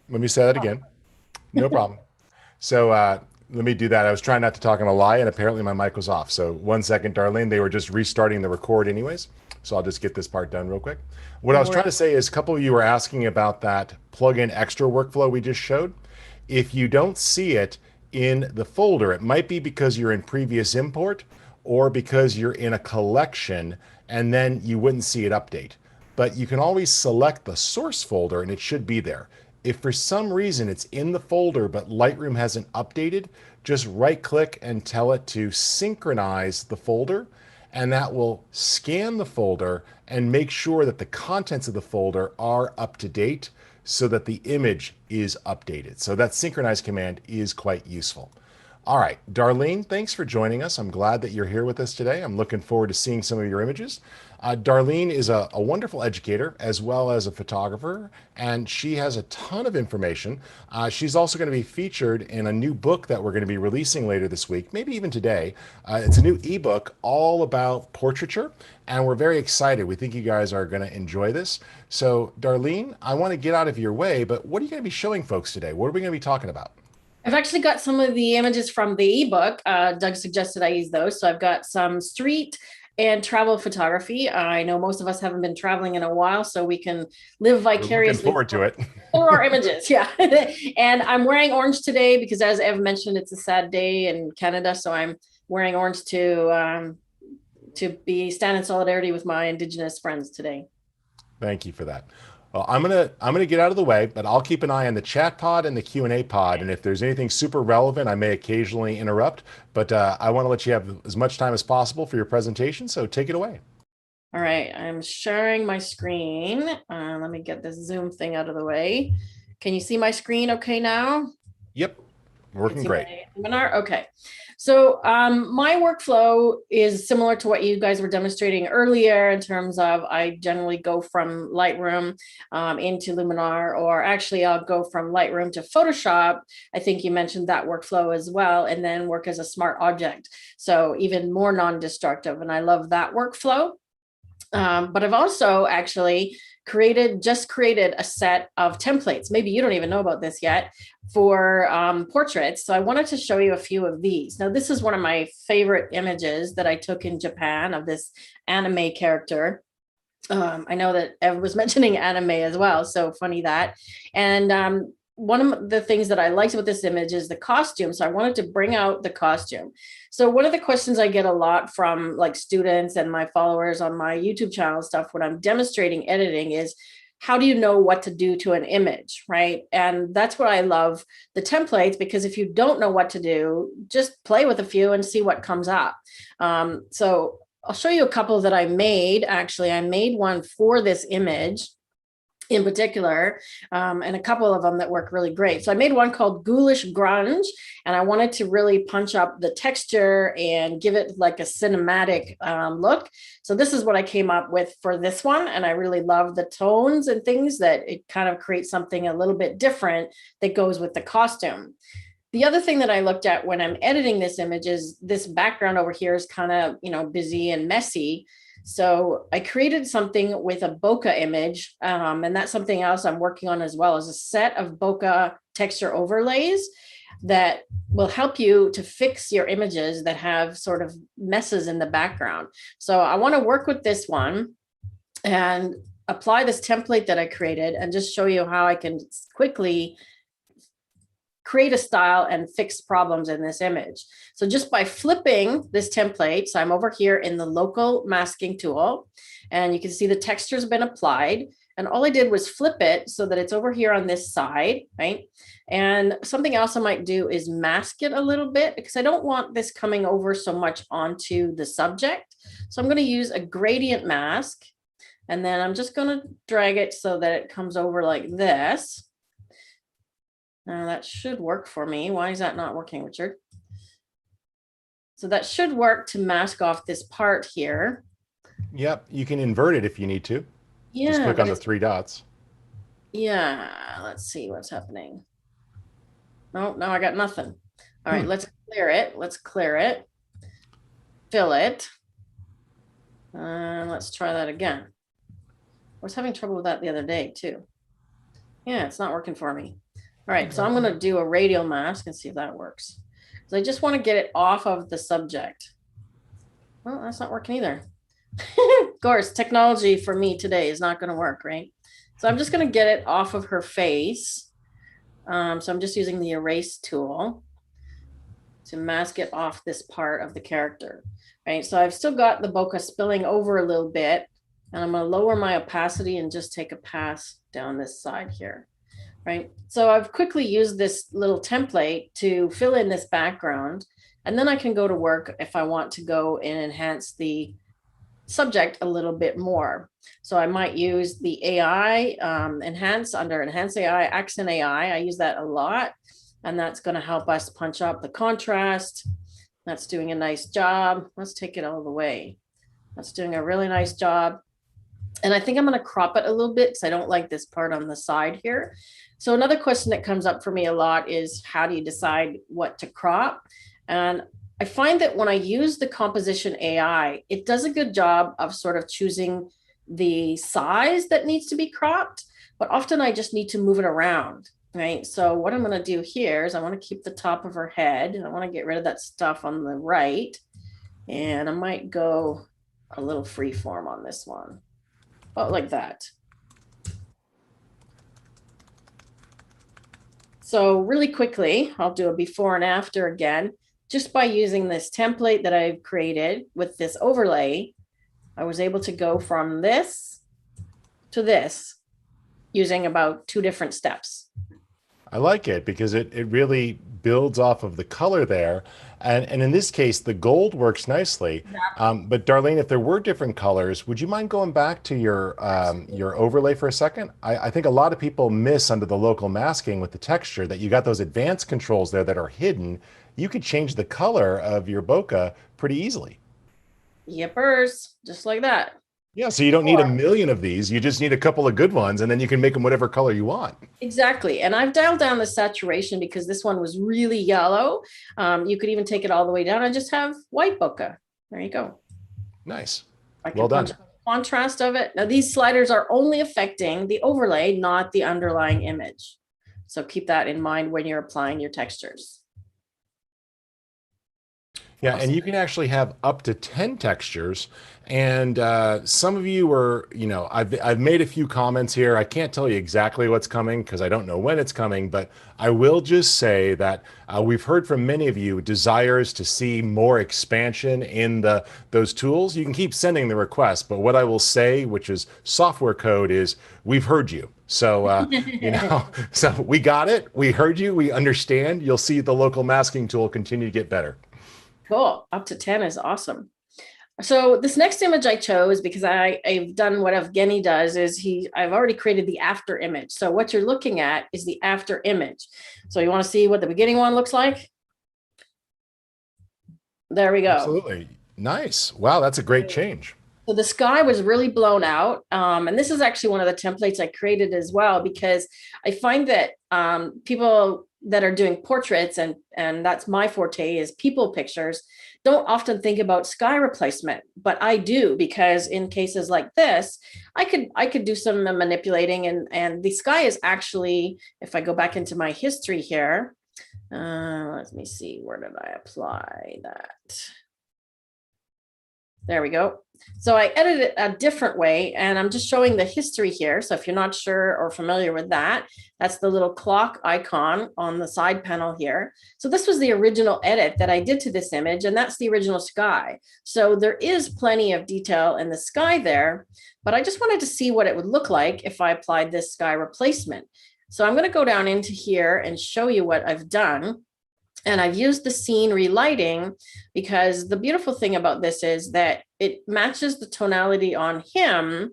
[SPEAKER 1] Let me say that again. No problem. So let me do that. I was trying not to talk on a lie, and apparently my mic was off. So 1 second, Darlene. They were just restarting the record anyways. So I'll just get this part done real quick. What I was trying to say is a couple of you were asking about that plugin extra workflow we just showed. If you don't see it in the folder, it might be because you're in previous import or because you're in a collection and then you wouldn't see it update. But you can always select the source folder and it should be there. If for some reason it's in the folder but Lightroom hasn't updated, just right click and tell it to synchronize the folder, and that will scan the folder and make sure that the contents of the folder are up to date so that the image is updated. So that synchronize command is quite useful. All right, Darlene, thanks for joining us. I'm glad that you're here with us today. I'm looking forward to seeing some of your images. Darlene is a wonderful educator as well as a photographer, and she has a ton of information. She's also going to be featured in a new book that we're going to be releasing later this week, maybe even today. It's a new ebook all about portraiture, and we're very excited. We think you guys are going to enjoy this. So, Darlene, I want to get out of your way, but what are you going to be showing folks today? What are we going to be talking about?
[SPEAKER 17] I've actually got some of the images from the ebook. Doug suggested I use those. So I've got some street and travel photography. I know most of us haven't been traveling in a while, so we can live vicariously.
[SPEAKER 1] We're looking forward to it.
[SPEAKER 17] For our images, yeah. And I'm wearing orange today because, as Ev mentioned, it's a sad day in Canada. So I'm wearing orange to stand in solidarity with my Indigenous friends today.
[SPEAKER 1] Thank you for that. Well, I'm gonna get out of the way, but I'll keep an eye on the chat pod and the Q&A pod, and if there's anything super relevant, I may occasionally interrupt. But I want to let you have as much time as possible for your presentation, so take it away.
[SPEAKER 17] All right, I'm sharing my screen. Let me get this Zoom thing out of the way. Can you see my screen okay now?
[SPEAKER 1] Yep. Working great.
[SPEAKER 17] Luminar? Okay. So my workflow is similar to what you guys were demonstrating earlier in terms of I generally go from Lightroom into Luminar, or actually I'll go from Lightroom to Photoshop. I think you mentioned that workflow as well, and then work as a smart object. So even more non-destructive. And I love that workflow. But I've also actually just created a set of templates. Maybe you don't even know about this yet, for portraits. So I wanted to show you a few of these. Now, this is one of my favorite images that I took in Japan of this anime character. I know that Ev was mentioning anime as well, so funny that. And one of the things that I liked about this image is the costume. So I wanted to bring out the costume. So one of the questions I get a lot from like students and my followers on my YouTube channel stuff when I'm demonstrating editing is, how do you know what to do to an image, right? And that's what I love the templates, because if you don't know what to do, just play with a few and see what comes up. So I'll show you a couple that I made. Actually, I made one for this image in particular, and a couple of them that work really great. So I made one called Ghoulish Grunge, and I wanted to really punch up the texture and give it like a cinematic look. So this is what I came up with for this one. And I really love the tones and things that it kind of creates something a little bit different that goes with the costume. The other thing that I looked at when I'm editing this image is this background over here is kind of, busy and messy. So I created something with a bokeh image, and that's something else I'm working on as well, is a set of bokeh texture overlays that will help you to fix your images that have sort of messes in the background. So I want to work with this one and apply this template that I created and just show you how I can quickly create a style and fix problems in this image. So just by flipping this template, so I'm over here in the local masking tool, and you can see the texture's been applied. And all I did was flip it so that it's over here on this side, right? And something else I might do is mask it a little bit, because I don't want this coming over so much onto the subject. So I'm going to use a gradient mask, and then I'm just going to drag it so that it comes over like this. Now that should work for me. Why is that not working, Richard? So that should work to mask off this part here.
[SPEAKER 1] Yep, you can invert it if you need to.
[SPEAKER 17] Yeah.
[SPEAKER 1] Just click on the 3 dots.
[SPEAKER 17] Yeah, let's see what's happening. Oh, no, I got nothing. All right, let's clear it. Let's clear it. Fill it. And let's try that again. I was having trouble with that the other day too. Yeah, it's not working for me. All right, so I'm going to do a radial mask and see if that works. So I just want to get it off of the subject. Well, that's not working either. Of course, technology for me today is not going to work, right? So I'm just going to get it off of her face. So I'm just using the erase tool to mask it off this part of the character, right? So I've still got the bokeh spilling over a little bit, and I'm going to lower my opacity and just take a pass down this side here. Right. So I've quickly used this little template to fill in this background, and then I can go to work if I want to go and enhance the subject a little bit more. So I might use the AI enhance under enhance AI, accent AI. I use that a lot, and that's going to help us punch up the contrast. That's doing a nice job. Let's take it all the way. That's doing a really nice job. And I think I'm going to crop it a little bit because I don't like this part on the side here. So another question that comes up for me a lot is, how do you decide what to crop? And I find that when I use the composition AI, it does a good job of sort of choosing the size that needs to be cropped, but often I just need to move it around, right? So what I'm going to do here is I want to keep the top of her head, and I want to get rid of that stuff on the right. And I might go a little free form on this one. Oh, like that. So really quickly, I'll do a before and after again, just by using this template that I've created with this overlay. I was able to go from this to this using about 2 different steps.
[SPEAKER 1] I like it because it really builds off of the color there. And in this case, the gold works nicely. But Darlene, if there were different colors, would you mind going back to your overlay for a second? I think a lot of people miss under the local masking with the texture that you got those advanced controls there that are hidden. You could change the color of your bokeh pretty easily.
[SPEAKER 17] Yippers, just like that.
[SPEAKER 1] Yeah, so you don't need a million of these. You just need a couple of good ones, and then you can make them whatever color you want.
[SPEAKER 17] Exactly. And I've dialed down the saturation because this one was really yellow. You could even take it all the way down and just have white bokeh. There you go.
[SPEAKER 1] Nice.
[SPEAKER 17] I can
[SPEAKER 1] Well done.
[SPEAKER 17] punch contrast of it. Now these sliders are only affecting the overlay, not the underlying image. So keep that in mind when you're applying your textures.
[SPEAKER 1] Yeah, and you can actually have up to 10 textures. And some of you were, I've made a few comments here. I can't tell you exactly what's coming because I don't know when it's coming, but I will just say that we've heard from many of you desires to see more expansion in those tools. You can keep sending the requests, but what I will say, which is software code, is we've heard you. So, so we got it. We heard you. We understand. You'll see the local masking tool continue to get better.
[SPEAKER 17] Cool. Up to 10 is awesome. So this next image I chose because I've done what Evgeny does is I've already created the after image. So what you're looking at is the after image. So you want to see what the beginning one looks like? There we go.
[SPEAKER 1] Absolutely. Nice. Wow, that's a great change.
[SPEAKER 17] So the sky was really blown out. And this is actually one of the templates I created as well, because I find that people that are doing portraits, and that's my forte, is people pictures, don't often think about sky replacement, but I do, because in cases like this, I could do some manipulating, and the sky is actually, if I go back into my history here, let me see, where did I apply that? There we go. So I edited it a different way, and I'm just showing the history here. So if you're not sure or familiar with that, that's the little clock icon on the side panel here. So this was the original edit that I did to this image, and that's the original sky. So there is plenty of detail in the sky there, but I just wanted to see what it would look like if I applied this sky replacement. So I'm going to go down into here and show you what I've done. And I've used the scene relighting because the beautiful thing about this is that it matches the tonality on him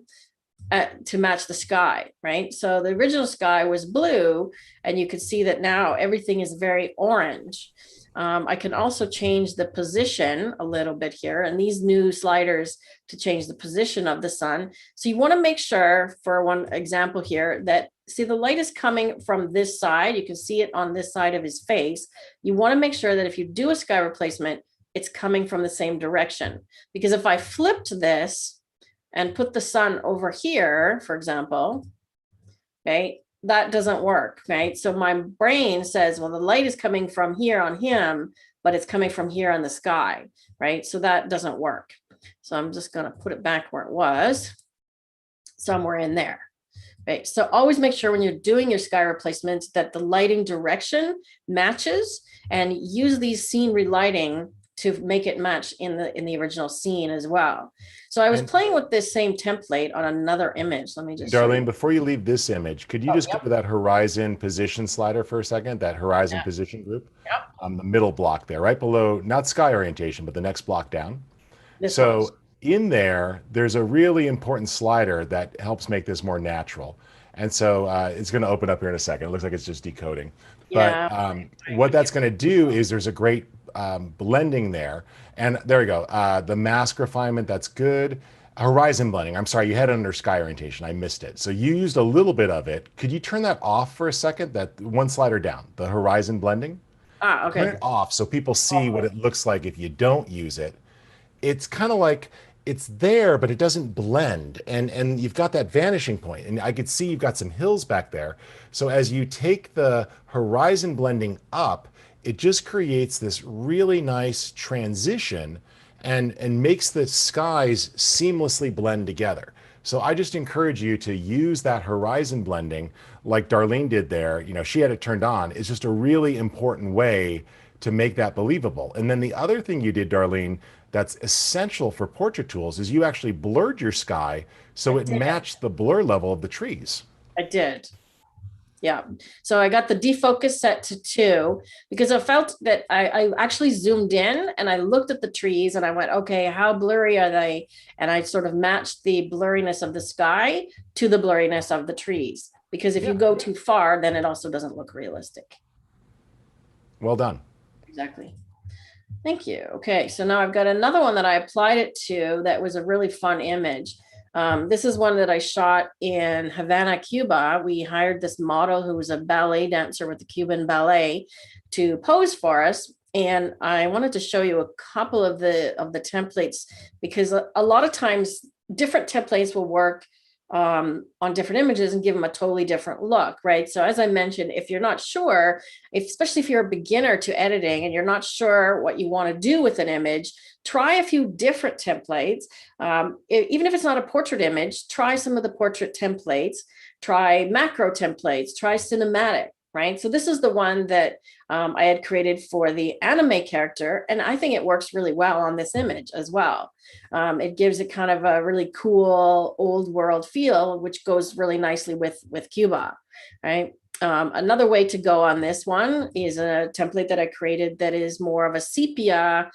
[SPEAKER 17] to match the sky, right? So the original sky was blue, and you can see that now everything is very orange. I can also change the position a little bit here, and these new sliders to change the position of the sun. So you want to make sure, for one example here, that see the light is coming from this side. You can see it on this side of his face. You want to make sure that if you do a sky replacement, it's coming from the same direction. Because if I flipped this and put the sun over here, for example, okay, that doesn't work, right? So my brain says, well, the light is coming from here on him, but it's coming from here on the sky, right? So that doesn't work. So I'm just going to put it back where it was, somewhere in there. Right. So always make sure when you're doing your sky replacements that the lighting direction matches, and use these scene relighting to make it match in the original scene as well. So I was playing with this same template on another image. Let me just
[SPEAKER 1] Darlene, before you leave this image, could you just go to that horizon position slider for a second, that horizon position group?
[SPEAKER 17] Yep.
[SPEAKER 1] The middle block there, right below, not sky orientation, but the next block down.
[SPEAKER 17] This
[SPEAKER 1] so in there's a really important slider that helps make this more natural. And so it's going to open up here in a second. It looks like it's just decoding.
[SPEAKER 17] Yeah.
[SPEAKER 1] But what that's going to do is there's a great blending there. And there we go. The mask refinement, that's good. Horizon blending. I'm sorry, you had it under sky orientation. I missed it. So you used a little bit of it. Could you turn that off for a second? That one slider down, the horizon blending.
[SPEAKER 17] Okay.
[SPEAKER 1] Turn it off so people see what it looks like if you don't use it. It's kind of like it's there, but it doesn't blend. And you've got that vanishing point. And I could see you've got some hills back there. So as you take the horizon blending up, it just creates this really nice transition and makes the skies seamlessly blend together. So I just encourage you to use that horizon blending like Darlene did there. She had it turned on. It's just a really important way to make that believable. And then the other thing you did, Darlene, that's essential for portrait tools is you actually blurred your sky so it matched the blur level of the trees.
[SPEAKER 17] I did. Yeah. So I got the defocus set to 2 because I felt that I actually zoomed in and I looked at the trees and I went, okay, how blurry are they? And I sort of matched the blurriness of the sky to the blurriness of the trees. Because if you go too far, then it also doesn't look realistic.
[SPEAKER 1] Well done.
[SPEAKER 17] Exactly. Thank you. Okay, so now I've got another one that I applied it to that was a really fun image. This is one that I shot in Havana, Cuba. We hired this model who was a ballet dancer with the Cuban ballet to pose for us. And I wanted to show you a couple of the templates because a lot of times different templates will work on different images and give them a totally different look, right? So as I mentioned, if you're not sure, especially if you're a beginner to editing and you're not sure what you want to do with an image, try a few different templates. Even if it's not a portrait image, try some of the portrait templates, try macro templates, try cinematic, right? So this is the one that I had created for the anime character, and I think it works really well on this image as well. It gives it kind of a really cool old world feel, which goes really nicely with Cuba, right? Another way to go on this one is a template that I created that is more of a sepia,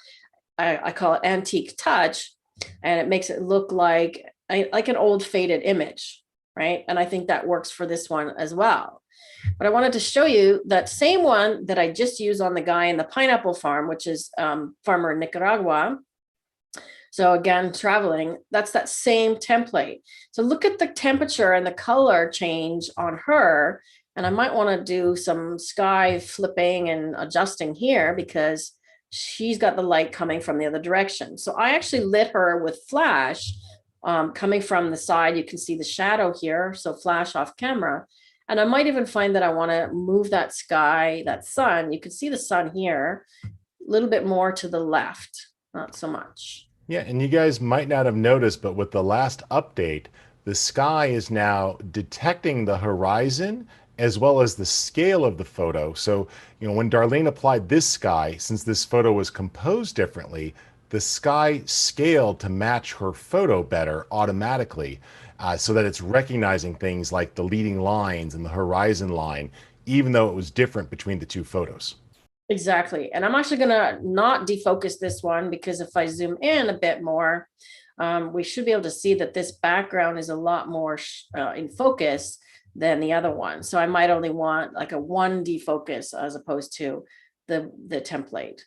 [SPEAKER 17] I call it antique touch, and it makes it look like an old faded image, right? And I think that works for this one as well. But I wanted to show you that same one that I just used on the guy in the pineapple farm, which is farmer in Nicaragua. So again, traveling, that's that same template. So look at the temperature and the color change on her. And I might want to do some sky flipping and adjusting here because she's got the light coming from the other direction. So I actually lit her with flash coming from the side. You can see the shadow here. So flash off camera. And I might even find that I want to move that sky, that sun. You can see the sun here, a little bit more to the left, not so much.
[SPEAKER 1] Yeah, and you guys might not have noticed, but with the last update, the sky is now detecting the horizon as well as the scale of the photo. So, when Darlene applied this sky, since this photo was composed differently, the sky scaled to match her photo better automatically, so that it's recognizing things like the leading lines and the horizon line, even though it was different between the two photos.
[SPEAKER 17] Exactly. And I'm actually going to not defocus this one because if I zoom in a bit more, we should be able to see that this background is a lot more in focus than the other one. So I might only want like a 1 defocus as opposed to the template.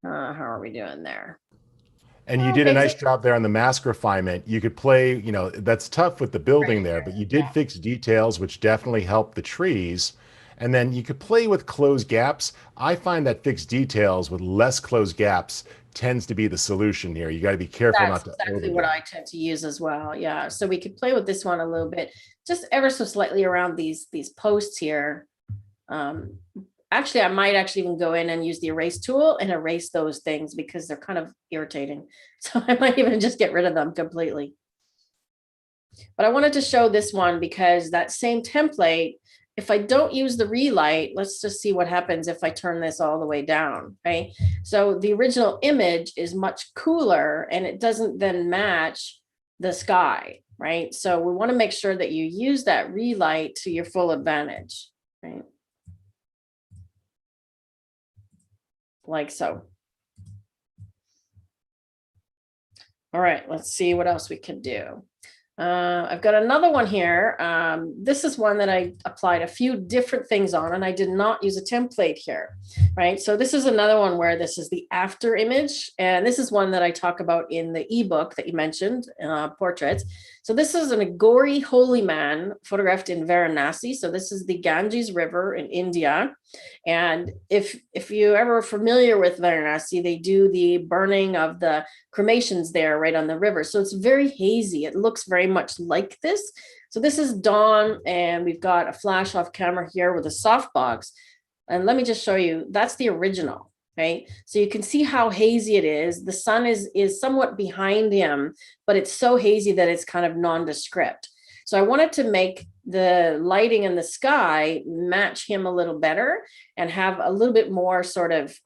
[SPEAKER 17] How are we doing there?
[SPEAKER 1] And you did a nice job there on the mask refinement. You could play, that's tough with the building there, but you did fix details, which definitely helped the trees. And then you could play with closed gaps. I find that fixed details with less closed gaps tends to be the solution here. You got to be careful not to
[SPEAKER 17] exactly
[SPEAKER 1] overdo
[SPEAKER 17] what
[SPEAKER 1] it.
[SPEAKER 17] I tend to use as well. Yeah. So we could play with this one a little bit, just ever so slightly around these posts here. Actually, I might actually even go in and use the erase tool and erase those things because they're kind of irritating. So I might even just get rid of them completely. But I wanted to show this one because that same template, if I don't use the relight, let's just see what happens if I turn this all the way down, okay? So the original image is much cooler and it doesn't then match the sky, right? So we want to make sure that you use that relight to your full advantage, right? Like so. All right, let's see what else we can do. I've got another one here. This is one that I applied a few different things on, and I did not use a template here, right? So this is another one where this is the after image, and this is one that I talk about in the ebook that you mentioned, portraits. So this is an Agori holy man photographed in Varanasi. So this is the Ganges River in India. And if you're ever familiar with Varanasi, they do the burning of the cremations there right on the river. So it's very hazy. It looks very much like this. So this is dawn, and we've got a flash off camera here with a softbox. And let me just show you, that's the original, right? So you can see how hazy it is. The sun is somewhat behind him, but it's so hazy that it's kind of nondescript. So I wanted to make the lighting in the sky match him a little better and have a little bit more sort of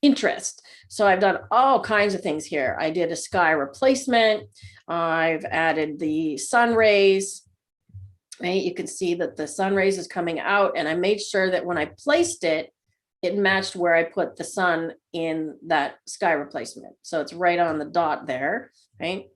[SPEAKER 17] interest. So I've done all kinds of things here. I did a sky replacement. I've added the sun rays. right? You can see that the sun rays is coming out, and I made sure that when I placed it, it matched where I put the sun in that sky replacement. So it's right on the dot there, right?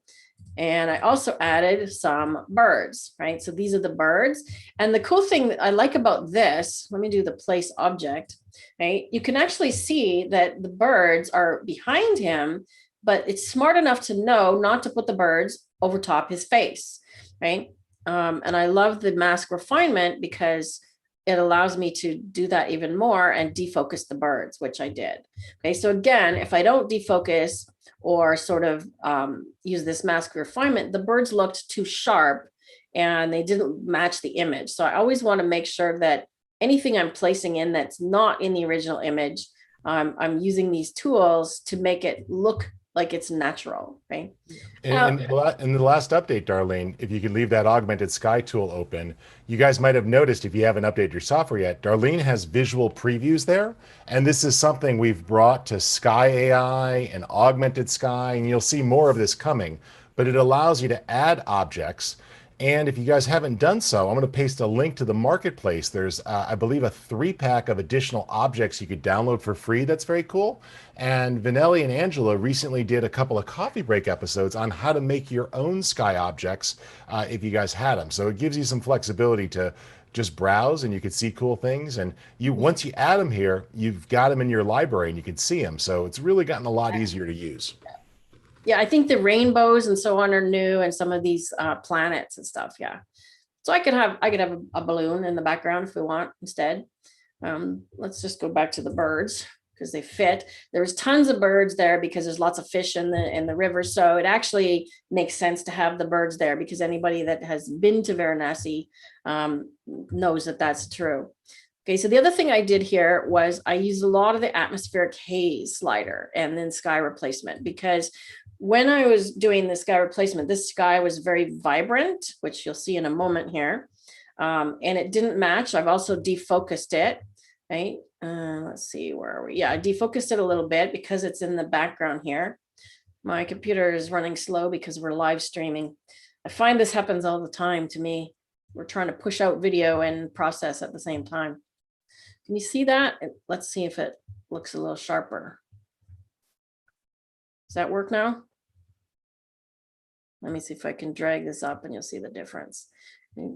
[SPEAKER 17] And I also added some birds, right? So these are the birds. And the cool thing that I like about this, let me do the place object, right? You can actually see that the birds are behind him, but it's smart enough to know not to put the birds over top his face, right? And I love the mask refinement because it allows me to do that even more and defocus the birds, which I did. Okay, so again, if I don't defocus or sort of use this mask refinement, the birds looked too sharp and they didn't match the image. So I always want to make sure that anything I'm placing in that's not in the original image, I'm using these tools to make it look like it's natural, right?
[SPEAKER 1] In the last update, Darlene, if you could leave that augmented sky tool open, you guys might have noticed, if you haven't updated your software yet, Darlene has visual previews there. And this is something we've brought to Sky AI and Augmented Sky, and you'll see more of this coming. But it allows you to add objects. And if you guys haven't done so, I'm going to paste a link to the marketplace. There's, I believe, a 3-pack of additional objects you could download for free. That's very cool. And Vinelli and Angela recently did a couple of coffee break episodes on how to make your own sky objects if you guys had them. So it gives you some flexibility to just browse and you can see cool things. And once you add them here, you've got them in your library and you can see them. So it's really gotten a lot easier to use.
[SPEAKER 17] Yeah, I think the rainbows and so on are new, and some of these planets and stuff. Yeah, so I could have a balloon in the background if we want instead. Let's just go back to the birds because they fit. There's tons of birds there because there's lots of fish in the river, so it actually makes sense to have the birds there because anybody that has been to Varanasi knows that that's true. Okay, so the other thing I did here was I used a lot of the atmospheric haze slider and then sky replacement, because when I was doing the sky replacement, this sky was very vibrant, which you'll see in a moment here, and it didn't match. I've also defocused it, right? Let's see, where are we? Yeah, I defocused it a little bit because it's in the background here. My computer is running slow because we're live streaming. I find this happens all the time to me. We're trying to push out video and process at the same time. Can you see that? Let's see if it looks a little sharper. Does that work now? Let me see if I can drag this up and you'll see the difference.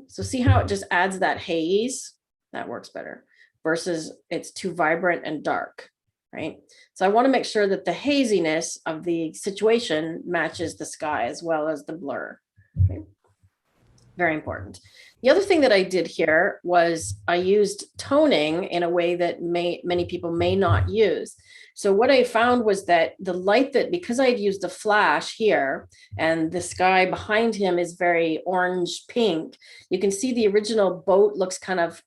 [SPEAKER 17] So see how it just adds that haze? That works better versus it's too vibrant and dark, right? So I want to make sure that the haziness of the situation matches the sky as well as the blur. Okay? Very important. The other thing that I did here was I used toning in a way that many people may not use. So what I found was that the light that, because I had used a flash here and the sky behind him is very orange pink, you can see the original boat looks kind of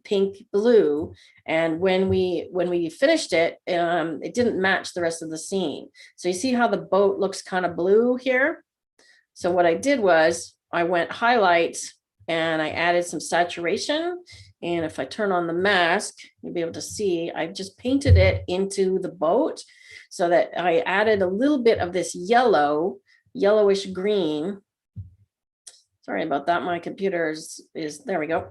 [SPEAKER 17] pink blue. And when we finished it, it didn't match the rest of the scene. So you see how the boat looks kind of blue here? So what I did was I went highlights and I added some saturation. And if I turn on the mask, you'll be able to see, I just painted it into the boat so that I added a little bit of this yellowish green. Sorry about that. My computer is there we go.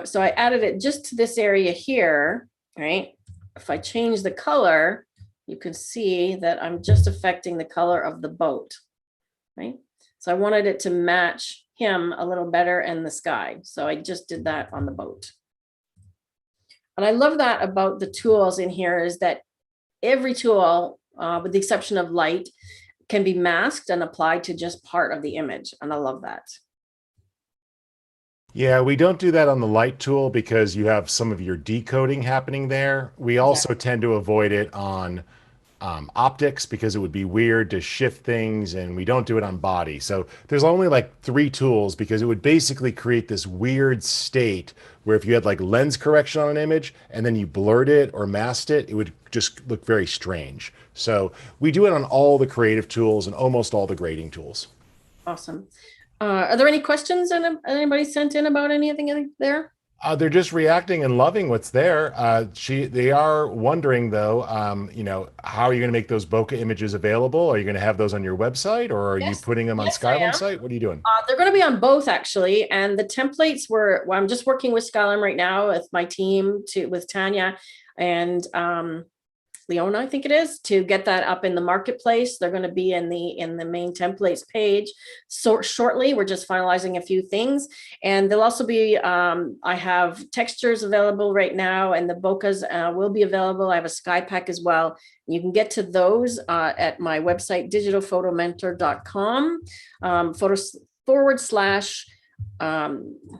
[SPEAKER 17] So I added it just to this area here, right? If I change the color, you can see that I'm just affecting the color of the boat, right? So I wanted it to match him a little better and the sky. So I just did that on the boat. And I love that about the tools in here is that every tool, with the exception of light, can be masked and applied to just part of the image. And I love that.
[SPEAKER 1] Yeah, we don't do that on the light tool because you have some of your decoding happening there. We also tend to avoid it on optics because it would be weird to shift things, and we don't do it on body. So there's only like 3 tools because it would basically create this weird state where if you had like lens correction on an image and then you blurred it or masked it, it would just look very strange. So we do it on all the creative tools and almost all the grading tools.
[SPEAKER 17] Awesome. Are there any questions that anybody sent in about anything there?
[SPEAKER 1] They're just reacting and loving what's there. They are wondering though, how are you going to make those bokeh images available? Are you going to have those on your website, or are you
[SPEAKER 17] Yes,
[SPEAKER 1] putting them on
[SPEAKER 17] yes, I
[SPEAKER 1] Skylum
[SPEAKER 17] am.
[SPEAKER 1] site? What are you doing?
[SPEAKER 17] They're going to be on both actually, and the templates were. Well, I'm just working with Skylum right now with my team with Tanya and Leona, I think it is, to get that up in the marketplace. They're going to be in the main templates page so shortly. We're just finalizing a few things, and they'll also be. I have textures available right now, and the bokehs will be available. I have a sky pack as well. You can get to those at my website, digitalphotomentor.com.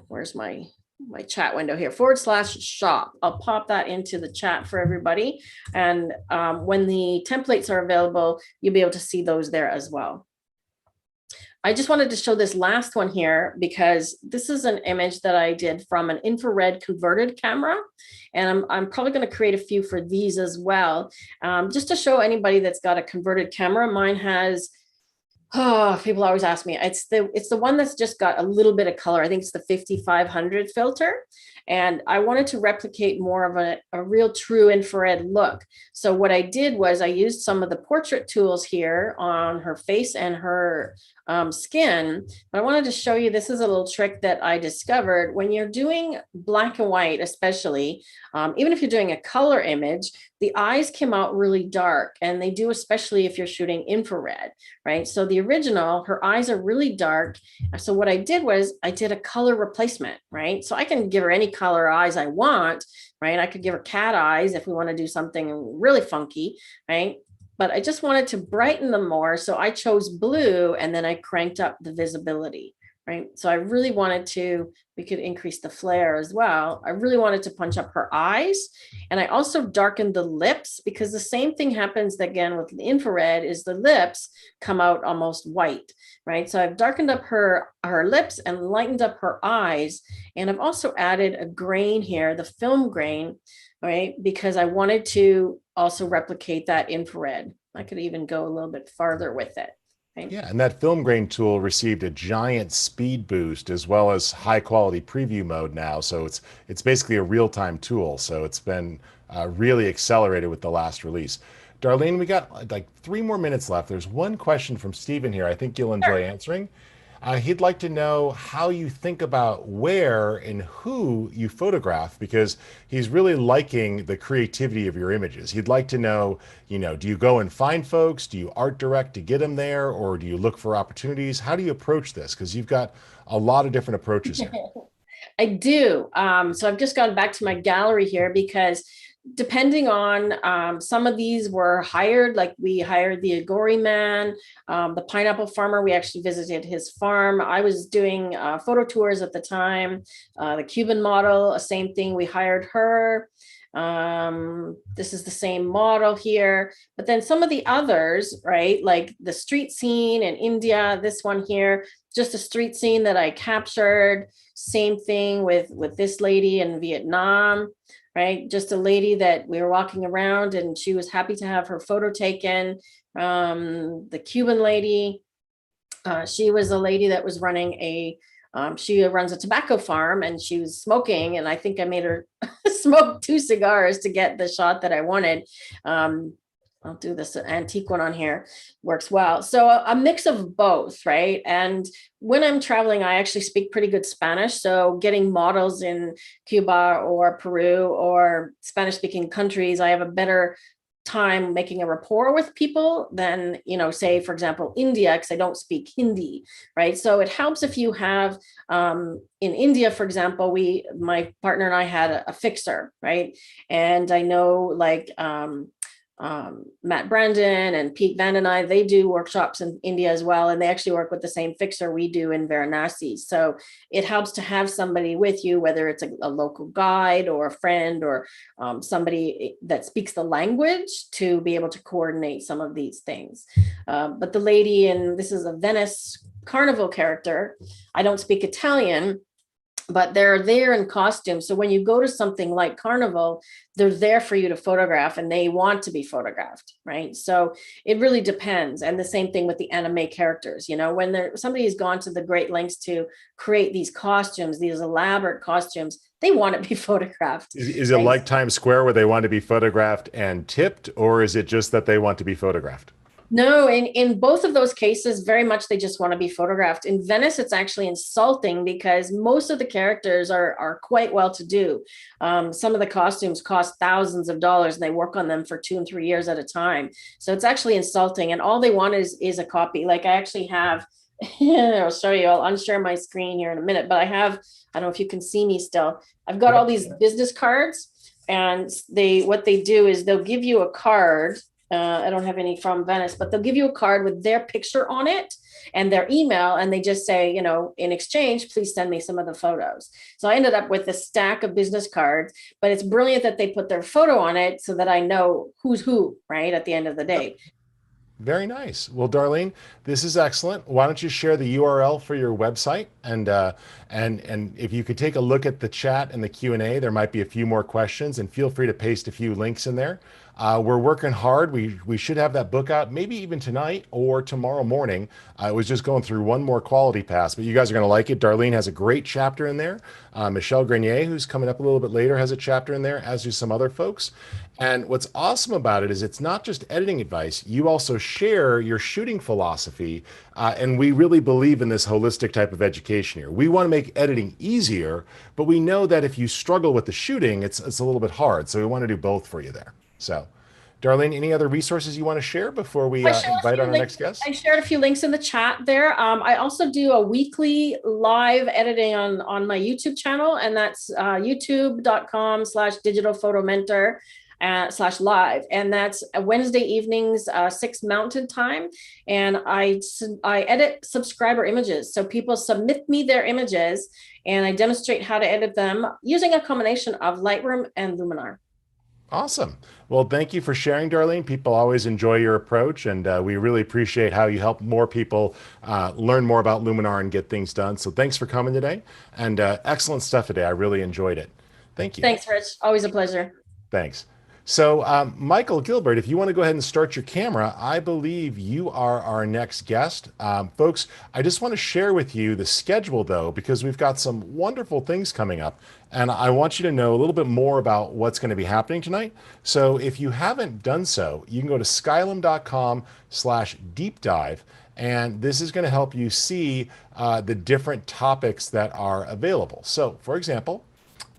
[SPEAKER 17] Where's my chat window here, /shop. I'll pop that into the chat for everybody. And when the templates are available, you'll be able to see those there as well. I just wanted to show this last one here because this is an image that I did from an infrared converted camera. And I'm probably going to create a few for these as well. Just to show anybody that's got a converted camera. Mine has, people always ask me, it's the one that's just got a little bit of color. I think it's the 5500 filter. And I wanted to replicate more of a real true infrared look. So what I did was I used some of the portrait tools here on her face and her skin. But I wanted to show you, this is a little trick that I discovered when you're doing black and white, especially, even if you're doing a color image, the eyes come out really dark, and they do, especially if you're shooting infrared, right? So the original, her eyes are really dark. So what I did was I did a color replacement, right? So I can give her any color eyes I want, right? I could give her cat eyes if we want to do something really funky, right? But I just wanted to brighten them more. So I chose blue, and then I cranked up the visibility, right? So I really wanted to, we could increase the flare as well. I really wanted to punch up her eyes. And I also darkened the lips, because the same thing happens again with the infrared, is the lips come out almost white, right? So I've darkened up her lips and lightened up her eyes. And I've also added a grain here, the film grain, right? Because I wanted to also replicate that infrared. I could even go a little bit farther with it. Right?
[SPEAKER 1] Yeah, and that film grain tool received a giant speed boost as well as high quality preview mode now. So it's basically a real-time tool. So it's been really accelerated with the last release. Darlene, we got like 3 more minutes left. There's one question from Steven here I think you'll enjoy answering. He'd like to know how you think about where and who you photograph, because he's really liking the creativity of your images. He'd like to know, do you go and find folks? Do you art direct to get them there? Or do you look for opportunities? How do you approach this? Because you've got a lot of different approaches here.
[SPEAKER 17] I do. So I've just gone back to my gallery here, because depending on some of these were hired, like we hired the Agori man, the pineapple farmer. We actually visited his farm. I was doing photo tours at the time. The Cuban model, same thing. We hired her. This is the same model here, but then some of the others, right? Like the street scene in India, this one here, just a street scene that I captured. Same thing with this lady in Vietnam, right? Just a lady that we were walking around and she was happy to have her photo taken. The Cuban lady, she was a lady that was running she runs a tobacco farm, and she was smoking. And I think I made her smoke 2 cigars to get the shot that I wanted. I'll do this antique one on here, works well. So a mix of both, right? And when I'm traveling, I actually speak pretty good Spanish. So getting models in Cuba or Peru or Spanish speaking countries, I have a better time making a rapport with people than, say, for example, India, because I don't speak Hindi, right? So it helps if you have, in India, for example, my partner and I had a fixer, right? And I know like, Matt Brandon and Pete Van den Eyck, they do workshops in India as well. And they actually work with the same fixer we do in Varanasi. So it helps to have somebody with you, whether it's a local guide or a friend or somebody that speaks the language, to be able to coordinate some of these things. But the lady, and this is a Venice Carnival character, I don't speak Italian. but they're there in costume. So when you go to something like Carnival, they're there for you to photograph and they want to be photographed, right? So it really depends. And the same thing with the anime characters, you know, when somebody has gone to the great lengths to create these costumes, these elaborate costumes, they want to be photographed.
[SPEAKER 1] Is it
[SPEAKER 17] right?
[SPEAKER 1] like Times Square where they want to be photographed and tipped, or is it just that they want to be photographed?
[SPEAKER 17] No, in both of those cases, very much they just want to be photographed. In Venice, it's actually insulting because most of the characters are quite well to do. Some of the costumes cost thousands of dollars and they work on them for 2 and 3 years at a time. So it's actually insulting. And all they want is a copy. Like I actually have, I'll show you, I'll unshare my screen here in a minute, but I don't know if you can see me still. I've got all these business cards, and what they do is they'll give you a card. I don't have any from Venice, but they'll give you a card with their picture on it and their email. And they just say, you know, in exchange, please send me some of the photos. So I ended up with a stack of business cards, but it's brilliant that they put their photo on it so that I know who's who, right, at the end of the day.
[SPEAKER 1] Very nice. Well, Darlene, this is excellent. Why don't you share the URL for your website, and if you could take a look at the chat and the Q&A, there might be a few more questions, and feel free to paste a few links in there. We're working hard. We should have that book out maybe even tonight or tomorrow morning. I was just going through one more quality pass, but you guys are going to like it. Darlene has a great chapter in there. Michelle Grenier, who's coming up a little bit later, has a chapter in there, as do some other folks. And what's awesome about it is it's not just editing advice. You also share your shooting philosophy. And we really believe in this holistic type of education here. We want to make editing easier, but we know that if you struggle with the shooting, it's a little bit hard. So we want to do both for you there. So, Darlene, any other resources you want to share before we invite our next guest?
[SPEAKER 17] I shared a few links in the chat there. I also do a weekly live editing on my YouTube channel, and that's youtube.com/digitalphotomentor. /live, and that's Wednesday evenings, 6 Mountain Time, and I edit subscriber images. So people submit me their images, and I demonstrate how to edit them using a combination of Lightroom and Luminar.
[SPEAKER 1] Awesome. Well, thank you for sharing, Darlene. People always enjoy your approach, and we really appreciate how you help more people learn more about Luminar and get things done. So thanks for coming today, and excellent stuff today. I really enjoyed it. Thank you.
[SPEAKER 17] Thanks, Rich. Always a pleasure.
[SPEAKER 1] Thanks. So, Michael Gilbert, if you want to go ahead and start your camera, I believe you are our next guest. Folks, I just want to share with you the schedule, though, because we've got some wonderful things coming up, and I want you to know a little bit more about what's going to be happening tonight. So if you haven't done so, you can go to skylum.com/deep dive, and this is going to help you see the different topics that are available. So, for example,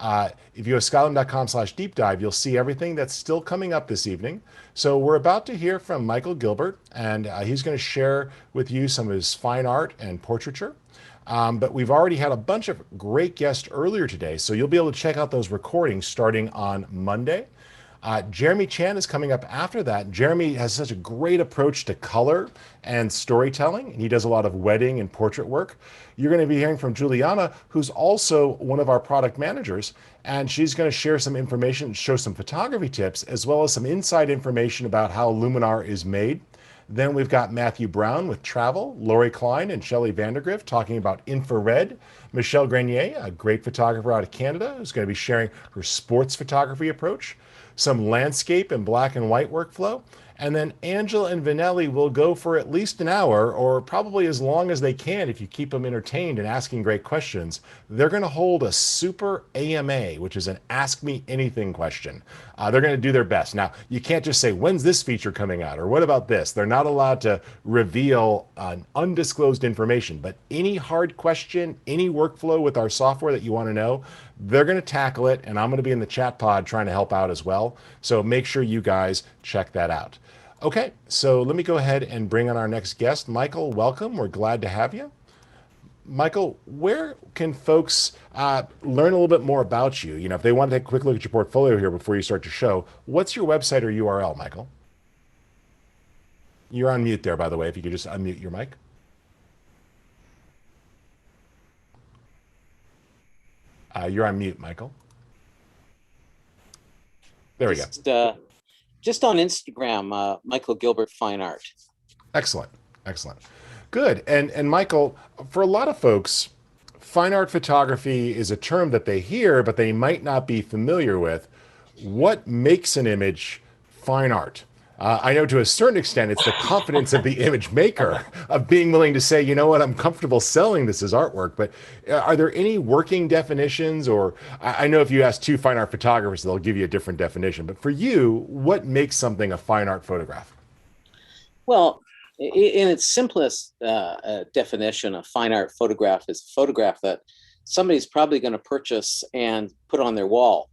[SPEAKER 1] if you go to skylum.com/deep dive, you'll see everything that's still coming up this evening. So we're about to hear from Michael Gilbert, and he's going to share with you some of his fine art and portraiture. But we've already had a bunch of great guests earlier today, so you'll be able to check out those recordings starting on Monday. Jeremy Chan is coming up after that. Jeremy has such a great approach to color and storytelling, and he does a lot of wedding and portrait work. You're going to be hearing from Juliana, who's also one of our product managers, and she's going to share some information, show some photography tips, as well as some inside information about how Luminar is made. Then we've got Matthew Brown with travel, Lori Klein and Shelley Vandergrift talking about infrared. Michelle Grenier, a great photographer out of Canada, who's going to be sharing her sports photography approach, some landscape and black and white workflow. And then Angela and Vanelli will go for at least an hour, or probably as long as they can if you keep them entertained and asking great questions. They're going to hold a super AMA, which is an Ask Me Anything question. They're going to do their best. Now, you can't just say, when's this feature coming out? Or what about this? They're not allowed to reveal undisclosed information, but any hard question, any workflow with our software that you want to know, they're going to tackle it, and I'm going to be in the chat pod trying to help out as well. So make sure you guys check that out. Okay, so let me go ahead and bring on our next guest. Michael, welcome. We're glad to have you. Michael, where can folks learn a little bit more about you? You know, if they want to take a quick look at your portfolio here before you start your show, what's your website or URL, Michael? You're on mute there, by the way, if you could just unmute your mic. You're on mute, Michael. There we go.
[SPEAKER 18] Just on Instagram, Michael Gilbert Fine Art.
[SPEAKER 1] Excellent, excellent. Good. And Michael, for a lot of folks, fine art photography is a term that they hear, but they might not be familiar with. What makes an image fine art? I know to a certain extent it's the confidence of the image maker of being willing to say, you know what, I'm comfortable selling this as artwork. But are there any working definitions? Or I know if you ask two fine art photographers, they'll give you a different definition. But for you, what makes something a fine art photograph?
[SPEAKER 18] Well, in its simplest definition, a fine art photograph is a photograph that somebody's probably going to purchase and put on their wall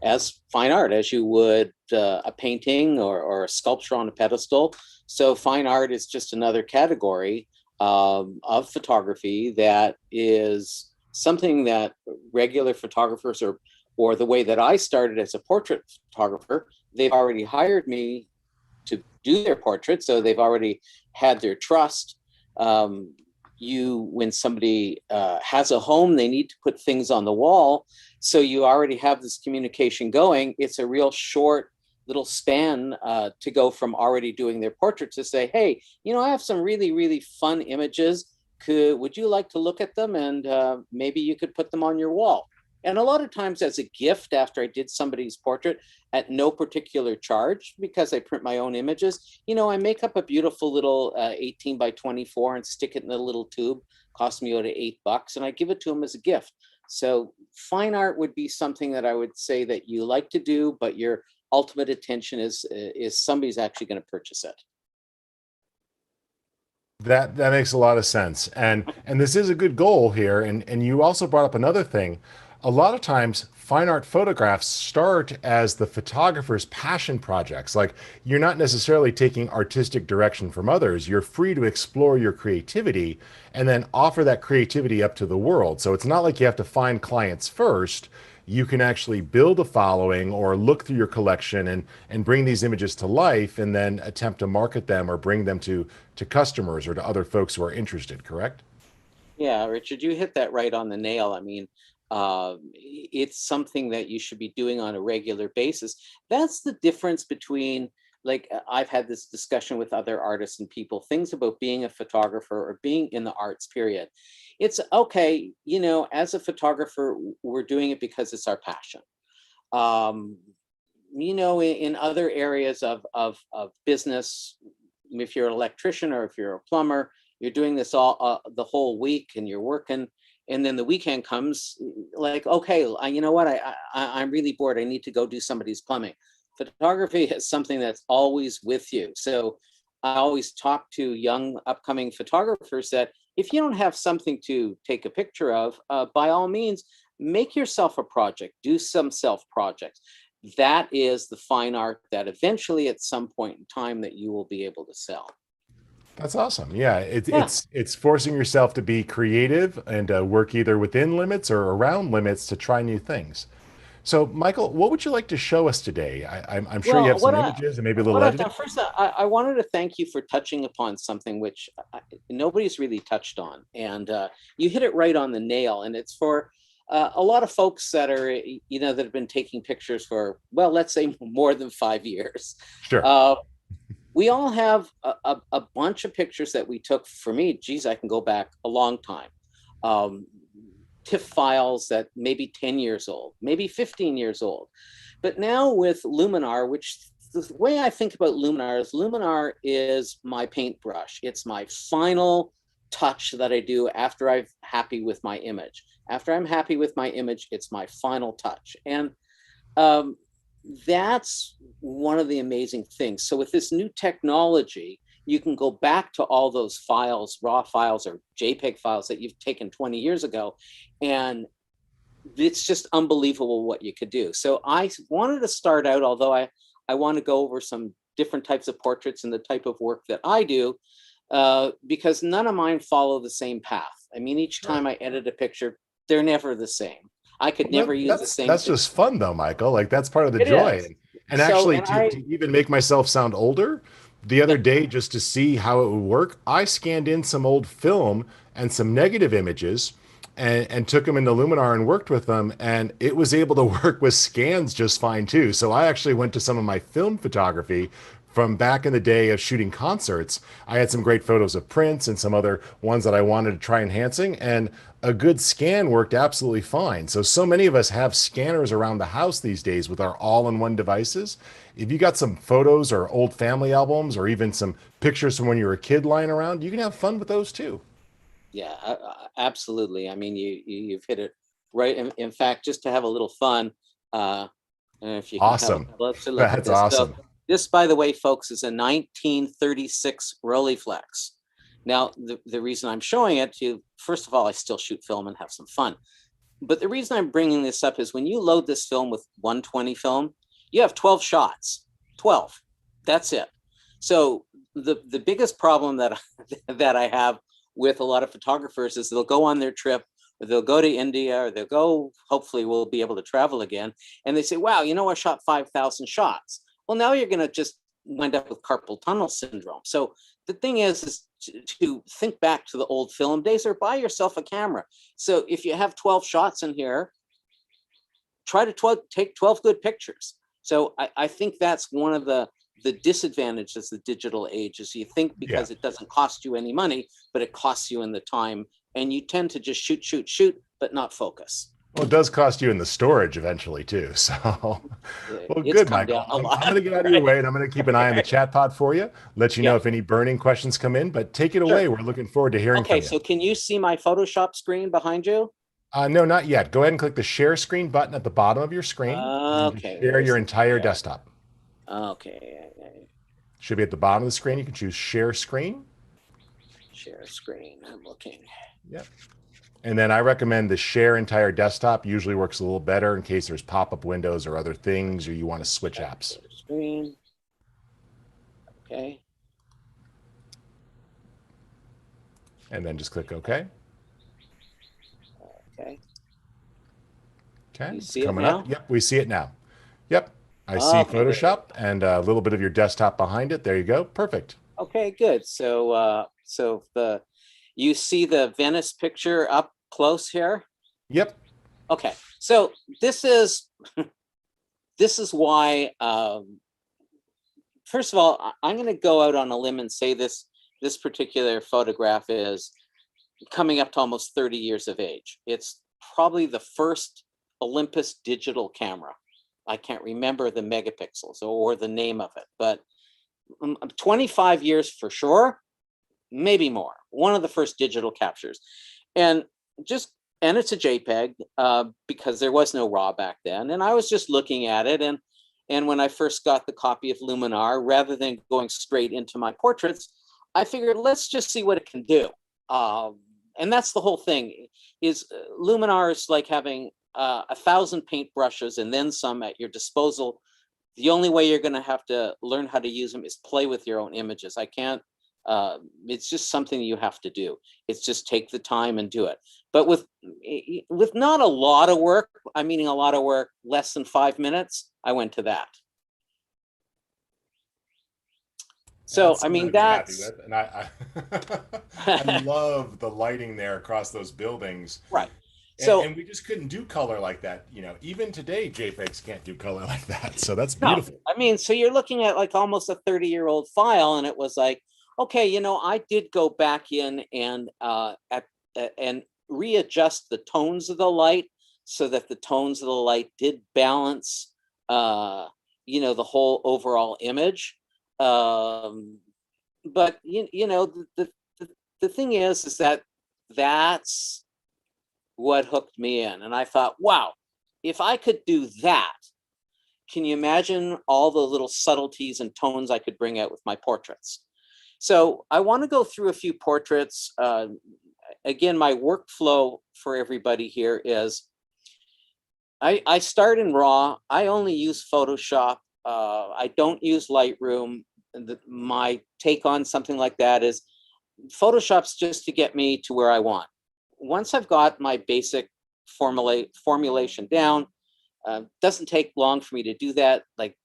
[SPEAKER 18] as fine art, as you would a painting or a sculpture on a pedestal. So fine art is just another category of photography that is something that regular photographers, or the way that I started as a portrait photographer, they've already hired me to do their portrait, so they've already had their trust. When somebody has a home, they need to put things on the wall, so you already have this communication going. It's a real short little span to go from already doing their portrait to say, hey, I have some really, really fun images. Would you like to look at them? And maybe you could put them on your wall. And a lot of times as a gift after I did somebody's portrait at no particular charge, because I print my own images, I make up a beautiful little 18 by 24 and stick it in a little tube, cost me about $8, and I give it to them as a gift. So fine art would be something that I would say that you like to do, but your ultimate attention is somebody's actually going to purchase it.
[SPEAKER 1] That makes a lot of sense. And this is a good goal here. And you also brought up another thing. A lot of times fine art photographs start as the photographer's passion projects. Like, you're not necessarily taking artistic direction from others. You're free to explore your creativity and then offer that creativity up to the world. So it's not like you have to find clients first. You can actually build a following or look through your collection and bring these images to life and then attempt to market them or bring them to customers or to other folks who are interested, correct?
[SPEAKER 18] Yeah, Richard, you hit that right on the nail. I mean, it's something that you should be doing on a regular basis. That's the difference between, like, I've had this discussion with other artists and people, things about being a photographer or being in the arts, period. It's okay, as a photographer, we're doing it because it's our passion. In other areas of business, if you're an electrician or if you're a plumber, you're doing this all the whole week and you're working. And then the weekend comes, like, okay, you know what? I'm really bored. I need to go do somebody's plumbing. Photography is something that's always with you. So I always talk to young upcoming photographers that if you don't have something to take a picture of, by all means, make yourself a project, do some self projects. That is the fine art that eventually at some point in time that you will be able to sell.
[SPEAKER 1] That's awesome. Yeah, it's forcing yourself to be creative and work either within limits or around limits to try new things. So, Michael, what would you like to show us today? I'm sure you have some images and maybe a little editing.
[SPEAKER 18] First, I wanted to thank you for touching upon something which nobody's really touched on, and you hit it right on the nail. And it's for a lot of folks that are, that have been taking pictures for, well, let's say more than 5 years.
[SPEAKER 1] Sure.
[SPEAKER 18] We all have a bunch of pictures that we took. For me, geez, I can go back a long time. TIFF files that maybe 10 years old, maybe 15 years old. But now with Luminar, which the way I think about Luminar is my paintbrush. It's my final touch that I do after I'm happy with my image. After I'm happy with my image, it's my final touch. And that's one of the amazing things. So with this new technology, you can go back to all those files, raw files or JPEG files that you've taken 20 years ago, and it's just unbelievable what you could do. So I wanted to start out, although I want to go over some different types of portraits and the type of work that I do, because none of mine follow the same path. I mean, each time I edit a picture, they're never the same. I could never use the same.
[SPEAKER 1] That's just fun though, Michael. Like, that's part of the joy. And actually, to even make myself sound older, the other day, just to see how it would work, I scanned in some old film and some negative images and took them into Luminar and worked with them. And it was able to work with scans just fine too. So I actually went to some of my film photography from back in the day of shooting concerts, I had some great photos of Prince and some other ones that I wanted to try enhancing, and a good scan worked absolutely fine. So many of us have scanners around the house these days with our all-in-one devices. If you got some photos or old family albums or even some pictures from when you were a kid lying around, you can have fun with those too.
[SPEAKER 18] Yeah, absolutely. I mean, you've hit it right. In fact, just to have a little fun, and if you can have a
[SPEAKER 1] Awesome.
[SPEAKER 18] closer look at
[SPEAKER 1] That's
[SPEAKER 18] this. So
[SPEAKER 1] awesome.
[SPEAKER 18] this, by the way, folks, is a 1936 Rolleiflex. Now, the reason I'm showing it to you, first of all, I still shoot film and have some fun. But the reason I'm bringing this up is when you load this film with 120 film, you have 12 shots, 12. That's it. So the biggest problem that that I have with a lot of photographers is they'll go on their trip, or they'll go to India, or they'll go, hopefully we'll be able to travel again. And they say, wow, you know, I shot 5,000 shots. Well, now you're going to just wind up with carpal tunnel syndrome. So the thing is to think back to the old film days, or buy yourself a camera. So if you have 12 shots in here, try to take 12 good pictures. So I think that's one of the disadvantages of the digital age is you think because it doesn't cost you any money, but it costs you in the time, and you tend to just shoot, but not focus.
[SPEAKER 1] Well, it does cost you in the storage eventually too. So, well,
[SPEAKER 18] It's
[SPEAKER 1] good,
[SPEAKER 18] come
[SPEAKER 1] Michael.
[SPEAKER 18] down a
[SPEAKER 1] I'm
[SPEAKER 18] lot.
[SPEAKER 1] going to get out of your way, and I'm going to keep an eye on the chat pod for you, let you know if any burning questions come in, but take it away. We're looking forward to hearing from
[SPEAKER 18] Okay,
[SPEAKER 1] you.
[SPEAKER 18] so can you see my Photoshop screen behind you?
[SPEAKER 1] No, not yet. Go ahead and click the share screen button at the bottom of your screen. And
[SPEAKER 18] Okay.
[SPEAKER 1] share your entire desktop.
[SPEAKER 18] Okay.
[SPEAKER 1] Should be at the bottom of the screen. You can choose share screen.
[SPEAKER 18] Share screen. I'm looking.
[SPEAKER 1] Yep. And then I recommend the share entire desktop. Usually works a little better in case there's pop-up windows or other things, or you want to switch apps.
[SPEAKER 18] Screen. Okay.
[SPEAKER 1] And then just click OK.
[SPEAKER 18] Okay.
[SPEAKER 1] Okay.
[SPEAKER 18] You
[SPEAKER 1] It's
[SPEAKER 18] see it
[SPEAKER 1] coming
[SPEAKER 18] now?
[SPEAKER 1] up. Yep, we see it now. Yep. I see
[SPEAKER 18] Okay, good.
[SPEAKER 1] Photoshop and a little bit of your desktop behind it. There you go. Perfect.
[SPEAKER 18] Okay, good. So you see the Venice picture up close here?
[SPEAKER 1] Yep.
[SPEAKER 18] Okay. So this is why first of all, I'm going to go out on a limb and say this particular photograph is coming up to almost 30 years of age. It's probably the first Olympus digital camera. I can't remember the megapixels or the name of it, but 25 years for sure, maybe more. One of the first digital captures. And it's a JPEG because there was no RAW back then. And I was just looking at it. And when I first got the copy of Luminar, rather than going straight into my portraits, I figured, let's just see what it can do. And that's the whole thing is Luminar is like having 1,000 paintbrushes and then some at your disposal. The only way you're going to have to learn how to use them is play with your own images. I can't, it's just something you have to do. It's just take the time and do it. But with not a lot of work, I mean a lot of work, less than 5 minutes, I went to that. So, I mean, that's...
[SPEAKER 1] And I love the lighting there across those buildings.
[SPEAKER 18] Right.
[SPEAKER 1] And we just couldn't do color like that. You know, even today, JPEGs can't do color like that. So that's beautiful.
[SPEAKER 18] No, I mean, so you're looking at like almost a 30-year-old file, and it was like, okay, you know, I did go back in and readjust the tones of the light so that the tones of the light did balance, you know, the whole overall image. But you know, the thing is that that's what hooked me in. And I thought, wow, if I could do that, can you imagine all the little subtleties and tones I could bring out with my portraits? So I want to go through a few portraits. Again, my workflow for everybody here is I start in RAW. I only use Photoshop. I don't use Lightroom. My take on something like that is Photoshop's just to get me to where I want. Once I've got my basic formulation down, doesn't take long for me to do that. Like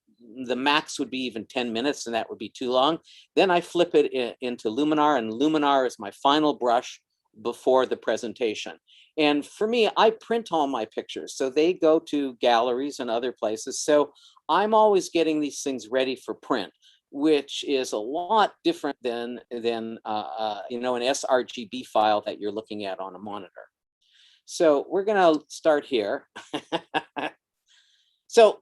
[SPEAKER 18] the max would be even 10 minutes, and that would be too long. Then I flip it into Luminar, and Luminar is my final brush before the presentation. And for me, I print all my pictures, so they go to galleries and other places. So I'm always getting these things ready for print. which is a lot different than you know, an sRGB file that you're looking at on a monitor. So we're going to start here. So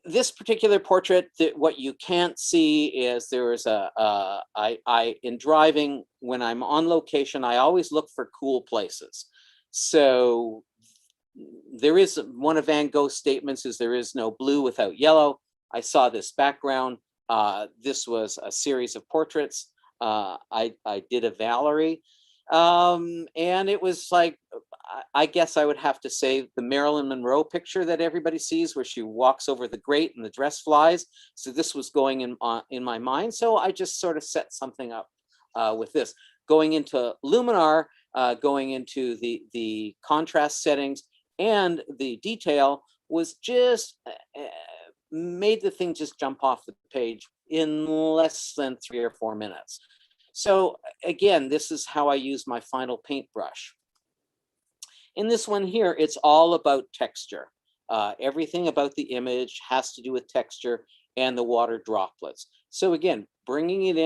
[SPEAKER 18] this particular portrait, what you can't see is there is in driving, when I'm on location, I always look for cool places. So there is one of Van Gogh's statements is there is no blue without yellow. I saw this background. This was a series of portraits. I did a Valerie. And it was like, I guess I would have to say the Marilyn Monroe picture that everybody sees where she walks over the grate and the dress flies. So this was going in my mind. So I just sort of set something up with this. Going into Luminar, going into the contrast settings and the detail was just made the thing just jump off the page in less than 3 or 4 minutes. So again, this is how I use my final paintbrush. In this one here, it's all about texture. Everything about the image has to do with texture and the water droplets. So again, bringing it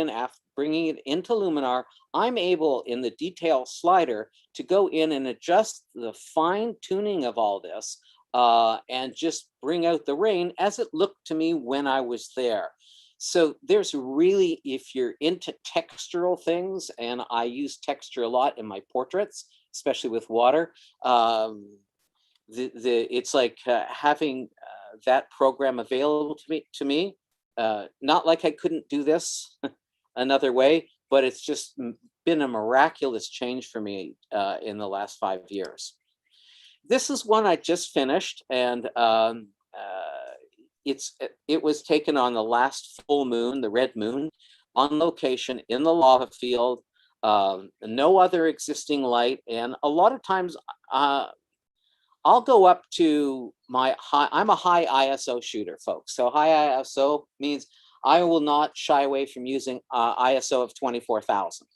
[SPEAKER 18] into Luminar, I'm able in the detail slider to go in and adjust the fine tuning of all this and just bring out the rain as it looked to me when I was there. So there's really, if you're into textural things, and I use texture a lot in my portraits, especially with water, it's like having that program available to me. Not like I couldn't do this another way, but it's just been a miraculous change for me in the last 5 years. This is one I just finished, and it was taken on the last full moon, the red moon, on location in the lava field, no other existing light. And a lot of times I'll go up to I'm a high ISO shooter, folks. So high ISO means I will not shy away from using ISO of 24,000.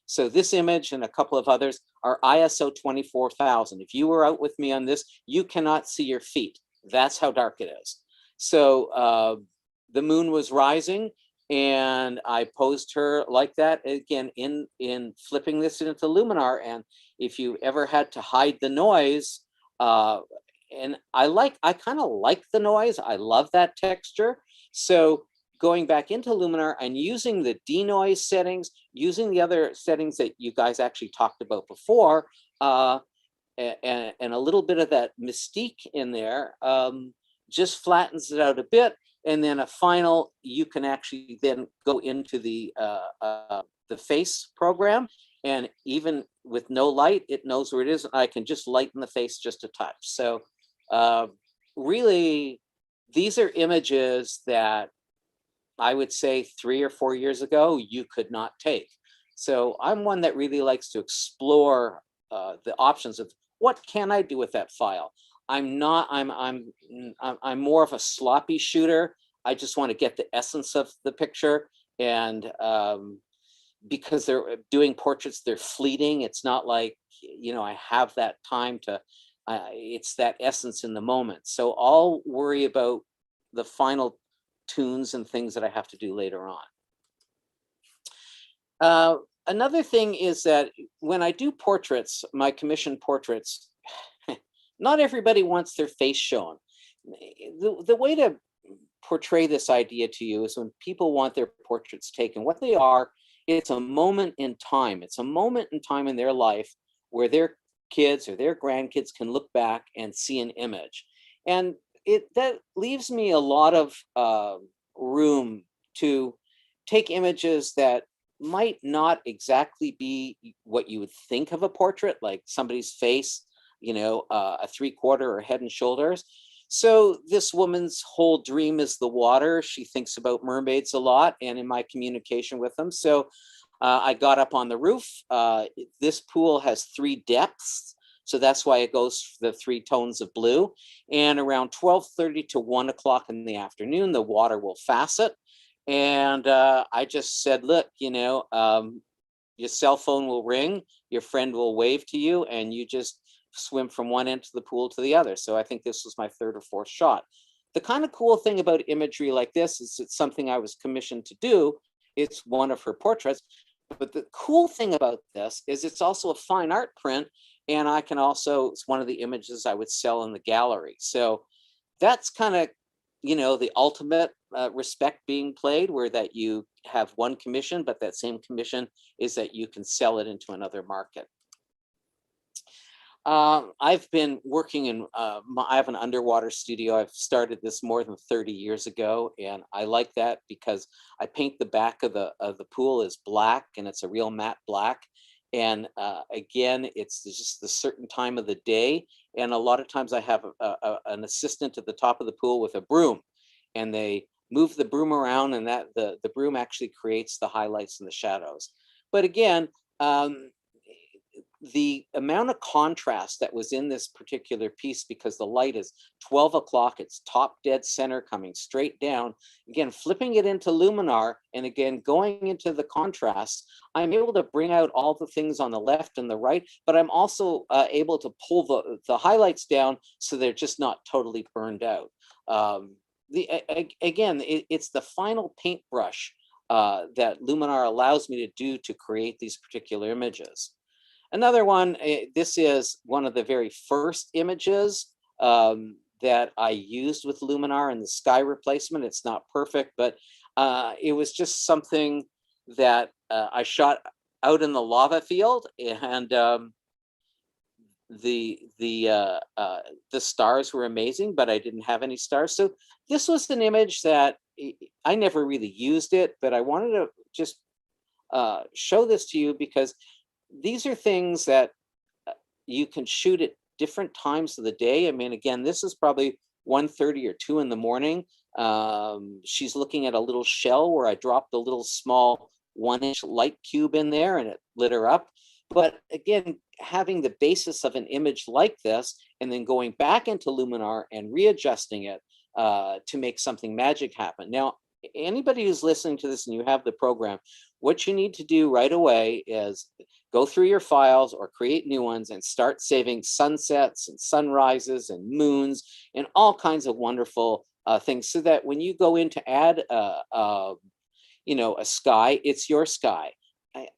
[SPEAKER 18] So this image and a couple of others are ISO 24,000. If you were out with me on this, you cannot see your feet. That's how dark it is. So the moon was rising, and I posed her like that. Again, in flipping this into Luminar, and if you ever had to hide the noise, and I kind of like the noise. I love that texture. So going back into Luminar and using the denoise settings, using the other settings that you guys actually talked about before, and a little bit of that mystique in there, just flattens it out a bit. And then a final, you can actually then go into the face program, and even with no light, it knows where it is. I can just lighten the face just a touch. So really, these are images that I would say 3 or 4 years ago, you could not take. So I'm one that really likes to explore the options of what can I do with that file. I'm more of a sloppy shooter. I just want to get the essence of the picture, and because they're doing portraits, they're fleeting. It's not like, you know, I have that time to, it's that essence in the moment. So I'll worry about the final tunes and things that I have to do later on. Another thing is that when I do portraits, my commissioned portraits, not everybody wants their face shown. The way to portray this idea to you is when people want their portraits taken, what they are, it's a moment in time. It's a moment in time in their life where their kids or their grandkids can look back and see an image. And that leaves me a lot of room to take images that might not exactly be what you would think of a portrait, like somebody's face, you know, a 3/4 or head and shoulders. So this woman's whole dream is the water. She thinks about mermaids a lot, and in my communication with them. So I got up on the roof. This pool has 3 depths. So that's why it goes for the 3 tones of blue. And around 12:30 to 1 o'clock in the afternoon, the water will facet. And I just said, look, you know, your cell phone will ring, your friend will wave to you, and you just swim from one end of the pool to the other. So I think this was my 3rd or 4th shot. the kind of cool thing about imagery like this is it's something I was commissioned to do. It's one of her portraits. But the cool thing about this is it's also a fine art print. And I can also, it's one of the images I would sell in the gallery. So that's kind of, you know, the ultimate respect being played, where that you have one commission, but that same commission is that you can sell it into another market. I've been working in, I have an underwater studio. I've started this more than 30 years ago. And I like that because I paint the back of the pool as black, and it's a real matte black. And again, it's just the certain time of the day. And a lot of times I have an assistant at the top of the pool with a broom, and they move the broom around, and that the broom actually creates the highlights and the shadows. But again, the amount of contrast that was in this particular piece, because the light is 12 o'clock, it's top dead center coming straight down. Again, flipping it into Luminar, and again, going into the contrast, I'm able to bring out all the things on the left and the right, but I'm also able to pull the highlights down so they're just not totally burned out. Again, it's the final paintbrush that Luminar allows me to do to create these particular images. Another one, this is one of the very first images that I used with Luminar in the sky replacement. It's not perfect, but it was just something that I shot out in the lava field, and the stars were amazing, but I didn't have any stars. So this was an image that I never really used it, but I wanted to just show this to you, because these are things that you can shoot at different times of the day. I mean, again, this is probably 1:30 or 2 in the morning. She's looking at a little shell where I dropped a little small 1-inch light cube in there, and it lit her up. But again, having the basis of an image like this, and then going back into Luminar and readjusting it to make something magic happen. Now, anybody who's listening to this and you have the program, what you need to do right away is go through your files or create new ones and start saving sunsets and sunrises and moons and all kinds of wonderful things, so that when you go in to add you know, a sky, it's your sky.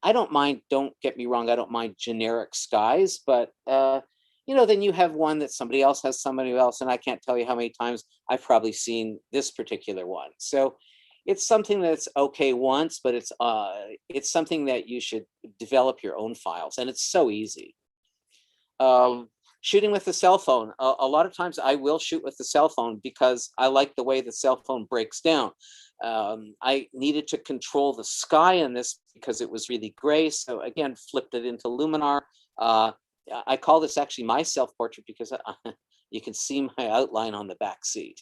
[SPEAKER 18] I don't mind, don't get me wrong, I don't mind generic skies, but you know, then you have one that somebody else has, somebody else, and I can't tell you how many times I've probably seen this particular one. So it's something that's okay once, but it's something that you should develop your own files, and it's so easy. Shooting with the cell phone. A lot of times I will shoot with the cell phone because I like the way the cell phone breaks down. I needed to control the sky in this because it was really gray. So again, flipped it into Luminar. I call this actually my self-portrait because you can see my outline on the back seat.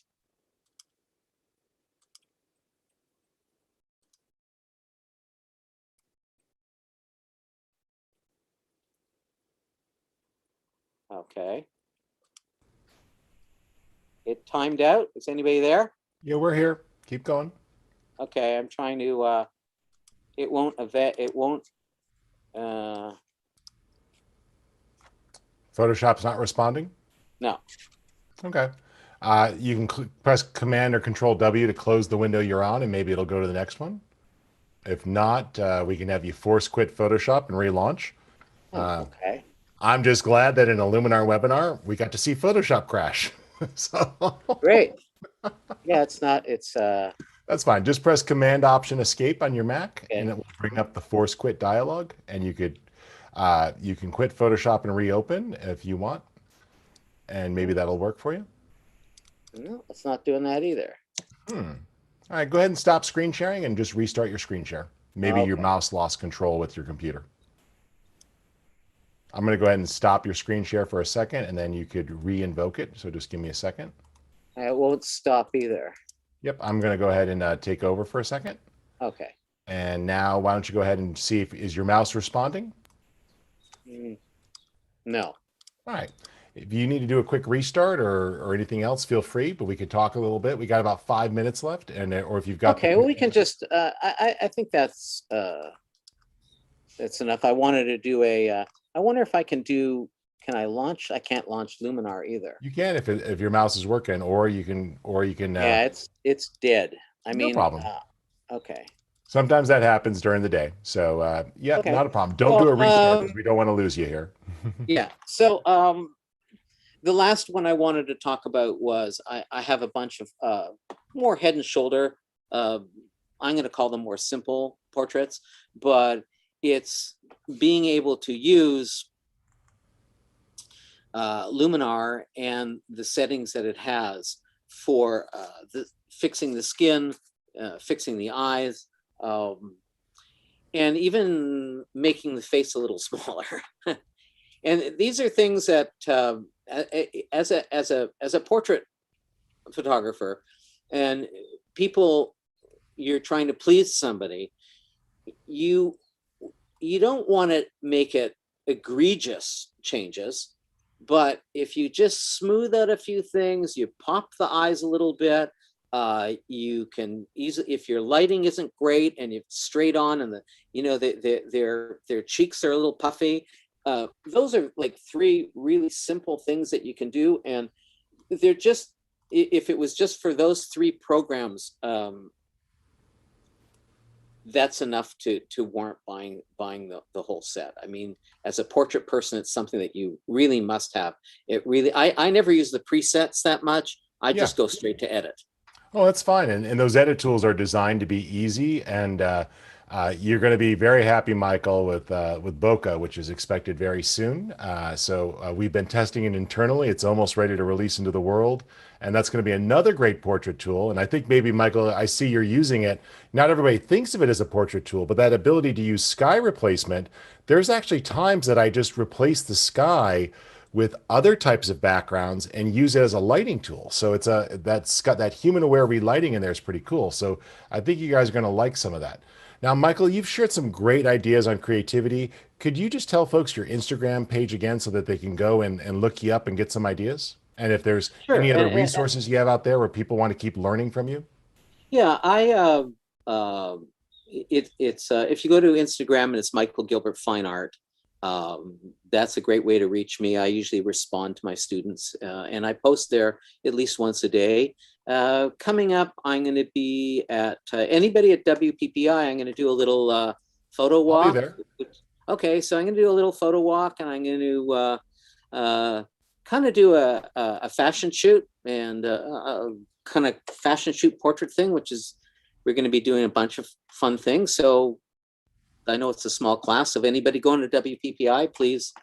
[SPEAKER 18] Okay. It timed out. Is anybody there?
[SPEAKER 1] Yeah, we're here. Keep going.
[SPEAKER 18] Okay, I'm trying to, it won't,
[SPEAKER 1] Photoshop's not responding?
[SPEAKER 18] no.
[SPEAKER 1] Okay. You can press Command or Control W to close the window you're on, and maybe it'll go to the next one. If not, we can have you force quit Photoshop and relaunch.
[SPEAKER 18] Okay.
[SPEAKER 1] I'm just glad that in a Luminar webinar, we got to see Photoshop crash. So
[SPEAKER 18] Great. Yeah, it's
[SPEAKER 1] that's fine. Just press Command Option Escape on your Mac, and it will bring up the force quit dialog, and you can quit Photoshop and reopen if you want, and maybe that'll work for you.
[SPEAKER 18] No, it's not doing that either.
[SPEAKER 1] All right, go ahead and stop screen sharing and just restart your screen share. Maybe your mouse lost control with your computer. I'm going to go ahead and stop your screen share for a second, and then you could re-invoke it. So just give me a second.
[SPEAKER 18] It won't stop either.
[SPEAKER 1] Yep, I'm going to go ahead and take over for a second.
[SPEAKER 18] Okay.
[SPEAKER 1] And now why don't you go ahead and see if is your mouse responding?
[SPEAKER 18] No.
[SPEAKER 1] All right. If you need to do a quick restart or anything else, feel free, but we could talk a little bit. We got about 5 minutes left, and or if you've got
[SPEAKER 18] well, we can just I think that's enough. I wanted to do I wonder if I can do can I launch? I can't launch Luminar either.
[SPEAKER 1] You can if your mouse is working, or you can
[SPEAKER 18] Yeah, it's dead. I
[SPEAKER 1] no
[SPEAKER 18] mean,
[SPEAKER 1] problem.
[SPEAKER 18] okay.
[SPEAKER 1] Sometimes that happens during the day. So yeah,
[SPEAKER 18] Okay.
[SPEAKER 1] not a problem. Don't do a restart because we don't want to lose you here.
[SPEAKER 18] Yeah. So the last one I wanted to talk about was I have a bunch of more head and shoulder. I'm going to call them more simple portraits, but it's being able to use Luminar and the settings that it has for fixing the skin, fixing the eyes, and even making the face a little smaller. And these are things that, as a portrait photographer, and people, you're trying to please somebody, you don't want to make it egregious changes, but if you just smooth out a few things, you pop the eyes a little bit, you can easily, if your lighting isn't great and you're straight on and their cheeks are a little puffy, those are like three really simple things that you can do. And they're just, if it was just for those three programs, that's enough to warrant buying the whole set. I mean, as a portrait person, it's something that you really must have. It really, I never use the presets that much. I just go straight to edit.
[SPEAKER 1] Oh, that's fine. And those edit tools are designed to be easy. And you're going to be very happy, Michael, with Bokeh, which is expected very soon. So we've been testing it internally. It's almost ready to release into the world. And that's going to be another great portrait tool. And I think maybe, Michael, I see you're using it. Not everybody thinks of it as a portrait tool, but that ability to use sky replacement, there's actually times that I just replace the sky with other types of backgrounds and use it as a lighting tool. So that's got that human aware relighting in there is pretty cool. So I think you guys are going to like some of that. Now, Michael, you've shared some great ideas on creativity. Could you just tell folks your Instagram page again so that they can go and look you up and get some ideas? And if there's any other resources you have out there where people want to keep learning from you?
[SPEAKER 18] Yeah, it's if you go to Instagram and it's Michael Gilbert Fine Art, that's a great way to reach me. I usually respond to my students, and I post there at least once a day. Coming up, I'm going to be at anybody at WPPI. I'm going to do a little photo walk.
[SPEAKER 1] I'll be there.
[SPEAKER 18] Okay, so I'm going to do a little photo walk, and I'm going to kind of do a fashion shoot and kind of fashion shoot portrait thing, which is we're going to be doing a bunch of fun things. So I know it's a small class. So if anybody going to WPPI, please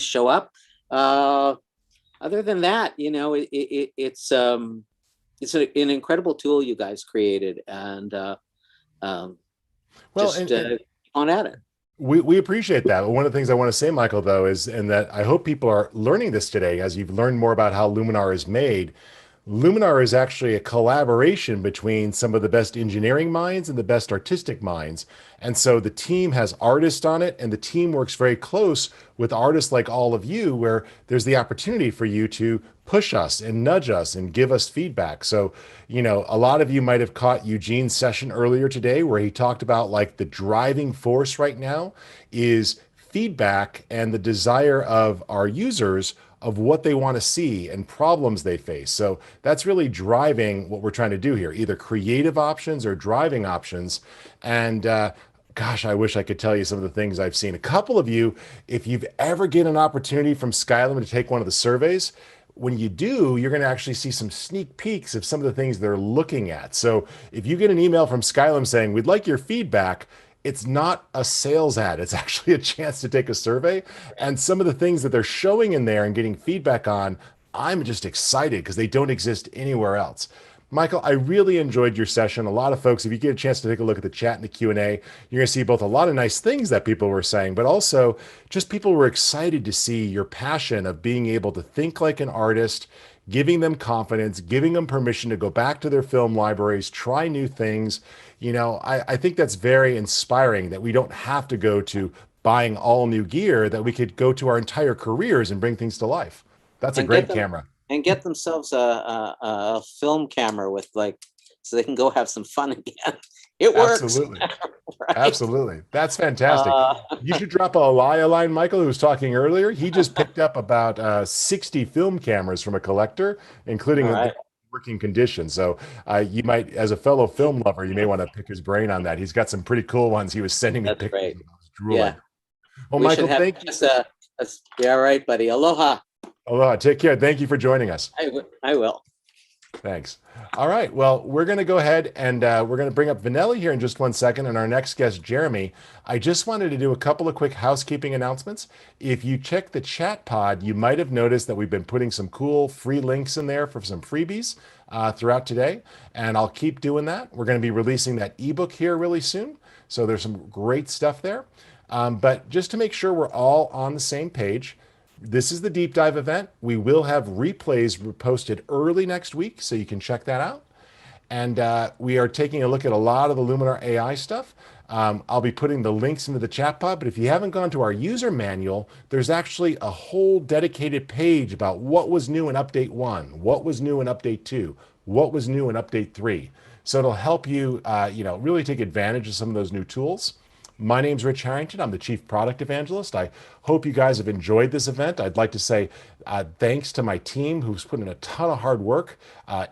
[SPEAKER 18] show up. Other than that, it's an incredible tool you guys created, and keep on at it.
[SPEAKER 1] We appreciate that. One of the things I want to say, Michael, though, is, and that I hope people are learning this today, as you've learned more about how Luminar is made. Luminar is actually a collaboration between some of the best engineering minds and the best artistic minds. And so the team has artists on it, and the team works very close with artists like all of you, where there's the opportunity for you to push us and nudge us and give us feedback. So, a lot of you might have caught Eugene's session earlier today where he talked about like the driving force right now is feedback and the desire of our users of what they want to see and problems they face. So that's really driving what we're trying to do here, either creative options or driving options. And gosh, I wish I could tell you some of the things I've seen. A couple of you, if you've ever get an opportunity from Skylum to take one of the surveys, when you do, you're going to actually see some sneak peeks of some of the things they're looking at. So if you get an email from Skylum saying, we'd like your feedback, it's not a sales ad. It's actually a chance to take a survey. And some of the things that they're showing in there and getting feedback on, I'm just excited because they don't exist anywhere else. Michael, I really enjoyed your session. A lot of folks, if you get a chance to take a look at the chat and the Q&A, you're going to see both a lot of nice things that people were saying, but also just people were excited to see your passion of being able to think like an artist, giving them confidence, giving them permission to go back to their film libraries, try new things. I think that's very inspiring that we don't have to go to buying all new gear, that we could go to our entire careers and bring things to life. That's a great camera.
[SPEAKER 18] And get themselves a film camera with so they can go have some fun again. It works.
[SPEAKER 1] Absolutely.
[SPEAKER 18] Right?
[SPEAKER 1] Absolutely. That's fantastic.
[SPEAKER 18] Uh,
[SPEAKER 1] You should drop a line, Michael, who was talking earlier. He just picked up about 60 film cameras from a collector, including
[SPEAKER 18] all
[SPEAKER 1] the
[SPEAKER 18] right.
[SPEAKER 1] working condition. So you might, as a fellow film lover, you may want to pick his brain on that. He's got some pretty cool ones. He was sending me
[SPEAKER 18] That's
[SPEAKER 1] pictures
[SPEAKER 18] great.
[SPEAKER 1] and I was drooling.
[SPEAKER 18] Yeah.
[SPEAKER 1] Well,
[SPEAKER 18] We should
[SPEAKER 1] Michael,
[SPEAKER 18] have
[SPEAKER 1] thank you.
[SPEAKER 18] just yeah, all right, buddy. Aloha.
[SPEAKER 1] Aloha. Take care. Thank you for joining us.
[SPEAKER 18] I will.
[SPEAKER 1] Thanks. All right. Well, we're going to go ahead and we're going to bring up Vanelli here in just one second, and our next guest, Jeremy. I just wanted to do a couple of quick housekeeping announcements. If you check the chat pod, you might have noticed that we've been putting some cool free links in there for some freebies throughout today, and I'll keep doing that. We're going to be releasing that ebook here really soon, so there's some great stuff there. But just to make sure we're all on the same page, this is the deep dive event. We will have replays posted early next week, so you can check that out. And we are taking a look at a lot of the Luminar AI stuff. I'll be putting the links into the chat pod, but if you haven't gone to our user manual, there's actually a whole dedicated page about what was new in update 1, what was new in update 2, what was new in update 3. So it'll help you, really take advantage of some of those new tools. My name's Rich Harrington. I'm the Chief Product Evangelist. I hope you guys have enjoyed this event. I'd like to say thanks to my team who's put in a ton of hard work.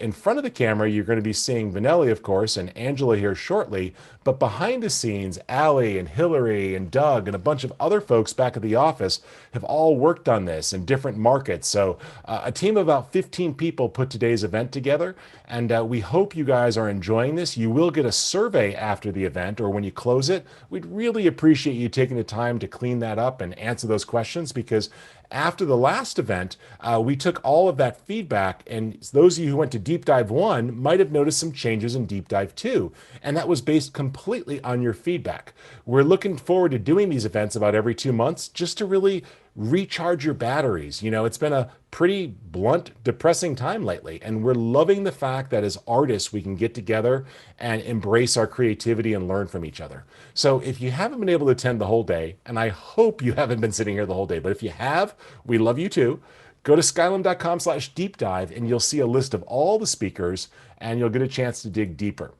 [SPEAKER 1] In front of the camera, you're going to be seeing Vanelli, of course, and Angela here shortly. But behind the scenes, Allie and Hillary and Doug and a bunch of other folks back at the office have all worked on this in different markets. So a team of about 15 people put today's event together. And we hope you guys are enjoying this. You will get a survey after the event or when you close it. We'd really appreciate you taking the time to clean that up and answer those questions, because after the last event, we took all of that feedback, and those of you who went to Deep Dive 1 might have noticed some changes in Deep Dive 2, and that was based completely on your feedback. We're looking forward to doing these events about every 2 months just to really recharge your batteries. It's been a pretty blunt, depressing time lately, and we're loving the fact that as artists, we can get together and embrace our creativity and learn from each other. So if you haven't been able to attend the whole day, and I hope you haven't been sitting here the whole day, but if you have, we love you too. Go to skylum.com/deep dive and you'll see a list of all the speakers and you'll get a chance to dig deeper.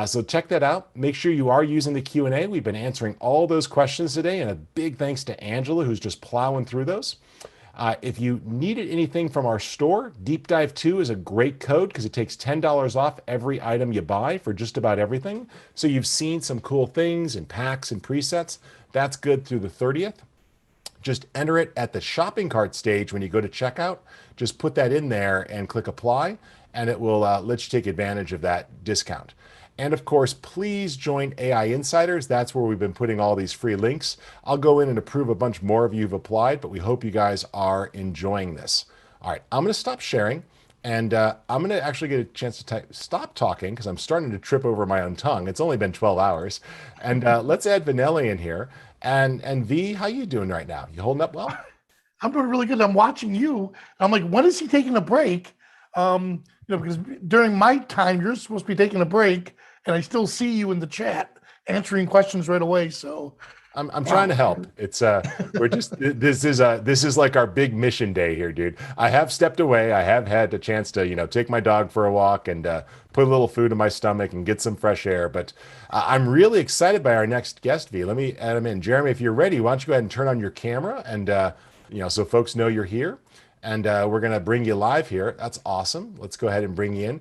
[SPEAKER 1] So check that out. Make sure you are using the Q&A. We've been answering all those questions today, and a big thanks to Angela, who's just plowing through those. If you needed anything from our store, Deep Dive 2 is a great code because it takes $10 off every item you buy for just about everything. So you've seen some cool things and packs and presets. That's good through the 30th. Just enter it at the shopping cart stage when you go to checkout. Just put that in there and click apply, and it will let you take advantage of that discount. And of course, please join AI Insiders. That's where we've been putting all these free links. I'll go in and approve a bunch more of you who've applied, but we hope you guys are enjoying this. All right, I'm going to stop sharing, and I'm going to actually get a chance to stop talking because I'm starting to trip over my own tongue. It's only been 12 hours. And let's add Vanelli in here. And V, how you doing right now? You holding up well?
[SPEAKER 2] I'm doing really good. I'm watching you. I'm like, when is he taking a break? Because during my time, you're supposed to be taking a break, and I still see you in the chat answering questions right away. So
[SPEAKER 1] I'm trying to help. It's we're just this is like our big mission day here, dude. I have stepped away. I have had a chance to take my dog for a walk and put a little food in my stomach and get some fresh air. But I'm really excited by our next guest, V. Let me add him in. Jeremy, if you're ready, why don't you go ahead and turn on your camera and so folks know you're here. And we're gonna bring you live here. That's awesome. Let's go ahead and bring you in.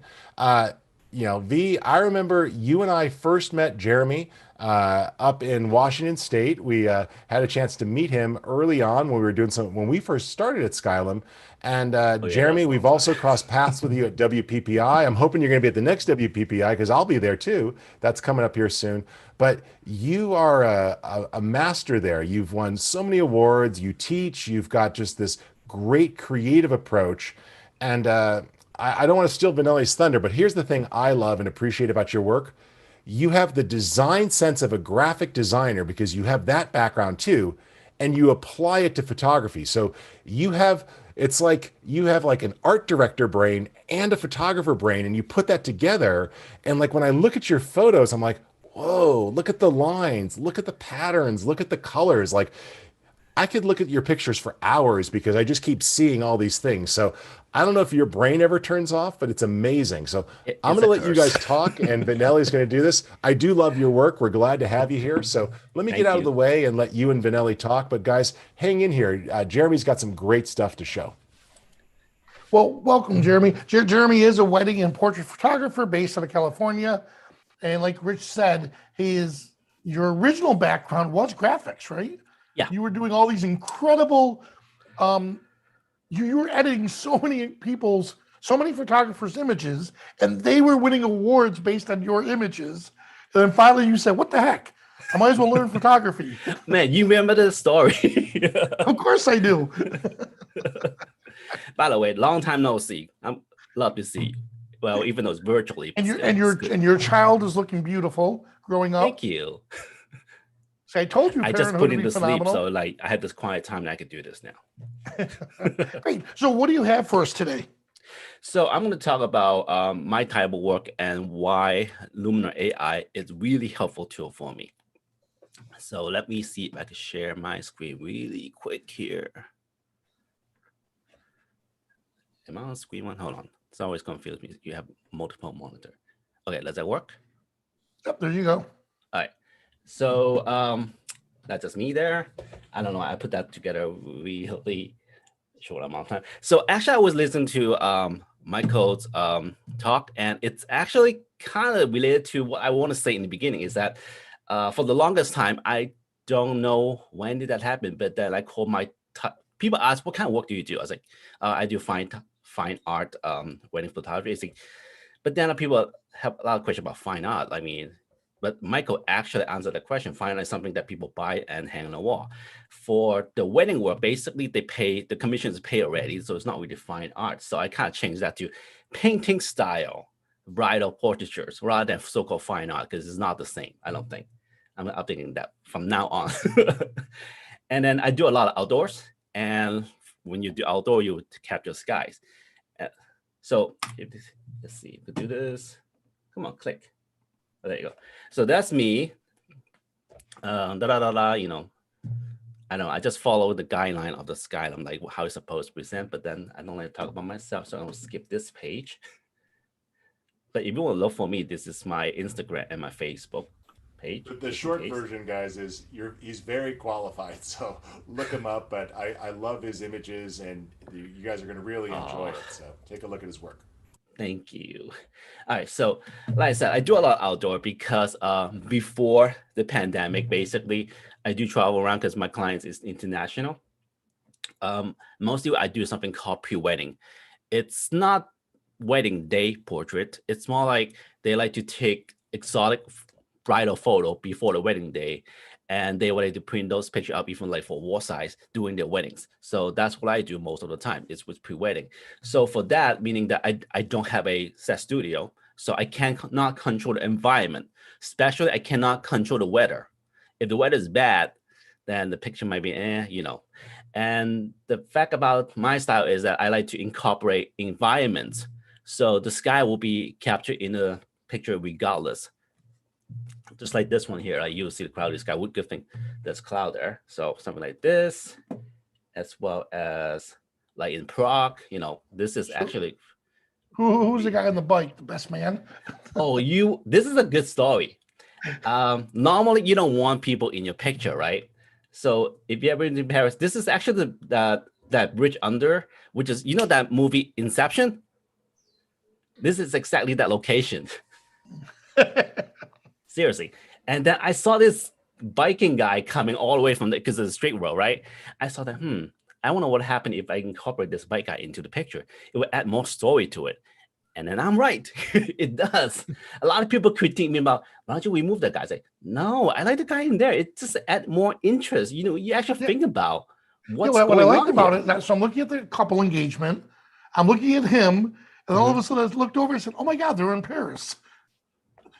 [SPEAKER 1] V, I remember you and I first met Jeremy up in Washington State. We had a chance to meet him early on when we were doing when we first started at Skylum. And Jeremy, we've also crossed paths with you at WPPI. I'm hoping you're going to be at the next WPPI because I'll be there too. That's coming up here soon. But you are a master there. You've won so many awards. You teach. You've got just this great creative approach. And I don't want to steal Vanelli's thunder, but here's the thing I love and appreciate about your work. You have the design sense of a graphic designer because you have that background too, and you apply it to photography. So it's like you have like an art director brain and a photographer brain, and you put that together. And like when I look at your photos, I'm like, whoa, look at the lines, look at the patterns, look at the colors. Like I could look at your pictures for hours because I just keep seeing all these things. So I don't know if your brain ever turns off, but it's amazing. So I'm going to let you guys talk, and Vanelli's going to do this. I do love your work. We're glad to have you here. So let me get out of the way and let you and Vanelli talk. But guys, hang in here. Jeremy's got some great stuff to show.
[SPEAKER 2] Well, welcome, Jeremy. Jeremy is a wedding and portrait photographer based out of California. And like Rich said, your original background was graphics, right?
[SPEAKER 19] Yeah.
[SPEAKER 2] You were doing all these incredible, you were editing so many photographers' images, and they were winning awards based on your images. And then finally you said, what the heck? I might as well learn photography.
[SPEAKER 19] Man, you remember the story.
[SPEAKER 2] Of course I do.
[SPEAKER 19] By the way, long time no see. I'm love to see you. Well, even though it's virtually.
[SPEAKER 2] And your child is looking beautiful growing up.
[SPEAKER 19] Thank you.
[SPEAKER 2] So I told you,
[SPEAKER 19] I just put him to sleep, so like I had this quiet time and I could do this now.
[SPEAKER 2] Great. So what do you have for us today?
[SPEAKER 19] So I'm going to talk about my type of work and why Luminar AI is really helpful tool for me. So let me see if I can share my screen really quick here. Am I on screen one? Hold on. It's always confused me. You have multiple monitor. Okay, does that work?
[SPEAKER 2] Yep, there you go.
[SPEAKER 19] All right. So that's just me there. I don't know. I put that together really short amount of time. So actually, I was listening to Michael's talk, and it's actually kind of related to what I want to say in the beginning. Is that for the longest time, I don't know when did that happen, but then I called people ask, what kind of work do you do? I was like, I do fine art, wedding photography. But then people have a lot of questions about fine art. I mean, but Michael actually answered the question. Fine art is something that people buy and hang on the wall. For the wedding work, basically the commissions pay already, so it's not really fine art. So I kind of changed that to painting style, bridal portraitures, rather than so-called fine art, because it's not the same, I don't think. I'm updating that from now on. And then I do a lot of outdoors. And when you do outdoor, you capture skies. So let's see, if we do this. Come on, click. Oh, there you go. So that's me. You know, I know I just follow the guideline of the Skylum, like how it's supposed to present, but then I don't like to talk about myself, so I'm gonna skip this page. But if you want to look for me, this is my Instagram and my Facebook page.
[SPEAKER 1] But the short version, guys, is he's very qualified, so look him up. But I love his images, and you guys are going to really enjoy it. So take a look at his work.
[SPEAKER 19] Thank you. All right, so like I said, I do a lot outdoor because before the pandemic, basically, I do travel around because my clients is international. Mostly, I do something called pre-wedding. It's not wedding day portrait. It's more like they like to take exotic bridal photo before the wedding day, and they wanted to print those pictures up even like for wall size during their weddings. So that's what I do most of the time, is with pre-wedding. So for that, meaning that I don't have a set studio, so I cannot control the environment, especially I cannot control the weather. If the weather is bad, then the picture might be you know. And the fact about my style is that I like to incorporate environments, so the sky will be captured in the picture regardless. Just like this one here, you'll see the cloudy sky. Good thing there's cloud there. So something like this, as well as like in Prague, you know, this is actually.
[SPEAKER 2] Who's the guy on the bike, the best man?
[SPEAKER 19] This is a good story. Normally you don't want people in your picture, right? So if you ever in Paris, this is actually that bridge under, which is, you know, that movie Inception? This is exactly that location. Seriously. And then I saw this biking guy coming all the way from because it's a straight road, right? I saw that, I wonder what happened if I incorporate this bike guy into the picture. It would add more story to it. And then I'm right. It does. A lot of people critique me about, why don't you remove that guy? I say, no, I like the guy in there. It just adds more interest. You know, you actually think about what's going on.
[SPEAKER 2] What I liked about
[SPEAKER 19] here.
[SPEAKER 2] it, so I'm looking at the couple engagement, I'm looking at him, and all of a sudden I looked over and said, oh my God, they're in Paris.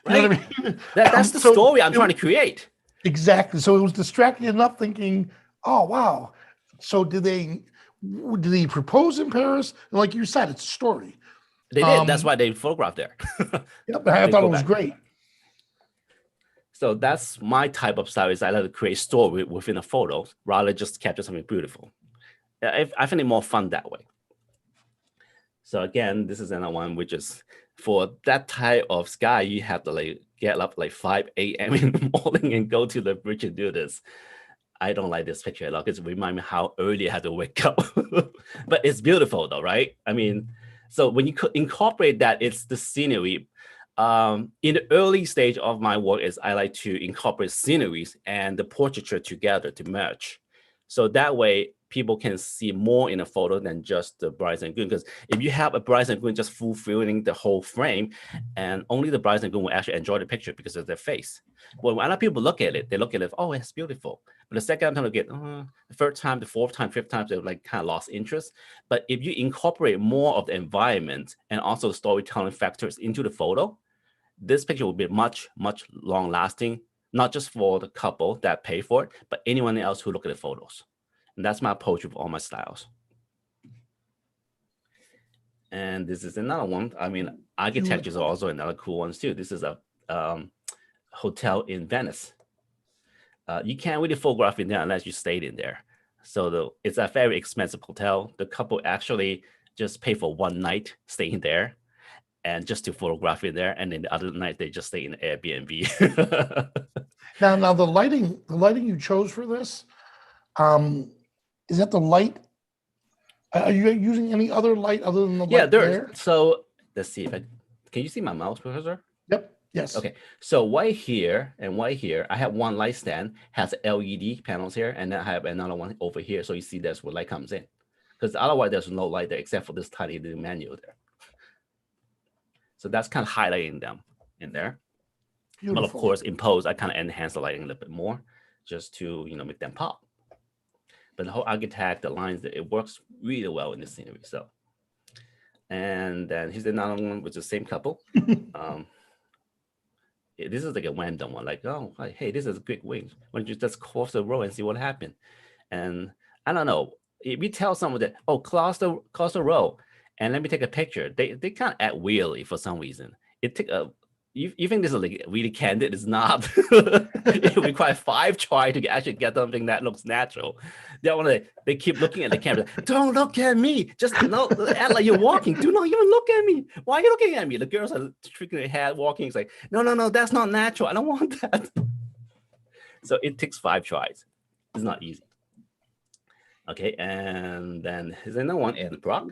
[SPEAKER 2] You know what I mean?
[SPEAKER 19] That's the story I'm trying to create.
[SPEAKER 2] Exactly. So it was distracting enough thinking, oh, wow. So did they propose in Paris? And like you said, it's a story.
[SPEAKER 19] They did. That's why they photographed there.
[SPEAKER 2] Yep, I thought it was great.
[SPEAKER 19] So that's my type of style is I like to create story within a photo rather than just capture something beautiful. I find it more fun that way. So again, this is another one, which is for that type of sky, you have to like get up like 5 a.m. in the morning and go to the bridge and do this. I don't like this picture at all because it reminds me how early I had to wake up. But it's beautiful though, right? I mean, so when you incorporate that, it's the scenery. In the early stage of my work is I like to incorporate sceneries and the portraiture together to merge. So that way people can see more in a photo than just the brides and groom. Because if you have a bride and groom just fulfilling the whole frame, and only the bride and groom will actually enjoy the picture because of their face. Well, when other people look at it, they look at it, oh, it's beautiful. But the second time they get, the third time, the fourth time, fifth time, they're like kind of lost interest. But if you incorporate more of the environment and also the storytelling factors into the photo, this picture will be much, much long lasting, not just for the couple that pay for it, but anyone else who look at the photos. And that's my approach with all my styles. And this is another one. I mean, architecture is also another cool one too. This is a hotel in Venice. You can't really photograph in there unless you stayed in there. So it's a very expensive hotel. The couple actually just pay for one night staying there and just to photograph in there. And then the other night they just stay in Airbnb.
[SPEAKER 2] Now the lighting you chose for this, is that the light? Are you using any other light other than the light there?
[SPEAKER 19] So let's see if can you see my mouse, Professor?
[SPEAKER 2] Yep. Yes.
[SPEAKER 19] Okay. So right here and right here, I have one light stand, has LED panels here, and then I have another one over here. So you see that's where light comes in. Because otherwise there's no light there except for this tiny little menu there. So that's kind of highlighting them in there. Beautiful. But of course, in post, I kind of enhance the lighting a little bit more just to, make them pop. But the whole architect, the lines, it works really well in the scenery. So, and then here's another one with the same couple. This is like a random one, like, oh, hey, this is a great wing. Why don't you just cross the road and see what happened? And I don't know, if you tell someone that, oh, cross the road and let me take a picture, they kind of act weirdly for some reason. It take a you think this is like really candid? It's not. It requires 5 tries to actually get something that looks natural. They keep looking at the camera. Don't look at me. Just act like you're walking. Do not even look at me. Why are you looking at me? The girls are tricking their head, walking. It's like, no, that's not natural. I don't want that. So it takes 5 tries. It's not easy. Okay, and then here's another one in Brock.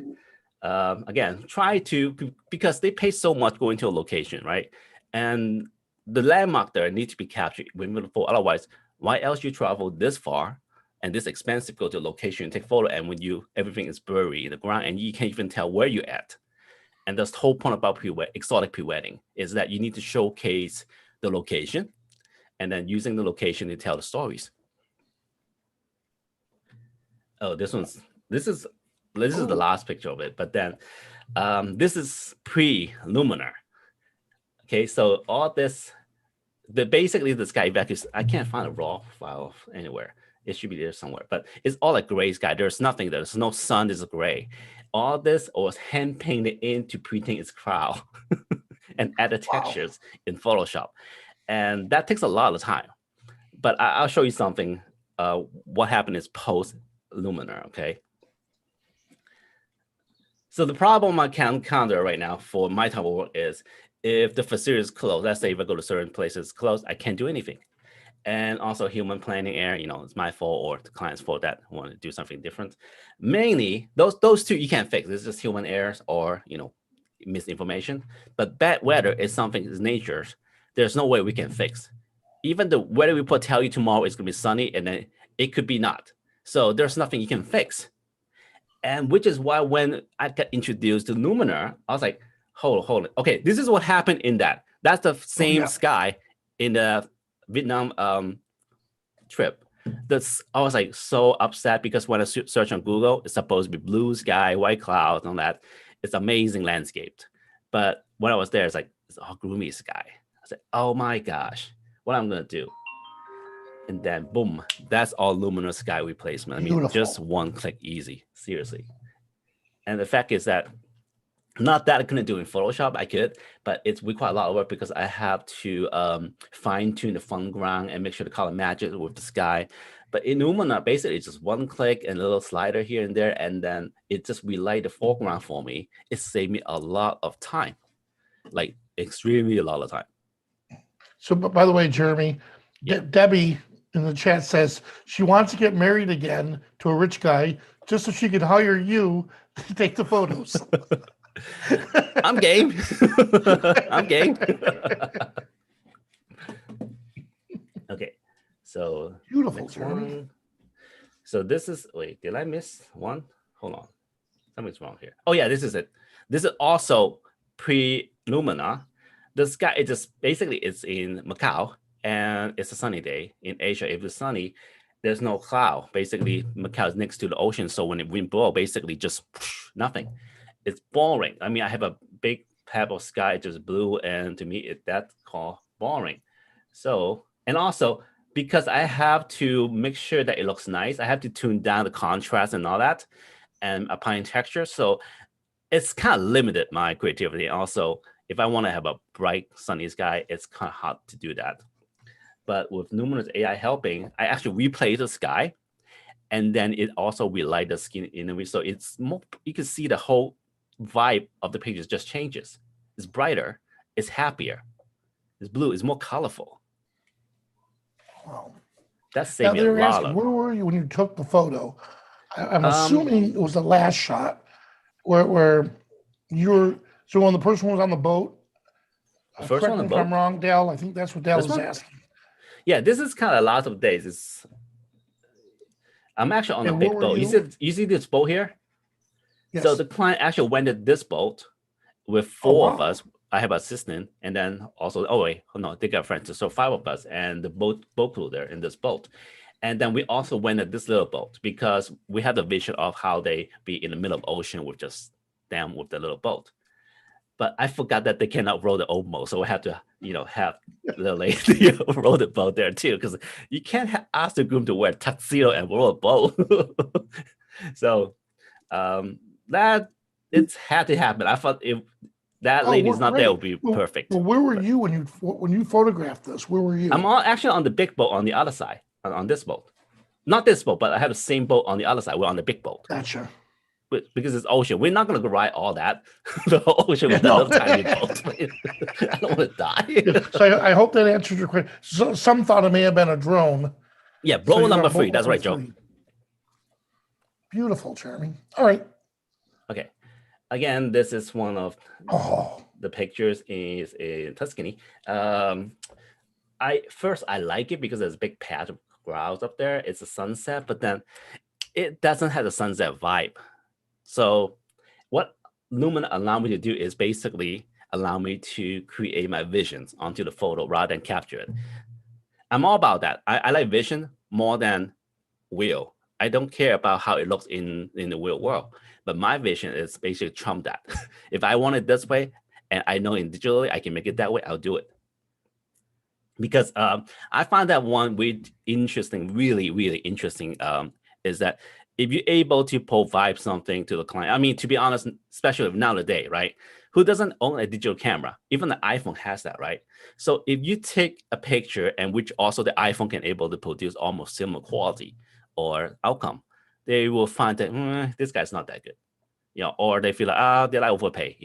[SPEAKER 19] Again, try to, because they pay so much going to a location, right? And the landmark there needs to be captured when beautiful. Otherwise, why else you travel this far and this expensive, go to a location and take photo, and when everything is buried in the ground and you can't even tell where you're at. And that's the whole point about exotic pre-wedding is that you need to showcase the location and then using the location to tell the stories. Oh, this is the last picture of it, but then this is pre-Luminar. Okay, so all this, basically the sky vacuum, I can't find a raw file anywhere. It should be there somewhere, but it's all like gray sky. There's nothing there. There's no sun, it's gray. All this was hand painted in to pretend it's cloud and add the textures in Photoshop. And that takes a lot of time. But I'll show you something, what happened is post-Luminar, okay? So the problem I can encounter right now for my type of work is if the facility is closed, let's say if I go to certain places closed, I can't do anything. And also human planning error, it's my fault or the client's fault that want to do something different. Mainly, those two you can't fix. It's just human errors or, misinformation. But bad weather is something, is nature. There's no way we can fix. Even the weather report tell you tomorrow it's going to be sunny and then it could be not. So there's nothing you can fix. And which is why when I got introduced to Luminar, I was like, hold on. Okay, this is what happened in that. That's the same sky in the Vietnam trip. I was like so upset because when I search on Google, it's supposed to be blue sky, white clouds, and all that. It's amazing landscape. But when I was there, it's all gloomy sky. I said, oh my gosh, what I'm gonna do? And then boom, that's all Luminar sky replacement. I mean, just one click easy, seriously. And the fact is that Not that I couldn't do in Photoshop, I could, but it's require a lot of work because I have to fine tune the foreground and make sure the color matches with the sky. But in Luminar, basically, it's just one click and a little slider here and there, and then it just relight the foreground for me. It saved me a lot of time, like extremely a lot of time.
[SPEAKER 2] So, by the way, Jeremy, Debbie in the chat says she wants to get married again to a rich guy just so she could hire you to take the photos.
[SPEAKER 19] I'm game. I'm game. Okay, so
[SPEAKER 2] beautiful, Jeremy.
[SPEAKER 19] So this is, wait, did I miss one? Hold on, something's wrong here. Oh yeah, this is it. This is also pre-Luminar. The sky is just basically it's in Macau and it's a sunny day. In Asia, if it's sunny, there's no cloud. Basically, Macau is next to the ocean, so when the wind blows, basically just nothing. It's boring. I mean, I have a big patch of sky, just blue, and to me, that's called boring. So, and also because I have to make sure that it looks nice, I have to tune down the contrast and all that, and applying texture. So it's kind of limited my creativity. Also, if I want to have a bright, sunny sky, it's kind of hard to do that. But with Luminar AI helping, I actually replay the sky, and then it also relight the skin in the way. So it's more, you can see the whole vibe of the pages just changes. It's brighter, it's happier, it's blue, it's more colorful.
[SPEAKER 2] Wow.
[SPEAKER 19] That saved me a lot of.
[SPEAKER 2] Where were you when you took the photo? I'm assuming it was the last shot where you were, so when the person was on the boat.
[SPEAKER 19] The first one on the boat?
[SPEAKER 2] If I'm wrong, Dale, I think that's what Dale was asking.
[SPEAKER 19] Yeah, this is kind of a lot of days. I'm actually on a big boat. You see this boat here? Yes. So the client actually rented this boat with four of us. I have an assistant, and then also, they got friends. So 5 of us and the boat crew there in this boat. And then we also rented this little boat because we had the vision of how they be in the middle of the ocean with just them with the little boat. But I forgot that they cannot row the old boat, so we have to, have the lady row the boat there too, because you can't ask the groom to wear a tuxedo and row a boat. So that it's had to happen. I thought if that lady's not there, it would be perfect.
[SPEAKER 2] Well, where were you when you photographed this? Where were you?
[SPEAKER 19] I'm actually on the big boat on the other side, on this boat. Not this boat, but I have the same boat on the other side. We're on the big boat.
[SPEAKER 2] Gotcha.
[SPEAKER 19] But because it's ocean, we're not going to go ride all that. The whole ocean with that little tiny boat. I don't want to die.
[SPEAKER 2] So I hope that answers your question. So some thought it may have been a drone.
[SPEAKER 19] Yeah, role number 3. That's right, Joe.
[SPEAKER 2] Beautiful, Jeremy. All right.
[SPEAKER 19] Okay. Again, this is one of the pictures is in Tuscany. I like it because there's a big patch of clouds up there. It's a sunset, but then it doesn't have the sunset vibe. So what Luminar allowed me to do is basically allow me to create my visions onto the photo rather than capture it. I'm all about that. I like vision more than real. I don't care about how it looks in the real world, but my vision is basically trump that. If I want it this way, and I know in digitally I can make it that way, I'll do it. Because I find that one really interesting, really interesting, is that if you're able to provide something to the client, I mean, to be honest, especially nowadays, right? Who doesn't own a digital camera? Even the iPhone has that, right? So if you take a picture and which also the iPhone can able to produce almost similar quality or outcome, they will find that this guy's not that good, or they feel like, did I overpay,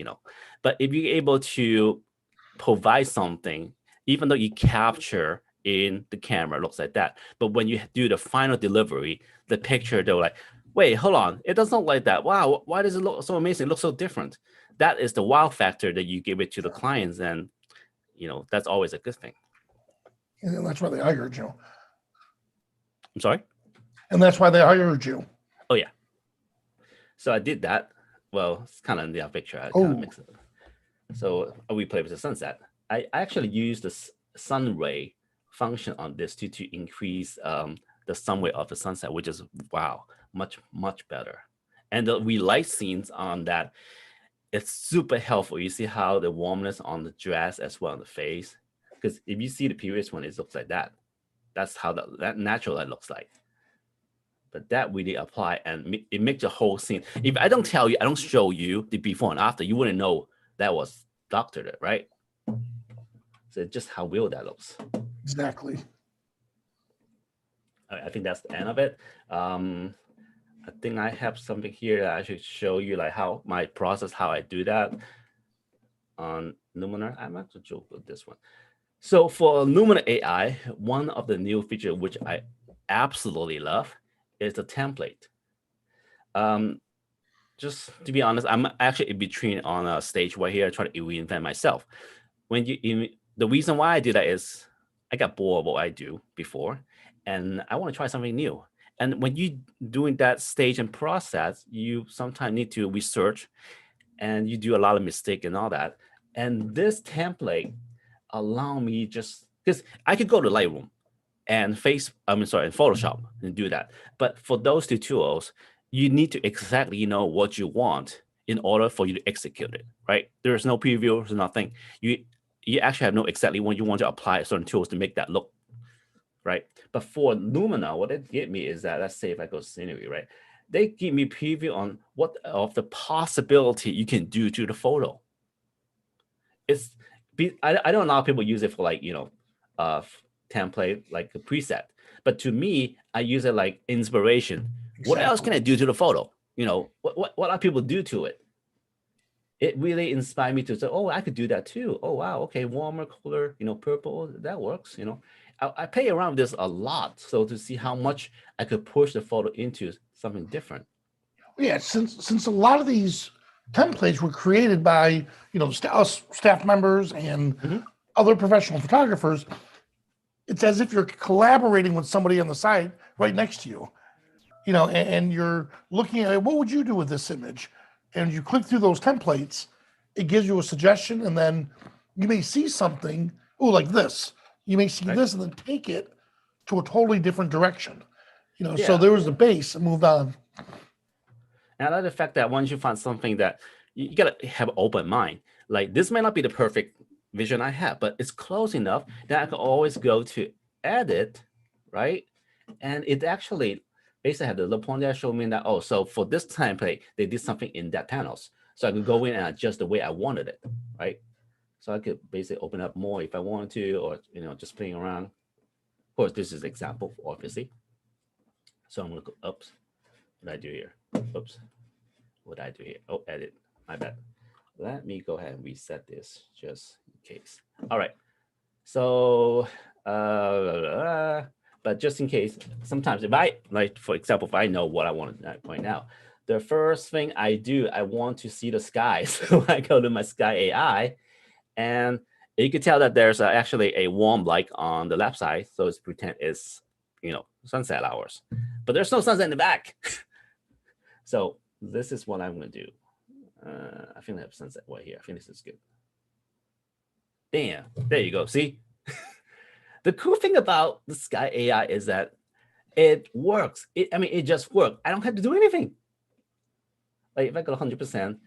[SPEAKER 19] But if you're able to provide something, even though you capture in the camera, looks like that, but when you do the final delivery, the picture, they're like, wait, hold on, it doesn't look like that. Wow, why does it look so amazing? It looks so different. That is the wow factor that you give it to the clients, and that's always a good thing.
[SPEAKER 2] And that's why they hired you.
[SPEAKER 19] I'm sorry?
[SPEAKER 2] And that's why they hired you.
[SPEAKER 19] Oh yeah. So I did that. Well, it's kind of in the picture. I kind of mix it. So we play with the sunset. I actually used the sun ray function on this to increase the sun ray of the sunset, which is much better. And the relight scenes on that, it's super helpful. You see how the warmness on the dress as well on the face, because if you see the previous one, it looks like that. That's how that natural that looks like. but that really apply, and it makes the whole scene. If I don't tell you, I don't show you the before and after, you wouldn't know that was doctored, right? So just how real that looks.
[SPEAKER 2] Exactly.
[SPEAKER 19] I think that's the end of it. I think I have something here that I should show you, like how my process, how I do that on Luminar. I'm actually joke with this one. So for Luminar AI, one of the new features which I absolutely love is the template. Just to be honest, I'm actually in between on a stage right here, trying to reinvent myself. The reason why I do that is I got bored of what I do before, and I want to try something new. And when you doing that stage and process, you sometimes need to research, and you do a lot of mistake and all that. And this template allow me just because I could go to Lightroom and in Photoshop and do that. But for those two tools, you need to exactly know what you want in order for you to execute it, right? There's no preview, there's nothing. You actually have no exactly what you want to apply certain tools to make that look, right? But for Lumina, what it give me is that, let's say if I go scenery, right? They give me preview on what of the possibility you can do to the photo. I don't know how people use it for like, template, like a preset. But to me, I use it like inspiration. What else can I do to the photo? What other people do to it? It really inspired me to say, oh, I could do that too. Oh, wow. Okay. Warmer color, purple, that works. I play around with this a lot. So to see how much I could push the photo into something different.
[SPEAKER 2] Yeah, since a lot of these templates were created by us staff members and other professional photographers, it's as if you're collaborating with somebody on the side right next to you, and you're looking at what would you do with this image, and you click through those templates, it gives you a suggestion, and then you may see something, like this. You may see this and then take it to a totally different direction. So there was the base and moved on.
[SPEAKER 19] And I like the fact that once you find something that you gotta have an open mind. Like this might not be the perfect vision I have, but it's close enough that I can always go to edit, right? And it actually basically had the little point there showing me that, oh, so for this template, they did something in that panels. So I could go in and adjust the way I wanted it, right? So I could basically open up more if I wanted to, or just playing around. Of course, this is example, obviously. So I'm gonna go, oops, what did I do here? Oops. What did I do here? Oh, edit. My bad. Let me go ahead and reset this just in case. All right. So, but just in case, sometimes if I, like, for example, if I know what I want to point out, the first thing I do, I want to see the sky. So I go to my Sky AI, and you can tell that there's actually a warm light on the left side. So it's pretend it's, sunset hours, but there's no sunset in the back. So this is what I'm going to do. I think I have sunset right here. I think this is good. Bam. There you go. See? The cool thing about the Sky AI is that it works. It just works. I don't have to do anything. Like if I go 100%,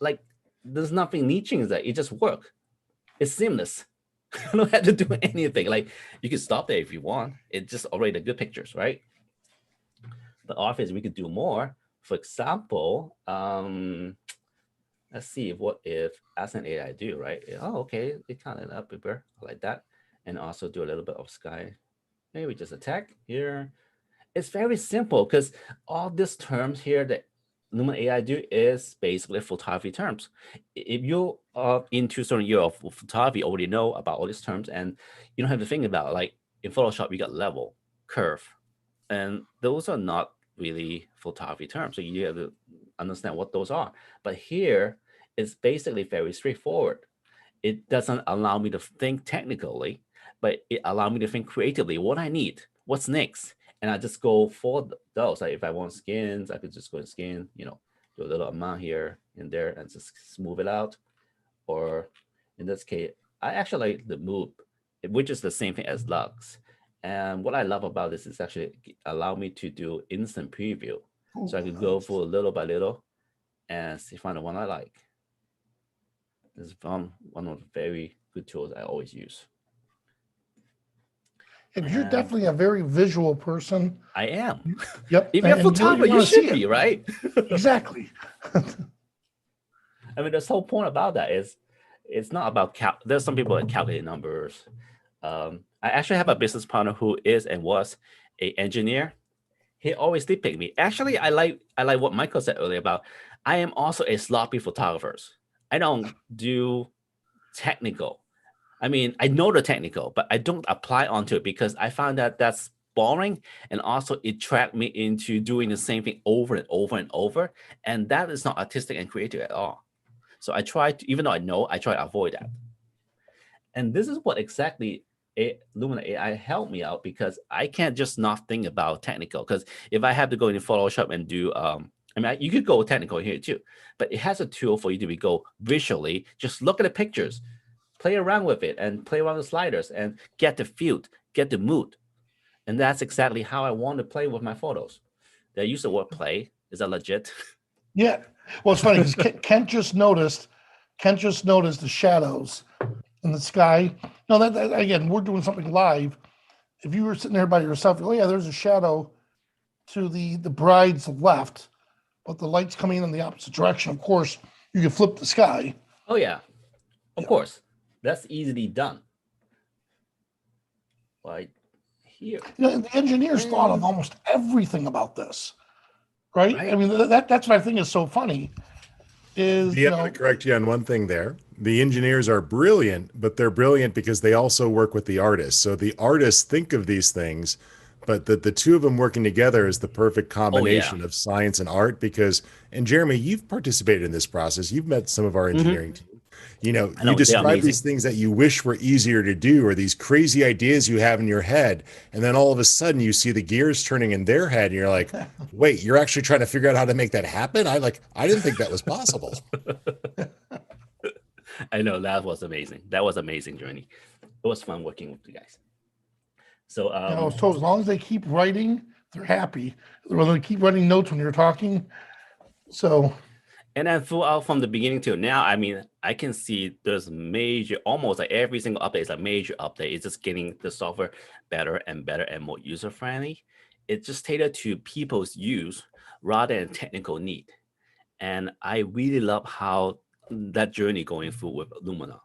[SPEAKER 19] like there's nothing niching there. It just works. It's seamless. I don't have to do anything. Like you can stop there if you want. It's just already the good pictures, right? But obviously we could do more. For example, let's see what if as an AI do, right? Oh, okay, it kind of up paper like that. And also do a little bit of sky. Maybe just a tag here. It's very simple because all these terms here that Luminar AI do is basically photography terms. If you are into certain year of photography, you already know about all these terms, and you don't have to think about it. Like in Photoshop, you got level, curve, and those are not really photography terms. So you have to understand what those are. But here, it's basically very straightforward. It doesn't allow me to think technically, but it allows me to think creatively. What I need, what's next, and I just go for those. Like if I want skins, I could just go and skin. Do a little amount here and there, and just smooth it out. Or in this case, I actually like the move, which is the same thing as Lux. And what I love about this is actually allow me to do instant preview. So I can go for little by little and see find the one I like. This is one of the very good tools I always use.
[SPEAKER 2] And you're definitely a very visual person.
[SPEAKER 19] I am.
[SPEAKER 2] Yep.
[SPEAKER 19] If you're a
[SPEAKER 2] And
[SPEAKER 19] photographer, you
[SPEAKER 2] wanna see
[SPEAKER 19] should be,
[SPEAKER 2] it.
[SPEAKER 19] right?
[SPEAKER 2] Exactly.
[SPEAKER 19] I mean, the whole point about that is it's not about there's some people that calculate numbers. I actually have a business partner who is and was an engineer. He always did pick me. Actually, I like what Michael said earlier about I am also a sloppy photographer. I don't do technical. I mean, I know the technical, but I don't apply onto it because I found that that's boring, and also it tracked me into doing the same thing over and over and over, and that is not artistic and creative at all. So I try to, even though I know, I try to avoid that. And this is what exactly Luminar AI helped me out, because I can't just not think about technical. Because if I have to go into Photoshop and do, I mean, you could go technical here too, but it has a tool for you to go visually. Just look at the pictures, play around with it, and play around with the sliders, and get the feel, get the mood. And that's exactly how I want to play with my photos. Did I use the word play? Is that legit?
[SPEAKER 2] Yeah. Well, it's funny because Kent just noticed the shadows in the sky. No, that again, we're doing something live. If you were sitting there by yourself, oh yeah, there's a shadow to the bride's left, but the light's coming in the opposite direction. Of course, you can flip the sky.
[SPEAKER 19] Oh yeah, of course. That's easily done. Like here.
[SPEAKER 2] You know, the engineers thought of almost everything about this, right? I mean, that's what I think is so funny. Is
[SPEAKER 1] I'm going to correct you on one thing there. The engineers are brilliant, but they're brilliant because they also work with the artists. So the artists think of these things, but the two of them working together is the perfect combination of science and art. Because, and Jeremy, you've participated in this process. You've met some of our engineering team. You know, you describe these things that you wish were easier to do, or these crazy ideas you have in your head, and then all of a sudden you see the gears turning in their head, and you're like, wait, you're actually trying to figure out how to make that happen? I didn't think that was possible.
[SPEAKER 19] I know, that was amazing. That was amazing journey. It was fun working with you guys. So
[SPEAKER 2] I was told as long as they keep writing, they're happy. Well, they keep writing notes when you're talking. So,
[SPEAKER 19] and then throughout from the beginning to now, I mean, I can see there's major, almost like every single update is a major update. It's just getting the software better and better and more user friendly. It's just tailored to people's use rather than technical need. And I really love how that journey going through with Luminar.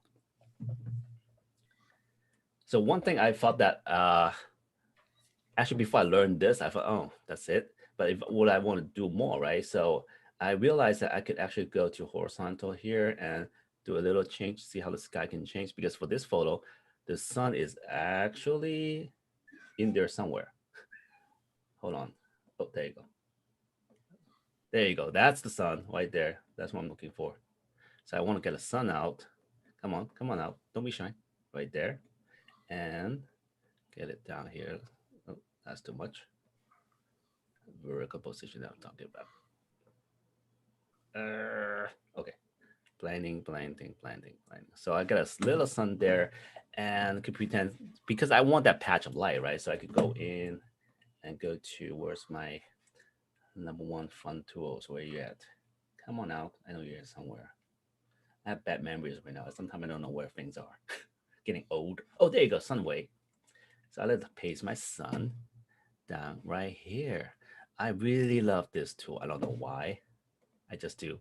[SPEAKER 19] So one thing I thought that actually before I learned this, I thought, oh, that's it. But if what I want to do more, right? So I realized that I could actually go to horizontal here and do a little change, see how the sky can change. Because for this photo, the sun is actually in there somewhere. Hold on. Oh, there you go. There you go. That's the sun right there. That's what I'm looking for. So I want to get the sun out. Come on out. Don't be shy. Right there. And get it down here. Oh, that's too much. Vertical position that I'm talking about. Okay. Blending. So I got a little sun there, and could pretend, because I want that patch of light, right? So I could go in and go to, where's my #1 fun tools? Where you at? Come on out. I know you're here somewhere. I have bad memories right now. Sometimes I don't know where things are. Getting old. Oh, there you go, sun way. So I let to paste my sun down right here. I really love this tool. I don't know why. I just do.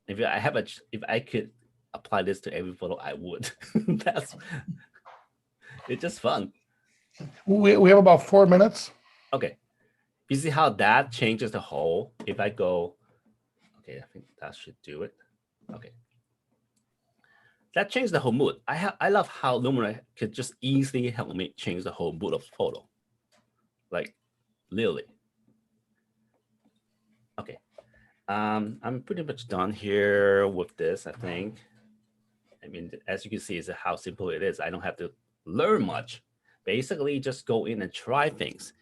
[SPEAKER 19] If I could apply this to every photo, I would. It's just fun.
[SPEAKER 2] We have about 4 minutes.
[SPEAKER 19] Okay. You see how that changes the whole? If I go, okay, I think that should do it. Okay. That changed the whole mood. I love how Luminar could just easily help me change the whole mood of photo. Like, literally. Okay. I'm pretty much done here with this, I think. I mean, as you can see, is how simple it is. I don't have to learn much. Basically, just go in and try things.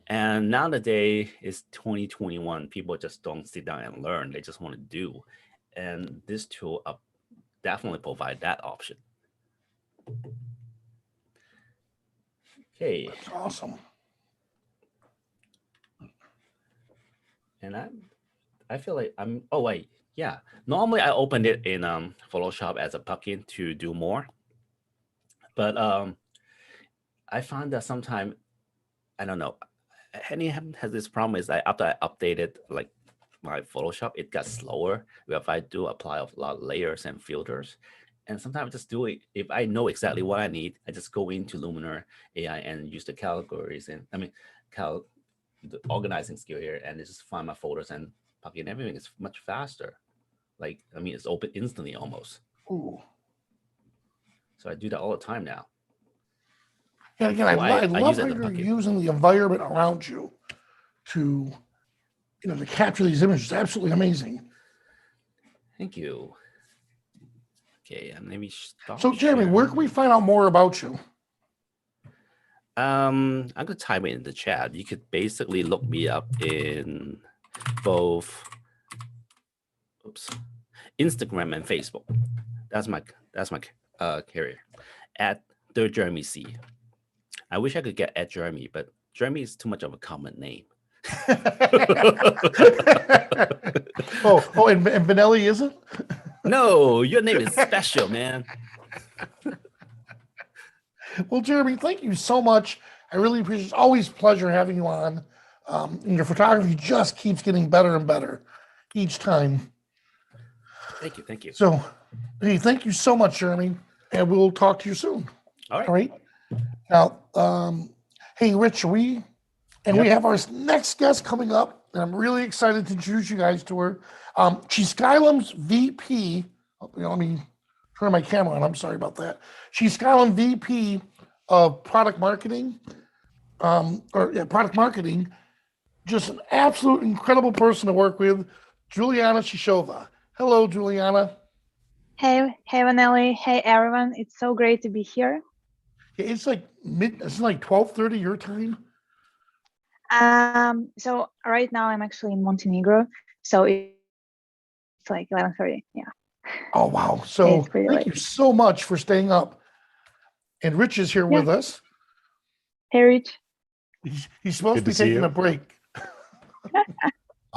[SPEAKER 19] And nowadays, it's 2021. People just don't sit down and learn. They just want to do. And this tool definitely provide that option. Okay.
[SPEAKER 2] That's awesome.
[SPEAKER 19] And I feel like oh wait, yeah. Normally I opened it in Photoshop as a plugin to do more. But I found that sometimes, I don't know, Henny has this problem is that after I updated like my Photoshop, it got slower if I do apply a lot of layers and filters. And sometimes I just do it, if I know exactly what I need, I just go into Luminar AI and use the categories and the organizing skill here and just find my folders and plug in everything. It's much faster. Like, I mean, it's open instantly almost.
[SPEAKER 2] Ooh.
[SPEAKER 19] So I do that all the time now.
[SPEAKER 2] And again, I love how you're using the environment around you to, to capture these images. Absolutely amazing.
[SPEAKER 19] Thank you. Okay, and maybe stop.
[SPEAKER 2] So, Jeremy, where can we find out more about you?
[SPEAKER 19] I'm gonna type it in the chat. You could basically look me up in both Instagram and Facebook. That's my career at the Jeremy C. I wish I could get at Jeremy, but Jeremy is too much of a common name.
[SPEAKER 2] and Vanelli isn't?
[SPEAKER 19] No, your name is special, man.
[SPEAKER 2] Well, Jeremy, thank you so much. I really appreciate it. It's always a pleasure having you on. And your photography just keeps getting better and better each time.
[SPEAKER 19] Thank you. Thank you.
[SPEAKER 2] So, hey, thank you so much, Jeremy. And we'll talk to you soon.
[SPEAKER 19] All right.
[SPEAKER 2] All right. Now, hey, Rich, we have our next guest coming up, and I'm really excited to introduce you guys to her. She's Skylum's VP. Let me turn my camera on. I'm sorry about that. She's Skylum VP of Product Marketing. Product Marketing. Just an absolute incredible person to work with, Juliana Shishova. Hello, Juliana.
[SPEAKER 20] Hey, Vanelli. Hey, everyone. It's so great to be here.
[SPEAKER 2] It's like 12:30 your time.
[SPEAKER 20] So right now I'm actually in Montenegro, so it's like 11:30. Yeah.
[SPEAKER 2] Oh wow! So thank you so much for staying up. And Rich is here with us.
[SPEAKER 20] Hey, Rich.
[SPEAKER 2] He's supposed to be taking a break.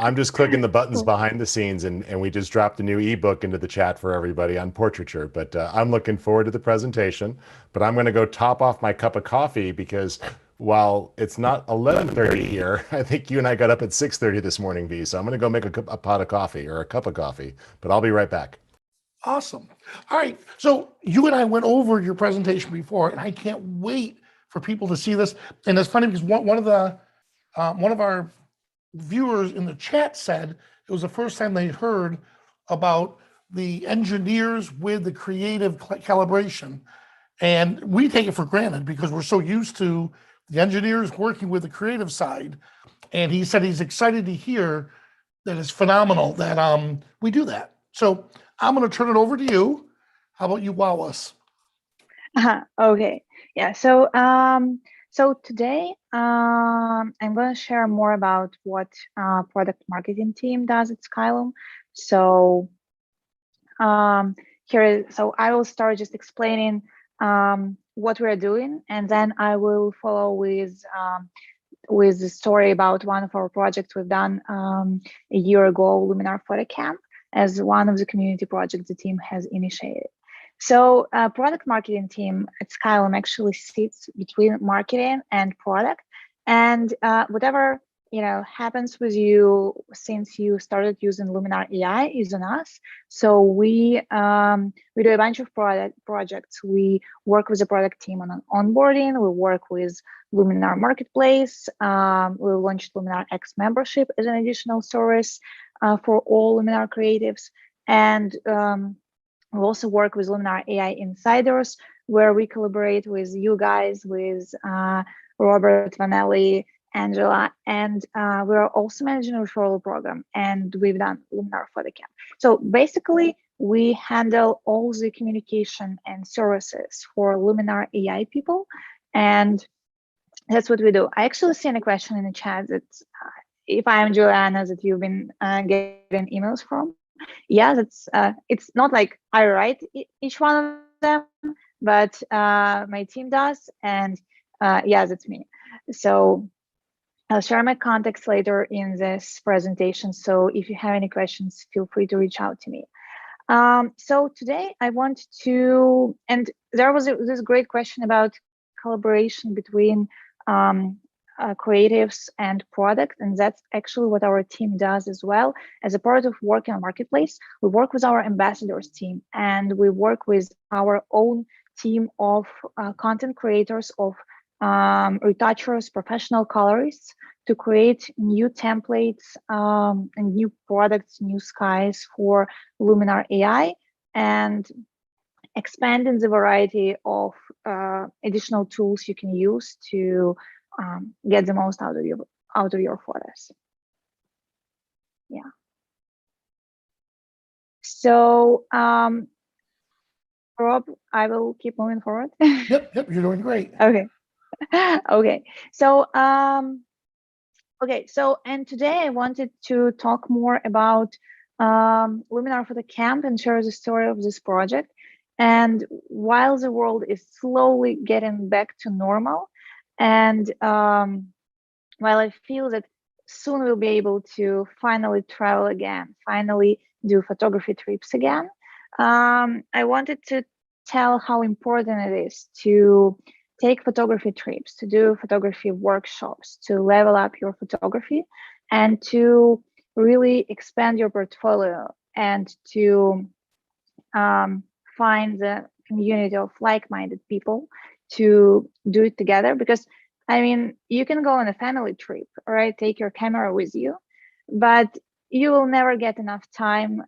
[SPEAKER 1] I'm just clicking the buttons behind the scenes, and we just dropped a new ebook into the chat for everybody on portraiture. But I'm looking forward to the presentation. But I'm going to go top off my cup of coffee because while it's not 11:30 here, I think you and I got up at 6:30 this morning, V. So I'm going to go make a pot of coffee or a cup of coffee. But I'll be right back.
[SPEAKER 2] Awesome. All right. So you and I went over your presentation before, and I can't wait for people to see this. And it's funny because one of our viewers in the chat said it was the first time they heard about the engineers with the creative calibration. And we take it for granted because we're so used to the engineers working with the creative side. And he said he's excited to hear that it's phenomenal that we do that. So I'm going to turn it over to you. How about you wow us?
[SPEAKER 20] Okay. Yeah. So today I'm going to share more about what product marketing team does at Skylum. So I will start just explaining what we're doing, and then I will follow with the story about one of our projects we've done a year ago, Luminar Photo Camp, as one of the community projects the team has initiated. So product marketing team at Skylum actually sits between marketing and product, and whatever happens with you since you started using Luminar AI is on us. So we do a bunch of projects. We work with the product team on onboarding. We work with Luminar Marketplace. We launched Luminar X membership as an additional service for all Luminar creatives, and we also work with Luminar AI Insiders, where we collaborate with you guys, with Robert, Vanelli, Angela, and we're also managing a referral program, and we've done Luminar Photo Camp. So basically, we handle all the communication and services for Luminar AI people, and that's what we do. I actually seen a question in the chat that if I am Juliana, that you've been getting emails from. Yeah, that's it's not like I write each one of them, but my team does, and yeah, that's me. So I'll share my contacts later in this presentation. So if you have any questions, feel free to reach out to me. So today I want to, and there was this great question about collaboration between creatives and product, and that's actually what our team does as well. As a part of working on Marketplace, we work with our ambassadors team, and we work with our own team of content creators, of retouchers, professional colorists, to create new templates and new products, new skies for Luminar AI, and expanding the variety of additional tools you can use to get the most out of your photos. Yeah. So Rob, I will keep moving forward.
[SPEAKER 2] Yep, you're doing great.
[SPEAKER 20] Okay. Okay. So and today I wanted to talk more about Luminar for the Camp and share the story of this project. And while the world is slowly getting back to normal, and while I feel that soon we'll be able to finally travel again, finally do photography trips again, I wanted to tell how important it is to take photography trips, to do photography workshops, to level up your photography, and to really expand your portfolio, and to find the community of like-minded people to do it together. Because I mean, you can go on a family trip, right? Take your camera with you, but you will never get enough time.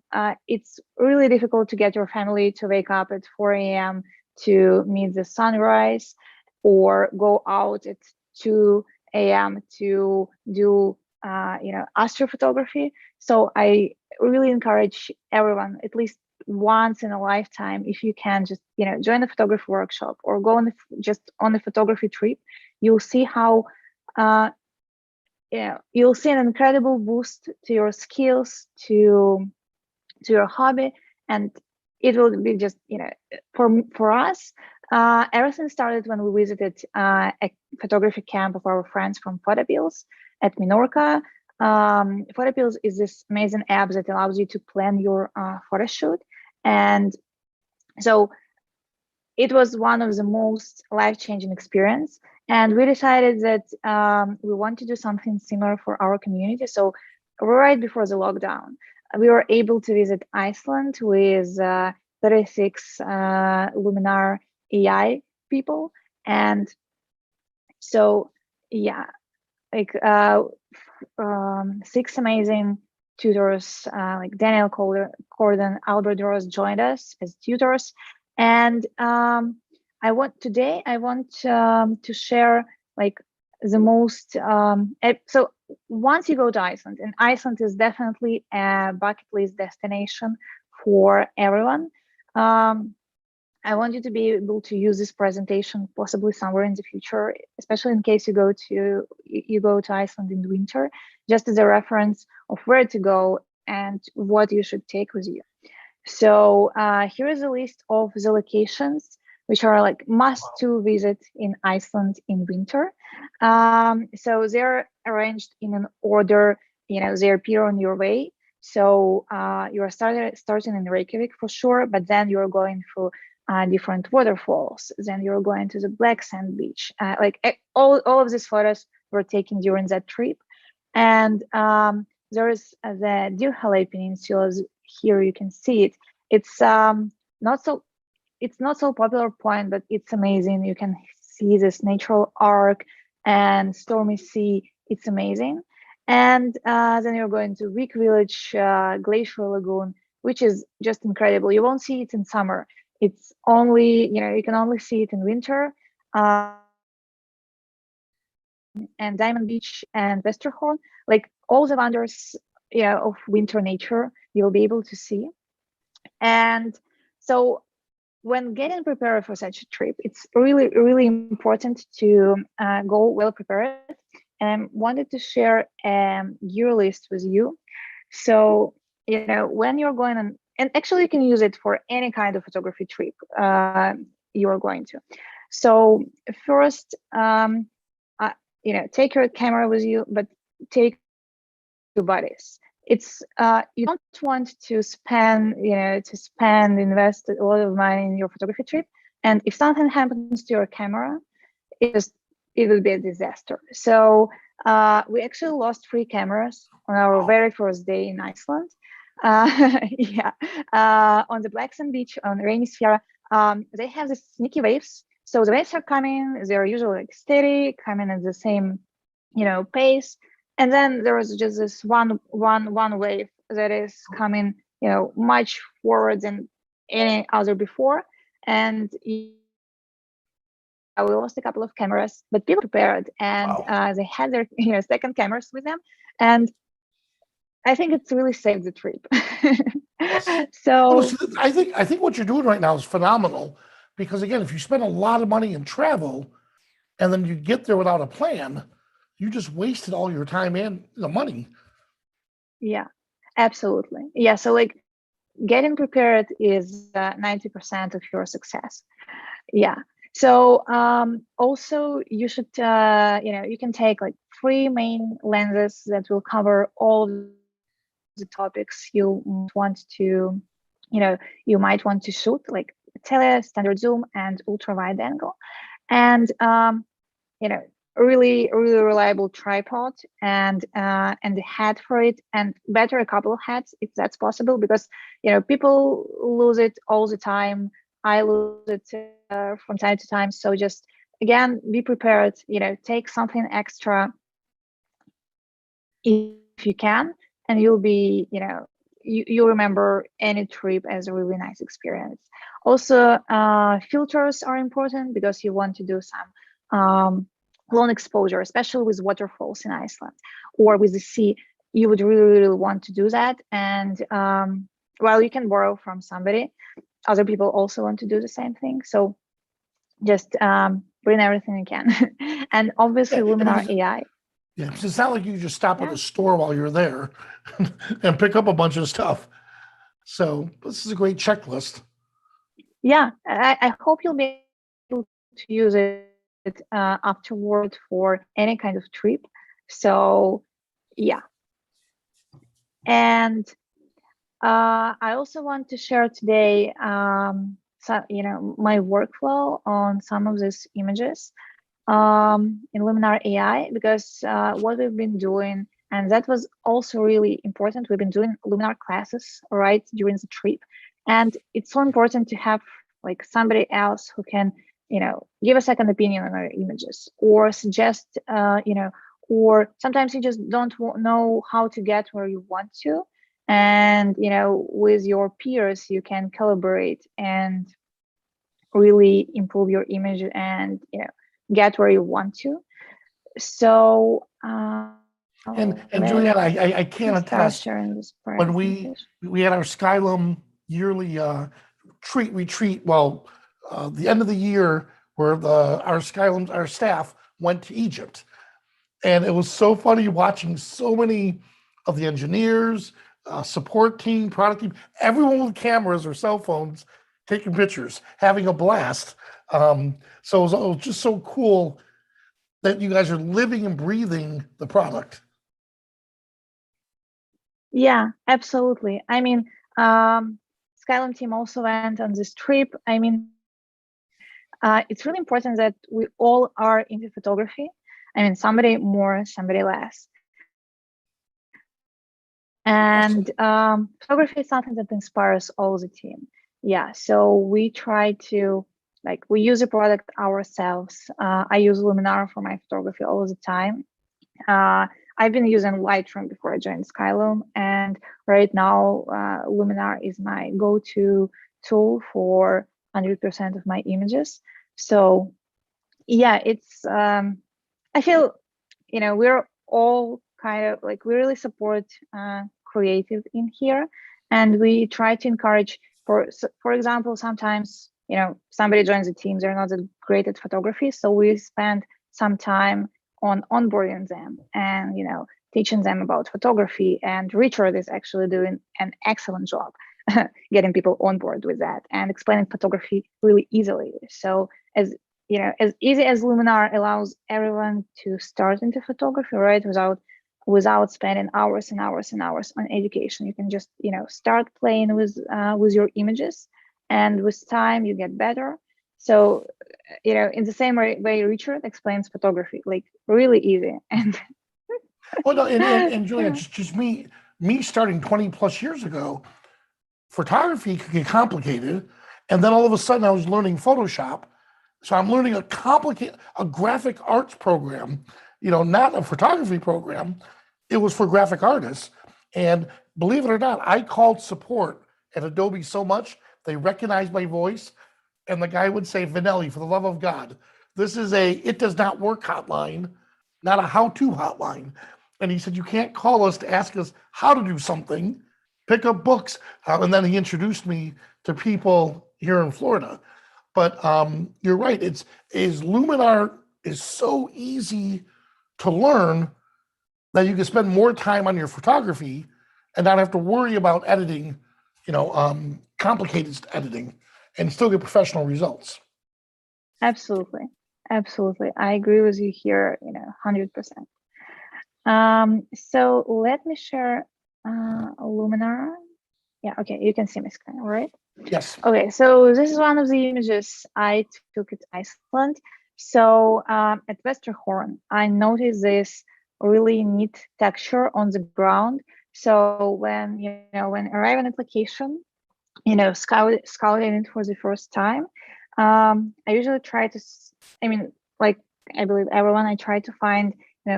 [SPEAKER 20] It's really difficult to get your family to wake up at 4 a.m. to meet the sunrise, or go out at 2 a.m. to do astrophotography. So I really encourage everyone, at least once in a lifetime, if you can, just join a photography workshop or go on just on a photography trip. You'll see how you'll see an incredible boost to your skills, to your hobby, and it will be just for us. Everything started when we visited a photography camp of our friends from Photopills at Minorca. Photopills is this amazing app that allows you to plan your photo shoot, and so it was one of the most life-changing experience. And we decided that we want to do something similar for our community. So right before the lockdown, we were able to visit Iceland with 36 Luminar AI people. And so, yeah, like 6 amazing tutors, like Daniel Corden, Albert Rose joined us as tutors. And I want to share like the most, so once you go to Iceland, and Iceland is definitely a bucket list destination for everyone. I want you to be able to use this presentation possibly somewhere in the future, especially in case you go to Iceland in winter, just as a reference of where to go and what you should take with you. So here is a list of the locations which are like must to visit in Iceland in winter. So they're arranged in an order, they appear on your way. So you're starting in Reykjavik for sure, but then you're going through different waterfalls. Then you're going to the Black Sand Beach. All of these photos were taken during that trip. And there is the Dirhale Peninsula. Here you can see it. It's not so popular point, but it's amazing. You can see this natural arc and stormy sea. It's amazing. And then you're going to Wick Village Glacier Lagoon, which is just incredible. You won't see it in summer. It's only, you can only see it in winter. And Diamond Beach and Westerhorn, like all the wonders of winter nature, you'll be able to see. And so when getting prepared for such a trip, it's really, really important to go well prepared. And I wanted to share a gear list with you. So, when you're going on, and actually you can use it for any kind of photography trip you're going to. So first, take your camera with you, but take two bodies. It's you don't want to invest a lot of money in your photography trip, and if something happens to your camera, it would be a disaster. So we actually lost 3 cameras on our very first day in Iceland. Yeah, on the Black Sand Beach on Rainy Sierra, they have these sneaky waves. So the waves are coming, they're usually like steady, coming at the same, pace. And then there was just this one wave that is coming, much forward than any other before. And we lost a couple of cameras, but people prepared, and they had their second cameras with them, and I think it's really saved the trip. So
[SPEAKER 2] I think what you're doing right now is phenomenal, because again, if you spend a lot of money in travel and then you get there without a plan, you just wasted all your time and the money.
[SPEAKER 20] yeah, absolutely. Yeah, so like getting prepared is 90% of your success. Yeah. So also you should you can take like 3 main lenses that will cover all the topics you want to, you might want to shoot, like tele, standard zoom, and ultra wide angle, and really reliable tripod, and a head for it, and better a couple of heads if that's possible, because people lose it all the time. I lose it from time to time. So just again, be prepared. Take something extra if you can, and you'll be you'll remember any trip as a really nice experience. Also, filters are important because you want to do some long exposure, especially with waterfalls in Iceland or with the sea. You would really want to do that. And while you can borrow from somebody, other people also want to do the same thing. So just bring everything you can. And obviously, Luminar AI.
[SPEAKER 2] Yeah, it's not like you just stop at a store while you're there and pick up a bunch of stuff. So this is a great checklist.
[SPEAKER 20] Yeah, I hope you'll be able to use it afterward for any kind of trip. So yeah. And I also want to share today my workflow on some of these images in Luminar AI, because what we've been doing, and that was also really important, we've been doing Luminar classes right during the trip, and it's so important to have like somebody else who can give a second opinion on our images, or suggest or sometimes you just don't know how to get where you want to, and with your peers you can collaborate and really improve your image and get where you want to. So
[SPEAKER 2] and Julianne, I can't attest, when we had our Skylum yearly retreat, the end of the year, where our staff went to Egypt, and it was so funny watching so many of the engineers, support team, product team, everyone with cameras or cell phones taking pictures, having a blast. So it was just so cool that you guys are living and breathing the product.
[SPEAKER 20] Yeah, absolutely. I mean, Skylum team also went on this trip. I mean, it's really important that we all are into photography. I mean, somebody more, somebody less. And photography is something that inspires all the team. Yeah, so we try to, we use the product ourselves. I use Luminar for my photography all the time. I've been using Lightroom before I joined Skylum, and right now Luminar is my go-to tool for 100% of my images. So yeah, it's I feel we're all kind of we really support creative in here, and we try to encourage. For example, sometimes somebody joins the team, they're not that great at photography, so we spend some time on onboarding them and teaching them about photography, and Richard is actually doing an excellent job getting people on board with that and explaining photography really easily. So as easy as Luminar allows everyone to start into photography, right, without spending hours and hours and hours on education. You can just start playing with your images, and with time you get better. So, in the same way Richard explains photography, like really easy. And
[SPEAKER 2] well, no, and Julia, just me starting 20 plus years ago, photography could get complicated, and then all of a sudden I was learning Photoshop. So I'm learning a graphic arts program, not a photography program. It was for graphic artists. And believe it or not, I called support at Adobe so much, they recognized my voice. And the guy would say, Vanelli, for the love of God, this is it does not work hotline, not a how-to hotline. And he said, you can't call us to ask us how to do something, pick up books. And then he introduced me to people here in Florida. But you're right. Luminar is so easy to learn that you can spend more time on your photography and not have to worry about editing, complicated editing, and still get professional results.
[SPEAKER 20] Absolutely. I agree with you here, 100%. So let me share Luminar. Yeah, okay, you can see my screen, right?
[SPEAKER 2] Yes.
[SPEAKER 20] Okay, so this is one of the images I took at Iceland. So at Westerhorn, I noticed this really neat texture on the ground. So when arriving at location, scouting it for the first time, I usually try to, like I believe everyone, I try to find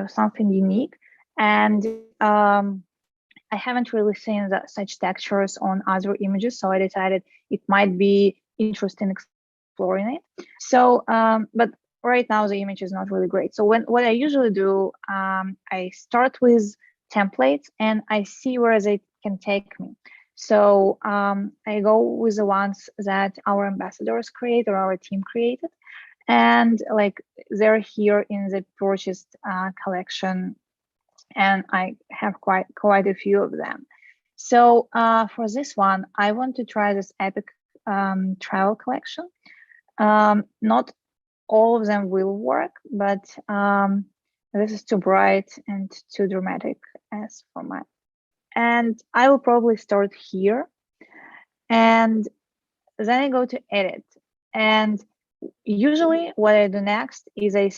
[SPEAKER 20] something unique, and I haven't really seen such textures on other images, so I decided it might be interesting exploring it. So, but right now the image is not really great. So what I usually do, I start with templates and I see where they can take me. So I go with the ones that our ambassadors create or our team created, and like they're here in the purchased collection, and I have quite a few of them. So for this one, I want to try this epic travel collection. Not all of them will work, but this is too bright and too dramatic as for mine. And I will probably start here, and then I go to edit. And usually what I do next is I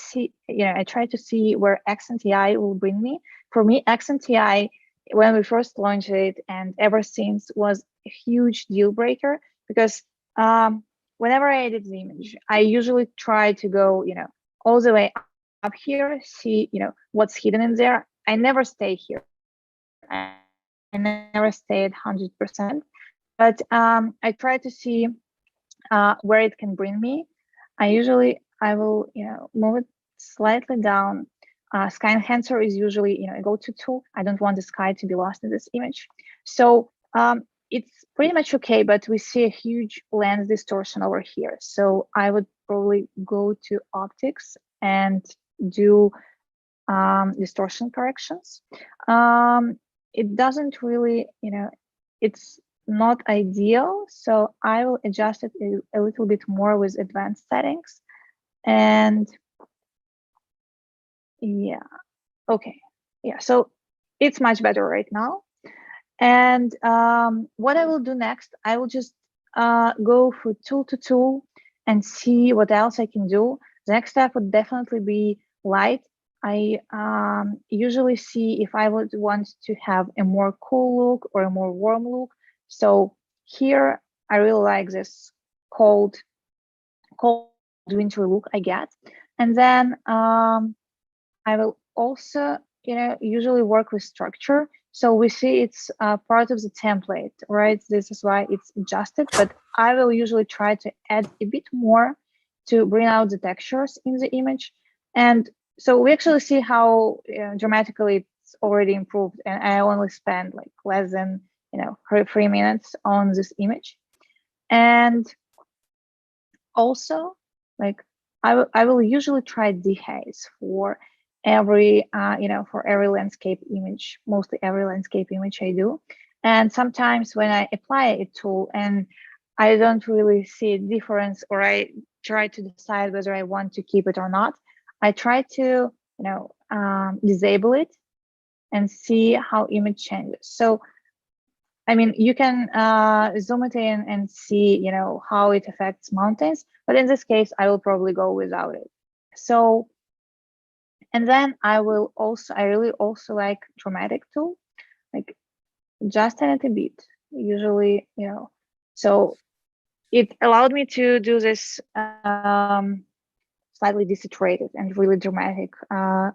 [SPEAKER 20] try to see where Accent AI will bring me. For me, Accent AI, when we first launched it and ever since, was a huge deal breaker, because whenever I edit the image, I usually try to go, all the way up here, see, what's hidden in there. I never stay here. I never stay at 100%, but I try to see where it can bring me. I will, move it slightly down. Sky enhancer is usually, a go-to tool. I don't want the sky to be lost in this image. So it's pretty much okay, but we see a huge lens distortion over here. So I would probably go to optics and do distortion corrections. It doesn't really, it's not ideal. So I will adjust it a little bit more with advanced settings. And yeah, okay. Yeah, so it's much better right now. And what I will do next, I will just go through tool to tool and see what else I can do. The next step would definitely be light. I usually see if I would want to have a more cool look or a more warm look. So here, I really like this cold winter look I get. And then I will also, usually work with structure. So we see it's part of the template, right? This is why it's adjusted, but I will usually try to add a bit more to bring out the textures in the image. And so we actually see how dramatically it's already improved. And I only spent like less than 3 minutes on this image. And also, like I will usually try dehaze for every for every landscape image, mostly every landscape image I do. And sometimes when I apply a tool and I don't really see a difference, or I try to decide whether I want to keep it or not, I try to disable it and see how image changes. So I mean, you can zoom it in and see, you know, how it affects mountains. But in this case, I will probably go without it. So, and then I really also like dramatic tool, like just a little bit, usually, you know. So it allowed me to do this slightly desaturated and really dramatic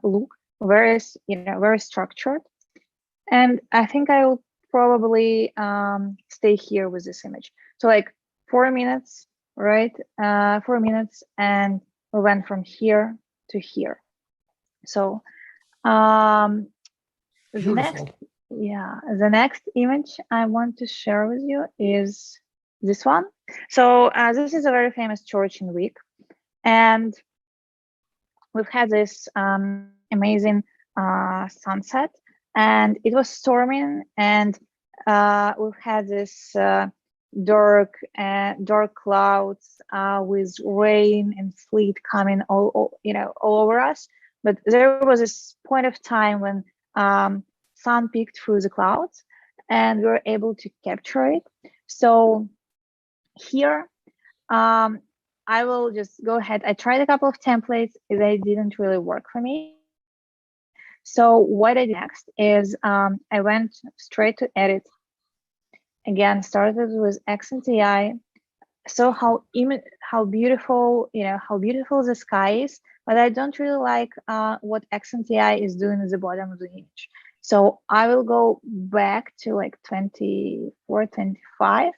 [SPEAKER 20] look, very, you know, very structured. And I think I will probably stay here with this image. So like 4 minutes, right? 4 minutes, and we went from here to here. So the next, the next image I want to share with you is this one. So this is a very famous church in Wick, and we've had this amazing sunset, and it was storming, and we've had this dark clouds with rain and sleet coming all over us. But there was this point of time when sun peeked through the clouds, and we were able to capture it. So here, I will just go ahead. I tried a couple of templates. They didn't really work for me. So what I did next is I went straight to edit. Again, started with Accent AI. So how beautiful, you know, how beautiful the sky is, but I don't really like what Accent AI is doing at the bottom of the image. So I will go back to like 24, 25,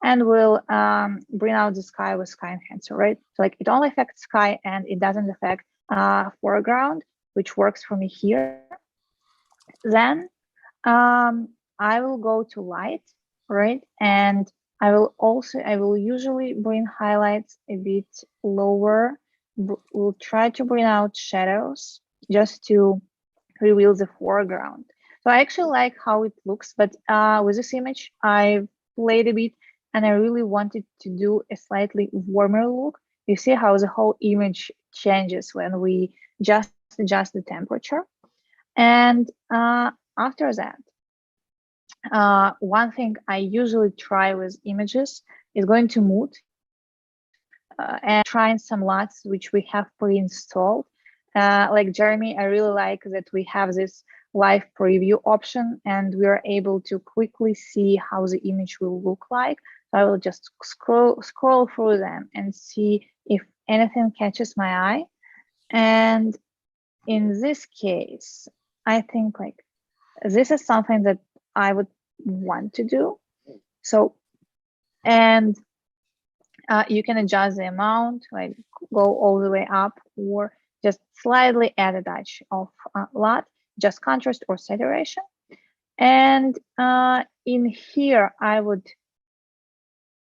[SPEAKER 20] and we'll bring out the sky with sky enhancer, right? So like it only affects sky and it doesn't affect foreground, which works for me here. Then I will go to light, right? And I will usually bring highlights a bit lower. We'll try to bring out shadows just to reveal the foreground. So I actually like how it looks, but with this image, I played a bit and I really wanted to do a slightly warmer look. You see how the whole image changes when we just adjust the temperature. And after that, one thing I usually try with images is going to mood and trying some LUTs which we have pre-installed. Like Jeremy, I really like that we have this live preview option and we are able to quickly see how the image will look like. So I will just scroll through them and see if anything catches my eye. And in this case, I think like this is something that I would want to do. So, and you can adjust the amount, like go all the way up, or just slightly add a touch of LUT, just contrast or saturation. And in here, I would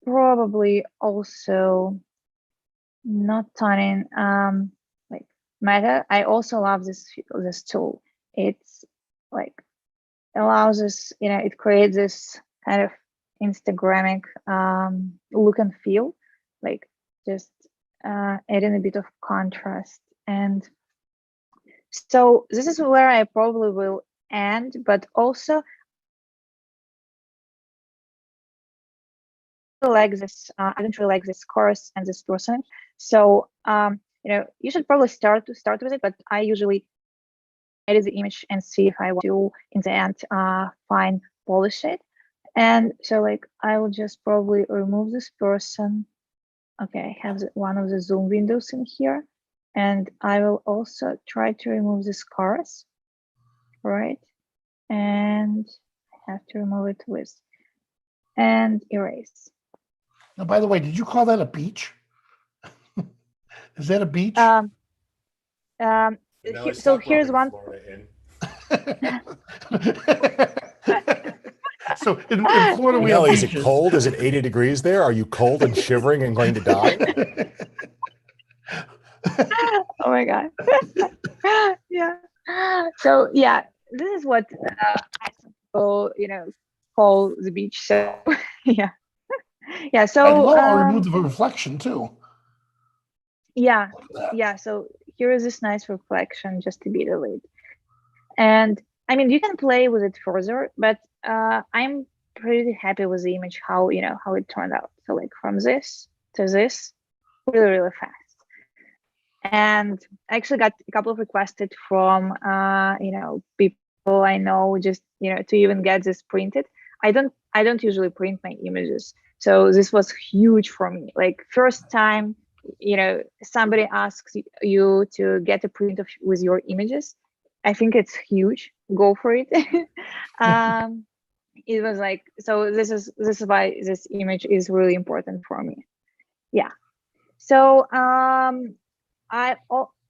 [SPEAKER 20] probably also not turn in like meta. I also love this tool. It's like allows us, you know, it creates this kind of Instagramic look and feel, like just adding a bit of contrast. And so this is where I probably will end, but also like this, I don't really like this course and this person. So you know, you should probably start with it, but I usually edit the image and see if I want to in the end fine polish it. And so like I will just probably remove this person. Okay, I have one of the zoom windows in here, and I will also try to remove the scars, right? And I have to remove it with and erase.
[SPEAKER 2] Now, by the way, did you call that a beach? Is that a beach?
[SPEAKER 1] So
[SPEAKER 20] here's one.
[SPEAKER 2] So in Florida, we have
[SPEAKER 1] is it
[SPEAKER 2] beaches.
[SPEAKER 1] cold? Is it 80 degrees there? Are you cold and shivering and going to die?
[SPEAKER 20] Oh my God. Yeah. So yeah, this is what people, you know, call the beach. So yeah. Yeah. So
[SPEAKER 2] I'll remove the reflection too.
[SPEAKER 20] Yeah. Yeah. So here is this nice reflection just to be delayed. And I mean, you can play with it further, but I'm pretty happy with the image, how how it turned out. So like from this to this, really, really fast. And I actually got a couple of requested from people I know, just to even get this printed. I don't usually print my images, so this was huge for me. Like first time, somebody asks you to get a print of with your images. I think it's huge. Go for it. It was like, so this is why this image is really important for me. Yeah. So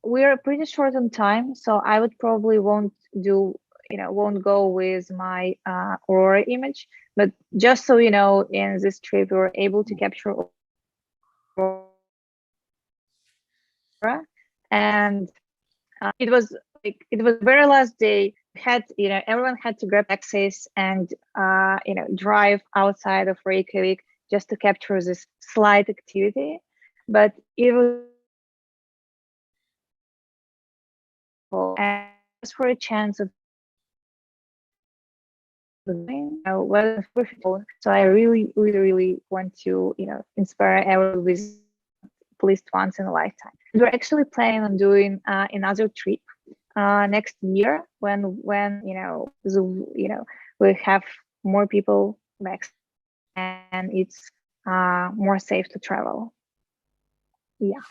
[SPEAKER 20] we're pretty short on time, so I would probably won't go with my Aurora image, but just so you know, in this trip we were able to capture Aurora, and it was very last day. Had everyone had to grab taxis and drive outside of Reykjavik just to capture this slight activity, but it was and just for a chance of so I really, really, really want to inspire everyone with at least once in a lifetime. We're actually planning on doing another trip next year when we have more people back and it's more safe to travel. Yeah.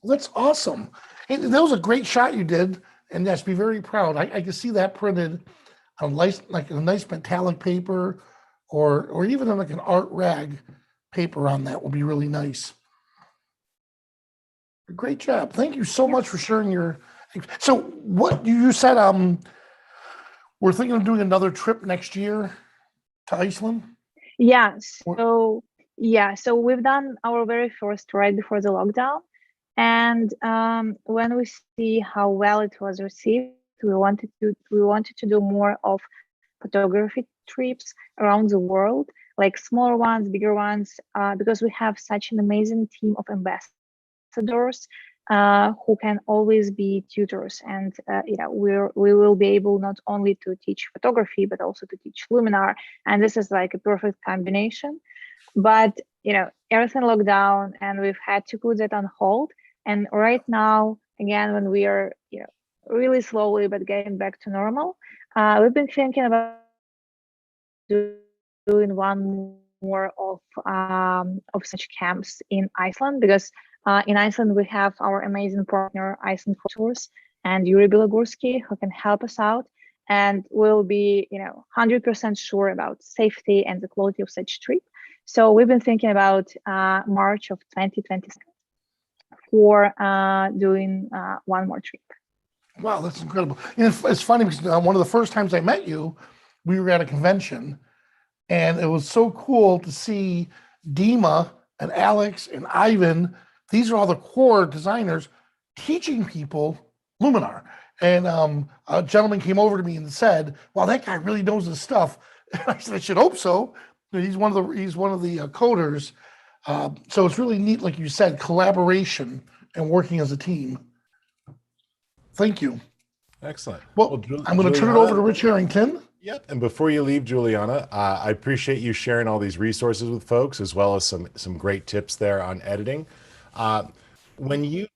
[SPEAKER 2] That's awesome. And that was a great shot you did, and yes, be very proud. I can see that printed on like a nice metallic paper, or even on like an art rag paper on that would be really nice. Great job. Thank you so much for sharing your. So what you said, we're thinking of doing another trip next year to Iceland.
[SPEAKER 20] Yeah. So we've done our very first right before the lockdown, and when we see how well it was received, we wanted to do more of photography trips around the world, like smaller ones, bigger ones, because we have such an amazing team of ambassadors who can always be tutors, and we will be able not only to teach photography but also to teach Luminar, and this is like a perfect combination. But everything locked down, and we've had to put that on hold. And right now, again, when we are really slowly but getting back to normal, we've been thinking about doing one more of such camps in Iceland, because in Iceland we have our amazing partner Iceland Tours and Yuri Bilogurski, who can help us out, and we'll be 100% sure about safety and the quality of such trip. So we've been thinking about March of 2020 for doing one more trip.
[SPEAKER 2] Wow, that's incredible. And it's funny because one of the first times I met you, we were at a convention, and it was so cool to see Dima and Alex and Ivan. These are all the core designers teaching people Luminar. And a gentleman came over to me and said, "Well, that guy really knows his stuff." And I said, "I should hope so." He's one of the coders. So it's really neat, like you said, collaboration and working as a team. Thank you.
[SPEAKER 1] Excellent.
[SPEAKER 2] Well, I'm going to turn it over to Rich Harrington.
[SPEAKER 1] Yep. And before you leave, Juliana, I appreciate you sharing all these resources with folks, as well as some great tips there on editing. When you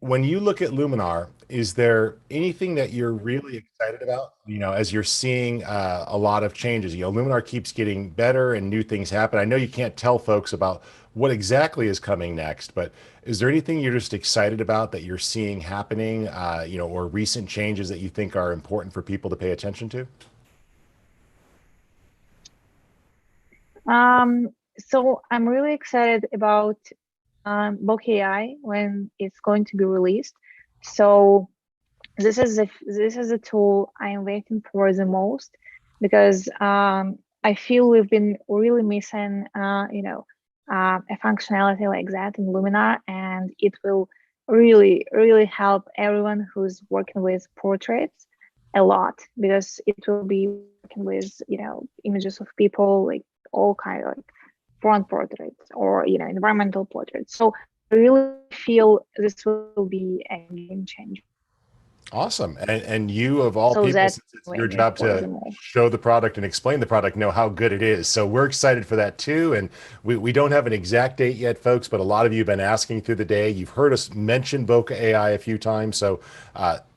[SPEAKER 1] look at Luminar, is there anything that you're really excited about? As you're seeing a lot of changes, Luminar keeps getting better and new things happen. I know you can't tell folks about what exactly is coming next, but is there anything you're just excited about that you're seeing happening, or recent changes that you think are important for people to pay attention to?
[SPEAKER 20] So I'm really excited about Bokeh AI when it's going to be released. So this is a tool I am waiting for the most, because I feel we've been really missing a functionality like that in Luminar, and it will really, really help everyone who's working with portraits a lot, because it will be working with images of people, like all kind of like front portraits or environmental portraits. So I really feel this will be a game changer.
[SPEAKER 1] Awesome. And you, of all
[SPEAKER 20] So
[SPEAKER 1] people,
[SPEAKER 20] that's
[SPEAKER 1] since it's your
[SPEAKER 20] waiting
[SPEAKER 1] job
[SPEAKER 20] for
[SPEAKER 1] to
[SPEAKER 20] the move.
[SPEAKER 1] show the product and explain the product, know how good it is. So we're excited for that too. And we don't have an exact date yet, folks, but a lot of you have been asking through the day. You've heard us mention Boca AI a few times. So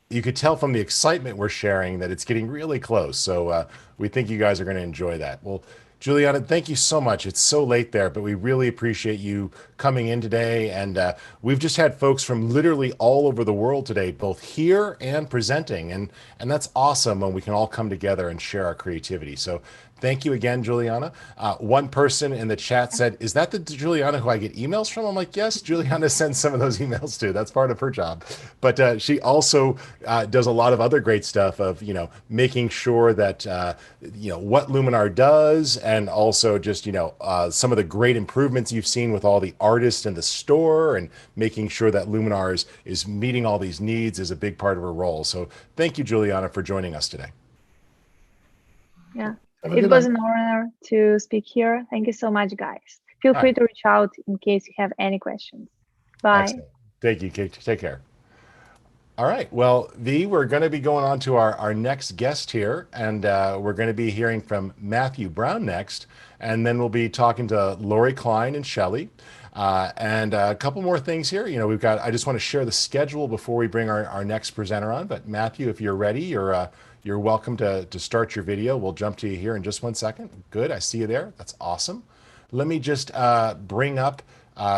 [SPEAKER 1] you could tell from the excitement we're sharing that it's getting really close. So we think you guys are going to enjoy that. Well, Juliana, thank you so much. It's so late there, but we really appreciate you coming in today. And we've just had folks from literally all over the world today, both here and presenting. And that's awesome when we can all come together and share our creativity. So thank you again, Juliana. One person in the chat said, is that the Juliana who I get emails from? I'm like, yes, Juliana sends some of those emails too. That's part of her job. But she also does a lot of other great stuff of, making sure that, what Luminar does, and also just, some of the great improvements you've seen with all the artists in the store, and making sure that Luminar is meeting all these needs is a big part of her role. So thank you, Juliana, for joining us today.
[SPEAKER 20] Yeah,
[SPEAKER 2] Have a
[SPEAKER 20] it
[SPEAKER 2] good
[SPEAKER 20] was
[SPEAKER 2] night.
[SPEAKER 20] an honor to speak here. Thank you so much, guys. Feel
[SPEAKER 1] All
[SPEAKER 20] free
[SPEAKER 1] right.
[SPEAKER 20] to reach out in case you have any questions. Bye.
[SPEAKER 1] Excellent. Thank you, Kate. Take care. All right. Well, V, we're going to be going on to our next guest here, and we're going to be hearing from Matthew Brown next, and then we'll be talking to Lori Klein and Shelley. And a couple more things here. I just want to share the schedule before we bring our next presenter on. But Matthew, if you're ready, you're welcome to start your video. We'll jump to you here in just one second. Good. I see you there. That's awesome. Let me just bring up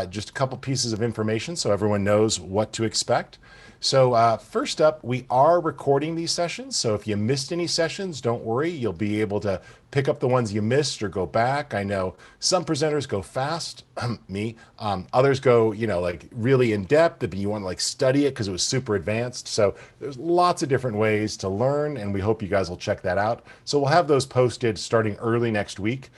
[SPEAKER 1] just a couple pieces of information so everyone knows what to expect. So first up, we are recording these sessions. So if you missed any sessions, don't worry. You'll be able to pick up the ones you missed or go back. I know some presenters go fast, me. Others go, like really in depth if you want to like study it because it was super advanced. So there's lots of different ways to learn, and we hope you guys will check that out. So we'll have those posted starting early next week.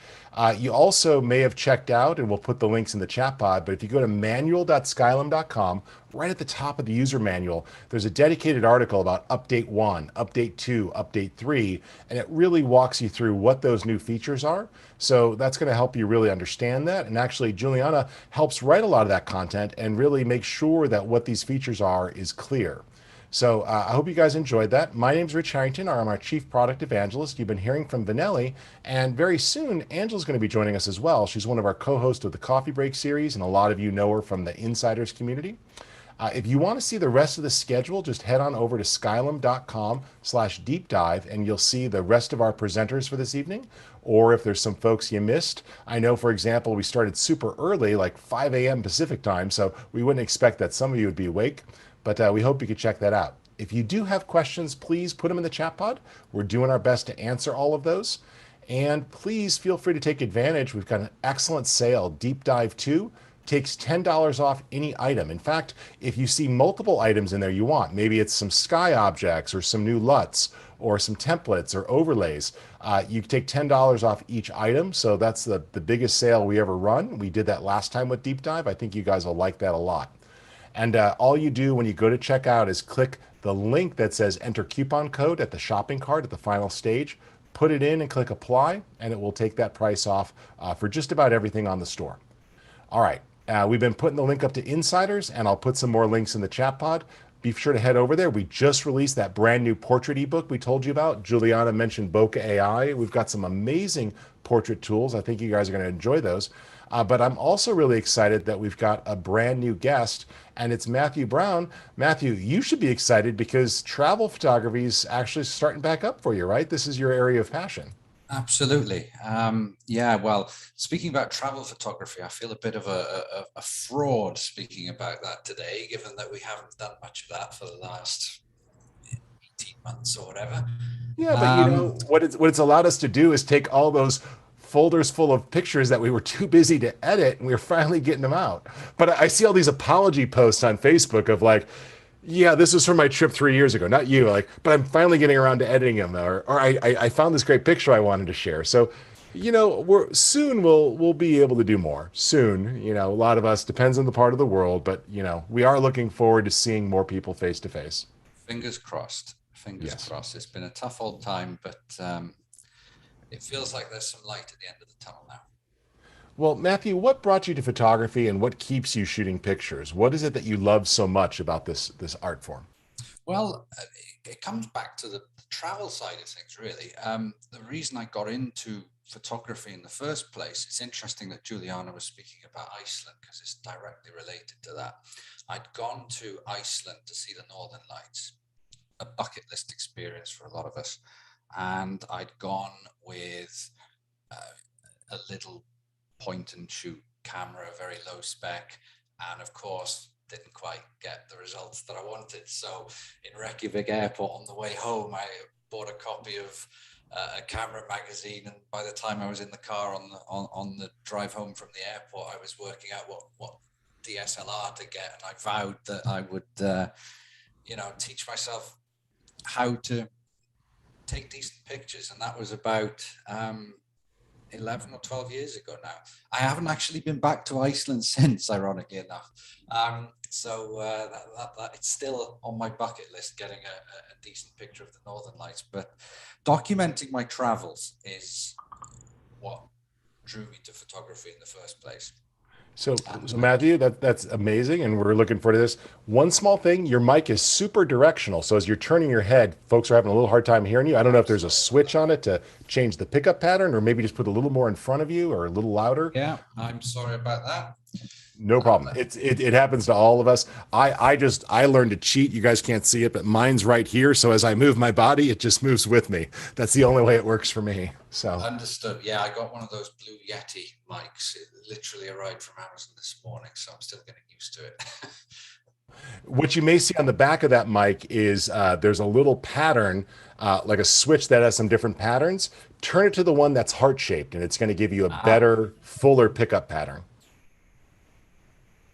[SPEAKER 1] You also may have checked out, and we'll put the links in the chat pod, but if you go to manual.skylum.com, right at the top of the user manual, there's a dedicated article about Update 1, Update 2, Update 3, and it really walks you through what those new features are. So that's going to help you really understand that. And actually, Juliana helps write a lot of that content and really make sure that what these features are is clear. So I hope you guys enjoyed that. My name's Rich Harrington. I'm our Chief Product Evangelist. You've been hearing from Vanelli, and very soon, Angela's going to be joining us as well. She's one of our co-hosts of the Coffee Break series, and a lot of you know her from the Insiders community. If you want to see the rest of the schedule, just head on over to skylum.com/deep dive, and you'll see the rest of our presenters for this evening. Or if there's some folks you missed, I know, for example, we started super early, like 5 a.m. Pacific time, so we wouldn't expect that some of you would be awake, but we hope you could check that out. If you do have questions, please put them in the chat pod. We're doing our best to answer all of those. And please feel free to take advantage. We've got an excellent sale. Deep Dive 2 takes $10 off any item. In fact, if you see multiple items in there you want, maybe it's some sky objects or some new LUTs or some templates or overlays, you take $10 off each item. So that's the biggest sale we ever run. We did that last time with Deep Dive. I think you guys will like that a lot. And all you do when you go to checkout is click the link that says enter coupon code at the shopping cart at the final stage, put it in and click apply, and it will take that price off for just about everything on the store. All right, we've been putting the link up to Insiders, and I'll put some more links in the chat pod. Be sure to head over there. We just released that brand new portrait ebook we told you about. Juliana mentioned Bokeh AI. We've got some amazing portrait tools. I think you guys are going to enjoy those. But I'm also really excited that we've got a brand new guest, and it's Matthew Brown. Matthew, you should be excited because travel photography is actually starting back up for you, right? This is your area of passion.
[SPEAKER 21] Absolutely. Yeah, well, speaking about travel photography, I feel a bit of a fraud speaking about that today, given that we haven't done much of that for the last 18 months or whatever.
[SPEAKER 1] Yeah, but what it's allowed us to do is take all those folders full of pictures that we were too busy to edit, and we were finally getting them out. But I see all these apology posts on Facebook of like, yeah, this was from my trip 3 years ago, not you, like, but I'm finally getting around to editing them, or I found this great picture I wanted to share. So, we'll be able to do more soon. A lot of us, depends on the part of the world, but we are looking forward to seeing more people face to face.
[SPEAKER 21] Fingers crossed. Fingers crossed. It's been a tough old time, but it feels like there's some light at the end of the tunnel now.
[SPEAKER 1] Well, Matthew, what brought you to photography, and what keeps you shooting pictures? What is it that you love so much about this art form?
[SPEAKER 21] Well, it comes back to the travel side of things, really. The reason I got into photography in the first place, it's interesting that Juliana was speaking about Iceland because it's directly related to that. I'd gone to Iceland to see the Northern Lights, a bucket list experience for a lot of us. And I'd gone with a little point and shoot camera, very low spec, and of course didn't quite get the results that I wanted. So in Reykjavik airport on the way home, I bought a copy of a camera magazine, and by the time I was in the car on the drive home from the airport, I was working out what DSLR to get, and I vowed that I would teach myself how to take decent pictures, and that was about 11 or 12 years ago now. I haven't actually been back to Iceland since, ironically enough. So it's still on my bucket list, getting a decent picture of the Northern Lights. But documenting my travels is what drew me to photography in the first place.
[SPEAKER 1] So Matthew, that's amazing, and we're looking forward to this. One small thing, your mic is super directional, so as you're turning your head, folks are having a little hard time hearing you. I don't know if there's a switch on it to change the pickup pattern, or maybe just put a little more in front of you or a little louder.
[SPEAKER 21] Yeah, I'm sorry about that.
[SPEAKER 1] No problem. It happens to all of us. I learned to cheat. You guys can't see it, but mine's right here. So as I move my body, it just moves with me. That's the only way it works for me. So
[SPEAKER 21] understood. Yeah, I got one of those Blue Yeti mics. It literally arrived from Amazon this morning, so I'm still getting used to it.
[SPEAKER 1] what you may see on the back of that mic is there's a little pattern, like a switch that has some different patterns. Turn it to the one that's heart-shaped, and it's going to give you a better, fuller pickup pattern.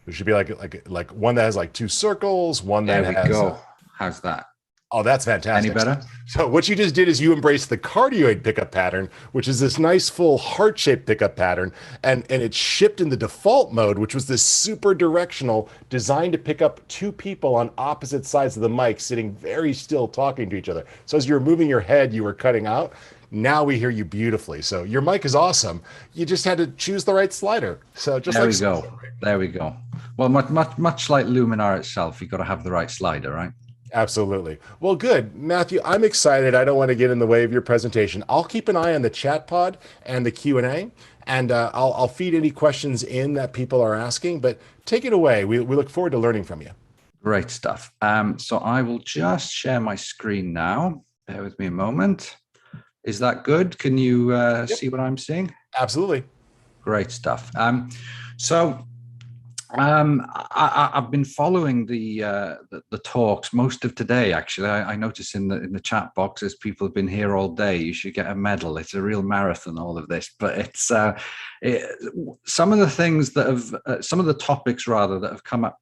[SPEAKER 1] There should be like one that has like two circles, one that has.
[SPEAKER 21] There we go. How's that?
[SPEAKER 1] Oh, that's fantastic.
[SPEAKER 21] Any better?
[SPEAKER 1] So what you just did is you embraced the cardioid pickup pattern, which is this nice full heart-shaped pickup pattern, and it's shipped in the default mode, which was this super directional, designed to pick up two people on opposite sides of the mic, sitting very still, talking to each other. So as you were moving your head, you were cutting out. Now we hear you beautifully. So your mic is awesome. You just had to choose the right slider. So just
[SPEAKER 21] there
[SPEAKER 1] like
[SPEAKER 21] we go. There we go. Well, much like Luminar itself, you've got to have the right slider, right?
[SPEAKER 1] Absolutely. Well, good. Matthew, I'm excited. I don't want to get in the way of your presentation. I'll keep an eye on the chat pod and the Q&A, and I'll feed any questions in that people are asking, but take it away. We look forward to learning from you.
[SPEAKER 21] Great stuff. So I will just share my screen now. Bear with me a moment. Is that good? Can you see what I'm seeing?
[SPEAKER 1] Absolutely.
[SPEAKER 21] Great stuff. I've been following the talks most of today. Actually, I noticed in the chat box as people have been here all day. You should get a medal. It's a real marathon, all of this. But it's some of the things that have some of the topics rather that have come up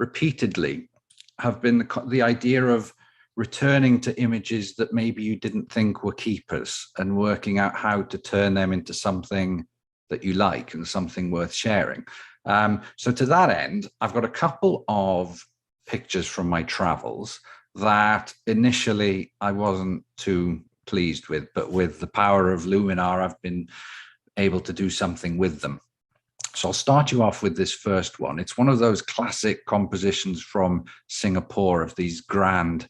[SPEAKER 21] repeatedly have been the idea of returning to images that maybe you didn't think were keepers and working out how to turn them into something that you like and something worth sharing. So to that end, I've got a couple of pictures from my travels that initially I wasn't too pleased with, but with the power of Luminar, I've been able to do something with them. So I'll start you off with this first one. It's one of those classic compositions from Singapore of these grand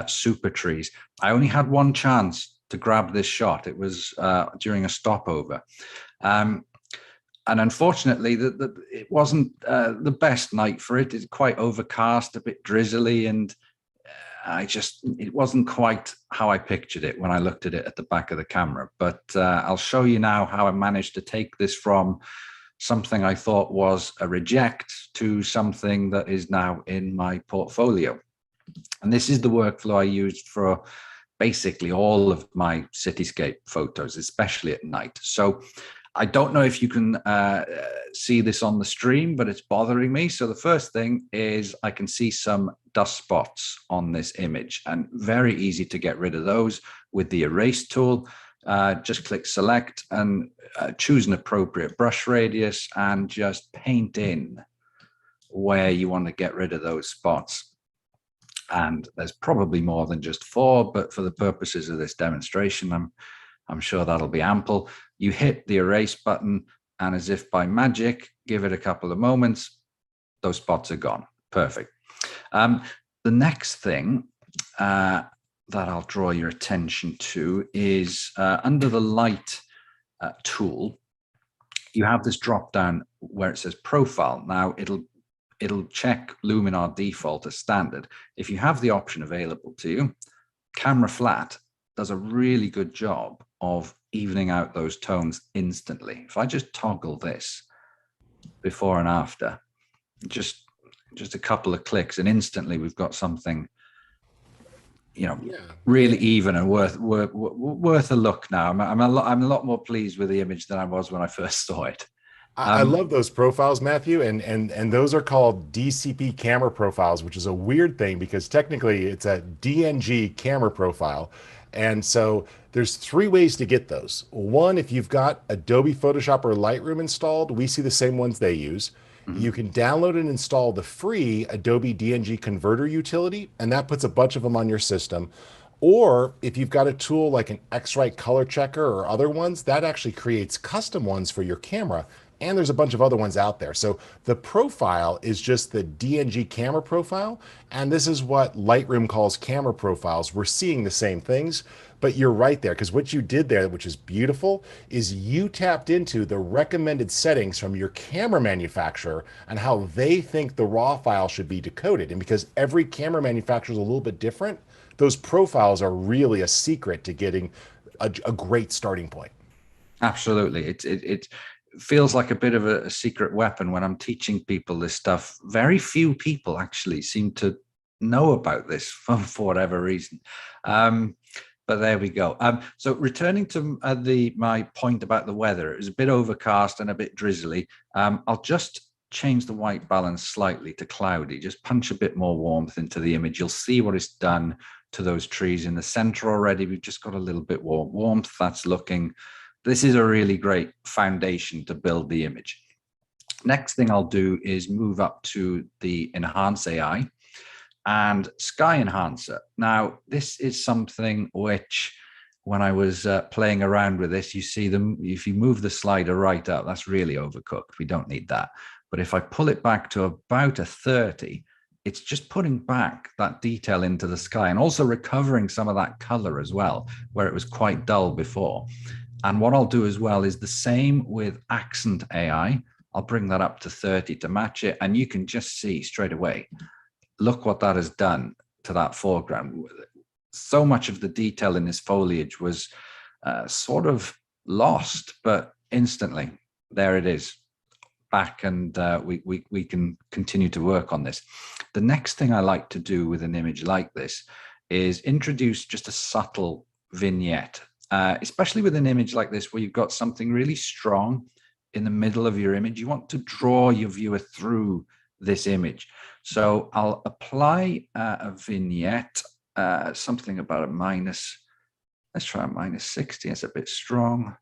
[SPEAKER 21] super trees. I only had one chance to grab this shot. It was during a stopover. And unfortunately, it wasn't the best night for it. It's quite overcast, a bit drizzly, and it wasn't quite how I pictured it when I looked at it at the back of the camera. But I'll show you now how I managed to take this from something I thought was a reject to something that is now in my portfolio. And this is the workflow I used for basically all of my cityscape photos, especially at night. So I don't know if you can see this on the stream, but it's bothering me. So the first thing is I can see some dust spots on this image, and very easy to get rid of those with the erase tool. Just click select and choose an appropriate brush radius and just paint in where you want to get rid of those spots. And there's probably more than just 4, but for the purposes of this demonstration, I'm sure that'll be ample. You hit the erase button, and as if by magic, give it a couple of moments, those spots are gone. Perfect. The next thing that I'll draw your attention to is under the light tool, you have this drop down where it says profile. Now it'll check Luminar default as standard. If you have the option available to you, camera flat does a really good job of evening out those tones instantly. If I just toggle this before and after, just a couple of clicks, and instantly we've got something, you know, really even and worth a look now. I'm a lot more pleased with the image than I was when I first saw it.
[SPEAKER 1] I love those profiles, Matthew, and those are called DCP camera profiles, which is a weird thing because technically it's a DNG camera profile. And so there's 3 ways to get those. One, if you've got Adobe Photoshop or Lightroom installed, we see the same ones they use. You can download and install the free Adobe DNG Converter utility, and that puts a bunch of them on your system. Or if you've got a tool like an X-Rite color checker or other ones, that actually creates custom ones for your camera. And there's a bunch of other ones out there. So the profile is just the DNG camera profile. And this is what Lightroom calls camera profiles. We're seeing the same things, but you're right there, because what you did there, which is beautiful, is you tapped into the recommended settings from your camera manufacturer and how they think the raw file should be decoded. And because every camera manufacturer is a little bit different, those profiles are really a secret to getting a great starting point.
[SPEAKER 21] Absolutely. It feels like a bit of a secret weapon when I'm teaching people this stuff. Very few people actually seem to know about this for whatever reason. But there we go. So returning to my point about the weather, it was a bit overcast and a bit drizzly. I'll just change the white balance slightly to cloudy, just punch a bit more warmth into the image. You'll see what it's done to those trees in the center already. We've just got a little bit more warmth. This is a really great foundation to build the image. Next thing I'll do is move up to the Enhance AI and Sky Enhancer. Now, this is something which, when I was playing around with this, you see them, if you move the slider right up, that's really overcooked. We don't need that. But if I pull it back to about a 30, it's just putting back that detail into the sky and also recovering some of that color as well, where it was quite dull before. And what I'll do as well is the same with Accent AI. I'll bring that up to 30 to match it. And you can just see straight away, look what that has done to that foreground. So much of the detail in this foliage was sort of lost, but instantly there it is back, and we can continue to work on this. The next thing I like to do with an image like this is introduce just a subtle vignette. Especially with an image like this, where you've got something really strong in the middle of your image, you want to draw your viewer through this image. So I'll apply a vignette, something about a minus, let's try a minus 60, it's a bit strong.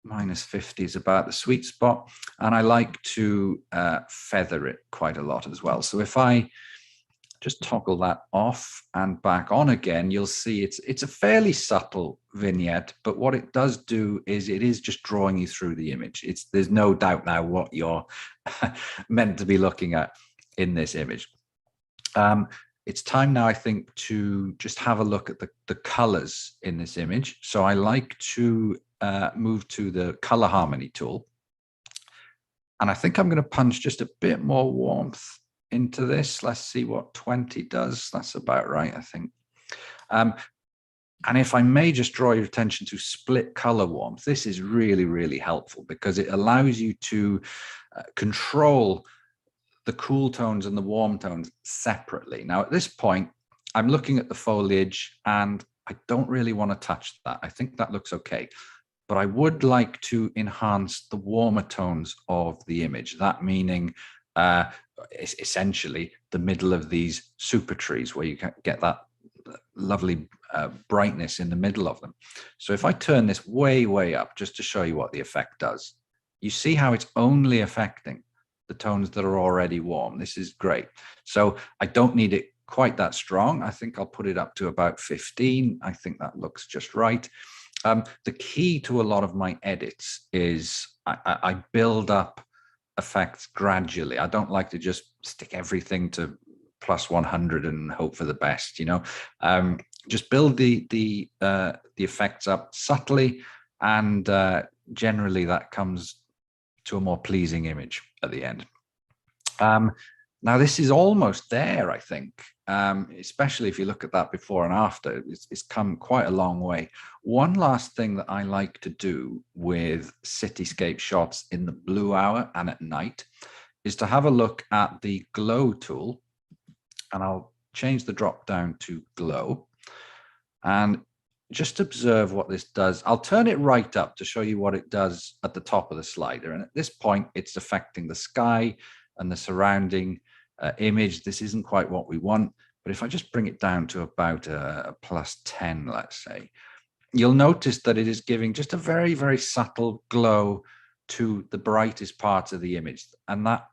[SPEAKER 21] Minus 50 is about the sweet spot. And I like to feather it quite a lot as well. So if I just toggle that off and back on again, you'll see it's a fairly subtle vignette, but what it does do is it is just drawing you through the image. There's no doubt now what you're meant to be looking at in this image. It's time now, I think, to just have a look at the colors in this image. So I like to move to the color harmony tool. And I think I'm going to punch just a bit more warmth into this. Let's see what 20 does. That's about right, I think. And if I may just draw your attention to split color warmth, this is really, really helpful because it allows you to control the cool tones and the warm tones separately. Now, at this point, I'm looking at the foliage and I don't really want to touch that. I think that looks okay. But I would like to enhance the warmer tones of the image. That meaning essentially the middle of these super trees where you can get that lovely brightness in the middle of them. So if I turn this way, way up just to show you what the effect does, you see how it's only affecting the tones that are already warm. This is great. So I don't need it quite that strong. I think I'll put it up to about 15. I think that looks just right. The key to a lot of my edits is I build up effects gradually. I don't like to just stick everything to plus 100 and hope for the best, you know. Just build the effects up subtly, and generally that comes to a more pleasing image at the end. Now this is almost there, I think, especially if you look at that before and after. It's come quite a long way. One last thing that I like to do with cityscape shots in the blue hour and at night is to have a look at the glow tool, and I'll change the drop down to glow and just observe what this does. I'll turn it right up to show you what it does at the top of the slider. And at this point, it's affecting the sky and the surrounding image. This isn't quite what we want, but if I just bring it down to about a plus 10, let's say, you'll notice that it is giving just a very, very subtle glow to the brightest parts of the image. And that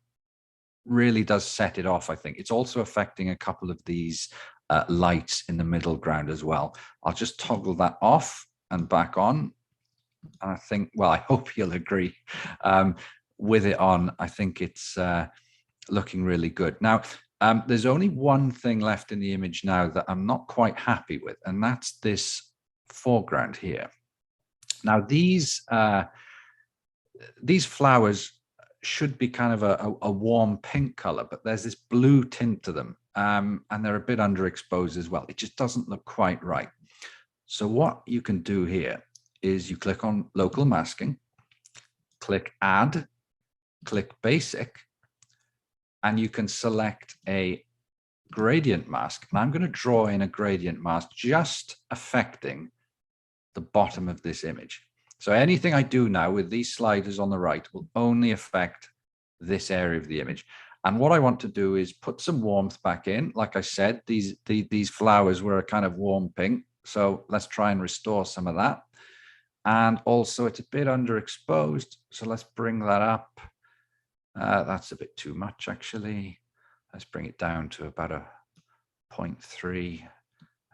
[SPEAKER 21] really does set it off, I think. It's also affecting a couple of these lights in the middle ground as well. I'll just toggle that off and back on. And I think, well, I hope you'll agree with it on. I think it's looking really good. Now, there's only one thing left in the image now that I'm not quite happy with, and that's this foreground here. Now, these flowers should be kind of a warm pink color, but there's this blue tint to them, and they're a bit underexposed as well. It just doesn't look quite right. So what you can do here is you click on local masking, click add, click basic, and you can select a gradient mask. And I'm going to draw in a gradient mask just affecting the bottom of this image. So anything I do now with these sliders on the right will only affect this area of the image. And what I want to do is put some warmth back in. Like I said, these flowers were a kind of warm pink. So let's try and restore some of that. And also it's a bit underexposed. So let's bring that up. That's a bit too much, actually. Let's bring it down to about a 0.3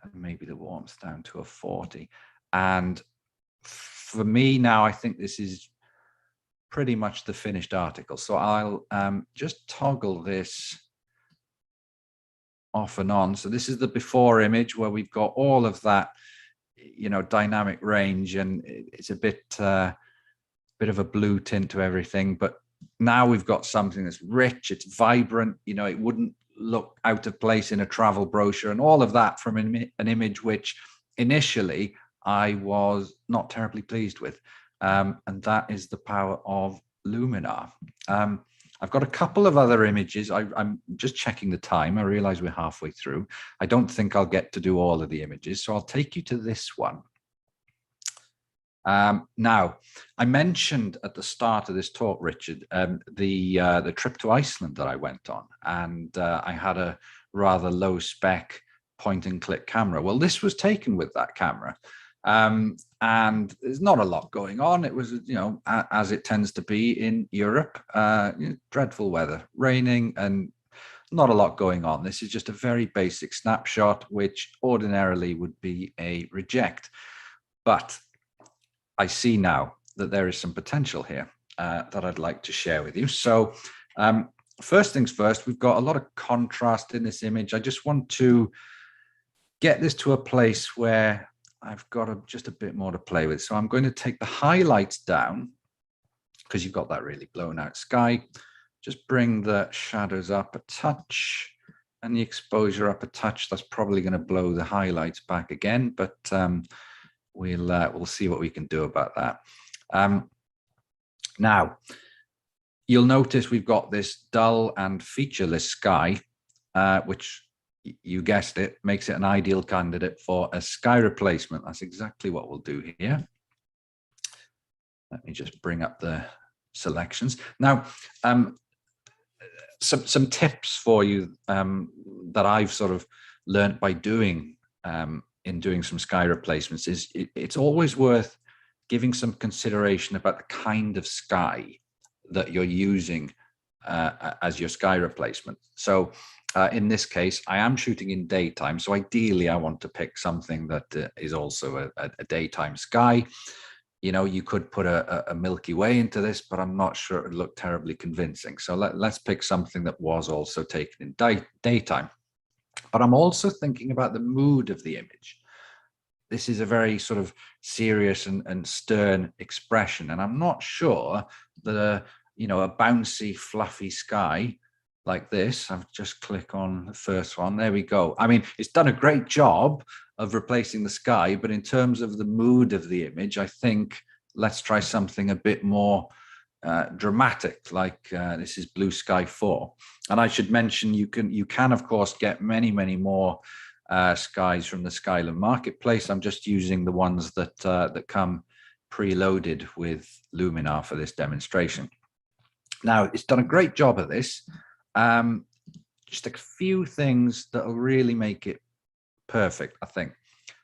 [SPEAKER 21] and maybe the warmth down to a 40. And for me now, I think this is pretty much the finished article. So I'll just toggle this off and on. So this is the before image where we've got all of that, you know, dynamic range, and it's a bit of a blue tint to everything. But now we've got something that's rich, it's vibrant, you know, it wouldn't look out of place in a travel brochure, and all of that from an image which initially I was not terribly pleased with. And that is the power of Luminar. I've got a couple of other images. I'm just checking the time. I realize we're halfway through. I don't think I'll get to do all of the images, so I'll take you to this one. Now, I mentioned at the start of this talk, Richard, the trip to Iceland that I went on, and I had a rather low spec point and click camera. Well, this was taken with that camera. And there's not a lot going on. It was, you know, as it tends to be in Europe, you know, dreadful weather, raining, and not a lot going on. This is just a very basic snapshot, which ordinarily would be a reject. But I see now that there is some potential here that I'd like to share with you. So first things first, we've got a lot of contrast in this image. I just want to get this to a place where I've got just a bit more to play with. So I'm going to take the highlights down because you've got that really blown out sky. Just bring the shadows up a touch and the exposure up a touch. That's probably going to blow the highlights back again, but we'll see what we can do about that. Now, you'll notice we've got this dull and featureless sky, which, you guessed it, makes it an ideal candidate for a sky replacement. That's exactly what we'll do here. Let me just bring up the selections. Now, some tips for you that I've sort of learned by doing in doing some sky replacements is it's always worth giving some consideration about the kind of sky that you're using as your sky replacement. So in this case, I am shooting in daytime. So ideally, I want to pick something that is also a daytime sky. You know, you could put a Milky Way into this, but I'm not sure it would look terribly convincing. So let's pick something that was also taken in daytime. But I'm also thinking about the mood of the image. This is a very sort of serious and stern expression. And I'm not sure that a bouncy, fluffy sky like this, I've just click on the first one. There we go. I mean, it's done a great job of replacing the sky, but in terms of the mood of the image, I think let's try something a bit more dramatic, like this is Blue Sky 4. And I should mention, you can of course get many more skies from the Skylum marketplace. I'm just using the ones that come preloaded with Luminar for this demonstration. Now, it's done a great job of this. Just a few things that will really make it perfect, I think.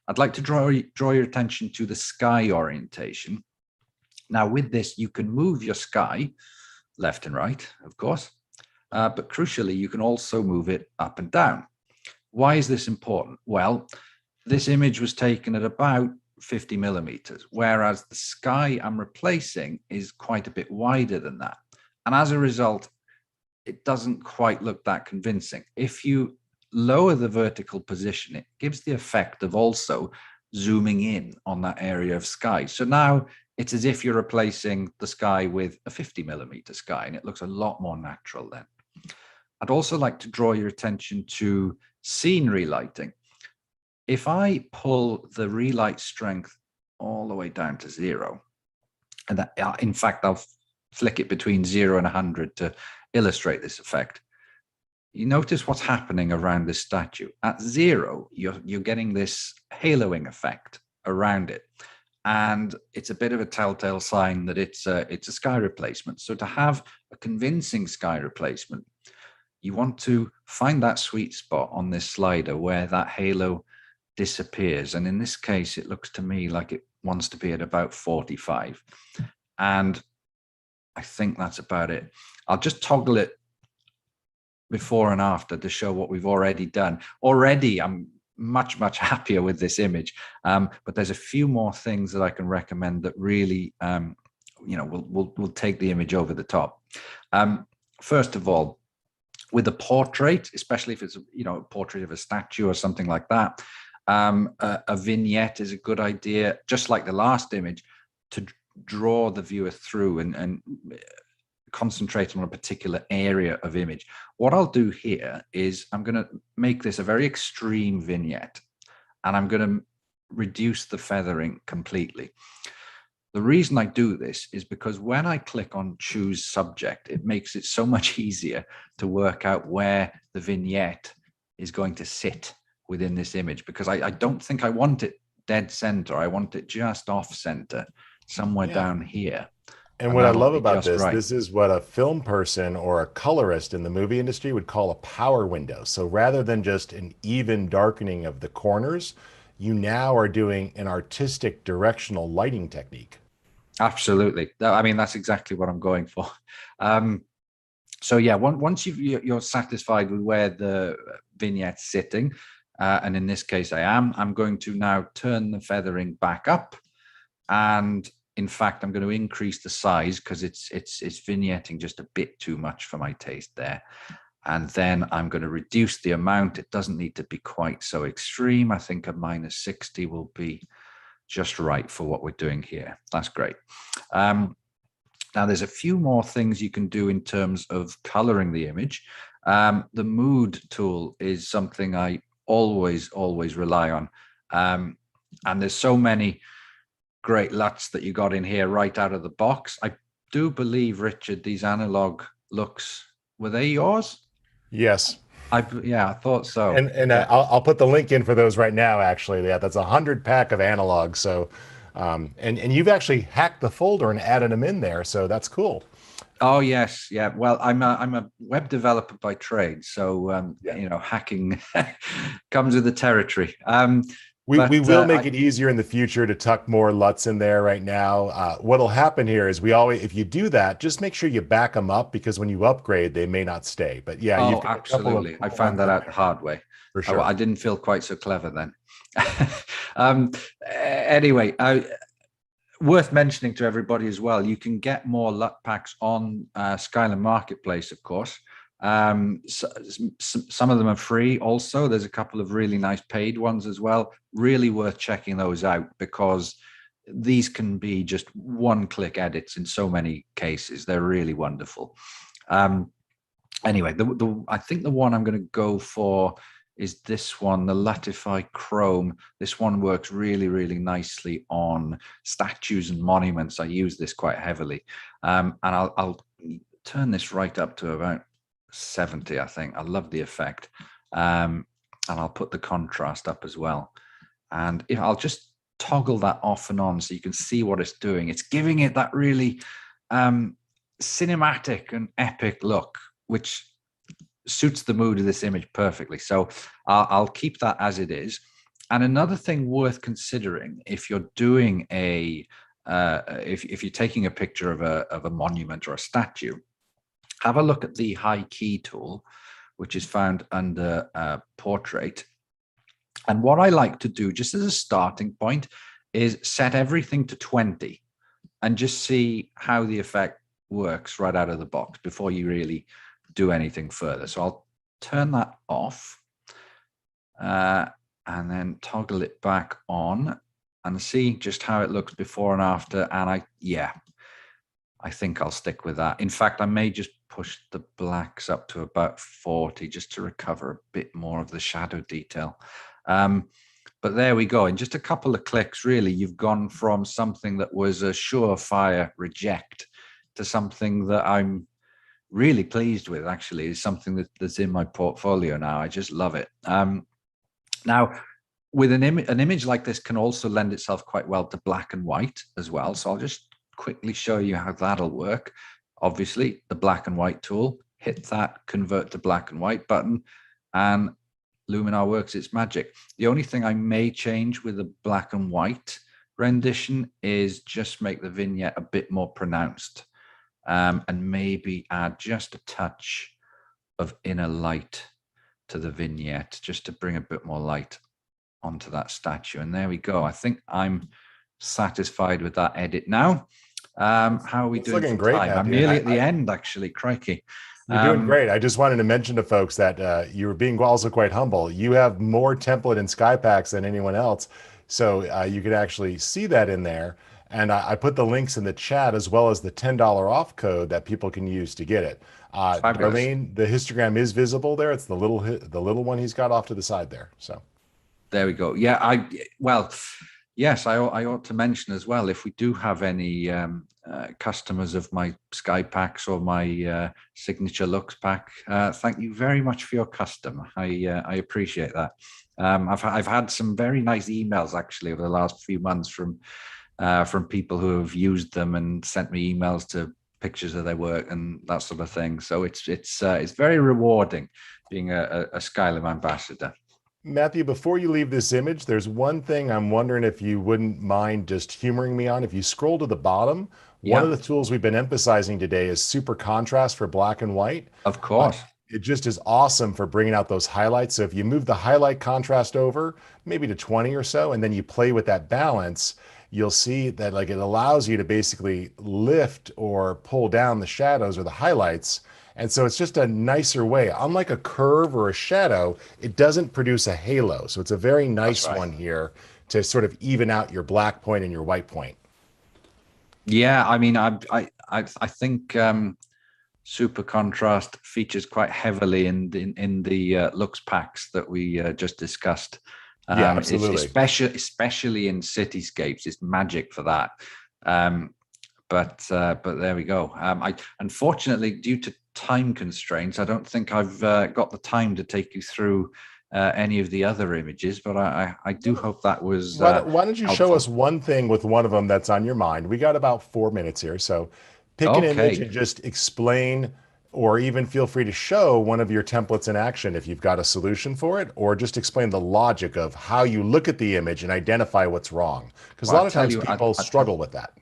[SPEAKER 21] I'd like to draw your attention to the sky orientation. Now, with this, you can move your sky left and right, of course, but crucially, you can also move it up and down. Why is this important? Well, this image was taken at about 50 millimeters, whereas the sky I'm replacing is quite a bit wider than that. And as a result, it doesn't quite look that convincing. If you lower the vertical position, it gives the effect of also zooming in on that area of sky. So now it's as if you're replacing the sky with a 50 millimeter sky, and it looks a lot more natural then. I'd also like to draw your attention to scene relighting. If I pull the relight strength all the way down to 0, and that, in fact, I'll flick it between 0 and 100 to illustrate this effect. You notice what's happening around this statue. At 0, you're getting this haloing effect around it. And it's a bit of a telltale sign that it's a sky replacement. So to have a convincing sky replacement, you want to find that sweet spot on this slider where that halo disappears. And in this case, it looks to me like it wants to be at about 45. And I think that's about it. I'll just toggle it before and after to show what we've already done. Already, I'm much happier with this image, but there's a few more things that I can recommend that really, will take the image over the top. First of all, with a portrait, especially if it's a portrait of a statue or something like that, a vignette is a good idea. Just like the last image, to draw the viewer through and concentrate on a particular area of image. What I'll do here is I'm going to make this a very extreme vignette, and I'm going to reduce the feathering completely. The reason I do this is because when I click on choose subject, it makes it so much easier to work out where the vignette is going to sit within this image, because I don't think I want it dead center. I want it just off center, somewhere down here.
[SPEAKER 1] And what I love about this, this is what a film person or a colorist in the movie industry would call a power window. So rather than just an even darkening of the corners, you now are doing an artistic directional lighting technique.
[SPEAKER 21] Absolutely. I mean, that's exactly what I'm going for. So yeah, once you're satisfied with where the vignette's sitting, and in this case I'm going to now turn the feathering back up, and in fact, I'm going to increase the size because it's vignetting just a bit too much for my taste there. And then I'm going to reduce the amount. It doesn't need to be quite so extreme. I think a -60 will be just right for what we're doing here. That's great. Now, there's a few more things you can do in terms of coloring the image. The mood tool is something I always rely on. And there's so many great LUTs that you got in here right out of the box. I do believe, Richard, these analog looks, were they yours?
[SPEAKER 1] Yes.
[SPEAKER 21] I thought so.
[SPEAKER 1] And
[SPEAKER 21] yeah.
[SPEAKER 1] I'll put the link in for those right now, actually. Yeah, that's 100 pack of analog. So, and you've actually hacked the folder and added them in there. So that's cool.
[SPEAKER 21] Oh, yes. Yeah. Well, I'm a web developer by trade. So, hacking comes with the territory.
[SPEAKER 1] We will make it easier in the future to tuck more LUTs in there. Right now, what'll happen here is if you do that, just make sure you back them up, because when you upgrade, they may not stay. But yeah, you've got
[SPEAKER 21] absolutely. I found that out the hard way.
[SPEAKER 1] For sure.
[SPEAKER 21] I didn't feel quite so clever then. Anyway, worth mentioning to everybody as well, you can get more LUT packs on Skylum Marketplace, of course. Some of them are free also. There's a couple of really nice paid ones as well. Really worth checking those out, because these can be just one-click edits in so many cases. They're really wonderful. Anyway, I think the one I'm going to go for is this one, the Latify Chrome. This one works really, really nicely on statues and monuments. I use this quite heavily. And I'll turn this right up to about 70, I think. I love the effect. And I'll put the contrast up as well. And if I'll just toggle that off and on so you can see what it's doing. It's giving it that really cinematic and epic look, which suits the mood of this image perfectly. So I'll keep that as it is. And another thing worth considering, if you're doing if you're taking a picture of a monument or a statue, have a look at the high key tool, which is found under portrait. And what I like to do, just as a starting point, is set everything to 20 and just see how the effect works right out of the box before you really do anything further. So I'll turn that off and then toggle it back on and see just how it looks before and after. And I think I'll stick with that. In fact, I may just push the blacks up to about 40 just to recover a bit more of the shadow detail. But there we go. In just a couple of clicks, really, you've gone from something that was a surefire reject to something that I'm really pleased with. Actually, is something that's in my portfolio now. I just love it. Now, with an image like this can also lend itself quite well to black and white as well. So I'll just quickly show you how that'll work. Obviously, the black and white tool, hit that convert to black and white button, and Luminar works its magic. The only thing I may change with the black and white rendition is just make the vignette a bit more pronounced, and maybe add just a touch of inner light to the vignette, just to bring a bit more light onto that statue. And there we go. I think I'm satisfied with that edit now. How are we doing?
[SPEAKER 1] Looking great,
[SPEAKER 21] time? I'm nearly at the end, actually. Crikey.
[SPEAKER 1] You're doing great. I just wanted to mention to folks that you were being also quite humble. You have more template in Skypacks than anyone else. So you can actually see that in there. And I put the links in the chat as well as the $10 off code that people can use to get it. Darlene, the histogram is visible there. It's the little one he's got off to the side there. So
[SPEAKER 21] there we go. Yeah, yes, I ought to mention as well, if we do have any customers of my Sky Packs or my Signature Lux pack, thank you very much for your custom. I appreciate that. I've had some very nice emails actually over the last few months from people who have used them and sent me emails to pictures of their work and that sort of thing. So it's very rewarding being a Skylum ambassador.
[SPEAKER 1] Matthew, before you leave this image, there's one thing I'm wondering if you wouldn't mind just humoring me on. If you scroll to the bottom, one of the tools we've been emphasizing today is super contrast for black and white.
[SPEAKER 21] Of course.
[SPEAKER 1] It just is awesome for bringing out those highlights. So if you move the highlight contrast over, maybe to 20 or so, and then you play with that balance, you'll see that like it allows you to basically lift or pull down the shadows or the highlights. And so it's just a nicer way. Unlike a curve or a shadow, it doesn't produce a halo. So it's a very nice one here to sort of even out your black point and your white point.
[SPEAKER 21] Yeah, I mean, I think super contrast features quite heavily in the Lux packs that we just discussed.
[SPEAKER 1] Yeah, absolutely.
[SPEAKER 21] Especially in cityscapes, it's magic for that. But there we go. Unfortunately, due to time constraints, I don't think I've got the time to take you through any of the other images, but I do hope that was
[SPEAKER 1] why don't you
[SPEAKER 21] helpful.
[SPEAKER 1] show us one thing with one of them that's on your mind? We got about 4 minutes here, so pick an image and just explain, or even feel free to show one of your templates in action if you've got a solution for it, or just explain the logic of how you look at the image and identify what's wrong, because a lot of times people struggle with that.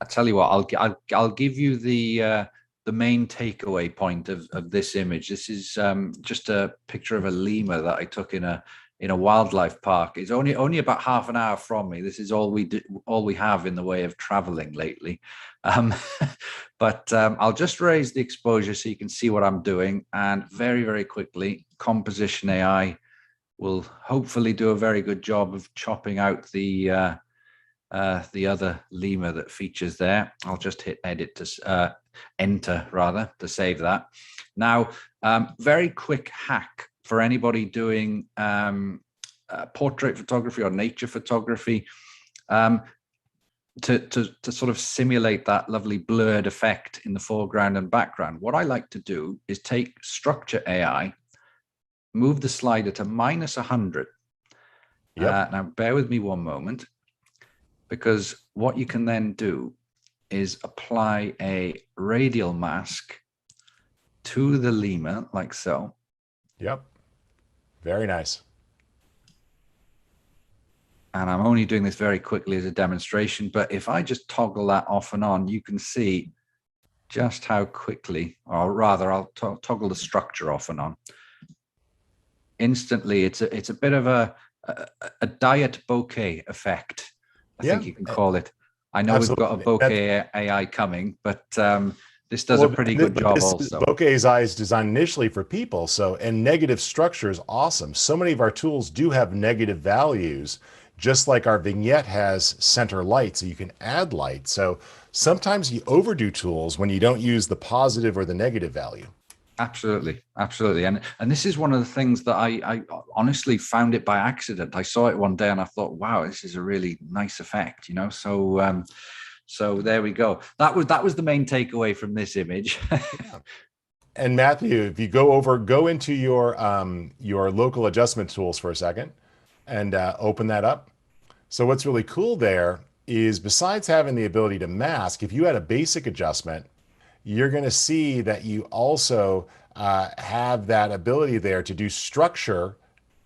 [SPEAKER 21] I tell you what, I'll give you the main takeaway point of this image. This is just a picture of a lemur that I took in a in a wildlife park. It's only about half an hour from me. This is all we have in the way of traveling lately. But I'll just raise the exposure so you can see what I'm doing. And very, very quickly, Composition AI will hopefully do a very good job of chopping out the other lemur that features there. I'll just hit edit to enter rather to save that. Now, very quick hack for anybody doing portrait photography or nature photography. To sort of simulate that lovely blurred effect in the foreground and background, what I like to do is take Structure AI, move the slider to -100. Now, bear with me one moment, because what you can then do is apply a radial mask to the lemur, like so.
[SPEAKER 1] Yep. Very nice.
[SPEAKER 21] And I'm only doing this very quickly as a demonstration, but if I just toggle that off and on, you can see just how quickly, or rather I'll toggle the structure off and on. Instantly, it's a bit of a diet bokeh effect, I think you can call it. I know we've got a bokeh AI coming, but this does a pretty good job also.
[SPEAKER 1] Bokeh's AI is designed initially for people, and negative structure is awesome. So many of our tools do have negative values, just like our vignette has center light, so you can add light. So sometimes you overdo tools when you don't use the positive or the negative value.
[SPEAKER 21] Absolutely, absolutely. And this is one of the things that I honestly found it by accident. I saw it one day and I thought, wow, this is a really nice effect, you know. So so there we go. That was the main takeaway from this image.
[SPEAKER 1] And Matthew, if you go into your local adjustment tools for a second and open that up. So what's really cool there is, besides having the ability to mask, if you had a basic adjustment, you're going to see that you also have that ability there to do structure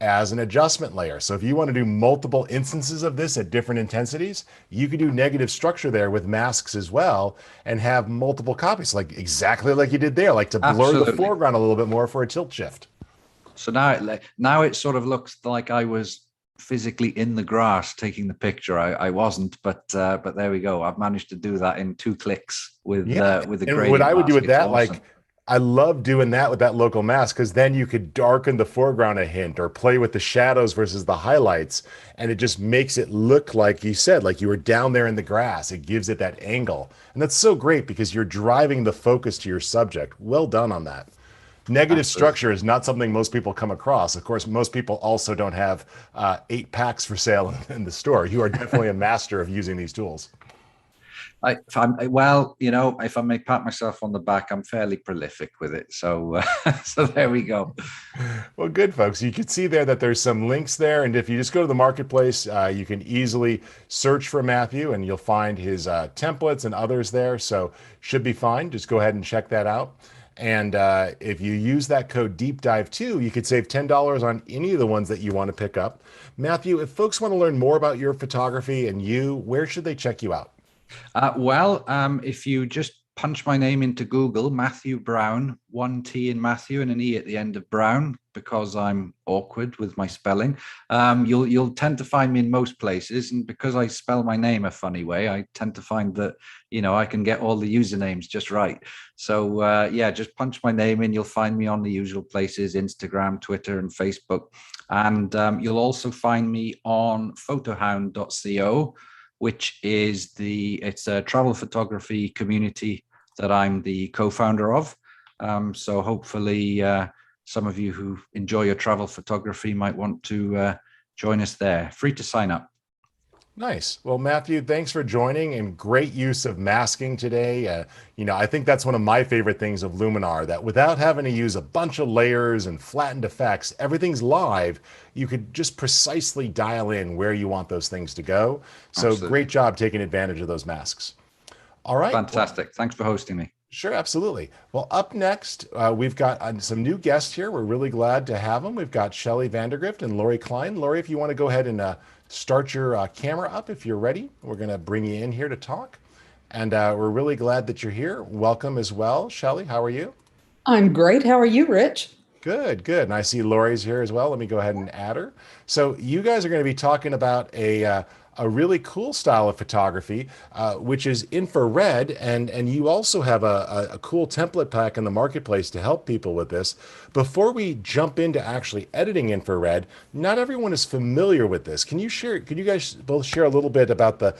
[SPEAKER 1] as an adjustment layer. So if you want to do multiple instances of this at different intensities, you could do negative structure there with masks as well and have multiple copies, like exactly like you did there, like to blur the foreground a little bit more for a tilt shift.
[SPEAKER 21] So now it sort of looks like I was physically in the grass taking the picture. I wasn't, but there we go. I've managed to do that in 2 clicks with the gradient mask.
[SPEAKER 1] What I would do with that,
[SPEAKER 21] awesome.
[SPEAKER 1] like, I love doing that with that local mask, because then you could darken the foreground a hint or play with the shadows versus the highlights, and it just makes it look like you said, like you were down there in the grass. It gives it that angle, and that's so great because you're driving the focus to your subject. Well done on that. Negative structure is not something most people come across. Of course, most people also don't have 8 packs for sale in the store. You are definitely a master of using these tools.
[SPEAKER 21] Well, you know, if I may pat myself on the back, I'm fairly prolific with it. So, so there we go.
[SPEAKER 1] Well, good, folks. You can see there that there's some links there. And if you just go to the marketplace, you can easily search for Matthew and you'll find his templates and others there. So should be fine. Just go ahead and check that out. And if you use that code DEEPDIVE2, you could save $10 on any of the ones that you want to pick up. Matthew, if folks want to learn more about your photography and you, where should they check you out?
[SPEAKER 21] Well, if you just punch my name into Google, Matthew Brown, 1 T in Matthew and an E at the end of Brown, because I'm awkward with my spelling, you'll tend to find me in most places. And because I spell my name a funny way, I tend to find that, you know, I can get all the usernames just right. So yeah, just punch my name in. You'll find me on the usual places: Instagram, Twitter, and Facebook. And you'll also find me on photohound.co, which is it's a travel photography community that I'm the co-founder of. So hopefully some of you who enjoy your travel photography might want to join us there. Free to sign up.
[SPEAKER 1] Nice. Well, Matthew, thanks for joining, and great use of masking today. You know, I think that's one of my favorite things of Luminar, that without having to use a bunch of layers and flattened effects, everything's live. You could just precisely dial in where you want those things to go. So
[SPEAKER 21] Absolutely.
[SPEAKER 1] Great job taking advantage of those masks. All right.
[SPEAKER 21] Fantastic. Well, thanks for hosting me.
[SPEAKER 1] Sure, absolutely. Well, up next, we've got some new guests here. We're really glad to have them. We've got Shelley Vandergrift and Lori Klein. Lori, if you want to go ahead and start your camera up if you're ready. We're going to bring you in here to talk. And we're really glad that you're here. Welcome as well. Shelley, how are you?
[SPEAKER 3] I'm great. How are you, Rich?
[SPEAKER 1] Good, good. And I see Lori's here as well. Let me go ahead and add her. So you guys are going to be talking about a really cool style of photography, which is infrared, and you also have a cool template pack in the marketplace to help people with this. Before we jump into actually editing infrared, not everyone is familiar with this. Can you guys both share a little bit about the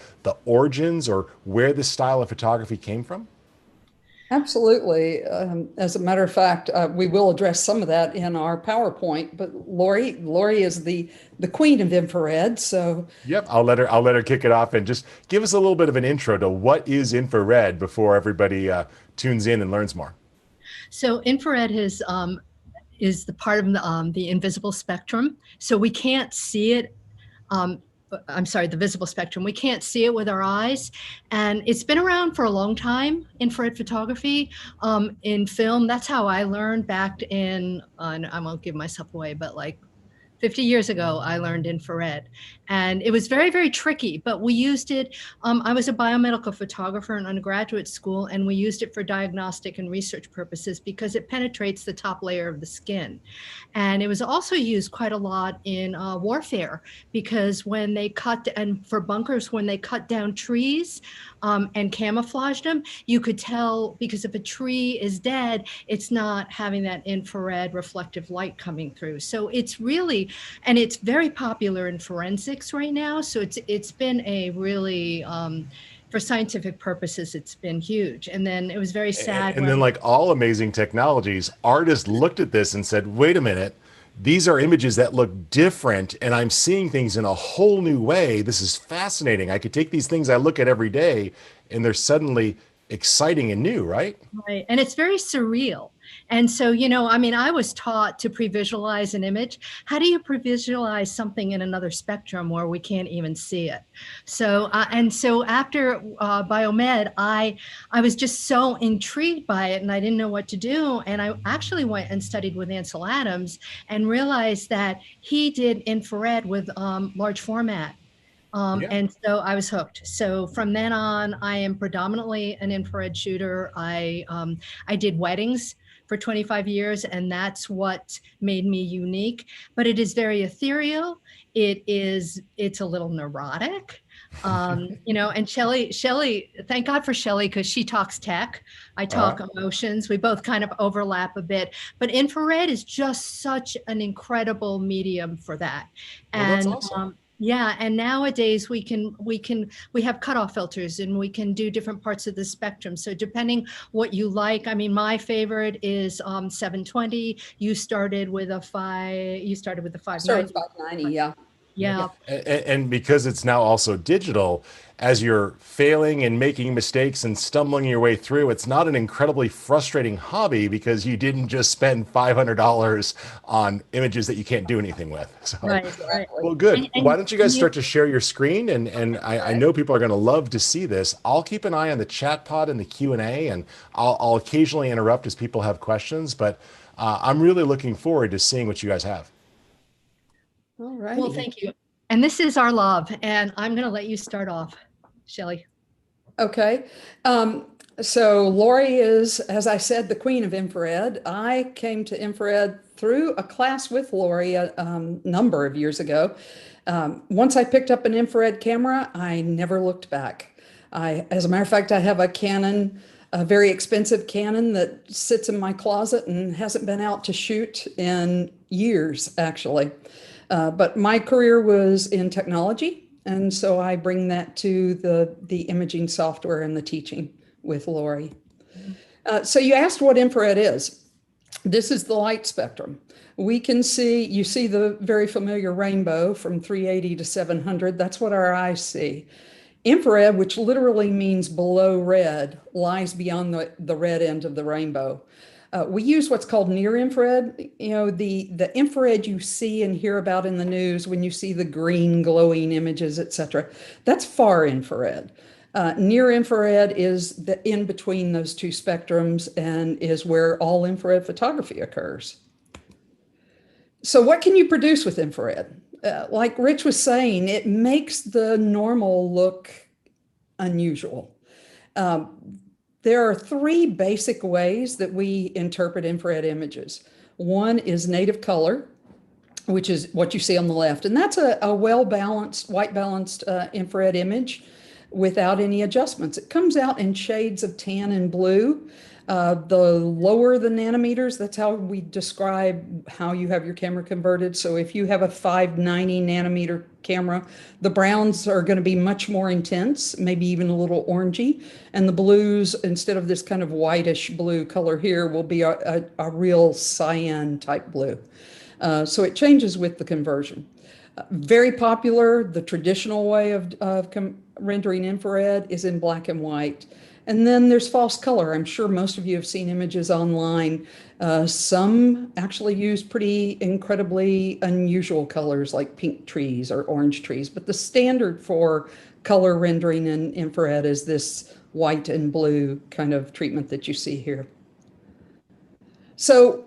[SPEAKER 1] origins or where this style of photography came from?
[SPEAKER 3] Absolutely. As a matter of fact, we will address some of that in our PowerPoint. But Lori is the queen of infrared. So
[SPEAKER 1] yep, I'll let her kick it off and just give us a little bit of an intro to what is infrared before everybody tunes in and learns more.
[SPEAKER 22] So infrared is the part of the invisible spectrum. So we can't see it. I'm sorry, the visible spectrum. We can't see it with our eyes. And it's been around for a long time, infrared photography. In film, that's how I learned back I won't give myself away, but like 50 years ago, I learned infrared. And it was very, very tricky, but we used it. I was a biomedical photographer in undergraduate school, and we used it for diagnostic and research purposes because it penetrates the top layer of the skin. And it was also used quite a lot in warfare because when they and for bunkers, when they cut down trees and camouflaged them, you could tell because if a tree is dead, it's not having that infrared reflective light coming through. So it's really, and it's very popular in forensics right now. So it's been a really, for scientific purposes, it's been huge. And then it was very sad.
[SPEAKER 1] And then like all amazing technologies, artists looked at this and said, wait a minute, these are images that look different and I'm seeing things in a whole new way. This is fascinating. I could take these things I look at every day and they're suddenly exciting and new, right?
[SPEAKER 22] Right. And it's very surreal. And so, I mean, I was taught to pre-visualize an image. How do you pre-visualize something in another spectrum where we can't even see it? So, and so after biomed, I was just so intrigued by it and I didn't know what to do. And I actually went and studied with Ansel Adams and realized that he did infrared with large format. And so I was hooked. So from then on, I am predominantly an infrared shooter. I did weddings for 25 years, and that's what made me unique. But it is very ethereal. It's a little neurotic. And Shelley, thank God for Shelley, because she talks tech. I talk emotions. We both kind of overlap a bit. But infrared is just such an incredible medium for that.
[SPEAKER 1] Well, that's awesome.
[SPEAKER 22] Yeah, and nowadays we have cutoff filters and we can do different parts of the spectrum. So depending what you like, I mean, my favorite is 720. You started with a 590.
[SPEAKER 3] Started with 590, yeah.
[SPEAKER 22] Yeah.
[SPEAKER 1] And because it's now also digital, as you're failing and making mistakes and stumbling your way through, it's not an incredibly frustrating hobby because you didn't just spend $500 on images that you can't do anything with. So,
[SPEAKER 22] right.
[SPEAKER 1] Well, good. Why don't you guys start to share your screen? And I know people are going to love to see this. I'll keep an eye on the chat pod and the Q&A, and I'll occasionally interrupt as people have questions, but I'm really looking forward to seeing what you guys have.
[SPEAKER 22] All right. Well, thank you. And this is our love. And I'm going to let you start off, Shelley.
[SPEAKER 3] Okay. So Lori is, as I said, the queen of infrared. I came to infrared through a class with Lori a number of years ago. Once I picked up an infrared camera, I never looked back. As a matter of fact, I have a Canon, a very expensive Canon that sits in my closet and hasn't been out to shoot in years, actually. But my career was in technology, and so I bring that to the imaging software and the teaching with Lori. So you asked what infrared is. This is the light spectrum. We can see, you see the very familiar rainbow from 380 to 700. That's what our eyes see. Infrared, which literally means below red, lies beyond the red end of the rainbow. We use what's called near infrared. The infrared you see and hear about in the news when you see the green glowing images, etc. That's far infrared. Near infrared is the in between those two spectrums and is where all infrared photography occurs. So what can you produce with infrared? Like Rich was saying, it makes the normal look unusual. There are three basic ways that we interpret infrared images. One is native color, which is what you see on the left. And that's a well-balanced, white-balanced infrared image without any adjustments. It comes out in shades of tan and blue. The lower the nanometers, that's how we describe how you have your camera converted. So if you have a 590 nanometer camera, the browns are going to be much more intense, maybe even a little orangey. And the blues, instead of this kind of whitish blue color here, will be a real cyan type blue. So it changes with the conversion. Very popular, the traditional way of rendering infrared is in black and white. And then there's false color. I'm sure most of you have seen images online. Some actually use pretty incredibly unusual colors like pink trees or orange trees. But the standard for color rendering in infrared is this white and blue kind of treatment that you see here. So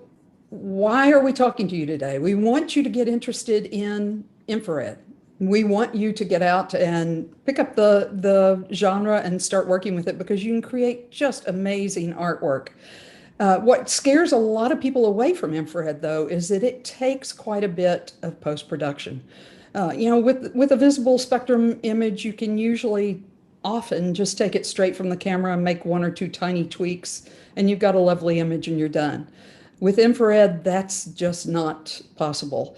[SPEAKER 3] why are we talking to you today? We want you to get interested in infrared. We want you to get out and pick up the genre and start working with it, because you can create just amazing artwork. What scares a lot of people away from infrared, though, is that it takes quite a bit of post-production. With a visible spectrum image, you can usually often just take it straight from the camera and make one or two tiny tweaks, and you've got a lovely image and you're done. With infrared, that's just not possible.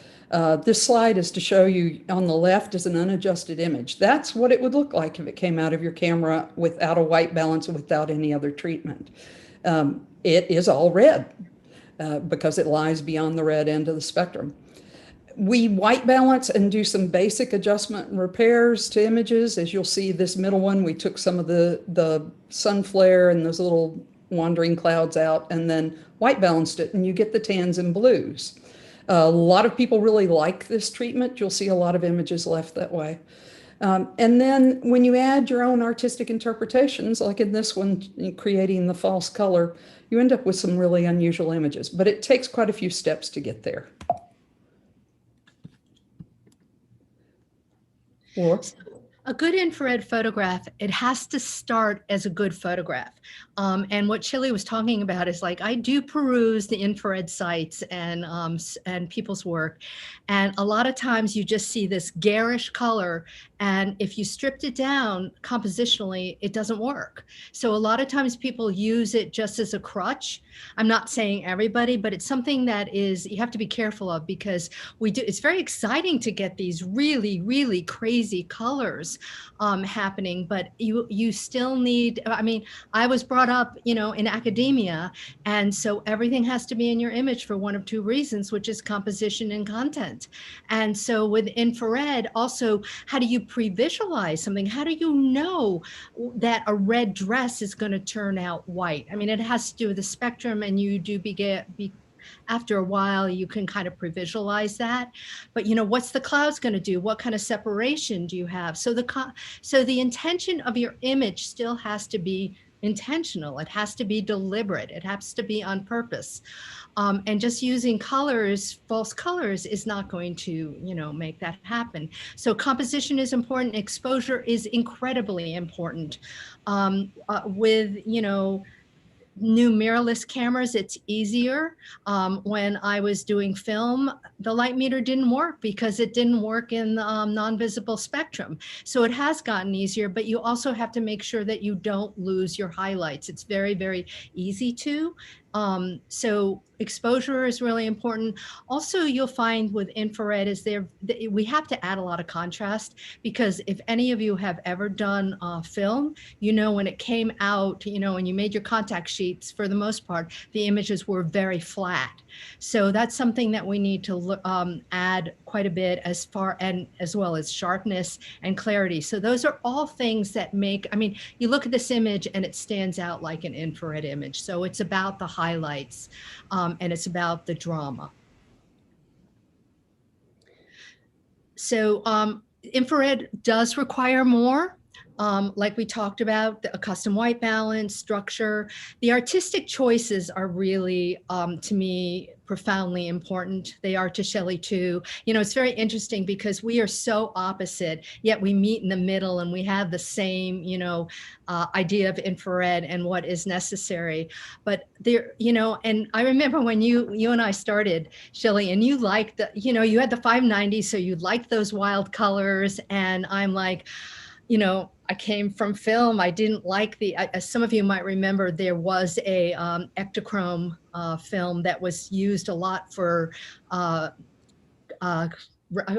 [SPEAKER 3] This slide is to show you, on the left is an unadjusted image. That's what it would look like if it came out of your camera without a white balance, without any other treatment. It is all red because it lies beyond the red end of the spectrum. We white balance and do some basic adjustment and repairs to images. As you'll see, this middle one, we took some of the sun flare and those little wandering clouds out and then white balanced it, and you get the tans and blues. A lot of people really like this treatment. You'll see a lot of images left that way. And then when you add your own artistic interpretations, like in this one, creating the false color, you end up with some really unusual images, but it takes quite a few steps to get there. Or
[SPEAKER 22] a good infrared photograph, it has to start as a good photograph. And what Chili was talking about is, like, I do peruse the infrared sites and people's work. And a lot of times you just see this garish color. And if you stripped it down compositionally, it doesn't work. So a lot of times people use it just as a crutch. I'm not saying everybody, but it's something that you have to be careful of, because it's very exciting to get these really, really crazy colors happening, but you still need, I mean, I was brought up, in academia, and so everything has to be in your image for one of two reasons, which is composition and content. And so with infrared, also, how do you pre-visualize something? How do you know that a red dress is going to turn out white? I mean, it has to do with the spectrum, and you do after a while, you can kind of pre-visualize that. But what's the clouds going to do? What kind of separation do you have? So the intention of your image still has to be intentional. It has to be deliberate. It has to be on purpose. And just using colors, false colors, is not going to, make that happen. So composition is important. Exposure is incredibly important. With, new mirrorless cameras, it's easier. When I was doing film, the light meter didn't work because it didn't work in the non-visible spectrum. So it has gotten easier, but you also have to make sure that you don't lose your highlights. It's very, very easy to. So exposure is really important. Also, you'll find with infrared we have to add a lot of contrast, because if any of you have ever done film, when it came out, when you made your contact sheets, for the most part, the images were very flat. So that's something that we need to add quite a bit, as well as sharpness and clarity. So those are all things that you look at this image and it stands out like an infrared image. So it's about the highlights, and it's about the drama. So infrared does require more like we talked about, a custom white balance, structure. The artistic choices are really, to me, profoundly important. They are to Shelley too. You know, it's very interesting because we are so opposite, yet we meet in the middle and we have the same, you know, idea of infrared and what is necessary. But there, you know, and I remember when you and I started, Shelley, and you liked the, you know, you had the 590, so you liked those wild colors, and I'm like, you know, I came from film. I didn't like as some of you might remember, there was a Ektachrome film that was used a lot for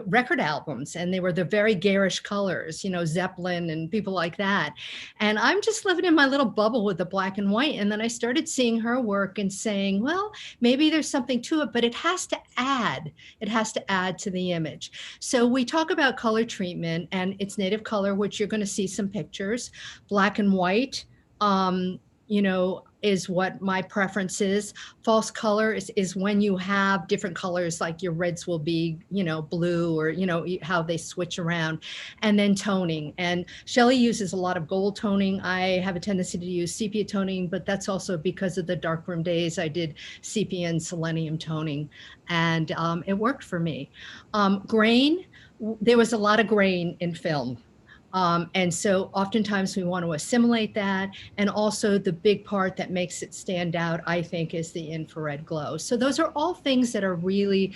[SPEAKER 22] record albums, and they were the very garish colors, you know, Zeppelin and people like that. And I'm just living in my little bubble with the black and white. And then I started seeing her work and saying, well, maybe there's something to it, but it has to add. It has to add to the image. So we talk about color treatment, and it's native color, which you're going to see some pictures, black and white. You know, is what my preference is. False color is when you have different colors, like your reds will be, you know, blue, or, you know, how they switch around. And then toning. And Shelley uses a lot of gold toning. I have a tendency to use sepia toning, but that's also because of the darkroom days. I did sepia and selenium toning, and it worked for me. Grain, there was a lot of grain in film. And so oftentimes we want to assimilate that. And also the big part that makes it stand out, I think, is the infrared glow. So those are all things that are really,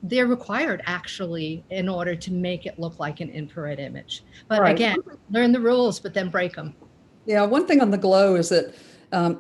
[SPEAKER 22] they're required actually in order to make it look like an infrared image. But
[SPEAKER 3] Right.
[SPEAKER 22] Again, learn the rules, but then break them.
[SPEAKER 3] Yeah, one thing on the glow is that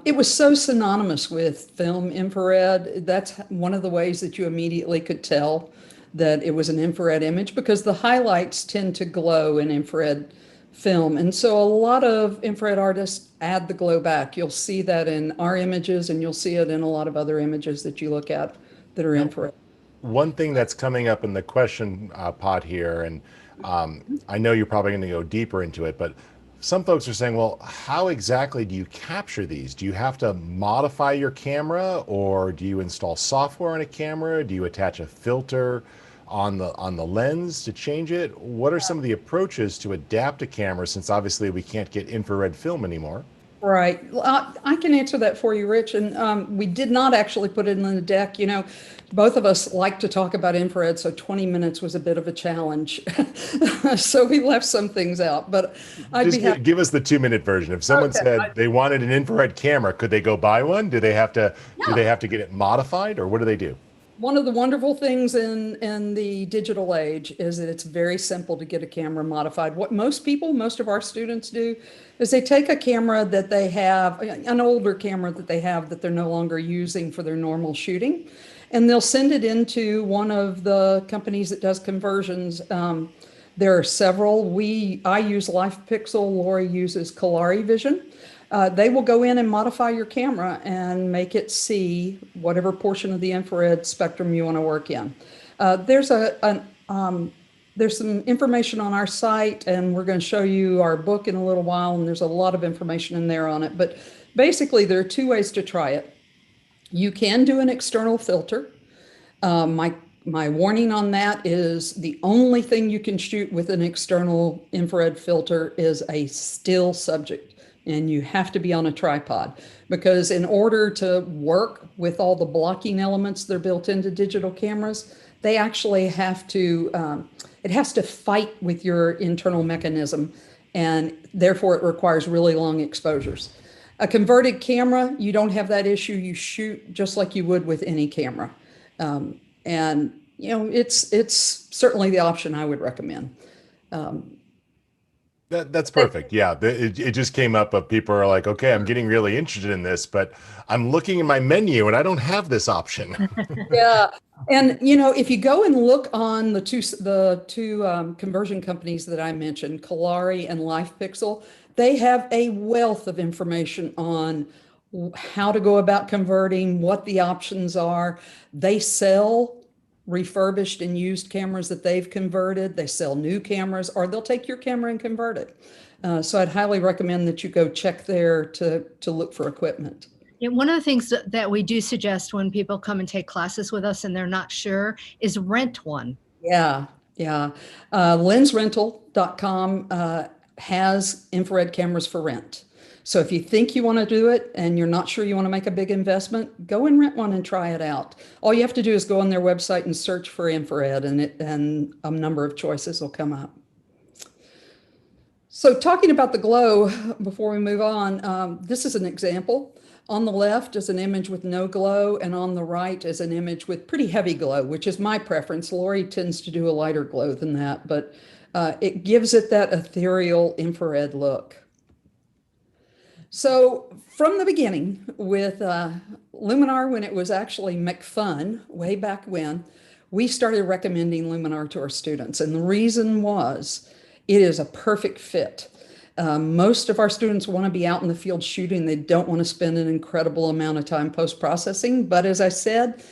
[SPEAKER 3] it was so synonymous with film infrared. That's one of the ways that you immediately could tell that it was an infrared image, because the highlights tend to glow in infrared film. And so a lot of infrared artists add the glow back. You'll see that in our images, and you'll see it in a lot of other images that you look at that are infrared.
[SPEAKER 1] One thing that's coming up in the question pod here, and I know you're probably going to go deeper into it, but some folks are saying, well, how exactly do you capture these? Do you have to modify your camera, or do you install software on a camera? Do you attach a filter on the lens to change it? What are some of the approaches to adapt a camera, since obviously we can't get infrared film anymore?
[SPEAKER 3] Right. I can answer that for you, Rich. And we did not actually put it in the deck. You know, both of us like to talk about infrared, so 20 minutes was a bit of a challenge. So we left some things out, but I'd be happy.
[SPEAKER 1] Give us the 2-minute version. If someone said they wanted an infrared camera, could they go buy one? Do they have to get it modified, or what do they do?
[SPEAKER 3] One of the wonderful things in the digital age is that it's very simple to get a camera modified. What most of our students do is they take a camera that they have, an older camera that they have that they're no longer using for their normal shooting, and they'll send it into one of the companies that does conversions. There are several. I use LifePixel, Lori uses Kalari Vision. They will go in and modify your camera and make it see whatever portion of the infrared spectrum you want to work in. There's some information on our site, and we're going to show you our book in a little while, and there's a lot of information in there on it. But basically, there are two ways to try it. You can do an external filter. My warning on that is the only thing you can shoot with an external infrared filter is a still subject. And you have to be on a tripod, because in order to work with all the blocking elements that are built into digital cameras, they actually have to, it has to fight with your internal mechanism, and therefore it requires really long exposures. A converted camera, you don't have that issue. You shoot just like you would with any camera. And you know, it's certainly the option I would recommend.
[SPEAKER 1] That's perfect. Yeah, it just came up of people are like, okay, I'm getting really interested in this, but I'm looking in my menu and I don't have this option.
[SPEAKER 3] Yeah, and you know, if you go and look on the two conversion companies that I mentioned, Kalari and LifePixel, they have a wealth of information on how to go about converting, what the options are. They sell refurbished and used cameras that they've converted. They sell new cameras, or they'll take your camera and convert it. So I'd highly recommend that you go check there to look for equipment.
[SPEAKER 22] Yeah, one of the things that we do suggest when people come and take classes with us and they're not sure is rent one.
[SPEAKER 3] Yeah. Lensrental.com has infrared cameras for rent. So if you think you want to do it and you're not sure you want to make a big investment, go and rent one and try it out. All you have to do is go on their website and search for infrared, and a number of choices will come up. So talking about the glow, before we move on, this is an example. On the left is an image with no glow, and on the right is an image with pretty heavy glow, which is my preference. Lori tends to do a lighter glow than that, but it gives it that ethereal infrared look. So from the beginning with Luminar, when it was actually McFun, way back when, we started recommending Luminar to our students. And the reason was it is a perfect fit. Most of our students want to be out in the field shooting. They don't want to spend an incredible amount of time post-processing. But as I said,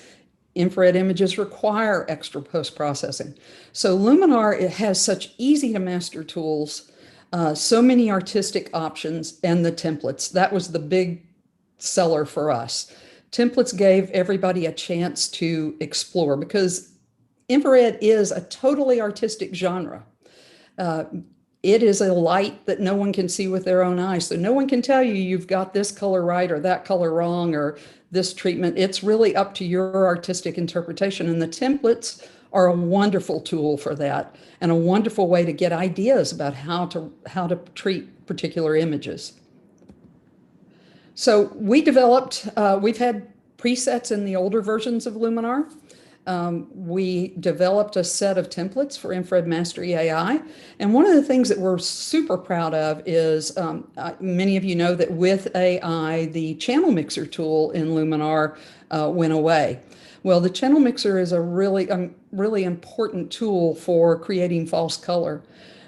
[SPEAKER 3] infrared images require extra post-processing. So Luminar, it has such easy to master tools, so many artistic options, and the templates. That was the big seller for us. Templates gave everybody a chance to explore because infrared is a totally artistic genre. It is a light that no one can see with their own eyes. So no one can tell you you've got this color right or that color wrong or this treatment. It's really up to your artistic interpretation. And the templates are a wonderful tool for that and a wonderful way to get ideas about how to treat particular images. So we developed, we've had presets in the older versions of Luminar. We developed a set of templates for Infrared Mastery AI. And one of the things that we're super proud of is, many of you know that with AI, the channel mixer tool in Luminar went away. Well, the channel mixer is a really important tool for creating false color.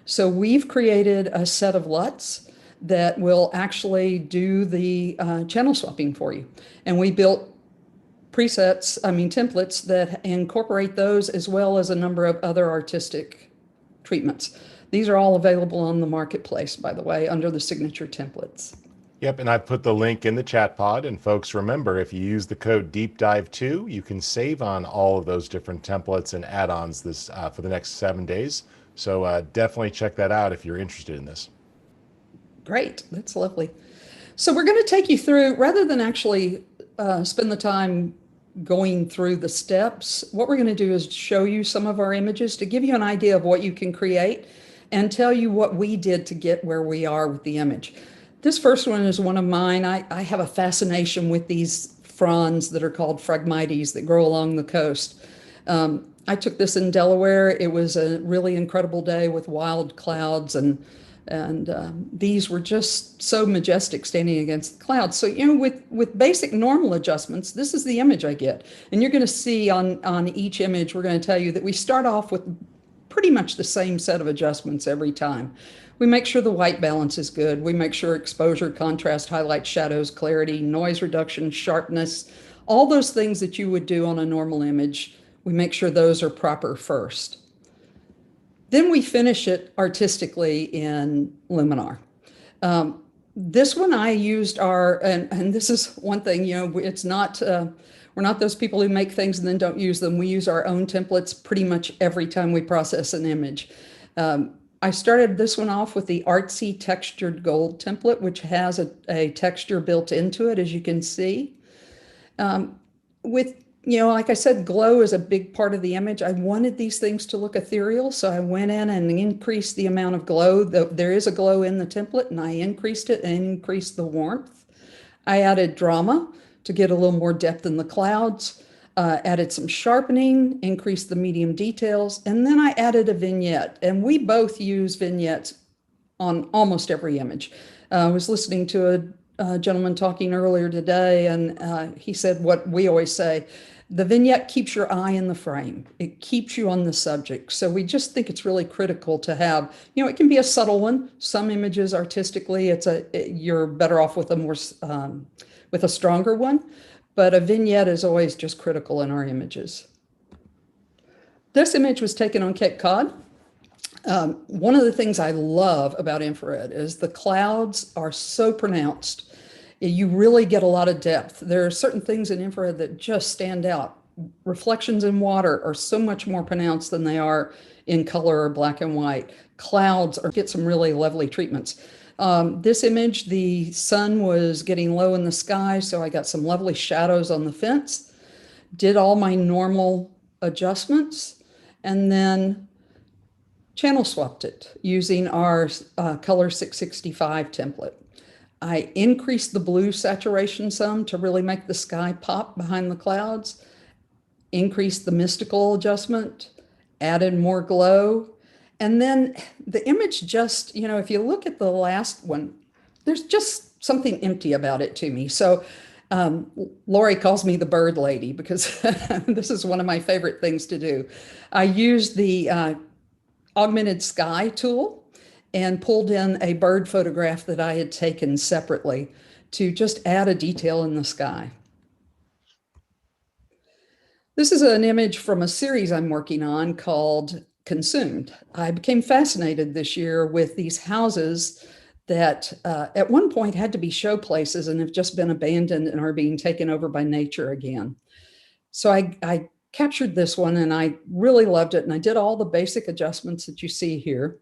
[SPEAKER 3] So we've created a set of LUTs that will actually do the channel swapping for you. And we built templates that incorporate those as well as a number of other artistic treatments. These are all available on the marketplace, by the way, under the signature templates.
[SPEAKER 1] Yep, and I put the link in the chat pod. And folks, remember, if you use the code DEEPDIVE2, you can save on all of those different templates and add-ons this for the next 7 days. So definitely check that out if you're interested in this.
[SPEAKER 3] Great, that's lovely. So we're going to take you through, rather than actually spend the time going through the steps, what we're going to do is show you some of our images to give you an idea of what you can create and tell you what we did to get where we are with the image. This first one is one of mine. I have a fascination with these fronds that are called Phragmites that grow along the coast. I took this in Delaware. It was a really incredible day with wild clouds, and these were just so majestic standing against the clouds. So, you know, with basic normal adjustments, this is the image I get. And you're going to see on each image, we're going to tell you that we start off with pretty much the same set of adjustments every time. We make sure the white balance is good. We make sure exposure, contrast, highlight, shadows, clarity, noise reduction, sharpness, all those things that you would do on a normal image, we make sure those are proper first. Then we finish it artistically in Luminar. This one I used and this is one thing, you know, it's not, we're not those people who make things and then don't use them. We use our own templates pretty much every time we process an image. I started this one off with the artsy textured gold template, which has a texture built into it, as you can see. You know, like I said, glow is a big part of the image. I wanted these things to look ethereal, so I went in and increased the amount of glow. There is a glow in the template, and I increased it and increased the warmth. I added drama to get a little more depth in the clouds, added some sharpening, increased the medium details, and then I added a vignette. And we both use vignettes on almost every image. I was listening to a gentleman talking earlier today, and he said what we always say, the vignette keeps your eye in the frame. It keeps you on the subject. So we just think it's really critical to have, you know, it can be a subtle one. Some images artistically, you're better off with with a stronger one, but a vignette is always just critical in our images. This image was taken on Cape Cod. One of the things I love about infrared is the clouds are so pronounced. You really get a lot of depth. There are certain things in infrared that just stand out. Reflections in water are so much more pronounced than they are in color or black and white. clouds or get some really lovely treatments. This image, the sun was getting low in the sky, so I got some lovely shadows on the fence, did all my normal adjustments, and then channel swapped it using our Color 665 template. I increased the blue saturation some to really make the sky pop behind the clouds, increased the mystical adjustment, added more glow. And then the image just, you know, if you look at the last one, there's just something empty about it to me. So Lori calls me the bird lady because this is one of my favorite things to do. I used the augmented sky tool and pulled in a bird photograph that I had taken separately to just add a detail in the sky. This is an image from a series I'm working on called Consumed. I became fascinated this year with these houses that at one point had to be show places and have just been abandoned and are being taken over by nature again. So I captured this one and I really loved it, and I did all the basic adjustments that you see here.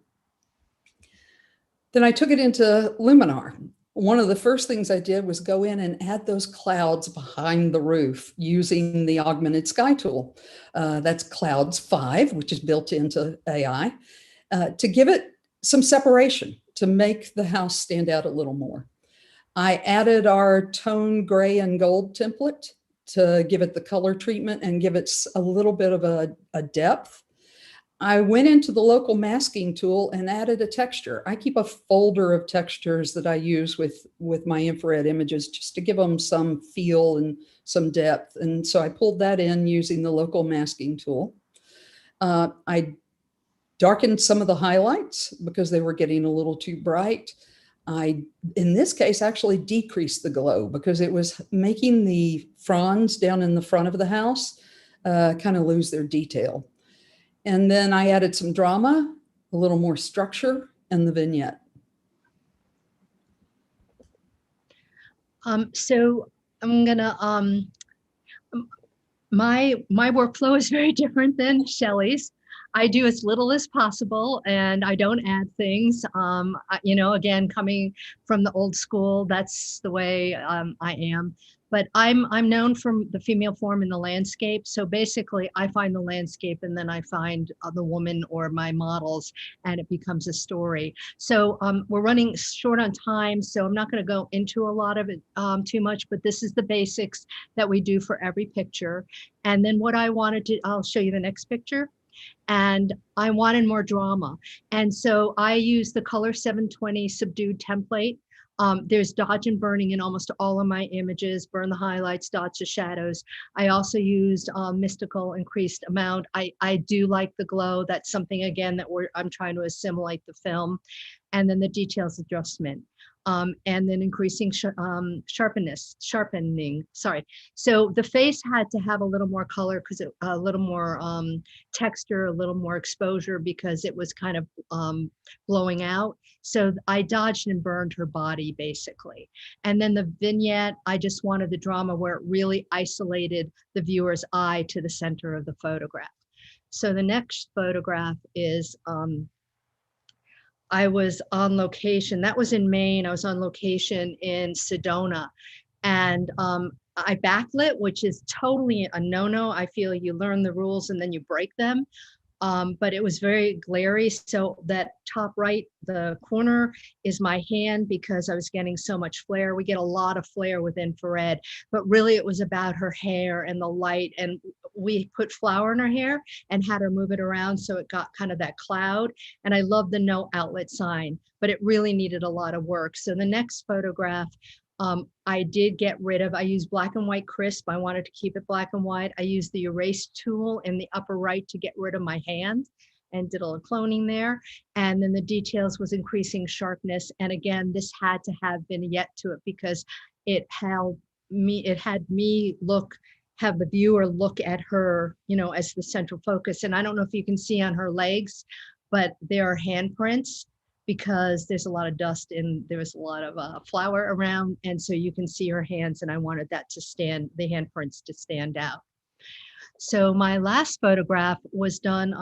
[SPEAKER 3] Then I took it into Luminar. One of the first things I did was go in and add those clouds behind the roof using the augmented sky tool. That's Clouds 5, which is built into AI, to give it some separation, to make the house stand out a little more. I added our tone gray and gold template to give it the color treatment and give it a little bit of a depth. I went into the local masking tool and added a texture. I keep a folder of textures that I use with my infrared images just to give them some feel and some depth. And so I pulled that in using the local masking tool. I darkened some of the highlights because they were getting a little too bright. I, in this case, actually decreased the glow because it was making the fronds down in the front of the house kind of lose their detail. And then I added some drama, a little more structure, and the vignette.
[SPEAKER 22] So I'm gonna, my workflow is very different than Shelley's. I do as little as possible and I don't add things. You know, again, coming from the old school, that's the way I am. But I'm known from the female form in the landscape. So basically I find the landscape and then I find the woman or my models and it becomes a story. So we're running short on time, so I'm not going to go into a lot of it too much, but this is the basics that we do for every picture. And then what I wanted to, I'll show you the next picture. And I wanted more drama. And so I use the Color 720 subdued template. There's dodge and burning in almost all of my images, burn the highlights, dodge the shadows. I also used mystical increased amount. I do like the glow. That's something, again, that I'm trying to assimilate the film. And then the details adjustment. And then increasing sharpening, sorry. So the face had to have a little more color because a little more texture, a little more exposure because it was kind of blowing out. So I dodged and burned her body basically. And then the vignette, I just wanted the drama where it really isolated the viewer's eye to the center of the photograph. So the next photograph is, I was on location. That was in Maine. I was on location in Sedona. And I backlit, which is totally a no-no. I feel you learn the rules and then you break them. But it was very glary. So that top right, the corner is my hand because I was getting so much flare. We get a lot of flare with infrared, but really it was about her hair and the light. And we put flour in her hair and had her move it around. So it got kind of that cloud. And I love the no outlet sign, but it really needed a lot of work. So the next photograph, I did get rid of, I used black and white crisp. I wanted to keep it black and white. I used the erase tool in the upper right to get rid of my hand and did a little cloning there. And then the details was increasing sharpness. And again, this had to have vignette to it because it had me have the viewer look at her, you know, as the central focus. And I don't know if you can see on her legs, but there are handprints because there's a lot of dust and there was a lot of flour around. And so you can see her hands and I wanted that to stand, the handprints to stand out. So my last photograph was done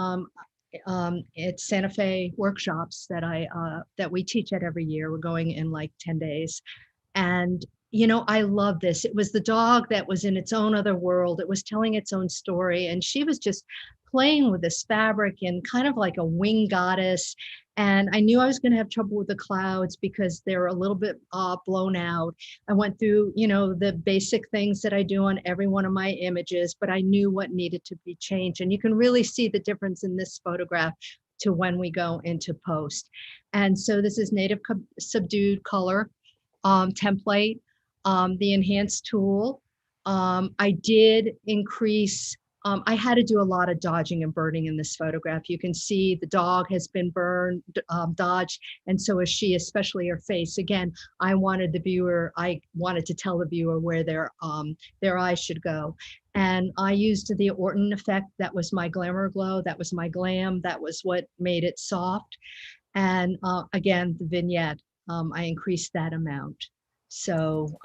[SPEAKER 22] it's Santa Fe workshops that we teach at every year. We're going in like 10 days. And, I love this. It was the dog that was in its own other world. It was telling its own story. And she was just playing with this fabric and kind of like a wing goddess. And I knew I was going to have trouble with the clouds because they're a little bit blown out. I went through, the basic things that I do on every one of my images, but I knew what needed to be changed. And you can really see the difference in this photograph to when we go into post. And so this is native subdued color template, the enhanced tool. I did increase, I had to do a lot of dodging and burning in this photograph. You can see the dog has been burned, dodged, and so is she, especially her face. Again, I wanted to tell the viewer where their eyes should go. And I used the Orton effect. That was my glamour glow. That was my glam. That was what made it soft. And again, the vignette, I increased that amount. So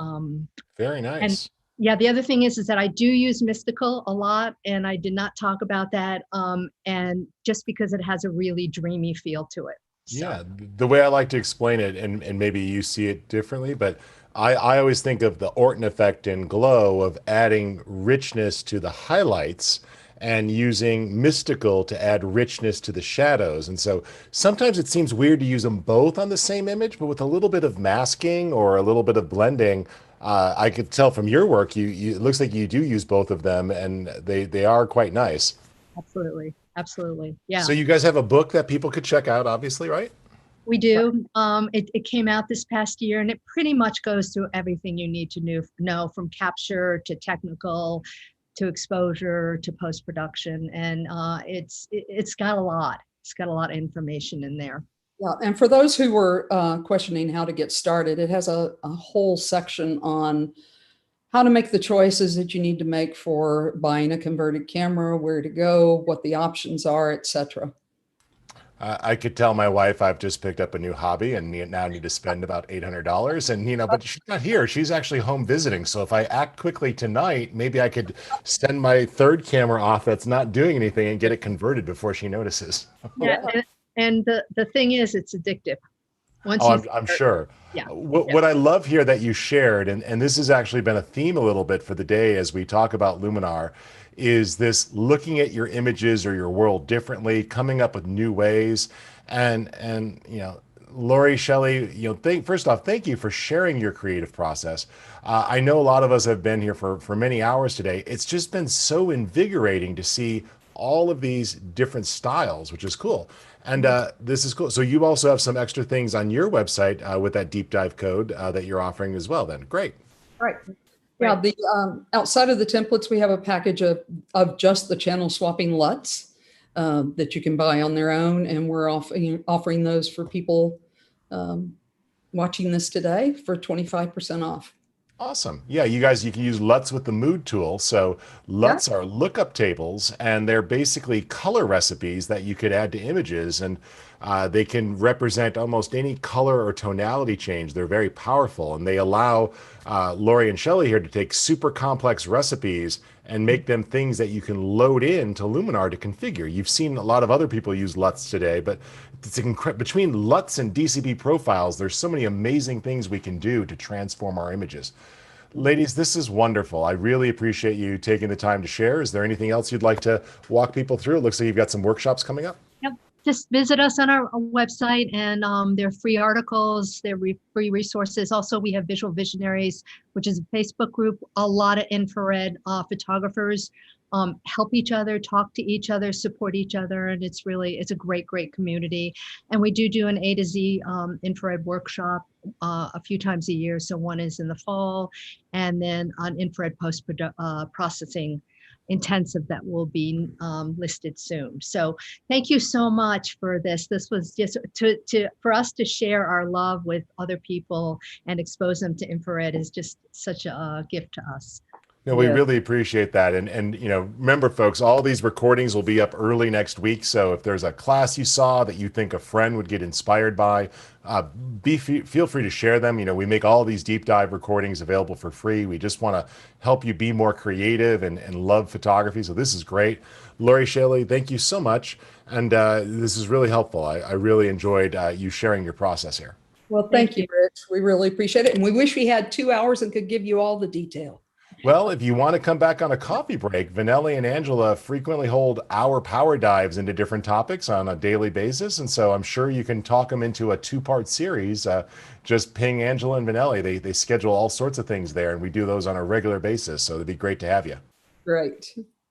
[SPEAKER 1] very nice.
[SPEAKER 22] And yeah, the other thing is that I do use mystical a lot, and I did not talk about that. And just because it has a really dreamy feel to it. So.
[SPEAKER 1] Yeah, the way I like to explain it, and maybe you see it differently, but I always think of the Orton effect and glow of adding richness to the highlights and using mystical to add richness to the shadows. And so sometimes it seems weird to use them both on the same image, but with a little bit of masking or a little bit of blending, I could tell from your work, it looks like you do use both of them, and they are quite nice.
[SPEAKER 22] Absolutely. Absolutely. Yeah.
[SPEAKER 1] So you guys have a book that people could check out, obviously, right?
[SPEAKER 22] We do. It came out this past year, and it pretty much goes through everything you need to know, from capture to technical, to exposure, to post-production. And it's got a lot. It's got a lot of information in there.
[SPEAKER 3] Yeah, and for those who were questioning how to get started, it has a whole section on how to make the choices that you need to make for buying a converted camera, where to go, what the options are, etc.
[SPEAKER 1] I could tell my wife I've just picked up a new hobby and now need to spend about $800. And, but she's not here. She's actually home visiting. So if I act quickly tonight, maybe I could send my third camera off that's not doing anything and get it converted before she notices.
[SPEAKER 22] Yeah. And the thing is, it's addictive. Once
[SPEAKER 1] I'm sure.
[SPEAKER 22] Yeah.
[SPEAKER 1] What I love here that you shared, and this has actually been a theme a little bit for the day as we talk about Luminar, is this looking at your images or your world differently, coming up with new ways. And Lori, Shelley, first off, thank you for sharing your creative process. I know a lot of us have been here for many hours today. It's just been so invigorating to see all of these different styles, which is cool. And this is cool. So you also have some extra things on your website with that deep dive code that you're offering as well then. Great.
[SPEAKER 3] Right. Yeah, the outside of the templates, we have a package of just the channel swapping LUTs that you can buy on their own. And we're offering those for people watching this today for 25% off.
[SPEAKER 1] Awesome. Yeah, you can use LUTs with the mood tool. So LUTs are lookup tables, and they're basically color recipes that you could add to images, and they can represent almost any color or tonality change. They're very powerful, and they allow Lori and Shelley here to take super complex recipes and make them things that you can load into Luminar to configure. You've seen a lot of other people use LUTs today, but between LUTs and DCP profiles, there's so many amazing things we can do to transform our images. Ladies, this is wonderful. I really appreciate you taking the time to share. Is there anything else you'd like to walk people through? It looks like you've got some workshops coming up.
[SPEAKER 22] Yep. Just visit us on our website, and there are free articles, there are free resources. Also, we have Visual Visionaries, which is a Facebook group. A lot of infrared photographers help each other, talk to each other, support each other, and it's a great community. And we do an A to Z infrared workshop a few times a year. So one is in the fall, and then on infrared post processing intensive that will be listed soon. So thank you so much for this. This was just for us to share our love with other people and expose them to infrared is just such a gift to us.
[SPEAKER 1] No, we
[SPEAKER 3] Yeah.
[SPEAKER 1] really appreciate that. And remember folks, all these recordings will be up early next week. So if there's a class you saw that you think a friend would get inspired by, feel free to share them. We make all these deep dive recordings available for free. We just want to help you be more creative and love photography. So this is great. Lori Shaley, thank you so much. And this is really helpful. I really enjoyed you sharing your process here.
[SPEAKER 3] Well, thank you, Rich. We really appreciate it. And we wish we had 2 hours and could give you all the detail.
[SPEAKER 1] Well, if you want to come back on a coffee break, Vanelli and Angela frequently hold hour power dives into different topics on a daily basis. And so I'm sure you can talk them into a 2-part series. Just ping Angela and Vanelli. They schedule all sorts of things there, and we do those on a regular basis. So it'd be great to have you.
[SPEAKER 3] Great.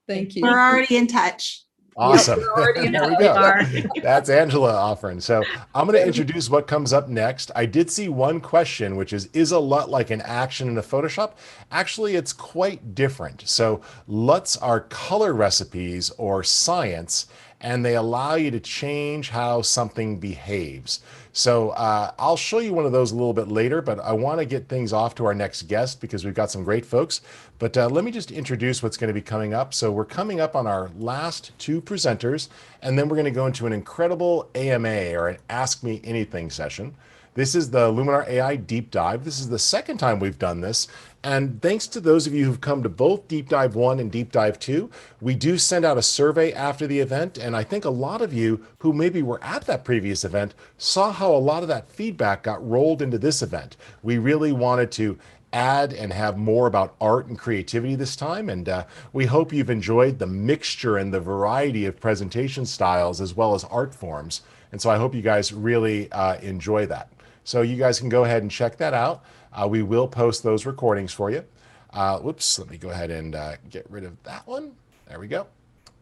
[SPEAKER 3] Thank you.
[SPEAKER 14] We're already in touch.
[SPEAKER 1] Awesome.
[SPEAKER 3] Yep, we're already in
[SPEAKER 1] There we
[SPEAKER 3] touch.
[SPEAKER 1] go. That's Angela offering. So I'm going to introduce what comes up next. I did see one question, which is a LUT like an action in a Photoshop? Actually, it's quite different. So LUTs are color recipes or science, and they allow you to change how something behaves. So I'll show you one of those a little bit later, but I want to get things off to our next guest because we've got some great folks. But let me just introduce what's going to be coming up. So we're coming up on our last 2 presenters, and then we're going to go into an incredible AMA or an Ask Me Anything session. This is the Luminar AI Deep Dive. This is the second time we've done this. And thanks to those of you who've come to both Deep Dive 1 and Deep Dive 2, we do send out a survey after the event. And I think a lot of you who maybe were at that previous event saw how a lot of that feedback got rolled into this event. We really wanted to add and have more about art and creativity this time. And we hope you've enjoyed the mixture and the variety of presentation styles as well as art forms. And so I hope you guys really enjoy that. So you guys can go ahead and check that out. We will post those recordings for you. Whoops, let me go ahead and get rid of that one. There we go.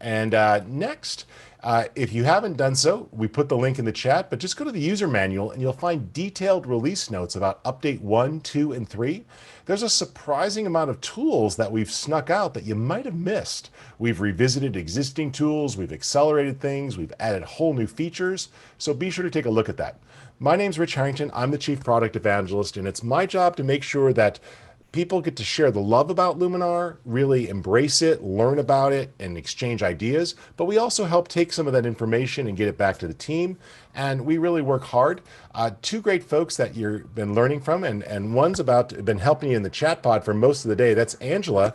[SPEAKER 1] And next, if you haven't done so, we put the link in the chat, but just go to the user manual and you'll find detailed release notes about update 1, 2, and 3. There's a surprising amount of tools that we've snuck out that you might have missed. We've revisited existing tools, we've accelerated things, we've added whole new features. So be sure to take a look at that. My name's Rich Harrington. I'm the Chief Product Evangelist, and it's my job to make sure that people get to share the love about Luminar, really embrace it, learn about it, and exchange ideas. But we also help take some of that information and get it back to the team. And we really work hard. 2 great folks that you've been learning from, and one's been helping you in the chat pod for most of the day. That's Angela.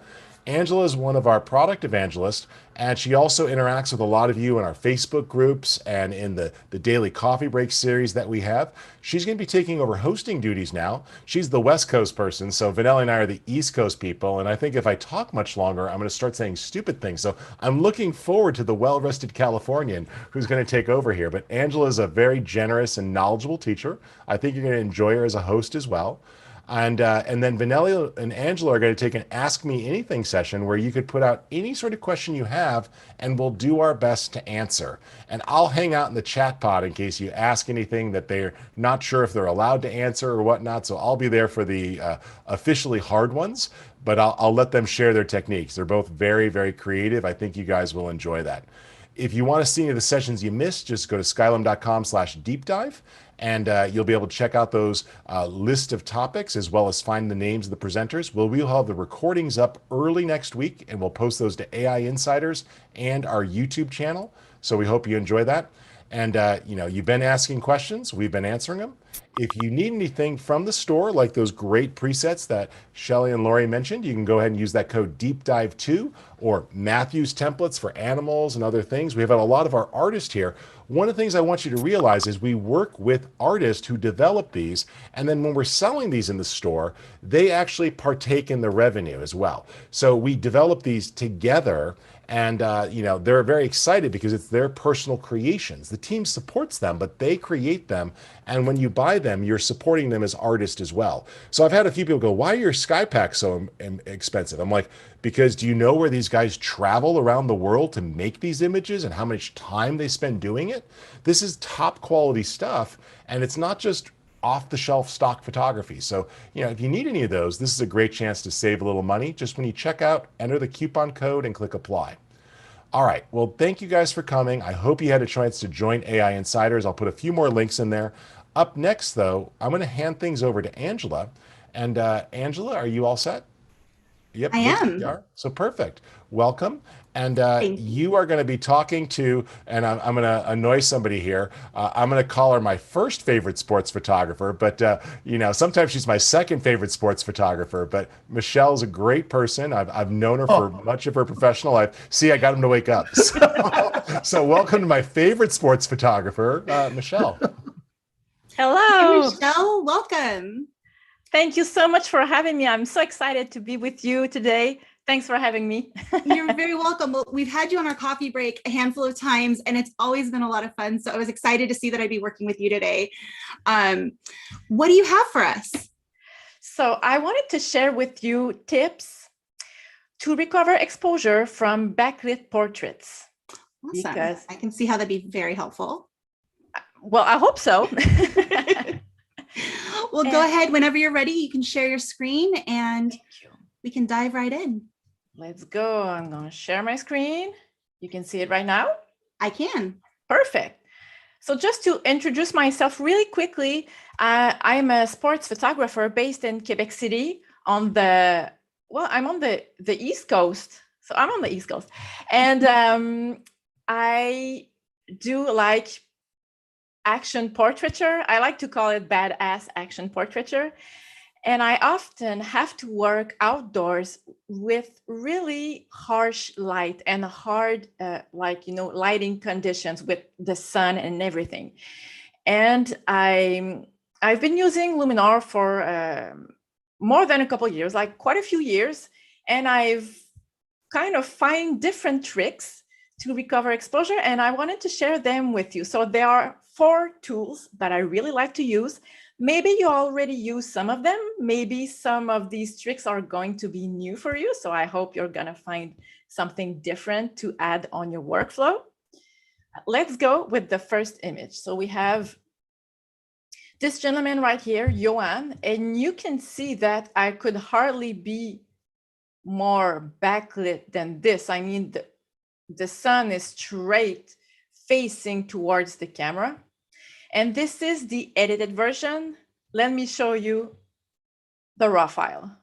[SPEAKER 1] Angela is one of our product evangelists, and she also interacts with a lot of you in our Facebook groups and in the daily coffee break series that we have. She's going to be taking over hosting duties now. She's the West Coast person, so Vanelli and I are the East Coast people, and I think if I talk much longer, I'm going to start saying stupid things. So I'm looking forward to the well-rested Californian who's going to take over here. But Angela is a very generous and knowledgeable teacher. I think you're going to enjoy her as a host as well. And then Vanelli and Angela are going to take an Ask Me Anything session where you could put out any sort of question you have, and we'll do our best to answer. And I'll hang out in the chat pod in case you ask anything that they're not sure if they're allowed to answer or whatnot. So I'll be there for the officially hard ones, but I'll let them share their techniques. They're both very, very creative. I think you guys will enjoy that. If you want to see any of the sessions you missed, just go to skylum.com/deepdive. And you'll be able to check out those list of topics as well as find the names of the presenters. We'll have the recordings up early next week, and we'll post those to AI Insiders and our YouTube channel. So we hope you enjoy that. And you've been asking questions. We've been answering them. If you need anything from the store, like those great presets that Shelly and Lori mentioned, you can go ahead and use that code DEEPDIVE2 or Matthew's templates for animals and other things. We have a lot of our artists here. One of the things I want you to realize is we work with artists who develop these, and then when we're selling these in the store, they actually partake in the revenue as well. So we develop these together, and they're very excited because it's their personal creations. The team supports them, but they create them, and when you buy them, you're supporting them as artists as well. So I've had a few people go, "Why are your sky packs so expensive?" I'm like, because do you know where these guys travel around the world to make these images and how much time they spend doing it? This is top quality stuff, and it's not just off-the-shelf stock photography. So, if you need any of those, this is a great chance to save a little money. Just when you check out, enter the coupon code and click apply. All right, well, thank you guys for coming. I hope you had a chance to join AI Insiders. I'll put a few more links in there. Up next, though, I'm going to hand things over to Angela. And Angela, are you all set? Yep,
[SPEAKER 4] I
[SPEAKER 1] good
[SPEAKER 4] am.
[SPEAKER 1] PPR. So perfect. Welcome. And
[SPEAKER 4] Thank
[SPEAKER 1] you are going to be talking to, and I'm going to annoy somebody here. I'm going to call her my first favorite sports photographer, but sometimes she's my second favorite sports photographer. But Michelle's a great person. I've known her for much of her professional life. See, I got him to wake up. So welcome to my favorite sports photographer, Michelle.
[SPEAKER 4] Hey,
[SPEAKER 5] Hello.
[SPEAKER 4] Michelle, welcome.
[SPEAKER 5] Thank you so much for having me. I'm so excited to be with you today. Thanks for having me.
[SPEAKER 4] You're very welcome. Well, we've had you on our coffee break a handful of times, and it's always been a lot of fun. So I was excited to see that I'd be working with you today. What do you have for us?
[SPEAKER 5] So I wanted to share with you tips to recover exposure from backlit portraits.
[SPEAKER 4] Awesome.
[SPEAKER 5] Because
[SPEAKER 4] I can see how that'd be very helpful.
[SPEAKER 5] Well, I hope so.
[SPEAKER 4] Well, go ahead. Whenever you're ready, you can share your screen and we can dive right in.
[SPEAKER 5] Let's go. I'm going to share my screen. You can see it right now?
[SPEAKER 4] I can.
[SPEAKER 5] Perfect. So just to introduce myself really quickly, I'm a sports photographer based in Quebec City I'm on the East Coast. So I'm on the East Coast. And I do like action portraiture. I like to call it badass action portraiture. And I often have to work outdoors with really harsh light and hard, lighting conditions with the sun and everything. And I've been using Luminar for more than a couple of years, like quite a few years. And I've kind of find different tricks to recover exposure. And I wanted to share them with you. So there are 4 tools that I really like to use. Maybe you already use some of them. Maybe some of these tricks are going to be new for you. So I hope you're going to find something different to add on your workflow. Let's go with the first image. So we have this gentleman right here, Johan, and you can see that I could hardly be more backlit than this. I mean, the sun is straight facing towards the camera. And this is the edited version. Let me show you the raw file.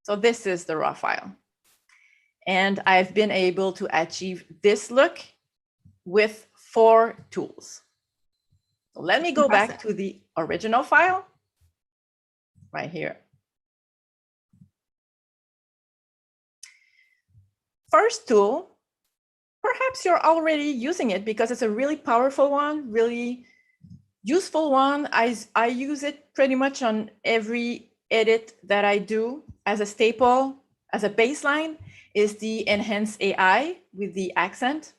[SPEAKER 5] So this is the raw file. And I've been able to achieve this look with 4 tools. So let me go back to the original file right here. First tool, perhaps you're already using it because it's a really powerful one, really useful one. I use it pretty much on every edit that I do as a staple, as a baseline, is the Enhance AI with the accent.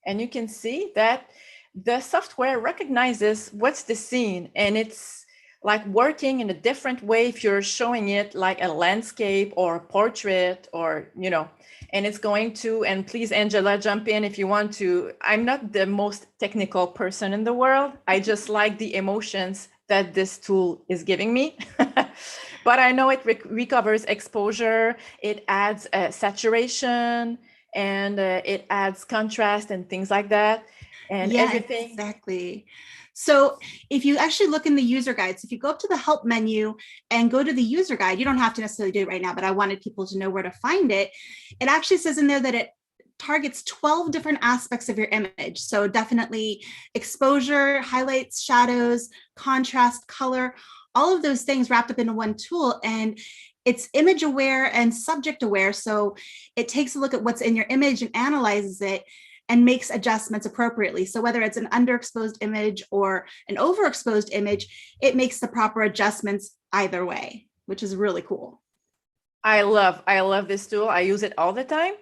[SPEAKER 5] And you can see that the software recognizes what's the scene, and it's like working in a different way if you're showing it like a landscape or a portrait or, and it's going to, and please, Angela, jump in if you want to. I'm not the most technical person in the world. I just like the emotions that this tool is giving me. But I know it recovers exposure, it adds saturation, and it adds contrast and things like that. And everything.
[SPEAKER 4] Exactly. So if you actually look in the user guide, so if you go up to the help menu and go to the user guide, you don't have to necessarily do it right now, but I wanted people to know where to find it. It actually says in there that it targets 12 different aspects of your image. So definitely exposure, highlights, shadows, contrast, color, all of those things wrapped up into one tool. And it's image aware and subject aware. So it takes a look at what's in your image and analyzes it and makes adjustments appropriately. So whether it's an underexposed image or an overexposed image, it makes the proper adjustments either way, which is really cool.
[SPEAKER 5] I love this tool. I use it all the time.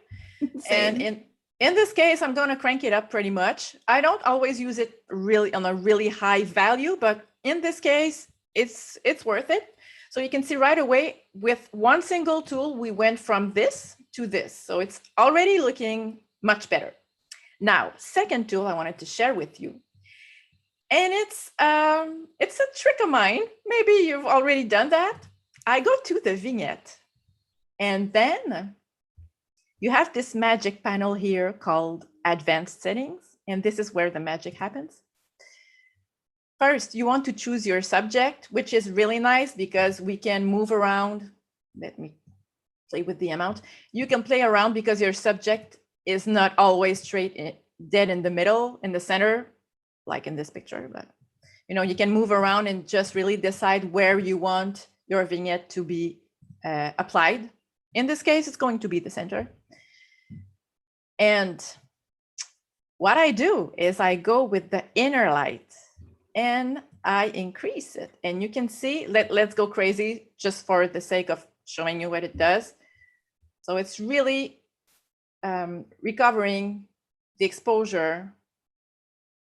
[SPEAKER 5] And in this case, I'm going to crank it up pretty much. I don't always use it really on a really high value, but in this case, it's worth it. So you can see right away with one single tool, we went from this to this. So it's already looking much better. Now, second tool I wanted to share with you, and it's a trick of mine. Maybe you've already done that. I go to the vignette, and then you have this magic panel here called Advanced Settings, and this is where the magic happens. First, you want to choose your subject, which is really nice because we can move around. Let me play with the amount. You can play around because your subject is not always dead in the middle, in the center, like in this picture, but you can move around and just really decide where you want your vignette to be applied. In this case, it's going to be the center. And what I do is I go with the inner light and I increase it. And you can see, let's go crazy just for the sake of showing you what it does. So it's really recovering the exposure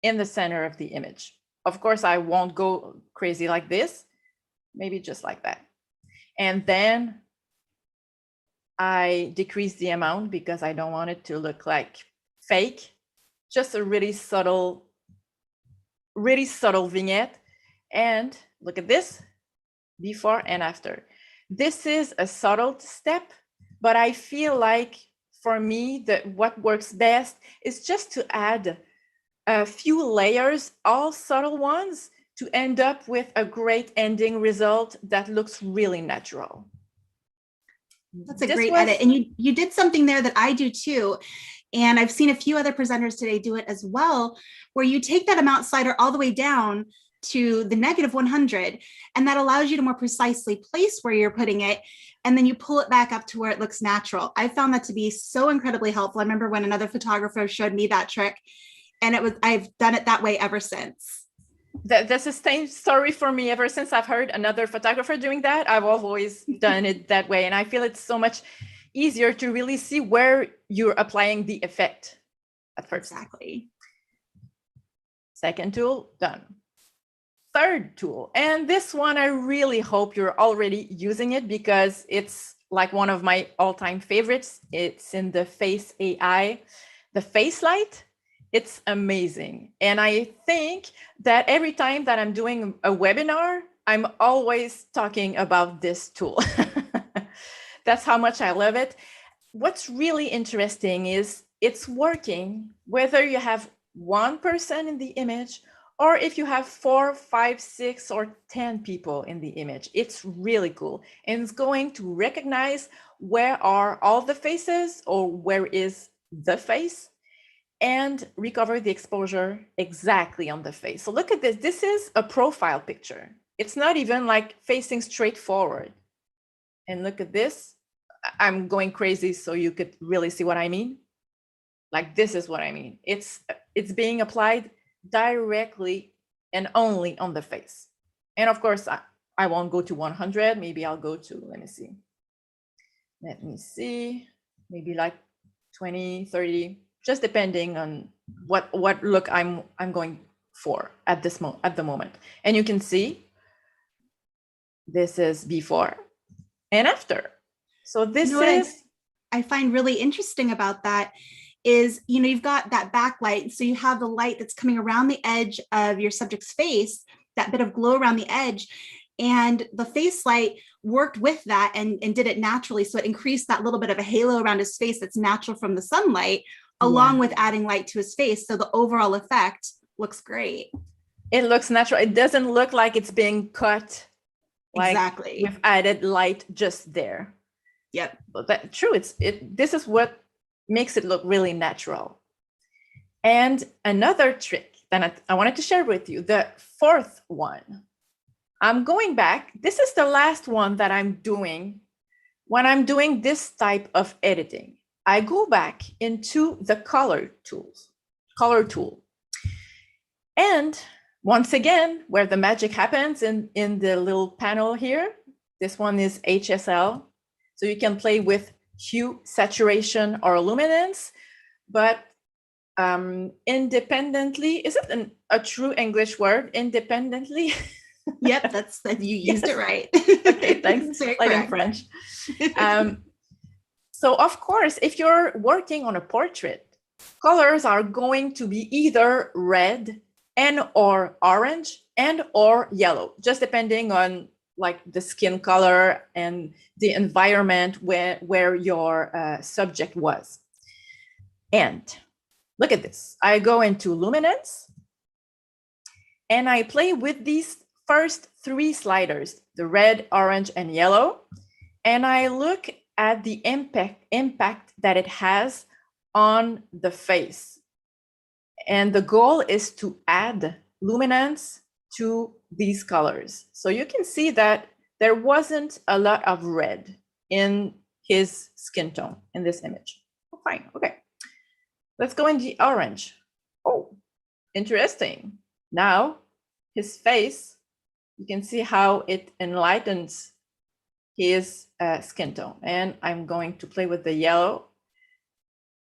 [SPEAKER 5] in the center of the image. Of course, I won't go crazy like this, maybe just like that. And then I decrease the amount because I don't want it to look like fake, just a really subtle vignette. And look at this, before and after. This is a subtle step, but I feel like for me, what works best is just to add a few layers, all subtle ones, to end up with a great ending result that looks really natural.
[SPEAKER 4] That's a great edit. And you did something there that I do too. And I've seen a few other presenters today do it as well, where you take that amount slider all the way down to the -100, and that allows you to more precisely place where you're putting it. And then you pull it back up to where it looks natural. I found that to be so incredibly helpful. I remember when another photographer showed me that trick, and I've done it that way ever since.
[SPEAKER 5] That's the same story for me. Ever since I've heard another photographer doing that, I've always done it that way. And I feel it's so much easier to really see where you're applying the effect at first.
[SPEAKER 4] Exactly.
[SPEAKER 5] Second tool, done. Third tool, and this one, I really hope you're already using it because it's like one of my all-time favorites. It's in the Face AI, the Face Light. It's amazing. And I think that every time that I'm doing a webinar, I'm always talking about this tool. That's how much I love it. What's really interesting is it's working whether you have one person in the image or if you have 4, 5, 6, or 10 people in the image. It's really cool. And it's going to recognize where are all the faces or where is the face and recover the exposure exactly on the face. So look at this. This is a profile picture. It's not even like facing straight forward. And look at this. I'm going crazy so you could really see what I mean. Like this is what I mean. It's being applied directly and only on the face. And of course, I won't go to 100. Maybe I'll go to, let me see, maybe like 20, 30, just depending on what look I'm going for at the moment. And you can see this is before and after. So this is,
[SPEAKER 4] I find really interesting about that is, you've got that backlight. So you have the light that's coming around the edge of your subject's face, that bit of glow around the edge. And the face light worked with that and did it naturally. So it increased that little bit of a halo around his face that's natural from the sunlight, along with adding light to his face. So the overall effect looks great.
[SPEAKER 5] It looks natural. It doesn't look like it's being cut.
[SPEAKER 4] Exactly.
[SPEAKER 5] With added light just there.
[SPEAKER 4] Yep.
[SPEAKER 5] But that's true. This is what makes it look really natural. And another trick that I wanted to share with you, the fourth one. I'm going back. This is the last one that I'm doing when I'm doing this type of editing. I go back into the color tool. And once again, where the magic happens in the little panel here, this one is HSL. So you can play with hue, saturation, or luminance, but independently, is it a true English word, independently?
[SPEAKER 4] Yep, you used it right.
[SPEAKER 5] Okay, thanks. Like in French. So of course, if you're working on a portrait, colors are going to be either red and or orange and or yellow, just depending on like the skin color and the environment where your subject was. And look at this. I go into luminance and I play with these first 3 sliders, the red, orange, and yellow. And I look at the impact that it has on the face. And the goal is to add luminance to these colors. So you can see that there wasn't a lot of red in his skin tone in this image. Oh, fine, okay. Let's go in the orange. Oh, interesting. Now his face, you can see how it enlightens his skin tone. And I'm going to play with the yellow.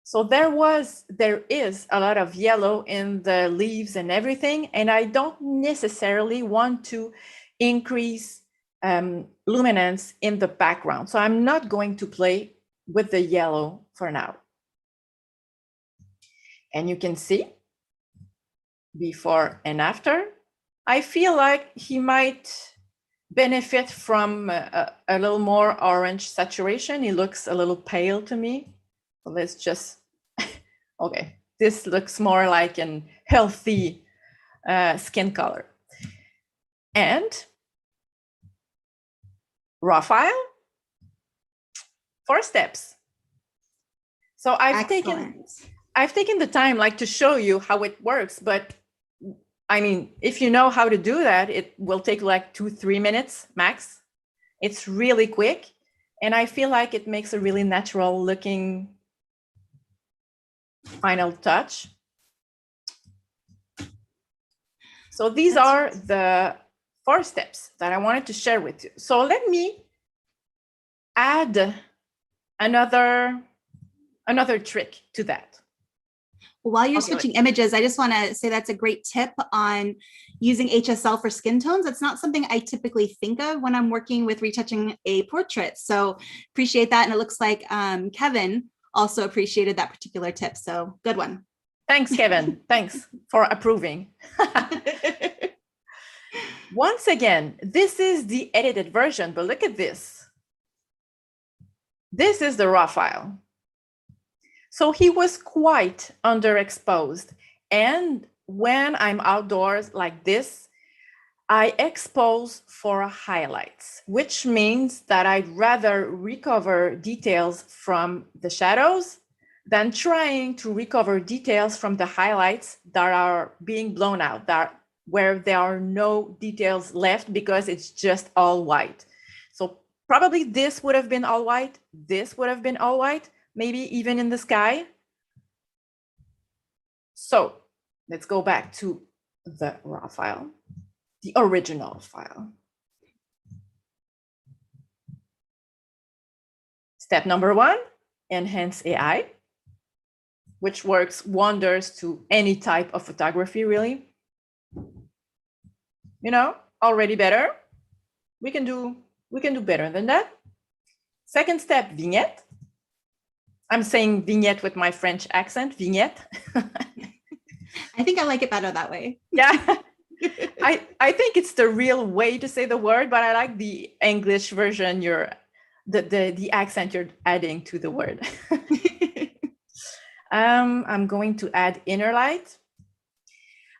[SPEAKER 5] So there is a lot of yellow in the leaves and everything, and I don't necessarily want to increase luminance in the background. So I'm not going to play with the yellow for now. And you can see before and after. I feel like he might benefit from a little more orange saturation. He looks a little pale to me. So let's just, okay, this looks more like an healthy skin color. And raw file, 4 steps. So I've taken the time like to show you how it works, but I mean, if you know how to do that, it will take like 2-3 minutes max. It's really quick. And I feel like it makes a really natural looking final touch. So these are the 4 steps that I wanted to share with you. So let me add another trick to that.
[SPEAKER 4] While you're switching images, I just want to say that's a great tip on using HSL for skin tones. It's not something I typically think of when I'm working with retouching a portrait. So appreciate that. And it looks like Kevin also appreciated that particular tip. So good one.
[SPEAKER 5] Thanks, Kevin. Thanks for approving. Once again, this is the edited version, but look at this. This is the raw file. So he was quite underexposed. And when I'm outdoors like this, I expose for highlights, which means that I'd rather recover details from the shadows than trying to recover details from the highlights that are being blown out, where there are no details left because it's just all white. So probably this would have been all white, this would have been all white, maybe even in the sky. So let's go back to the raw file, the original file. Step number 1, enhance AI, which works wonders to any type of photography, really. You know, already better. We can do better than that. Second step, vignette. I'm saying vignette with my French accent, vignette.
[SPEAKER 4] I think I like it better that way.
[SPEAKER 5] Yeah. I think it's the real way to say the word, but I like the English version, the accent you're adding to the word. I'm going to add inner light.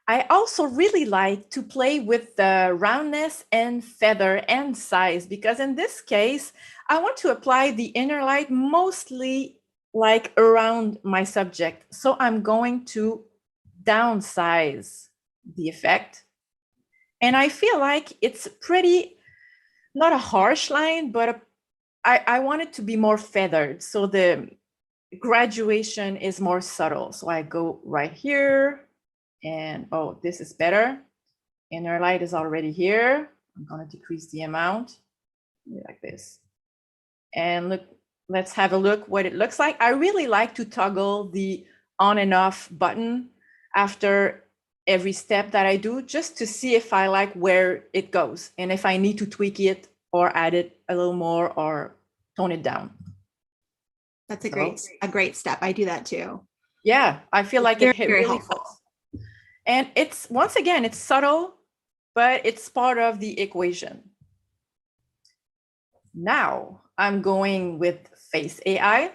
[SPEAKER 5] I also really like to play with the roundness and feather and size, because in this case, I want to apply the inner light mostly like around my subject. So I'm going to downsize the effect. And I feel like it's pretty, not a harsh line, but I want it to be more feathered. So the graduation is more subtle. So I go right here and, oh, this is better. Inner light is already here. I'm going to decrease the amount like this. And look, let's have a look what it looks like. I really like to toggle the on and off button after every step that I do, just to see if I like where it goes and if I need to tweak it or add it a little more or tone it down.
[SPEAKER 4] That's a great step. I do that too.
[SPEAKER 5] Yeah, I feel like it hit
[SPEAKER 4] very
[SPEAKER 5] really
[SPEAKER 4] helpful.
[SPEAKER 5] close. And it's, once again, it's subtle, but it's part of the equation. Now I'm going with face AI.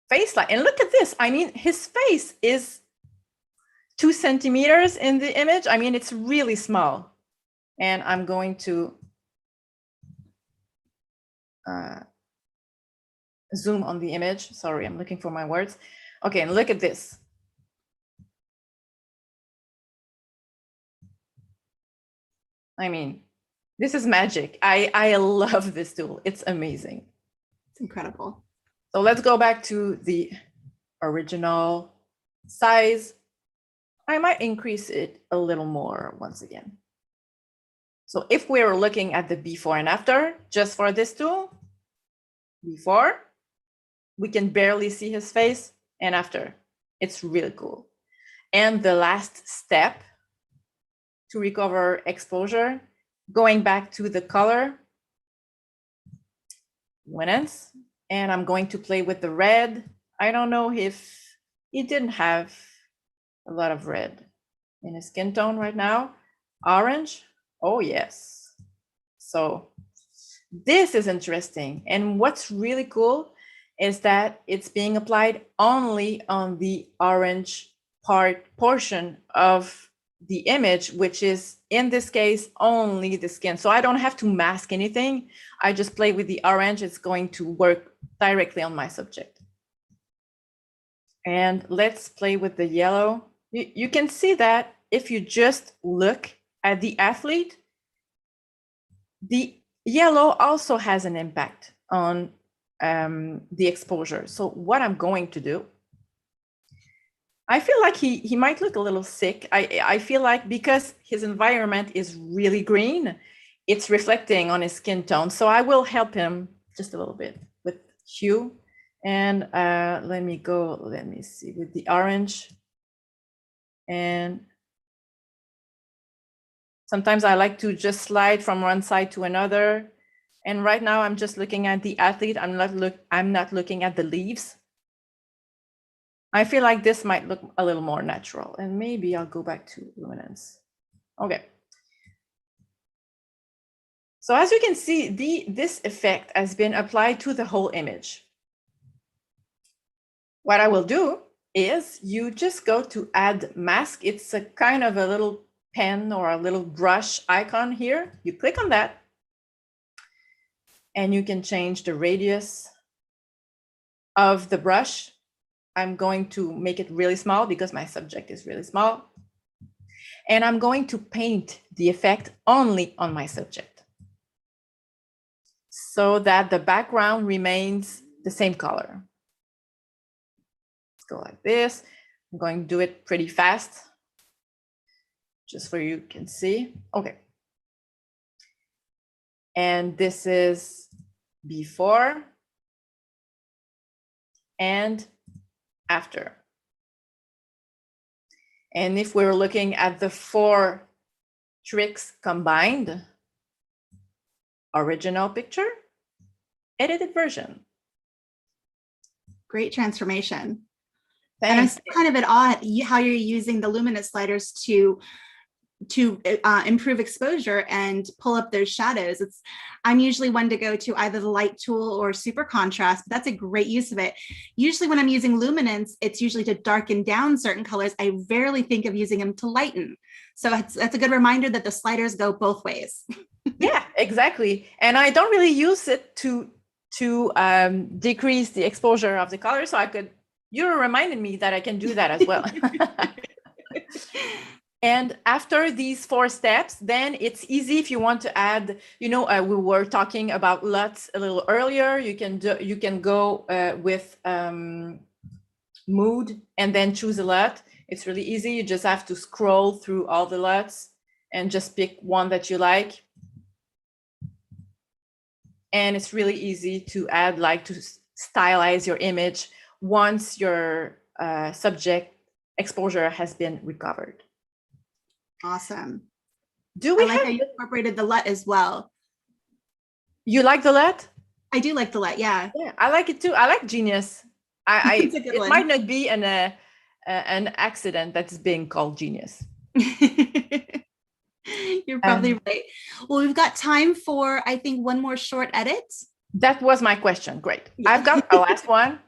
[SPEAKER 5] Face light, and look at this. I mean, his face is 2 centimeters in the image. I mean, it's really small. And I'm going to zoom on the image. Sorry, I'm looking for my words. Okay, and look at this. I mean, this is magic. I love this tool. It's amazing.
[SPEAKER 4] It's incredible.
[SPEAKER 5] So let's go back to the original size. I might increase it a little more once again. So if we're looking at the before and after, just for this tool, before, we can barely see his face, and after. It's really cool. And the last step to recover exposure, going back to the color, luminance, and I'm going to play with the red. I don't know if he didn't have a lot of red in his skin tone right now. Orange, oh yes. So this is interesting. And what's really cool is that it's being applied only on the orange portion of the image, which is in this case only the skin. So I don't have to mask anything. I just play with the orange. It's going to work directly on my subject. And let's play with the yellow. You can see that if you just look at the athlete, the yellow also has an impact on the exposure. So what I'm going to do, I feel like he might look a little sick. I feel like because his environment is really green, it's reflecting on his skin tone. So I will help him just a little bit with hue. And let me see with the orange. And sometimes I like to just slide from one side to another. And right now I'm just looking at the athlete. I'm not looking at the leaves. I feel like this might look a little more natural, and maybe I'll go back to luminance. Okay. So as you can see, this effect has been applied to the whole image. What I will do is you just go to add mask. It's a kind of a little pen or a little brush icon here. You click on that and you can change the radius of the brush. I'm going to make it really small because my subject is really small. And I'm going to paint the effect only on my subject so that the background remains the same color. Let's go like this. I'm going to do it pretty fast, just so you can see. Okay. And this is before and after. And if we're looking at the 4 tricks combined, original picture, edited version.
[SPEAKER 4] Great transformation.
[SPEAKER 5] Thanks.
[SPEAKER 4] And I'm still kind of at awe at how you're using the luminance sliders to improve exposure and pull up those shadows. I'm usually one to go to either the light tool or super contrast, but that's a great use of it. Usually when I'm using luminance, it's usually to darken down certain colors. I rarely think of using them to lighten. So that's a good reminder that the sliders go both ways.
[SPEAKER 5] Yeah, exactly. And I don't really use it to decrease the exposure of the color. So you're reminding me that I can do that as well. And after these 4 steps, then it's easy if you want to add, we were talking about LUTs a little earlier. You can go with mood and then choose a LUT. It's really easy. You just have to scroll through all the LUTs and just pick one that you like. And it's really easy to add, to stylize your image once your subject exposure has been recovered.
[SPEAKER 4] Awesome.
[SPEAKER 5] Do we
[SPEAKER 4] I like how you incorporated the LUT as well.
[SPEAKER 5] You like the LUT?
[SPEAKER 4] I do like the LUT, yeah.
[SPEAKER 5] Yeah, I like it too. I like Genius. It might not be an accident that's being called Genius.
[SPEAKER 4] You're probably right. Well, we've got time for, I think, one more short edit.
[SPEAKER 5] That was my question. Great. Yeah. I've got a last one.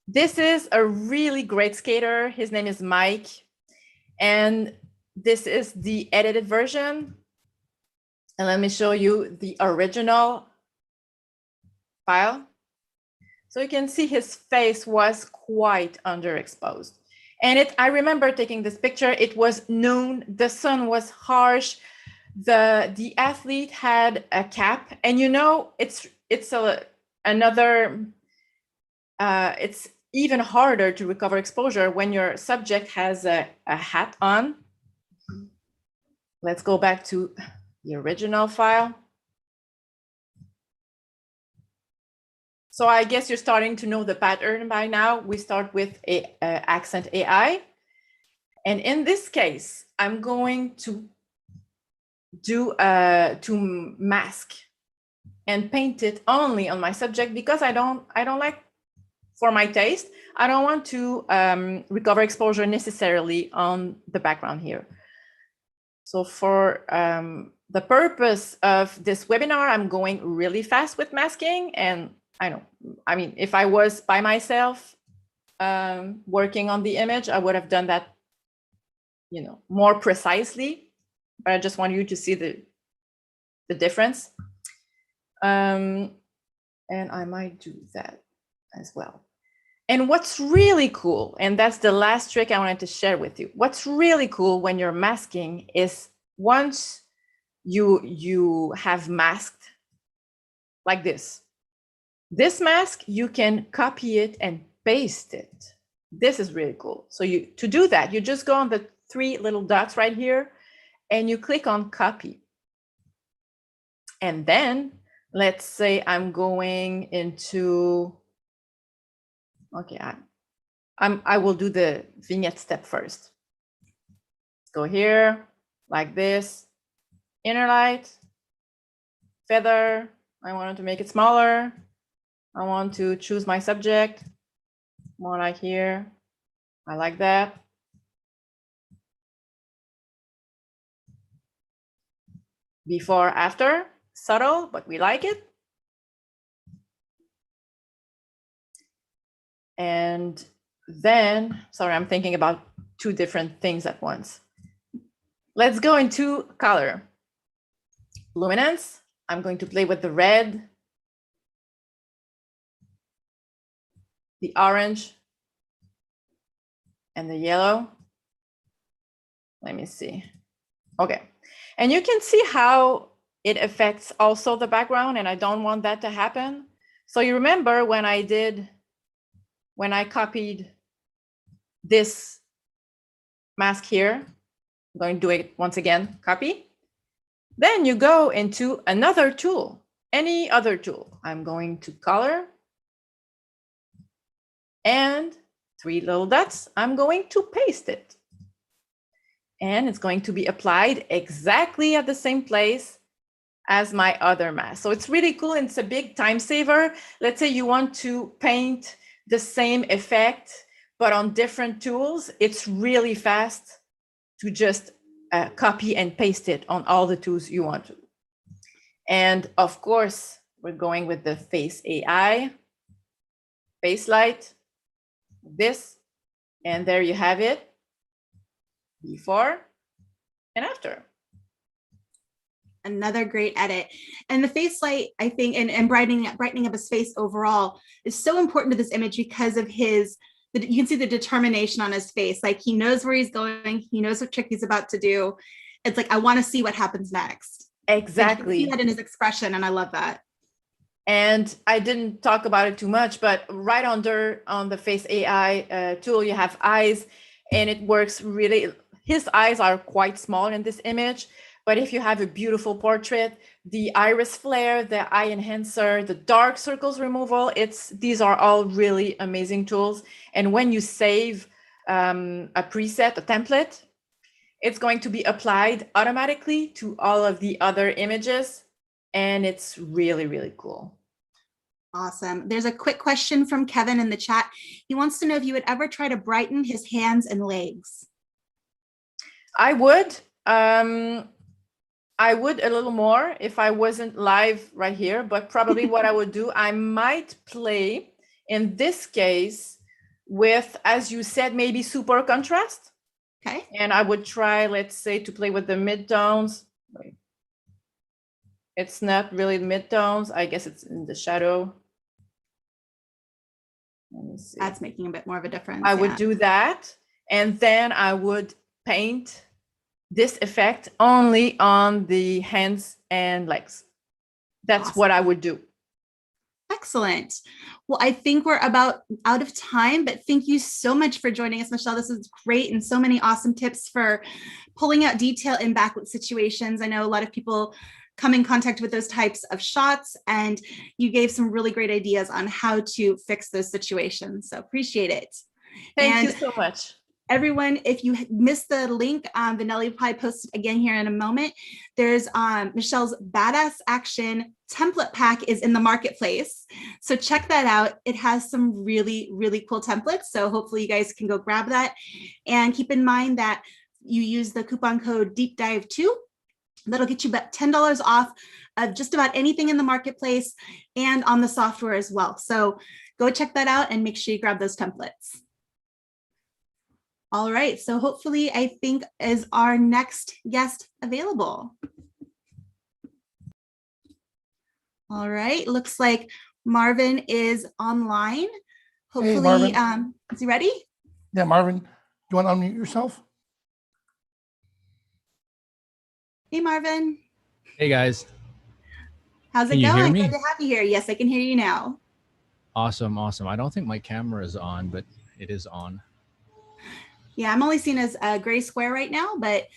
[SPEAKER 5] This is a really great skater. His name is Mike. And this is the edited version. And let me show you the original file. So you can see his face was quite underexposed. And I remember taking this picture, it was noon, the sun was harsh, the athlete had a cap, and you know, it's even harder to recover exposure when your subject has a hat on. Let's go back to the original file. So I guess you're starting to know the pattern by now. We start with Accent AI. And in this case, I'm going to do to mask and paint it only on my subject because I don't like, for my taste, I don't want to recover exposure necessarily on the background here. So for the purpose of this webinar, I'm going really fast with masking. And I mean, if I was by myself working on the image, I would have done that, you know, more precisely. But I just want you to see the difference. And I might do that as well. And what's really cool, and that's the last trick I wanted to share with you. What's really cool when you're masking is once you have masked like this mask, you can copy it and paste it. This is really cool. So to do that, you just go on the 3 little dots right here and you click on copy. And then let's say I'm going into, okay, I will do the vignette step first. Go here, like this, inner light, feather. I wanted to make it smaller. I want to choose my subject, more like here. I like that. Before, after, subtle, but we like it. And then, sorry, I'm thinking about 2 different things at once. Let's go into color. Luminance, I'm going to play with the red, the orange, and the yellow. Let me see. Okay. And you can see how it affects also the background, and I don't want that to happen. So you remember when I copied this mask here, I'm going to do it once again, copy. Then you go into another tool, any other tool. I'm going to color and 3 little dots. I'm going to paste it. And it's going to be applied exactly at the same place as my other mask. So it's really cool and it's a big time saver. Let's say you want to paint the same effect, but on different tools. It's really fast to just copy and paste it on all the tools you want to. And of course, we're going with the Face AI, Face Light, this, and there you have it, before and after.
[SPEAKER 4] Another great edit. And the face light, I think, and brightening up his face overall is so important to this image because of you can see the determination on his face. Like he knows where he's going. He knows what trick he's about to do. It's like, I want to see what happens next.
[SPEAKER 5] Exactly.
[SPEAKER 4] You can see that in his expression, and I love that.
[SPEAKER 5] And I didn't talk about it too much, but right under on the Face AI tool, you have eyes, and it works really. His eyes are quite small in this image, but if you have a beautiful portrait, the iris flare, the eye enhancer, the dark circles removal, these are all really amazing tools. And when you save a preset, a template, it's going to be applied automatically to all of the other images. And it's really, really cool.
[SPEAKER 4] Awesome. There's a quick question from Kevin in the chat. He wants to know if you would ever try to brighten his hands and legs.
[SPEAKER 5] I would. I would a little more if I wasn't live right here, but probably what I would do, I might play in this case with, as you said, maybe super contrast.
[SPEAKER 4] Okay.
[SPEAKER 5] And I would try, let's say, to play with the midtones. It's not really midtones. I guess it's in the shadow.
[SPEAKER 4] That's making a bit more of a difference.
[SPEAKER 5] I would do that. And then I would paint this effect only on the hands and legs. That's what I would do.
[SPEAKER 4] Excellent. Well, I think we're about out of time, but thank you so much for joining us, Michelle. This is great, and so many awesome tips for pulling out detail in backlit situations. I know a lot of people come in contact with those types of shots, and you gave some really great ideas on how to fix those situations. So appreciate it.
[SPEAKER 5] Thank you so much.
[SPEAKER 4] Everyone, if you missed the link, Vanelli will probably post it again here in a moment. There's Michelle's Badass Action template pack is in the marketplace. So check that out. It has some really, really cool templates. So hopefully you guys can go grab that. And keep in mind that you use the coupon code DEEPDIVE2. That'll get you about $10 off of just about anything in the marketplace and on the software as well. So go check that out and make sure you grab those templates. All right, so hopefully I think is our next guest available. All right, looks like Marvin is online. Hopefully,
[SPEAKER 2] Hey,
[SPEAKER 4] is he ready?
[SPEAKER 2] Yeah, Marvin, you want to unmute yourself?
[SPEAKER 4] Hey, Marvin.
[SPEAKER 6] Hey guys.
[SPEAKER 4] How's it
[SPEAKER 6] Can you hear
[SPEAKER 4] going?
[SPEAKER 6] me?
[SPEAKER 4] Good to have you here. Yes, I can hear you now.
[SPEAKER 6] Awesome, awesome. I don't think my camera is on, but it is on.
[SPEAKER 4] Yeah, I'm only seeing as a gray square right now, but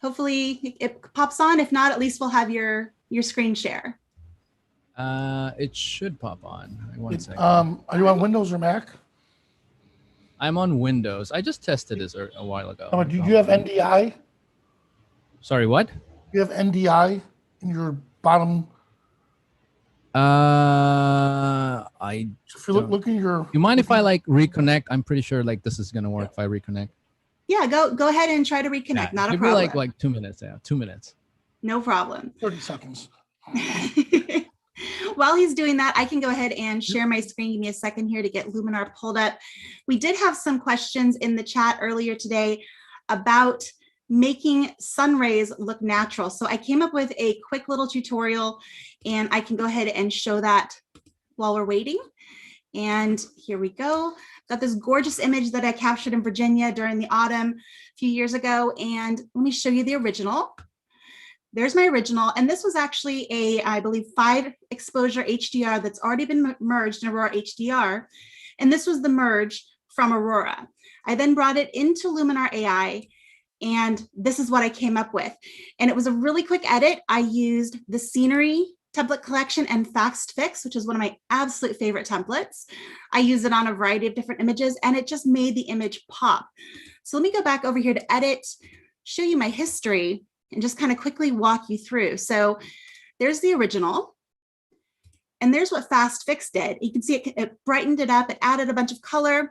[SPEAKER 4] hopefully it pops on. If not, at least we'll have your screen share.
[SPEAKER 6] It should pop on. One second.
[SPEAKER 2] Are you on Windows or Mac?
[SPEAKER 6] I'm on Windows. I just tested this a while ago.
[SPEAKER 2] Oh, do you have NDI?
[SPEAKER 6] Sorry, what?
[SPEAKER 2] You have NDI in your bottom.
[SPEAKER 6] I.
[SPEAKER 2] If you look at your.
[SPEAKER 6] You mind if I like reconnect? I'm pretty sure like this is gonna work if I reconnect.
[SPEAKER 4] Yeah, go ahead and try to reconnect. Not a
[SPEAKER 6] Give
[SPEAKER 4] problem.
[SPEAKER 6] me like 2 minutes. Yeah, 2 minutes.
[SPEAKER 4] No problem.
[SPEAKER 2] 30 seconds.
[SPEAKER 4] While he's doing that, I can go ahead and share my screen. Give me a second here to get Luminar pulled up. We did have some questions in the chat earlier today about making sun rays look natural. So I came up with a quick little tutorial, and I can go ahead and show that while we're waiting. And here we go. Got this gorgeous image that I captured in Virginia during the autumn a few years ago. And let me show you the original. There's my original. And this was actually a, I believe, 5 exposure HDR that's already been merged in Aurora HDR. And this was the merge from Aurora. I then brought it into Luminar AI, and this is what I came up with. And it was a really quick edit. I used the scenery template collection and fast fix, which is one of my absolute favorite templates. I use it on a variety of different images, and it just made the image pop. So let me go back over here to edit, show you my history, and just kind of quickly walk you through. So there's the original, and there's what fast fix did. You can see it brightened it up. It added a bunch of color.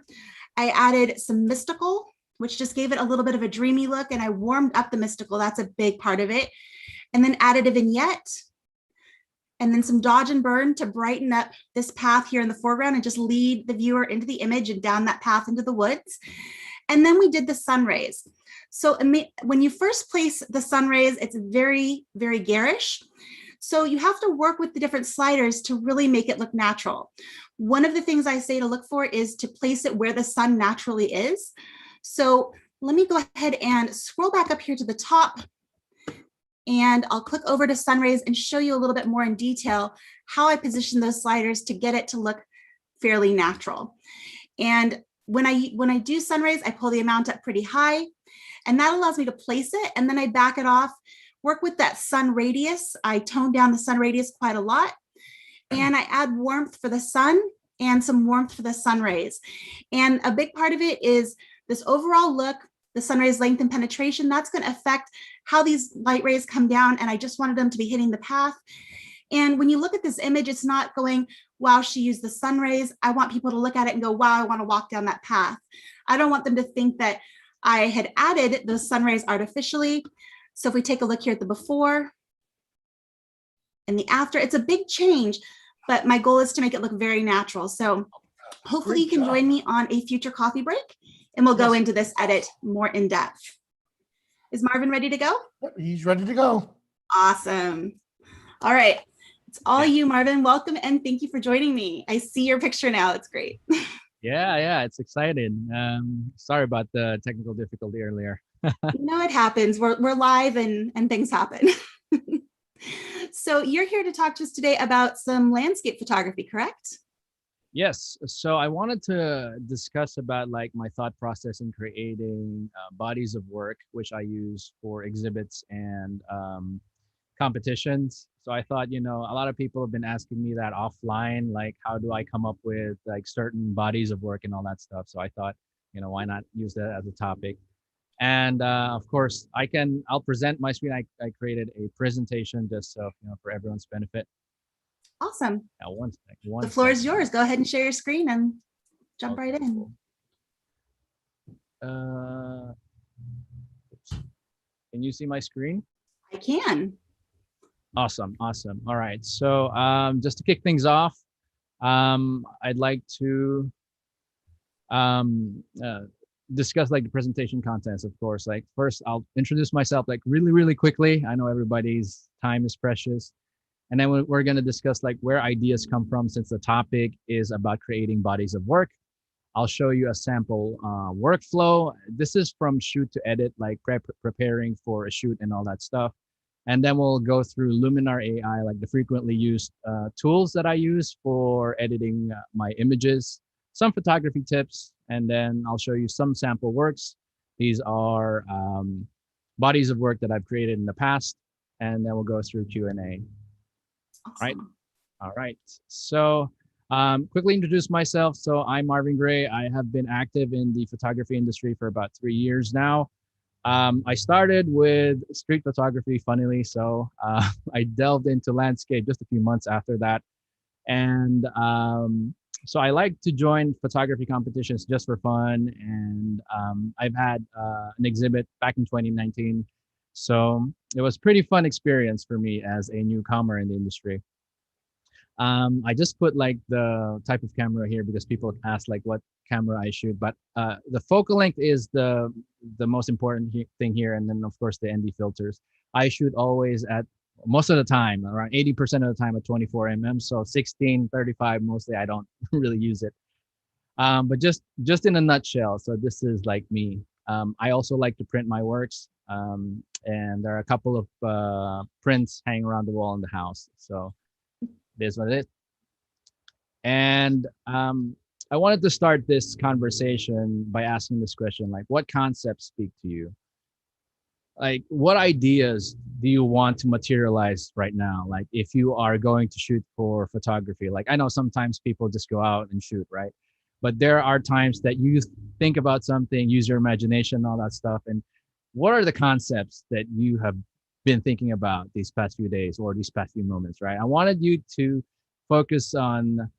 [SPEAKER 4] I added some mystical, which just gave it a little bit of a dreamy look, and I warmed up the mystical. That's a big part of it. And then added a vignette, and then some dodge and burn to brighten up this path here in the foreground and just lead the viewer into the image and down that path into the woods. And then we did the sun rays. So when you first place the sun rays, it's very, very garish. So you have to work with the different sliders to really make it look natural. One of the things I say to look for is to place it where the sun naturally is. So let me go ahead and scroll back up here to the top, and I'll click over to sun rays and show you a little bit more in detail how I position those sliders to get it to look fairly natural. And when I do sun rays, I pull the amount up pretty high, and that allows me to place it, and then I back it off, work with that sun radius. I tone down the sun radius quite a lot, and I add warmth for the sun and some warmth for the sun rays. And a big part of it is this overall look, the sun rays length and penetration. That's going to affect how these light rays come down, and I just wanted them to be hitting the path. And when you look at this image, it's not going, wow, she used the sun rays. I want people to look at it and go, wow, I want to walk down that path. I don't want them to think that I had added those sun rays artificially. So if we take a look here at the before and the after, it's a big change, but my goal is to make it look very natural. So hopefully you can join me on a future coffee break, and we'll go into this edit more in depth. Is Marvin ready to go?
[SPEAKER 2] He's ready to go.
[SPEAKER 4] Awesome. All right. It's all you, Marvin. Welcome and thank you for joining me. I see your picture now. It's great.
[SPEAKER 6] Yeah, it's exciting. Sorry about the technical difficulty earlier.
[SPEAKER 4] It happens. We're live and things happen. So you're here to talk to us today about some landscape photography, correct?
[SPEAKER 6] Yes. So I wanted to discuss about like my thought process in creating bodies of work, which I use for exhibits and competitions. So I thought, a lot of people have been asking me that offline, like how do I come up with like certain bodies of work and all that stuff. So I thought, why not use that as a topic? And of course, I'll present my screen. I created a presentation just so, for everyone's benefit.
[SPEAKER 4] Awesome.
[SPEAKER 6] Now, one second.
[SPEAKER 4] The floor is yours. Go ahead and share your screen and jump right in.
[SPEAKER 6] Can you see my screen?
[SPEAKER 4] I can.
[SPEAKER 6] Awesome. All right. So just to kick things off, I'd like to discuss like the presentation contents, of course. Like first, I'll introduce myself like really quickly. I know everybody's time is precious. And then we're going to discuss like where ideas come from, since the topic is about creating bodies of work. I'll show you a sample workflow. This is from shoot to edit, like preparing for a shoot and all that stuff. And then we'll go through Luminar AI, like the frequently used tools that I use for editing my images, some photography tips, and then I'll show you some sample works. These are bodies of work that I've created in the past, and then we'll go through Q&A.
[SPEAKER 4] Awesome.
[SPEAKER 6] All right. So quickly introduce myself. So I'm Marvin Gray. I have been active in the photography industry for about 3 years now. I started with street photography, funnily. So I delved into landscape just a few months after that. And so I like to join photography competitions just for fun. And I've had an exhibit back in 2019. So it was a pretty fun experience for me as a newcomer in the industry. I just put like the type of camera here because people ask like what camera I shoot, but the focal length is the most important thing here. And then of course the ND filters. I shoot always at most of the time, around 80% of the time at 24 mm. So 16, 35, mostly I don't really use it. But just in a nutshell, so this is like me. I also like to print my works. And there are a couple of prints hanging around the wall in the house. So this is what it is. And I wanted to start this conversation by asking this question, like, what concepts speak to you? Like, what ideas do you want to materialize right now? Like, if you are going to shoot for photography, like I know sometimes people just go out and shoot, right? But there are times that you think about something, use your imagination, all that stuff. And what are the concepts that you have been thinking about these past few days or these past few moments, right? I wanted you to focus on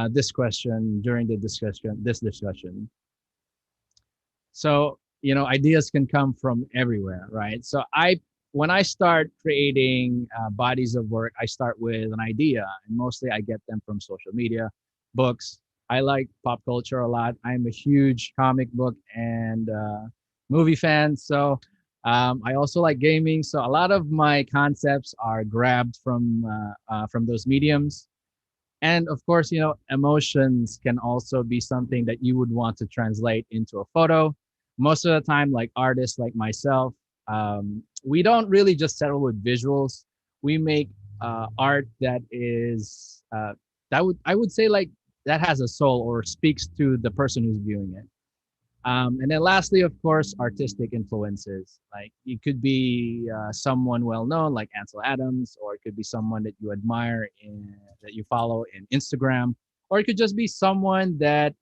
[SPEAKER 6] this question during this discussion. So, ideas can come from everywhere, right? So when I start creating bodies of work, I start with an idea, and mostly I get them from social media, books. I like pop culture a lot. I'm a huge comic book and movie fan. So I also like gaming. So a lot of my concepts are grabbed from those mediums. And of course, emotions can also be something that you would want to translate into a photo. Most of the time, like artists like myself, we don't really just settle with visuals. We make art that is I would say like that has a soul or speaks to the person who's viewing it. And then lastly, of course, artistic influences. Like it could be someone well known like Ansel Adams, or it could be someone that you admire that you follow in Instagram, or it could just be someone that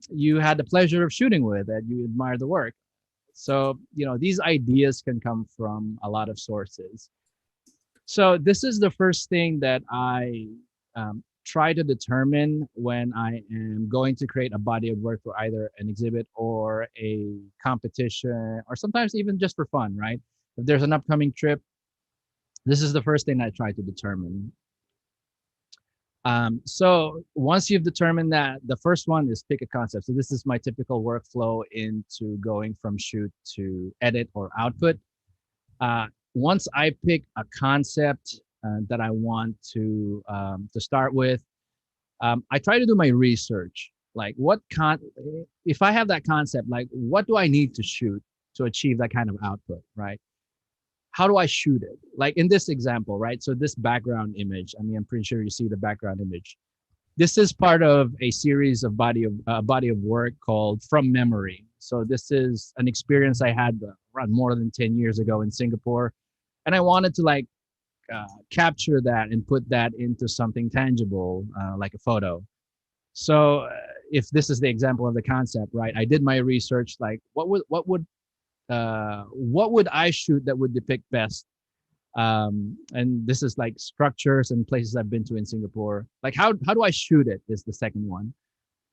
[SPEAKER 6] you had the pleasure of shooting with, that you admire the work. So, these ideas can come from a lot of sources. So this is the first thing that I try to determine when I am going to create a body of work for either an exhibit or a competition, or sometimes even just for fun, right? If there's an upcoming trip, this is the first thing I try to determine. So once you've determined that, the first one is pick a concept. So this is my typical workflow into going from shoot to edit or output. Once I pick a concept, that I want to start with, I try to do my research. Like, if I have that concept, like, what do I need to shoot to achieve that kind of output, right? How do I shoot it? Like in this example, right? So this background image, I mean, I'm pretty sure you see the background image. This is part of a series of body of work called From Memory. So this is an experience I had around more than 10 years ago in Singapore, and I wanted to like capture that and put that into something tangible, like a photo. So if this is the example of the concept, right? I did my research, like what would I shoot that would depict best? And this is like structures and places I've been to in Singapore. Like how do I shoot it is the second one.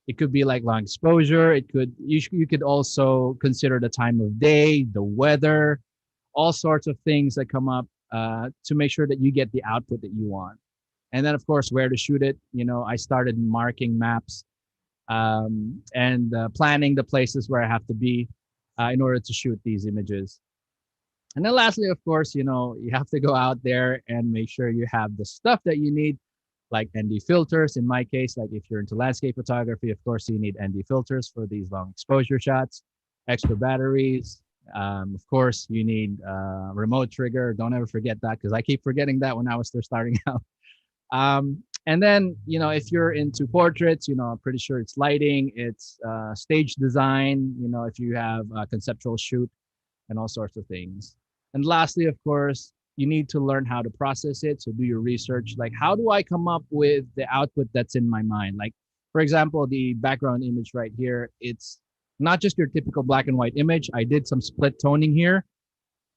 [SPEAKER 6] It could be like long exposure. You could also consider the time of day, the weather, all sorts of things that come up to make sure that you get the output that you want. And then of course, where to shoot it. You know, I started marking maps and planning the places where I have to be in order to shoot these images. And then lastly, of course, you know, you have to go out there and make sure you have the stuff that you need, like ND filters. In my case, like if you're into landscape photography, of course, you need ND filters for these long exposure shots, extra batteries. Of course, you need remote trigger. Don't ever forget that, because I keep forgetting that when I was still starting out. And then, you know, if you're into portraits, you know, I'm pretty sure it's lighting, it's stage design, you know, if you have a conceptual shoot and all sorts of things. And lastly, of course, you need to learn how to process it. So do your research. Like, how do I come up with the output that's in my mind? Like, for example, the background image right here, it's not just your typical black and white image. I did some split toning here.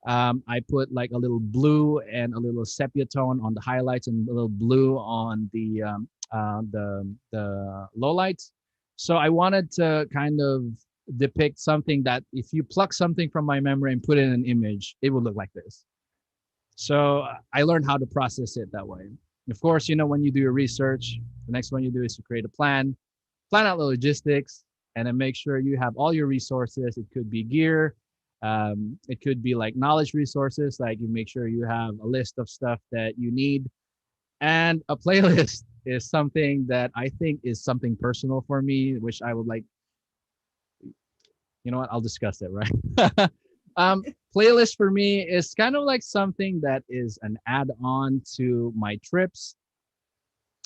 [SPEAKER 6] I put like a little blue and a little sepia tone on the highlights and a little blue on the lowlights. So I wanted to kind of depict something that if you pluck something from my memory and put it in an image, it would look like this. So I learned how to process it that way. Of course, you know, when you do your research, the next one you do is to create a plan out the logistics, and then make sure you have all your resources. It could be gear. It could be like knowledge resources, like you make sure you have a list of stuff that you need. And a playlist is something that I think is something personal for me, which I would like, you know what, I'll discuss it, right? Playlist for me is kind of like something that is an add-on to my trips.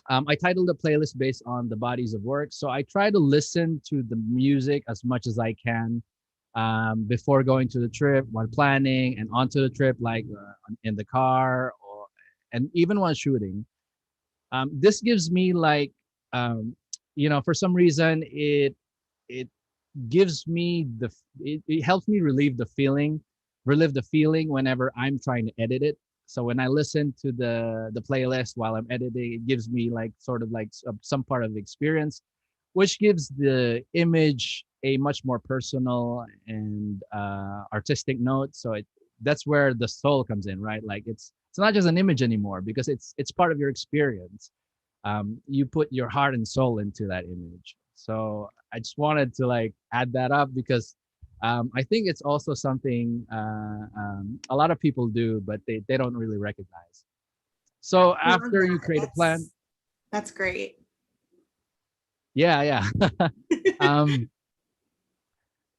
[SPEAKER 6] I titled the playlist based on the bodies of work. So I try to listen to the music as much as I can before going to the trip, while planning, and onto the trip, like in the car, and even while shooting. This gives me like, you know, for some reason, it gives me it helps me relive the feeling whenever I'm trying to edit it. So when I listen to the playlist while I'm editing, it gives me like sort of like some part of the experience, which gives the image a much more personal and artistic note. So that's where the soul comes in, right? Like it's not just an image anymore, because it's part of your experience. You put your heart and soul into that image. So I just wanted to like add that up, because I think it's also something a lot of people do, but they don't really recognize. So after you create a plan,
[SPEAKER 4] that's great.
[SPEAKER 6] Yeah.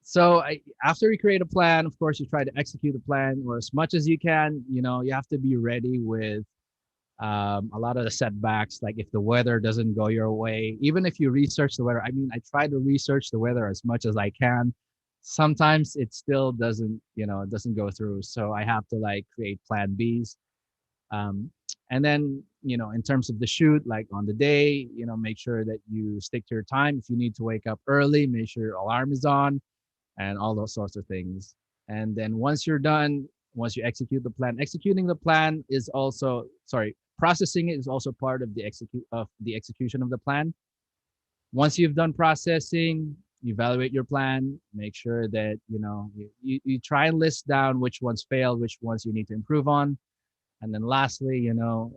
[SPEAKER 6] So after you create a plan, of course, you try to execute the plan, or as much as you can. You know, you have to be ready with a lot of the setbacks. Like if the weather doesn't go your way, even if you research the weather, I mean, I try to research the weather as much as I can. Sometimes it still doesn't, you know, it doesn't go through. So I have to like create plan Bs. And then, you know, in terms of the shoot, like on the day, you know, make sure that you stick to your time. If you need to wake up early, make sure your alarm is on, and all those sorts of things. And then once you're done, once you execute the plan, executing the plan is also, processing it is also part of the execution of the plan. Once you've done processing, evaluate your plan, make sure that, you know, you try and list down which ones failed, which ones you need to improve on. And then lastly, you know,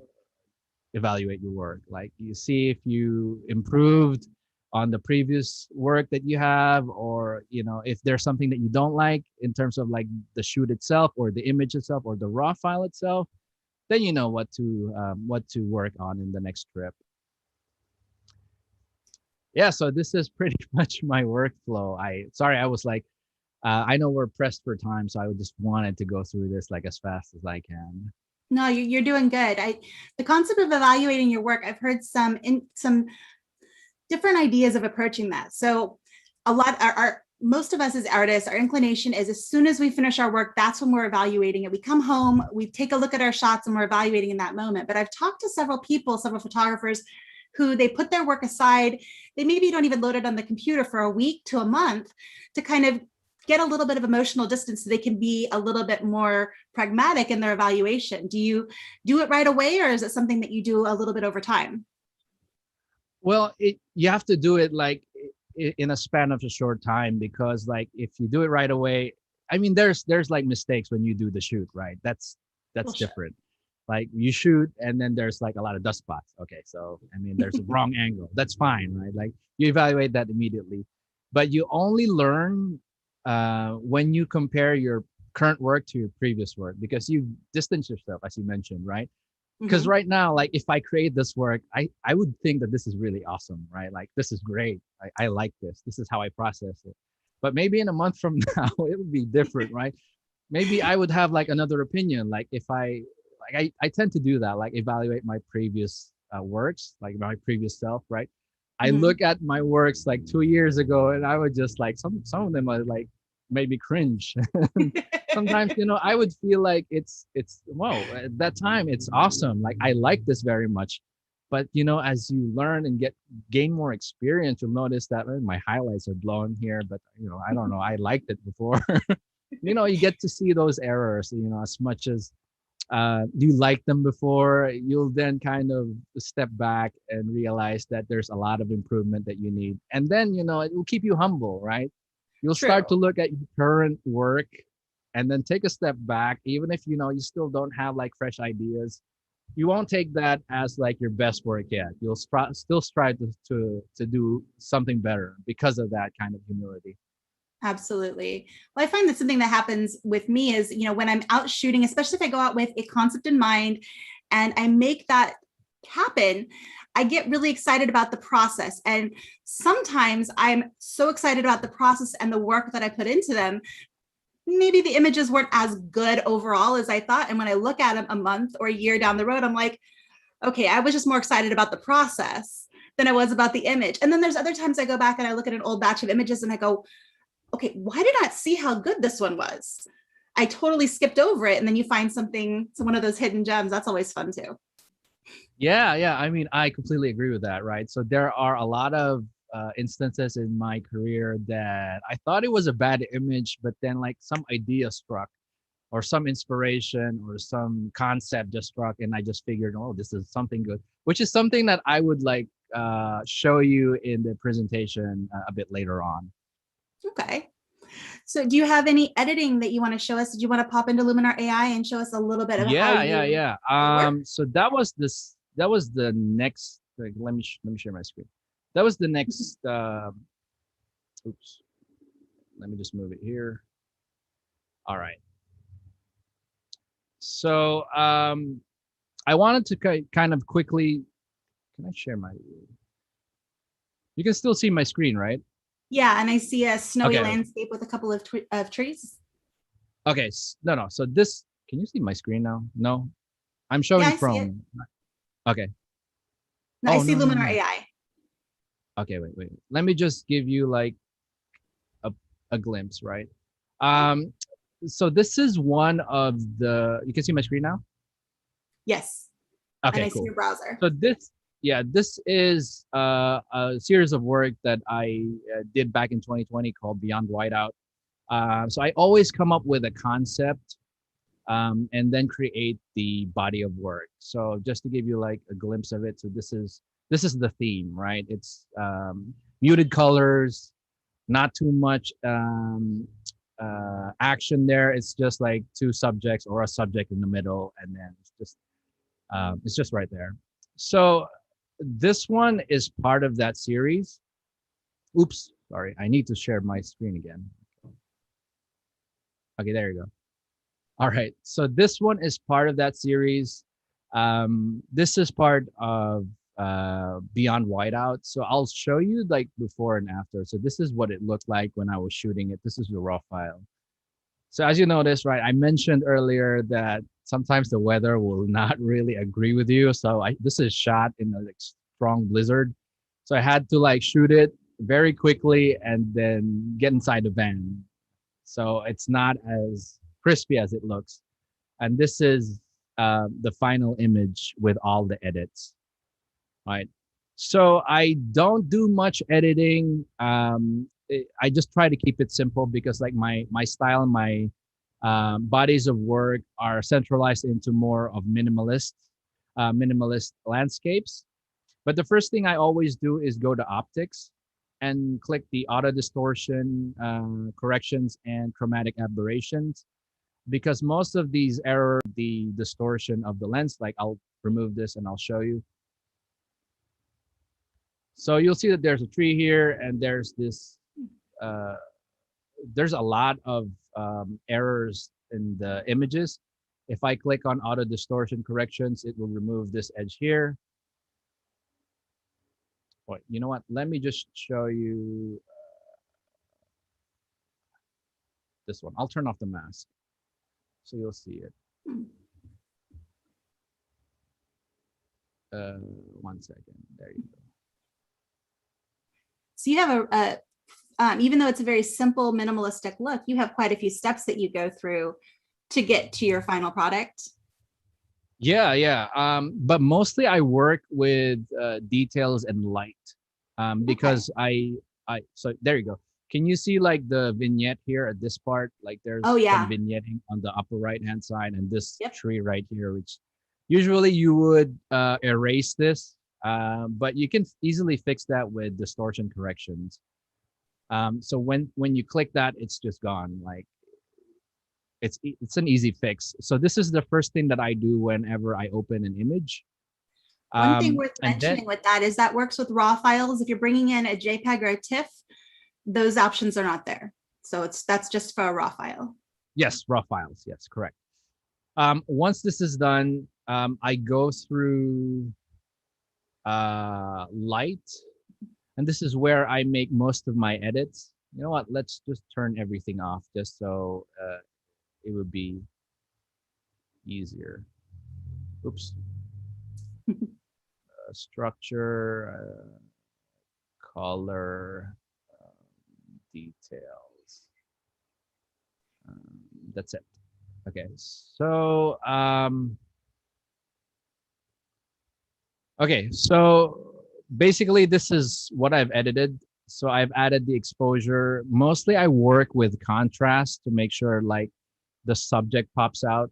[SPEAKER 6] evaluate your work. Like you see if you improved on the previous work that you have, or, you know, if there's something that you don't like in terms of like the shoot itself or the image itself or the raw file itself, then you know what to work on in the next trip. Yeah, so this is pretty much my workflow. I was like, I know we're pressed for time, so I just wanted to go through this like as fast as I can.
[SPEAKER 4] No, you're doing good. The concept of evaluating your work, I've heard some different ideas of approaching that. So a lot most of us as artists, our inclination is as soon as we finish our work, that's when we're evaluating it. We come home, we take a look at our shots, and we're evaluating in that moment. But I've talked to several people, several photographers, who they put their work aside. They maybe don't even load it on the computer for a week to a month to kind of get a little bit of emotional distance so they can be a little bit more pragmatic in their evaluation. Do you do it right away, or is it something that you do a little bit over time?
[SPEAKER 6] Well, you have to do it like in a span of a short time, because like if you do it right away, I mean, there's like mistakes when you do the shoot, right? That's
[SPEAKER 4] Well, sure.
[SPEAKER 6] different. Like you shoot and then there's like a lot of dust spots. Okay, so I mean, there's a wrong angle. That's fine, right? Like you evaluate that immediately, but you only learn when you compare your current work to your previous work, because you distance yourself, as you mentioned, right? Because right now, like if I create this work, I would think that this is really awesome, right? Like this is great. I like this. This is how I process it. But maybe in a month from now, it would be different, right? Maybe I would have like another opinion. Like if I tend to do that, like evaluate my previous works, like my previous self, right? I look at my works like 2 years ago, and I would just like some of them are like made me cringe. Sometimes, you know, I would feel like it's whoa, at that time it's awesome. Like I like this very much. But you know, as you learn and gain more experience, you'll notice that my highlights are blown here, but you know, I don't know, I liked it before. You know, you get to see those errors, you know, as much as you like them before, you'll then kind of step back and realize that there's a lot of improvement that you need. And then, you know, it will keep you humble, right? You'll start to look at your current work and then take a step back, even if, you know, you still don't have like fresh ideas. You won't take that as like your best work yet. You'll still strive to do something better because of that kind of humility.
[SPEAKER 4] Absolutely. Well, I find that something that happens with me is, you know, when I'm out shooting, especially if I go out with a concept in mind and I make that happen, I get really excited about the process. And sometimes I'm so excited about the process and the work that I put into them. Maybe the images weren't as good overall as I thought. And when I look at them a month or a year down the road, I'm like, okay, I was just more excited about the process than I was about the image. And then there's other times I go back and I look at an old batch of images and I go, okay, why did I see how good this one was? I totally skipped over it. And then you find something, one of those hidden gems. That's always fun too.
[SPEAKER 6] Yeah. I mean, I completely agree with that, right? So there are a lot of instances in my career that I thought it was a bad image, but then like some idea struck or some inspiration or some concept just struck, and I just figured, oh, this is something good, which is something that I would like show you in the presentation a bit later on.
[SPEAKER 4] Okay. So do you have any editing that you want to show us? Did you want to pop into Luminar AI and show us a little bit of how you
[SPEAKER 6] Yeah. So that was the next, like, let me share my screen. That was the next, oops, let me just move it here. All right. So I wanted to kind of quickly, can I share my, you can still see my screen, right?
[SPEAKER 4] Yeah, and I see a snowy landscape with a couple of trees.
[SPEAKER 6] Okay, no. So this, can you see my screen now? No, I'm showing from. Okay.
[SPEAKER 4] No, I see Luminar AI.
[SPEAKER 6] Okay, wait. Let me just give you like a glimpse, right? So this is one of the. You can see my screen now.
[SPEAKER 4] Yes.
[SPEAKER 6] Okay,
[SPEAKER 4] and I
[SPEAKER 6] cool.
[SPEAKER 4] see your browser.
[SPEAKER 6] So this is a series of work that I did back in 2020 called Beyond Whiteout. So I always come up with a concept and then create the body of work. So just to give you like a glimpse of it, so this is the theme, right? It's muted colors, not too much action there. It's just like two subjects or a subject in the middle, and then it's just right there. So this one is part of that series. Oops, sorry. I need to share my screen again. Okay, there you go. All right. So this one is part of that series. This is part of beyond whiteout. So I'll show you like before and after. So this is what it looked like when I was shooting it. This is the raw file. So as you notice, right, I mentioned earlier that sometimes the weather will not really agree with you. So this is shot in a like, strong blizzard. So I had to like shoot it very quickly and then get inside the van. So it's not as crispy as it looks. And this is the final image with all the edits, right? So I don't do much editing. I just try to keep it simple because like my style, my bodies of work are centralized into more of minimalist landscapes. But the first thing I always do is go to optics and click the auto distortion, corrections, and chromatic aberrations, because most of these errors, the distortion of the lens, like I'll remove this and I'll show you. So you'll see that there's a tree here and there's this, there's a lot of errors in the images. If I click on auto distortion corrections, it will remove this edge here. Wait, you know what? Let me just show you this one. I'll turn off the mask so you'll see it. 1 second. There you go.
[SPEAKER 4] So you have even though it's a very simple minimalistic look, you have quite a few steps that you go through to get to your final product.
[SPEAKER 6] Yeah. But mostly I work with details and light because okay. So there you go. Can you see like the vignette here at this part? Like there's some vignetting on the upper right hand side and this tree right here, which usually you would erase this, but you can easily fix that with distortion corrections. So when you click that, it's just gone. Like it's an easy fix. So this is the first thing that I do whenever I open an image.
[SPEAKER 4] One thing worth mentioning with that is that works with raw files. If you're bringing in a JPEG or a TIFF, those options are not there. So that's just for a raw file.
[SPEAKER 6] Yes, raw files. Yes, correct. Once this is done, I go through light, and this is where I make most of my edits. You know what? Let's just turn everything off just so it would be easier. Oops. Structure, color, details. That's it. Okay, so okay, so basically this is what I've edited. So I've added the exposure. Mostly I work with contrast to make sure like the subject pops out.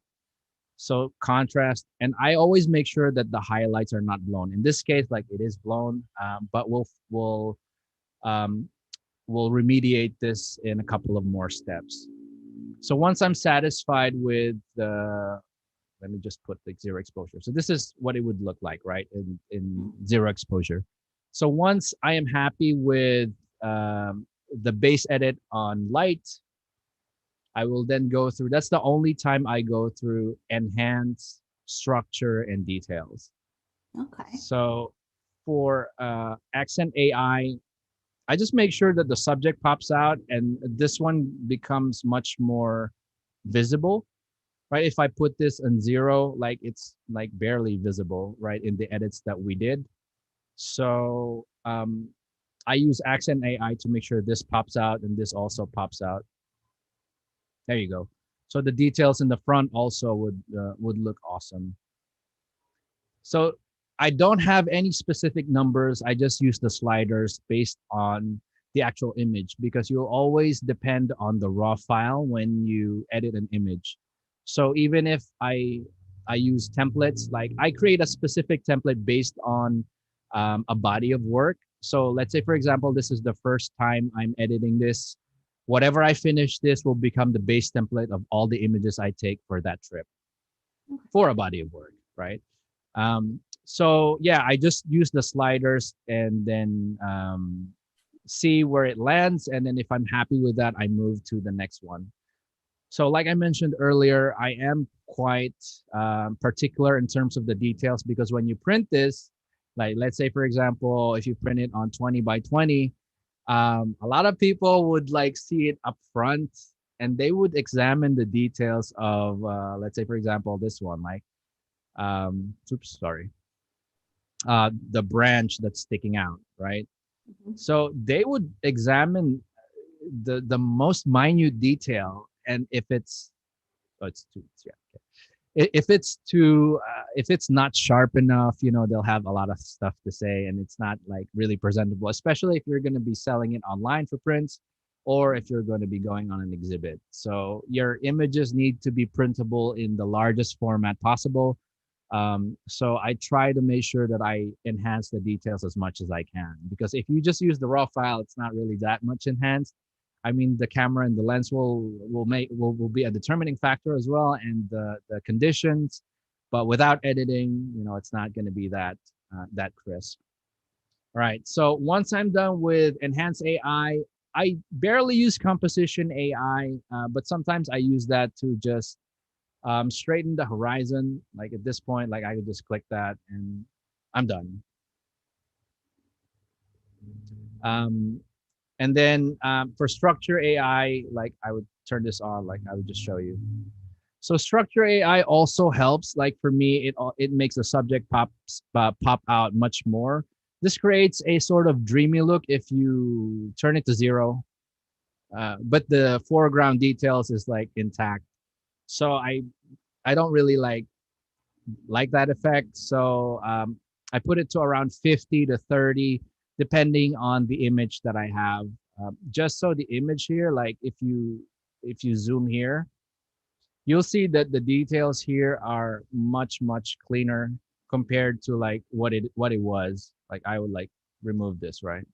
[SPEAKER 6] So contrast, and I always make sure that the highlights are not blown. In this case, like it is blown, but we'll remediate this in a couple of more steps. So once I'm satisfied with the, let me just put the zero exposure. So this is what it would look like, right, in zero exposure. So once I am happy with the base edit on light, I will then go through, that's the only time I go through enhance, structure, and details.
[SPEAKER 4] Okay.
[SPEAKER 6] So for Accent AI, I just make sure that the subject pops out and this one becomes much more visible, right? If I put this on zero, like it's like barely visible, right, in the edits that we did. So I use Accent AI to make sure this pops out and this also pops out. There you go. So the details in the front also would look awesome. So I don't have any specific numbers. I just use the sliders based on the actual image because you'll always depend on the raw file when you edit an image. So even if I use templates, like I create a specific template based on a body of work. So let's say, for example, this is the first time I'm editing this. Whatever I finish, this will become the base template of all the images I take for that trip for a body of work, right? So yeah, I just use the sliders and then see where it lands. And then if I'm happy with that, I move to the next one. So like I mentioned earlier, I am quite particular in terms of the details, because when you print this, like let's say for example, if you print it on 20 by 20, a lot of people would like see it up front and they would examine the details of let's say for example this one, like oops, sorry, the branch that's sticking out, right? So they would examine the most minute detail, and if it's it's too, yeah, okay. If it's not sharp enough, they'll have a lot of stuff to say, and it's not like really presentable, especially if you're going to be selling it online for prints, or if you're going to be going on an exhibit. So your images need to be printable in the largest format possible. So I try to make sure that I enhance the details as much as I can, because if you just use the raw file, it's not really that much enhanced. I mean, the camera and the lens will be a determining factor as well, and the conditions, but without editing, it's not going to be that crisp. All right. So once I'm done with enhanced AI, I barely use composition AI, but sometimes I use that to just straighten the horizon. Like at this point, like I could just click that and I'm done. And then for structure AI, like I would turn this on, like I would just show you. So structure AI also helps. Like for me, it makes the subject pop out much more. This creates a sort of dreamy look if you turn it to 0, but the foreground details is like intact. So I don't really like that effect. So I put it to around 50 to 30, depending on the image that I have. Just so the image here, like if you zoom here, you'll see that the details here are much cleaner compared to like what it was. Like I would like remove this, right?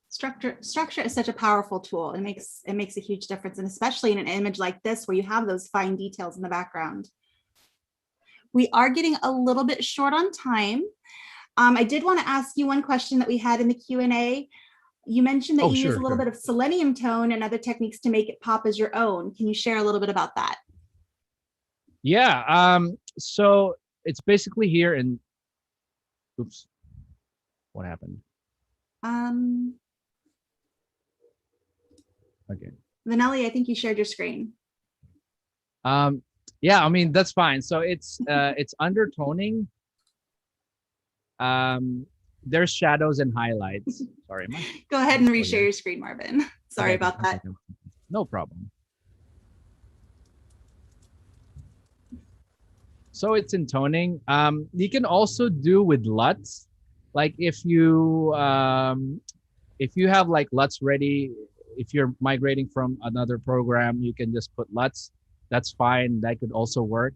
[SPEAKER 4] Structure is such a powerful tool. It makes a huge difference, and especially in an image like this where you have those fine details in the background. We are getting a little bit short on time. I did want to ask you one question that we had in the Q&A. You mentioned that you use a little bit of selenium tone and other techniques to make it pop as your own. Can you share a little bit about that?
[SPEAKER 6] Yeah. So it's basically here in. Oops. What happened? Okay.
[SPEAKER 4] Vanelli, I think you shared your screen.
[SPEAKER 6] Yeah, I mean that's fine. So it's undertoning. There's shadows and highlights. Sorry,
[SPEAKER 4] go ahead and reshare your screen, Marvin. Sorry about that.
[SPEAKER 6] No problem. So it's intoning. You can also do with LUTs. Like if you have like LUTs ready, if you're migrating from another program, you can just put LUTs. That's fine. That could also work.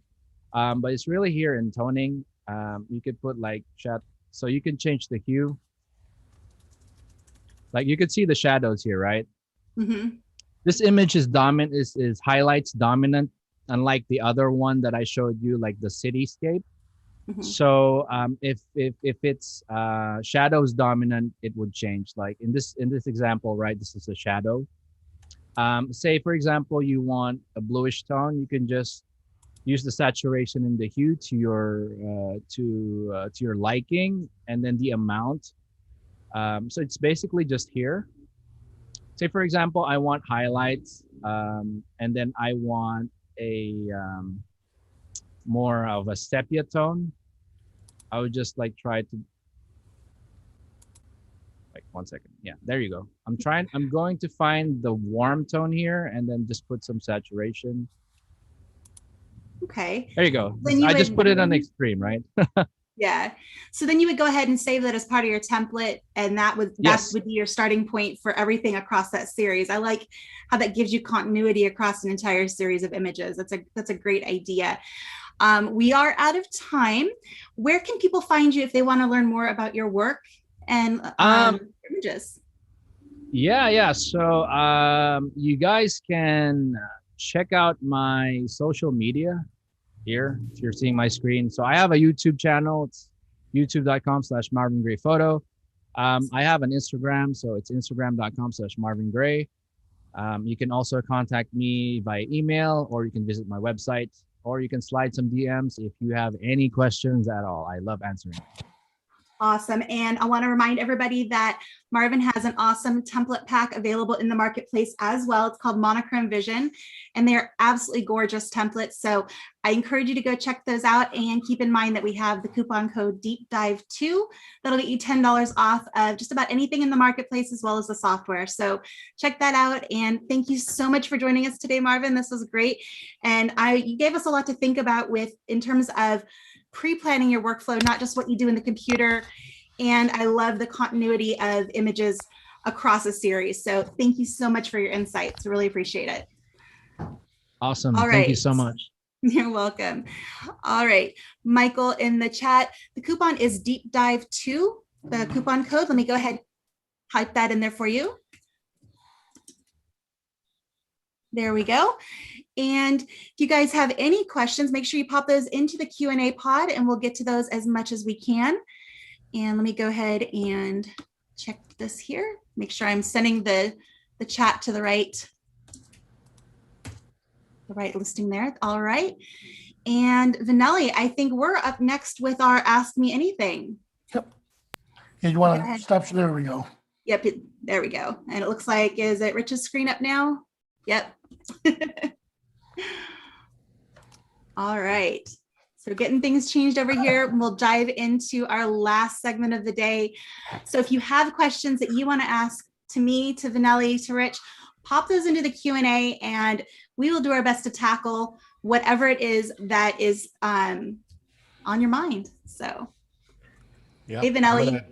[SPEAKER 6] But it's really here in toning. You could put like so you can change the hue. Like you could see the shadows here, right?
[SPEAKER 4] Mm-hmm.
[SPEAKER 6] This image is dominant, is highlights dominant, unlike the other one that I showed you, like the cityscape. Mm-hmm. So if it's shadows dominant, it would change. Like in this example, right? This is a shadow. Say for example, you want a bluish tone, you can just use the saturation and the hue to your liking, and then the amount. So it's basically just here. Say for example, I want highlights, and then I want a more of a sepia tone. I would just like try to, like 1 second. Yeah, there you go. I'm going to find the warm tone here and then just put some saturation.
[SPEAKER 4] Okay.
[SPEAKER 6] There you go. I just put it on extreme, right?
[SPEAKER 4] Yeah. So then you would go ahead and save that as part of your template, and that would be your starting point for everything across that series. I like how that gives you continuity across an entire series of images. That's a great idea. We are out of time. Where can people find you if they want to learn more about your work and images?
[SPEAKER 6] Yeah. So you guys can check out my social media here if you're seeing my screen. So I have a YouTube channel. It's youtube.com/MarvinGrayPhoto. I have an Instagram, so it's instagram.com/MarvinGray. You can also contact me by email, or you can visit my website, or you can slide some DMs if you have any questions at all. I love answering.
[SPEAKER 4] Awesome. And I want to remind everybody that Marvin has an awesome template pack available in the marketplace as well. It's called Monochrome Vision, and they're absolutely gorgeous templates. So I encourage you to go check those out, and keep in mind that we have the coupon code Deep Dive 2. That'll get you $10 off of just about anything in the marketplace, as well as the software. So check that out. And thank you so much for joining us today, Marvin. This was great. And you gave us a lot to think about in terms of pre-planning your workflow, not just what you do in the computer. And I love the continuity of images across a series. So thank you so much for your insights. Really appreciate it.
[SPEAKER 6] Awesome.
[SPEAKER 4] All
[SPEAKER 6] Thank you
[SPEAKER 4] right.
[SPEAKER 6] so much.
[SPEAKER 4] You're welcome. All right, Michael in the chat, the coupon is Deep Dive 2, the coupon code. Let me go ahead, type that in there for you. There we go. And if you guys have any questions, make sure you pop those into the Q&A pod, and we'll get to those as much as we can. And let me go ahead and check this here. Make sure I'm sending the chat to the right listing there. All right. And Vanelli, I think we're up next with our Ask Me Anything.
[SPEAKER 2] Yep. Yeah, you want to stop? There we go.
[SPEAKER 4] Yep, there we go. And it looks like, is it Rich's screen up now? Yep. All right. So getting things changed over here. We'll dive into our last segment of the day. So if you have questions that you want to ask to me, to Vanelli, to Rich, pop those into the Q&A, and we will do our best to tackle whatever it is that is on your mind. So,
[SPEAKER 1] yeah,
[SPEAKER 4] hey, Vanelli.